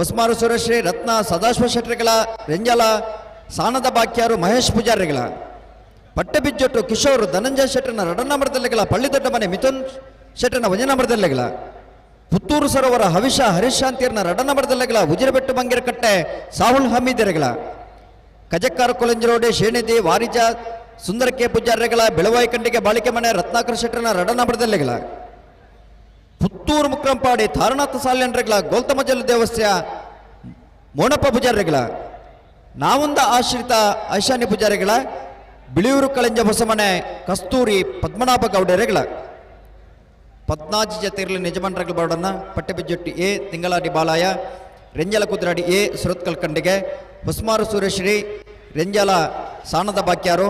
ಹೊಸಮಾರು ಸುರೇಶ್ರೀ ರತ್ನ ಸದಾಶಿವ ಶೆಟ್ಟರಿಗಳ ರೆಂಜಾಲ ಸಾನದ ಬಾಕ್ಯಾರು ಮಹೇಶ್ ಪೂಜಾರಿಗಳ ಪಟ್ಟಬಿಜ್ಜೊಟ್ಟು ಕಿಶೋರ್ ಧನಂಜಯ ಶೆಟ್ಟರ್ನ 2ನೇ ನಂಬರ್ದಲ್ಲಿಗಳ ಪಳ್ಳಿ ದೊಡ್ಡ ಮನೆ ಮಿಥುನ್ ಶೆಟ್ಟರ್ನ 1ನೇ ನಂಬರ್ದಲ್ಲಿಗಳ ಪುತ್ತೂರು ಸರೋವರ ಹವಿಷ ಹರೀಶ್ ಶಾಂತಿಯರ್ನ 2ನೇ ನಂಬರ್ದಲ್ಲಿಗಳ ಉಜಿರಬೆಟ್ಟು ಬಂಗಿರಕಟ್ಟೆ ಸಾಹುಲ್ ಹಮೀದರಿಗಳ ಕಜಕ್ಕಾರ ಕೊಲೆಂಜರೋಡೆ ಶೇಣಿದಿ ವಾರಿಜ ಸುಂದರ ಕೆ ಪೂಜಾರಿಗಳ ಬೆಳವಾಯಿ ಕಂಡಿಗೆ ಬಾಳಿಕೆ ಮನೆ ರತ್ನಾಕರ ಶೆಟ್ಟರ್ನ 2ನೇ ನಂಬರ್ದಲ್ಲಿಗಳ ಪುತ್ತೂರು ಮುಕ್ರಂಪಾಡಿ ತಾರನಾಥ ಸಾಲ್ಯನ್ರಿಗಳ ಗೋಲ್ತಮಜಲ್ ದೇವಸ್ಯ ಮೋಣಪ್ಪ ಪೂಜಾರಿಗಳ ನಾವುಂದ ಆಶ್ರಿತ ಐಶಾನ್ಯ ಪೂಜಾರಿಗಳ ಬಿಳಿಯೂರು ಕಳೆಂಜ ಹೊಸಮನೆ ಕಸ್ತೂರಿ ಪದ್ಮನಾಭ ಗೌಡರಿಗಳ 14 ಜೊತೆಯಲ್ಲಿ ನಿಜಮಂಡ್ರಗಳ ಬಾರ್ಡನ್ನ ಪಟ್ಟೆಬಿಜ್ಜೊಟ್ಟಿ A Thingaladi ಬಾಲಾಯ ರೆಂಜಲ ಕುದ್ರಾಡಿ A Surathkal ಕಂಡಿಗೆ ಹೊಸಮಾರು ಸುರೇಶ್ರೀ ರೆಂಜಲ ಸಾಣದ ಬಾಕ್ಯಾರು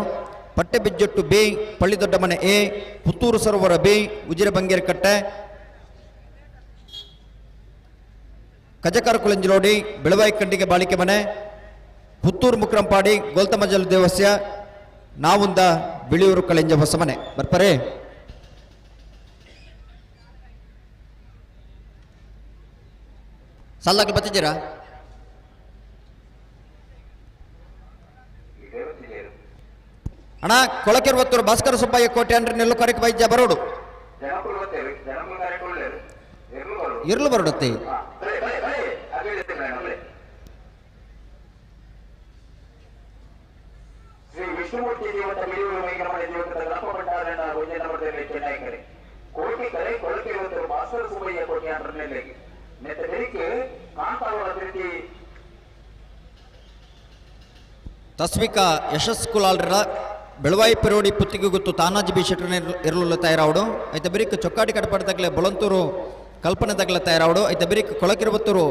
ಪಟ್ಟೆಬಿಜ್ಜೊಟ್ಟು B ಪಳ್ಳಿ ದೊಡ್ಡ ಮನೆ ಎ ಪುತ್ತೂರು ಸರೋವರ ಬಿ ಉಜಿರೆ ಬಂಗೇರಕಟ್ಟೆ ಕಜಕಾರ ಕುಲಂಜಲೋಡಿ ಬೆಳವಾಯಿ ಕಂಡಿಗೆ ಬಾಳಿಕೆ ಮನೆ ಪುತ್ತೂರು ಮುಕ್ರಂಪಾಡಿ ಗೋಲ್ತಮಜಲ್ ದೇವಸ್ಯ ನಾವುಂದ ಬಿಳಿಯೂರು ಕಳೆಂಜ ಹೊಸಮನೆ ಬರ್ಪರೇ ಸಾಲಾಗಿ ಬತ್ತಿದ್ದೀರಾ ಅಣ್ಣ ಕೊಳಕೆರುವತ್ತೂರು ಭಾಸ್ಕರ ಸುಬ್ಬಯ್ಯ ಕೋಟೆ ಅಂದ್ರೆ ನೆಲ್ಲು ಕರೆಕ್ ವೈದ್ಯ ಬರೋಡು ಜನಕ್ಕೂ ಗೊತ್ತೇವೆ ಜನಕ್ಕೂ ಕರೆಕ್ಟ್ ಒಳ್ಳೆಯದು ಇರ್ಲು ಬರೋಡತ್ತೆ ಶ್ರೀ ವಿಷ್ಣುಮೂರ್ತಿ ದೇವತ ಬಿಳಿಯೂರು ಮೈಗರಮಣ ದೇವತ ಗಣಪ ಭಂಡಾರನ ಭೋಜನ ಮಾಡ್ತಾರೆ ಚೆನ್ನೈ ಕಡೆ ಕೋಟಿ ಕರೆ ಕೊಳಕೆ ಇವತ್ತು ಭಾಸ್ಕರ ಸುಬ್ಬಯ್ಯ ಕೋಟೆ ಅಂದ್ರೆ ನೆತ್ತ ಬೆಳಿಗ್ಗೆ ಕಾಂತಾವರ ಪ್ರೀತಿ ತಸ್ವಿಕ ಯಶಸ್ ಕುಲಾಲ್ರ ಬೆಳವಾಯಿ ಪೆರೋಡಿ ಪುತ್ತಿಗೆ ಗೊತ್ತು ತಾನಾಜಿ ಬಿ ಶೆಟ್ರನ ಇರಲು ತಯಾರಾವಡು ಐತೆ ಬಿರಿಕ್ ಚೊಕ್ಕಾಡಿ ಕಡಪಡದಾಗಲೇ ಬೊಳಂತೂರು ಕಲ್ಪನೆದಾಗಲ ತಯಾರಾವಡು ಐತೆ ಬಿರಿಕ್ ಕೊಳಕಿರುವತ್ತೂರು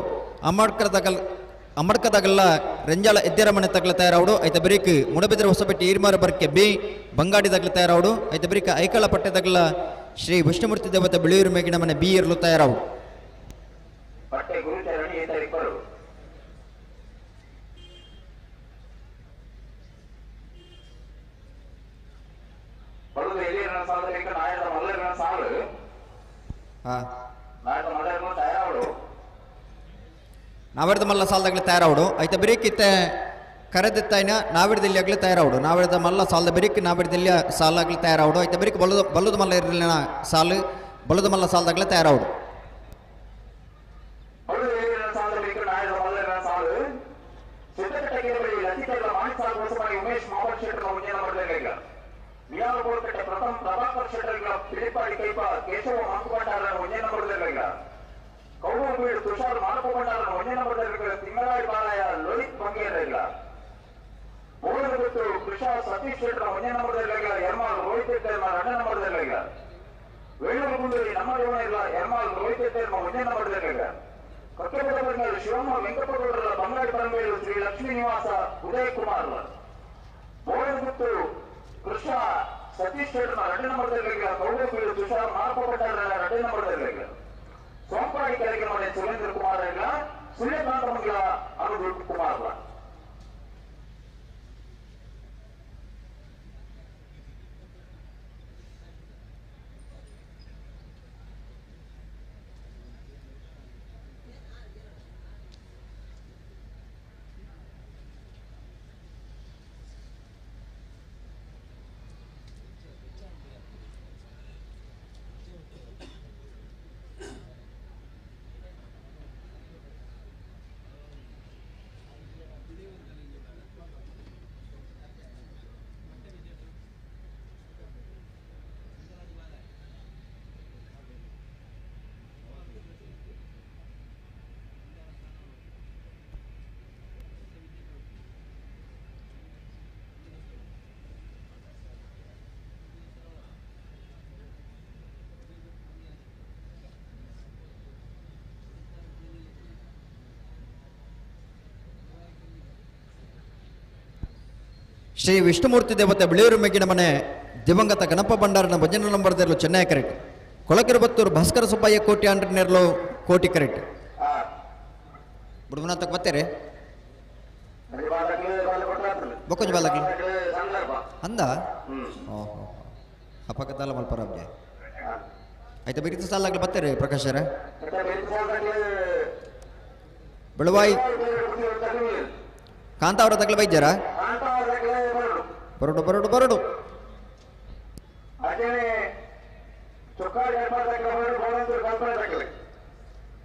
ಅಮ್ಮಡ್ಕದಾಗಲ್ಲ ರೆಂಜಾಳ ಎದ್ದೆರಮನೆ ತಗಲ ತಯಾರಾವಡು ಐತೆ ಬಿರಿಕ್ ಮುಡಬಿದ್ರ ಹೊಸಬೆಟ್ಟಿ ಈರ್ಮಾರ ಬರ್ಕೆ ಬಿ ಬಂಗಾಡಿದಾಗಲ ತಯಾರಾವಡು ಐತೆ ಬಿರಿಕ್ ಐಕಳ ಪಟ್ಟೆದಾಗಲ ಶ್ರೀ ವಿಷ್ಣುಮೂರ್ತಿ ದೇವತೆ ಬಿಳಿಯೂರು ಮೇಗಿನ ಮನೆ ಬಿ ಇರಲು ತಯಾರಾವು ಪಟ್ಟೆ ಗುರುಚರಣಿ ಏತರಿಕರು ಬರುವುದು ಎಲ್ಲಿನ ಸಾಲದಕ್ಕೆ ನಾಯಕ ಮಲ್ಲರಿನ ಸಾಲು ನಾಯಕ ಮಲ್ಲರಿನ ತಯಾರಾವಡು ನಾವಿಡ್ದ ಮಲ್ಲ ಸಾಲದಾಗಲೇ ತಯಾರಾವಡು ಐತೆ ಬಿರಿಕ್ ಇತ್ತೆ ಕರೆದಿತ್ತಾಯ್ನ ನಾವಿಡ್ದಲ್ಲಿ ಆಗ್ಲೇ ತಯಾರಾವಡು ನಾವಿಡ್ದ ಮಲ್ಲ ಸಾಲದ ಬಿರಿಕ್ ನಾವಿಡ್ದಲ್ಲಿ ಸಾಲಾಗ್ಲಿ ತಯಾರಾವಡು ಐತೆ ಬಿರಿಕ್ ಬಲ್ಲದ ಮಲ್ಲ ಇರಲಿನ ಸಾಲು ಬಲ್ಲದ ಮಲ್ಲ ಸಾಲದಾಗಲೇ ತಯಾರಾವಡು ಉಮೇಶ್ ಮಾವರ್ ಶೆಟ್ಟರ್ ಮುಂಜಾನೆ ಮಾಡಲೇಗ ನಿಯಾಲ ಬೋರ್ಕಟ್ಟೆ ಪ್ರಥಮ ಪ್ರಭಾಕರ್ ಶೆಟ್ಟರ್ ಪಿಳಿಪಾಡಿ ಕೈಪ ಕೇಶವ ಮಂಕುಕೊಂಡಾರ ಮುಂಜಾನೆ ಮಾಡಲೇಗ ಕೌಡೂರು ತುಷಾರ್ ಮಾನಕೊಂಡಾರ ಮುಂಜಾನೆ ಮಾಡಲೇಗ ತಿಂಗಳಾಡಿ ಬಾರಾಯ ಲೋಹಿತ್ ಬಂಗೇರ ಮೂರು ಗೊತ್ತು ಕೃಷ ಸತೀಶ್ ಶೆಟ್ಟರ್ ಮುಂಜಾನೆ ಮಾಡಲೇಗ ಎರ್ಮಾಲ್ ರೋಹಿತ್ ಅಣ್ಣನ ಮಾಡಲೇಗ ವೇಣೂರು ಗುಂಡೂರಿ ನಮ್ಮ ಜೀವನ ಇಲ್ಲ ಎರ್ಮಾಲ್ ರೋಹಿತ್ ಮುಂಜಾನೆ ಮಾಡಲೇಗ ಕಕ್ಕಪದ ಬಂಗಾಳು ಶಿವಮ್ಮ ವೆಂಕಟಗೌಡರ ಬಂಗಾಳಿ ಪರಂಬೇರು ಶ್ರೀ ಲಕ್ಷ್ಮೀ ನಿವಾಸ ಉದಯ್ ಕುಮಾರ್ ಮೋಹನಗುತ್ತು ಕೃಷ್ಣ ಸತೀಶ್ ಶೆಟ್ಟರ್ನ ರಡ್ಡಿನ ಮರದಲ್ಲಿಗ ಕೌಡೂರು ತುಷಾರ್ ಮಾರ್ಪಟ್ಟಾರ ರಡ್ಡಿನ ಮರದಲ್ಲಿಗ ಸೋಂಪಾಡಿ ಕೆಳಗೆ ಮನೆ ಸುರೇಂದ್ರ ಕುಮಾರ್ ಇಲ್ಲ ಸೂರ್ಯಕಾಂತ ಮಂಗಲ ಅನುದೂತ್ ಕುಮಾರ್ ಶ್ರೀ ವಿಷ್ಣುಮೂರ್ತಿ ದೇವತೆ ಬಿಳಿಯೂರು ಮೇಗಿನ ಮನೆ ದಿವಂಗತ ಗಣಪ ಭಂಡಾರನ ಭಜನೆ ನಂಬರ್ದಿರಲು ಚೆನ್ನೈ ಕರೆಕ್ಟ್ ಕೊಳಕಿರುಬತ್ತೂರು ಭಾಸ್ಕರ ಸುಬ್ಬಯ್ಯ ಕೋಟಿ ಅಂಡ್ರನೇರ್ಲು ಕೋಟಿ ಕರೆಕ್ಟ್ ಬುಡುಮನ ತಕ್ಕ ಬತ್ತೇರೆ ಬೊಕ್ಕೊಂಜ ಬಾಲಕಿ ಅಂದ ಓಹೋ ಹಪ್ಪಕತ್ತಲ್ಲ ಮಲ್ಪರಾಬ್ಗೆ ಆಯ್ತಾ ಬೇಕಿತ್ತು ಸಾಲಾಗ್ಲಿ ಬತ್ತೇರೆ ಪ್ರಕಾಶರ ಬೆಳವಾಯಿ ಕಾಂತಾವರ ತಗಲ ಬೈದ್ಯಾರ ಬರೋಡು ಬರೋಡು ಬರೋಡು ಚೊಕ್ಕಾಡಿ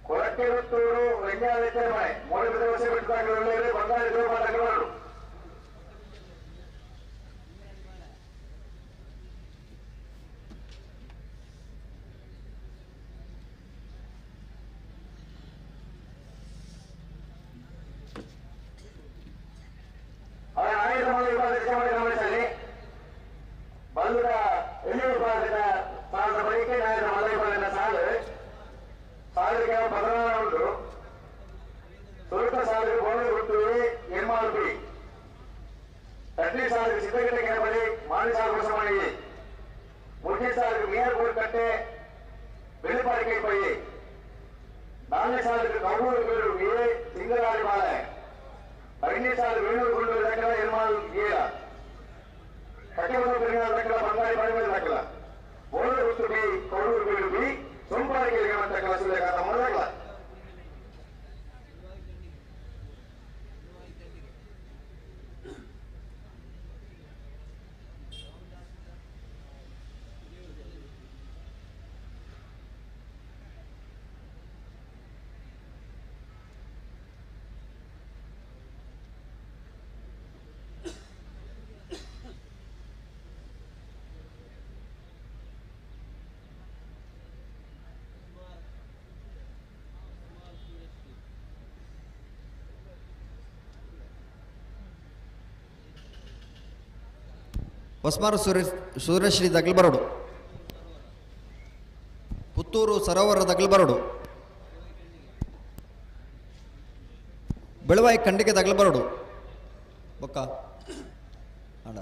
ಕೊಳಕೆರುತ್ತೂರು ವೆಂಜಾಲ ಮನೆ ಮೂಲ ದಿವಸ ಬಿಟ್ಟಾಗ ಬಂಗಾಳಿ ಬಂದ ಎಣ್ಣೆ ವಿಭಾಗದ ಸಾಲದ ಬಳಿಕೆ ನಾಯಕ ಮಲ್ಲ ವಿಭಾಗದ ಸಾಲಿಗೆ ಬದಲಾವಣೆ ಉಂಟು ಸುರುಕ ಸಾಲಿಗೆ ಗೋಣೆ ಹುಟ್ಟುವೆ ನಿರ್ಮಾಣ ತಟ್ಲಿ ಸಾಲಿಗೆ ಸಿದ್ದಗಟ್ಟೆ ಕೆಳಬಳಿ ಮಾಳಿ ಸಾಲು ಹೊಸ ಮಾಡಿ ಮುಖ್ಯ ಸಾಲಿಗೆ ಮೇಯರ್ ಗೋಡ್ ಕಟ್ಟೆ ಬೆಳಿಪಾಡಿ ಕೈ ಪೈ ನಾಲ್ನೇ ಸಾಲಿಗೆ ಕೌಡೂರು ಬೀಳು ಏ ತಿಂಗಳಾಡಿ ಬಾಳೆ ಐದನೇ ಸಾಲು ವೇಣೂರು ಗುಂಡೂರು ದಕ್ಕಲ ನಿರ್ಮಾಣ ಏಳ ಕಟ್ಟೆಗಳು ದಕ್ಕಲ ಬಂಗಾಳಿ ಬಳಿ ದಕ್ಕಲ ಗೋಣೆ ಹುಟ್ಟು ಬಿ ಕೌಡೂರು ಬೀಳು ಬಿ ಸೋಂಪಾಡಿಗೆ ದಕ್ಕಲ ಸುಳ್ಳೆಗಾತ ಮೊದಲಾಗಲ ಹೊಸ್ಮಾರು ಸೂರ್ಯಶ್ರೀ ದಗಲ್ಬರೋಡು, ಪುತ್ತೂರು ಸರೋವರ ದಗಲ್ಬರೋಡು, ಬೆಳವಾಯಿ ಖಂಡಿಕೆ ದಗಲ್ಬರೋಡು ಬೊಕ್ಕ ಆಡ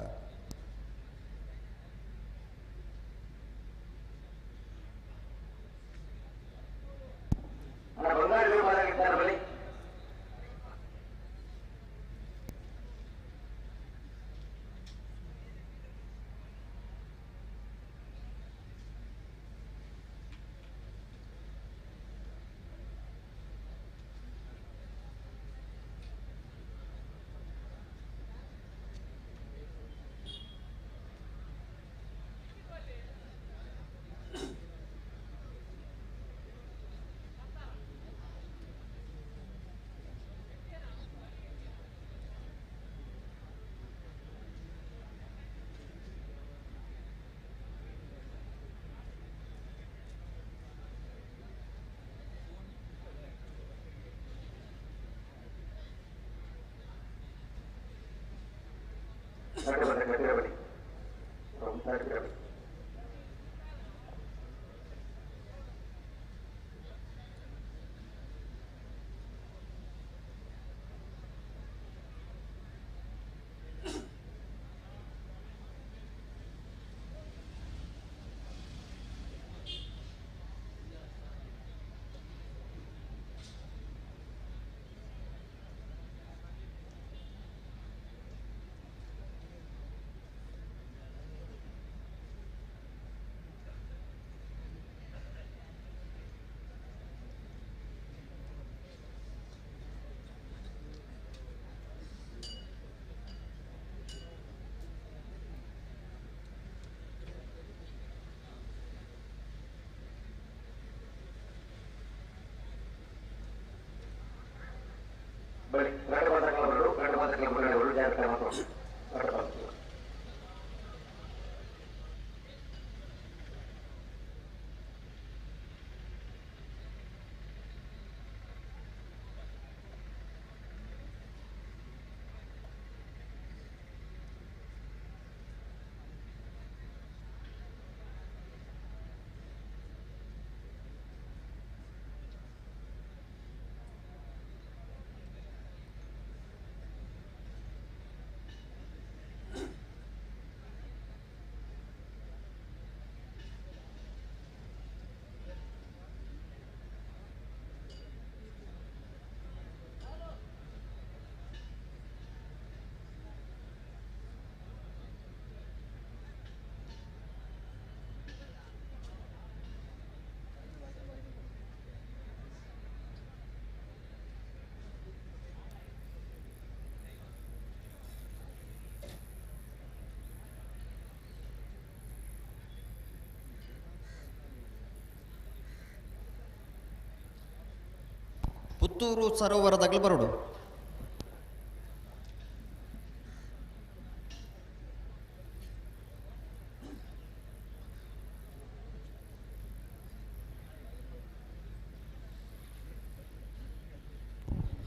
ಪುತ್ತೂರು ಸರೋವರ ದಗಲ್ಬರೋಡು,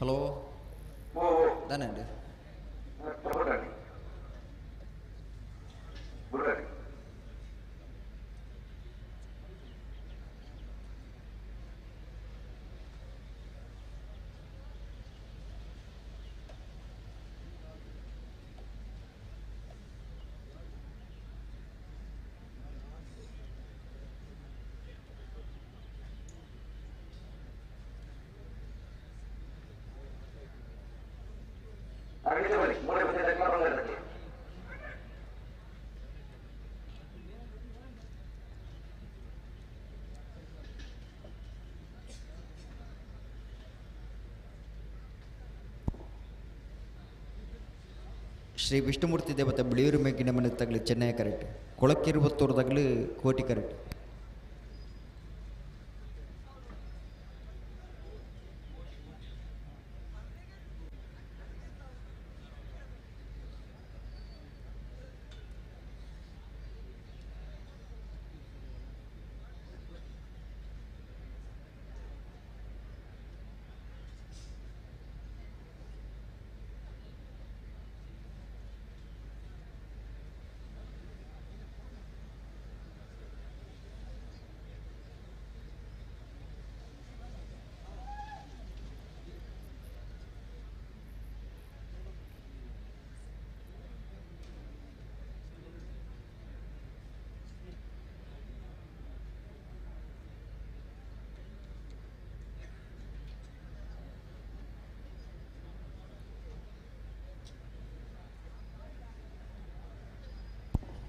హలో దానండి ಶ್ರೀ ವಿಷ್ಣುಮೂರ್ತಿ ದೇವತೆ ಬಿಳಿಯೂರು ಮೇಗಿನ ಮನೆ ತಗಲಿ Chennaya correct, ಕೊಳಕ್ಕಿರುವತ್ತೂರು ತಗಲಿ Koti correct.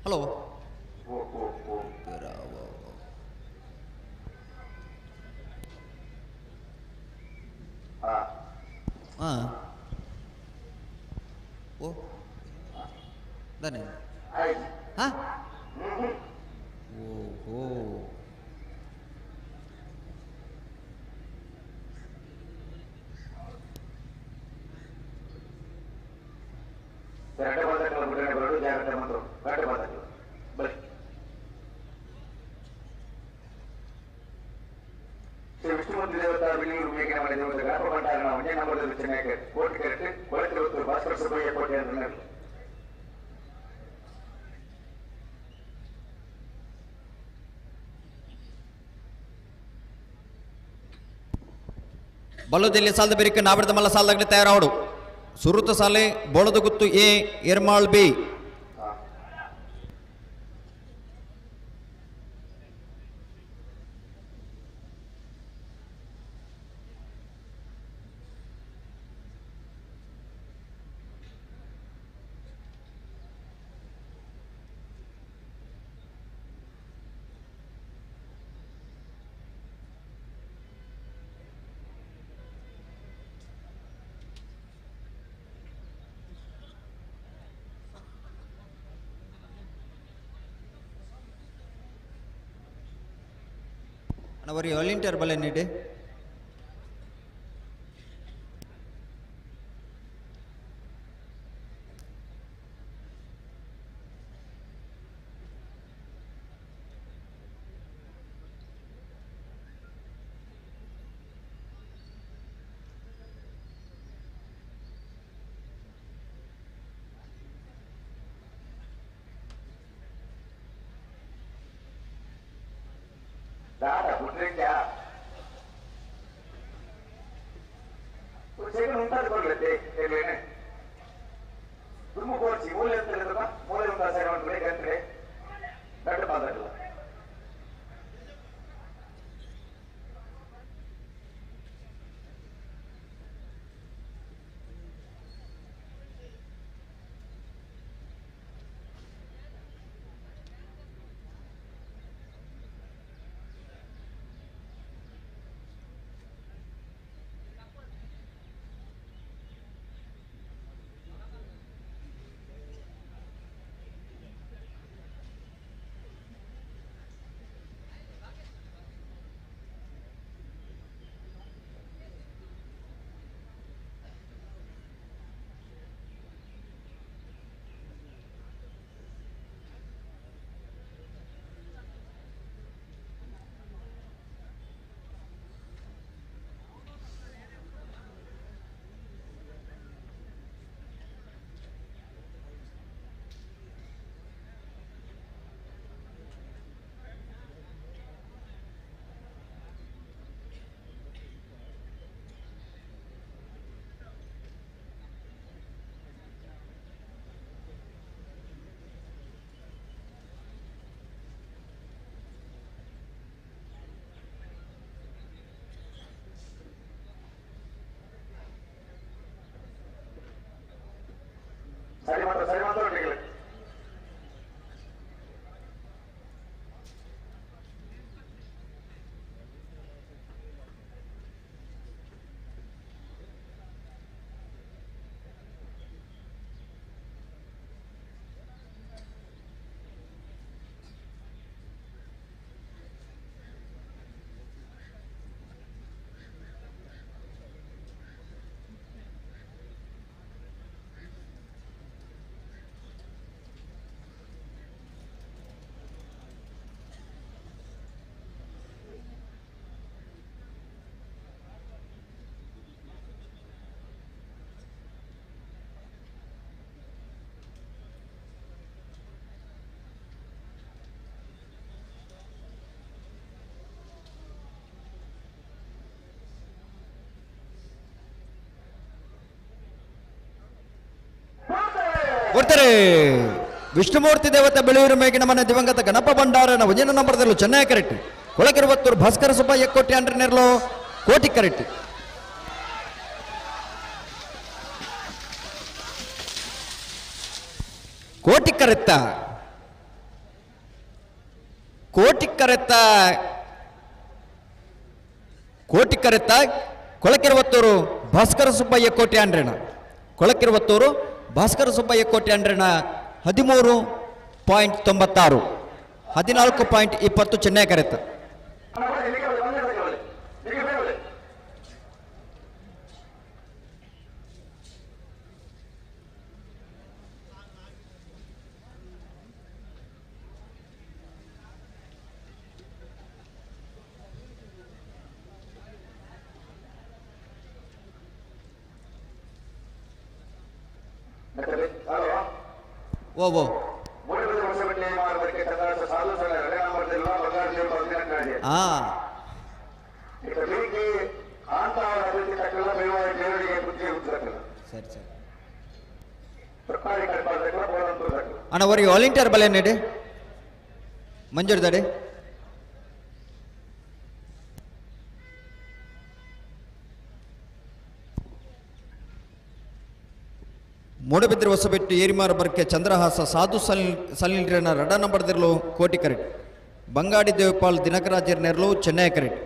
Hello ಹಾಂ ಓ ಧನ್ಯವಾದ ಹಾಂ ಓಹೋ ಎರಡು ಪದಕಗಳ ಬಿಡುಗಡೆ ಬರಲು ಜಾಗ್ರತೆ ಮತ್ತು ಎರಡು ಪದಕಗಳು ಬಳಿ ಶ್ರೀ ವಿಷ್ಣುಮೂರ್ತಿ ದೇವತಾ ಬಿಳಿಯೂರು ಮೇಘನ ಮನೆ ದೇವತೆ ಗಣಪ ಭಂಡಾರನ ಒಂದೇ ನಂಬರ್ ಚೆನ್ನೈಗೆ ಕೋಟಿ ಕರೆಕ್ಟ್ ಕೊಳತಿರುವತ್ತು ಭಾಸ್ಕರ ಸುಬ್ಬಯ್ಯ ಕೋಟೆ ಅಂತ ಬಲ್ಲದಲ್ಲಿ ಸಾಲದ ಬೆರಿಕೆ ನಾವಿಡದ ಮಲ್ಲ ಸಾಲದಾಗಲಿ ತಯಾರಾವಡು ಸುರುತ ಸಾಲೆ ಬೋಳದ ಗುತ್ತು ಎ ಎರ್ಮಾಳ್ ಬಿ ಅವರಿ ವಾಲಂಟಿಯರ್ ಬಲೆ ನೀಡಿ Nada, putrecha. Uccedono un tal con le te, e bene. Tu mi porci, vuole un telefono, vuole un tasero, un tre, che tre. Date padre. Sari mantap udah. ಕೊಡ್ತಾರೆ ವಿಷ್ಣುಮೂರ್ತಿ ದೇವತೆ ಬೆಳೆಯೂರು ಮೇಗಿನ ಮನೆ ದಿವಂಗತ ಗಣಪ ಭಂಡಾರನ ಒಂಜಿನ ನಂಬರ್ದಲ್ಲೂ ಚೆನ್ನೈ ಕರೆಕ್ಟ್ ಕೊಳಕಿರುವತ್ತೂರು ಭಾಸ್ಕರ ಸುಬ್ಬಯ್ಯ ಕೋಟಿ ಅಂಡ್ರೆ ನೆರಲು ಕೋಟಿ ಕರೆಕ್ಟ್ ಕೋಟಿ ಕರೆತ್ತ ಕೋಟಿಕರೆತ್ತ ಕೊಳಕಿರುವತ್ತೂರು ಭಾಸ್ಕರ ಸುಬ್ಬಯ್ಯ ಕೋಟೆ ಅಂಡ್ರೆಣ ಕೊಳಕಿರುವತ್ತೂರು ಭಾಸ್ಕರ ಸುಬ್ಬಯ್ಯ ಕೋಟೆ ಅಂಡ್ರೆಣ 13.96 14.20 ಚೆನ್ನೈ ಕರೆತ್ತ ಓ ಸರಿ ಸರಿ ಅಣ್ಣ ಅವರಿಗೆ ವಾಲಂಟಿಯರ್ ಬಲ ಏನೇಡಿ ಮಂಜೂರು ದಡೆ ಮೂಡಬಿದ್ರೆ ಹೊಸಬೆಟ್ಟು ಏರಿಮಾರ ಬರ್ಕೆ ಚಂದ್ರಹಾಸ ಸಾಧು ಸಲಿಲ್ರೇನ ರಡ ನಂಬರ್ದಿರ್ಲು ಕೋಟಿ ಕರೆಕ್ಟ್ ಬಂಗಾಡಿ ದೇವಪಾಲ್ ದಿನಕರಾಜರ್ ನೆರ್ಲು ಚೆನ್ನೈ ಕರೆಕ್ಟ್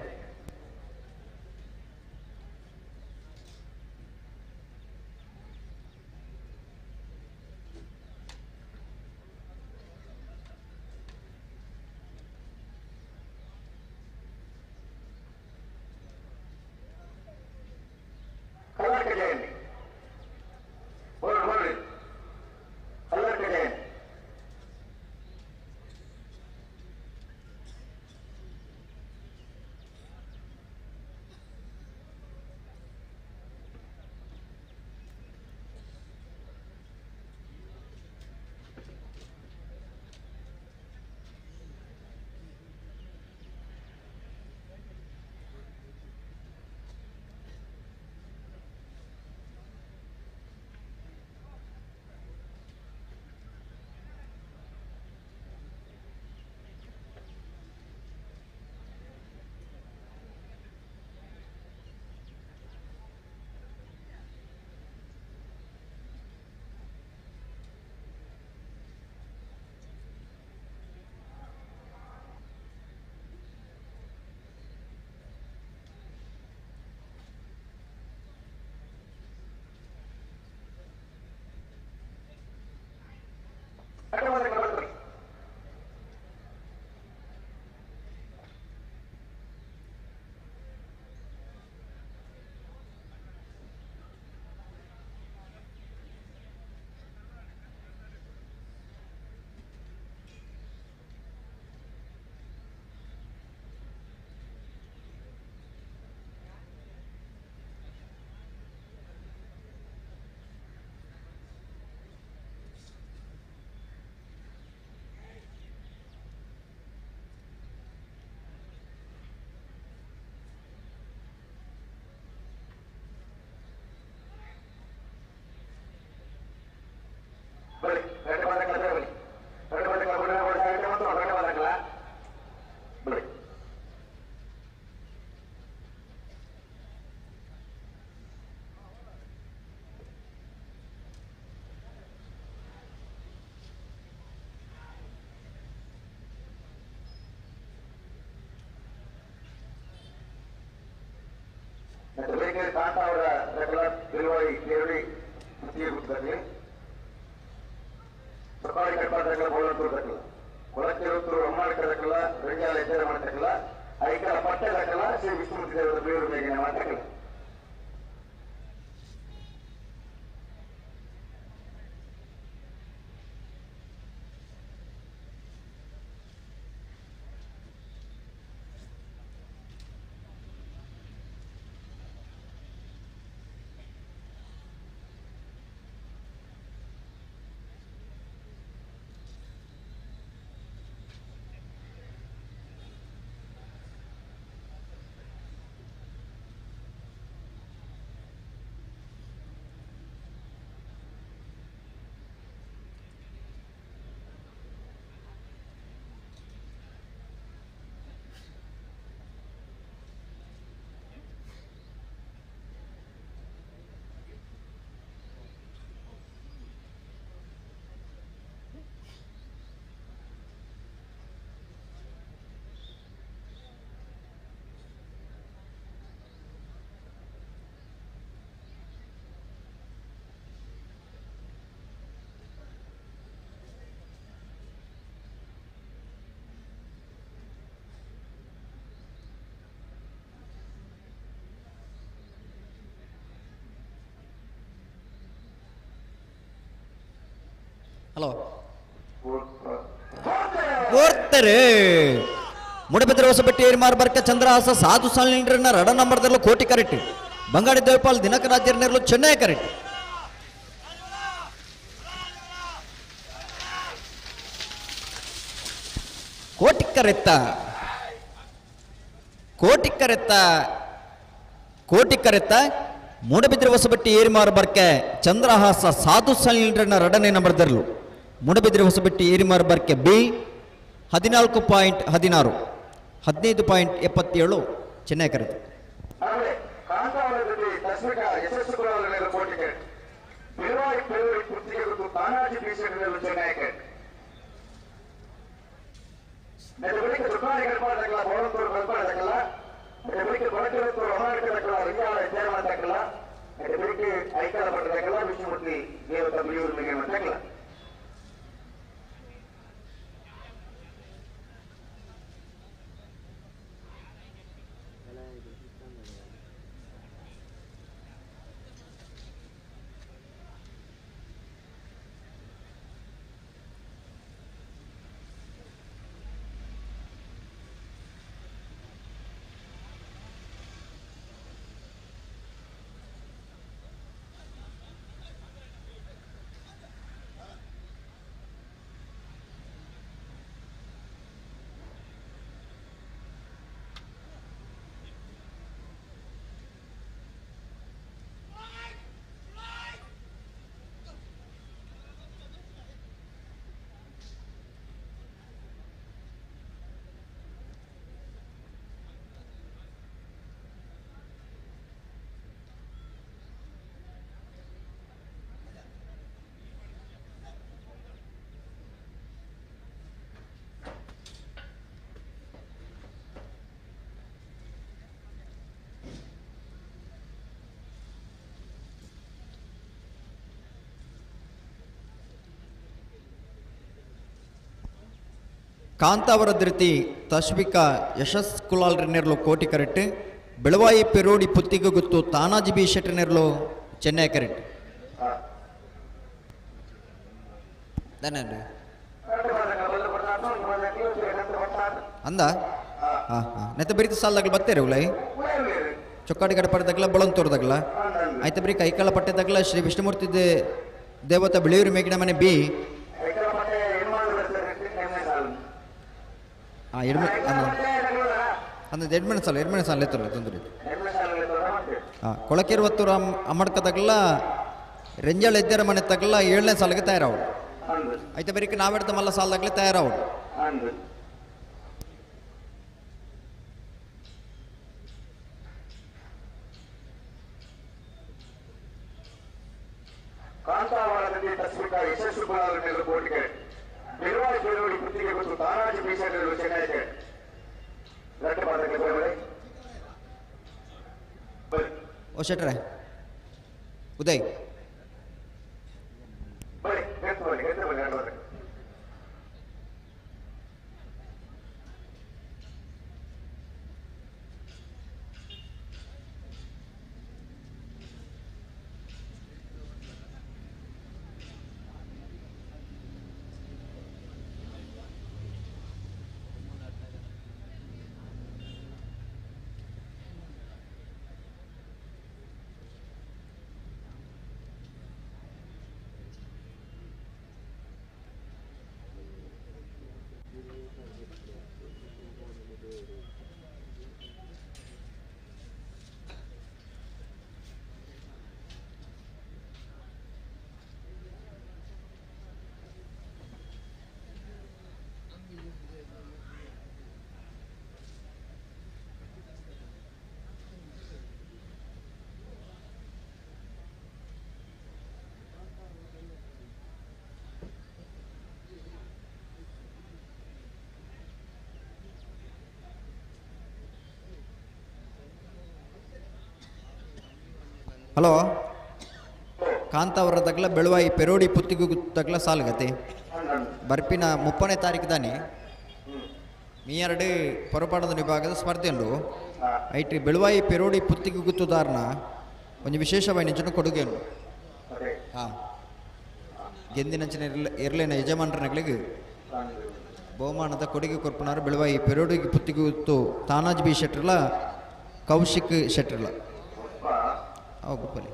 ಹಲೋ ಓಡ್ತಾರೆ ಮುಡಬಿದ್ರೆ ಹೊಸಬೆಟ್ಟಿ ಏರಿಮಾರ್ ಬರ್ಕ ಚಂದ್ರಹಾಸ ಸಾಧು ಸಾಲಿನ ರಡ ನಂಬರ್ದಲ್ಲೂ ಕೋಟಿ ಕರೆಕ್ಟ್ ಬಂಗಾಡಿ ದೇವಪಾಲ್ ದಿನಕರಾಜ್ಯರ್ನರ್ಲು ಚೆನ್ನೈ ಕರೆಕ್ಟ್ ಕೋಟಿಕ್ಕರೆತ್ತ ಮೂಡಬಿದ್ರೆ ಹೊಸಬೆಟ್ಟಿ ಏರಿಮಾರು ಬರ್ಕೆ ಚಂದ್ರಹಾಸ ಸಾಧು ಸಾಲಿನ ರಡನೆ ನಂಬರ್ದರ್ಲು ಮೂಡಬಿದ್ರೆ ಹೊಸಬೆಟ್ಟಿ ಏರಿಮಾರು ಬರ್ಕೆ ಬಿ 14.16 15.77 ಚೆನ್ನೈ ಕರೆತ ವಿಷ್ಣುಮೂರ್ತಿ ದೇವತ ಬಿಳಿಯೂರು ಕಾಂತಾವರ ಧೃತಿ ತಶ್ವಿಕಾ ಯಶಸ್ ಕುಲಾಲ್ ನೆರ್ಲು ಕೋಟಿ ಕರೆಕ್ಟ್ ಬೆಳವಾಯಿ ಪೆರೋಡಿ ಪುತ್ತಿಗೆ ಗುತ್ತು ತಾನಾಜಿ ಬಿ ಶೆಟ್ಟಿ ನೆರ್ಲು ಚೆನ್ನೈ ಕರೆಕ್ಟ್ ಅಂದ ನೆತ್ತ ಬರೀತ ಸಾಲದಾಗಲ ಬತ್ತೇರಿ ಉಲೈ ಚೊಕ್ಕಾಡಿ ಗಡಪಡದಾಗಲ ಬಳಂತೋರ್ದಾಗಲ ಆಯ್ತು ಬರೀ ಕೈಕಾಲ ಪಟ್ಟೆದಾಗಲ ಶ್ರೀ ವಿಷ್ಣುಮೂರ್ತಿ ದೇವತ ಬಿಳಿಯೂರು ಮೇಗಿನ ಮನೆ ಬಿ ಎಡ್ಮೆಣ್ ಸಾಲ ಎತ್ತಲ್ಲ ತೊಂದರೆ ಕೊಳಕೆರುವತ್ತೂರು ಅಮ್ಮಡ್ಕದಾಗಲ್ಲ ರೆಂಜಾಳ ಎದ್ದಾರ ಮನೆ ತಗಲ್ಲ 7ನೇ ಸಾಲಿಗೆ ತಯಾರವ್ರು ಆಯ್ತು ಬರೀ ನಾವೆಡ್ದ ಮಲ್ಲ ಸಾಲದಾಗಲೇ ತಯಾರವ್ರು ಕಾಂತಾವರದಲ್ಲಿ ತಸ್ವಿಕಾ ಯಶಸ್ವಿ ಕುಲಾಲ್ ಕೋಟಿಗೆ ಬೆಳವಾಯಿ ಪೆರೋಡಿ ಪುತ್ತಿಗೆ ಗುತ್ತು ತಾನಾಜಿ ಬಿ ಶೆಟ್ಟಿ ಚೆನ್ನೈ ಓ ಶೆಟ್ರೆ ಉದಯ್ ಹಲೋ ಕಾಂತಾವರದಾಗಲ ಬೆಳವಾಯಿ ಪೆರೋಡಿ ಪುತ್ತಿಗೆ ಗುತ್ತಗಲ ಸಾಲ್ಗತೆ ಬರ್ಪಿನ 30ನೇ ತಾರೀಕು ದಾನಿ ಮೀ 2 ಪೊರಪಾಡದ ವಿಭಾಗದ ಸ್ಪರ್ಧೆ ಉಂಡು ಐಟ್ರಿ ಬೆಳವಾಯಿ ಪೆರೋಡಿ ಪುತ್ತಿಗೆ ಗುತ್ತುದಾರನ ಒಂದು ವಿಶೇಷವಾಗಿ ನಿಜನ ಕೊಡುಗೆ ಉಂಟು ಗೆಂದಿನಂಚಿನ ಇರ್ಲಿನ ಯಜಮಾನರಿಗೆ ಬಹುಮಾನದ ಕೊಡುಗೆ ಕೊರ್ಪುನಾರು ಬೆಳವಾಯಿ ಪೆರೋಡಿಗೆ ಪುತ್ತಿಗುತ್ತು ತಾನಾಜ್ ಬಿ ಶೆಟ್ರಲ ಕೌಶಿಕ್ ಶೆಟ್ರಲ ಅವ ಗುಪ್ಪಲಿ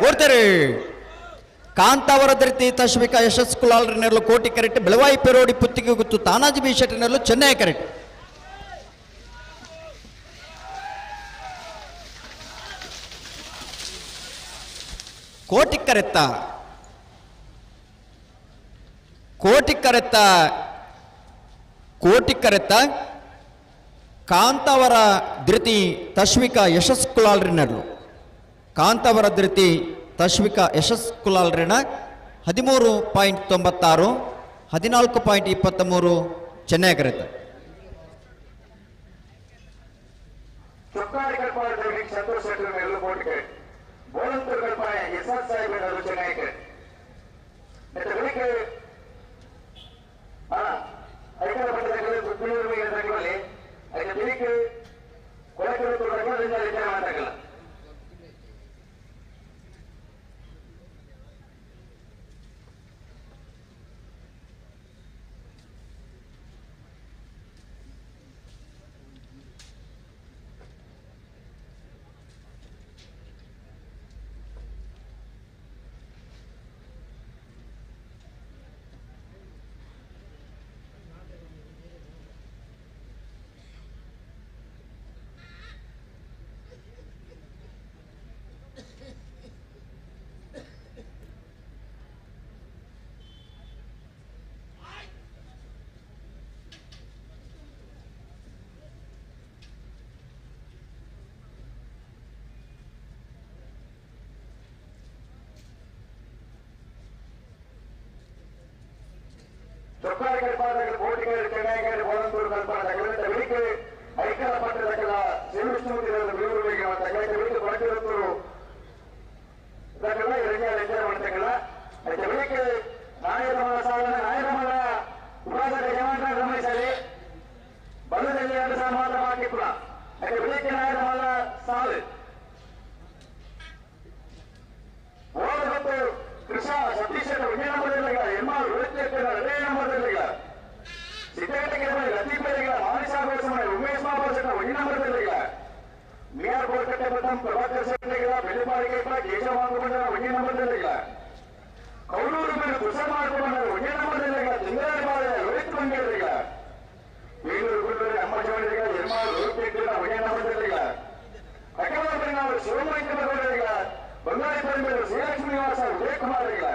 ಓಡ್ತಾರೆ ಕಾಂತಾವರ ಧರಿತಿ ತಶ್ವಿಕಾ ಯಶಸ್ ಕುಲಾಲ್ರನ್ನೆರಲು ಕೋಟಿ ಕರೆಕ್ಟ್ ಬೆಳವಾಯಿ ಪೆರೋಡಿ ಪುತ್ತಿಗೆ ಗುತ್ತು ತಾನಾಜಿ ಬಿ ಶೆಟ್ಟಿನೆರಲು ಚೆನ್ನೈ ಕರೆಕ್ಟ್ ಕೋಟಿ ಕರೆತ್ತ ಕೋಟಿ ಕರೆತ್ತ ಕೋಟಿ ಕರೆತ್ತ ಕಾಂತಾವರ ಧೃತಿ ತಶ್ವಿಕಾ ಯಶಸ್ ಕುಲಾಲ್ರನ್ನೆರಲು ಕಾಂತಾವರ ಧೃತಿ ತಶ್ವಿಕಾ ಯಶಸ್ ಕುಲಾಲ್ರಣ 13.96 14.23 ಚೆನ್ನೈ ಕರೆತ ಚೊಕ್ಕಾಡಿ ಕಲ್ಪಾಯ ಸಂತೋಷ್ ಶೆಟ್ಟರ್ ನೆರಳು ಕೋಟಿಗೆ ಬೋಳಂತೂರು ಕಲ್ಪಾಯ ಎಸ್ಆರ್ ಸಾಹೇಬ್ ನೆರಳು ಚೆನ್ನೈಗೆ ಬೆಳಿಗ್ಗೆ ಅಧಿಕಾರ ಪಡೆದ ತುಳುವರಿಗೆ ತಗೊಳ್ಳಿ ಅದಕ್ಕೆ ಬೆಳಿಗ್ಗೆ ಕೊಳಕರು ತಗೊಳ್ಳಿಂದ ವಿಚಾರ ಮಾಡಾಗಲ್ಲ ಚೊಕ್ಕಾಡಿ ಕಲ್ಪಾದ ಕೋಟಿಗೆ ಚೆನ್ನೈಗೆ ಬೋಳಂತೂರು ಕಲ್ಪಾದ ತಗಲಿದ ಬೆಳಿಗ್ಗೆ ಐಕ್ಯರ ಪಟ್ಟದಕ್ಕೆಲ್ಲ ಶ್ರೀವಿಷ್ಣುಮೂರ್ತಿ ಬೆಂಗಳೂರಿಗೆ ತಗಲಿದ ಬೆಳಿಗ್ಗೆ ಕೊಳಕಿರುತ್ತೂರು ಇದಕ್ಕೆಲ್ಲ ಎರಡನೇ ವಿಚಾರ ಮಾಡ್ತಕ್ಕಲ್ಲ ಅದಕ್ಕೆ ಬೆಳಿಗ್ಗೆ ನಾಯಕಮಲ ಸಾಧನ ನಾಯಕಮಲ ಉಪಾಧ್ಯಕ್ಷ ಯಜಮಾನ ಗಮನಿಸಲಿ ಬಲದಲ್ಲಿ 2 ಸಾಲ ಮಾತ್ರ ಬಾಕಿ ಕೂಡ ಅದಕ್ಕೆ ಬೆಳಿಗ್ಗೆ ನಾಯಕಮಲ ಸಾಲು ಓದು ಮತ್ತು ಕೃಷ್ಣ ಸತೀಶ್ ವಿಜಯ ನಂಬರ್ಗಳಿಲ್ಲ ಎಮ್ಮಾರು ರೋಹಿತ್ ಅದೇ ನಂಬರ್ಗಳಿಲ್ಲ ಸಿದ್ದಗಟ್ಟಿಗೆ ಲತೀಫರಿಲ್ಲ ಮಾನಿಸಾಗೋಸ್ ಉಮೇಶ್ ಬಾಬಾ ಶೆಟ್ಟ ಒಂದೇ ನಂಬರ್ಗಳಿಲ್ಲ ಮಿಯಾರ್ ಬೋರ್ಕಟ್ಟೆ ಪ್ರಥಮ್ ಪ್ರಭಾಕರ್ ಶೆಟ್ಟಿಗಿಲ್ಲ ಬೆಳ್ಳಿಪಾಡಿಗೆ ಕೇಶವ ಮಾಡಿಕೊಂಡ ಒಂದೇ ನಂಬರ್ಗಳಿಲ್ಲ ಕೌಲೂರು ಮೇಲೆ ಕುಸರ್ ಮಾಡಿಕೊಂಡ ಒಂದೇ ನಂಬರ್ಗಳಿಲ್ಲ ತಿಂಗಳಾಡಿ ಬಾಳ ರೋಹಿತ್ ಮಂಗೇರಿಲ್ಲ ಬೇಲೂರು ಗುಂಡೂರು ಅಮ್ಮಜವಳಿಗ ಎಮ್ಮಾರು ರೋಹಿತ್ ಒಂದೇ ನಂಬರ್ಗಳಿಲ್ಲ ಅಕ್ಕವಾದ ನಾವು ಶಿವಮೊಗ್ಗ ಬರಲಿಲ್ಲ ಬಂಗಾಳಿ ಪರಿಮೇಲೆ ಶ್ರೀಲಕ್ಷ್ಮಿ ನಿವಾಸ ಉದಯಕುಮಾರ್ ಇಲ್ಲ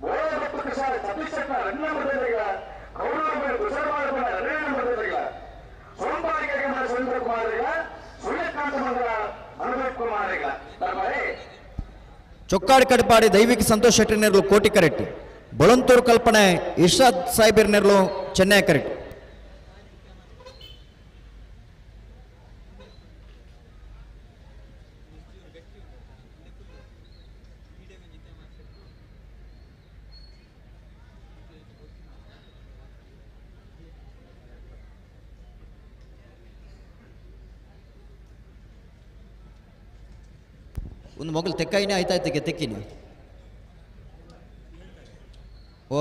ಬೋಳ ಮತ್ತು ಕೃಷ್ಣ ಸತೀಶ್ ಶೆಟ್ಟ 2 ನಂಬರ್ಗಳಿಲ್ಲ ಕೌಲೂರು ಮೇಲೆ ಕುಸರ್ ಮಾಡಿಕೊಂಡ 2 ನಂಬರ್ಗಳಿಲ್ಲ ಸೋಮವಾರಿಗೆ ಸುರೇಂದ್ರ ಕುಮಾರ್ ಇಲ್ಲ ಸೂರ್ಯಕಾಂತ ಮಂಗಲ ಅನುಭವ್ ಕುಮಾರ್ ಇಲ್ಲ ತರ್ಬಾರಿ ಚೊಕ್ಕಾಡಿ ಕಡಪಾಡಿ ದೈವಿಕ ಸಂತೋಷ್ ಶೆಟ್ಟಿನೆರಲು ಕೋಟಿ ಕರೆಕ್ಟ್ ಬೊಳಂತೂರು ಕಲ್ಪನೆ ಇರ್ಷಾದ್ ಸಾಹೇಬರ್ನೆರಲು ಚೆನ್ನೈ ಕರೆಕ್ಟ್ ಒಂದು ಮೊಗಲು ತೆಕ್ಕಾಯಿನೇ ಆಯ್ತಾಯ್ತಿಗೆ ತೆಕ್ಕಿನಿ ಓ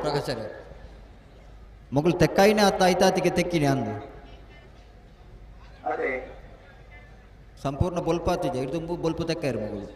ಪ್ರಕಾಶ್ ಮೊಗಲು ತೆಕ್ಕಾಯಿನೇ ಆಯ್ತಾಯ್ತಿಗೆ ತೆಕ್ಕಿನಿ ಅಂದು ಸಂಪೂರ್ಣ ಬೊಲ್ಪಾತಿದೆ ಇದು ಬೊಲ್ಪು ತೆಕ್ಕ ಇರು ಮೊಗಲು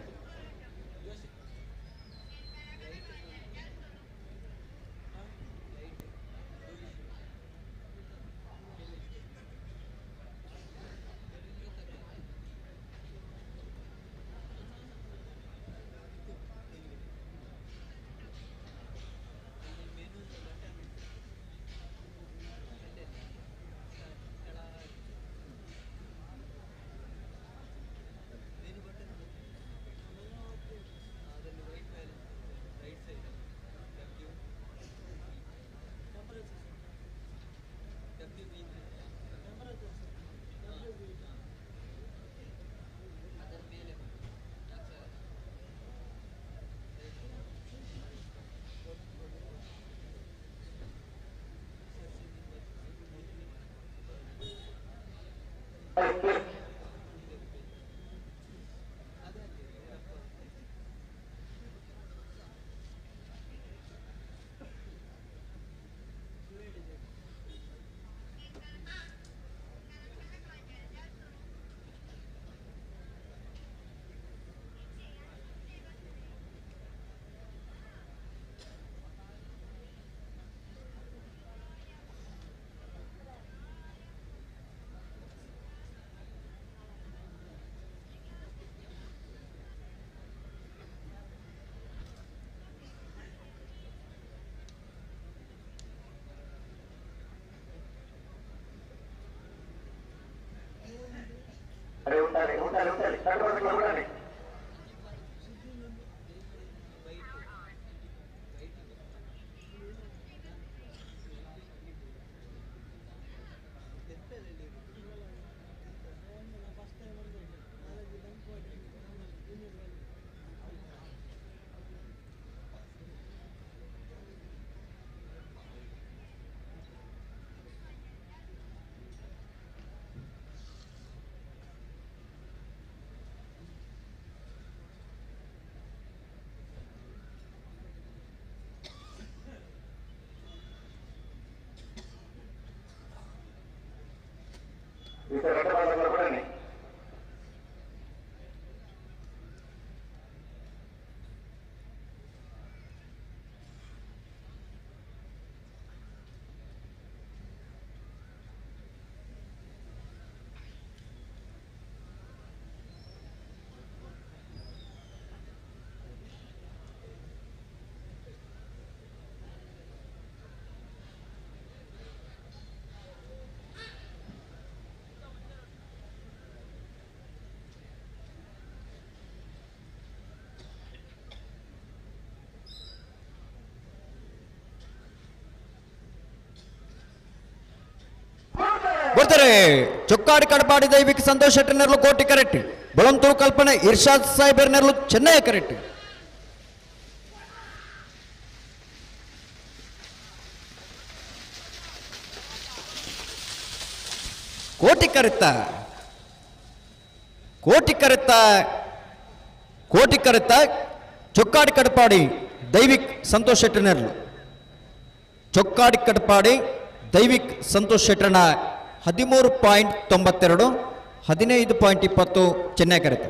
అరే ఉండాలి ఉండాలి ఉండాలి తడబడకుండా ఉండాలి. ఇక్కడ రెండు భాగంలో కూడా ಬರ್ತಾರೆ ಚೊಕ್ಕಾಡಿ ಕಡಪಾಡಿ ದೈವಿಕ ಸಂತೋಷ್ ಶೆಟ್ಟರ್ನೆರ್ಲು ಕೋಟಿ ಕರೆಕ್ಟ್ ಬೊಳಂತೂ ಕಲ್ಪನೆ ಇರ್ಷಾದ್ ಸಾಹೇಬರ್ನೆರ್ಲು ಚೆನ್ನೈ ಕರೆಕ್ಟ್ ಕೋಟಿ ಕರೆತ್ತ ಕೋಟಿ ಕರೆತ್ತ ಕೋಟಿ ಕರೆತ್ತ ಚೊಕ್ಕಾಡಿ ಕಡಪಾಡಿ ದೈವಿಕ್ ಸಂತೋಷ್ ಶೆಟ್ಟರ್ನೆರ್ಲು ಚೊಕ್ಕಾಡಿ ಕಡಪಾಡಿ ದೈವಿಕ್ ಸಂತೋಷ್ ಶೆಟ್ಟರ್ನ 13.92 15.20 ಚೆನ್ನೈ ಕರೆತ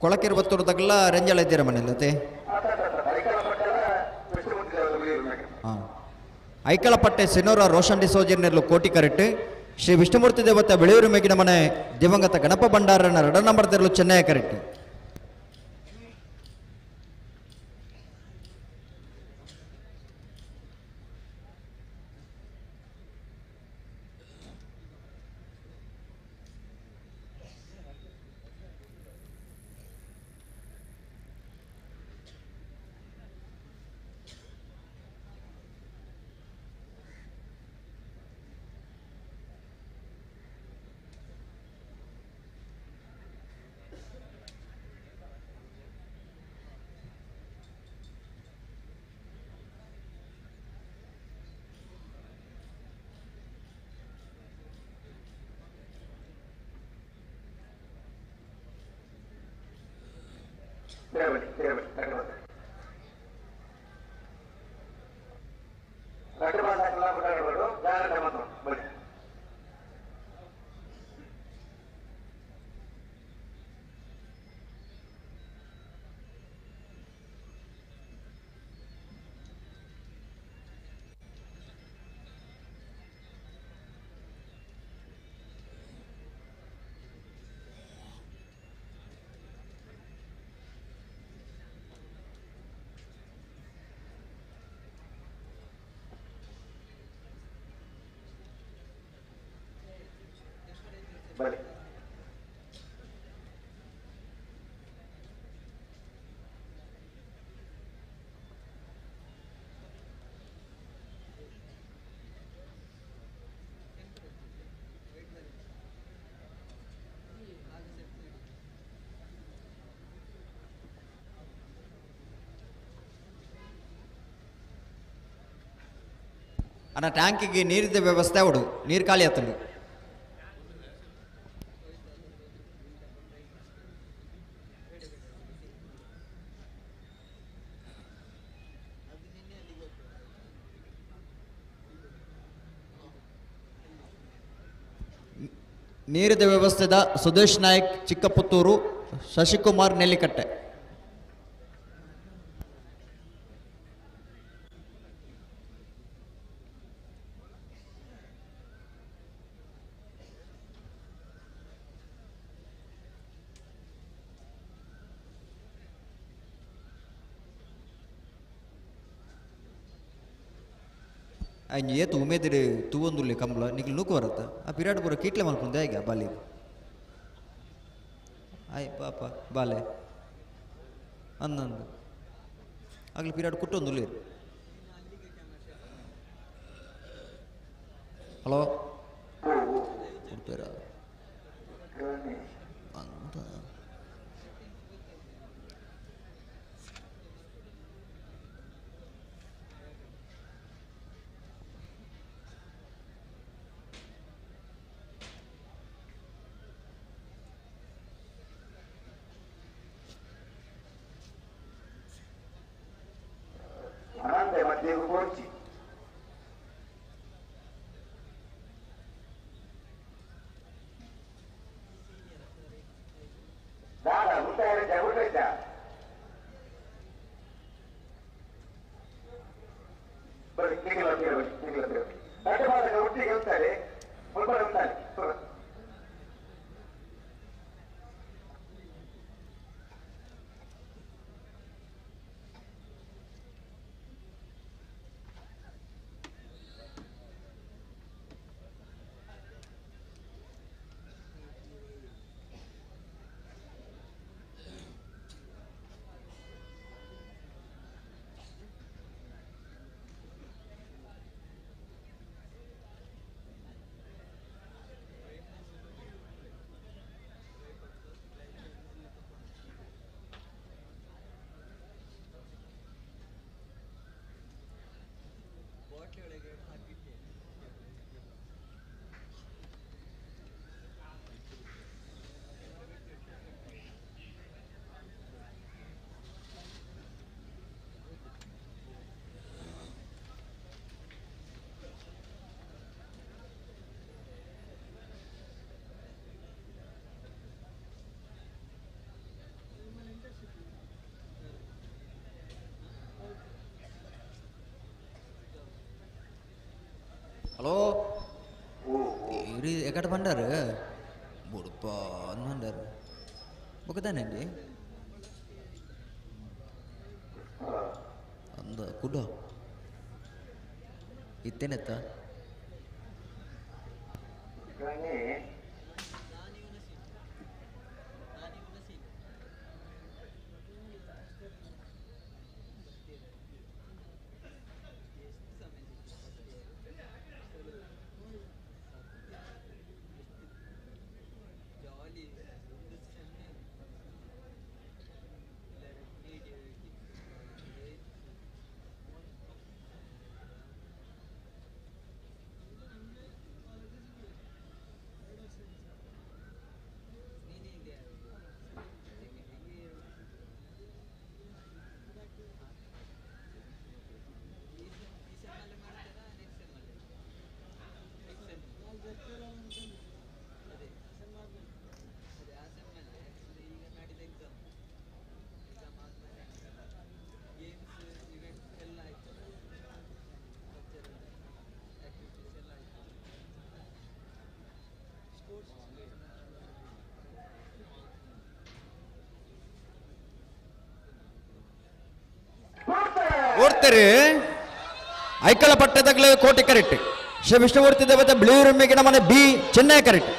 ಕೊಳಕಿರುವತ್ತೂರದಾಗಲ್ಲ ರೆಂಜಾಳ ಇದ್ದೀರ ಮನೆಯಲ್ಲತೆ ಹಾಂ ಐಕಳಪಟ್ಟೆ ಸಿನೋರ ರೋಷನ್ ಡಿಸೋಜರ್ನೆರ್ಲು ಕೋಟಿ ಕರೆಕ್ಟ್ ಶ್ರೀ ವಿಷ್ಣುಮೂರ್ತಿ ದೇವತೆ ಬೆಳೆಯೂರು ಮೇಗಿನ ಮನೆ ದಿವಂಗತ ಗಣಪ ಭಂಡಾರನ 2 ನಂಬರ್ ತೆರಲು ಚೆನ್ನೈ ಕರೆಕ್ಟ್. ಬನ್ನಿ ಅನ್ನ ಟ್ಯಾಂಕಿಗೆ ನೀರಿದ್ದ ವ್ಯವಸ್ಥೆ ಅವಡು ನೀರು ಖಾಲಿ ಆತಂಡು. ನೀರಿದ ವ್ಯವಸ್ಥೆದ ಸುದೇಶ್ ನಾಯಕ್ ಚಿಕ್ಕಪುತ್ತೂರು, ಶಶಿಕುಮಾರ್ ನೆಲ್ಲಿಕಟ್ಟೆ. ಅಯ್ಯ ಏತು ಉಮೇದಿಡು ತೂವೊಂದುಲ್ಲೆ ಕಂಬಳ ನಿಖಿಲ್ ನೂಕು ಬರತ್ತ ಆ ಪಿರಾಡ್ ಪೂರ ಕೀಟ್ಲೆ ಮಲ್ಪುಂದೆ ಈಗ ಬಾಲಿ ಆಯ್ ಪಾಪ ಬಾಲೆ ಅಂದಂದು ಆಗ್ಲಿ ಪಿರಾಡ್ ಕುಟ್ಟೊಂದುಲ್ಲೆ. ಹಲೋ ಅಂತ Anante Matteo Borgi. Dada, ಊಟ ಊಟ ಬರೀ ನಿಖಿಲ ಒಟ್ಟಿಗೆ ಇರ್ತಾರೆ ಒಬ್ಬರು ಇರ್ತಾರೆ. హలో ఇరి ఎక్కడ పండారు బుడుపా అని పండారు ఒకదానండి అంద కుడ ఇత్తేనెత్త ಓಡ್ತಾರೆ ಐಕಳ ಪಟ್ಟದಗ್ಲೆ ಕೋಟಿ ಕರೆಕ್ಟ್ ಶ್ರೀ ವಿಷ್ಣುಮೂರ್ತಿ ದೇವತೆ ಬಿಳಿಯೂರು ಮೇಗಿನ ಮನೆ ಬಿ ಚೆನ್ನೈ ಕರೆಕ್ಟ್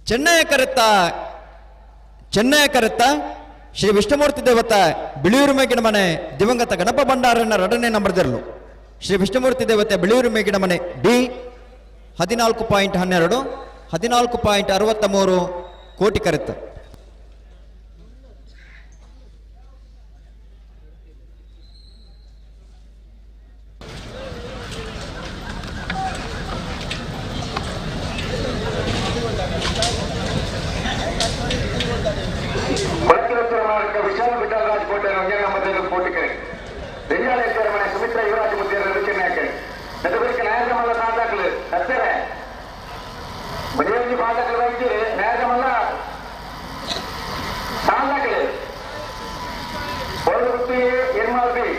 ಚೆನ್ನೈ ಕರೆತ್ತ ಶ್ರೀ ವಿಷ್ಣುಮೂರ್ತಿ ದೇವತೆ ಬಿಳಿಯೂರು ಮೇಗಿನ ಮನೆ ದಿವಂಗತ ಗಣಪ ಭಂಡಾರನ 2ನೇ ನಂಬರ್ದಲ್ಲೂ ಶ್ರೀ ವಿಷ್ಣುಮೂರ್ತಿ ದೇವತೆ ಬಿಳಿಯೂರು ಮೇಗಿನ ಮನೆ ಡಿ 14.12 14.63 ಕೋಟಿ ಕರೆತ್ತ ವಿಶಾಲ್ ಬಿಟ್ಟಲ್ ರಾಜಕೋಟೆ ಕೋಟಿ ಕರೆ ಬೆಂಗಾಳೇಶ್ವರ ಮನೆ ಸುಮಿತ್ರಾ ಯುವರಾಜ ಮುದ್ದೆ ಚೆನ್ನೈ ನೆದಬರಿಕೆ ನ್ಯಾಯಮಲ್ಲ ಸಾಧಾಕಲು ಹತ್ತಿರ ಮನೆಯಲ್ಲಿ ಬಾಧಕಲು ವೈದ್ಯರು ನ್ಯಾಯಮಲ್ಲ ಸಾಧಾಕಲು ಒಂದು ವೃತ್ತಿ ಏನ್ ಮಾಡ್ರಿ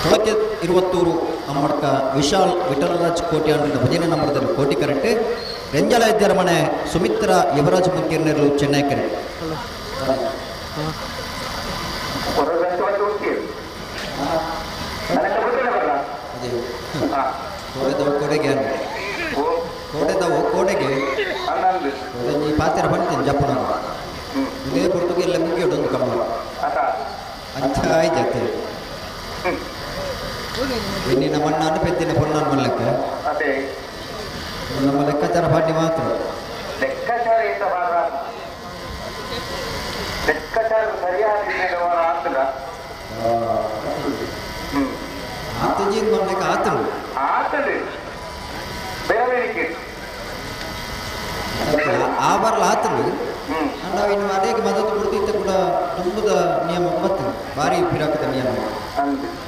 ಕೊಳಕೆ ಇರುವತ್ತೂರು ಅಮ್ಮಡ್ಕ ವಿಶಾಲ್ ವಿಠಲರಾಜ್ ಕೋಟಿ ಅಂಡ್ ಭಜನೆ ನಂಬರ್ದಲ್ಲಿ ಕೋಟಿ ಕರೆಕ್ಟ್ ರೆಂಜಲ ಮನೆ ಸುಮಿತ್ರ ಯುವರಾಜ್ ಮುಖ್ಯರ್ನೆರಲು ಚೆನ್ನೈ ಕರೆಕ್ಟ್ ಕೋಡೆಗೆ ಕೋಡೆದವು ಕೋಡೆಗೆ ಈ ಪಾತ್ರ ಬಂತೇನೆ ಜಪ್ಪನ ಇದೇ ಕೊಡ್ತು ಎಲ್ಲ ಮುಗಿಯೋದೊಂದು ಕಮ್ಮ ಅಂಚ ಆಯ್ತು ನಿನ್ನ ಮಣ್ಣನ್ನು ಪೆತ್ತಿನ ಪೊನ್ನಾನ್ ಮಲ್ಲಕ್ಕ ನಮ್ಮ ಲೆಕ್ಕಾಚಾರ ಪಾಟಿ ಮಾತ್ರ ಲೆಕ್ಕಾಚಾರ ಲೆಕ್ಕಾಚಾರ ಸರಿಯಾದ ಆತಜೀನ್ ಬರ್ಲಿಕ್ಕೆ ಆತನು ಆತದೆ ಬೇರೆ ಆ ಬರಲ್ಲ ಆತನು ನಾವು ಇನ್ನು ಅದೇಗೆ ಮದತ್ತು ಕೊಡ್ತಿದ್ದ ಕೂಡ ತುಂಬದ ನಿಯಮ ಬರ್ತದೆ ಭಾರಿ ಪಿರಾಕದ ನಿಯಮ ಬರ್ತಾರೆ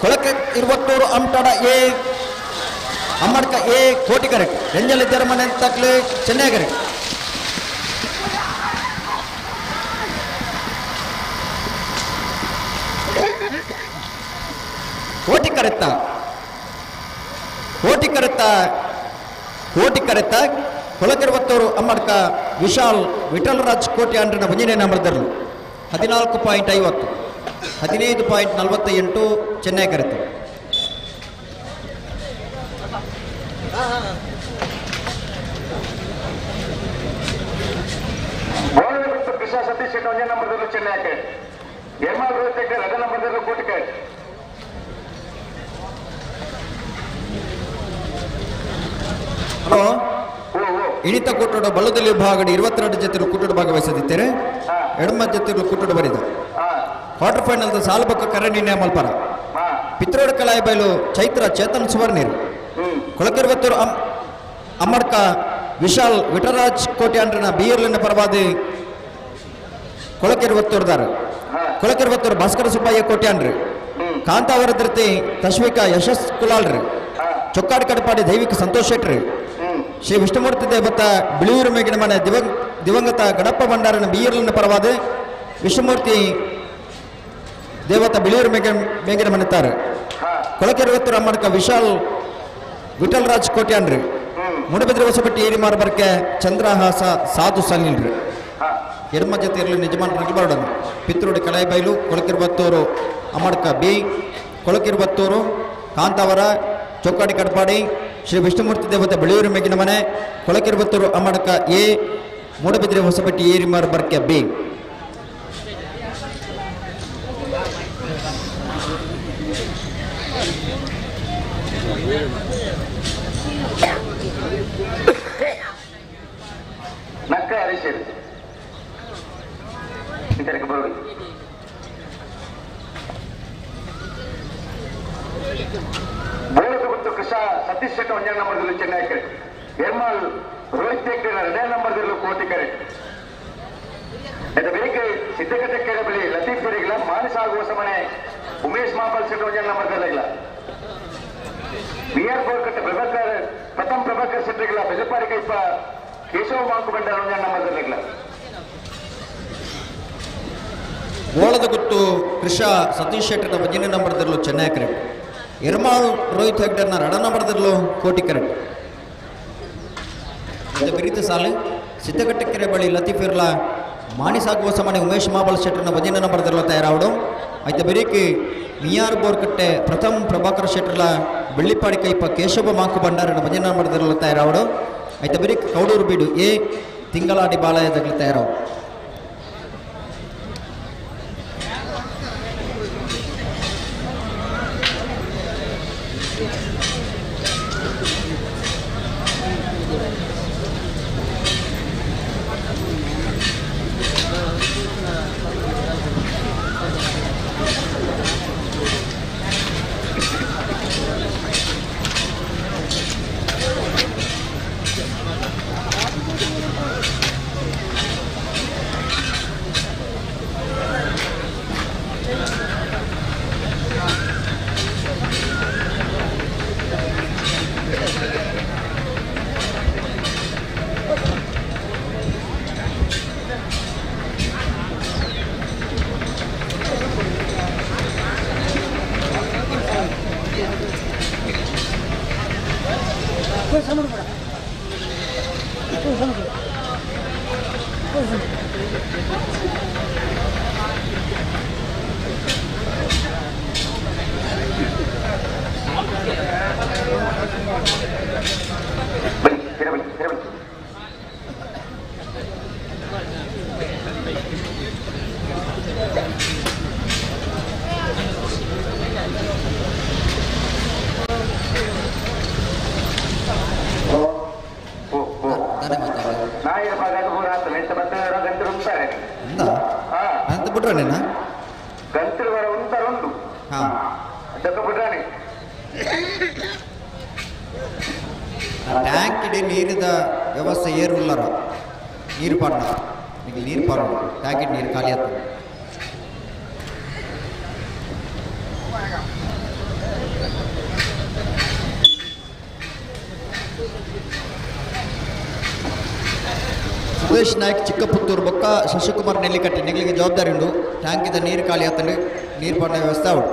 ಕೊಳಕೆ ಇರುವತ್ತೂರು ಅಮ್ಟಾಡ ಎ ಅಮ್ಮಡ್ಕ ಎ ಕೋಟಿ ಕರೆಕ್ಟ್ ರೆಂಜಲ್ ಮನೆ ತಕ್ಲೆ ಚೆನ್ನೈ ಕರೆಕ್ಟ್ ಕೋಟಿ ಕರೆಕ್ಟಾ ಕೋಟಿ ಕರೆಕ್ಟಾ ಕೋಟಿ ಕರೆಕ್ಟಾ ಕೊಳಕಿರುವತ್ತೂರು ಅಮ್ಮಡ್ಕ ವಿಶಾಲ್ ವಿಠಲರಾಜ್ ಕೋಟಿ ಅಂಡ್ರನ ಮುಂಜಿನ ನಂಬರ್ದರು 14.50 15.48 ಚೆನ್ನೈ ಕರೆಕ್ಟ್ ಕೃಷ್ಣ ಸತೀಶ್ ಶೆಟ್ಟಿ ಒಂದೇ ನಂಬರ್ದಲ್ಲೂ ಚೆನ್ನೈ ಎರ್ಮಾಲ್ ರೋಹಿತ್ ಹೆಗ್ಡೆ ಅದೇ ನಂಬರ್ದಲ್ಲೂ ಕೋಟಿ ಕರೆಕ್ಟ್ ಹಲೋ ಇಣಿತ ಕೂಟೋಡ ಬಳ್ಳದಲ್ಲಿ ವಿಭಾಗದ 22 ಜೊತೆ ಕೂಟೋಡ ಭಾಗವಹಿಸದಿದ್ದೇನೆ ಎಡಮ ಜೊತೆ ಕೂಟೋಡ ಬರಿದ ಕ್ವಾರ್ಟರ್ ಫೈನಲ್ ಸಾಲಬಕ್ಕ ಕರಣಿ ಮಲ್ಪರ ಪಿತ್ರೋಡ್ ಕಲಾಯ ಬಯಲು ಚೈತ್ರ ಚೇತನ್ ಸುವರ್ಣೀರ್ ಕೊಳಕಿರುವತ್ತೂರು ಅಮ್ಮಡ್ಕ ವಿಶಾಲ್ ವಿಠಲರಾಜ್ ಕೋಟಿ ಅಂಡ್ರನ ಬಿಯರ್ಲಿನ ಪರವಾದಿ ಕೊಳಕಿರುವತ್ತೂರ್ದಾರ ಕೊಳಕಿರುವತ್ತೂರು ಭಾಸ್ಕರ ಸುಬ್ಬಯ್ಯ ಕೋಟಿ ಅಂಡ್ರಿ ಕಾಂತಾವರ ಧೃತಿ ತಶ್ವಿಕಾ ಯಶಸ್ ಕುಲಾಲ್ರಿ ಚೊಕ್ಕಾಡ್ ಕಡಪಾಡಿ ದೈವಿಕ ಸಂತೋಷ್ ಶೆಟ್ರಿ ಶ್ರೀ ವಿಷ್ಣುಮೂರ್ತಿ ದೇವತ ಬಿಳಿಯೂರು ಮೇಗಿನ ಮನೆ ದಿವಂಗತ ಗಣಪ ಭಂಡಾರನ ಬಿಯರ್ಲಿನ ಪರವಾದ ವಿಷ್ಣುಮೂರ್ತಿ ದೇವತ ಬಿಳಿಯೂರು ಮೇಗಿನ ಮನೆತಾರೆ ಕೊಳಕಿರುವತ್ತೂರು ಅಮ್ಮಡ್ಕ ವಿಶಾಲ್ ವಿಠಲರಾಜ್ ಕೋಟಿ ಅಂಡ್ರಿ ಮುಡಬಿದ್ರೆ ಹೊಸಬಟ್ಟಿ ಏರಿ ಮಾರ್ಬರ್ಕೆ ಚಂದ್ರಹಾಸ ಸಾಧು ಸನಿಲ್ರಿ ಎಡಮ ಜೊತೆ ಇರಲಿ ನಿಜಮಾನ್ ರಗಬಾರ್ಡನು ಪಿತ್ರೋಡಿ ಕಲಾಯ ಬೈಲು ಕೊಳಕಿರುವತ್ತೂರು ಅಮ್ಮಡ್ಕ ಬಿ ಕೊಳಕಿರುವತ್ತೂರು ಕಾಂತಾವರ ಚೊಕ್ಕಾಡಿ ಕಡಪಾಡಿ ಶ್ರೀ ವಿಷ್ಣುಮೂರ್ತಿ ದೇವತೆ ಬೆಳೆಯೂರು ಮೇಗಿನ ಮನೆ ಕೊಳಕಿರುವತ್ತೂರು ಅಮ್ಮಡ್ಕ ಎ ಮೂಡಬಿದ್ರೆ ಹೊಸಬಟ್ಟಿ ಏರಿ ಮಾರ್ಬರ್ಕೆ ಬಿ ನಕ್ಕ ಹರೀಶ್ ಇಂತಕ್ಕೆ ಬರೋದು ಬೋಳದ ಮತ್ತು ಕೃಷ್ಣ ಸತೀಶ್ ಶೆಟ್ಟಿ ಒಂದೇ ನಂಬರ್ದಲ್ಲೂ ಚೆನ್ನೈ ಕರೆಕ್ಟ್ ಎರ್ಮಾಲ್ ರೋಹಿತ್ ಹೆಗ್ಡೆ ಎರಡನೇ ನಂಬರ್ದಲ್ಲೂ ಕೋಟಿ ಕರೆಕ್ಟ್ ಇದು ಬೇಕೆ ಸಿದ್ಧಗಟ್ಟೆ ಕೆಳಬಳಿ ಲತೀಫ್ ಇರಲಿಲ್ಲ ಮಾನಸ ಆಗುವ ಸಮನೆ ಉಮೇಶ್ ಮಾಪಲ್ ಶೆಟ್ಟಿ ಒಂದೇ ನಂಬರ್ದಲ್ಲ ಬಿಆರ್ ಬೋರ್ಕಟ್ಟೆ ಪ್ರಭಾಕರ್ ಪ್ರಥಮ್ ಪ್ರಭಾಕರ್ ಶೆಟ್ಟಿಗಳ ಬೆಜಪಾಡಿ ಕೈಪ ಕೇಶವ ಮಾಂಕು ಬಂಡಾರ ಒಂದೇ ನಂಬರ್ದಲ್ಲ ಓಳದಗುತ್ತು ಕೃಷ ಸತೀಶ್ ಶೆಟ್ಟರ್ನ 1 ನಂಬರ್ದಲ್ಲೂ ಚೆನ್ನೈ ಕರೆಕ್ಟ್. ಎರ್ಮಾಳ್ ರೋಹಿತ್ ಹೆಗ್ಡರ್ನ 2 ನಂಬರ್ದಲ್ಲೂ ಕೋಟಿ ಕರೆಕ್ಟ್. ಮತ್ತು ಬಿರಿತ ಸಾಲು ಸಿದ್ದಗಟ್ಟಕೆರೆ ಬಳಿ ಲತೀಫ್ ಇರ್ಲಾ ಮಾಣಿಸಾಗುವ ಸಮನೆ ಉಮೇಶ್ ಮಾಬಲ್ ಶೆಟ್ಟರ್ನ 1 ನಂಬರ್ದಲ್ಲೂ ತಯಾರಾವಡು. ಐತೆ ಬೆರೀಕಿ ಮಿಯಾರ್ ಬೋರ್ಕಟ್ಟೆ ಪ್ರಥಮ್ ಪ್ರಭಾಕರ್ ಶೆಟ್ಟರ್ಲ ಬೆಳ್ಳಿಪಾಡಿ ಕೈಪ ಕೇಶವ ಮಾಕು ಭಂಡಾರನ 1 ನಂಬರ್ದಲ್ಲೂ ತಯಾರಾವಡು. ಐತೆ ಬೆರೀಕಿ ಕೌಡೂರು ಬೀಡು ಎ ತಿಂಗಳಾಡಿ ಬಾಲಯದಾಗಲಿ ತಯಾರಾವು. ಅಂತ ಬಿಟ್ರೆ ಗಂಟಲು ವರ ಉಂಟು ಬಿಟ್ರಾನೆ ಟ್ಯಾಂಕ್ ಇಡೀ ನೀರಿದ ವ್ಯವಸ್ಥೆ ಏರುಲ್ಲರ ನೀರು ಪಾಡ ಈಗ ನೀರು ಪಾಡ ಟ್ಯಾಂಕ್ ಇಟ್ಟು ನೀರು ಖಾಲಿ ಆಗ್ತದೆ. ಸುರೇಶ್ ನಾಯ್ಕ್ ಚಿಕ್ಕಪುತ್ತೂರು ಬೊಕ್ಕ ಶಶಿಕುಮಾರ್ ನೆಲ್ಲಿಕಟ್ಟೆ ನೆಗ್ಲಿಗೆ ಜವಾಬ್ದಾರಿ ಉಂಡು. ಟ್ಯಾಂಕಿದ ನೀರು ಖಾಲಿ ಆಗ್ತದೆ, ನೀರು ಪಾಡ ವ್ಯವಸ್ಥೆ ಉಂಟು.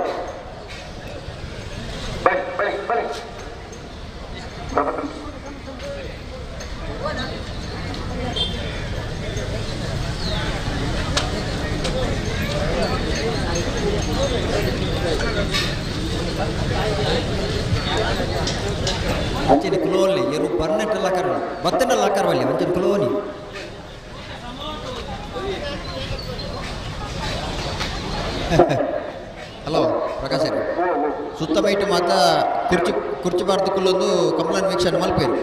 ಅಂಚಿನ ಕುಲೋಲ್ಲಿ ಎರು ಪರ್ನೆಟ್ ಲಾಕರ್ ಬತ್ತನ ಲಾಕರ್ ವಲ್ಲಿ ಅಂಚಿನ ಕುಲೋನಿ ಹಲೋ ಪ್ರಕಾಶ್ ಸುತ್ತಮೈಟು ಮಾತ ಕುರ್ಚಿ ಬಾರ್ದು ಕುಲ್ಲೊಂದು ಕಂಪ್ಲೇಂಟ್ ವೀಕ್ಷಣೆ ಮಲ್ಪೇರು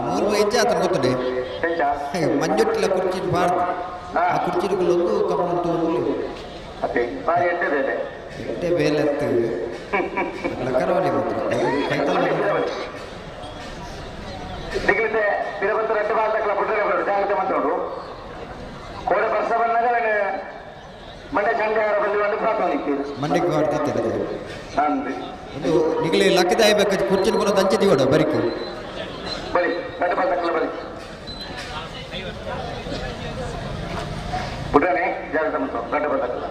ಮೂರು ಹೆಜ್ಜೆ ಆತನ ಗೊತ್ತುಂಡೆ ಮಂಜೊಟ್ಟಿಲ ಕುರ್ಚಿ ಬಾರ್ದು ಆ ಕುರ್ಚಿ ಕುಲ್ಲೊಂದು ಕಂಪ್ಲೇಂಟ್ ಎಟ್ಟೆ ಬೇಲೆ ಲಕರವಲ್ಲಿ ಮಾತ್ರ ಕೈತಲ್ ದಿಗ್ಲಿತೆ ತಿರುಪತಿ ರೆಡ್ಡು ಬಾರ್ದಕ್ಲ ಪುಟ್ಟರೆ ಜಾಗ್ರತೆ ಮಾತಾಡು ಕೋಡೆ ಬರ್ಸ ಬಂದಾಗ ಮಂಡ್ಯ ಚಂದ್ರ ಬಲ್ಲಿ ಒಂದು ಪ್ರಾರ್ಥನಿಕ್ತೀರಿ ಮಂಡ್ಯಕ್ಕೆ ಬಾರ್ದಿತ್ತದೆ ಒಂದು ನಿಗಲಿ ಲಕ್ಕದ ಆಗ್ಬೇಕು ಕುರ್ಚಿನ ಕೂಡ ದಂಚಿ ದಿವಡ ಬರಿಕು ಬಲಿ ರೆಡ್ಡು ಬಾರ್ದಕ್ಲ ಬಲಿ ಪುಟ್ಟನೆ ಜಾಗ್ರತೆ ಮಾತಾಡು ರೆಡ್ಡು ಬಾರ್ದಕ್ಲ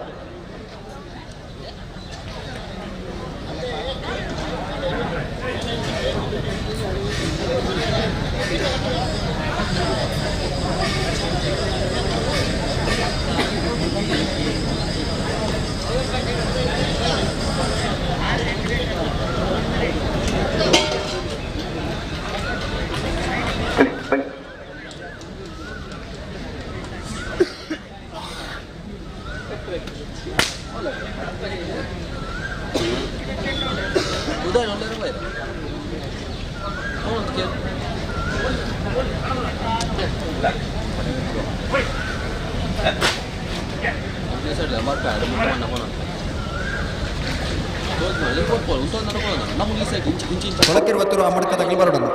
ಕೊಳಕಿರುವತ್ತರು ಅಮಡ್ಕ ತಗಲಿ ಬರೋಣ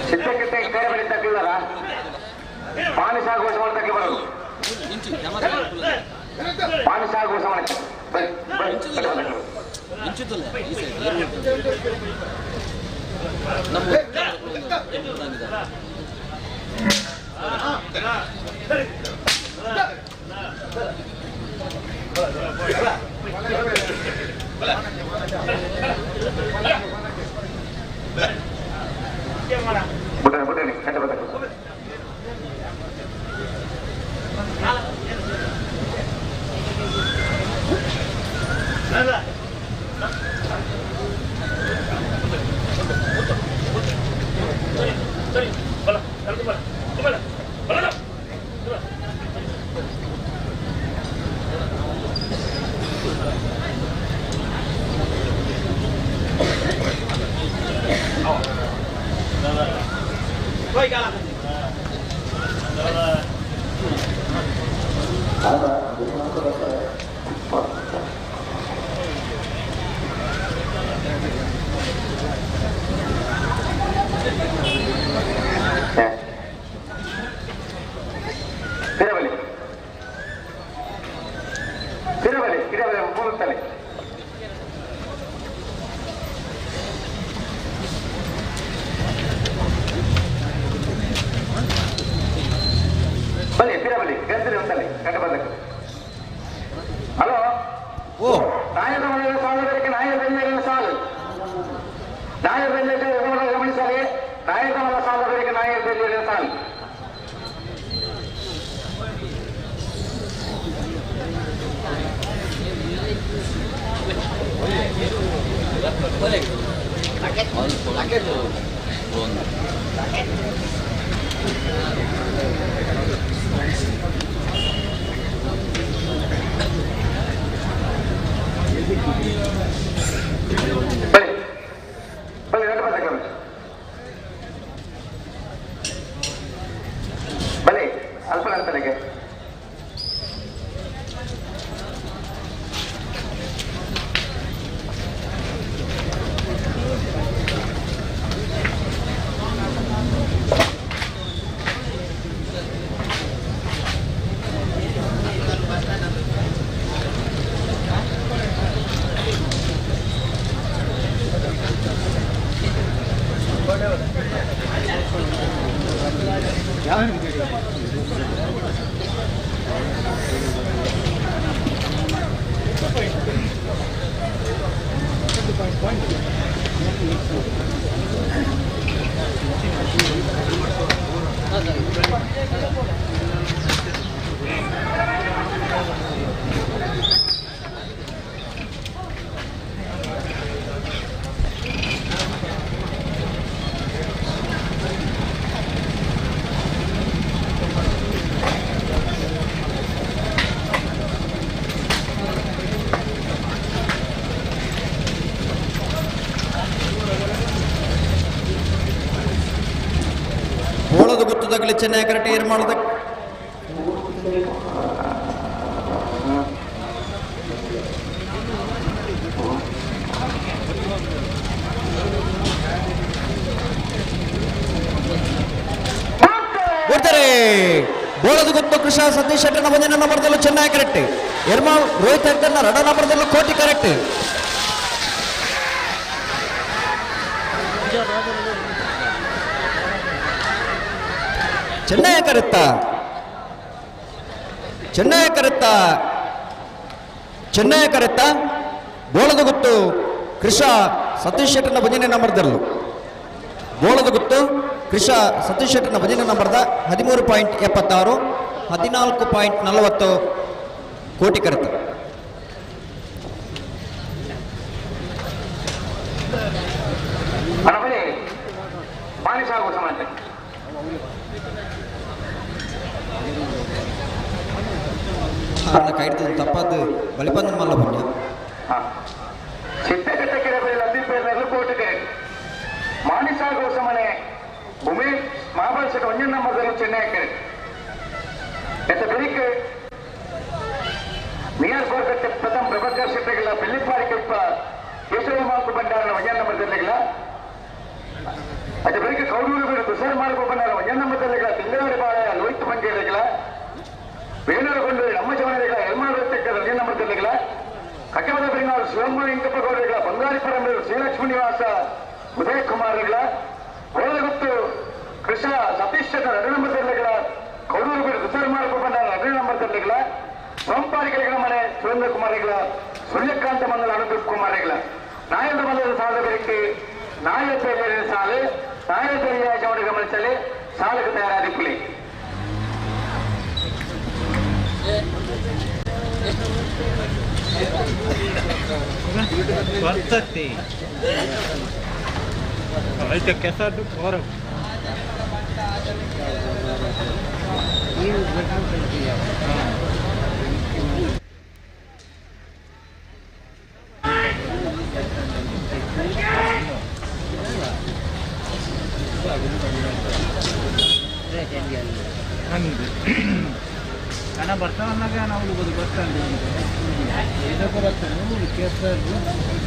ಸಿದ್ಧಕ್ಕೆ ಬೇರೆ ಬೆಳೆ ತಗ್ಲಿಲ್ಲ ಪಾನಿ ಸಾಗುವ ಸಮಯ ತಗ್ಲಿ ಬರೋದು ಪಾನಿ ಸಾಗುವ ಸಮಯ ಹಲೋ, ಓ ನಾಯಕ ಸಾಲುಗಳಿಗೆ ನಾಯಕ ಬೆನ್ನೆಲಿನ ಸಾಲು, ನಾಯಕ ಬೆನ್ನೆಲೆ ಗಮನಿಸಲಿ, ನಾಯಕನ ಸಾಲುಗಳಿಗೆ ನಾಯಕ ಬೆನ್ನೆಲಿನ ಸಾಲು. ಬಲಿ ಅಲ್ಪನಂತರಿಗೆ ಬೋಳದ ಗುತ್ತದಾಗಲಿ ಚೆನ್ನಾಗಿ ಕರೆಕ್ಟ್ ಏರ್ ಮಾಡೋದ ಕೊಡ್ತಾರೆ. ಬೋಳದ ಗುತ್ತು ಕೃಷ ಸತೀಶ್ ಶೆಟ್ಟರ್ನ 1ನೇ ನಂಬರ್ದಲ್ಲೂ ಚೆನ್ನಾಗಿ ಕರೆಕ್ಟ್. ಎರ್ಮಾಳ್ ರೋಹಿತ್ ಹೆಗ್ಗರ್ನ 2ನೇ ನಂಬರ್ದಲ್ಲೂ ಕೋಟಿ ಕರೆಕ್ಟ್. ಚೆನ್ನಾಗಿ ಕರೆಕ್ಟ, ಚೆನ್ನಾಗಿ ಕರೆಕ್ಟ, ಚೆನ್ನಾಗಿ ಕರೆಕ್ಟ. ಬೋಳದ ಗುತ್ತು ಕೃಷ ಸತೀಶ್ ಶೆಟ್ಟರ್ನ 1ನೇ ನಂಬರ್ದಲ್ಲೂ. ಬೋಳದ ಗುತ್ತು ಕೃಷ ಸತೀಶ್ ಶೆಟ್ಟರ್ನ 1ನೇ ನಂಬರ್ದ 13.76, 14.40 ಕೋಟಿ ಕರೆತ. ಕೈಡ್ತದೆ ತಪ್ಪದು ಬಲಿಪಂದ ಮಲ್ಲ ಪುಣ್ಯ ಮಾಣಿಸಾಗೋಸಮನೆ ಉಮೇಶ್ ಮಹಾಬಾಲಶಕ 1ನೇ ನಂಬರ್ದಲ್ಲೂ ಚೆನ್ನೈ ಬೆರಿಕೆ ನಿಯರ್ ಬೋರ್ಗಟ್ಟೆ ಪ್ರಥಮ ಪ್ರಭಾಕರ್ ಶೆಟ್ಟಿಗಳ ಬೆಳ್ಳಿಪಾಡಿಕೆಪ್ಪ ಕೇಶವ ಮಾಲ್ಕು ಬಂಡಾರನ 1ನೇ ನಂಬರ್ದಲ್ಲಿಗಳ ಅದೇ ಬೆರಿಕೆ ಕೌಡೂರು ಬೀಡು ತುಷಾರ್ ಮಾಲ್ಕು ಬಂಡಾರ 1ನೇ ನಂಬರ್ದಲ್ಲಿಗಳ ತಿಂಗಳಾಡಿ ಬಾಳ ಲೋಹಿತ್ ಮಂಜೇರಿಗಳ ಬೇಲೂರುಗೊಂಡು ನಮ್ಮ ಜವನರಿಗಳ ಎಲ್ಮಾರು 1ನೇ ನಂಬರ್ದಲ್ಲಿಗಳ ಕಟ್ಟಮದ ಬೆಂಗಾರು ಶಿವಮೊಗ್ಗ ಇಂಕಪ್ಪಗೌಡರಿಗಳ ಬಂಗಾರಿ ಪರಂಬರು ಶ್ರೀಲಕ್ಷ್ಮೀ ನಿವಾಸ ಉದಯ್ ಕುಮಾರ್ಗಳ ಬೋಳಗುತ್ತು ಕೃಷ್ಣ ಸತೀಶ್ 2ನೇ ನಂಬರ್ದಲ್ಲಿಗಳ ಕೌಡೂರು ಬೀಡು ತುಷಾರ್ ಮಾಲ್ಕು ಬಂಡಾರ 2ನೇ ನಂಬರ್ದಲ್ಲಿಗಳ ಸೋಂಪಾರಿಗಳ ಮನೆ ಸುರೇಂದ್ರ ಕುಮಾರಿಗಳ ಸೂರ್ಯಕಾಂತ ಮಂಗಲ ಅನುದೀಪ್ ಕುಮಾರಿಗಳ ನಾಯಕ ಮಂದಿರ ಸಾಲ ಬೆರಕ್ಕೆ ನಾಯಕ ಸಾಲು ನಾಯಕ ಗಮನ ಗಮನಿಸಲಿ ಸಾಲಕ್ಕೆ ತಯಾರಾದಿಪ್ಪಲಿ ಬರ್ತತಿ ಆಯ್ತು ಕೆಸರು ಹೊರ ಹಣ ಬರ್ತಾವನ್ನಾಗ ನಾವು ಬಸ್ ಸ್ಟ್ಯಾಂಡ್ ಇದಕ್ಕೂ ಬರ್ತಾನೆ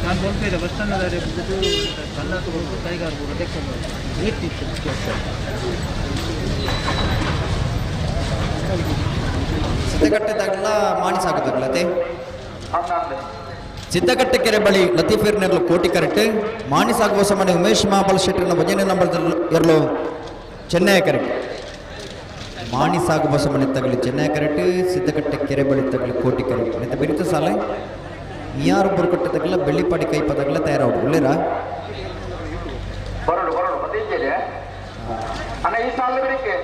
ನಾನು ಬಲ್ತಿದ್ದೆ ಬಸ್ ಸ್ಟ್ಯಾಂಡ್ ಬಿಟ್ಟು ಕನ್ನ ತಗೊಂಡು ಕೈಗಾರ್ಬೋದು ಸಿದ್ದಗಟ್ಟೆದಾಗಲ ಮಾಣಿಸಾಗುತ್ತಾಗಲತೆ ಸಿದ್ದಗಟ್ಟೆಕೆರೆ ಬಳಿ ಲತೀಫೇರ್ನೆರ್ಲು ಕೋಟಿ ಕರೆಕ್ಟ್ ಮಾಣಿಸಾಗುವ ಸಮನೆ ಉಮೇಶ್ ಮಹಾಬಲ್ ಶೆಟ್ಟರ್ನ ಭಜನೆ ನಂಬರ್ ಎರಲು ಚೆನ್ನೈ ಕರೆಕ್ಟ್ ಮಾಣಿಸಾಗುವ ಸಮನೆ ತಗಲಿ ಚೆನ್ನೈ ಕರೆಕ್ಟ್ ಸಿದ್ದಗಟ್ಟೆ ಕೆರೆ ಬಳಿ ತಗಲಿ ಕೋಟಿ ಕರೆಕ್ಟ್ ಅಂತ ಬೆರೀತ ಸಾಲ ಮಿಯಾರು ಬುರ್ಕಟ್ಟೆ ತಗಲ ಬೆಳ್ಳಿಪಾಡಿ ಕೈ ಪದಗಲ ತಯಾರಾಡು ಒಳ್ಳೆರಾ ಬರೋಡು ಬದಿದ್ದೇನೆ ಅಣ್ಣ ಈ ಸಾಲ ಬರೀಕೆ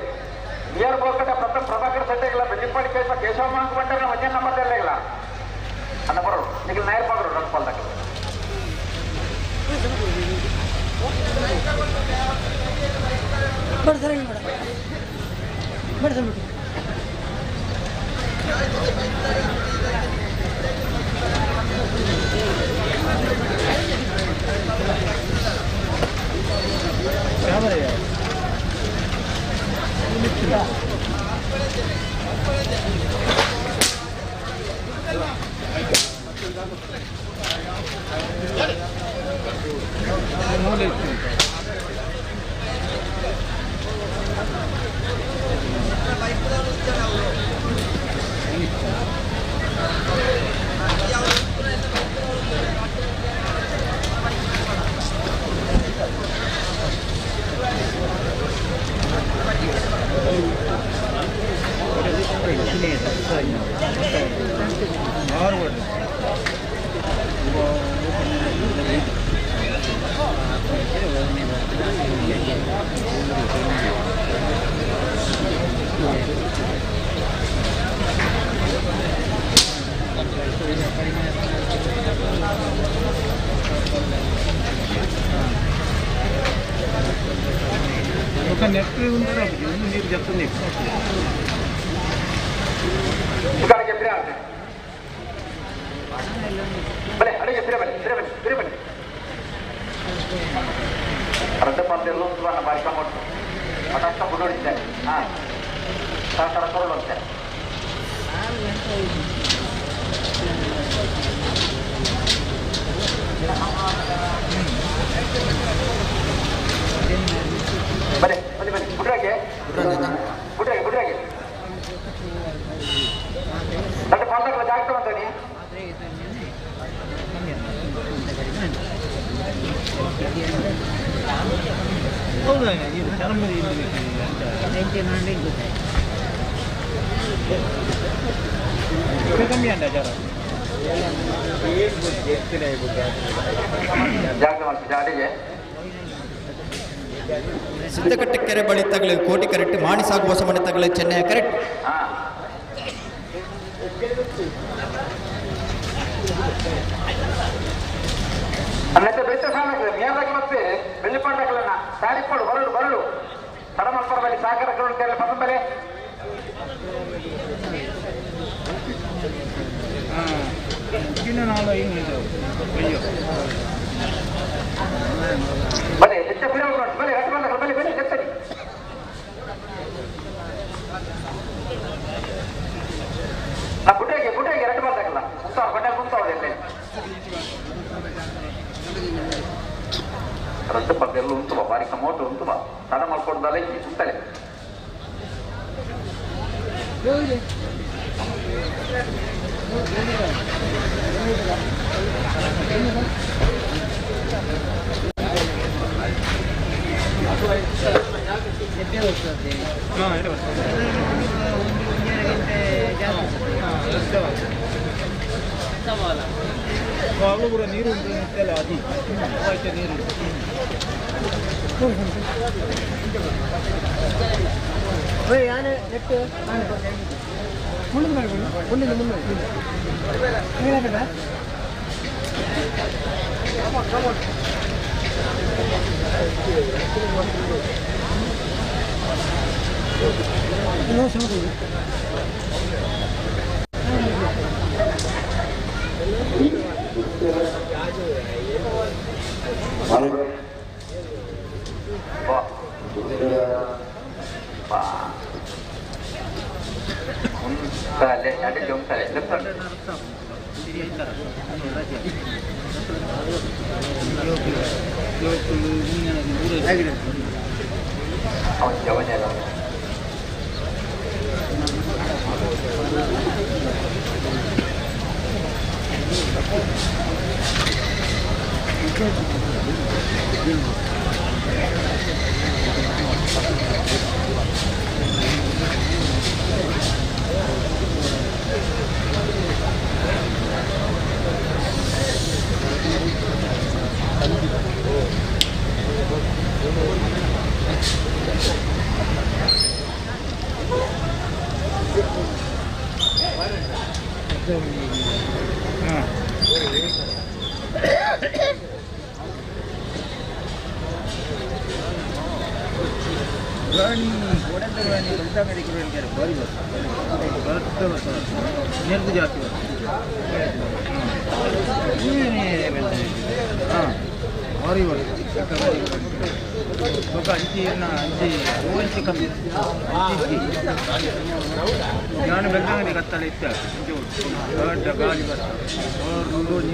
ಮಿಯಾರು ಬುರ್ಕಟ್ಟೆ ಪ್ರಭಾಕರ್ ಸೆಟ್ಟೆಗಳ ಬೆಳ್ಳಿಪಾಡಿ ಕೈ ಕೇಶವ ಮಾಂಕ್ ಬಂಟರ ಭಜನೆ ನಂಬರ್ ಇಲ್ಲ ಅಣ್ಣ ಬರೋಡು ನಿಖಿಲ್ ನಾಯರ್ ಪಾಗರು ನನ್ನ ಪಾಲ್ದಾಗ ఒక నెట్ ఉందా మీరు చెప్తుంది ఇక్కడికి ఎప్పుడే బలే అడిగి తిరబలి ಅರ್ಧ ಪಂದ್ಯಲ್ಲೂ ಬಾರಿಕ ಕೊಟ್ಟು ಮಠಸ್ಥ ಬುಡೋಡಿದ್ದೆ ಹಾಂ ಸರಕಾರ ಕೊರಡುತ್ತೆ ಬನ್ನಿ ಬುಡ್ರಾಗೆ ನನ್ನ ಪಾತ್ರಗಳ ಜಾಗ್ತ ಅಂತಾನೆ ಹೌದಾ ಇದು ಚೆನ್ನಾಗಿ ಕಮ್ಮಿ ಅಂದ ಜರ ಜಾಗ್ತ ಮಾಡ್ತೀವಿ ಜಾಡಿಗೆ ಸಿದ್ದಗಟ್ಟೆ ಕೆರೆ ಬಳಿ ತಗಲಿ ಕೋಟಿ ಕರೆಕ್ಟ್ ಮಾಣಿಸಾಗುವ ಸಮನೆ ತಗಲಿ ಚೆನ್ನೈ ಕರೆಕ್ಟ್ ಹಾಂ ಅನ್ನತ್ತೆ ಬೆಟ್ಟ ಸಾಲಕ್ಕೆ ಮೇಲಾಗಿ ಮತ್ತೆ ಬೆಳ್ಳಿಪಂಡಗಳನ್ನ ಸಾರಿಕೊಂಡು ಬರಲು ತಡಮಲ್ಪರ ಬಳಿ ಸಾಗರ ಕರುಣೆಲ್ಲ ಪದ ಬೆಲೆ ನಾಳೆ ಅಯ್ಯೋ ಬಲೆ ಹೆಚ್ಚ ಫಿರ ಬಲೆ ರಟ್ಟ ಬಲೆ ಹೆಚ್ಚರಿ ನಾ ಗುಡ್ಡೆಗೆ ರಟ್ಟ ಬಂದಾಗಲ್ಲ ಕುಂತಾವ್ರೆ ಎಲ್ಲೇ ರದ್ದು ಪದ್ದೆಲ್ಲ ಉಂಟು ಬಾರಿ ಕಮೋಟು ಉಂಟು ತಡ ಮಾಡ್ಕೊಂಡಲ್ಲ ಉಂಟಲೆ ಜಾಸ್ತಿ ಅವಳು ಕೂಡ ನೀರು ಉಂಟಲ್ಲ ಅದಿ ಆಯ್ತು ನೀರು ಯಾನೆ ನೆಟ್ಟು ಮುಂದೆ ಮಾಡ್ಕೊಂಡು ಮುಂದಿನ ಮುಂದೆ ಏನಾಗದ ರಾಣಿ ಒಡೆದ ರಾಣಿ ದೊಡ್ಡ ಮೆಡಿಕಲ್ ಹೇಳ್ತಾರೆ ಬಾರಿ ಬರ್ತದೆ ನೆರದು ಜಾಸ್ತಿ ಹಾಂ ಬಾರಿ ಬರ್ತದೆ ఒక అంచి అంచి ఊంచి కమ్మి ನಾನು ಬೆಂಗಳೂರಿಗೆ ಕತ್ತಲೆ ಇತ್ತ ದೊಡ್ಡ ಗಾಳಿ ಬರ್ತದೆ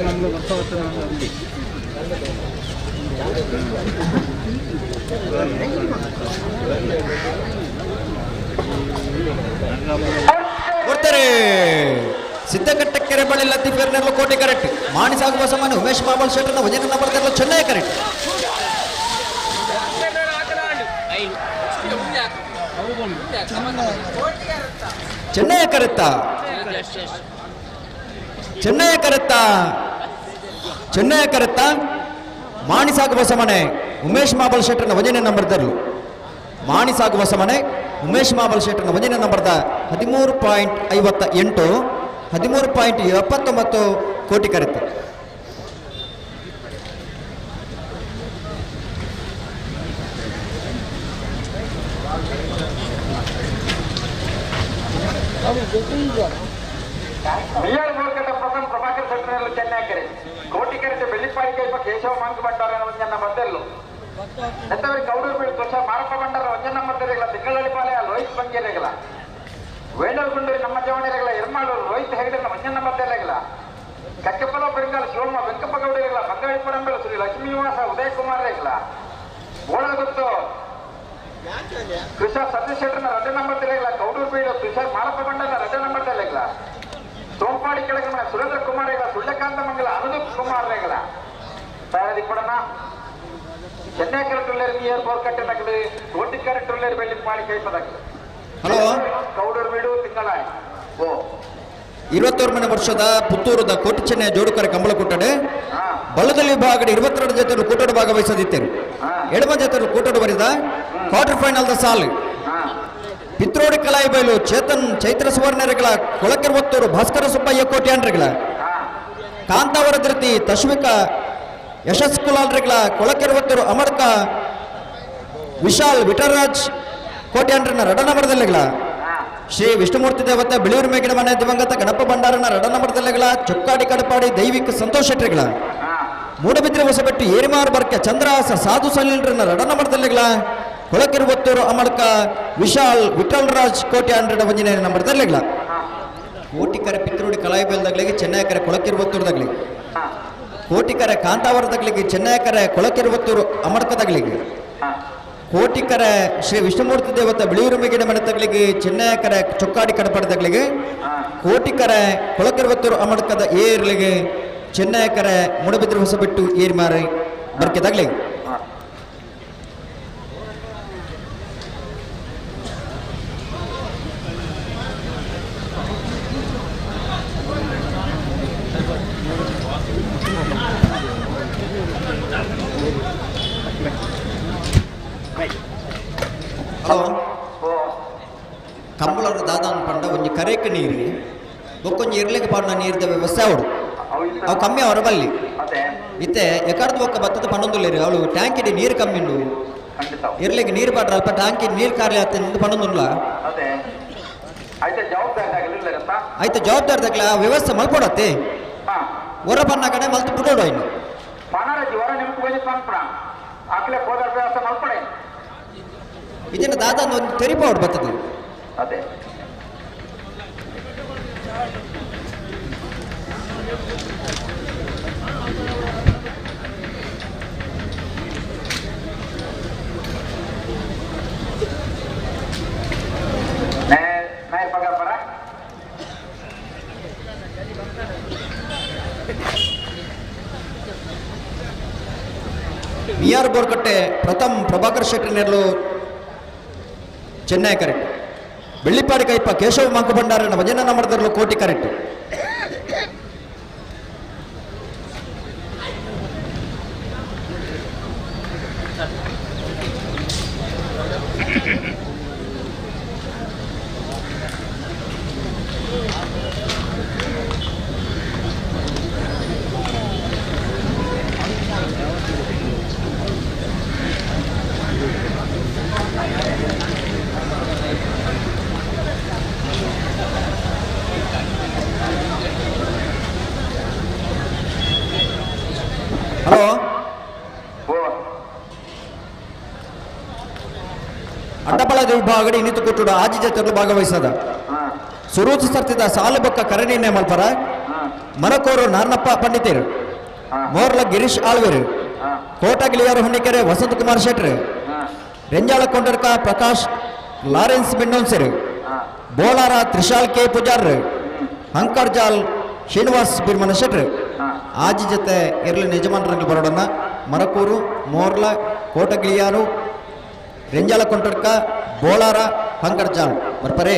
ನಮ್ಮದು ಬರ್ತಾ ಅಲ್ಲಿ ಕೊಡ್ತಾರೆ ಸಿದ್ದಕಟ್ಟೆ ಕೆರೆ ಬಳಿ ಲತ್ತೀಫೇರ್ನರ್ಲು ಕೋಟೆ ಕರೆಕ್ಟ್ ಮಾಣಿಸಾಗುವ ಸಮಾನ ಉಮೇಶ್ ಬಾಬಲ್ ಶೆಟ್ಟರ್ನ ವಜನ ಬರ್ತಾರಲ್ಲ ಚೆನ್ನೈ ಕರೆಕ್ಟ್ ಚೆನ್ನೈ ಕರೆಕ್ಟಾ ಚೆನ್ನೈ ಕರೆಕ್ಟಾ ಚೆನ್ನೈ ಕರೆಕ್ಟಾ ಮಾಣಿಸಾಗುವ ಸಮನೆ ಉಮೇಶ್ ಮಾಬಲ್ ಶೆಟ್ಟರ್ನ ವಜನ ನಂಬರ್ ತರಲು ಮಾಣಿಸಾಗುವ ಸಮನೆ ಉಮೇಶ್ ಮಾಬಲ್ ಶೆಟ್ಟರ್ನ ವಜನ ನಂಬರ್ದ 13.58 13.79 ಕೋಟಿ ಕರೆಕ್ಟ್ ಬಿಆರ್ ಬೋರ್ಕಟ್ಟ ಪ್ರಥಮ ಪ್ರಭಾಕರ್ ಸೆಂಟರ್ನಲ್ಲಿ ಚೆನ್ನೈ ಕೆರೆ ಕೋಟಿ ಕೆರೆ ಬೆಳ್ಳಿಪಾಡಿ ಕೈಪ ಕೇಶವ ಮಾಂಕ್ ಭಟ್ಟಾರ ಒಂಜನ್ನ ಮದ್ದೆಲ್ಲು ಎಂತವರಿಗೆ ಕೌಡೂರು ಬೀಳು ತುಷ ಮಾರಪ್ಪ ಭಂಡಾರ ಒಂಜನ್ನ ಮದ್ದೆರೆಗಳ ತಿಂಗಳಲ್ಲಿ ಪಾಲೆಯ ಲೋಹಿತ್ ಬಂಗೇರೆಗಳ ವೇಣೂರು ಗುಂಡೂರಿ ನಮ್ಮ ಜವಣಿರೆಗಳ ಎರ್ಮಾಳೂರು ರೋಹಿತ್ ಹೆಗಡೆನ ಒಂಜನ್ನ ಮದ್ದೆರೆಗಳ ಕಕ್ಕೆಪ್ಪಲ ಬೆಂಗಾಲ ಶಿವಮ್ಮ ವೆಂಕಪ್ಪ ಗೌಡರೆಗಳ ಬಂಗಾಳಿ ಪರಂಬೆಲ ಶ್ರೀ ಲಕ್ಷ್ಮೀನಿವಾಸ ಉದಯ್ ಕುಮಾರ್ ರೆಗಳ ಓಳದ ಗೊತ್ತು ತುಷಾರ್ ಸತೀಶ್ ಶೆಟ್ಟರ್ನ ರಡ್ಡ ನಂಬರ್ ತೆರೆಗಳ ಕೌಡೂರು ಬೀಳು ತುಷಾರ್ ಮಾರಪ್ಪ ಭಂಡಾರ ರಡ್ಡ ನಂಬರ್ ತೆರೆಗಳ ಸೋಂಪಾಡಿ ಕೆಳಗಿನ ಸುರೇಂದ್ರ ಕುಮಾರ್ ರೆಗಳ ಸುಳ್ಳಕಾಂತ ಮಂಗಲ ಅನುದೀಪ್ ಕುಮಾರ್ ರೆಗಳ ತಯಾರಿ ಕೊಡೋಣ ಚೆನ್ನೈ ಕರೆಕ್ಟುಳ್ಳೇರು ಬಿಆರ್ ಬೋರ್ಕಟ್ಟೆ ನಗದು ಕೋಟಿ ಕರೆಕ್ಟುಳ್ಳೇರು ಬೆಳ್ಳಿಪಾಡಿ ಕೈಪದಗಳು ಹಲೋ ಕೌಡೂರು ಬೀಡು ತಿಂಗಳ ಓ 21ನೇ ವರ್ಷದ ಪುತ್ತೂರದ ಕೋಟಿ ಚೆನ್ನೈ ಜೋಡುಕರೆ ಕಂಬಳ ಕೊಟ್ಟಡೆ ಬಳ್ಳದಲ್ಲಿ ವಿಭಾಗದ 22 ಜೊತೆಗಳು ಕೂಟೋಡು ಭಾಗವಹಿಸದಿದ್ದರು ಎಡಮ ಜೊತೆಗಳು ಕೂಟೋಡು ಬರೆದ ಕ್ವಾರ್ಟರ್ ಫೈನಲ್ ದ ಸಾಲ್ ಪಿತ್ರೋಡಿ ಕಲಾಯಿ ಬಯಲು ಚೇತನ್ ಚೈತ್ರ ಸುವರ್ಣರೆಗಳ ಕೊಳಕೆರುವತ್ತೂರು ಭಾಸ್ಕರ ಸುಬ್ಬಯ್ಯ ಕೋಟ್ಯಾಂಡ್ರೆಗಳ ಕಾಂತಾವರ ಧೃತಿ ತಶ್ವಿಕ ಯಶಸ್ ಕುಲಾಲ್ರೆಗಳ ಕೊಳಕೆರುವತ್ತೂರು ಅಮರ್ಕ ವಿಶಾಲ್ ವಿಠಲರಾಜ್ ಕೋಟ್ಯಾಂಡ್ರನ ರಡನಮರದಲ್ಲೆಗಳ ಶ್ರೀ ವಿಷ್ಣುಮೂರ್ತಿ ದೇವತೆ ಬಿಳಿಯೂರು ಮೇಗಿನ ಮನೆ ದಿವಂಗತ ಗಣಪ ಭಂಡಾರನ ರಡನಮರದಲ್ಲೆಗಳ ಚೊಕ್ಕಾಡಿ ಕಡಪಾಡಿ ದೈವಿಕ ಸಂತೋಷ ಶೆಟ್ರಿಗಳ ಮೂಡಬಿದ್ರೆ ಹೊಸಬೆಟ್ಟು ಏರಿಮಾರು ಬರ್ಕೆ ಚಂದ್ರಹಾಸ ಸಾಧು ಸಲೀಲ್ರನ್ನ ರಡನಮರದಲ್ಲೆಗಳ ಕೊಳಕೆರುವತ್ತೂರು ಅಮರ್ಕ ವಿಶಾಲ್ ವಿಠಲರಾಜ್ ಕೋಟ್ಯಾಂಡ್ರನ ಒಂಜಿನ ನಂಬರ್ದಲ್ಲೆಗಳ ಕೋಟಿಕರೆ ಪಿತ್ರೋಡಿ ಕಲಾಯಿ ಬೇಲ್ದಾಗ್ಲಿಗೆ ಚೆನ್ನೈ ಕರೆ ಕೊಳಕೆರುವತ್ತೂರ್ದಾಗ್ಲಿಗೆ ಕೋಟಿಕರೆ ಕಾಂತಾವರದಾಗ್ಲಿಗೆ ಚೆನ್ನೈ ಕರೆ ಕೊಳಕೆರುವತ್ತೂರು ಅಮರ್ಕದಾಗ್ಲಿಗೆ ಕೋಟಿಕರೆ ಶ್ರೀ ವಿಷ್ಣುಮೂರ್ತಿ ದೇವತೆ ಬಿಳಿಯೂರು ಮೇಗಿನ ಮನೆ ತಗ್ಲಿಗೆ ಚೆನ್ನೈ ಕರೆ ಚೊಕ್ಕಾಡಿ ಕಡಪಡದಾಗ್ಲಿಗೆ ಕೋಟಿಕರೆ ಕೊಳಕೆರುವತ್ತೂರು ಅಮರ್ಕದ ಏರ್ಲಿಗೆ ಚೆನ್ನೈ ಕರೆ ಮುಡಬಿದ್ರೆ ಹೊಸಬಿಟ್ಟು ಏರಿ ಮಾರಿ ಬರ್ಕೆದಾಗ್ಲಿಗೆ ಒಂಜಿ ಇರ್ಲಿಕ್ಕೆ ಪಾಡ್ನ ನೀರ್ದ ವ್ಯವಸ್ಥೆ ಅವಡು ಅವು ಕಮ್ಮಿ ಅವರ ಬಲ್ಲಿ ಮತ್ತೆ ಇತ್ತೆ ಎಕರ್ದು ಒಕ್ಕ ಬತ್ತದ ಪನ್ನೊಂದುಲ್ಲೇರಿ ಅವಳು ಟ್ಯಾಂಕಿಡಿ ನೀರು ಕಮ್ಮಿ ಉಂಡು ಖಂಡಿತ ಇರ್ಲಿಕ್ಕೆ ನೀರು ಪಾಡ್ರ ಅಲ್ಪ ಟ್ಯಾಂಕಿ ನೀರು ಕಾರ್ಯ ಆತ ಪನ್ನೊಂದುಲ್ಲ ಅದೇ అయితే ಜವಾಬ್ದಾರಿ ಆಗಲಿಲ್ಲ ಆಯ್ತು ಜವಾಬ್ದಾರಿದಾಗಲ ಆ ವ್ಯವಸ್ಥೆ ಮಲ್ಪಡತ್ತೆ ಹೊರ ಬಣ್ಣ ಕಡೆ ಮಲ್ತು ಬಿಡೋಡು ಇನ್ನು ಪಣರಜಿ ಹೊರ ನಿಮ್ಗೆ ಬಂದು ಪಂಪಣ ಆಕಲೆ ಹೋದ ವ್ಯವಸ್ಥೆ ಮಲ್ಪಡೆ ಇದನ್ನ ದಾದ ಒಂದು ತೆರಿಪೌಡು ಬರ್ತದೆ ಅದೇ ನಾಯರ್ ಪಗಾರ ಪರ ಮಿಯಾರ್ ಬೋರ್ಕಟ್ಟೆ ಪ್ರಥಮ್ ಪ್ರಭಾಕರ್ ಶೆಟ್ಟಿ ನೆರಳು ಚೆನ್ನೈ ಕರೆಕ್ಟ್ ಬೆಳ್ಳಿಪಾಡಿ ಕೈಪ ಕೇಶವ ಮಂಕು ಭಂಡಾರನ ಭಜನ ಮರದರಲು ಕೋಟಿ ಕರೆಕ್ಟ್ ಹಲೋ ಅಡ್ಡಬಳದ ವಿಭಾಗಡಿ ಇನ್ನಿತು ಕೊಟ್ಟು ಆಜಿ ಜೊತೆ ಭಾಗವಹಿಸದ ಸುರೂಚ ಸರ್ತಿದ ಸಾಲು ಬೊಕ್ಕ ಕರಣಿನೇ ಮಲ್ಪರ ಮರಕೋರು ನಾರ್ನಪ್ಪ ಪಂಡಿತರು ಮೋರ್ಲ ಗಿರೀಶ್ ಆಳ್ವೇರು ಕೋಟಗಿಲಿಯರು ಹೊನ್ನಿಕೆರೆ ವಸಂತ ಕುಮಾರ್ ಶೆಟ್ರು ರೆಂಜಾಳ ಕೊಂಡರ್ಕ ಪ್ರಕಾಶ್ ಲಾರೆನ್ಸ್ ಬೆಣ್ಣೋನ್ಸರು ಬೋಳಾರ ತ್ರಿಶಾಲ್ ಕೆ ಪೂಜಾರ್ ಹಂಕರ್ಜಾಲ್ ಶ್ರೀನಿವಾಸ್ ಬಿರ್ಮನ ಶೆಟ್ರು ಆಜಿ ಜೊತೆ ಇರಲಿ ಯಜಮಾನರಂಗಿ ಬರೋಡನ್ನ ಮರಕೂರು ಮೋರ್ಲ ಕೋಟಗಿಳಿಯಾರು ರೆಂಜಾಲ ಕೊಂಟಡ್ಕ ಬೋಳಾರ ಹಂಕರ್ಜಾಲ್ ಬರ್ಪರೇ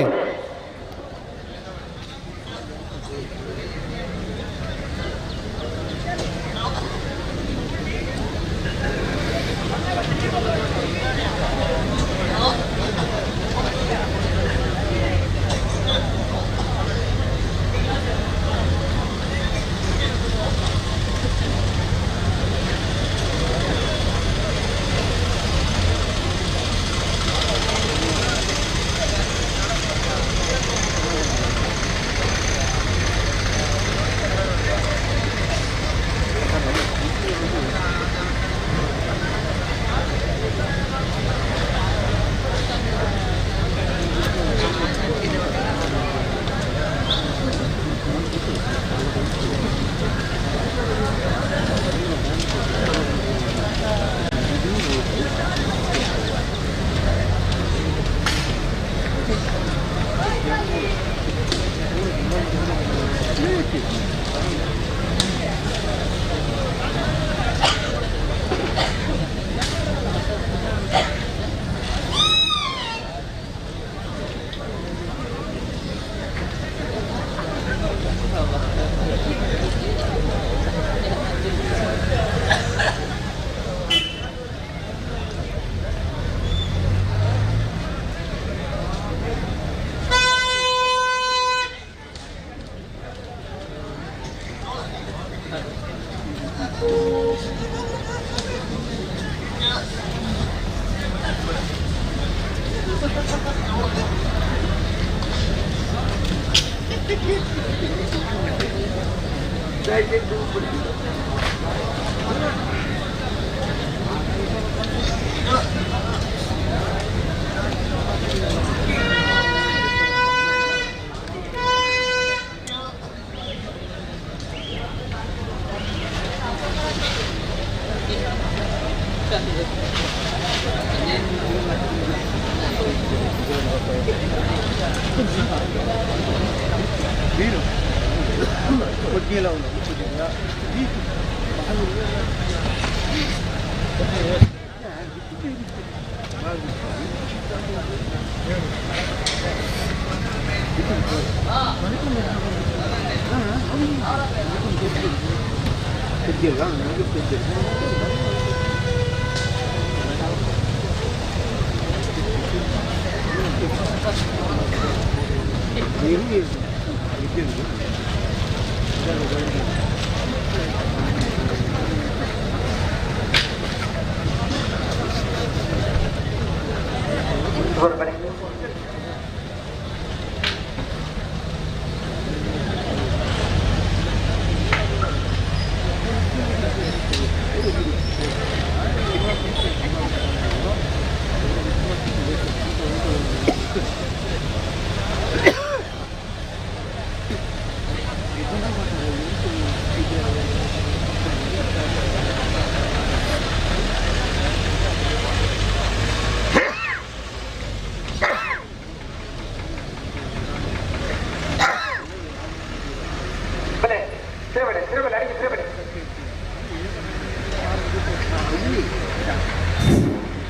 Ini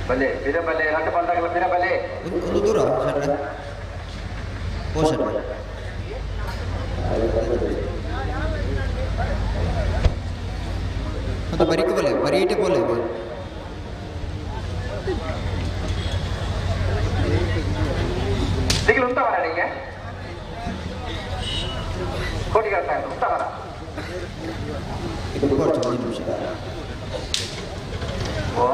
ಬಲೆ ಬಿರಬಲೆ ರಟ್ಟು ಬಂದಾಗಲ್ಲ ಬಿರಬಲೆ ಒಂದು ದೂರ ಶೆಟ್ರೆ ಓ ಶೆಟ್ರೆ ಮತ್ತೆ ಬರೀಕೆ ಬಲೆ ಬರೀಟೆ ಬೋಲೆ ದಿಗಿಲು ಉಂಟವರ ನಿಮಗೆ ಕೋಟಿಗೆ ಉಂಟವರ ಒಂದು ನಿಮಿಷ ಓ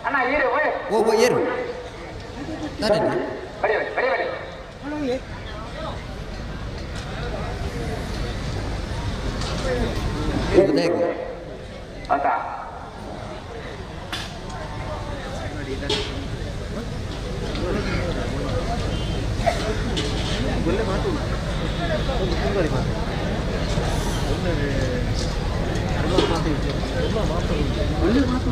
ಅಣ್ಣ ಏರು ಓ ಏರು ನಾನೇ ಬಡಿ ಬಡಿ ಬಡಿ ಆಯ್ತಾ ಒಳ್ಳೆ ಮಾತು ಒಳ್ಳೆ ಮಾತು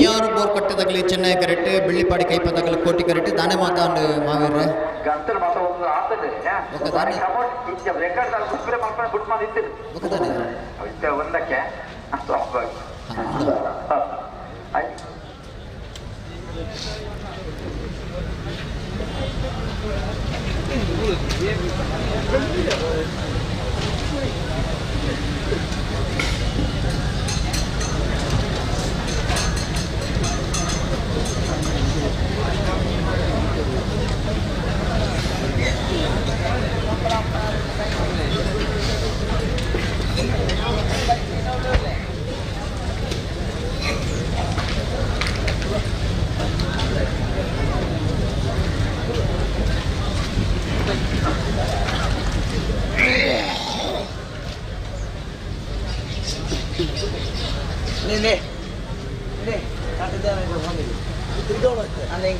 ಯಾರು ಬೋರ್ ಕಟ್ಟದಾಗಲಿ ಚೆನ್ನೈ ಕರೆಕ್ಟ್ ಬೆಳ್ಳಿಪಾಡಿ ಕೈಪದಾಗಲಿ ಕೋಟಿ ಕರೆಕ್ಟ್ ದಾನೆ ಮಾತಾಂಡು ಮಾವೀರ್ರೆ ಗಂಟಲು ಮಾತಾಡೋದು ಆಗ್ತದೆ ఒకదాని ರೆಕಾರ್ಡ್ ಬುಕ್ರೆ ಮಾಡ್ಕೊಂಡು ಬಿಟ್ಟು ಮಾಡಿ ಇರ್ತೀನಿ ఒకదాని ಒಂದಕ್ಕೆ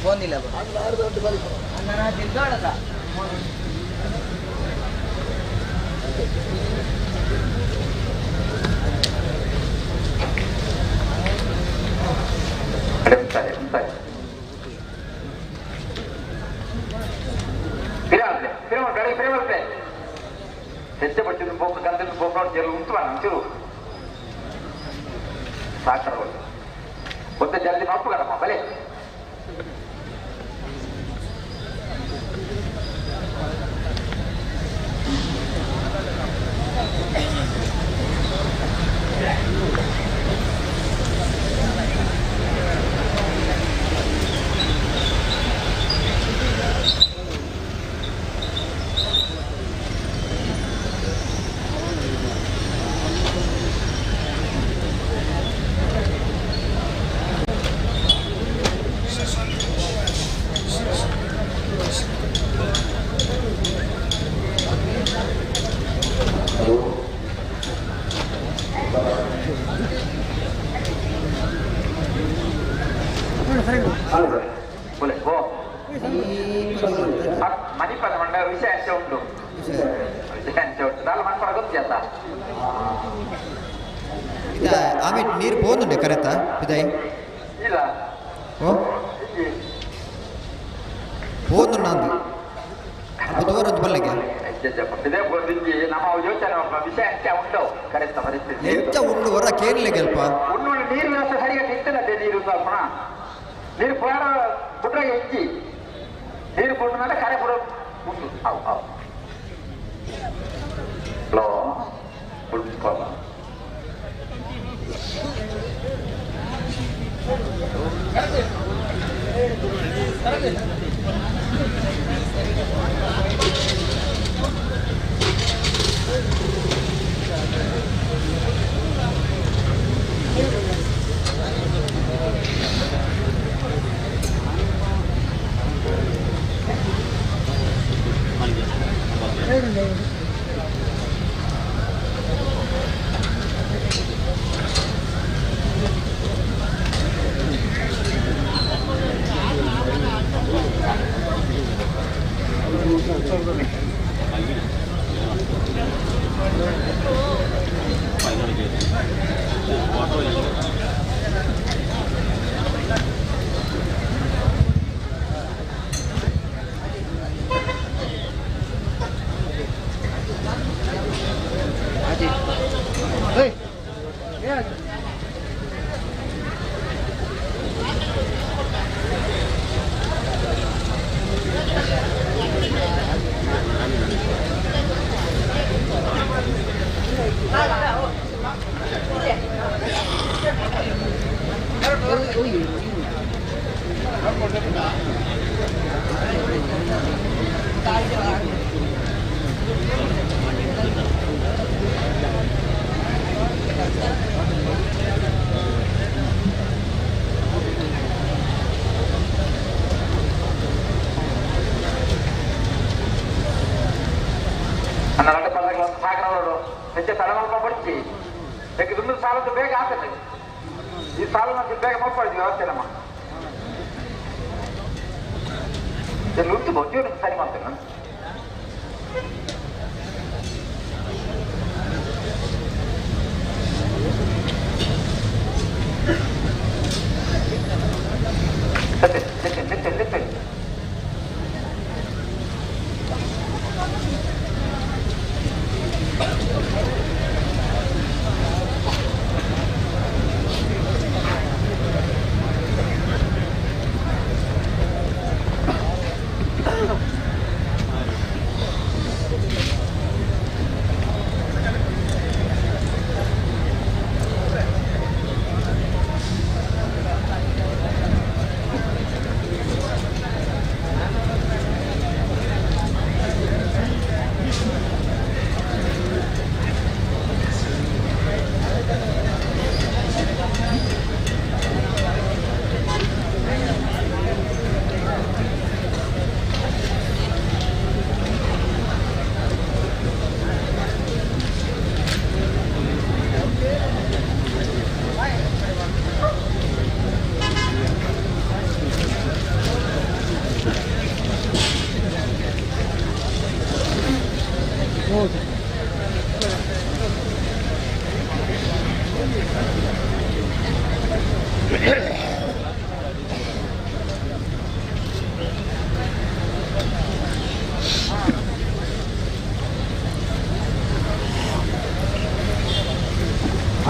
ಫೋನಿಲ್ಲ ತಿರ್ಗಾಡದ ಹೆಚ್ಚು ಪಟ್ಟಿದ್ದು ಬೋಕ್ ಗಂಧದ ಬೋಕ್ ನೋಡಿ ಜಲ್ಲು ಉಂಟು ಅಂತಿರು ಸಾಕರ ಒಂದು ಜಲ್ದಿ ನೋಡ್ಕೊಳಮ್ಮ ಬಲೆ ಮಣಿಪಾಲ ಮಂಡ ವಿಷಯ ಅಂಚ ಉಂಟು ವಿಷಯ ಅಂಚ ಉಂಟು ದಾಲ್ ಮನ್ಪಡ ಗೊತ್ತಿಯಲ್ಲ ಆಮೇಲೆ ನೀರು ಹೋಗುಂಡೆ ಕರೆಕ್ಟಾ ಇದಾಯಿ ಇಲ್ಲ ಓ ಹೋದು ನಂದು ಬುಧವಾರ ಒಂದು ಬಲ್ಲಿಗೆ ನಮ್ಮ ಯೋಚನೆ ವಿಷಯ ಅಂಚ ಉಂಟು ಕರೆಕ್ಟ್ ಪರಿಸ್ಥಿತಿ ಎಂಚ ಉಂಡು ಹೊರ ಕೇರಳಿಗೆ ಅಲ್ಪ ಉಂಡು ನೀರು ವ್ಯವಸ್ಥೆ ಸರಿಯಾಗಿ ಇರ್ತದೆ ನೀರು ಸ್ವಲ್ಪ ನೀರು ಪುರಾಣ ಬಿಟ್ರೆ ಹೆಚ್ಚಿ ನೀರು ಕೊಟ್ಟು ಮೇಲೆ ಕರೆ ಕೊಡೋ ಉಂಟು ಹೌದು ಹೌದು ಹಲೋ ಸಾಗರವರು ಹೆಚ್ಚು ತಲೆ ಮಾಡ್ಕೊಂಡ್ಬಿಡ್ತಿ ಯಾಕೆ ಇನ್ನೊಂದು ಸಾಲದ್ದು ಬೇಗ ಆಗ್ತದೆ ಈ ಸಾಲ ನಾವು ಬೇಗ ಮಾಡ್ಕೊಳ್ತೀವಿ ವ್ಯವಸ್ಥೆ ನಮ್ಮ ಎಲ್ಲಿ ಉಂಟು ಜೀವನ ಸರಿ ಮಾಡ್ತೇನೆ ನಾನು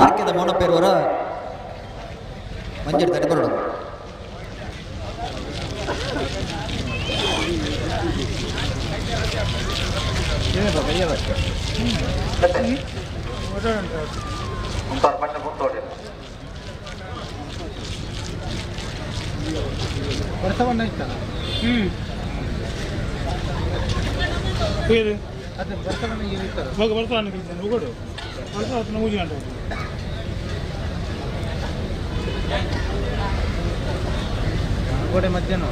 ಆರ್ಕೆದ ಮೋನಪೇರುವರ ಮಂಜರ್ ತಡೆಬರೋದು ವರ್ಷವನ್ನ ಇತ್ತಲ್ಲ ಅದೇ ವರ್ಷವನ್ನ ಇರ್ತಾರೆ ಗೋಡೆ ಮಧ್ಯಾಹ್ನ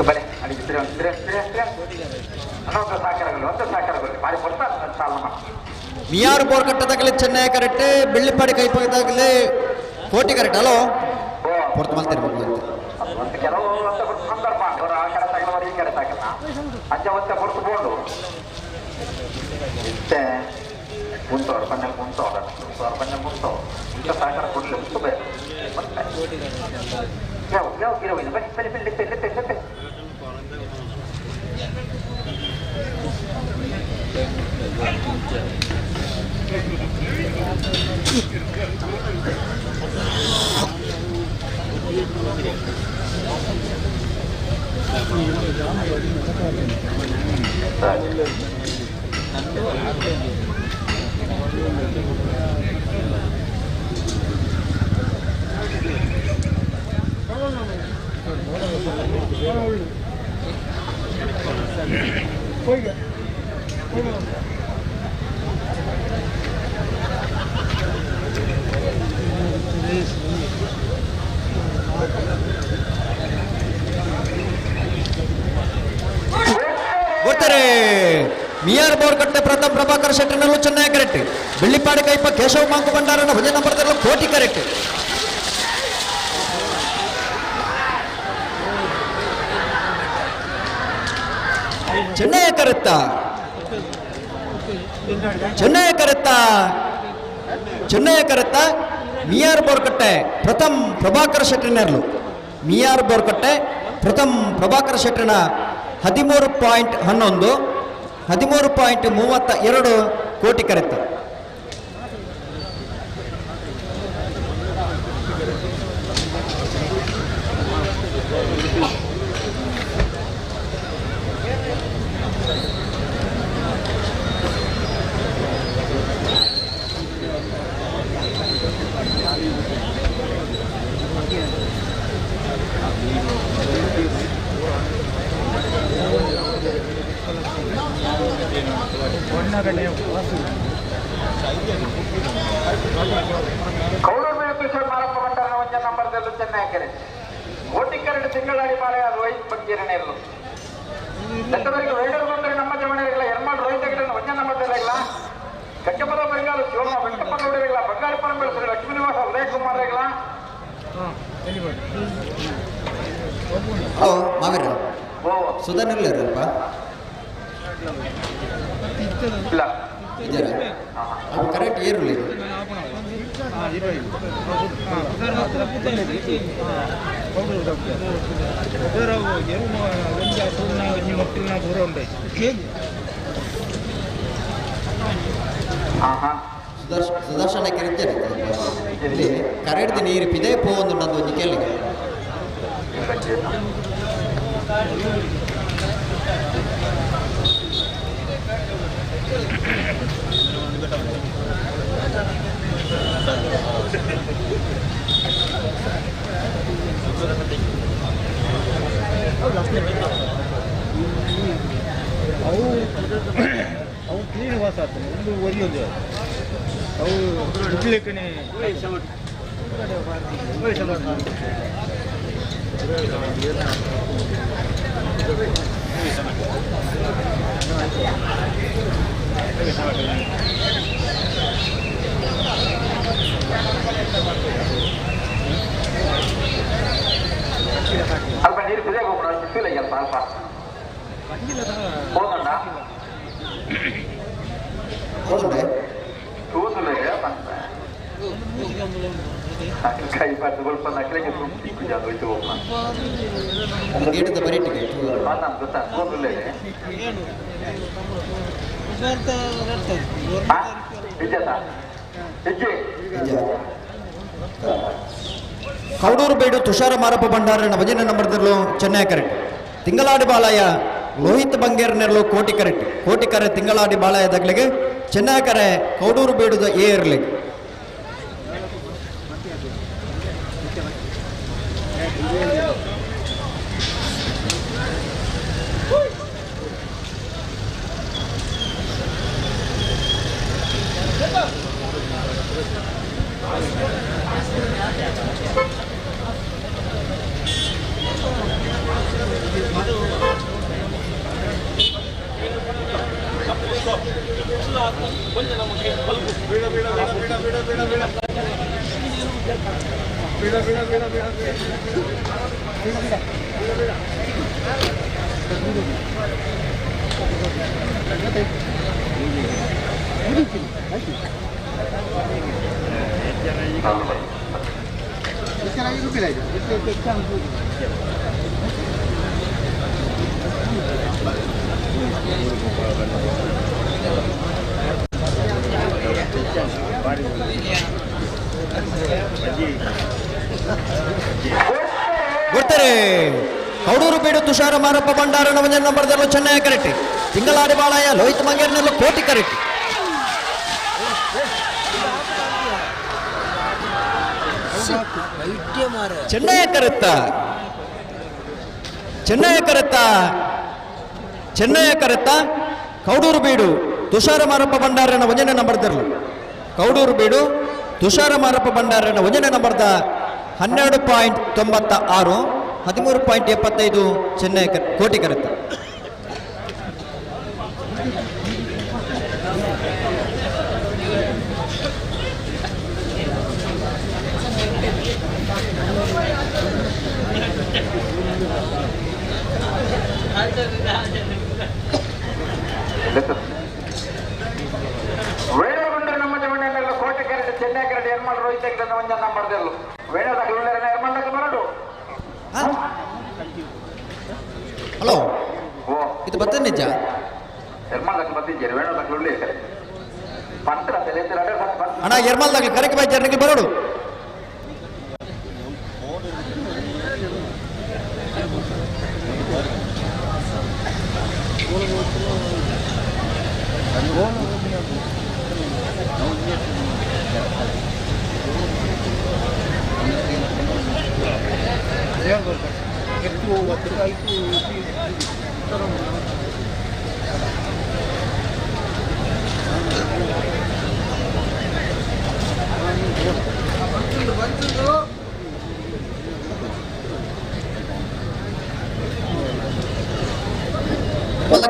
ಬಲೆ ಅಲ್ಲಿ ಸಾಕಾರಗಳು ಒಂದು ಸಾಕಾರಗಳು ಭಾರಿ ಕೊಡ್ತಾರೆ ಸಾಲ ಮಿಯಾರ್ ಬೋರ್ಕಟ್ಟದಾಗಲೇ ಚೆನ್ನೈ ಕರೆಕ್ಟ್ ಬೆಳ್ಳಿಪಾಡಿ ಕೈಪದಾಗಲೇ ಕೋಟಿ ಕರೆಕ್ಟ್ ಹಲೋ ಪೊರ್ತು ಮಲ್ತಿರ್ಬೇಕು ಅಂತ ಒಂದು ಕೆಲವು ಸಂದರ್ಭ ಅವರು ಆ ಕಡೆ ತಗೊಳ್ಳೋರು ಈ ಕಡೆ ತಗೊಳ್ಳ ಅಂಚೆ ಮತ್ತೆ ಹೊರತುಕೊಂಡು ಇಷ್ಟೇ ಮುಂತವ್ರು ಪನ್ನೆಲ್ ಮುಂತವ್ರು ಇಂಥ ಸಹಕಾರ ಕೊಡಲಿ ಮುಟ್ಟು ಬೇಕು ಯಾವ ಗಿರವಿನ ಬನ್ನಿ ಬನ್ನಿ ಬರ್ತಾರೆ ಮಿಯಾರ್ ಬೋರ್ಕಟ್ಟೆ ಪ್ರಥಮ ಪ್ರಭಾಕರ್ ಶೆಟ್ಟರ್ನಲ್ಲೂ ಚೆನ್ನೈ ಕರೆಕ್ಟ್ ಬೆಳ್ಳಿಪಾಡಿ ಕೈಪ ಕೇಶವ ಮಾಂಕು ಭಂಡಾರನ ಭಜನ ನಂಬರ್ದಲ್ಲೂ ಕೋಟಿ ಕರೆಕ್ಟ್ ಚೆನ್ನೈ ಕರೆತ್ತ ಮಿಯಾರ್ ಬೋರ್ಕಟ್ಟೆ ಪ್ರಥಮ ಪ್ರಭಾಕರ್ ಶೆಟ್ಟರ್ನರ್ಲು ಮಿಯಾರ್ ಬೋರ್ಕಟ್ಟೆ ಪ್ರಥಮ ಪ್ರಭಾಕರ್ ಶೆಟ್ಟರ್ನ 13.11 13.32 ಕೋಟಿ ಕರೆತ್ತ ಕೌಡೂರು ಕಿಶೋರ್ ಮಾರಪ್ಪ ಭಂಡಾರನ ಒಂದೇ ನಂಬರ್ದಲ್ಲೂ ಚೆನ್ನೈ ಕೆರೆ ಓಟಿಕರಡು ತಿಂಗಳಾಡಿ ಮಾಲೆಯ ರೋಹಿತ್ ಬಗ್ಗೆರನೆಯಲ್ಲೂ ಎಂತವರೆಗೆ ವೇಡರ್ ಬಂದರೆ ನಮ್ಮ ಜಮನೆಗಳಿಲ್ಲ ಎರ್ಮಾಡ್ ರೋಹಿತ್ ಗಿಡನ ಒಂದೇ ನಂಬರ್ದಲ್ಲ ಕಚ್ಚಪದ ಬರಿಗಾಲು ಶಿವಮ್ಮ ವೆಂಕಪ್ಪ ಗೌಡರಿಲ್ಲ ಬಂಗಾರಪ್ಪನ ಬೆಳೆಸರು ಲಕ್ಷ್ಮೀ ನಿವಾಸ ಉದಯ ಕುಮಾರ್ ರೇಗಲ ಹಲೋ ಮಾವೀರ ಸುಧಾನಿಲ್ಲ ಇರಲ್ಪ ಇಲ್ಲ ಅದು ಕರೆಕ್ಟ್ ಏರುಲಿ ಸುದರ್ಶನ ಕೆರೆಜ್ಜರಿ ಇಲ್ಲಿ ಕರೆಡ್ದು ನೀರು ಪಿದೆ ಪೋಂದು ನಂದು ಒಂಜಿ ಕೇಳಿಗೆ ಅವು ಕ್ಲೀನ್ ವಾಸ ಆಗ್ತದೆ ಒಂದು ಒರಿಯೋದು ಅವು ಇಡ್ಲಿಕ್ಕನೆ ನಕ್ಕಿಲ್ಲ ಈಗ ಸ್ವಲ್ಪ ಹೋಗಂಡ ತೂಸುಲೆ ಕೈ ಪಾತ್ರ ಸ್ವಲ್ಪ ನಕ್ಕಿಗೆ ತುಂಬ ಹೋಯ್ತು ಹೋಗ್ಮ ನಾನು ಗೊತ್ತಾ ತೂಸುಲೆ ಕೌಡೂರು ಬೇಡು ತುಷಾರ ಮಾರಪ್ಪ ಭಂಡಾರನ ಭಜನೆ ನಂಬರ್ದಲ್ಲೂ ಚೆನ್ನೈ ಕರೆಕ್ಟ್ ತಿಂಗಳಾಡಿ ಬಾಳಯ ಲೋಹಿತ್ ಬಂಗೇರ್ನೆರಲು ಕೋಟಿ ಕರೆಕ್ಟ್ ಕೋಟಿ ಕರೆ ತಿಂಗಳಾಡಿ ಬಾಳಯದಾಗ್ಲಿಗೆ ಚೆನ್ನೈ ಕರೆ ಕೌಡೂರು ಬೇಡುದ ಏ ಇರ್ಲಿ ಗೊತ್ತಾರೆ ಕೌಡೂರು ಬೇಡು ತುಷಾರ ಮಾರಪ್ಪ ಭಂಡಾರನ ಭಜನೆ ನಂಬರ್ದಲ್ಲೂ ಚೆನ್ನೈ ಕರೆಕ್ಟ್ ತಿಂಗಳಾಡಿ ಬಾಳಯ ಲೋಹಿತ್ ಮಂಗೇರ್ನೆರಲು ಕೋಟಿ ಕರೆಕ್ಟ್ ಚೆನ್ನೈ ಕರೆತ್ತ ಚೆನ್ನೈ ಕರೆತ್ತ ಚೆನ್ನೈ ಕರೆತ್ತ ಕೌಡೂರು ಬೀಡು ತುಷಾರ ಮಾರಪ್ಪ ಭಂಡಾರನ ಭಜನೆ ನಂಬರ್ದಲ್ಲೂ ಕೌಡೂರು ಬೀಡು ತುಷಾರ ಮಾರಪ್ಪ ಭಂಡಾರನ ಭಜನೆ ನಂಬರ್ದ 12.96 13.75 ಚೆನ್ನೈ ಕೋಟಿ ಕರೆತ್ತ ವೇಣುಗುಂಡ್ರೆ ನಮ್ಮ ಜಮೀನೆಲ್ಲ ಕೋಟೆ ಕೆರೆಟ್ ಚೆನ್ನೈ ಕೆರೆಟ್ ಎರ್ಮಲ್ ರೋಹಿತ ಒಂದ ನಂಬರ್ದೆಲ್ಲು ವೇಣುದಾಗ ಉಳ್ಳೇರನ ಎರ್ಮಲ್ದಾಗ ಬರಡು ಹಲೋ ಇದು ಬತ್ತ ನಿಜ ಎರ್ಮಲ್ದಾಗ ಬತ್ತಿದ್ದೀರಿ ವೇಣುದಾಗ ಉಳ್ಳಿ ಪಂತ್ರ ಅಣ್ಣ ಎರ್ಮಲ್ದಾಗ ಕರೆಕ್ಟ್ ಬಾಯ್ ಜರ್ನಿಗೆ ಬರೋಡು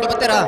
ಬರ್ತೀರಾ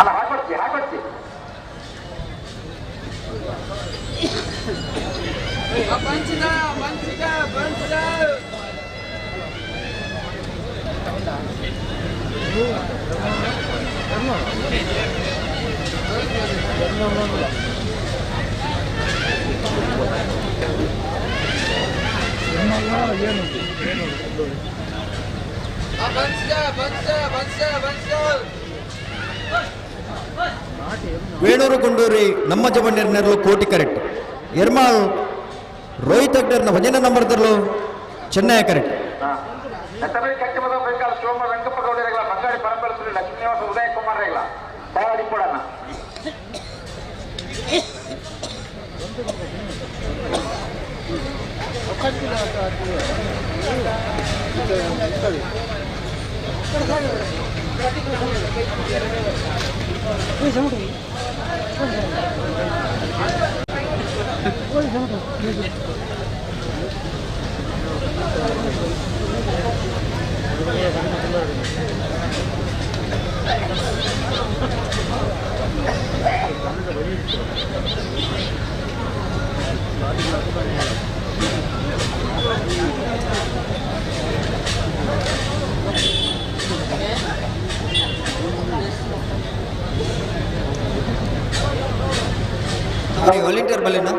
ಅಲ್ಲ ಹಾಕೊಡ್ತಿ ಹಾಕೊಡ್ತಿ ವೇಣೂರು ಗುಂಡೂರಿ ನಮ್ಮ ಜವಣ್ಣರ್ನರ್ಲು ಕೋಟಿ ಕರೆಕ್ಟ್ ಎರ್ಮಾಳ್ ರೋಹಿತ್ ಅಗ್ನರ್ನ ಭಜನೆ ನಂಬರ್ದರ್ಲು ಚೆನ್ನೈ ಕರೆಕ್ಟ್ ನೆತ್ತಬಳಿ ಕಟ್ಟಿಮದ ಬೆಂಗಾಲ್ ಶಿವಮ್ಮ ವೆಂಕಪ್ಪ ಗೌಡರೇಗಲ ಬಂಗಾಳಿ ಪರಂಪರೆ ಲಕ್ಷ್ಮೀನಿವಾಸ ಉದಯ ಕುಮಾರ್ ರೇಗಲ ತಯಾರಿ ಕೊಡೋಣ ವಾಲಂಟಿಯರ್ ಬಲ್ಲೇನಾ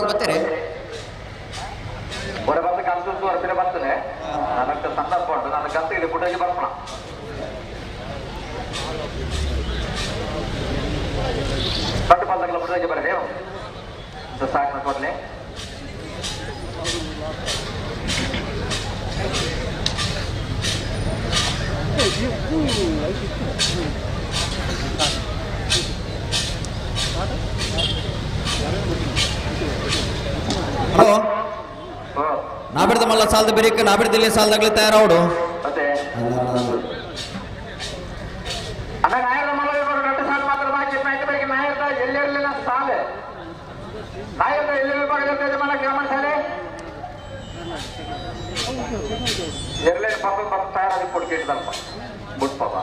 ಬರ್ತಾರೆ ಒಡೆ ಬಂದು ಕಂತು ವರ್ಷ ಬರ್ತದೆ ನನಗೆ ಸಂದರ್ಭ ಉಂಟು ನನ್ನ ಕಂತು ಇಲ್ಲಿ ಫುಟೇಜ್ ಬರ್ಪಣ ಕಟ್ಟು ಬಂದಾಗಲ ಫುಟೇಜ್ ಬರಲಿ ಸಾಕಿನ ಕೊಡ್ಲಿ ಹಲೋ ನಾಬಿಡ್ದ ಮಲ್ಲ ಸಾಲದ ಬೇರೆ ನಾಬಿಡ್ದಿಲ್ಲ ಸಾಲದಾಗ್ಲಿ ತಯಾರಾವಡು ಮತ್ತೆ ಅಣ್ಣ ನಾಯರದ ಮಲ್ಲ ಗಂಟೆ ಸಾಲ ಮಾತ್ರ ಬಾಕಿ ಪೈಕಿ ಬೆಳಿಗ್ಗೆ ನಾಯರದ ಎಲ್ಲೆರಲಿಲ್ಲ ಸಾಲ ನಾಯರದ ಎಲ್ಲೆಲ್ಲ ಭಾಗದ ಯಜಮಾನ ಗ್ರಾಮ ಶಾಲೆ ಎರಲೇ ಪಾಪ ಪಾಪ ತಯಾರಾಗಿ ಕೊಡ್ಕಿಟ್ಟದಲ್ಪ ಬಿಟ್ ಪಾಪ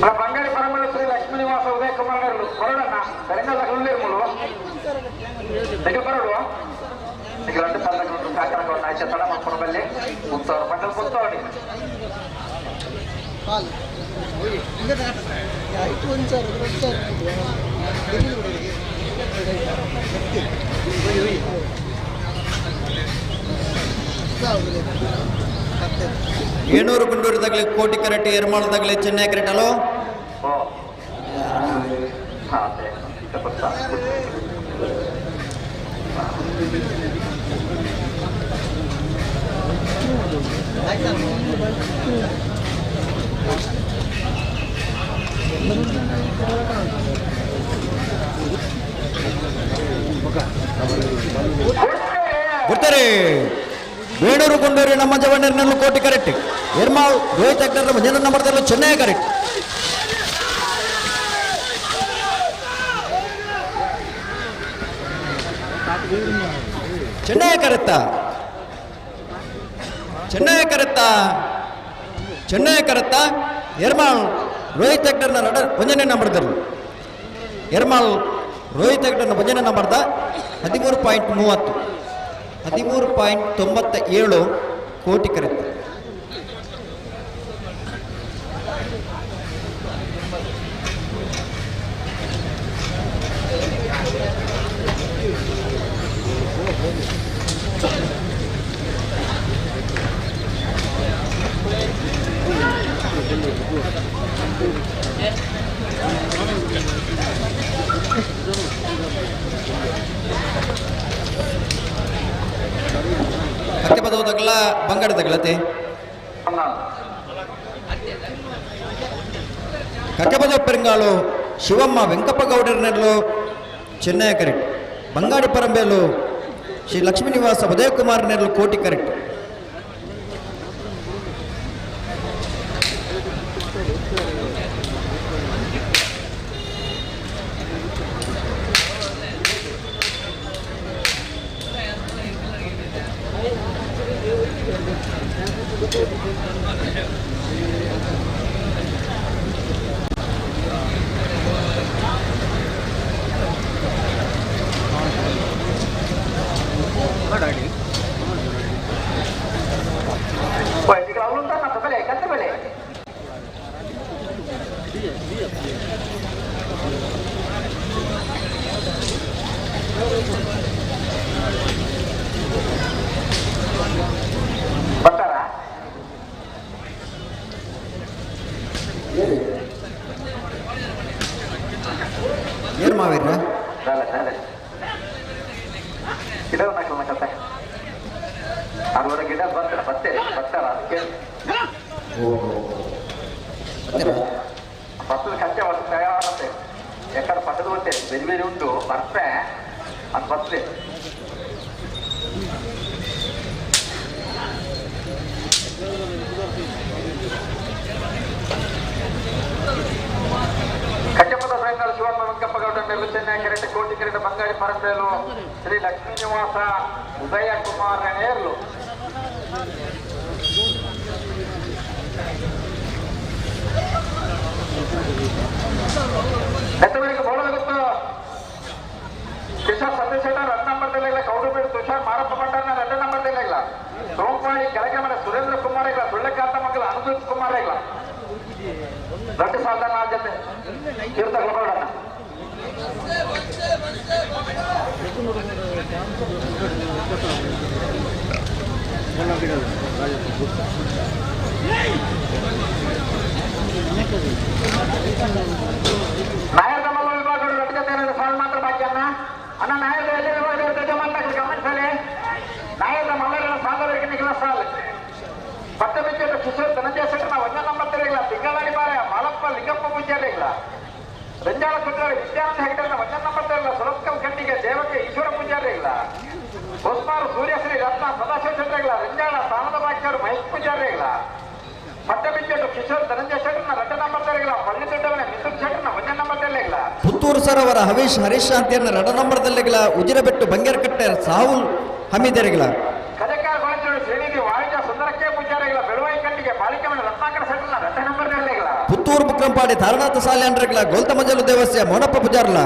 మన బంగాళి పరమల శ్రీ లక్ష్మీ నివాస ఉదయ కుమార్ గారు కొరడన్న తెలంగాణ ఉల్లేరుములు దగ్గర కొరడు ఇక్కడ రెండు పల్లెలు కాకరగా ఉన్నాయి చెత్తడ మన కొనబల్లి ముత్తారు పంటలు పొత్తాడు ಏಣೂರು ಗುಂಡೂರು ತಗಲಿ ಕೋಟಿ ಕರೆಕ್ಟ್ ಎರ್ಮಾಳು ತಗಲಿ ಚೆನ್ನೈ ಕರೆಕ್ಟ್ ಅಲೋ ಬರ್ತಾರೆ ಬೇಡೂರು ಗುಂಡೂರು ನಮ್ಮ ಜವಣ್ಣರ್ನಲ್ಲೂ ಕೋಟಿ ಕರೆಕ್ಟ್ ಎರ್ಮಾಳ್ ರೋಹಿತ್ ಅಗ್ನರ್ ಮಂಜನ ನಂಬರ್ದಲ್ಲೂ ಚೆನ್ನೈ ಕರೆಕ್ಟ್ ಚೆನ್ನೈ ಕರೆಕ್ಟಾ ಚೆನ್ನೈ ಕರೆಕ್ಟಾ ಚೆನ್ನೈ ಕರೆಕ್ಟಾ ಎರ್ಮಾಳ್ ರೋಹಿತ್ ಅಗ್ನರ್ನ ಒಂದನೇ ನಂಬರ್ದಲ್ಲೂ ಎರ್ಮಾಳ್ ರೋಹಿತ್ ಅಗ್ನರ್ನ ಒಂದನೇ ನಂಬರ್ದ 13.30 13.97 ಕೋಟಿ ಕರೆಕ್ಟ್ ಕತ್ತೆ ಬದೋದಗಲ ಬಂಗಾರ ತಗಲತೆ ಕಕ್ಕೆಬದ ಪೆರಂಗಾಳು ಶಿವಮ್ಮ ವೆಂಕಪ್ಪ ಗೌಡರನೆಲ್ಲೂ ಚೆನ್ನೈ ಕರೆಕ್ಟ್ ಬಂಗಾಡಿ ಪರಂಬೇಲು ಶ್ರೀ ಲಕ್ಷ್ಮೀ ನಿವಾಸ ಉದಯ ಕುಮಾರ್ನೆಲ್ಲೂ ಕೋಟಿ ಕರೆಕ್ಟ್ ಏನು ಮಾವೀರ್ರ ಗಿಡ ಕತೆ ಅದುವರೆ ಗಿಡ ಬರ್ತಾರೆ ಬರ್ತಾರ ಅದಕ್ಕೆ ಬಸ್ಸಲ್ಲಿ ಕಚ್ಚೆ ವರ್ಷ ತಯಾರಾಗುತ್ತೆ ಯಾಕಂದ್ರೆ ಪಕ್ಕದ ಹೊಟ್ಟೆ ಬೇರೆ ಬೇರೆ ಉಂಟು ಬರ್ತೆ ಅದು ಬಸ್ಲಿ ಕಚ್ಚಪದ ಸಾಯಂಕಾಲ ಶಿವಮ್ಮ ವೆಂಕಪ್ಪ ಗೌಡ ನೆಲ್ಲು ಚೆನ್ನೈ ಕೆರೆಟ ಕೋಟಿ ಕೆರೆಟ ಬಂಗಾಳಿ ಪರಂಬೇಲು ಶ್ರೀ ಲಕ್ಷ್ಮೀ ನಿವಾಸ ಉದಯ ಕುಮಾರ್ ನೇರ್ಲು ನೆತ್ತಗಳಿಗೆ ಬೋಳಾಗುತ್ತ ಕಿಶೋರ್ ಚಂದ್ರಶೇಖರ್ 10 ನಂಬರ್ದಲ್ಲಿಲ್ಲ ಕೌಡುಬೇಡು ತುಷಾರ್ ಮಾರಪ್ಪ ಭಟ್ಟಾರ್ನ 2 ನಂಬರ್ದಲ್ಲಿಲ್ಲ ಸೋಮಪಾಳಿ ಕೆಳಗೆ ಮನೆ ಸುರೇಂದ್ರ ಕುಮಾರ್ ಇಲ್ಲ ಸುಳ್ಳೆಕಾಂತ ಮಕ್ಕಳು ಅನುದೀಪ್ ಕುಮಾರ್ ಇಲ್ಲ ದೊಡ್ಡ ಸಾಧನ ಜೊತೆ ತೀರ್ಥ ಗೊಬ್ಬರನ್ನ ನಾಯಕ ಮಲ್ಲ ವಿಭಾಗಗಳು ರಟ್ಕತೆ ಸಾಲು ಮಾತ್ರ ಬಾಕಿ ಅಣ್ಣ ನಾಯಕ ಎಲ್ಲಿ ವಿಭಾಗ ಯಜಮಾನ ಗಮನಿಸಲಿ ನಾಯಕ ಮಲ್ಲರ ಸಾಲವರಿಗೆ ನಿಖಿಲ ಸಾಲು ಪತ್ತೆ ಬಿಚ್ಚ ಕಿಶೋರ್ ಧನಂಜಯ ಶೆಟ್ಟರ್ನ ಒಂದೇ ನಂಬರ್ ತೆರೆಗಿಲ್ಲ ತಿಂಗಳಾಡಿ ಬಾರೆ ಮಾಲಪ್ಪ ಲಿಂಗಪ್ಪ ಪೂಜಾರಿಗಿಲ್ಲ ರಂಜಾಳ ಕುಟ್ರಾಳಿ ವಿದ್ಯಾರ್ಥಿ ಹೆಗಡೆನ ಒಂದೇ ನಂಬರ್ ತೆರೆಗಿಲ್ಲ ಸುರತ್ಕಲ್ ಖಂಡಿಗೆ ದೇವಕ್ಕೆ ಈಶ್ವರ ಪೂಜಾರಿಗಿಲ್ಲ ಹೊಸ್ಮಾರು ಸೂರ್ಯಶ್ರೀ ರತ್ನ ಸದಾಶಿವ ಶೆಟ್ಟರಿಗಿಲ್ಲ ರಂಜಾಳ ಸ್ಥಾನದ ಬಾಕ್ಯವರು ಮಹೇಶ್ ಪೂಜಾರಿಗಿಲ್ಲ ಪತ್ತೆ ಬಿಚ್ಚ ಕಿಶೋರ್ ಧನಂಜಯ ಶೆಟ್ಟರ್ನ ರೆಡ್ಡ ನಂಬರ್ ತೆರೆಗಿಲ್ಲ ಪಳ್ಳಿ ದೊಡ್ಡವನ ಮಿಥುನ್ ಶೆಟ್ಟರ್ನ ಒಂದೇ ನಂಬರ್ ತೆರೆಗಿಲ್ಲ ಪುತ್ತೂರು ಸರೋವರ ಹರೀಶ್ ಶಾಂತಿಯನ್ನ ರಡ ನಂಬರ್ದಲ್ಲಿಗಳ ಉಜಿರಬೆಟ್ಟು ಬಂಗೇರಕಟ್ಟೆ ಸಾಹುಲ್ ಹಮೀದರಿಗಳ ಕಲೆಕಾರ ಬಾಳಚೂರು ಶ್ರೀನಿಧಿ ವಾಣಿಜ್ಯ ಸುಂದರಕ್ಕೆ ಪೂಜಾರಿಗಳ ಬೆಳವಾಯಿ ಕಟ್ಟಿಗೆ ಪಾಲಿಕೆಮನೆ ರತ್ನಾಕರ ಸೆಟ್ನ ರೆಡ್ಡ ನಂಬರ್ ತೆರೆಗಿಲ್ಲ ಪುತ್ತೂರು ಬುಕ್ರಂಪಾಡಿ ತಾರನಾಥ ಸಾಲ್ಯಾಂಡ್ರಿಗಳ ಗೋಲ್ತಮಜಲು ದೇವಸ್ಯ ಮೋನಪ್ಪ ಪೂಜಾರ್ಲ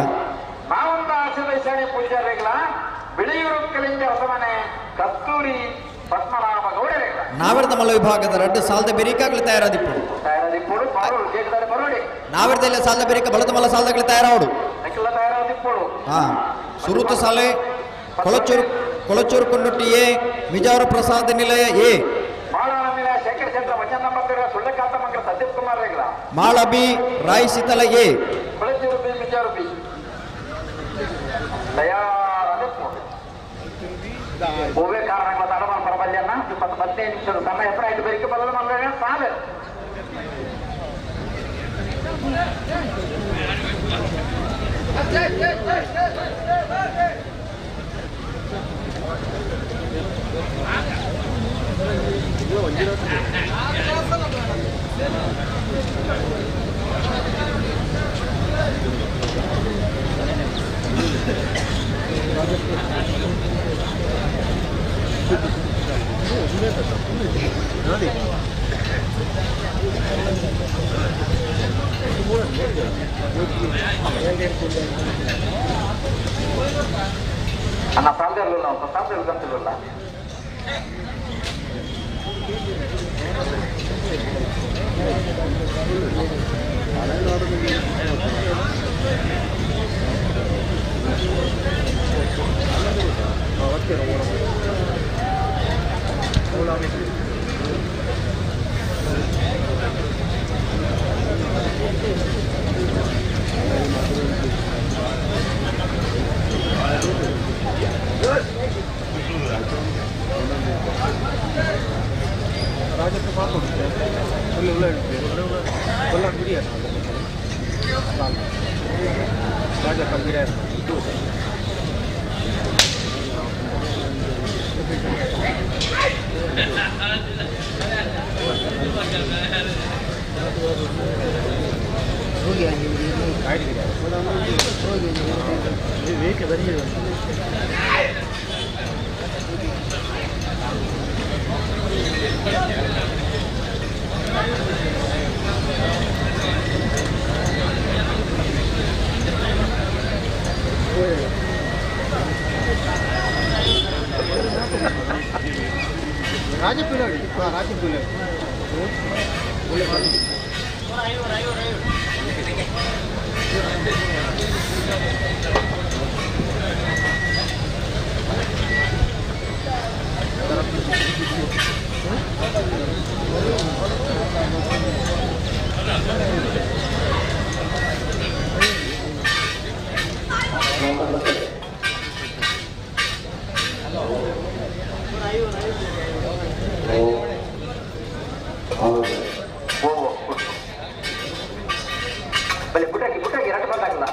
ಮಾವಂದ ಆಶೀರ್ವದಿಸಣೆ ಪೂಜಾರಿಗಳ ಬಿಳಿಯೂರು ಕಲಿಂಗ ಹೊಸಮನೆ ಕಸ್ತೂರಿ ಪದ್ಮನಾಭ ಗೌಡರಿಗಳ ನಾವೆರ್ದ ಮಲ್ಲ ವಿಭಾಗದ ರಡ್ಡು ಸಾಲದ ಬೆರಿಕಾಗ್ಲಿ ತಯಾರಾದಿಪ್ಪು ತಯಾರಾದಿಪ್ಪೋಡು ಪಾರೋಡು ಕೇಳಿದರೆ ಬರೋಡಿ ನಾವೆರ್ದಲ್ಲ ಸಾಲದ ಬೆರಿಕ ಬಳದ ಮಲ್ಲ ಸಾಲದಾಗ್ಲಿ ತಯಾರಾವಡು ನಕ್ಕಿಲ್ಲ ತಯಾರಾದಿಪ್ಪೋಡು ಹಾ ಸುರುತ ಸಾಲೆ ಕೊಳಚೂರು ಕೊಂಡೊಟ್ಟಿ ಎ ಮಿಜಾವರ ಪ್ರಸಾದ ನಿಲಯ ಎ ಮಾಳಾನ ನಿಲಯ ಶೇಖರ್ ಚಂದ್ರ ಮಂಜನ್ ನಂಬರ್ ಸುಳ್ಳೆಕಾಂತ ಮಂಗಲ ಸಂದೀಪ್ ಕುಮಾರ್ ರೇಗಳ ಮಾಳಬಿ ರಾಯ್ ಸಿತಲ A Kolachuru B Mijaru B ತಯಾರಾದಿಪ್ಪೋಡು ಹೋಗೇ ಕಾರಣಗಳ ತಡಮಾನ ಪರಬಲ್ಯನ್ನ 15 ನಿಮಿಷದ ಸಮಯ ಹತ್ರ 5 ಬೇರಿಕೆ ಬದಲು ಮಲ್ಲ ಸಾಲು ಅನ್ನ ಸಾಲದಲ್ಲೂ ನಾವು ಸಾಲದಲ್ಲಿ ಕಂತಿಲ್ಲ ಬಲೆ ಬುಟ್ಟಾಗಿ ಎರಡು ಬಂದಾಗಲ್ಲ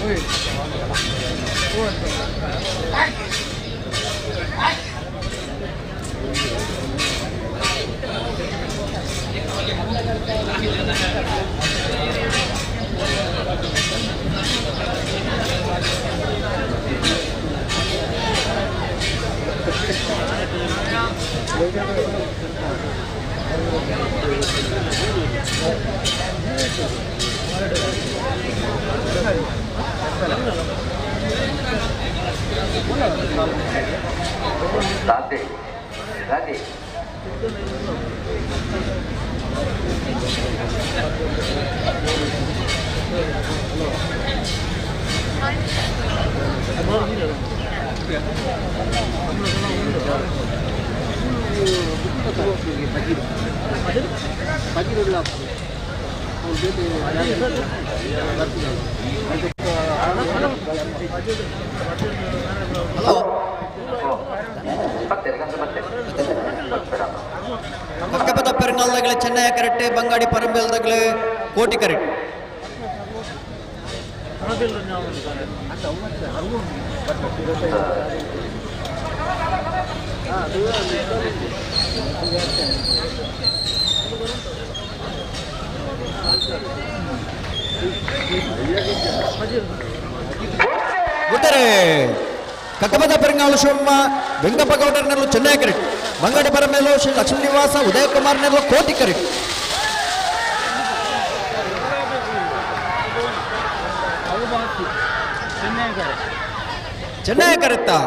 Oi. राधे राधे ಕಕ್ಕಪದ ಪೆರುನಾಲ್ದಾಗಲೇ ಚೆನ್ನೈ ಕರೆಕ್ಟ್ ಬಂಗಾಡಿ ಪರಂಬೇಲ್ದಾಗಲೇ ಕೋಟಿ ಕರೆಕ್ಟ್ ಗುಡ್ಡರೆ ಕಕ್ಕಪದ ಪೆರುನಾಳು ಶಿವಮ್ಮ ವೆಂಕಪ್ಪ ಗೌಡರ್ನಲ್ಲೂ ಚೆನ್ನೈ ಕರೆಕ್ಟ್ ಬಂಗಾಡಿ ಪರಮೇಲು ಶ್ರೀ ಲಕ್ಷ್ಮೀ ನಿವಾಸ ಉದಯ ಕುಮಾರ್ನಲ್ಲೂ ಕೋಟಿ ಕರೆಕ್ಟ್ ಚೆನ್ನೈ ಕರೆಕ್ಟಾ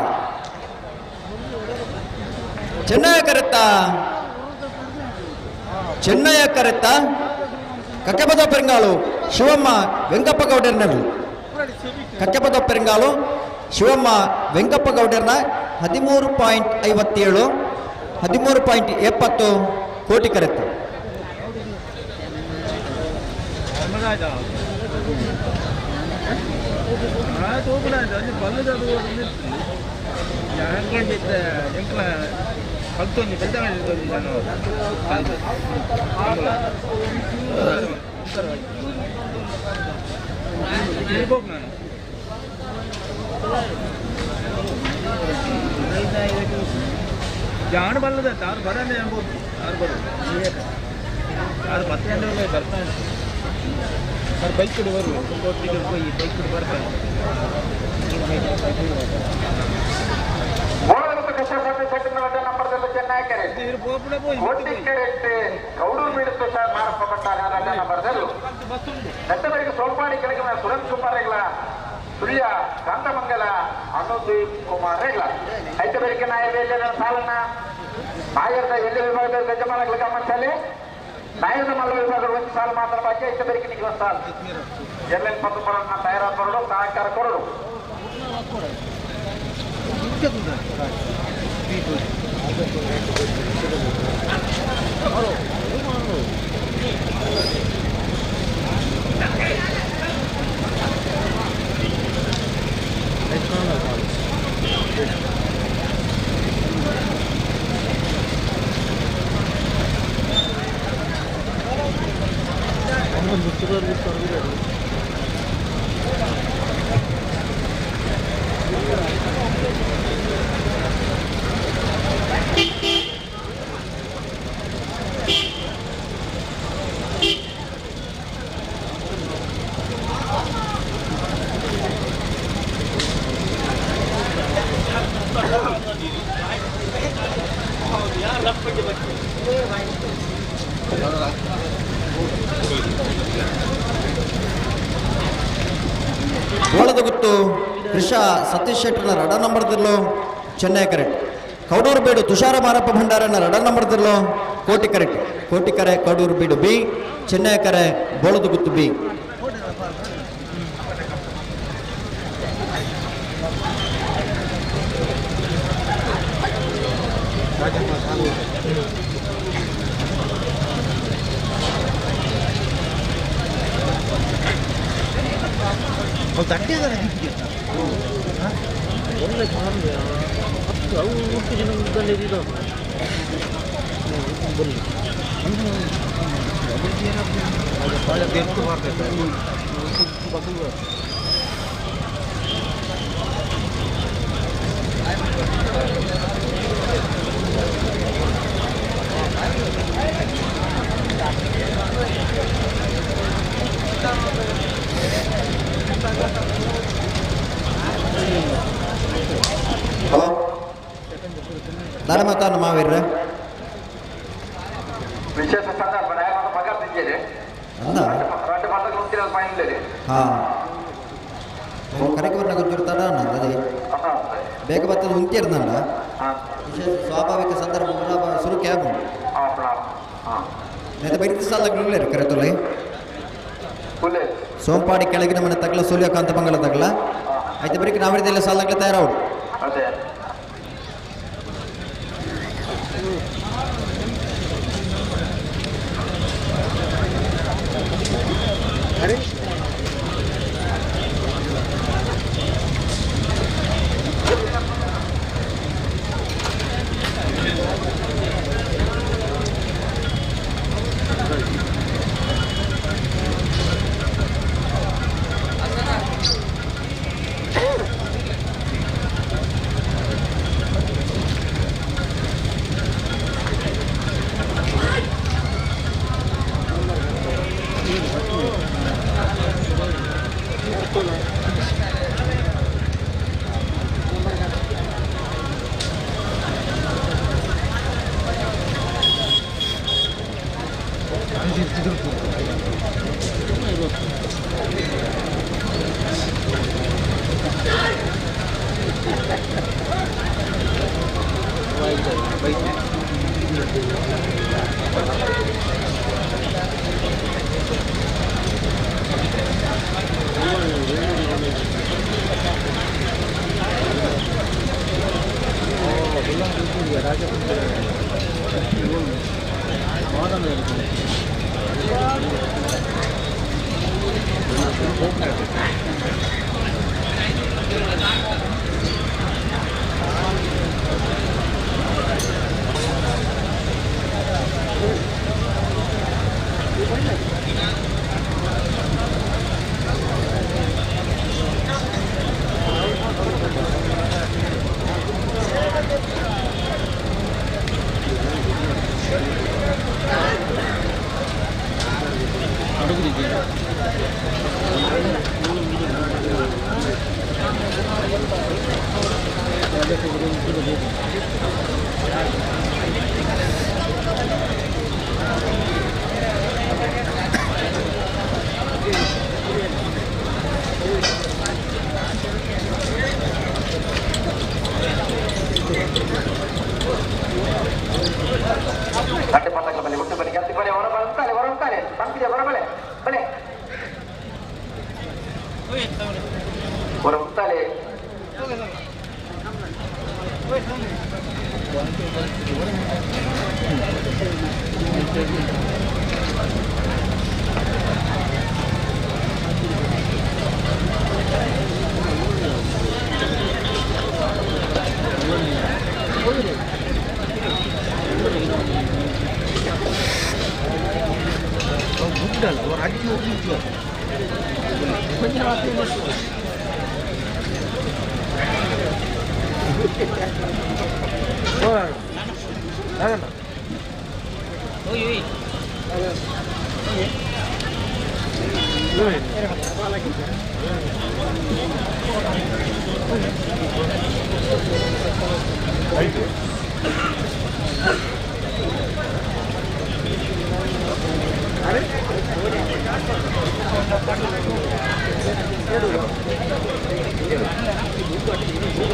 ಚೆನ್ನೈ ಕರೆಕ್ಟಾ ಚೆನ್ನೈ ಕರೆಕ್ಟಾ ಕಕ್ಕಪದ ಪೆರುಂಗಾಳು ಶಿವಮ್ಮ ವೆಂಕಪ್ಪ ಗೌಡರ್ನಲ್ಲೂ ಕಕ್ಕಪದ ಪೆರುಂಗಾಳು ಶಿವಮ್ಮ ವೆಂಕಪ್ಪ ಗೌಡರ್ನ 13.57 13.70 ಕೋಟಿ ಕರೆಕ್ಟ್ ಜಾಣ ಬಲ್ಲದ ತಾರು ಬರಲ್ಲ ಎಂಬುದು ಯಾರು ಬರೋದು ಯಾರು 10 ಗಂಟೆ ಬರ್ತಾನೆ ಅವ್ರು ಬೈಕ್ ಕೊಡಿ ಬರು ಒಟ್ಟಿಗೆ ಹೋಗಿ ಬೈಕ್ ಕೊಡಿ ಬರ್ತಾನೆ ಚೆನ್ನೈ ಕೌಡೂರು ಬೀಡುತ್ತೆ ಸರ್ ಮಾರಪ್ಪಟ್ಟಾಗ ನಂಬರ್ದಲ್ಲೂ ನೆಟ್ಟವರಿಗೆ ಸೋಲ್ಪಾಡಿ ಕೆಳಗಿನ ಸುರೇಶ್ ಕುಮಾರ್ ರೇಗ್ಲ ಸುಳ್ಯ ಕಾಂತಮಂಗಲ ಅನುದೀಪ್ ಕುಮಾರ್ ರೇಗ್ಲ ಐತೆ ಬೇರಿಕೆ ನಾಯವೇಲಿಯ ಸಾಲನ್ನ ನಾಯರದ ಎಲ್ಲಿ ವಿಭಾಗದ ಗಜಮಾನಗಳ ಗಮನಿಸಲಿ ನಾಯರದ ಮಲ್ಲ ವಿಭಾಗದ ಒಂದು ಸಾಲು ಮಾತ್ರ ಬಾಕಿ ಐತೆ ಬೇರಿಕೆ ನಿಮಗೆ ಒಂದು ಸಾಲು ಎಲ್ಲೆಲ್ಲಿ ಪತ್ತು ಬರೋಣ ತಯಾರಾದ ಬರೋದು ಸಹಕಾರ ಕೊರಡು ಗೋಳದ ಗುತ್ತು ಕೃಷ ಸತೀಶ್ ಶೆಟ್ಟರ್ನ ರಡ ನಂಬರ್ದಲ್ಲೂ ಚೆನ್ನೈ ಕರೆಕ್ಟ್ ಕೌಡೂರು ಬೀಡು ತುಷಾರ ಮಾರಪ್ಪ ಭಂಡಾರನ ರಡ ನಂಬರ್ದಲ್ಲೂ ಕೋಟಿ ಕರೆಕ್ಟ್ ಕೋಟಿ ಕರೆ ಕೌಡೂರು ಬೀಡು ಬಿ ಚೆನ್ನೈ ಕರೆ ಗೋಳದ ಗುತ್ತು ಬಿ ಒಳ್ಳೆ ಕಾರಣವೇ ಅವು ಉಡುಪಿ ಜನದಲ್ಲಿ ಇದು ಬರಲಿ ಭಾಳ ತೆತ್ತು ಮಾಡ್ತಾರೆ ಧರ್ಮತಾನು ಮಾವಿರ್ರೆ ವಿಶೇಷ ಸಂದರ್ಭ ಪಗಾರ ತಿಂದಿದೆ ಅಂದ రెండు పంటలు ఉంచినది మైండ్ లేదు ಕರೆಗೆ ಬರ್ನ ಗೊಂಚೂರು ತಡ ಅನ್ನೋದು ಬೇಗ ಬರ್ತದೆ ಉಂಟಿರ್ನಲ್ಲ ವಿಶೇಷ ಸ್ವಾಭಾವಿಕ ಸಂದರ್ಭ ಶುರು ಕ್ಯಾಬ್ ನೆತ ಬೈತಿ ಸಾಲಗಳು ಕರೆತೊಲೆ ಸೋಂಪಾಡಿ ಕೆಳಗಿನ ಮನೆ ತಗಲ ಸೂರ್ಯಕಾಂತ ಮಂಗಲ ತಗಲ ಆಯ್ತು ಬರೀ ನಾವಿದ್ದೆಲ್ಲ ಸಾಲಾಗ್ಲೇ ತಯಾರವ್ರು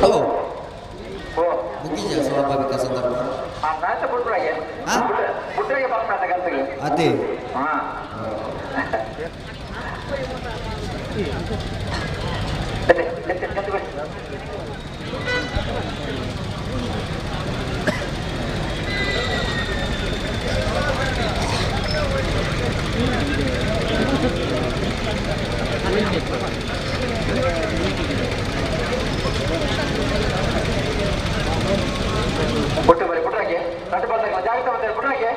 ಹಲೋ ಮುಗಿಯ ಸ್ವಾಭಾವಿಕ ಸಂದರ್ಭ ಅದೇ ಪುಟ್ಟ ಬರೀ ಪುಟ್ರಾಗೆ ನಟ್ಟು ಬಂದಾಗ ಜಾಗ್ರತೆ ಬಂದರೆ ಪುಟ್ರಾಗೆ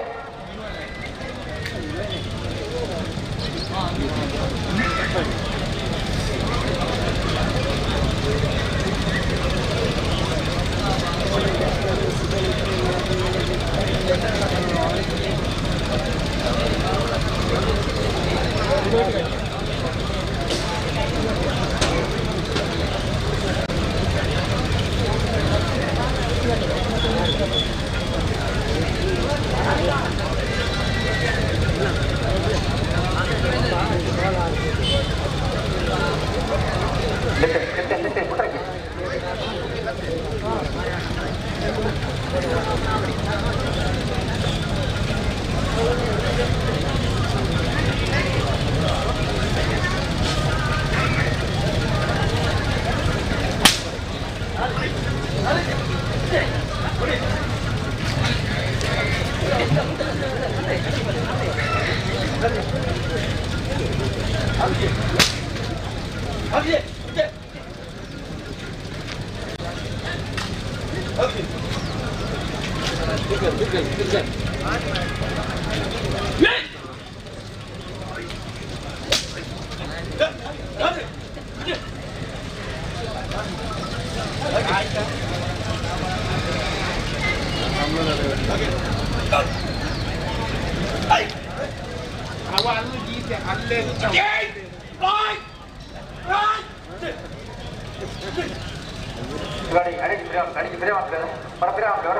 ಅಡಿಗೆ ಫ್ರೇ ಮಾಡ್ತಾರೆ ಹೊರ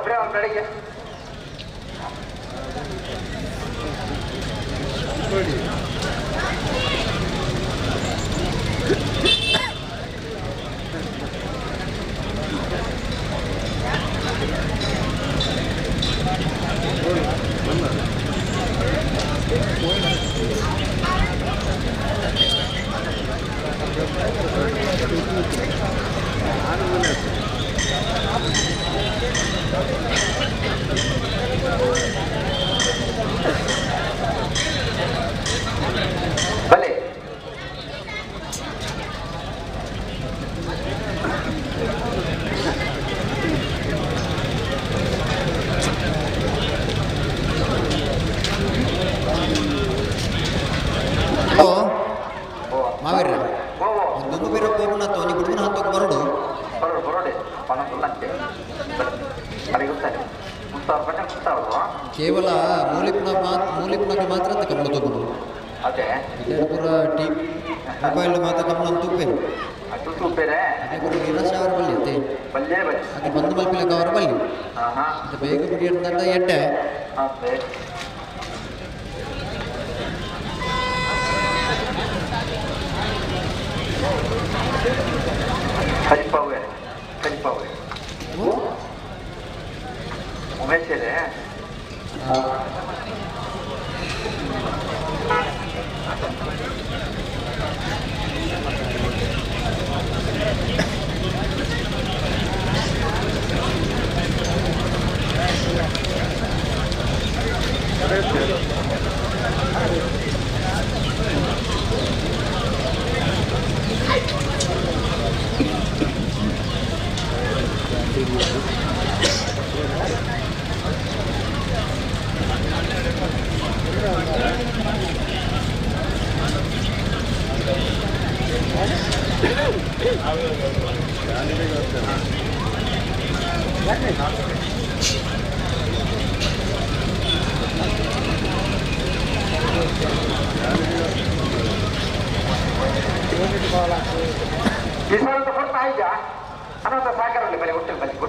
ಫ್ರೇ ಮಾಡ್ತಾರೆ ಅಡಿಗೆ ಬಲೆ మావేర్ర దుమ్ము పేరు పోకుండా తోని గుడుగున హంతకు బరుడు ಬರೋಡೆ ಪಣಕ್ಕೆ ಅಡಿಗೆ ಗೊತ್ತಾನೆ ಮುಕ್ತಾವ ಕೇವಲ ಮೂಲಿಪುನಕ್ಕೆ ಮಾತ್ರ ಅಂತ ಕಮಲ ತಗೊಂಡು ಅದೇ ಪೂರ ಟಿ ಮೊಬೈಲ್ ಮಾತ್ರ ಕಮಲ ಅಂತ ತುಪ್ಪೇರು ಅದು ಸೂಪೇರೆ ಅದೇ ಕೂಡ 20,000 ಬಲ್ಲಿ ಅಂತೆ ಬಲ್ಲೆ ಅದೇ ಬಂದು ಮಲ್ಪಿಲಕ ಅವರ ಬಲ್ಲಿ ಅದು ಬೇಗ ಬಿಡಿ ಅಂತ ಎಡ್ಡೆ ಕಲಿಪಾವೆ ಉಮೇಶ್ ಇದೆ ಕಿಸಾನ್ ಕೊಡ್ತಾ ಈಗ ಅನ್ನೋದು ಸಾಕಾರಲ್ಲಿ ಬರೀ ಹೊಟ್ಟೆ ಬನ್ನಿ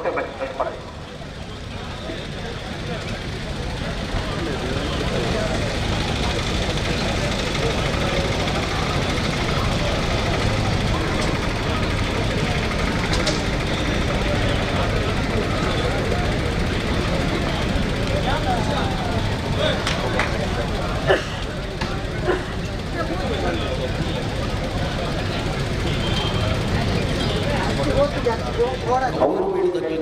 ಅವರು ಬೀಳುವುದಕ್ಕೆ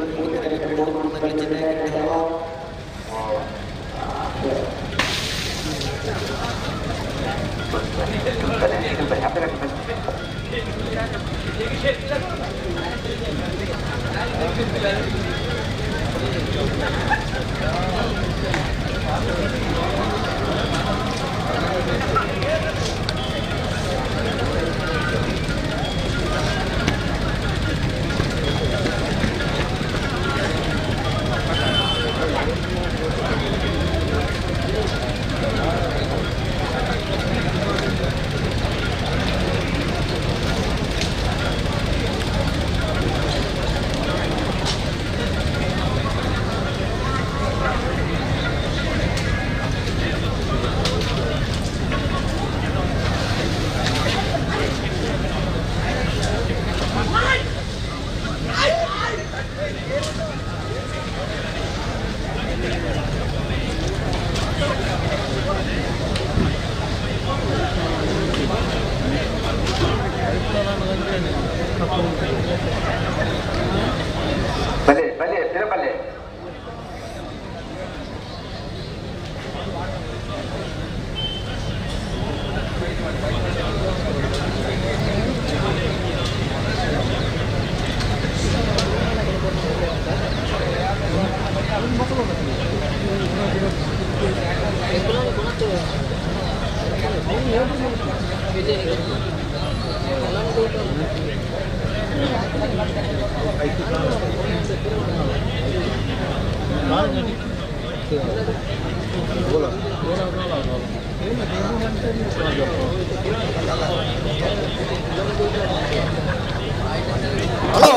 ಹಲೋ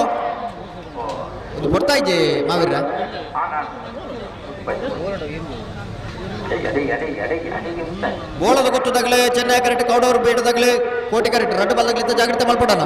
ಇದು ಬರ್ತಾ ಇದ್ದೆ ಮಾವೀರ ಬೋಳದ ಗೊತ್ತದಾಗಲೇ ಚೆನ್ನೈ ಕರೆಕ್ಟ್ ಕೌಡವರು ಬೇಟದಾಗಲೇ ಕೋಟಿ ಕರೆಕ್ಟ್ ರಡ್ಡು ಬಲ್ದಾಗಲಿಂದ ಜಾಗ್ರತೆ ಮಾಡ್ಕೊಡೋಣ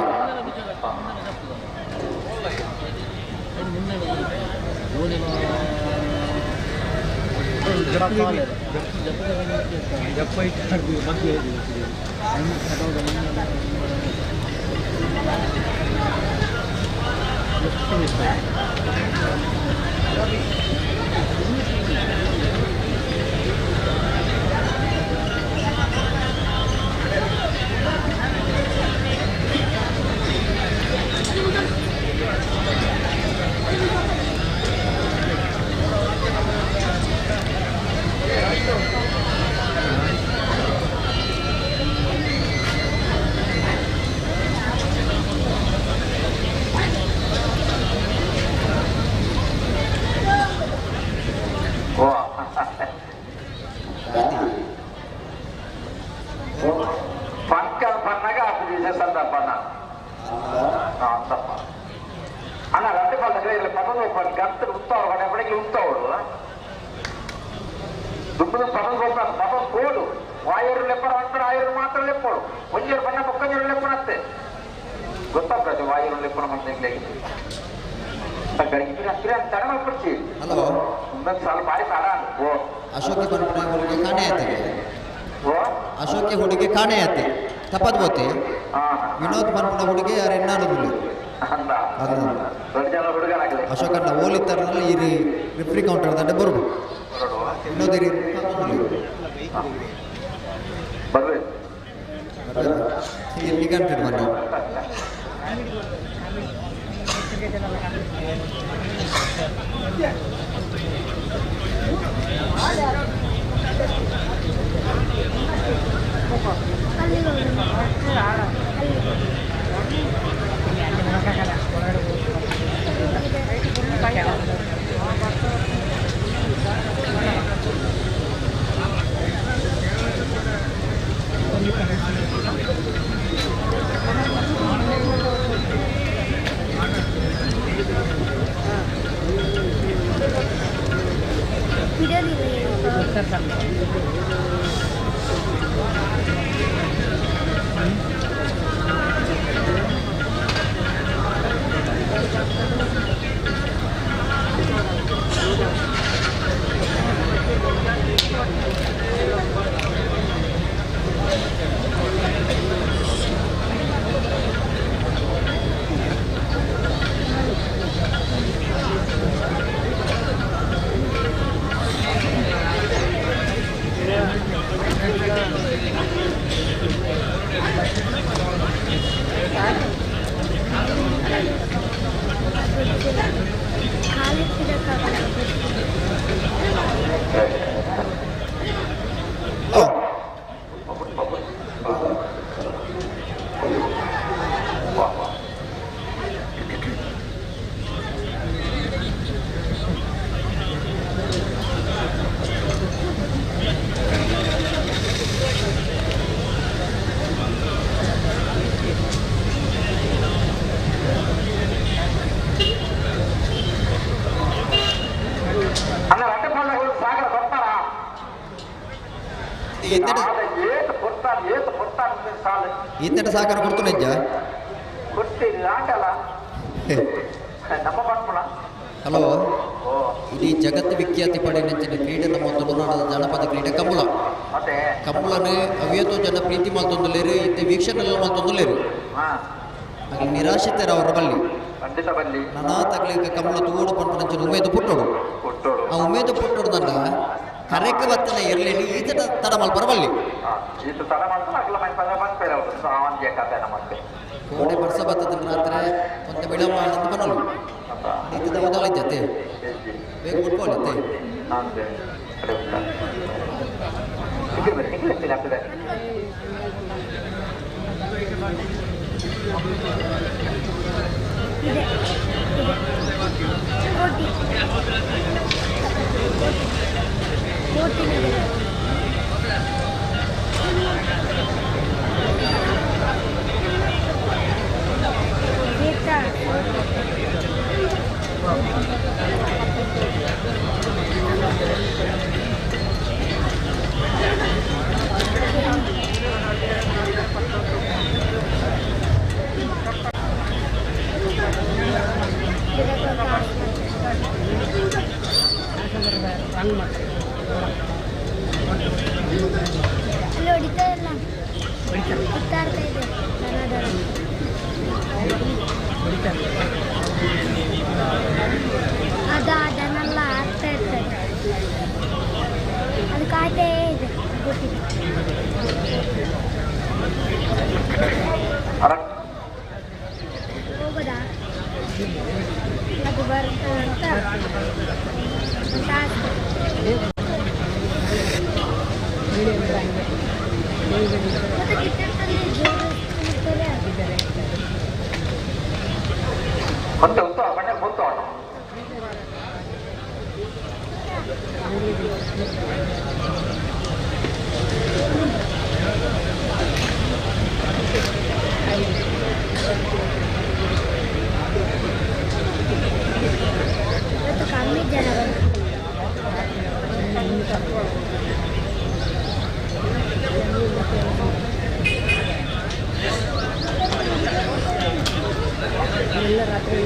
అన్న రెండు పళ్ళ దగ్గర పనులు గంటలు ఉంటావు వాడు ఎప్పటికీ ఉంటాడు దుబ్బులు పనులు పోతాను పదం కోడు వాయురు లెప్పడు అంటాడు ఆయురు మాత్రం లెప్పడు కొంచెం పన్న ఒక్కరు లెప్పనస్తే ಗೊತ್ತಾಗ್ತದೆ ವಾಯು ಲೆಪ್ಪನ ಮತ್ತೆ ತಡ ಮಾಡ್ಬಿಡ್ತೀವಿ ಒಂದೊಂದು ಸಾಲ ಬಾರಿ ತಡ ಓ ಅಶೋಕಿ ಹುಡುಗಿ ಕಾಣೆ ಆಯ್ತದೆ ಅಶೋಕಿ ಹುಡುಗಿ ಕಾಣೆ ಆಯ್ತೆ ತಪ್ಪದ್ ಬೋತೆ ವಿನೋದ್ ಪನ್ಪುಣ ಹುಡುಗಿ ಯಾರು ಎನ್ನಾಡುದಿಲ್ಲ ಅಶೋಕನ್ನ ಓಲಿತ್ತರಲ್ಲಿ ಈ ರಿಫ್ರಿ ಕೌಂಟರ್ ದಂಡೆ ಬರುದು ವಿನೋದ್ ಬರ್ರಿ ಇಲ್ಲಿ ಗಂಟೆ ಬನ್ನಿ ಇಂಥ ಸಾಕಾರ ಕೊಡ್ತು ನಿಜ ಹಲೋ ಇಡೀ ಜಗತ್ತು ವಿಖ್ಯಾತಿ ಪಡೆಯಂಚಿನ ಕ್ರೀಡೆ ನಮ್ಮ ತುಳುನಾಡದ ಜನಪದ ಕ್ರೀಡೆ ಕಂಬಳ ಕಂಬಳನೇ ಅವಿಯತೋ ಜನ ಪ್ರೀತಿ ಮಲ್ತೊಂದುಲೇರು ಇತ್ತೆ ವೀಕ್ಷಣೆಲ್ಲ ಮಲ್ತೊಂದುಲೇರು ಅಲ್ಲಿ ನಿರಾಶಿತರ ಅವರ ಬಲ್ಲಿ ನಾನಾ ತಗಲಿಗೆ ಕಂಬಳ ತೂಡು ಪಂಪನಂಚಿನ ಉಮೇದು ಪುಟ್ಟೋಡು ಆ ಉಮೇದು ಪುಟ್ಟೋಡು ನನ್ನ ಕರೆಕ ಬತ್ತನ ಇರಲಿ ಈತ ತಡ ಮಲ್ಪರ ಬಲ್ಲಿ ಕೋಡೆ ವರ್ಷ ಬತ್ತದ ರಾತ್ರಿ ಒಂದು ವಿಳಂಬ ಅಂತ ಬರಲು ಈತದ ಓದಲಿದ್ದತೆ ಬೇಗ ಬಿಟ್ಕೊಳ್ಳುತ್ತೆ ಇದೆ ಅದನ್ನೆಲ್ಲ ಆಗ್ತಾ ಇರ್ತದೆ, ಅದು ಕಾಯ್ತೇ ಇದೆ ಗೊತ್ತಿಲ್ಲ. ಹೋಗೋದಾ ಅದು ಬರ್ತದೆ ಅಂತ ಬಂತು ಬಣ್ಣೆ ಬಂತು ಇವತ್ತು ಕಮ್ಮಿ ಜನ ಎಲ್ಲ ರಾತ್ರಿ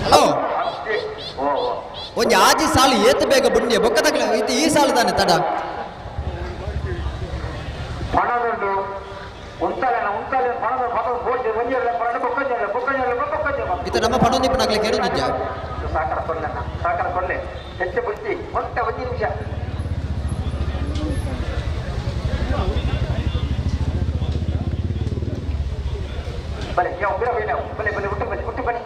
ಹಲೋ ಒಂದು ಆಜಿ ಸಾಲು ಏತು ಬೇಗ ಬುಂಡೆ ಬೊಕ್ಕದಾಗಲ ಇದು ಈ ಸಾಲು ತಾನೆ ತಡ ಪಣದುಂಟು ಉಂಟಲ್ಲ ಪಣದ ಪದ ಬೋಟ್ ಒಂದಿರಲ್ಲ ಪಣ ಬೊಕ್ಕಂಜಲ್ಲ ಇದು ನಮ್ಮ ಪಣೋದಿಪ್ಪನಾಗ್ಲಿಕ್ಕೆ ಏನು ನಿಜ ಸಾಕರ ಕೊಡ್ಲೆ ಹೆಚ್ಚು ಬುದ್ಧಿ ಒಂದು ನಿಮಿಷ ಬಲೆ ಯಾವ ಬಿರ ಬಲೆ ಹುಟ್ಟು ಬನ್ನಿ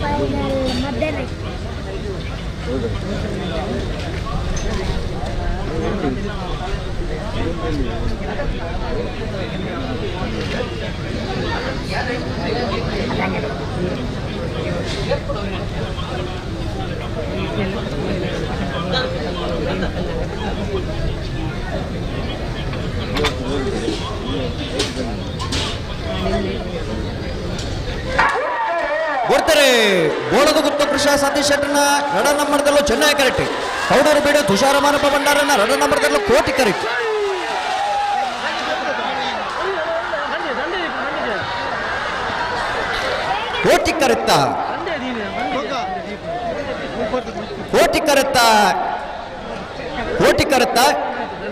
ಫೈನಲ್ ಮಧ್ಯಾಹ್ನ ಬರ್ತಾರೆ ಬೋಳದ ಗುತ್ತು ಕೃಷಿ ಸತೀಶ್ ಶೆಟ್ಟರ್ನ 2 ನಂಬರ್ದಲ್ಲೂ ಚೆನ್ನೈ ಕರೆಕ್ಟ್. ಕೌಡೂರು ಬೀಡು ತುಷಾರ ಮಾನಪ್ಪ ಭಂಡಾರನ 2 ನಂಬರ್ದಲ್ಲೂ ಕೋಟಿ ಕರೆಕ್ಟ್. ಕೋಟಿ ಕರೆತ್ತ ಕೋಟಿ ಕರೆತ್ತ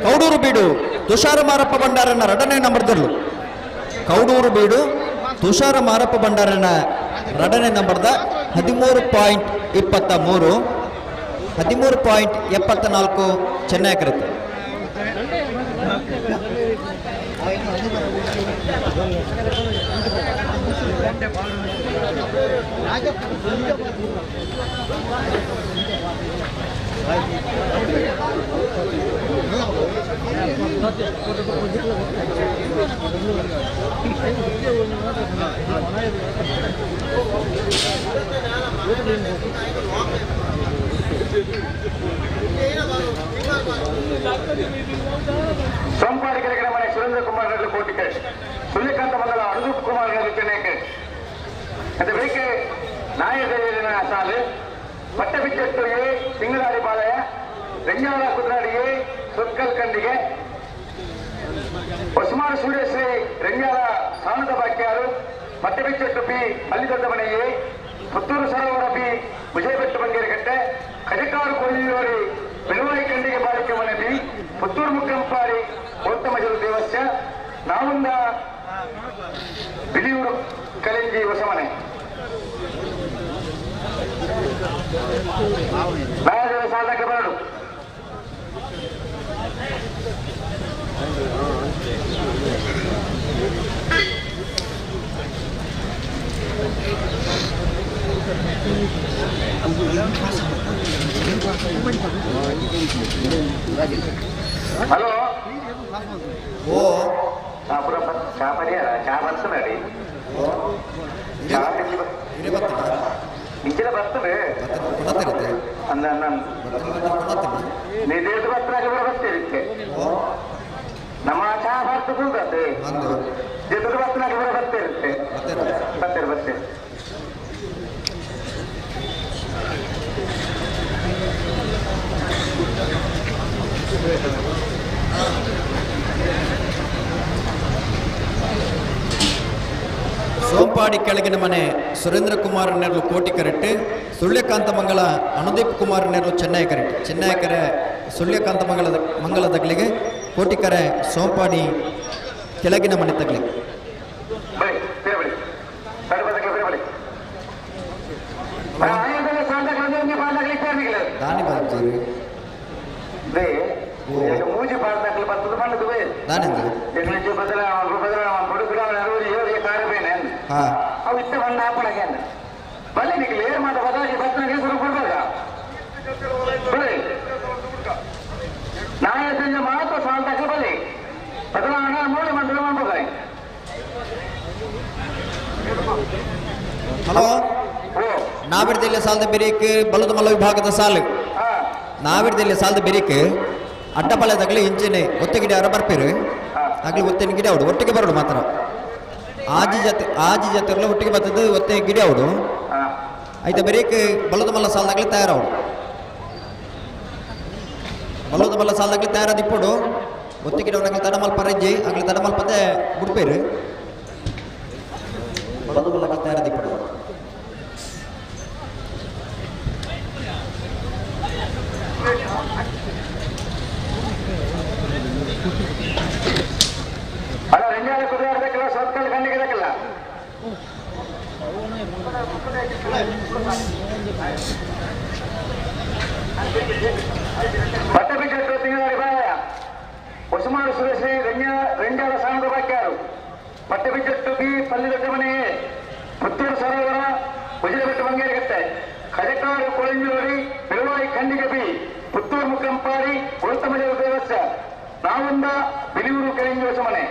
ಕೌಡೂರು ಬೀಡು ತುಷಾರ ಮಾರಪ್ಪ ಭಂಡಾರನ 2ನೇ ನಂಬರ್ದಲ್ಲೂ. ಕೌಡೂರು ಬೀಡು ತುಷಾರ ಮಾರಪ್ಪ ಭಂಡಾರನ 2ನೇ ನಂಬರ್ದ 13.23 13.74 ಚೆನ್ನೈ ಕರೆತ್ತ. ಸೋಮವಾರ ಕೆರೆಗಳ ಮನೆ ಸುರೇಂದ್ರ ಕುಮಾರ್ ನಗರ ಕೋಟಿಕೆ ಸೂರ್ಯಕಾಂತ ಮಂಗಲ ಅನುದೂಪ್ ಕುಮಾರ್ ನಗರ ಚೆನ್ನೈಕೆ ಅದು ಬೇಕೆ ನಾಯಕರಿನ ಸಾಲು ಪಟ್ಟಬಿಚ್ಚಟ್ಟು ಎ ಸಿಂಗರಾಡಿ ಪಾಲಯ ರೆಂಜಾಳ ಕುದ್ರಾಡಿಗೆ ಸುರ್ಕಲ್ ಕಂಡಿಗೆ ಒಸ್ಮಾನ್ ಸೂರ್ಯಶ್ರೀ ರೆಂಜಾಳ ಸಾನದ ಬಾಕ್ಯಾರು ಪಟ್ಟಬಿಚ್ಚಟ್ಟು ಪಿ ಅಲ್ಲಿದೊಡ್ಡ ಮನೆಗೆ ಪುತ್ತೂರು ಸರೋವರ ಪಿ ವಿಜಯಪಟ್ಟು ಬಂಗೇರಿಕಟ್ಟೆ ಕಜಕಾರು ಕೊಲ್ಲಿಯೋರಿ ಬೆಳುವಾಯಿ ಕಂಡಿಗೆ ಬಾಳಿಕೆ ಮನೆ ಬಿ ಪುತ್ತೂರು ಮುಕ್ಕಂಪಾರಿ ಗೌತಮಜರು ದೇವಸ್ಯ ನಾವುಂದ ಬಿಳಿಯೂರು ಕಲೆಂಜಿ ಹೊಸಮನೆ ನಾಯಕರ ಸಾಧಕ ಬರಡು ಹಲೋ ಓ ಪುರ ಚಾ ಪರಿಹಾರ ಚಾ ಬರ್ತದೆ ಇಂಚಿನ ಬರ್ತದೆ ಅಂದ ನೀದೇದು ಬರ್ತನಾಗ ಬರ್ತೇವೆ ನಮ್ಮ ಚಾ ಬರ್ತು ಕೂಡತ್ತೆ ಜೆದು ಬರ್ತನಾಗ ಬರ್ತೇವೆ ಬರ್ತೇವೆ ಸೋಂಪಾಡಿ ಕೆಳಗಿನ ಮನೆ ಸುರೇಂದ್ರ ಕುಮಾರ್ ನೆರಳು ಕೋಟಿ ಕರೆಕ್ಟ್. ಸುಳ್ಯಕಾಂತ ಮಂಗಲ ಅನುದೀಪ್ ಕುಮಾರ್ ನೆರಳು ಚೆನ್ನೈ ಕರೆಕ್ಟ್. ಚೆನ್ನೈ ಕರೆ ಸುಳ್ಯಕಾಂತ ಮಂಗಲ ತಗಲಿಗೆ ಕೋಟಿ ಕರೆ ಸೋಂಪಾಡಿ ಕೆಳಗಿನ ಮನೆ ತಗಲಿಗೆ. ದಾನಿ ಬರ್ತೀವಿ ಮೂಜಿ ಪಾರ್ದಾಗಲಿ ಬರ್ತದೆ ಬಂದದು ದಾನಿಂದ ಅವು ಇಷ್ಟ ಬಂದ ಹಾಪಣಗೆ ಬಲ್ಲಿ ನಿಖಿಲ್ ಏನ್ ಮಾಡ ಬದಲಾಗಿ ಬಸ್ನಾಗೆ ಗುರು ಕೊಡ್ಬೇಕ ನಾಳೆ ಸಂಜೆ ಮಾತ್ರ ಸಾಲ್ದಾಕ ಬಲ್ಲಿ ಬದಲಾವಣೆ ನೋಡಿ ಮಂಡಲ ಮಾಡ್ಬೇಕಾಗಿ. ಹಲೋ ನಾವಿಡ್ದಿಲ್ಲ ಸಾಲದ ಬೆರೀಕ್ ಬಲದ ಮಲ್ಲ ವಿಭಾಗದ ಸಾಲು ನಾವಿಡ್ದಿಲ್ಲ ಸಾಲದ ಬೆರೀಕ್ ಅಡ್ಡಪಾಳ್ಯದಾಗಲಿ ಇಂಚಿನ ಒತ್ತೆ ಗಿಡ ಯಾರು ಬರ್ಪೇರು ಆಗ್ಲಿ ಒತ್ತಿನ ಗಿಡ ಅವಡು ಒಟ್ಟಿಗೆ ಬರೋಡು ಮಾತ್ರ ಆಜಿ ಜೊತೆ ಒಟ್ಟಿಗೆ ಬರ್ತದೆ ಒತ್ತೆ ಗಿಡ ಅವಡು ಆಯ್ತಾ ಬೆರೀಕ್ ಬಲದ ಮಲ್ಲ ಸಾಲದಾಗಲಿ ತಯಾರವಡು ಬಲದ ಮಲ್ಲ ಸಾಲದಾಗಲಿ ತಯಾರಾದ ಇಪ್ಪಡು ಒತ್ತೆ ಗಿಡ ಅವನಾಗಲಿ ತಡ ಮಲ್ಪ ರಜ್ಜಿ ಆಗ್ಲಿ ತಡ ಮಲ್ಪದೆ ಬಿಡ್ಪೇರು ಬಲದ ಮಲ್ಲ ತಯಾರಾದ ಇಪ್ಪಡು ಅಲ್ಲ ರೆಂಜಾಳ ಕುದುರೆ ಆಡ್ಬೇಕಲ್ಲ ಸೌತ್ಕಲ್ ಕಣ್ಣಿಗೆ ಬೇಕಲ್ಲ ಬಟ್ಟೆ ಬಿಟ್ಟು ತಿಂಗಳ ಬಾಯ ಒಸುಮಾರು ಸುರೇಶ್ರೀ ರೆಂಜಾಳ ಸಾಣದ ಬಾಕ್ಯಾರು ಪಟ್ಟೆ ಬಿಟ್ಟು ಬಿ ಪಲ್ಲಿದೊಡ್ಡ ಮನೆಯೇ ಪುತ್ತೂರು ಸರೋವರ ಮಾವಂದ ಬಿಲಿಯೂರು ಕೆರೆಂಜೋಸ ಮನೆ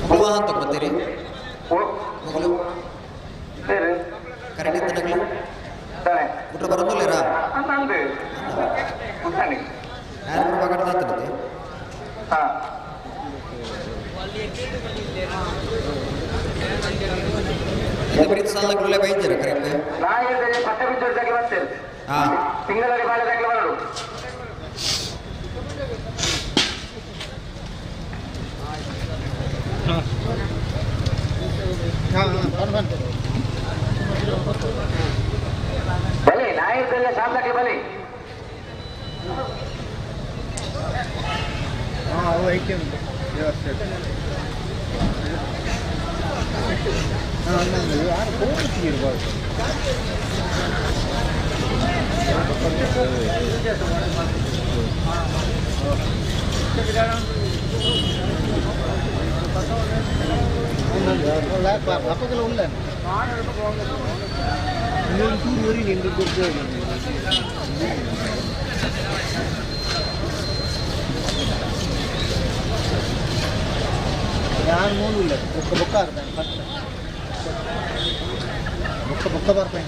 ವಿವಾಹ ತಗೋತೀರಿ ಕರೆಕ್ಟ್ ಇದ್ದನಗಳು ಊಟ ಬರೋದಿಲ್ಲರಾ ಯಾರು ಬಗಾಡ್ತಾತನತೆ ಪ್ರೀತಿ ಸಾಲಗಳೇ ಬೈತೀರ ಕರೆಕ್ಟ್ ಪಟ್ಟ ಬಿದ್ದೋರ್ದಾಗೆ ಬರ್ತೇವೆ ತಿಂಗಳಲ್ಲಿ ಬಾಳೆದಾಗಲೇ ಬರಲು ಬಲೆ ನಾಯಕಲ್ಲ ಸಾಲದಾಗಲೇ ಬಲೆ ಐಕ್ಯ ವ್ಯವಸ್ಥೆ ಯಾರು ಹೋಗ್ತಿರ್ಬಾರ್ದು ಅಪ್ಪಗೆಲ್ಲ ಉಂಡ ಊರಿ ನಿಂದು ಗುರ್ತು ನಾನು ನೋಡಿಲ್ಲ ಬೊಕ್ಕ ಬೊಕ್ಕ ಆಗ್ತಾನೆ ಫಸ್ಟ್ ಬೊಕ್ಕ ಬೊಕ್ಕ ಬರ್ತಾನೆ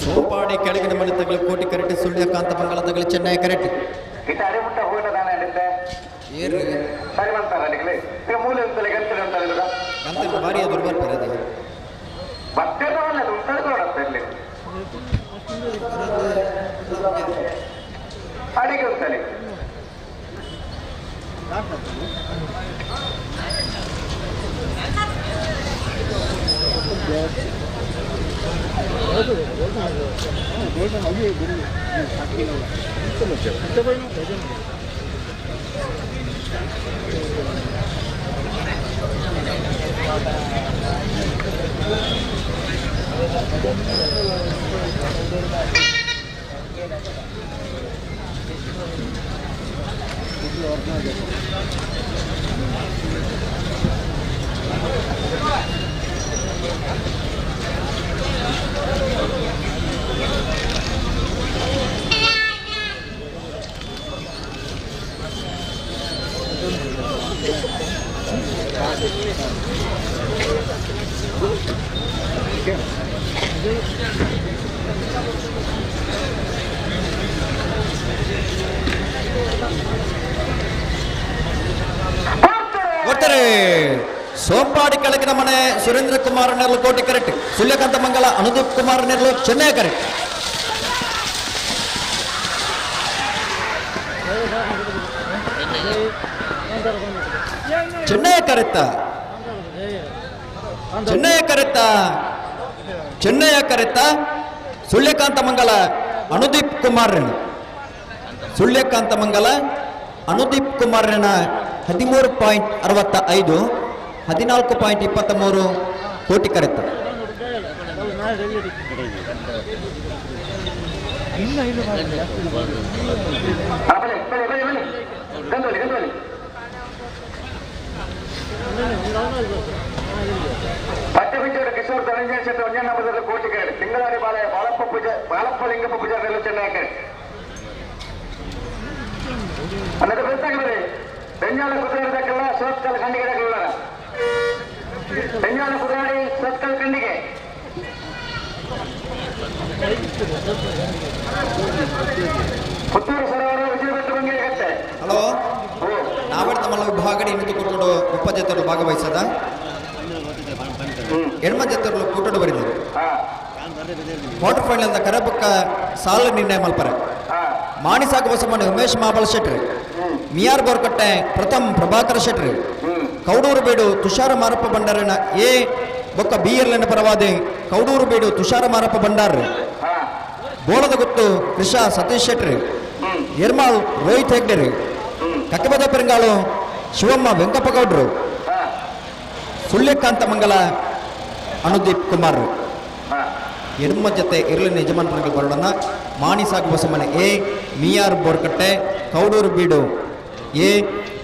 ಸೋಪಾಡಿ ಕೆಳಗಿನ ಮನೆ ತಗಲಿ ಕೋಟಿ ಕರೆಕ್ಟ್ ಸುಳ್ಯಕಾಂತ ಮಂಗಲ ತಗಲಿ ಚೆನ್ನೈ ಕರೆಕ್ಟ್ ಅರೆಮುಟ್ಟ ಹೋಗಿದ ದಾನ ಏರ್ರಿ ಸರಿ ಮಾಡ್ತಾರೆ ಮೂಲೆ ಅಂತಲೇ ಗಂಟೆ ಅಂತಾರೆ ಗಂಟೆ ಭಾರಿ ಎದುರು ಬರ್ತಾರೆ ಅದು ಬರ್ತೇವಲ್ಲ ಉಂಟಲ್ಲಿ ಅಡಿಗೆ ಉಂಟಲ್ಲಿ ಸೋಂಪಾಡಿ ಕೆಳಗಿನ ಮನೆ ಸುರೇಂದ್ರ ಕುಮಾರ್ ನೆರಳು ಕೋಟಿ ಕರೆಕ್ಟ್. ಸುಳ್ಯಕಾಂತ ಮಂಗಲ ಅನುದೀಪ್ ಕುಮಾರ್ ನೆರಳು ಚೆನ್ನೈ ಕರೆಕ್ಟ್. ಚೆನ್ನೈ ಕರೆತ್ತ ಸುಳ್ಯಕಾಂತಮಂಗಲ ಅನುದೀಪ್ ಕುಮಾರಣ್ಣ ಅನುದೀಪ್ ಕುಮಾರಣ್ಣ 13.65 14.23 ಕೋಟಿ ಕರೆತ್ತ. ಪಟ್ಟಬಿಂಜೋಡ ಕಿಶೋರ್ ಧನಂಜಯ ಕ್ಷೇತ್ರ ಒಂದೇ ನಂಬರ್ ಕೋಟಿಗೆ ತಿಂಗಳಾರಿ ಬಾಳಪ್ಪ ಲಿಂಗಪ್ಪ ಪೂಜಾರಿ ಚೆನ್ನೈ ಅನ್ನೋದು ಗೊತ್ತಾಗ್ತದೆ. ಬೆಂಜಾಲ ಕುದುರಾಡಿದಕ್ಕೆಲ್ಲ ಸೋತ್ಕಲ್ ಖಂಡಿಗೆ ಬೆಂಜಾಲ ಕುದುರಾಡಿ ಸೋತ್ಕಲ್ ಖಂಡಿಗೆ ಪುತ್ತೂರು ಸರೋವರ ವಿಜಯಭಟ್ಟ ಬಂಗೆ ಕಟ್ಟೆ. ಹಲೋ, ನಾವೆಡ್ ತಮ್ಮ ವಿಭಾಗಡಿ ಇನ್ನು ಕೂಟೋಡು ಉಪಜಾತರು ಭಾಗವಹಿಸದ ಹೆಣ್ಮಜಾತರು ಕೂಟೋಡು ಬರಿದರು. ಕ್ವಾರ್ಟರ್ ಫೈನಲ್ ಕರಬಕ್ಕ ಸಾಲ ನಿರ್ಣಯ ಮಲ್ಪರ ಮಾಣಿಸಾಗ ಬಸಮ್ಮನ ಉಮೇಶ್ ಮಾಬಳ ಶೆಟ್ರಿ, ಮಿಯಾರ್ ಬೋರ್ಕಟ್ಟೆ ಪ್ರಥಮ್ ಪ್ರಭಾಕರ ಶೆಟ್ರಿ, ಕೌಡೂರು ಬೇಡು ತುಷಾರ ಮಾರಪ್ಪ ಭಂಡಾರನ ಎ ಬೊಕ್ಕ ಬಿಎರ್ಲೆನ ಪರವಾದೆ ಕೌಡೂರು ಬೇಡು ತುಷಾರ ಮಾರಪ್ಪ ಭಂಡಾರ್ರಿ, ಬೋಳದ ಗುತ್ತು ಕೃಷ ಸತೀಶ್ ಶೆಟ್ರಿ, ಎರ್ಮಾಳ್ ರೋಹಿತ್ ಹೆಗ್ಡೆರಿ, ಕಕ್ಕಬದ ಪೆರಂಗಾಳು ಶಿವಮ್ಮ ವೆಂಕಪ್ಪ ಗೌಡ್ರು, ಸುಳ್ಯಕಾಂತಮಂಗಲ ಅನುದೀಪ್ ಕುಮಾರ್. ಎಡ್ಮ ಜೊತೆ ಇರಲಿನ ಯಜಮಾನರುಗಳು ಬರೋಣ. ಮಾಣಿಸಾಗು ಬಸಮ್ಮನ ಎ, ಮಿಯಾರ್ ಬೋರ್ಕಟ್ಟೆ, ಕೌಡೂರು ಬೀಡು ಎ,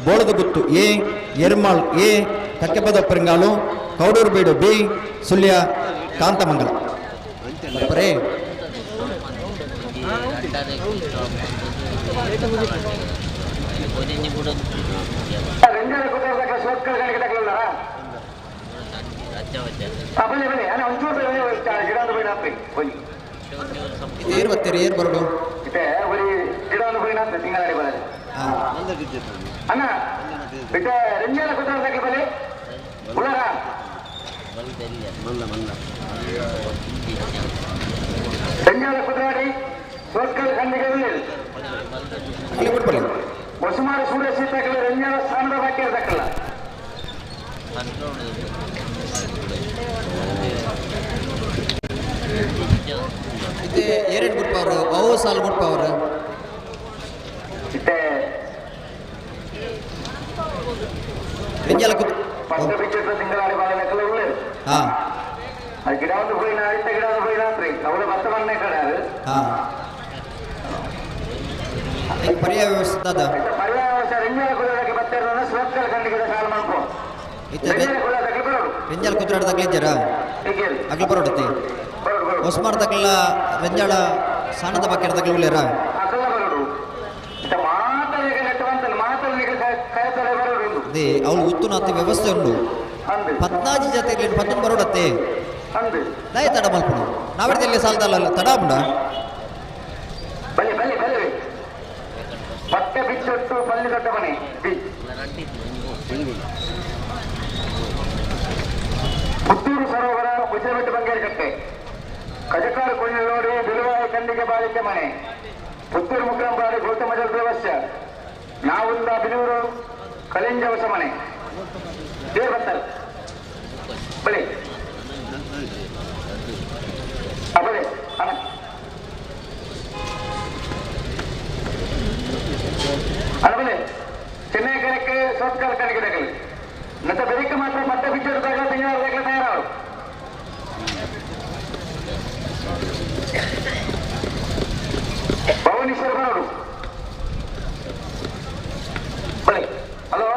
ಬೋಳದ ಗುತ್ತು ಎ, ಎರ್ಮಾಳ್ ಎ, ಕಕ್ಕೆಬದ ಪೆರಂಗಾಳು, ಕೌಡೂರು ಬೀಡು ಬಿ, ಸುಳ್ಯ ಕಾಂತಮಂಗಲ. ಬರೇ ಏರ್ ಬತ್ತೀರಿ, ಏರ್ ಬರೋಡು ಅಣ್ಣ ಬಿಟ್ಟ ರಂಜಾನ ಕುದುರಾಡಕ್ಕೆ ಬಲೆ ಉಳರ ರಂಜಾನ ಕುದುರಾಡಿ ಸೋತ್ಕಲ್ ಖಂಡಿಗೆ ಬಸುಮಾರು ಸೂರ್ಯ ಸೀತಾಕಲ್ಲ ರಂಜಾನ ಸ್ಥಾನದ ಬಾಕಿ ಇರಬೇಕಲ್ಲ. ಇದು ಏರೆಡ್ ಗ್ರೂಪ್ ಅವರು ಅವು ಸಾಲ್ ಗ್ರೂಪ್ ಅವರು ತಿಂಗಳಾಡಿ ಬಾಳಬೇಕಲ್ಲ ಉಳ್ಳೇದು. ಅದು ಗಿಡ ಒಂದು ಹೋಯಿನ ಅಡಿತ ಗಿಡ ಒಂದು ಹೋಯಿನ ಅಂತ್ರಿ ಅವಳು ಭತ್ತ ಮಣ್ಣೆ ಕಡೆ ಅದು ಪರ್ಯಾಯ ವ್ಯವಸ್ಥೆ ಪರ್ಯಾಯ ವ್ಯವಸ್ಥೆ ರಂಜಾನ ಕುದುರಾಡಕ್ಕೆ ಬರ್ತಿರೋದನ್ನ ಸೋತ್ಕಲ್ ಖಂಡಿಗೆ ಸಾಲ ಮಾಡ್ಕೊ ರೆಂಜಾಳ ಕುದುರಾಡ್ದಾಗ್ಲಿದ್ದಾರ ಅಗ್ಲ ಬರೋಡತಿ ಹೊಸ್ಮಾರ್ದಾಗಲ್ಲ ರೆಂಜಾಳ ಸಾಣದ ಬಾಕಿರ್ದಾಗ್ಲ ಉಳ್ಳೇರ ಅದೇ ಅವಳು ಉತ್ತುನಾತಿ ವ್ಯವಸ್ಥೆ ಉಂಡು 14 ಜೊತೆ 11 ಬರೋಡತ್ತೆ ದಯ ತಡ ಮಲ್ಪುಡು ನಾವೆಡ್ದಲ್ಲಿ ಸಾಲದಲ್ಲ ತಡ ಉಂಡ ಪಟ್ಟೆ ಬಿಚ್ಚೊಟ್ಟು ಪಲ್ಲಿ ದೊಡ್ಡ ಮನೆ ಪುತ್ತೂರು ಸರೋವರ ವಿಜಯಭಟ್ಟ ಬಂಗೇರಿ ಕಟ್ಟೆ ಕಜಕಾರು ಕೊಳ್ಳೋಡಿ ಬಿರುವಾಯಿ ಕಂಡಿಗೆ ಬಾಳಿಕೆ ಮನೆ ಪುತ್ತೂರು ಮುಗ್ರಂಬಾಡಿ ಗೌತಮಜಲ್ ದೇವಸ್ಯ ನಾವುಂದ ಬಿನೂರು ಕಲಿಂಜವಸ ಮನೆ ದೇವ್ ಬರ್ತಾರೆ ಬಳಿ ಬಳಿ ಅಣ್ಣ ಅಣಬಲೆ ಚೆನ್ನೈ ಕಣಕ್ಕೆ ಸೋತ್ಕಾಲ ಕಣಕ್ಕೆ ತಗಲಿ ನಟ ಬೆರಿಕೆ ಮಾತ್ರ ಮತ್ತೆ ಬಿಚ್ಚೋದು ತಗಲ ತಿಂಗಳಾಗಲೇ ತಯಾರವರು ಭುವನೇಶ್ವರ್ ಬರೋಡು ಬಳಿ. ಹಲೋ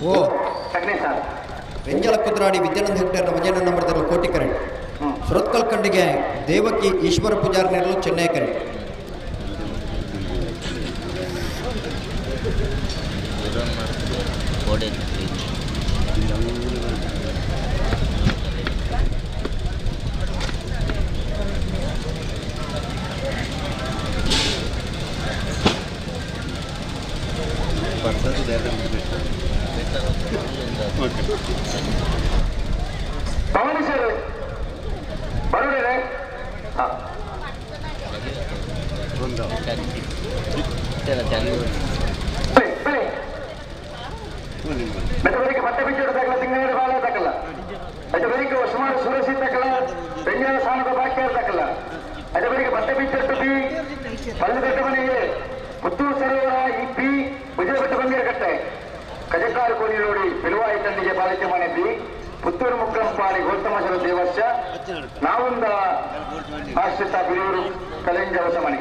ಓ ಸಗಣಿ ಸರ್ ರೆಂಜಾಳ ಕುದುರಾಡಿ ವಿದ್ಯಾನಂದ ಹೆಗ್ಡೇರ್ ವಜನ ನಂಬರ್ ಕೋಟಿ ಕರೆಂಟ್ ಸುರತ್ಕಲ್ ಖಂಡಿಗೆ ದೇವಕಿ ಈಶ್ವರ ಪೂಜಾರಿ ನೆರಳು ಚೆನ್ನೈ ಕರೆಂಟ್ ಭುವನೇಶ್ವರ್ ಬರೋಡಿದೆ ಮೆಟವರಿಗೆ ಬಟ್ಟೆ ಬಿಚ್ಚಿಡು ತಕ್ಕಲ ತಿಂಗಳ ಬಾಳೆ ತಕ್ಕಲ್ಲ ಮೆಟವರಿಗೆ ಸುಮಾರು ಸುರಸಿ ತಕ್ಕಲ ಬೆಂಗಳೂರು ಸಾಣದ ಬಾಕಿ ತಕ್ಕಲ್ಲ ಅದವರಿಗೆ ಬಟ್ಟೆ ಬಿಚ್ಚಿಟ್ಟು ಬಿ ಪಲ್ಲು ದೊಡ್ಡ ಮನೆಗೆ ಪುತ್ತೂರು ಸರೋವರ ಇಪ್ಪಿ ವಿಜಯಪಟ್ಟ ಬಂದಿರ ಕಟ್ಟೆ ಕಜಕಾರು ಕೋನಿ ನೋಡಿ ಪಿಲುವಾಯಿ ತಂಡಿಗೆ ಪಾಲಿಕೆ ಮನೆ ಬಿ ಪುತ್ತೂರು ಮುಕ್ಕಂಪಾಡಿ ಗೌತಮಶರ ದೇವಸ್ಯ ನಾವೊಂದ ಆಶ್ರಿತ ಬಿರಿಯೂರು ಕಲೆಂಜ ಹೊಸ ಮನೆ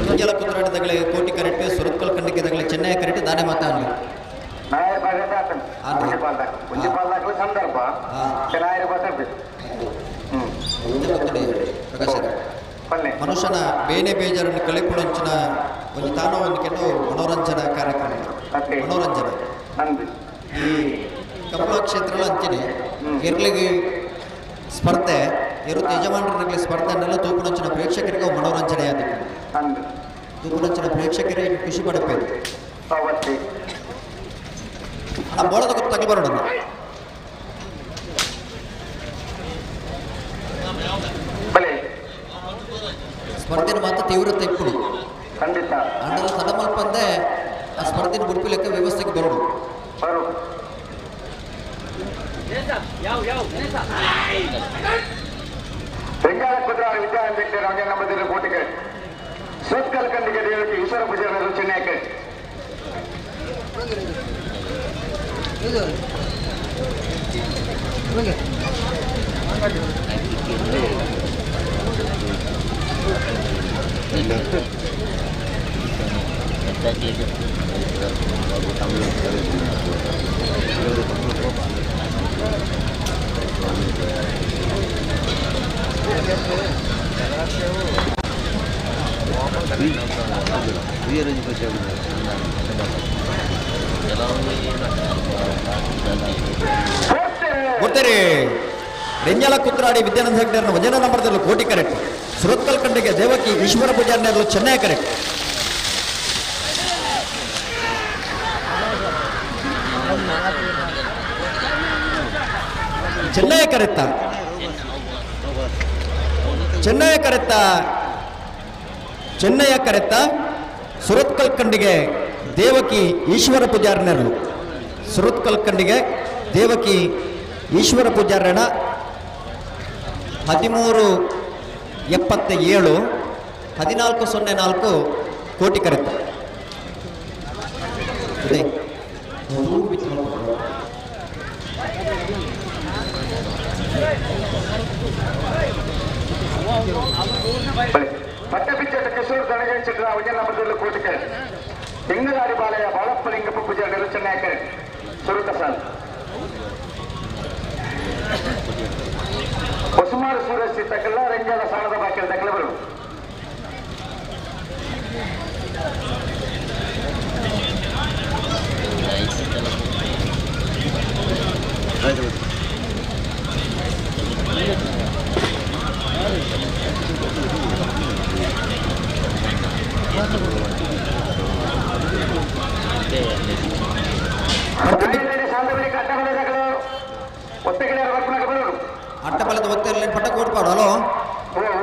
ಮಂಜಲ ಕುಂದ್ರಾಟದಗಳೇ ಕೋಟಿ ಕರೆಕ್ಟ್ ಸುರತ್ಕಲ್ ಖಂಡಿಕೆದಗಳೇ ಚೆನ್ನೈ ಕರೆಕ್ಟ್ ದಾನೆ ಮಾತಾಡಲಿ ಸಂದರ್ಭ ಮನುಷ್ಯನ ಬೇನೆ ಬೇಜಾರನ್ನು ಕಳಿಪುಣಂಚಿನ ಒಂದು ತಾನೋ ಒಂದು ಕೆಲವು ಮನೋರಂಜನಾ ಕಾರ್ಯಕ್ರಮ ಮನೋರಂಜನೆ ಈ ಕಂಬಳ ಕ್ಷೇತ್ರ ಅಂಚನೆ ಎರ್ಲಿಗೆ ಸ್ಪರ್ಧೆ ಇರುತ್ತೆ ಯಜಮಾನರಿಗೆ ಸ್ಪರ್ಧೆನೆಲ್ಲ ತೂಪುಣಂಚಿನ ಪ್ರೇಕ್ಷಕರಿಗೆ ಮನೋರಂಜನೆ ಆದಿತ್ತು ತೂಪುಣಂಚಿನ ಪ್ರೇಕ್ಷಕರಿಗೆ ಖುಷಿ ಪಡಬೇಕು ಆ ಬೋಳದ ಗೊತ್ತು ತಗಲ್ಬರೋಣ ಸ್ಪರ್ಧೆನ ಮಾತ್ರ ತೀವ್ರತೆ ಇಪ್ಪುಡು ಖಂಡಿತ ಅಂಡದ ತಡಮಲ್ಪಂದೆ ಆ ಸ್ಪರ್ಧೆನ ಬುಡ್ಪಿಲೆಕ್ಕ ವ್ಯವಸ್ಥೆಗೆ ಬರೋಡು ಬೆಂಗಾಳ ಕುದ್ರಾರ ವಿದ್ಯಾರ್ಥಿ ರಂಗ ನಂಬದಿಲ್ಲ ಕೋಟಿಗೆ ಸುತ್ತಲ್ ಕಂಡಿಗೆ ದೇವಕ್ಕೆ ಈಶ್ವರ ಪೂಜೆ ಚೆನ್ನೈಕೆ ಗೊತ್ತೇರಿ ರೆಂಜಾಲ ಕುತ್ರಾಡಿ ವಿದ್ಯಾನಂದ ಹೆಗ್ಡೆರ್ನ ವಜನ ನಂಬರ್ದಲ್ಲಿ ಕೋಟಿ ಕರೆಕ್ಟ್ ಸುರತ್ಕಲ್ ಕಂಡಿಗೆ ದೇವಕಿ ಈಶ್ವರ ಪೂಜಾರ್ನರ್ಲು ಚೆನ್ನೈ ಕರೆಕ್ಟ್ ಚೆನ್ನೈ ಕರೆಕ್ಟ ಚೆನ್ನೈ ಕರೆಕ್ಟ ಚೆನ್ನೈಯ ಕರೆಕ್ಟ ಸುರತ್ಕಲ್ ಕಂಡಿಗೆ ದೇವಕಿ ಈಶ್ವರ ಪೂಜಾರ್ನರ್ಲು ಸುರತ್ಕಲ್ ಕಂಡಿಗೆ ದೇವಕಿ ಈಶ್ವರ ಪೂಜಾರಣ 1377 1404 ಕೋಟಿ ಕರೆಕ್ಟ್ ಪಟ್ಟಪಿಚ್ಚಟ ಕಿಶೋರ್ ದಣಗಂಚಿಟ್ರ ಅವಜನ ನಂಬರ್ದಲ್ಲಿ ಕೋಟಿಕೆ ತಿಂಗಳಾಡಿ ಬಾಲಯ ಬಾಳಪ್ಪ ಲಿಂಗಪ್ಪ ಪೂಜೆ ಚೆನ್ನೈಕೆ ಸುರುತ ಸಾಲ್ ಹೊಸಮಾರು ಸೂರಸ್ಸಿ ತಕ್ಕಲ್ಲ ರಂಜಾನ ಸಾಣದ ಬಾಕಿಯ ತಕ್ಕಲ ಬರು ಅಟ್ಟಬಲದ ಒತ್ತಲ್ಲಿ ಪಟ್ಟ ಕೊಡ್ಪಾಡು ಹಲೋ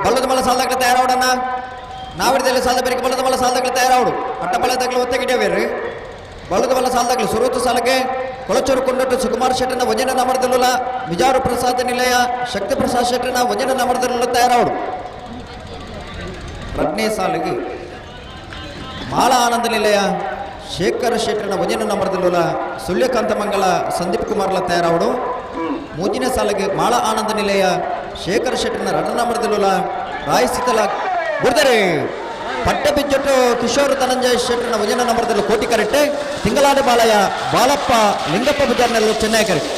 ಬಲ್ಲದ ಮಲ ಸಾಲದಾಗಲೇ ತಯಾರಾವಡನ್ನ ನಾವಿಡ್ದಲ್ಲಿ ಸಾಲದ ಬೇರೆ ಬಲ್ಲದ ಮಲ ಸಾಲದಾಗಲೇ ತಯಾರಾವಡು ಅಟ್ಟಬಲದಾಗಲೇ ಒತ್ತಗಿಡೇವೇರಿ ಬಲ್ಲದ ಮಲ ಸಾಲದಾಗಲೇ ಸುರುತ್ತು ಸಾಲಕ್ಕೆ ಕೊಳಚೂರು ಕೊಂಡಟ್ಟು ಸುಕುಮಾರ್ ಶೆಟ್ಟನ ವಜನ ನಮರದಲ್ಲ ವಿಜಾರು ಪ್ರಸಾದ ನಿಲಯ ಶಕ್ತಿ ಪ್ರಸಾದ್ ಶೆಟ್ಟನ ವಜನ ನಮರದಲ್ಲ ತಯಾರಾವಡು ಪ್ರಜ್ಞೆ ಸಾಲಿಗೆ ಮಾಳ ಆನಂದ ನಿಲಯ ಶೇಖರ್ ಶೆಟ್ಟರ್ನ ಒಂಜನ ನಂಬರ್ದಲ್ಲ ಸೂರ್ಯಕಾಂತ ಮಂಗಲ ಸಂದೀಪ್ ಕುಮಾರ್ಲ ತಯಾರಾವಡು ಮೂಜಿನ ಸಾಲಿಗೆ ಮಾಳ ಆನಂದ ನಿಲಯ ಶೇಖರ್ ಶೆಟ್ಟರ್ನ ರಡ ನಂಬರ್ದಲ್ಲ ರಾಯಸಿತಲ ಗುರ್ದರೆ ಪಟ್ಟೆ ಬಿಜ್ಜೊಟ್ಟು ಕಿಶೋರ್ ಧನಂಜಯ ಶೆಟ್ಟರ್ನ ಒಂಜನ ನಂಬರ್ದಲ್ಲ ಕೋಟಿ ಕರೆಕ್ಟ್ ತಿಂಗಳಾದ ಬಾಲಯ ಬಾಲಪ್ಪ ಲಿಂಗಪ್ಪ ಬುಜಾರ್ನಲ್ಲೂ ಚೆನ್ನೈ ಕರೆಕ್ಟ್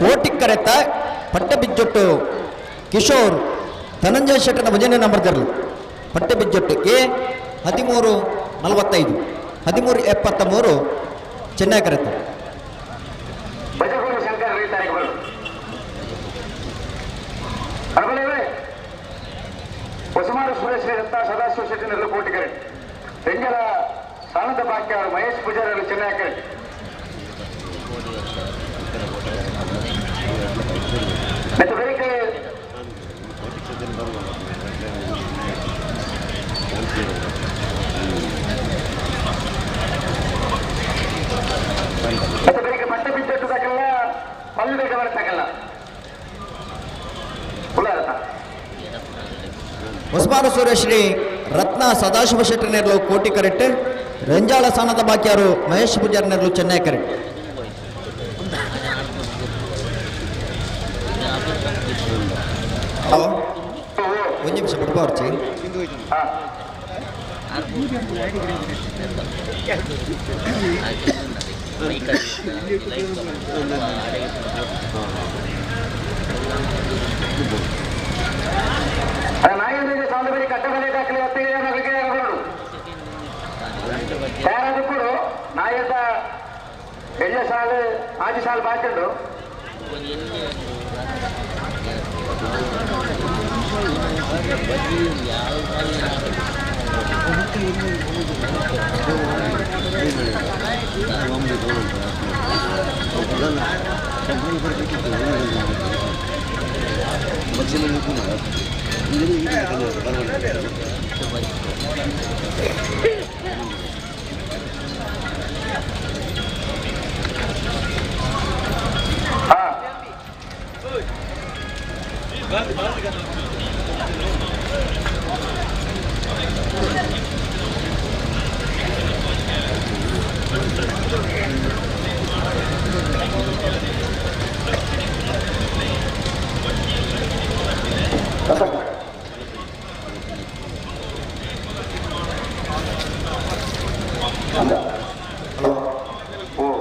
ಕೋಟಿಕ್ಕರೆತ್ತ ಪಟ್ಟೆ ಬಿಜ್ಜೊಟ್ಟು ಕಿಶೋರ್ ಧನಂಜಯ ಶೆಟ್ಟರ್ನ ಭಜನೆ ನಂಬರ್ ತರಲು ಪಟ್ಟೆ ಬಿಜ್ಜೊಟ್ಟು ಎ 13:45 13:73 ಚೆನ್ನೈ ಕರೆತ್ತ ಹೊಸಮಾರು ಸುರೇಶ್ ದತ್ತ ಸದಾಶಿವ ಶೆಟ್ಟಿನಲ್ಲಿ ಕೋಟಿ ಕರೆಕ್ಟ್ ಬೆಂಗಲ ಸಾನಂದ ಬಾಕ್ಯ ಅವರು ಮಹೇಶ್ ಪೂಜಾರಿ ಚೆನ್ನೈ ಕರೆಕ್ಟ್ ಮತ್ತು ಬೆಳಿಗ್ಗೆ ಪಟ್ಟೆ ಬಿಚ್ಚಟ್ಟು ತಕ್ಕಲ್ಲ ಪಲ್ಲು ಬೇಗ ಬರ್ತಕ್ಕಲ್ಲ ಹೊಸಮಾರು ಸುರೇಶ್ರೀ ರತ್ನ ಸದಾಶಿವ ಶೆಟ್ಟಿ ನೆರಲು ಕೋಟಿ ಕರೆಕ್ಟ್ ರಂಜಾಳ ಸಾನದ ಬಾಕ್ಯಾರು ಮಹೇಶ್ ಪೂಜಾರಿ ನೆರಲು ಚೆನ್ನೈ ಕರೆಕ್ಟ್ ಒಂದು ನಿಮಿಷ ಬಿಡ್ಬಾರ್ಚಿ ನಾಗೇಂದ್ರ ಸೌಂದರ್ಯ ಕಟ್ಟಬಲೆ ದಾಖಲೆ ತಯಾರಾದಕ್ಕೂ ನಾಯಕ ಎಳ್ಳೆ ಸಾಲು ಆಜಿ ಸಾಲು ಬಾಕೊಂಡು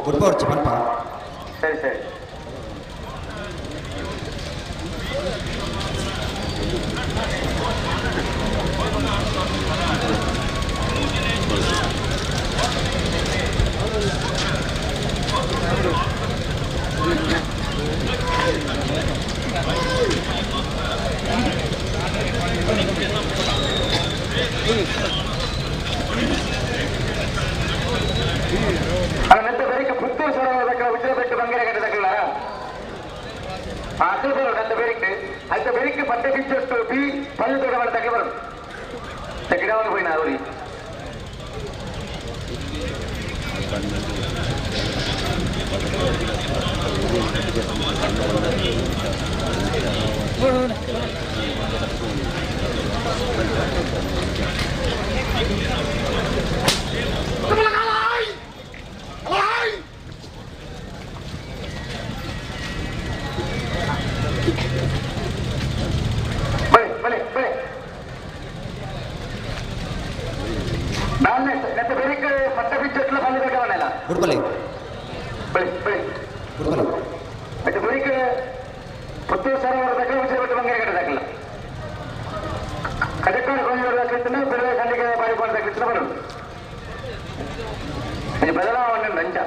ಬಿಡ್ಬಾರ್ಚಿ ಬನ್ಪ ಸರಿ ಸರಿ ಅದನ್ನಂತ ಬೇರೆ ಪುತ್ತೂರು ಸರೋವರ ಉಜ್ಜಲಪೆಟ್ಟು ಬಂಗೇರಗಡ್ಡೆ ತಗೊಳ್ಳ ಅದು ಬರೋದು ಅಂತ ಬೇರಿಕೆ ಅಂತ ಬೇರಿಕೆ ಪಟ್ಟೆ ಬಿಚ್ಚಷ್ಟು ಬಿ ಪಲ್ಲು ತಗೊಂಡು ತಗೊಳ್ಳಿ ಬರೋದು ಗಿಡವನ್ನು ಹೋಯ್ನ ಅವಳಿ ಗುಡ್ಬಲೆ ಗುಡ್ಬಲೆ ಮತ್ತೆ ಬರೀಕ್ ಪುತ್ತೂರು ಸರೋವರ ತಕ್ಕ ಉಜ್ಜಲಪೆಟ್ಟು ಬಂಗೇರಗಡ್ಡೆ ತಗೊಳ್ಳ ಕಜಕ್ಕಾಡು ಕೊಂಡೂರು ತಕ್ಕಲಿತ್ತು ಬೆಳೆ ಸಂಡಿಗೆ ಬಾರಿಕೊಂಡು ತಕ್ಕಲಿತ್ತು ಬರೋದು ಇದು ಬದಲಾವಣೆ ಲಂಚ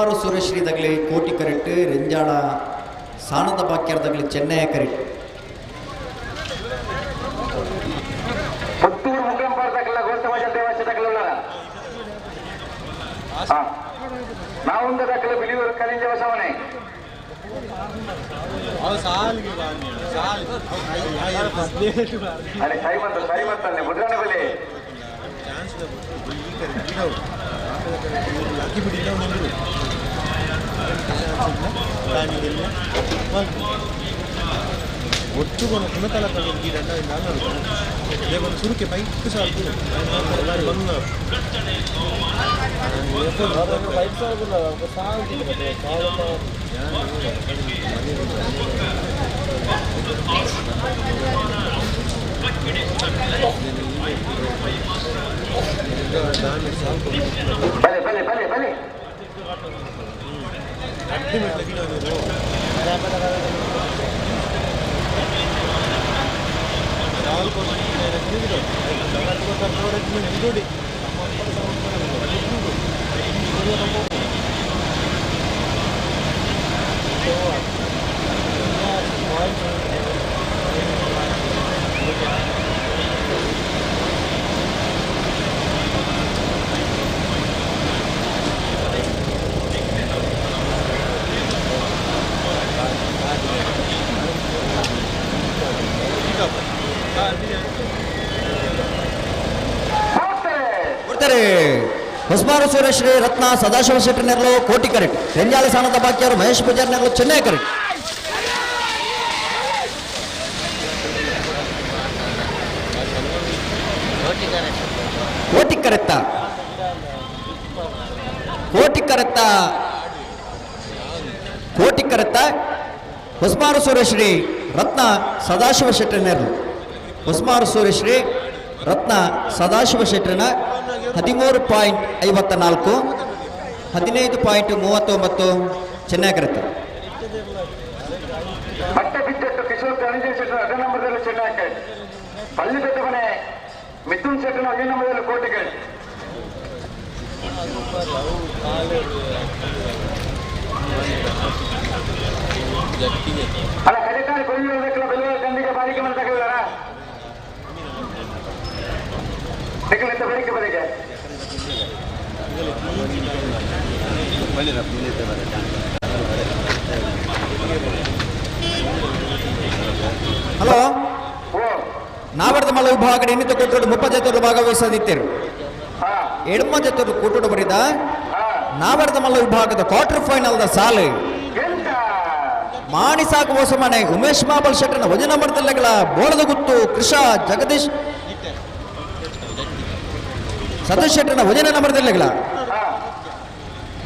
ಹೊಸ್ಮಾರು ಸುರೇಶ್ರೀ ದಗ್ಲಿ ಕೋಟಿ ಕರೆಕ್ಟ್ ರೆಂಜಾಳ ಸಾಣದ ಬಾಕ್ಯರ್ ದಗ್ಲಿ ಚೆನ್ನೈ ಕರೆಕ್ಟ್ ಪುತ್ತೂರು ಮುಖಂಪರ್ದಕ್ಕೆಲ್ಲ ಗೋಸಮಾಜ ದೇವಾಸದಕ್ಕೆಲ್ಲ ನಾವೊಂದು ದಕ್ಕಲು ಬಿಳಿಯೂರು ಕಲಿಂಜ ಹೊಸವನೆ ಅರೆ ಸರಿ ಬಂತಂದೆ ಮುದ್ರಣ ಬೆಲೆ ಒಟ್ಟು ಕುಣತಲ ಈ ರಂಡ ಸುರುಕೆ ಬೈಕ್ ಸಾಕು ಬಲೆ ಬಲೆ ಬಲೆ ಬಲೆ ಹೊಸ್ಮಾರು ಸುರೇಶ್ರೀ ರತ್ನ ಸದಾಶಿವ ಶೆಟ್ಟಿ ನೆರಳು ಕೋಟಿ ಕರೆಕ್ಟ್ ರೆಂಜಾಳ ಸಾಣದ ಬಾಕ್ಯರು ಮಹೇಶ್ ಪೂಜಾರಿ ನೆರಳು ಚೆನ್ನೈ ಕರೆಕ್ಟ್ ಕೋಟಿ ಕರೆತ್ತ ಕೋಟಿ ಕರೆತ್ತ ಕೋಟಿ ಕರೆತ್ತ ಹೊಸ್ಮಾರು ಸುರೇಶ್ರೀ ರತ್ನ ಸದಾಶಿವ ಶೆಟ್ಟಿ ನೆರಳು ಹೊಸ್ಮಾರು ಸುರೇಶ್ರೀ ರತ್ನ ಸದಾಶಿವ ಶೆಟ್ಟರಿನ 13.54 15.39 ಚೆನ್ನೈ ಕರೆತ್ತ ಬಟ್ಟೆ ಬಿದ್ದಟ್ಟು ಕಿಶೋರ್ ಧನಂಜಯ ಶೆಟ್ಟರ್ ಅರ್ಧ ನಂಬರ್ದಲ್ಲಿ ಚೆನ್ನೈ ಪಲ್ಲಿ ಬೆಟ್ಟ ಮನೆ ಮಿಥುನ್ ಶೆಟ್ಟರ್ನ 1 ನಂಬರ್ದಲ್ಲಿ ಕೋಟಿಗೆ ಅಲ್ಲ ಕಡಿತಾರೆ ಕೊಯ್ಯುವುದಕ್ಕೆಲ್ಲ ಬೆಲ್ಲ ಗಂದಿಗೆ ಬಾರಿಗೆ ಮೇಲೆ ತಗೊಳ್ಳಾರ ನಿಖಿಲಿಂದ ಬರಿಕೆ ಬರಿಗೆ ಹಲೋ ನಾವರ್ದ ಮಲ್ಲ ವಿಭಾಗ ಎನ್ನಿತ ಕೊಟ್ಟರು 30 ಜೊತೆ ಭಾಗವಹಿಸದಿದ್ದರು ಎಡಮ ಜೊತೆ ಕೂಟೋಡು ಬರಿದ ನಾವರ್ದ ಮಲ್ಲ ವಿಭಾಗದ ಕ್ವಾರ್ಟರ್ ಫೈನಲ್ದ ಸಾಲು ಮಾಣಿಸಾಕು ಹೊಸಮನೆ ಉಮೇಶ್ ಮಾಬಲ್ ಶೆಟ್ಟರ್ನ ವಜನ ಮರ್ದಲ್ಲೆಗಳ ಬೋಳದ ಗುತ್ತು ಕೃಷ ಜಗದೀಶ್ ಸತೀಶ್ ಶೆಟ್ಟರ್ನ ವಜನ ನಂಬರ್ದಲ್ಲೆಗಳ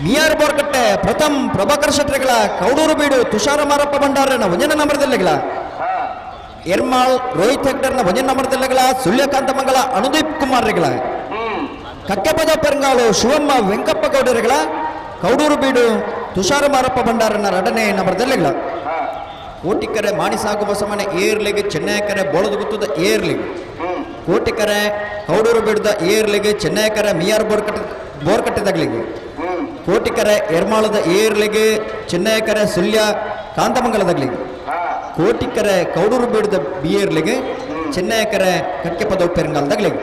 ಮಿಯಾರ್ ಬೋರ್ಕಟ್ಟೆ ಪ್ರಥಮ್ ಪ್ರಭಾಕರ್ ಶೆಟ್ಟರ್ಗಳ ಕೌಡೂರು ಬೀಡು ತುಷಾರ ಮಾರಪ್ಪ ಭಂಡಾರನ ವಜನ ನಂಬರ್ದಲ್ಲೆಗಳ ಎರ್ಮಾಳ್ ರೋಹಿತ್ ಹೆಕ್ಟರ್ನ ವಜನ ನಂಬರ್ದಲ್ಲೆಗಳ ಸೂರ್ಯಕಾಂತ ಮಂಗಲ ಅನುದೀಪ್ ಕುಮಾರ್ಗಳ ಕಕ್ಕೆಪದ ಪೆರಂಗಾಳು ಶಿವಮ್ಮ ವೆಂಕಪ್ಪ ಗೌಡರುಗಳ ಕೌಡೂರು ಬೀಡು ತುಷಾರ ಮಾರಪ್ಪ ಭಂಡಾರನ ರಡನೆ ನಂಬರ್ದಲ್ಲೆಗಳ ಕೋಟಿಕರೆ ಮಾಣಿಸಾಗು ಬಸಮನೆ ಏರ್ಲಿಗೆ ಚೆನ್ನೈಕರೆ ಬೋಳದ ಗುತ್ತದ ಏರ್ಲಿಗೆ ಕೋಟಿಕರೆ ಕೌಡೂರು ಬೀಡದ ಏರ್ಲಿಗೆ ಚೆನ್ನೈಕರೆ ಮಿಯಾರ್ ಬೋರ್ಕಟ್ಟೆದಗ್ಲಿಗೆ ಕೋಟಿಕರೆ ಎರ್ಮಾಳದ ಏರ್ಲಿಗೆ ಚೆನ್ನೈಕರೆ ಸುಳ್ಯ ಕಾಂತಮಂಗಲದಗ್ಲಿಗೆ ಕೋಟಿಕರೆ ಕೌಡೂರು ಬೀಡದ ಬಿಯರ್ಲಿಗೆ ಚೆನ್ನೈಕರೆ ಕಕ್ಕೆಪದ ಪೆರಂಗಾಲದಗ್ಲಿಗೆ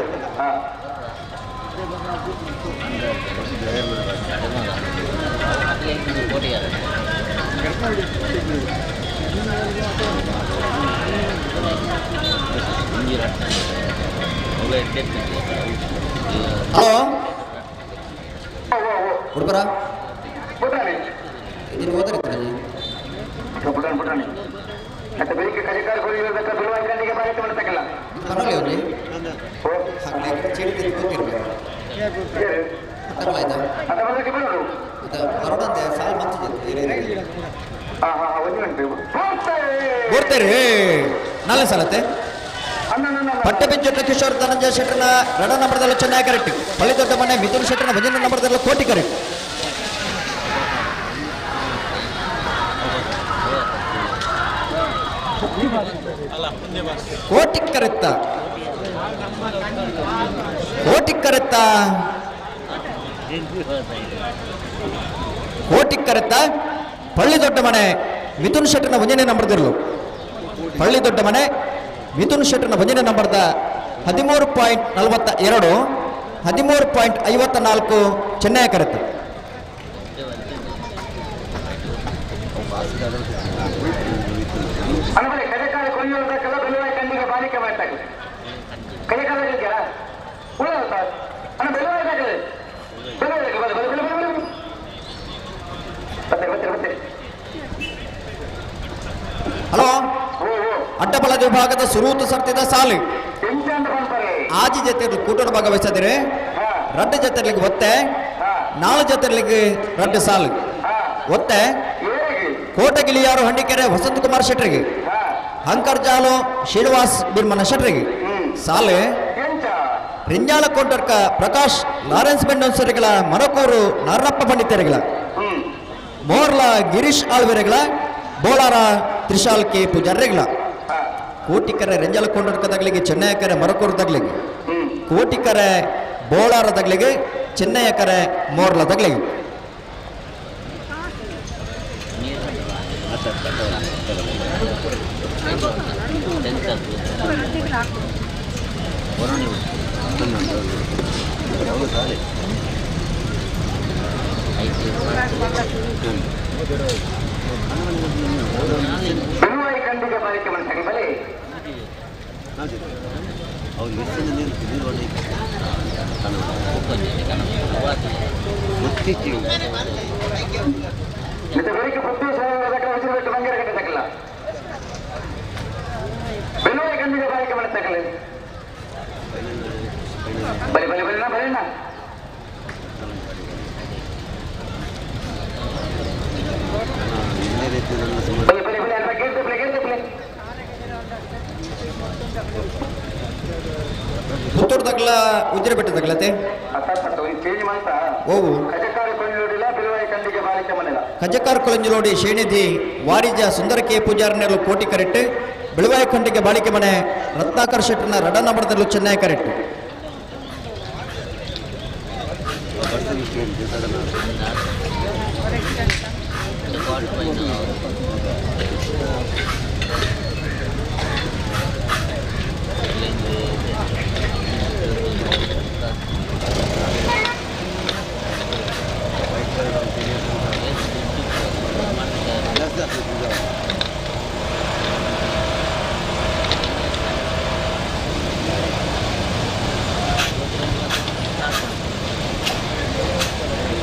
ಹಲೋ ಹುಡುಗರ ಇದನ್ನು ಓದರಿತ್ತೀರಿ ಬುಟಾಣಿ ಮತ್ತೆ ಬೆಳಿಗ್ಗೆ ಕಲಿಕಾರ ಕೊಯ್ಯುವುದಕ್ಕೆ ಸುಲಭವಾಗಿ ಗಂಡಿಗೆ ಬಾಯಿಗೆ ಮಾಡ್ತಕ್ಕಲ್ಲ ಪರವಾಗಿ ಹೋಗಿ ಹಾಗೆ ಚೇಳಿ ಕೂತಿರ್ಬೇಕು ಆಯ್ತಾ ಅದು ಅದಕ್ಕೆ ಬರೋದು ಹೊರಡಂತೆ ಸಾಲು ಮಂಚಿದೆ ಒಂದು ಗಂಟೆ ಬೋರ್ತೀರಿ ನಾಳೆ ಸಾಲತ್ತೆ ಪಟ್ಟೆಬಿಂಜೊಟ್ಟ ಕಿಶೋರ್ ಧನಂಜಯ ಶೆಟ್ಟರ್ನ ರಡ ನಂಬರ್ದಲ್ಲೂ ಚೆನ್ನೈ ಕರೆಕ್ಟ್ ಪಳ್ಳಿ ದೊಡ್ಡ ಮನೆ ಮಿಥುನ್ ಶೆಟ್ಟರ್ನ ಭಜನ ನಂಬರ್ದಲ್ಲೂ ಕೋಟಿ ಕರೆಕ್ಟ್ ಕೋಟಿ ಕರೆತ್ತ ಕೋಟಿ ಕರೆತ್ತ ಕೋಟಿಕ್ಕರೆತ್ತ ಪಳ್ಳಿ ದೊಡ್ಡ ಮನೆ ಮಿಥುನ್ ಶೆಟ್ಟರ್ನ 1ನೇ ನಂಬರ್ದಿರಲು ಪಳ್ಳಿ ದೊಡ್ಡ ಮನೆ ಮಿಥುನ್ ಶೆಟ್ಟರ್ನ 1ನೇ ನಂಬರ್ದ 13.42 13.54 ಚೆನ್ನೈ ಕರೆತ್ತ ಅನುಬಲಿ ಕೈಕಾಲು ಕೊಯ್ಯುವುದಕ್ಕೆಲ್ಲ ಬೆಲುವಾಯಿ ಕಣ್ಣಿಗೆ ಬಾಲಿಕೆ ಮಾಡ್ತಾಗಿದೆ ಕೈಕಾಲ ಉಳಿದ ಸರ್ ಅಣ್ಣ ಬೆಲುವಾಯಿ ಬರ್ತೇವೆ ಹಲೋ ಅಡ್ಡಬಲದ ವಿಭಾಗದ ಸುರೂತು ಸರ್ತಿದ ಸಾಲು ಆಜಿ ಜೊತೆ ಕೂಟದ ಭಾಗವಹಿಸಿದರೆ ರಡ್ಡ ಜೊತೆಗಳಿಗೆ ಒತ್ತೆ 4 ಜೊತೆಗಳಿಗೆ ರಡ್ಡ ಸಾಲು ಒತ್ತೆ ಕೋಟಗಿಲಿಯಾರು ಹಂಡಿಕೆರೆ ವಸಂತಕುಮಾರ್ ಶೆಟ್ಟರಿಗೆ ಅಂಕರ್ಜಾಲು ಶ್ರೀನಿವಾಸ್ ಬಿರ್ಮನ ಶೆಟ್ಟರಿಗೆ ಸಾಲು ರಿಂಜಾಳ ಕೊಂಡರ್ಕ ಪ್ರಕಾಶ್ ಲಾರೆನ್ಸ್ ಬೆಂಡೊನ್ಸರಿಗಳ ಮರಕೂರು ನಾರಪ್ಪ ಪಂಡಿತರಿಗಳ ಮೋರ್ಲ ಗಿರೀಶ್ ಆಳ್ವೆರೆಗಳ ಬೋಳಾರ ತ್ರಿಶಾಲ್ ಕೆ ಪೂಜಾರಿಗಳ ಕೋಟಿಕರೆ ರಿಂಜಾಳ ಕೊಂಡರ್ಕದಾಗಲಿಗೆ ಚೆನ್ನೈಕರೆ ಮರಕೂರದಾಗಲಿಗೆ ಕೋಟಿಕರೆ ಬೋಳಾರದಾಗಲಿಗೆ ಚೆನ್ನೈಕರೆ ಮೋರ್ಲದಾಗಲಿಗೆ ಬೆಲುವಾಯಿ ಕಣ್ಣಿಗೆ ಬಾಲಿಕೆ ಮಾಡ್ತಾರೆ ಬಲೆ ಬೆಳಿಗ್ಗೆ ಪ್ರತ್ಯೇಕ ಮಂಗರ ಕಟ್ಟಬೇಕಲ್ಲ ಬೆಲುವಾಯಿ ಕಣ್ಣಿಗೆ ಬಾಲಿಕೆ ಮಾಡ್ತಾಗಲ್ಲ ಬಲಿ ಬಲಿ ಬಲಿನ ಬಲಿನ ಬಲಿ ಬಲಿ ಬಲಿ ಅಲ್ವಾ ಕೇಳ್ತೇವೆ ಕೇಳ್ತೇವೆ ಪುತ್ತೂರ್ದಾಗಲ ಉಜಿರೆ ಬೆಟ್ಟದಾಗಲತೆ ಚೇಂಜ್ ಮಾಡ್ತಾ ಓವು ಕಜಕಾರಿ ಕೊಂಡೋಡಿಲ್ಲ ಬೆಲುವಾಯಿ ಕಣ್ಣಿಗೆ ಬಾಲಿಕೆ ಮಾಡಿಲ್ಲ ಕಜಕಾರ್ ಕೊಳಂಜಲೋಡಿ ಶೇಣಿದಿ ವಾರಿಜ ಸುಂದರ ಕೆ ಪೂಜಾರನೆರಲು ಕೋಟಿ ಕರೆಟ್ಟು ಬೆಳುವಾಯಿ ಖಂಡಿಗೆ ಬಾಳಿಕೆ ಮನೆ ರತ್ನಾಕರ್ ಶೆಟ್ಟರ್ನ ರಡ ನಂಬರ್ದಲ್ಲೂ ಚೆನ್ನೈ ಕರೆಟ್ಟು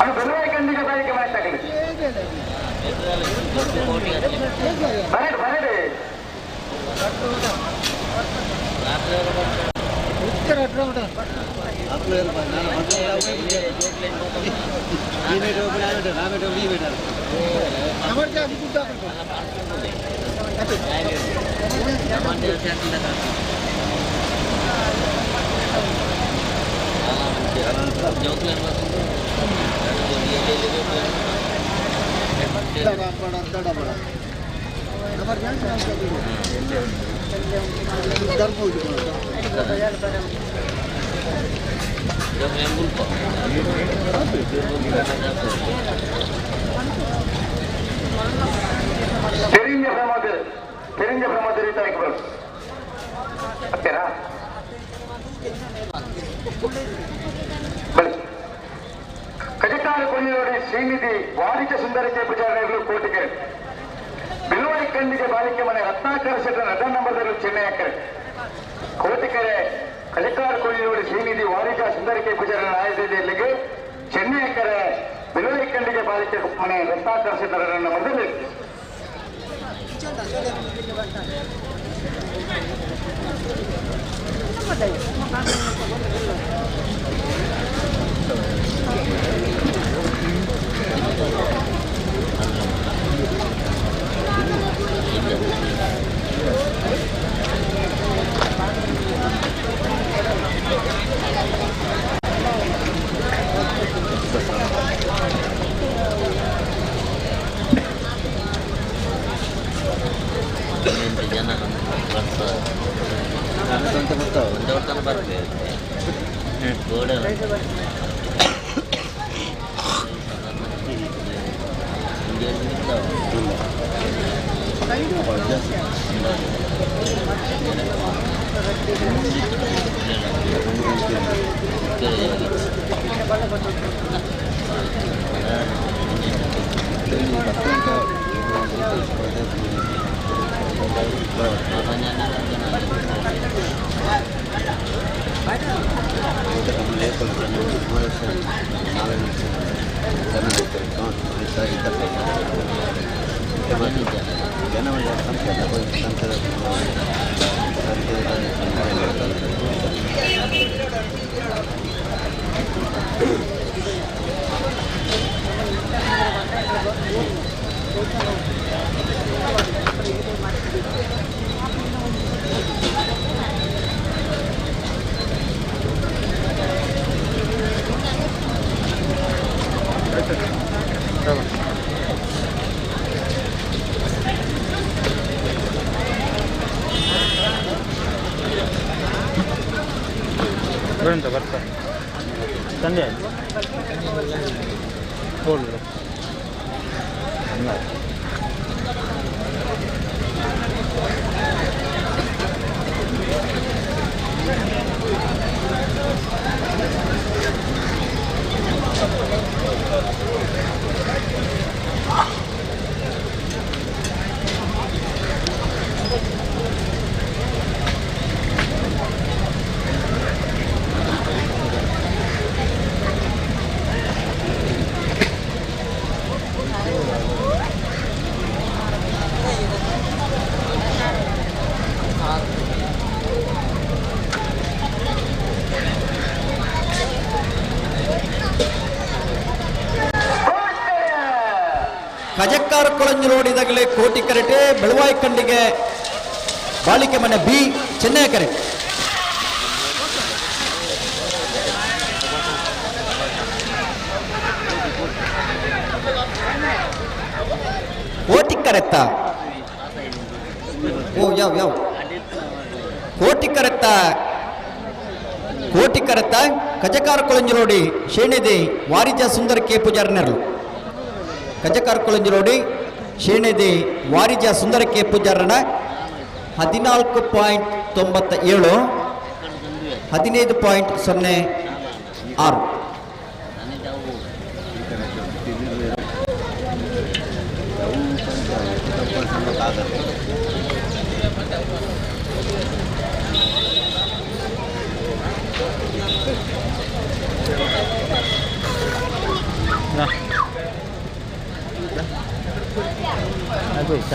ಅದು ಬೆಲುವಾಯಿ ಕಣ್ಣಿಗೆ ಬಾಲಿಕೆ ಮಾಡ್ತಾಗಲಿ ಬರಡು ಬರಡು தெரிஞ்ச பிரம தெரிவித்தாய்க்கு ಅತ್ತೇನಾ ಕಜಕಾಲ ಕೊಲ್ಲಿಯೋಡಿ ಶ್ರೀನಿಧಿ ವಾರಿಕ ಸುಂದರಕ್ಕೆ ಪೂಜಾರಿಗಳು ಕೋಟಿಗೆ ಬೆಲುವಾಯಿ ಕಣ್ಣಿಗೆ ಬಾಲಿಕೆ ಮನೆ ರತ್ನಾಕರ ಶೆಟ್ಟರ ರಡ ನಂಬರ್ದಲ್ಲೂ ಚೆನ್ನೈಕರೆ ಕೋಟಿಕೆರೆ ಕಜಕಾಲ ಕೊಲ್ಲಿಯೋಡಿ ಶ್ರೀನಿಧಿ ವಾರಿಕ ಸುಂದರಕ್ಕೆ ಪೂಜಾರಿ ಆಯದಲ್ಲಿಗೆ ಚೆನ್ನೈಕರೆ ಬೆಲುವಾಯಿ ಕಣ್ಣಿಗೆ ಬಾಲಿಕೆ ಮನೆ ರತ್ನಾಕರ ಶೆಟ್ಟರ ರಡ ನಂಬರ್ದಲ್ಲಿ ಬರ್ತಾರೆ ಸಂಜೆ ಹೋಗ್ಲಿ ಕಜಕ್ಕಾರ ಕೊಳಂಜು ನೋಡಿದಾಗಲೇ ಕೋಟಿ ಕರೆಟೆ ಬೆಳವಾಯಿ ಕಂಡಿಗೆ ಬಾಳಿಕೆ ಮನೆ ಬಿ ಚೆನ್ನೈ ಕರೆ ಕೋಟಿ ಕರೆತ್ತ ಓ ಯಾವ ಕೋಟಿ ಕರೆತ್ತ ಕಜಕಾರ ಕೊಳಂಜು ನೋಡಿ ಶೇಣಿದೆ ವಾರಿಜ ಸುಂದರ ಕೆ ಪೂಜಾರನರು ಕಜಕಾರ ಕೊಳಂಜು ನೋಡಿ ಶೇಣಿದೆ ವಾರಿಜ ಸುಂದರ ಕೆ ಪೂಜಾರನ 14.97 15.06 ಅದು ಇಷ್ಟ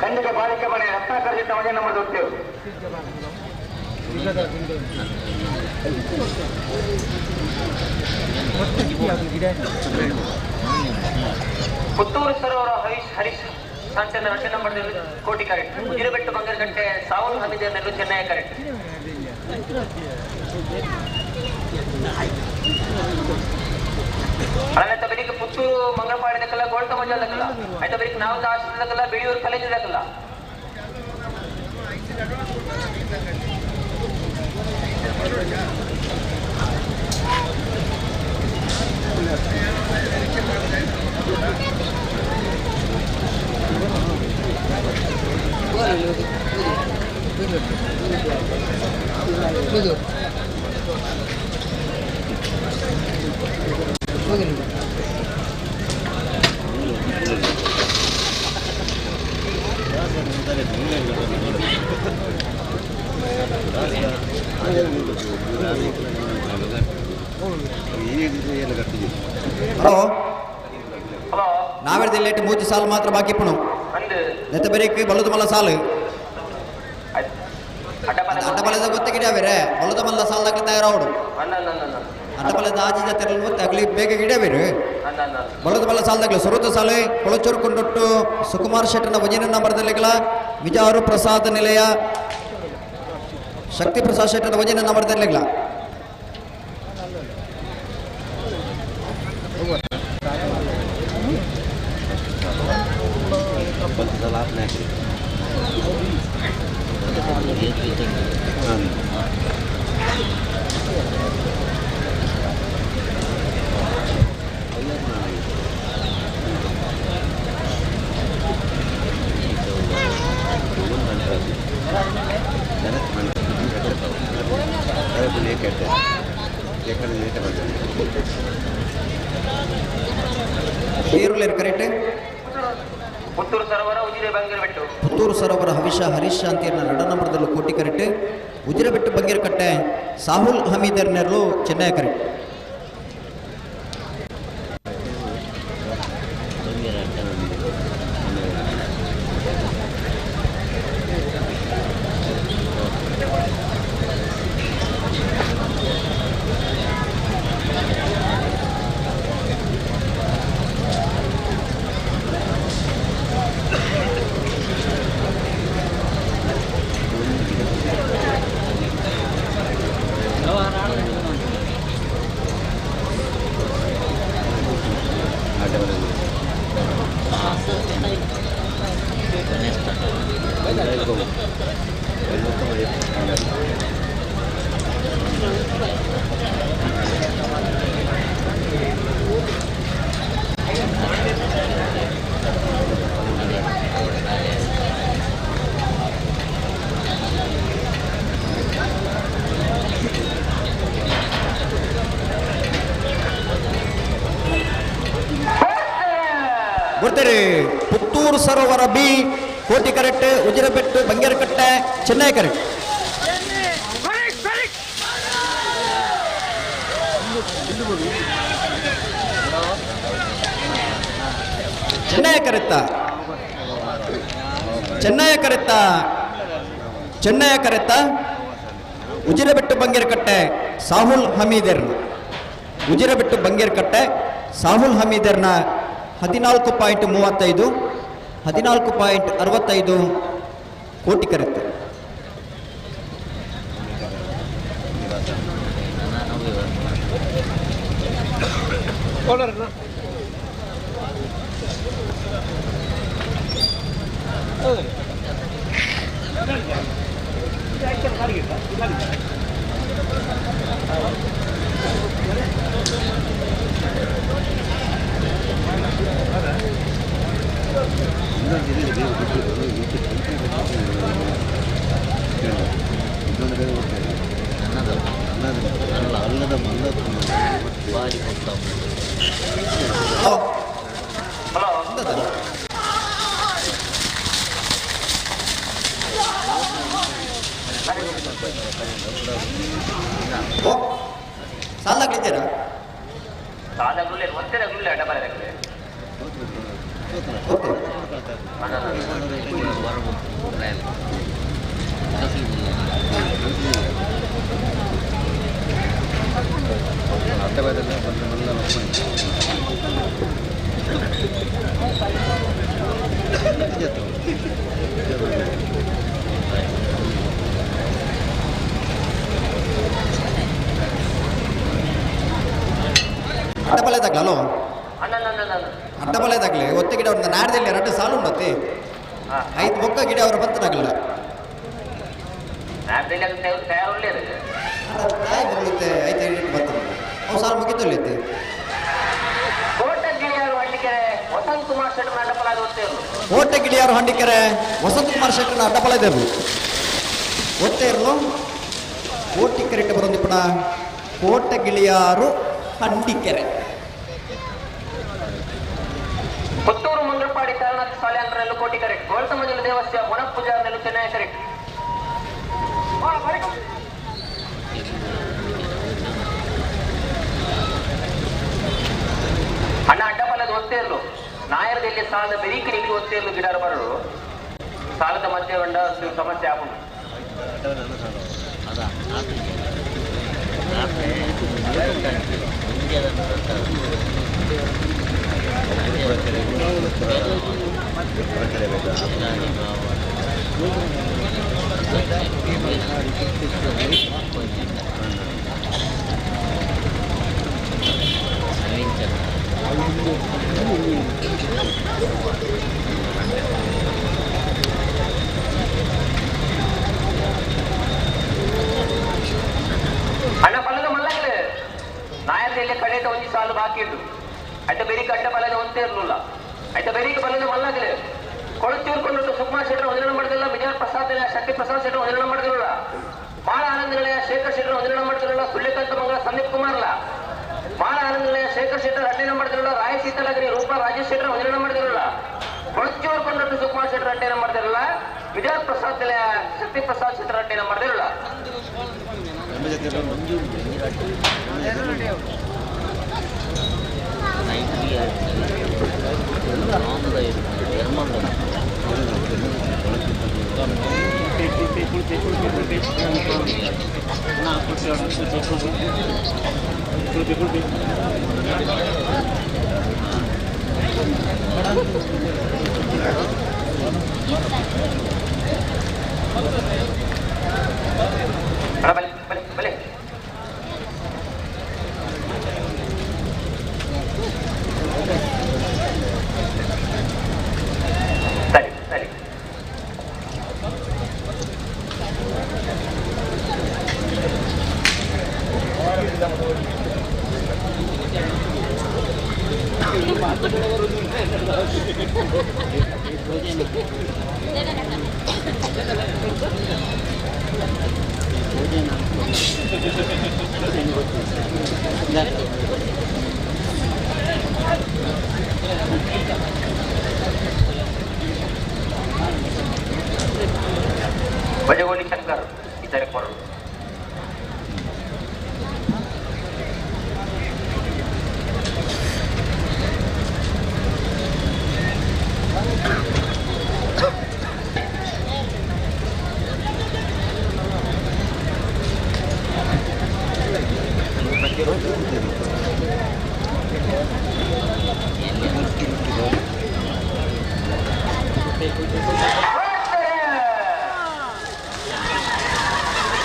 ಖಂಡಿತ ಬಾಳಿಕೆ ಮನೆ ರತ್ನಾಕರ್ ಜಿತ್ತ ಮನೆ ನಂಬರ್ 2 ಪುತ್ತೂರು ಸರೋವರ ಹರೀಶ್ ಸಾಂಚಂದ್ರ 2 ನಂಬರ್ ಕೋಟಿ ಕರೆಕ್ಟ್. ಉಜಿರೆಬೆಟ್ಟು ಬಂಗರಕಟ್ಟೆ ಸಾವಲ್ ಹಮೀದ್ ನೆಲ್ಲು ಚೆನ್ನೈ ಕರೆಕ್ಟ್. ಅಲ್ಲ ಬರೀಕ್ ಪುತ್ತೂರು ಮಂಗಳಪಾಡಿದಕ್ಕಲ್ಲ ಗೋಲ್ಟ ಮಜಾದಕ್ಕಲ್ಲ ಆಯ್ತಾ ಬರೀಕ್ ನಾವು ಆಶ್ರದಕ್ಕಲ್ಲ ಬೆಳಿಯೂರು ಕಲೆಜಿದಕ್ಕಲ್ಲ. ಹಲೋ ನಾವೇಳ್ದು ಲೇಟ್ ಮೂಜಿ ಸಾಲು ಮಾತ್ರ ಬಾಕಿ ಪುಣು ನೆತ್ತ ಬೇರೆಕ್ಕೆ ಬಲ್ಲದ ಮಲ್ಲ ಸಾಲು ಅಡ್ಡಬಲದ ಗೊತ್ತಾಗಿಡ್ಯಾವೇರೆ ಬಲ್ಲದ ಮಲ್ಲ ಸಾಲದಾಗ ತಯಾರವಡು ಅಡ್ಡಬಲದ ಆಜಿ ಜಾತ್ರೆ ತಗಲಿ ಬೇಗ ಗಿಡಬೇರು ಬಲ್ಲದ ಮಲ್ಲ ಸಾಲದಾಗಲಿ ಸುರತ ಸಾಲೆ ಕೊಳಚೂರು ಕೊಂಡೊಟ್ಟು ಸುಕುಮಾರ್ ಶೆಟ್ಟನ ವಜಿನ ನಂಬರ್ದಲ್ಲಿಗಳ ವಿಜಾರು ಪ್ರಸಾದ ನಿಲಯ ಶಕ್ತಿ ಪ್ರಸಾದ್ ಶೆಟ್ಟನ ವಜಿನ ನಂಬರ್ದಲ್ಲಿಗಳ ಕರೆಕ್ಟ್. ಪುತ್ತೂರು ಸರೋವರ ಉಜಿರೆ ಬಂಗರಬೆಟ್ಟು ಪುತ್ತೂರು ಸರೋವರ ಹರೀಶ್ ಶಾಂತಿಯನ್ನ 2 ನಂಬರ್ದಲ್ಲೂ ಕೋಟಿ ಕರೆಕ್ಟ್. ಉಜಿರೆಬೆಟ್ಟು ಬಂಗೇರಕಟ್ಟೆ ಸಾಹುಲ್ ಹಮೀದರ್ ನೆರಳು ಚೆನ್ನೈ ಕರೆಕ್ಟ್. ಪುತ್ತೂರು ಸರೋವರ ಬಿ ಕೋಟಿ ಕರೆಕ್ಟ್. ಉಜಿರೆಬೆಟ್ಟು ಬಂಗೇರಕಟ್ಟೆ ಚೆನ್ನೈ ಕರೆಕ್ಟ್. ಚೆನ್ನೈ ಕರೆಕ್ಟ ಉಜಿರೆಬೆಟ್ಟು ಬಂಗೇರಕಟ್ಟೆ ಸಾಹುಲ್ ಹಮೀದರ್ನ ಉಜಿರೆಬೆಟ್ಟು ಬಂಗೇರಕಟ್ಟೆ ಸಾಹುಲ್ ಹಮೀದರ್ನ 14.35 14.65 ಕೋಟಿ ಕರೆಕ್ಟ್. ಸಾಲಾಗ್ಲಿದ್ದೀರಾ? ಸಾಲಾಗ್ಲೇ ಒಂದೇ ಡಬಲ್ ಬತ್ತಾಗ್ಲ ಅಲೋ ಅಣ್ಣ ಅಡ್ಡಬಲದಾಗ್ಲಿ ಒತ್ತೆ ಗಿಡ ಒಂದು ನಾಡ್ದಲ್ಲಿ 2 ಸಾಲು ಉಂಡತ್ತೆ 5 ಬೊಕ್ಕ ಗಿಡ ಅವರು ಬತ್ತನಾಗಲ್ಲ ನಾಡ್ದಲ್ಲಿ ಅದು ತಯಾರು ಒಳ್ಳೆಯದು ಬರುತ್ತೆ 5 ಬರ್ತದೆ ಅವು ಸಾಲು ಮುಗಿತಲ್ಲೈತೆ ಕೋಟೆ ಗಿಳಿಯಾರು ಹಳ್ಳಿಕೆರೆ ವಸಂತ ಕುಮಾರ್ ಶೆಟ್ಟರ್ ಅಡ್ಡಪಲಾದ ಒತ್ತೇರು ಕೋಟೆ ಗಿಳಿಯಾರು ಹಂಡಿಕೆರೆ ವಸಂತ ಕುಮಾರ್ ಶೆಟ್ಟರ್ನ ಅಡ್ಡಪಲದೇರು ಒತ್ತೆ ಇರಲು ಕೋಟಿ ಕೆರೆಟ್ ಬರೋದಿಪ್ಪಣ ಕೋಟೆ ಗಿಳಿಯಾರು ಹಂಡಿಕೆರೆ ಪುತ್ತೂರು ಮಂಗಳಪಾಡಿ ತಾರನಾಥ ಸಾಲ್ಯಾಂದ್ರಲ್ಲೂ ಕೋಟಿ ಕರೆಕ್ಟ್ ಗೋಲ್ತ ಮಂಜುಳ ದೇವಸ್ಯ ವನಪೂಜಾರನಲ್ಲೂ ಚೆನ್ನೈ ಕರೆಕ್ಟ್ ಅಣ್ಣ ಅಡ್ಡಪಲ್ಲದ ಒತ್ತೇ ಇರಲು ನಾಯರದಲ್ಲಿ ಸಾಲದ ಬೆರೀಕಿ ನಿಲ್ಲಿ ಒತ್ತೇ ಇರಲು ಗಿಡ ಬರಲು ಸಾಲದ ಮಧ್ಯೆ ಬಂಡ ಸಮಸ್ಯೆ ಆಗುದು ಅಣ್ಣ ಪಲ್ಲದ ಮಲ್ಲಾಗಲೇ ನಾಯರದಲ್ಲಿ ಕಡೆದ ಒಂದು ಸಾಲು ಬಾಕಿ ಉಂಟು ಅಡ್ಡ ಬೆರೀಕ ಅಡ್ಡ ಬಲದ ಒಂದೇ ಇರಲಿಲ್ಲ ಅಡ್ಡ ಬೆರೀಕ ಬಲದ ಮಲ್ಲಾಗಲೇ ಕೊಳಚೂರ್ಕೊಂಡು ಸುಕುಮಾರ್ ಶೆಟ್ಟರ್ ಒಂದಿನ ಮಾಡಿದಿಲ್ಲ ವಿಜಯ ಪ್ರಸಾದ್ ಶಕ್ತಿ ಪ್ರಸಾದ್ ಶೆಟ್ಟರ್ ಒಂದಿನ ಮಾಡಿದಿರಲ್ಲ ಬಾಳ ಆನಂದಗಳೇ ಶೇಖರ್ ಶೆಟ್ಟರ್ ಒಂದಿನ ಮಾಡ್ತಿರಲ್ಲ ಸುಳ್ಳಿಕಂತ ಮಂಗಳ ಸಂದೀಪ್ ಕುಮಾರ್ಲ ಬಾಳ ಆನಂದಗಳೇ ಶೇಖರ್ ಶೆಟ್ಟರ್ ಅಡ್ಡಿನ ಮಾಡ್ತಿರಲ್ಲ ರಾಯ ಸೀತಲಗಿರಿ ರೂಪ ರಾಜೇಶ್ ಶೆಟ್ಟರ್ ಒಂದಿನ ಮಾಡಿದಿರಲ್ಲ ಕೊಳಚೂರ್ಕೊಂಡು ಸುಕುಮಾರ್ ಶೆಟ್ಟರ್ ಅಡ್ಡಿನ ಮಾಡ್ತಿರಲ್ಲ ವಿಜಯ ಪ್ರಸಾದ್ ಶಕ್ತಿ ಪ್ರಸಾದ್ ಶೆಟ್ಟರ್ ಅಡ್ಡಿನ ಮಾಡ್ತಿರಲ್ಲ ಬಲೆ ಸರಿ ಸರಿ ಬಜಗೋಲಿ ಶಂಕರ್ ಇತರೆ ಕೊರಡು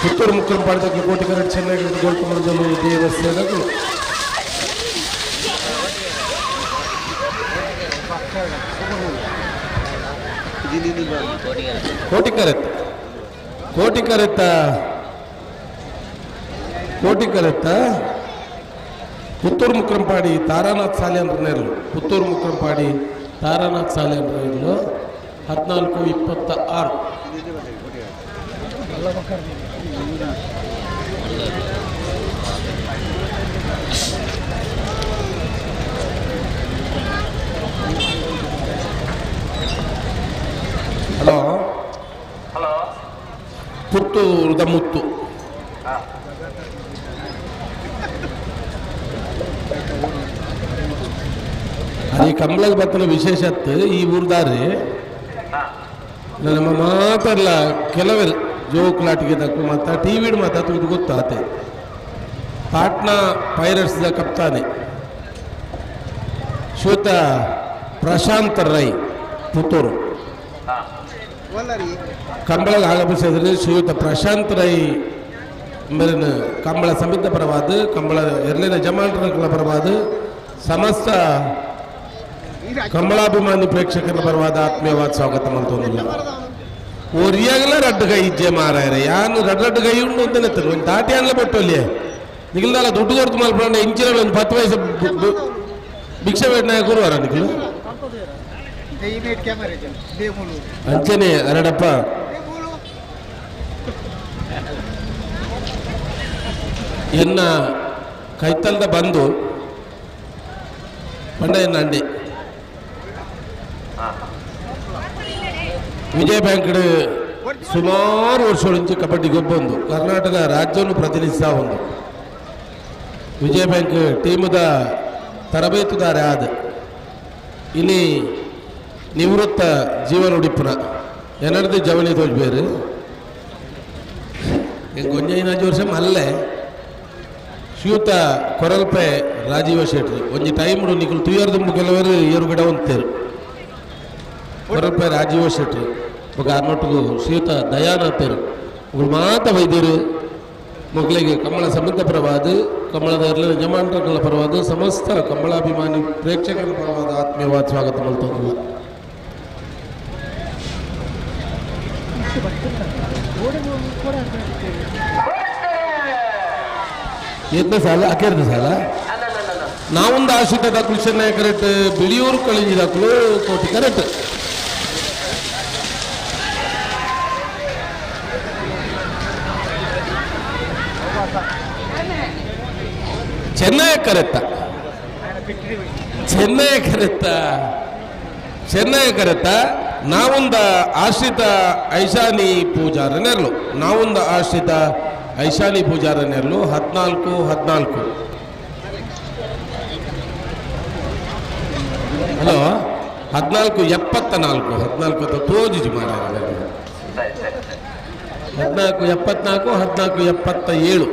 ಪುತ್ತೂರು ಮುಕ್ಕಂಪಾಡದಲ್ಲಿ ಕೋಟಿ ಕರೆಕ್ಟ್ ಚೆನ್ನಾಗಿ ಗೋಲ್ಕಮರದಲ್ಲೂ ದೇವಸ್ಥಾನಗಳು ಕೋಟಿ ಕರೆತ್ತ ಪುತ್ತೂರು ಮುಕ್ಕಂಪಾಡಿ ತಾರಾನಾಥ್ ಸಾಲೆ ಅಂದ್ರೆ ಪುತ್ತೂರು ಮುಕ್ಕಂಪಾಡಿ ತಾರಾನಾಥ್ ಸಾಲೆ ಅಂದ್ರೆ 14:26 ಹಲೋ ಹಲೋ ಪುತ್ತೂರದ ಮುತ್ತು అది కంబళ బత్తల విశేషత్ ఈ ఊరుదారి ನಮ್ಮ ಮಾತಲ್ಲ ಕೆಲವರು ಜೋಕ್ಲಾಟಿಗೆ ತಕ್ಕ ಮಾತ ಟಿವಿಡ್ ಮಾತ ತುದು ಗೊತ್ತಾತೆ ಪಾಟ್ನಾ ಪೈರಟ್ಸ್ದ ಕಪ್ತಾನೆ ಶ್ವೇತ ಪ್ರಶಾಂತ್ ರೈ ಪುತ್ತೂರು ಕಂಬಳಗೆ ಆಗಮಿಸಿದ್ರೆ ಶ್ರೀಯುತ ಪ್ರಶಾಂತ್ ರೈ ಮೇಲಿನ ಕಂಬಳ ಸಮಿತ ಪರವಾದ ಕಂಬಳ ಎರಲಿನ ಜಮಾಂಟರ ಪರವಾದ ಸಮಸ್ತ ಕಮಲಾಭಿಮಾನಿ ಪ್ರೇಕ್ಷಕರ ಪರವಾದ ಆತ್ಮೀಯವಾದ ಸ್ವಾಗತ ಮಾಡ್ತೊಂದಿಲ್ಲ ಓರಿಯಾಗಲೇ ರಡ್ಡು ಕೈ ಇಜ್ಜೆ ಮಾರಾಯರೆ ಯಾನು ರಡ್ಡು ಕೈ ಉಂಡು ಅಂತ ನೆತ್ತರು ಒಂದು ತಾಟಿ ಅನ್ಲ ಬಿಟ್ಟು ಅಲ್ಲಿ ನಿಖಿಲ್ದಲ್ಲ ದುಡ್ಡು ಕೊಡ್ತು ಮಲ್ಪಂಡ ಇಂಚಿನ ಒಂದು 10 ವಯಸ್ಸು ಭಿಕ್ಷೆ ಬೇಡ ಗುರುವಾರ ನಿಖಿಲು ಅಂಚನೆ ಅರಡಪ್ಪ ಎನ್ನ ಕೈತಲ್ದ ಬಂದು ಪಂಡ ಎನ್ನ ಅಂಡಿ ವಿಜಯ ಬ್ಯಾಂಕ್ ಸುಮಾರು ವರ್ಷಗಳ నుంచి ಕಬಡ್ಡಿ ಗೊಬ್ಬೊಂದು ಕರ್ನಾಟಕ ರಾಜ್ಯವನ್ನು ಪ್ರತಿನಿಧಿಸ್ತಾ ಒಂದು ವಿಜಯ ಬ್ಯಾಂಕ್ ಟೀಮದ ತರಬೇತುದಾರ ಆದ ಇಲ್ಲಿ ನಿವೃತ್ತ ಜೀವನ ಉಡಿಪುರ ಏನರ್ದು ಜವಳಿ ತೋಜ್ಬೇರು ಕೊಂಚ 5 ವರ್ಷ ಮಲ್ಲೆ ಶ್ಯೂತ ಕೊರಲ್ಪೆ ರಾಜೀವ ಶೆಟ್ಟಿ ಒಂಜಿ ಟೈಮ್ ನಿಖಲು ತುಯ್ಯರ್ದು ಕೆಲವರು ಏರುಗಡೆ ಹೊಂತೇರು ಕೊರಲ್ಪೆ ರಾಜೀವ ಶೆಟ್ಟಿ ఒక అన్నట్టుకు శ్రీయుత దయానాథరు ఇప్పుడు మాత వైద్యులు మొగలిಗೆ ಕಮಲ ಸಮೃದ್ಧ ಪರವಾದ ಕಮಲದ ಯಜಮಾನರ ಪರವಾದ ಸಮಸ್ತ ಕಮಲಾಭಿಮಾನಿ ಪ್ರೇಕ್ಷಕರ ಪರವಾದ ಆತ್ಮೀಯವಾದ ಸ್ವಾಗತ ಮಾಡ್ತಕ್ಕಲ್ಲ ಎದ್ದ ಸಾಲ ಅಕೆರ್ದ ಸಾಲ ನಾವೊಂದು ಆಶ್ರಿತ ದಾಖಲು ಚೆನ್ನೈ ಕರೆಕ್ಟ್ ಬಿಳಿಯೂರು ಕಳಿಂಜಿ ದಾಖಲು ಕೋಟಿ ಕರೆಕ್ಟ್ ಚೆನ್ನೈ ಕರೆತ್ತ ನಾವೊಂದ ಆಶ್ರಿತ ಐಶಾನಿ ಪೂಜಾರನೆರ್ಲು ಐಶಾನಿ ಪೂಜಾರನೆರ್ಲು 14 ಹಲೋ 1474 ತೋಜಿಜಿ ಮಾಡ 1474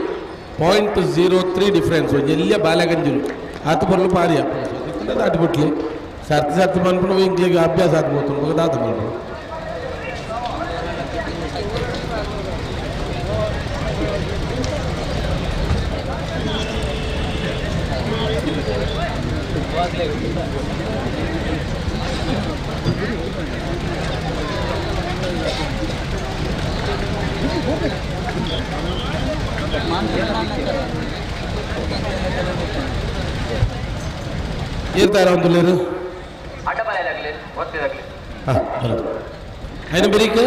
1477 ಡಿಫ್ರೆನ್ಸ್ ಎಲ್ಲ ಬಾಲಗಂಜಲು ಆತ ಬರಲು ಪಾರಿ ದಾಟಿಬಿಟ್ಲಿ ಸರ್ತಿ ಬಂದ್ಬಿಟ್ಟು ಇಂಗ್ಲಿಗೆ ಅಭ್ಯಾಸ ಆಗ್ಬೋದು ದಾತ ಮಾಡ್ಬೋದು ಇರ್ತಾರ ಒಂದು ఆయన బెరికి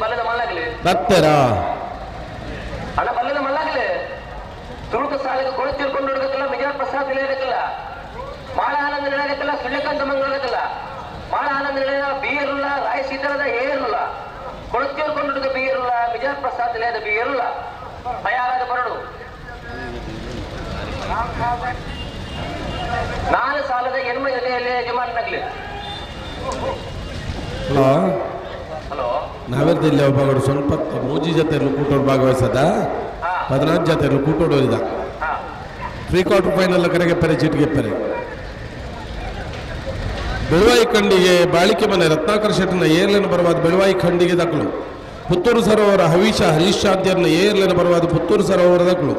ಬಲ್ಲದ ಮಲ್ಲಾಗಲಿ ಬರ್ತಾರಾ ಅಣ್ಣ ಬಲ್ಲದ ಮಲ್ಲಾಗಲಿ ತುಳುಕು ಸಾಲಿಗೆ ಕೊಳು ತಿಳ್ಕೊಂಡು ಹುಡುಗತ್ತಲ್ಲ ಮಿಜಾರ್ ಪ್ರಸಾದ್ ಇಳಿಯಬೇಕಲ್ಲ ಮಾಳ ಆನಂದ ನಡೆಯಬೇಕಲ್ಲ ಸುಳ್ಯಕಾಂತ ಮಂಗಳಬೇಕಲ್ಲ ಮಾಳ ಆನಂದ ನಡೆಯ ಬಿ ಇರಲ್ಲ ರಾಯ ಸೀತಾರದ ಎ ಇರಲ್ಲ ಕೊಳು ತಿಳ್ಕೊಂಡು ಹುಡುಗ ಬಿ ಇರಲ್ಲ ಮಿಜಾರ್ ಪ್ರಸಾದ್ ಇಳಿಯದ ಬಿ ಇರಲ್ಲ ಭಯಾದ ಬರಡು 4 ಸಾಲದ ಎನ್ಮ ಎಲೆಯಲ್ಲಿ ಯಜಮಾನನಾಗ್ಲಿ ಹಲೋ ಹಲೋ ನಾವೆರ್ದಿಲ್ಲ ಒಬ್ಬ ಸ್ವಲ್ಪ ಮೂಜಿ ಜೊತೆಯಲ್ಲಿ ಕೂಟೋರು ಭಾಗವಹಿಸದ 14 ಜೊತೆಯಲ್ಲಿ ಕೂಟೋಡು ಇದ ಪ್ರೀ ಕ್ವಾರ್ಟರ್ ಫೈನಲ್ ಕರೆಗೆ ಪೆರೆ ಚೀಟಿಗೆ ಪೆರೆ ಬೆಳವಾಯಿ ಖಂಡಿಗೆ ಬಾಳಿಕೆ ಮನೆ ರತ್ನಾಕರ್ ಶೆಟ್ಟನ ಏರ್ಲೆನ ಬರವಾದ ಬೆಳವಾಯಿ ಖಂಡಿಗೆ ದಕ್ಕಲು ಪುತ್ತೂರು ಸರೋವರ ಹರೀಶಾದ್ಯರ್ನ ಏರ್ಲೆನ ಬರವಾದ ಪುತ್ತೂರು ಸರೋವರ ದಕ್ಕಲು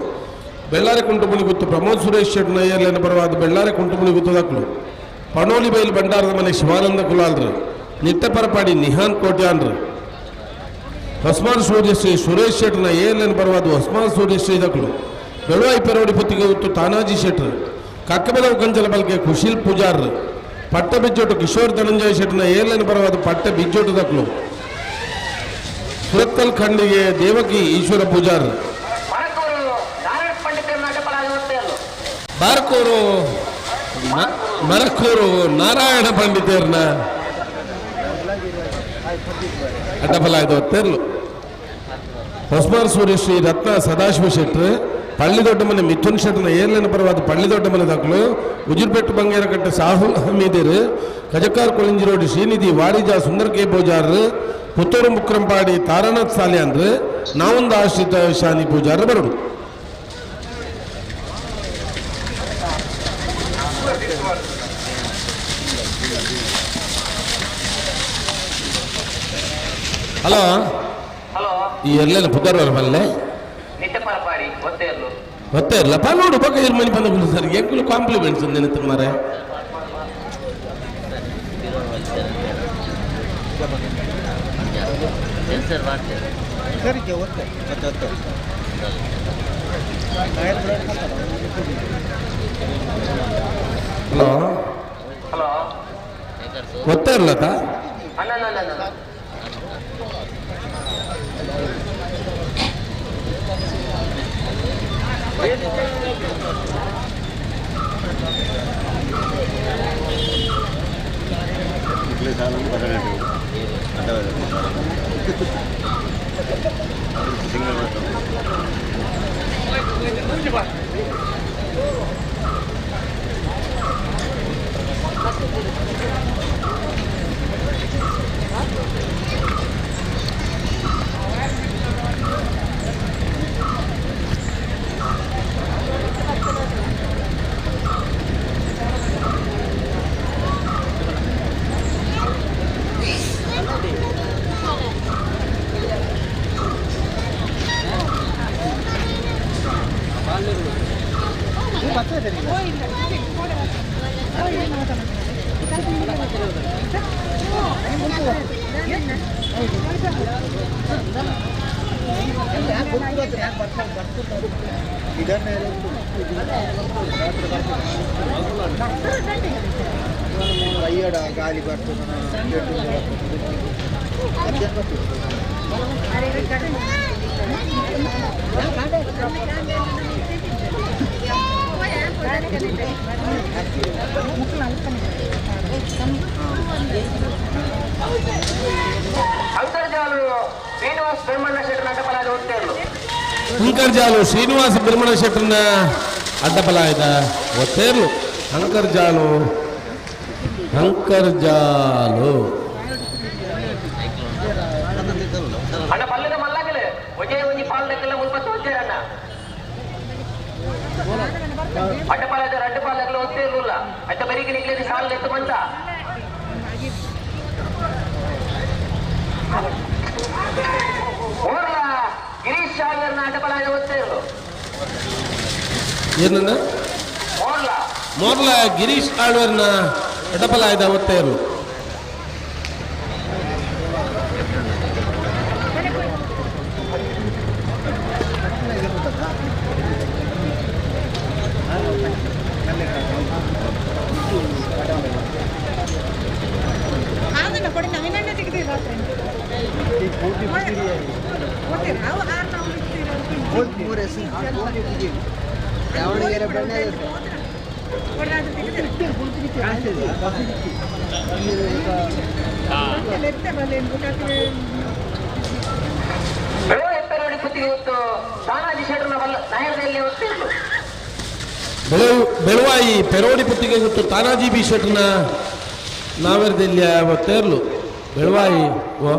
ಬೆಳ್ಳಾರಿ ಕುಂಟುಮುನಿ ಗುತ್ತು ಪ್ರಮೋದ್ ಸುರೇಶ್ ಶೆಟ್ಟನ ಏರ್ಲೆನ ಬರವಾದ ಬೆಳ್ಳಾರಿ ಕುಂಟುಮುನಿ ಗುತ್ತು ದಕ್ಕಲು ಪಣೋಲಿ ಬೈಲು ಬಂಡಾರದ ಮನೆ ಶಿವಾನಂದ ಕುಲಾಲ್ರು ನಿತ್ಯ ಪರಪಾಡಿ ನಿಹಾನ್ ಕೋಟ್ಯಾನ್ರು ಹೊಸ್ಮಾನ್ ಸೂರ್ಯಶ್ರೀ ಸುರೇಶ್ ಶೆಟ್ಟನ ಏರ್ಲೆನ ಬರವಾದ ಹೊಸ್ಮಾನ್ ಸೂರ್ಯಶ್ರೀ ದಕ್ಕಲು ಬೆಳವಾಯಿ ಪೆರೋಡಿ ಪುತ್ತಿಗೆ ಗುತ್ತು ತಾನಾಜಿ ಶೆಟ್ರು ಕಕ್ಕಬೆಲವು ಕಂಚಲ ಬಲ್ಗೆ ಕುಶಿಲ್ ಪೂಜಾರ್ ಪಟ್ಟ ಬಿಜ್ಜೋಟು ಕಿಶೋರ್ ಧನಂಜಯ ಶೆಟ್ಟನ ಏರ್ಲೆನ ಬರವಾದ ಪಟ್ಟ ಬಿಜ್ಜೋಟು ದಕ್ಕಲು ಸುರತ್ಕಲ್ ಖಂಡಿಗೆ ದೇವಕಿ ಈಶ್ವರ ಪೂಜಾರ್ ಬಾರ್ಕೂರು ಮರಕೂರು ನಾರಾಯಣ ಪಂಡಿತರ್ನ ಅಡ್ಡಫಲ ಇದು ತೆರ್ಲು ಹೊಸ್ಮಾನ್ ಸೂರ್ಯಶ್ರೀ ರತ್ನ ಸದಾಶಿವ ಶೆಟ್ರು ಪಳ್ಳಿ ದೊಡ್ಡ ಮನೆ ಮಿಥುನ್ ಶೆಟ್ಟನ ಏರ್ಲೆನ ಪರವಾದ ಪಳ್ಳಿ ದೊಡ್ಡ ಮನೆ ದಾಖಲು ಉಜಿರ್ಪೆಟ್ಟು ಬಂಗೇರಕಟ್ಟೆ ಸಾಹುಲ್ ಹಮೀದಿರ್ ಕಜಕಾರ್ ಕೊಳಿಂಜಿ ರೋಡ್ ಶ್ರೀನಿಧಿ ವಾಡಿಜ ಸುಂದರ್ ಕೆ ಬೋಜಾರ್ ಪುತ್ತೂರು ಮುಕ್ರಂಪಾಡಿ ತಾರಾನಾಥ್ ಸಾಲ್ಯಾನ್ರು ನಾವೊಂದು ಆಶ್ರಿತ ಶಾನಿ ಪೂಜಾರ ಬರಡು ಹಲೋ ಹಲೋ ಈ ಎಲ್ಲೆಲ್ಲ ಪುತ್ತೂರು ಮಲ್ಲೆ ನಿತ್ಯ ಪರಪಾಡಿ ಒತ್ತೇರ್ಲು ಗೊತ್ತೇ ಇರಲ್ಲ ನೋಡು ಬಕ್ಕ ಇರ್ ಮನೆ ಬಂದ ಸರ್ ಎಂಕುಲು ಕಾಂಪ್ಲಿಮೆಂಟ್ಸ್ ನೆನತು ಮಾರೆ ಹಲೋ ಹಲೋ ಗೊತ್ತೇ ಇರ್ಲತ್ತ ಅಣ್ಣ ಗಾಳಿ ಬರ್ತದೆ ಅಂಕರ್ಜಾಲು ಶ್ರೀನಿವಾಸ ಬಿರ್ಮಣ ಶೆಟ್ಟರ್ನ ಅಡ್ಡಬಲಾಯ್ದ ಒತ್ತೇರ್ಲು ಅಂಕರ್ಜಾಲು ಅಣ್ಣ ಪಲ್ಲದ ಮಲ್ಲಾಗಲೇ ಒಜೆ ಒಂಜಿ ಪಾಲದಕ್ಕೆಲ್ಲ ಮುಲ್ಪತ್ತು ಒತ್ತೇರಣ್ಣ ಅಡ್ಡಪಾಲದ ರಡ್ಡು ಪಾಲಗಳು ಒತ್ತೇ ಇರಲಿಲ್ಲ ಅಡ್ಡ ಬರಿಗೆ ನಿಗ್ಲೇದಿ ಸಾಲ ಎತ್ತು ಬಂತ ಓರ್ಲ ಗಿರೀಶ್ ಸಾಗರ್ನ ಅಡ್ಡಪಾಲದ ಒತ್ತೇ ಇರಲು ಏನನ್ನ ಮೋರ್ಲ ಗಿರೀಶ್ ಆಳ್ವರ್ನ ಅಡ್ಡಬಲಾಯ್ದ ಒತ್ತೇರು ಬೆಳವಾಯಿ ಪೆರೋಡಿ ಪುತ್ತಿಗೆ ಗೊತ್ತು ತಾನಾಜಿ ಬಿ ಶೆಟ್ನ ನಾವೆರ್ದೆಲ್ಲಿ ಅವತ್ತೇರ್ಲು ಬೆಳವಾಯಿ ಓ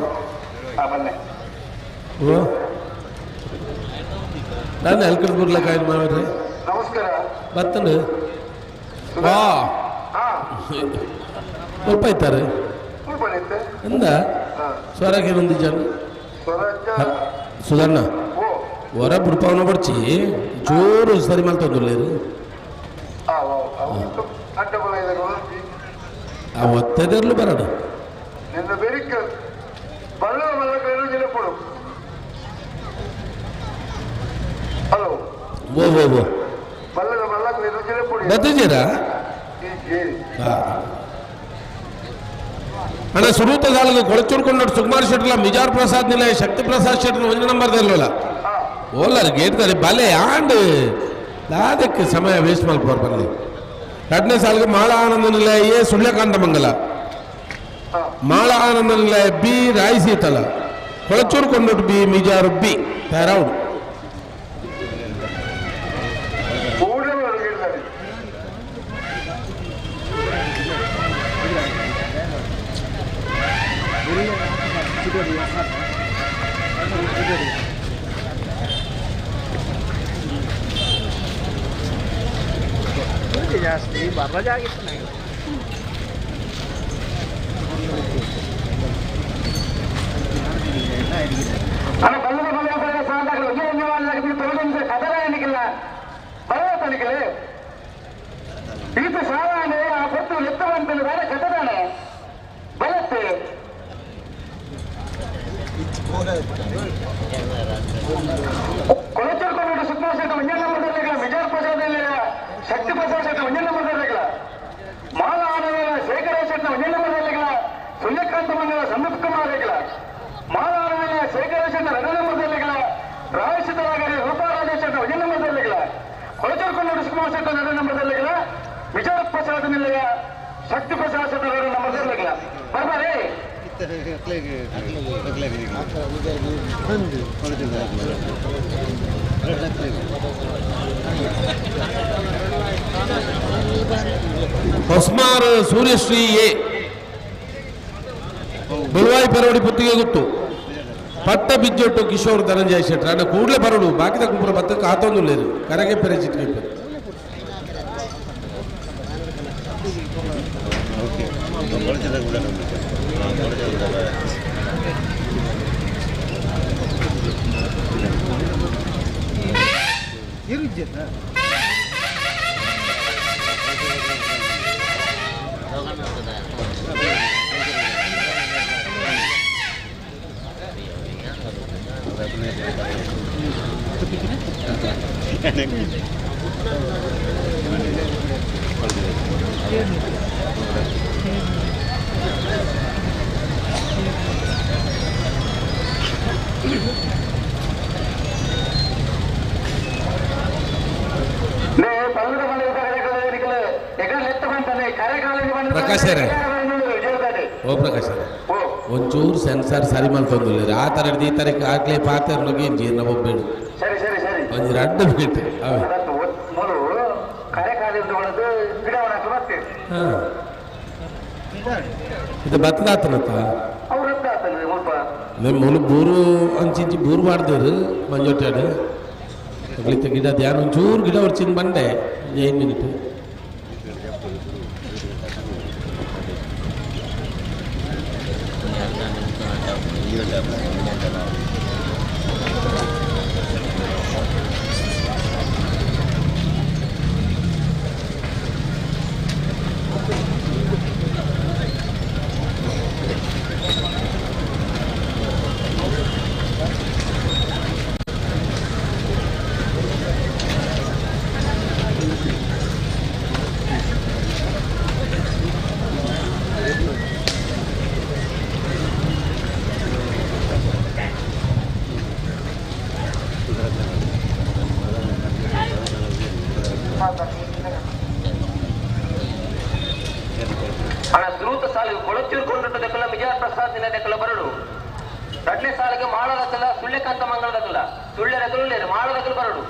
ನಾನು ಎಲ್ಕಡ್ ಬರ್ಲಕ್ಕಾಯ್ ನಾವ್ರಿ ನಮಸ್ಕಾರ ಬರ್ತಂಡು ವಾ ಸ್ವಲ್ಪ ಇದ್ದಾರೆ ಎಂದ ಸ್ವರಕ್ಕೆ ಒಂದು ಜನ ಸುಧರ್ಣ ಹೊರ ಬುಡ್ಪವನ ಬಡ್ಚಿ ಜೋರು ಸರಿ ಮಲ್ತೊಂದುಲ್ಲೇರು ಆ ಒತ್ತದರ್ಲು ಬರಡು ಓ ಓ ಓ ಬದ್ದೀರಾ ಅಣ್ಣ ಸುರೂತ ಸಾಲಿಗೆ ಕೊಳಚೂರ್ಕೊಂಡು ಸುಕುಮಾರ್ ಶೆಟ್ಲ ಮಿಜಾರ್ ಪ್ರಸಾದ್ ನಿಲಯ ಶಕ್ತಿ ಪ್ರಸಾದ್ ಶೆಟ್ಲ ಒಂದು ನಂಬರ್ದಲ್ಲ ಓಲರ್ ಗೇಟ್ ತಾರೆ ಬಲೆ ಆಂಡ್ ಅದಕ್ಕೆ ಸಮಯ ವೇಸ್ಟ್ ಮಾಡ್ಕೋರ್ ಬನ್ನಿ ಎರಡನೇ ಸಾಲಿಗೆ ಮಾಳ ಆನಂದ ನಿಲಯ ಎ ಸುಳ್ಯಕಾಂತ ಮಂಗಲ ಮಾಳ ಆನಂದ ನಿಲಯ B ರಾಯಸೀತಲ Kolachuru ಕೊಂಡೋಟು B Mijaru B ತಯಾರೌಡು ಜಾಸ್ತಿ ಬರಜಾಗಿತ್ತು ನನಗೆ ಕಥೆಲ್ಲ ತನಿಖೆ ಇದು ಸಾಧಾರಣ ಆ ಪತ್ತು ಲೆಕ್ಕವಂತಲು ಬೇರೆ ಕಟ್ಟದಾನೆ ಬಲತ್ತು ಕೊಳಚರ್ಕೊಂಡು ಸುತ್ತಮುತ್ತ ಮುಂಜಾನೆ ಮೊದಲಿಲ್ಲ ವಿಜಯ ಪ್ರಸಾದ ಶಕ್ತಿ ಪ್ರಸಾದ ಮುಂಜಾನೆ ಮೊದಲಿಲ್ಲ ಮಾಲ ಆನಂದ ಶೇಖರೇಶ್ವರ ಮುಂಜಾನೆ ಮೊದಲಿಲ್ಲ ಸೂರ್ಯಕಾಂತ ಮಂಗಲ ಸಂದೀಪ್ ಕುಮಾರ್ ರೆಗ್ಲ ಮಾಲ ಆನಂದ ಶೇಖರೇಶ್ವರ ರಗಣ ಮೊದಲಿಲ್ಲ ರಾಯಸಿದ್ದರಾಗರಿ ರೂಪಾರಾಜೇಶ್ವರ ಮುಂಜಾನೆ ಮೊದಲಿಲ್ಲ ಕೊಳಚರ್ಕೊಂಡು ಸುತ್ತಮುತ್ತ ನಡೆ ನಂಬರ್ದಲ್ಲಿಲ್ಲ ವಿಜಯ ಪ್ರಸಾದ ನಿಲ್ಲಯ ಶಕ್ತಿ ಪ್ರಸಾದ ನಂಬರ್ದಲ್ಲಿಲ್ಲ ಬರ್ಬಾರಿ ಹೊಸ್ಮಾರ್ ಸೂರ್ಯಶ್ರೀ ಎ ಬಳುವಾಯಿ ಪರವಡಿ ಪುತ್ತಿಗೆ ಗೊತ್ತು ಪಟ್ಟ ಬಿಜ್ಜೊಟ್ಟು ಕಿಶೋರ್ ಧನಂಜಯ ಶೆಟ್ರ ಅಣ್ಣ ಕೂಡಲೇ ಬರೋಡು ಬಾಕಿದ ಕುಂಪುರ ಬತ್ತಕ್ಕೆ ಆತೊಂದುಲ್ಲೇರು ಕರಗೆ ಪೆರೆ ಚಿಟ್ಕೆ ಪ್ರಕಾಶ್ ಓ ಪ್ರಕಾಶ್ ಒಂಚೂರು ಸೆನ್ಸಾರ್ ಸರಿ ಮಲ್ತೊಂದಿಲ್ಲ ಆ ತರ ಈ ತರಕ್ಕೆ ಆಗ್ಲೇ ಪಾತ್ರ ಏನು ಜೀರ್ಣ ಹೋಗ್ಬೇಡು ಒಂದು ಎರಡು ಮಿನಿಟ್ ಇದು ಬತ್ತದಾತನತ್ತ ನಿಮ್ಮ ಮೊಲ ಬೂರು ಅಂಚಿಂಚಿ ಬೂರು ಮಾಡ್ದೇರು ಮಂಜೋಟ್ಯಾಡು ಅಗ್ಲಿತ್ತ ಗಿಡ ಧ್ಯಾನ ಒಂಚೂರು ಗಿಡ ಹೊಡ್ಚಿಂದ ಬಂಡೆ 1 ಮಿನಿಟ್ ಹಣ ದ್ರೂತ ಸಾಲಿಗೆ ಕೊಳಚೂರ್ಕೊಂಡಕ್ಕಲ್ಲ ವಿಜಯ ಪ್ರಸಾದ್ ನಿಲಯಕ್ಕಲ್ಲ ಬರಡು ರಡ್ಲೆ ಸಾಲಿಗೆ ಮಾಡದಕ್ಕಲ್ಲ ಸುಳ್ಳೆಕಾಂತ ಮಂಗಳದಕ್ಕಲ್ಲ ಸುಳ್ಳೆರಗಲು ಮಾಡದಕ್ಕಲು ಬರಡು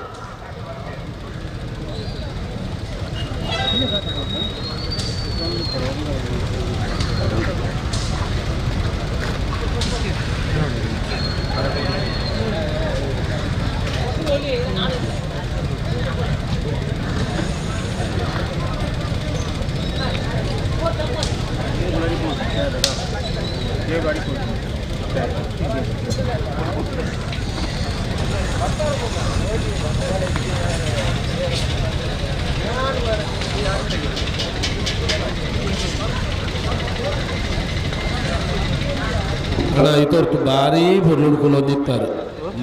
ಹಣ ಇದೊರ್ತು ಭಾರೀ ಹೊರಳುಕೊಳ್ಳೊಂದಿತ್ತಾರೆ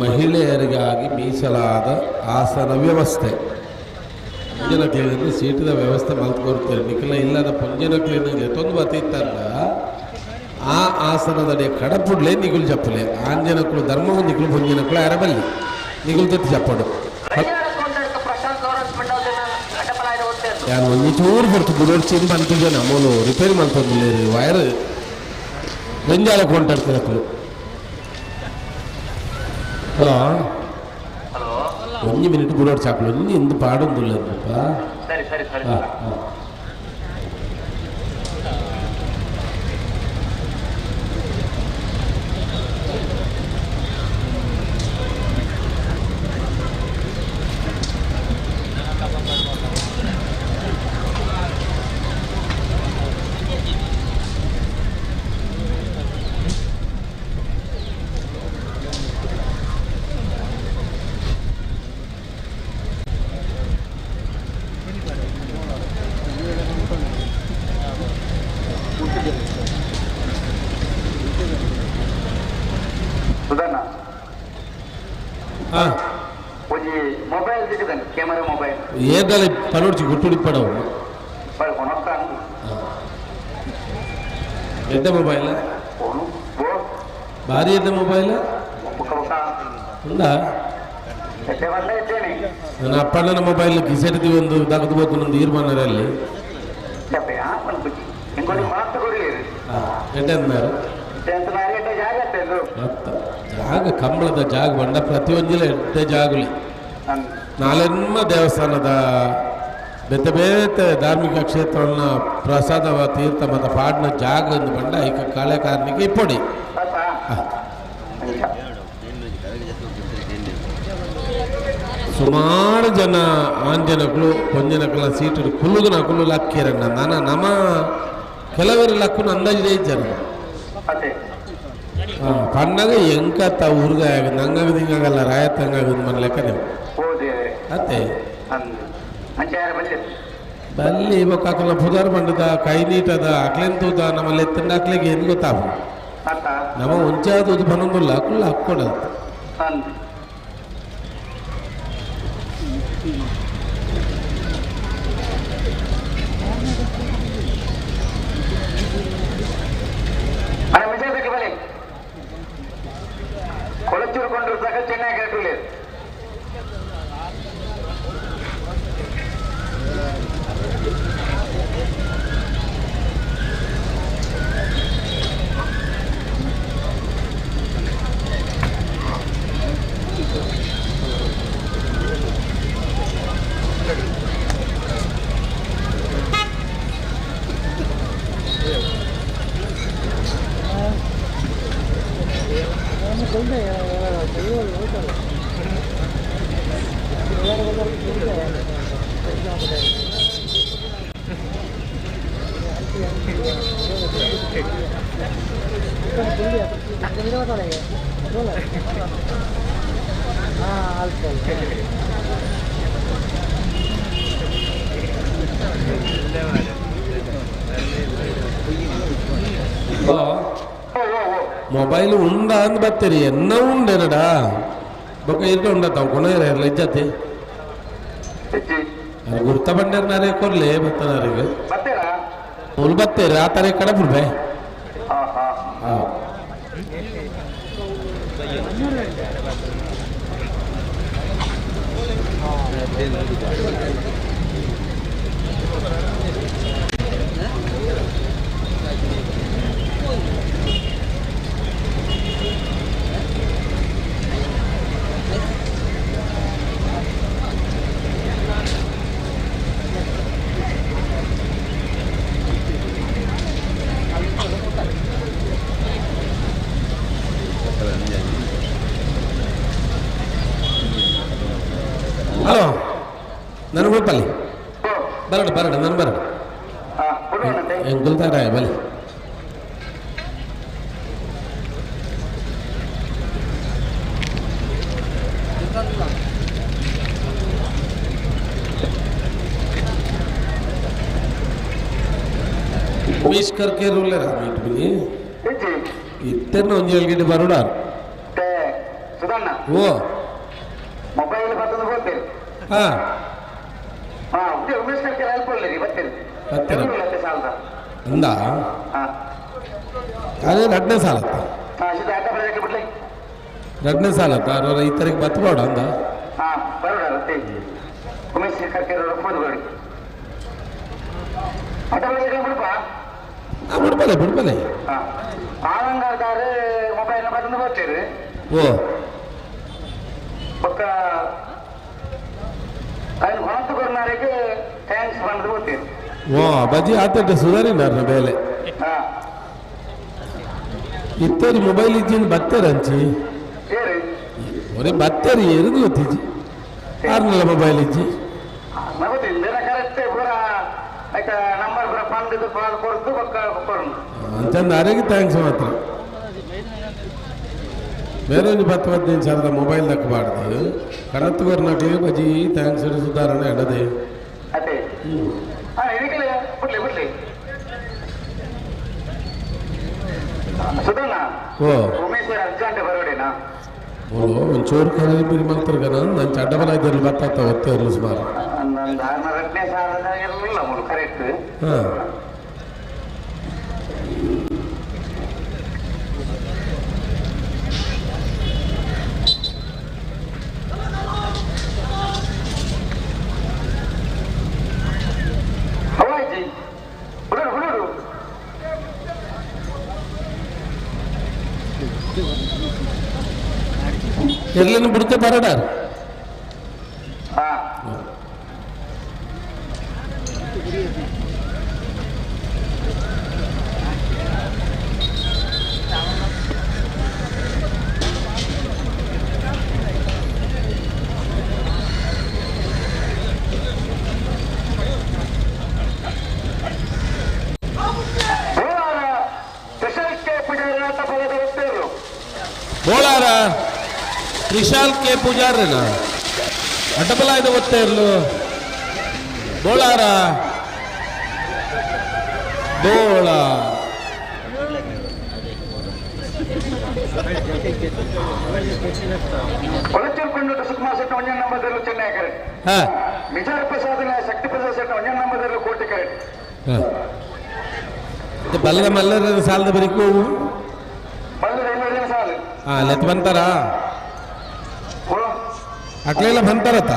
ಮಹಿಳೆಯರಿಗಾಗಿ ಮೀಸಲಾದ ಆಸನ ವ್ಯವಸ್ಥೆ ಪುಂಜನ ಕ್ಲೀನಿಂಗ್ ಸೀಟದ ವ್ಯವಸ್ಥೆ ಮಲ್ತ್ಕೊಡ್ತಾರೆ ನಿಖಿಲ ಇಲ್ಲದ ಪುಂಜನ ಕ್ಲೀನಿಂಗ್ ತೊಂದು ಬತ್ತಿತ್ತಲ್ಲ ಆ ಆಸನದಡೆ ಕಡಪುಡ್ಲೆ ನಿಗುಲು ಚಪ್ಪಲೆ ಆಂಜನಕ್ಕಳು ಧರ್ಮ ನಿಗುಲು ಪುಂಜನಕ್ಕಳು ಅರಬಲ್ಲಿ ನಿಗುಲು ಜೊತೆ ಚಪ್ಪಡು ಯಾರು ಒಂದು ಚೂರು ಬರ್ತು ಬುಡೋಡ್ಚಿಂದು ಬಂತು ನಮ್ಮನು ರಿಪೇರಿ ಮಾಡ್ತಂದಿಲ್ಲ ವೈರ್ ಗಂಜಾಲ ಕೊಂಟಾಡ್ತಿರಕ್ಕಳು ಹಲೋ 1 ಮಿನಿಟ್ ಬುಡೋಡ್ ಚಾಕಲು ಇಂದು ಪಾಡೊಂದಿಲ್ಲ ಹಾಂ ಒಂಜಿ ಮೊಬೈಲ್ ಸಿಕ್ಕದನ್ ಕ್ಯಾಮರಾ ಮೊಬೈಲ್ ಏರ್ದಲ್ಲಿ ಪನೋಡ್ಚಿ ಗುಟ್ಟುಡಿ ಪಡವು ಕೊನೊಕ್ಕ ಎಡ್ಡ ಮೊಬೈಲ್ ಫೋನು ಓ ಭಾರಿ ಎಡ್ಡ ಮೊಬೈಲ್ ಬುಕ್ಕ ಬುಕ್ಕ ಉಂದಾ ಎಡ್ಡೆ ಬಂದ ಇದ್ದೇನೆ ನನ್ನ ಅಪ್ಪಣ್ಣನ ಮೊಬೈಲ್ ಕಿಸೆಡ್ದು ಒಂದು ದಗದು ಬೋದು ಒಂದು ಈರ್ಮನರಲ್ಲಿ ಚಪ್ಪೆ ಆಪನ ಬುಕ್ಕಿ ಇಂకొన్ని ಮಾತು ಕೊಡಲಿರಿ ಎಡ್ಡೆಂದಾರು ಜಾಗ ಕಂಬಳದ ಜಾಗ ಬಂಡ ಪ್ರತಿಯೊಂದಿಲ್ಲ ಎಡ್ಡೆ ಜಾಗಲಿ ನಾಳೆನ್ಮ ದೇವಸ್ಥಾನದ ಬೇತೆ ಬೇತೆ ಧಾರ್ಮಿಕ ಕ್ಷೇತ್ರವನ್ನ ಪ್ರಸಾದ ತೀರ್ಥ ಮತ ಪಾಡ್ನ ಜಾಗ ಒಂದು ಬಂಡ ಈಗ ಕಳೆ ಕಾರಣಿಗೆ ಇಪ್ಪೊಡಿ ಸುಮಾರು ಜನ ಆಂಜನಗಳು ಕೊಂಜನಕಲ ಸೀಟು ಕುಲ್ಲುಗನ ಕುಲ್ಲು ಲಕ್ಕಿರಣ್ಣ ನಾನು ನಮ್ಮ ಕೆಲವರು ಲಕ್ಕುನ ಅಂದಾಜು ಜನ ಪಣ್ಣಗ ಎಂಕತ್ತ ಊರ್ಗ ನಂಗಾಗ ಹಿಂಗಾಗಲ್ಲ ರಾಯತ್ ಹಂಗಾಗದು మన ಲೆಕ್ಕ ನೀವು ಅತ್ತೆ ಬಲ್ಲಿ ಇವಾಗ ಪುದಾರ್ ಬಂಡದ ಕೈ ನೀಟದ ಅಕ್ಲೆಂತದ ನಮ್ಮಲ್ಲಿ ಎತ್ತಂಡ ಅಕ್ಲೆಗೆ ಏನು ಗೊತ್ತಾಗ ನಮ್ಮ ಉಂಚಾದ ಬನ್ನೊಂದಿಲ್ಲ ಕುಲ್ಲ ಹಾಕ್ಕೊಡಲ್ಲ కొలచూరుకుంటారు చెన్నై కరెక్ట్ లేదు ಮೊಬೈಲ್ ಉಂಡ ಅಂದ್ ಬತ್ತೀರಿ ಎನ್ನ ಉಂಡೇನಡಾ ಬೊಕ್ಕ ಇರ್ಕ ಉಂಡತಾವ ಕೊನೆಯರ ಇಜ್ಜತಿ ಗುರ್ತ ಬಂಡೇರ್ ನಾರೇ ಕೊರ್ಲೆ ಬತ್ತನಾರಿಗೆ ಫುಲ್ ಬತ್ತೇರಿ ಆ ತರ ಕಡೆ ಬಿಡ್ಬೆ ಹಲೋ ನನಗೆ ಗೊತ್ತಲ್ಲಿ ಬರಡ ನಾನು ಬರಡ ಎಂಕುಲ್ತಾರ ಬಲಿ मिस करके रोलर मीट भी इतने ಒಂಜೇಲ್ ಗಿಡ ಬರೋಡ ಸುಧಣ್ಣ ಓ ಮೊಬೈಲ್ ಬರ್ತದ ಹೋಗ್ತೀರಿ ಹಾ ಹಾ ಉಮೇಶ್ ಕರ್ಕೆ ಹೆಲ್ಪ್ ಒಳ್ಳೆರಿ ಬರ್ತೀರಿ ಸಾಲದ ಅಂದ ಅದೇ ಎರಡನೇ ಸಾಲ ಸೀದಾ ಆಟ ಬರಕ್ಕೆ ಬಿಡ್ಲಿ ಎರಡನೇ ಸಾಲ ಅವ್ರ ರೈತರಿಗೆ ಬತ್ತಬೇಡ ಅಂದ ಹಾ ಬರೋಣ ಉಮೇಶ್ ಕರ್ಕೆ ಫೋನ್ ಮಾಡಿ ಆಟ ಬರಕ್ಕೆ ಬಿಡಪ್ಪ ಬಿಡ್ಬಲೆ ಆನಂದಾರು ಮೊಬೈಲ್ ಬರ್ತದ ಹೋಗ್ತೀರಿ ಓ ఒక ఆయన కొనట్టుకున్నారికి థ్యాంక్స్ పండుగ పోతుంది ఓ బజ్జి ఆతట సుధారినారు ಬೇಲೆ ಇತ್ತರಿ ಮೊಬೈಲ್ ಇಜ್ಜಿನ ಬತ್ತರಂಚಿ ಒರೆ ಬತ್ತರಿ ಎರುದು ಗೊತ್ತಿಜ್ಜಿ ಆರ್ನಲ್ಲ ಮೊಬೈಲ್ ಇಜ್ಜಿ ಕರೆಕ್ಟ್ ಪೂರ ನಂಬರ್ ಪೂರ ಪಂಡಿದು ಕೊಡ್ತು ಅಂತಂದು ಅರೆಗೆ ಥ್ಯಾಂಕ್ಸ್ ಮಾತ್ರ ಬೇರೆ ಒಂದು 10-15 ಸಾವಿರದ ಮೊಬೈಲ್ ದಕ್ಕಬಾರ್ದು ಕಣತ್ತುಗೋರ್ನಾಗೆ ಬಜಿ ಥ್ಯಾಂಕ್ಸ್ ಸುಧಾರಣೆ ಅಡದೆ ಅದೇ ಬಿಡ್ಲಿ ಸುಧಣ್ಣ ಓ ಉಮೇಶ್ ಅರ್ಜೆಂಟ್ ಬರೋಡೇನಾ ಒಂಚೂರು ಕರೆ ಮಾಡ್ತಾರೆ ನಾನು ಚಡ್ಡಬಲ ಇದ್ರಲ್ಲಿ ಬರ್ತಾ ಒತ್ತೆ ಇರಲು ಸುಮಾರು ನಂದು 6ನೇ ಸಾಲದಾಗ ಇರಲಿಲ್ಲ ಮೂರು ಕರೆಕ್ಟ್. ಹಾಂ ಹವಾಯಿಜಿ ಹುಡುಗರು ಹುಡುಗರು ಎಲ್ಲೇನು ಬಿಡುತ್ತೆ ಬರಡಾರ್ ಹಾ ಬೋಳಾರ ತ್ರಿಶಾಲ್ ಕೆ ಪೂಜಾರ್ನ ಅಡ್ಡಬಲ ಇದು ಒತ್ತೆ ಇರ್ಲು ಬೋಳಾರ ಬೋಳ ಕೊಳಚೂರ್ಕೊಂಡು ಸುಕುಮಾರ್ ಶೆಟ್ಟಿ ಒಂಜನ ನಂಬರ್ದಲ್ಲೂ ಚೆನ್ನೈ ಕರೆ ವಿಜಯ ಪ್ರಸಾದ್ ಶಕ್ತಿ ಪ್ರಸಾದ್ ಶೆಟ್ಟಿ ಒಂಜನ ನಂಬರ್ದಲ್ಲೂ ಕೋಟಿ ಕರೆ ಬಲ್ಲದ ಮಲ್ಲರ ಸಾಲದ ಬರೀಕು ಬಲ್ಲದ ಎಲ್ಲರಿನ ಸಾಲು ಲೆತ್ ಬಂತಾರ ಅಟ್ಲೆಲ್ಲ ಬಂತಾರತ್ತ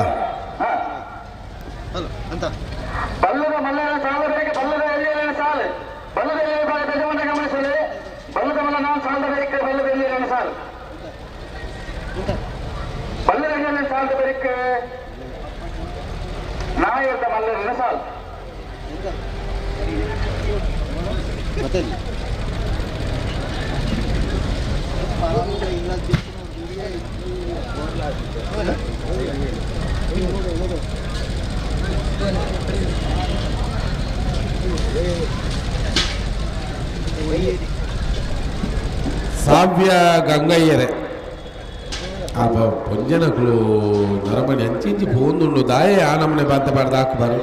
ಬಲ್ಲದ ಮಲ್ಲನ ಸಾಲದವರೆಗೆ ಬಲ್ಲದ ಎಲ್ಲಿನ ಸಾಲು ಬಲ್ಲದ ಎಲ್ಲಿ ಯಜಮಾನ ಗಮನಿಸಲಿ ಬಲ್ಲದ ಮಲ್ಲ ನಾನು ಸಾಲದ ಬರಿಕೆ ಬಲ್ಲದ ಎಲ್ಲಿನ ಸಾಲು ಬಲ್ಲದ ಎಲ್ಲಿನ ಸಾಲದ ಬರಿಕೆ ನಾಯದ ಮಲ್ಲರಿನ ಸಾಲು ಸಾವ್ಯ ಗಂಗಯ್ಯರೆ ಅಪ್ಪ ಪೊಂಜನಗಳು ನರಮಣಿ ಅಂಚಿಂಚಿ ಪೋಂದುಂಡು ದಾಯೆ ಆ ನಮ್ಮನೆ ಬಾತ ಬಾರ್ದು ಹಾಕಬಾರು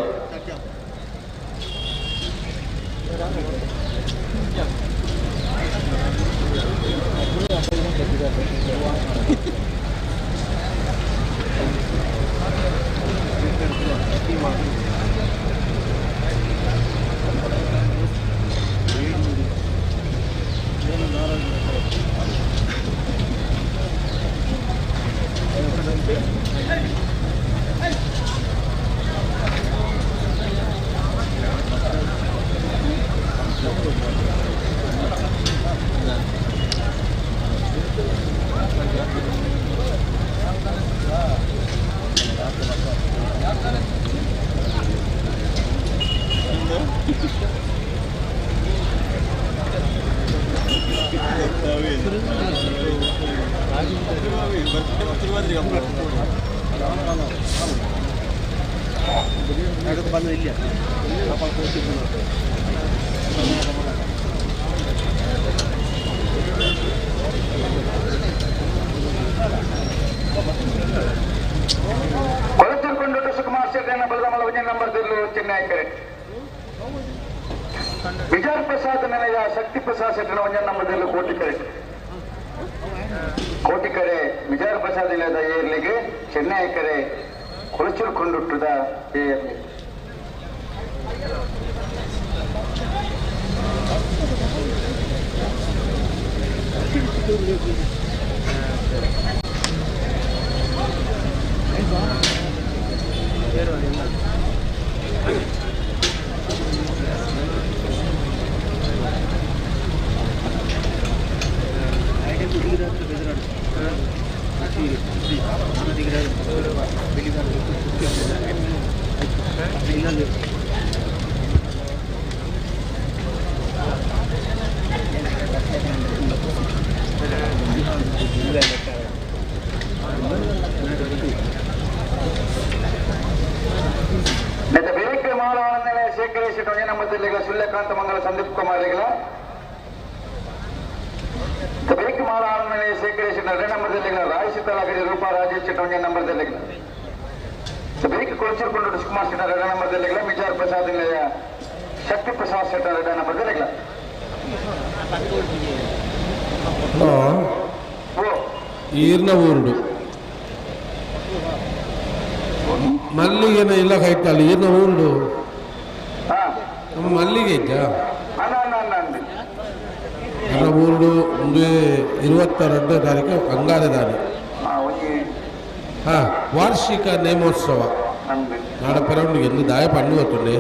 ಕೊಳಚೂರ್ಕೊಂಡು ಸುಕುಮಾರ್ ಶೆಟ್ಟಿನ ಬಲದಮಲ ಒಂಜನ ನಂಬರ್ದಲ್ಲೂ ಚೆನ್ನೈ ಕರೆ ವಿಜಯ ಪ್ರಸಾದ್ ನೆಲೆಯ ಶಕ್ತಿ ಪ್ರಸಾದ್ ಶೆಟ್ಟಿನ ಒಂಜನ ನಂಬರ್ದಲ್ಲೂ ಕೋಟಿ ಕರೆ ಕೋಟಿ ಕರೆ ವಿಜಯ ಪ್ರಸಾದ್ ನೆಲೆಯದ ಏರ್ಲಿಗೆ ಚೆನ್ನೈ ಕರೆ ಕೊಳಚೂರ್ಕೊಂಡುಟ್ಟದ ಏರ್ಲಿ ಬೇರೆ ಮಾನವನ್ನೆಲೆ ಶೇಖರಿಸಿದ ಒಂಜನ ನಂಬರ್ದಲ್ಲಿಗ ಸುಳ್ಯಕಾಂತ ಮಂಗಲ ಸಂದೀಪ್ ಕುಮಾರ್ಗಳ ಬೇರೆ ಮಾನವನ್ನೆಲೆ ಶೇಖರಿಸಿದ 2 ನಂಬರ್ದಲ್ಲಿಗ ರಾಯಸಿತಲಗಡಿ ರೂಪಾ ರಾಜೇಶ್ ಶೆಟ್ಟಿ ಒಂಜನ ನಂಬರ್ದಲ್ಲಿಗ ಬೇರೆ ಕೊಳಚೂರ್ಕೊಂಡು ಸುಕುಮಾರ್ ಶೆಟ್ಟಿ 2 ನಂಬರ್ದಲ್ಲಿಗ ವಿಜಯ ಪ್ರಸಾದ್ ನಿಲಯ ಶಕ್ತಿ ಪ್ರಸಾದ್ ಶೆಟ್ಟಿ 2 ನಂಬರ್ದಲ್ಲಿಗ ಹಲೋ ಓ ಈರ್ನ ಊರುಡು ಮಲ್ಲಿಗೆನ ಇಲ್ಲ ಕೈತಲ್ಲ ಈರ್ನ ಊರುಡು ನಮ್ಮ ಮಲ್ಲಿಗೆ ಇದ್ದ ನನ್ನ ಊರುಡು ಒಂದು 22 ತಾರೀಕು ಅಂಗಾರ ದಾನಿ ವಾರ್ಷಿಕ ನೇಮೋತ್ಸವ ನಾಡಪೆರವಣಿಗೆ ಎಂದು ದಾಯ ಪಣ್ಣು ಗೊತ್ತುಂಡೆ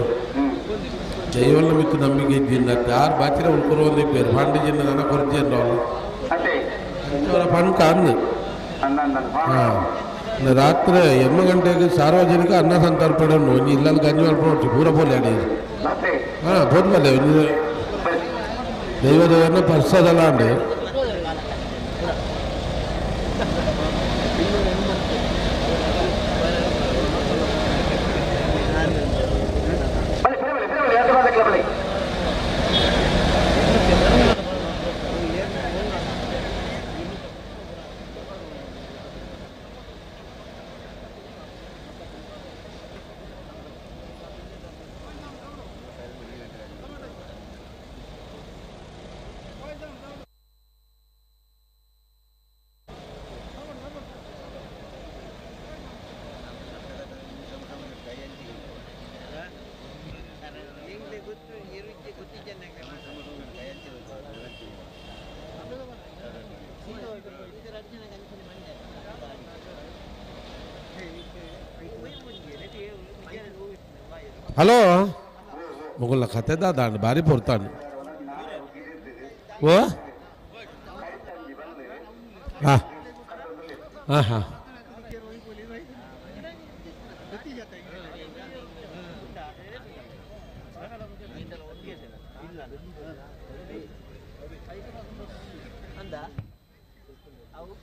ಜೈವಲ್ಲ ಮಿತ್ತು ನಂಬಿಕೆ ಇದ್ದಿಂದ ಯಾರು ಬಾಚಿರ ಉಳ್ಕೊರೋ ಒಂದು ಪೇರು ಪಾಂಡಿಜಿಂದ ನನ್ನ ಕೊರತೆ ಅಂದವಲ್ಲ ಅವರ ಪಣ್ ಕಾಂದು ರಾತ್ರಿ 8 ಗಂಟೆಗೆ ಸಾರ್ವಜನಿಕ ಅನ್ನ ಸಂತರ್ಪಣೆ ಉಂಟು ಇಲ್ಲಲ್ಲಿ ಗಂಜಿ ಮಲ್ಪಟ್ಟು ಪೂರ ಪೋಲಿ ಆಡಿದ್ರು ಹೋದ್ಮೇಲೆ ದೈವದೇವರನ್ನ ಪರ್ಸದಲ್ಲ ಅಂಡೆ ಹಲೋ ಮುಗುಲ್ಲ ಕತೆದ ದಾಂಡ್ ಬಾರಿ ಪೊರ್ತಾಂಡು ಓ ಹಾಂ ಹಾಂ ಹಾಂ ಅವು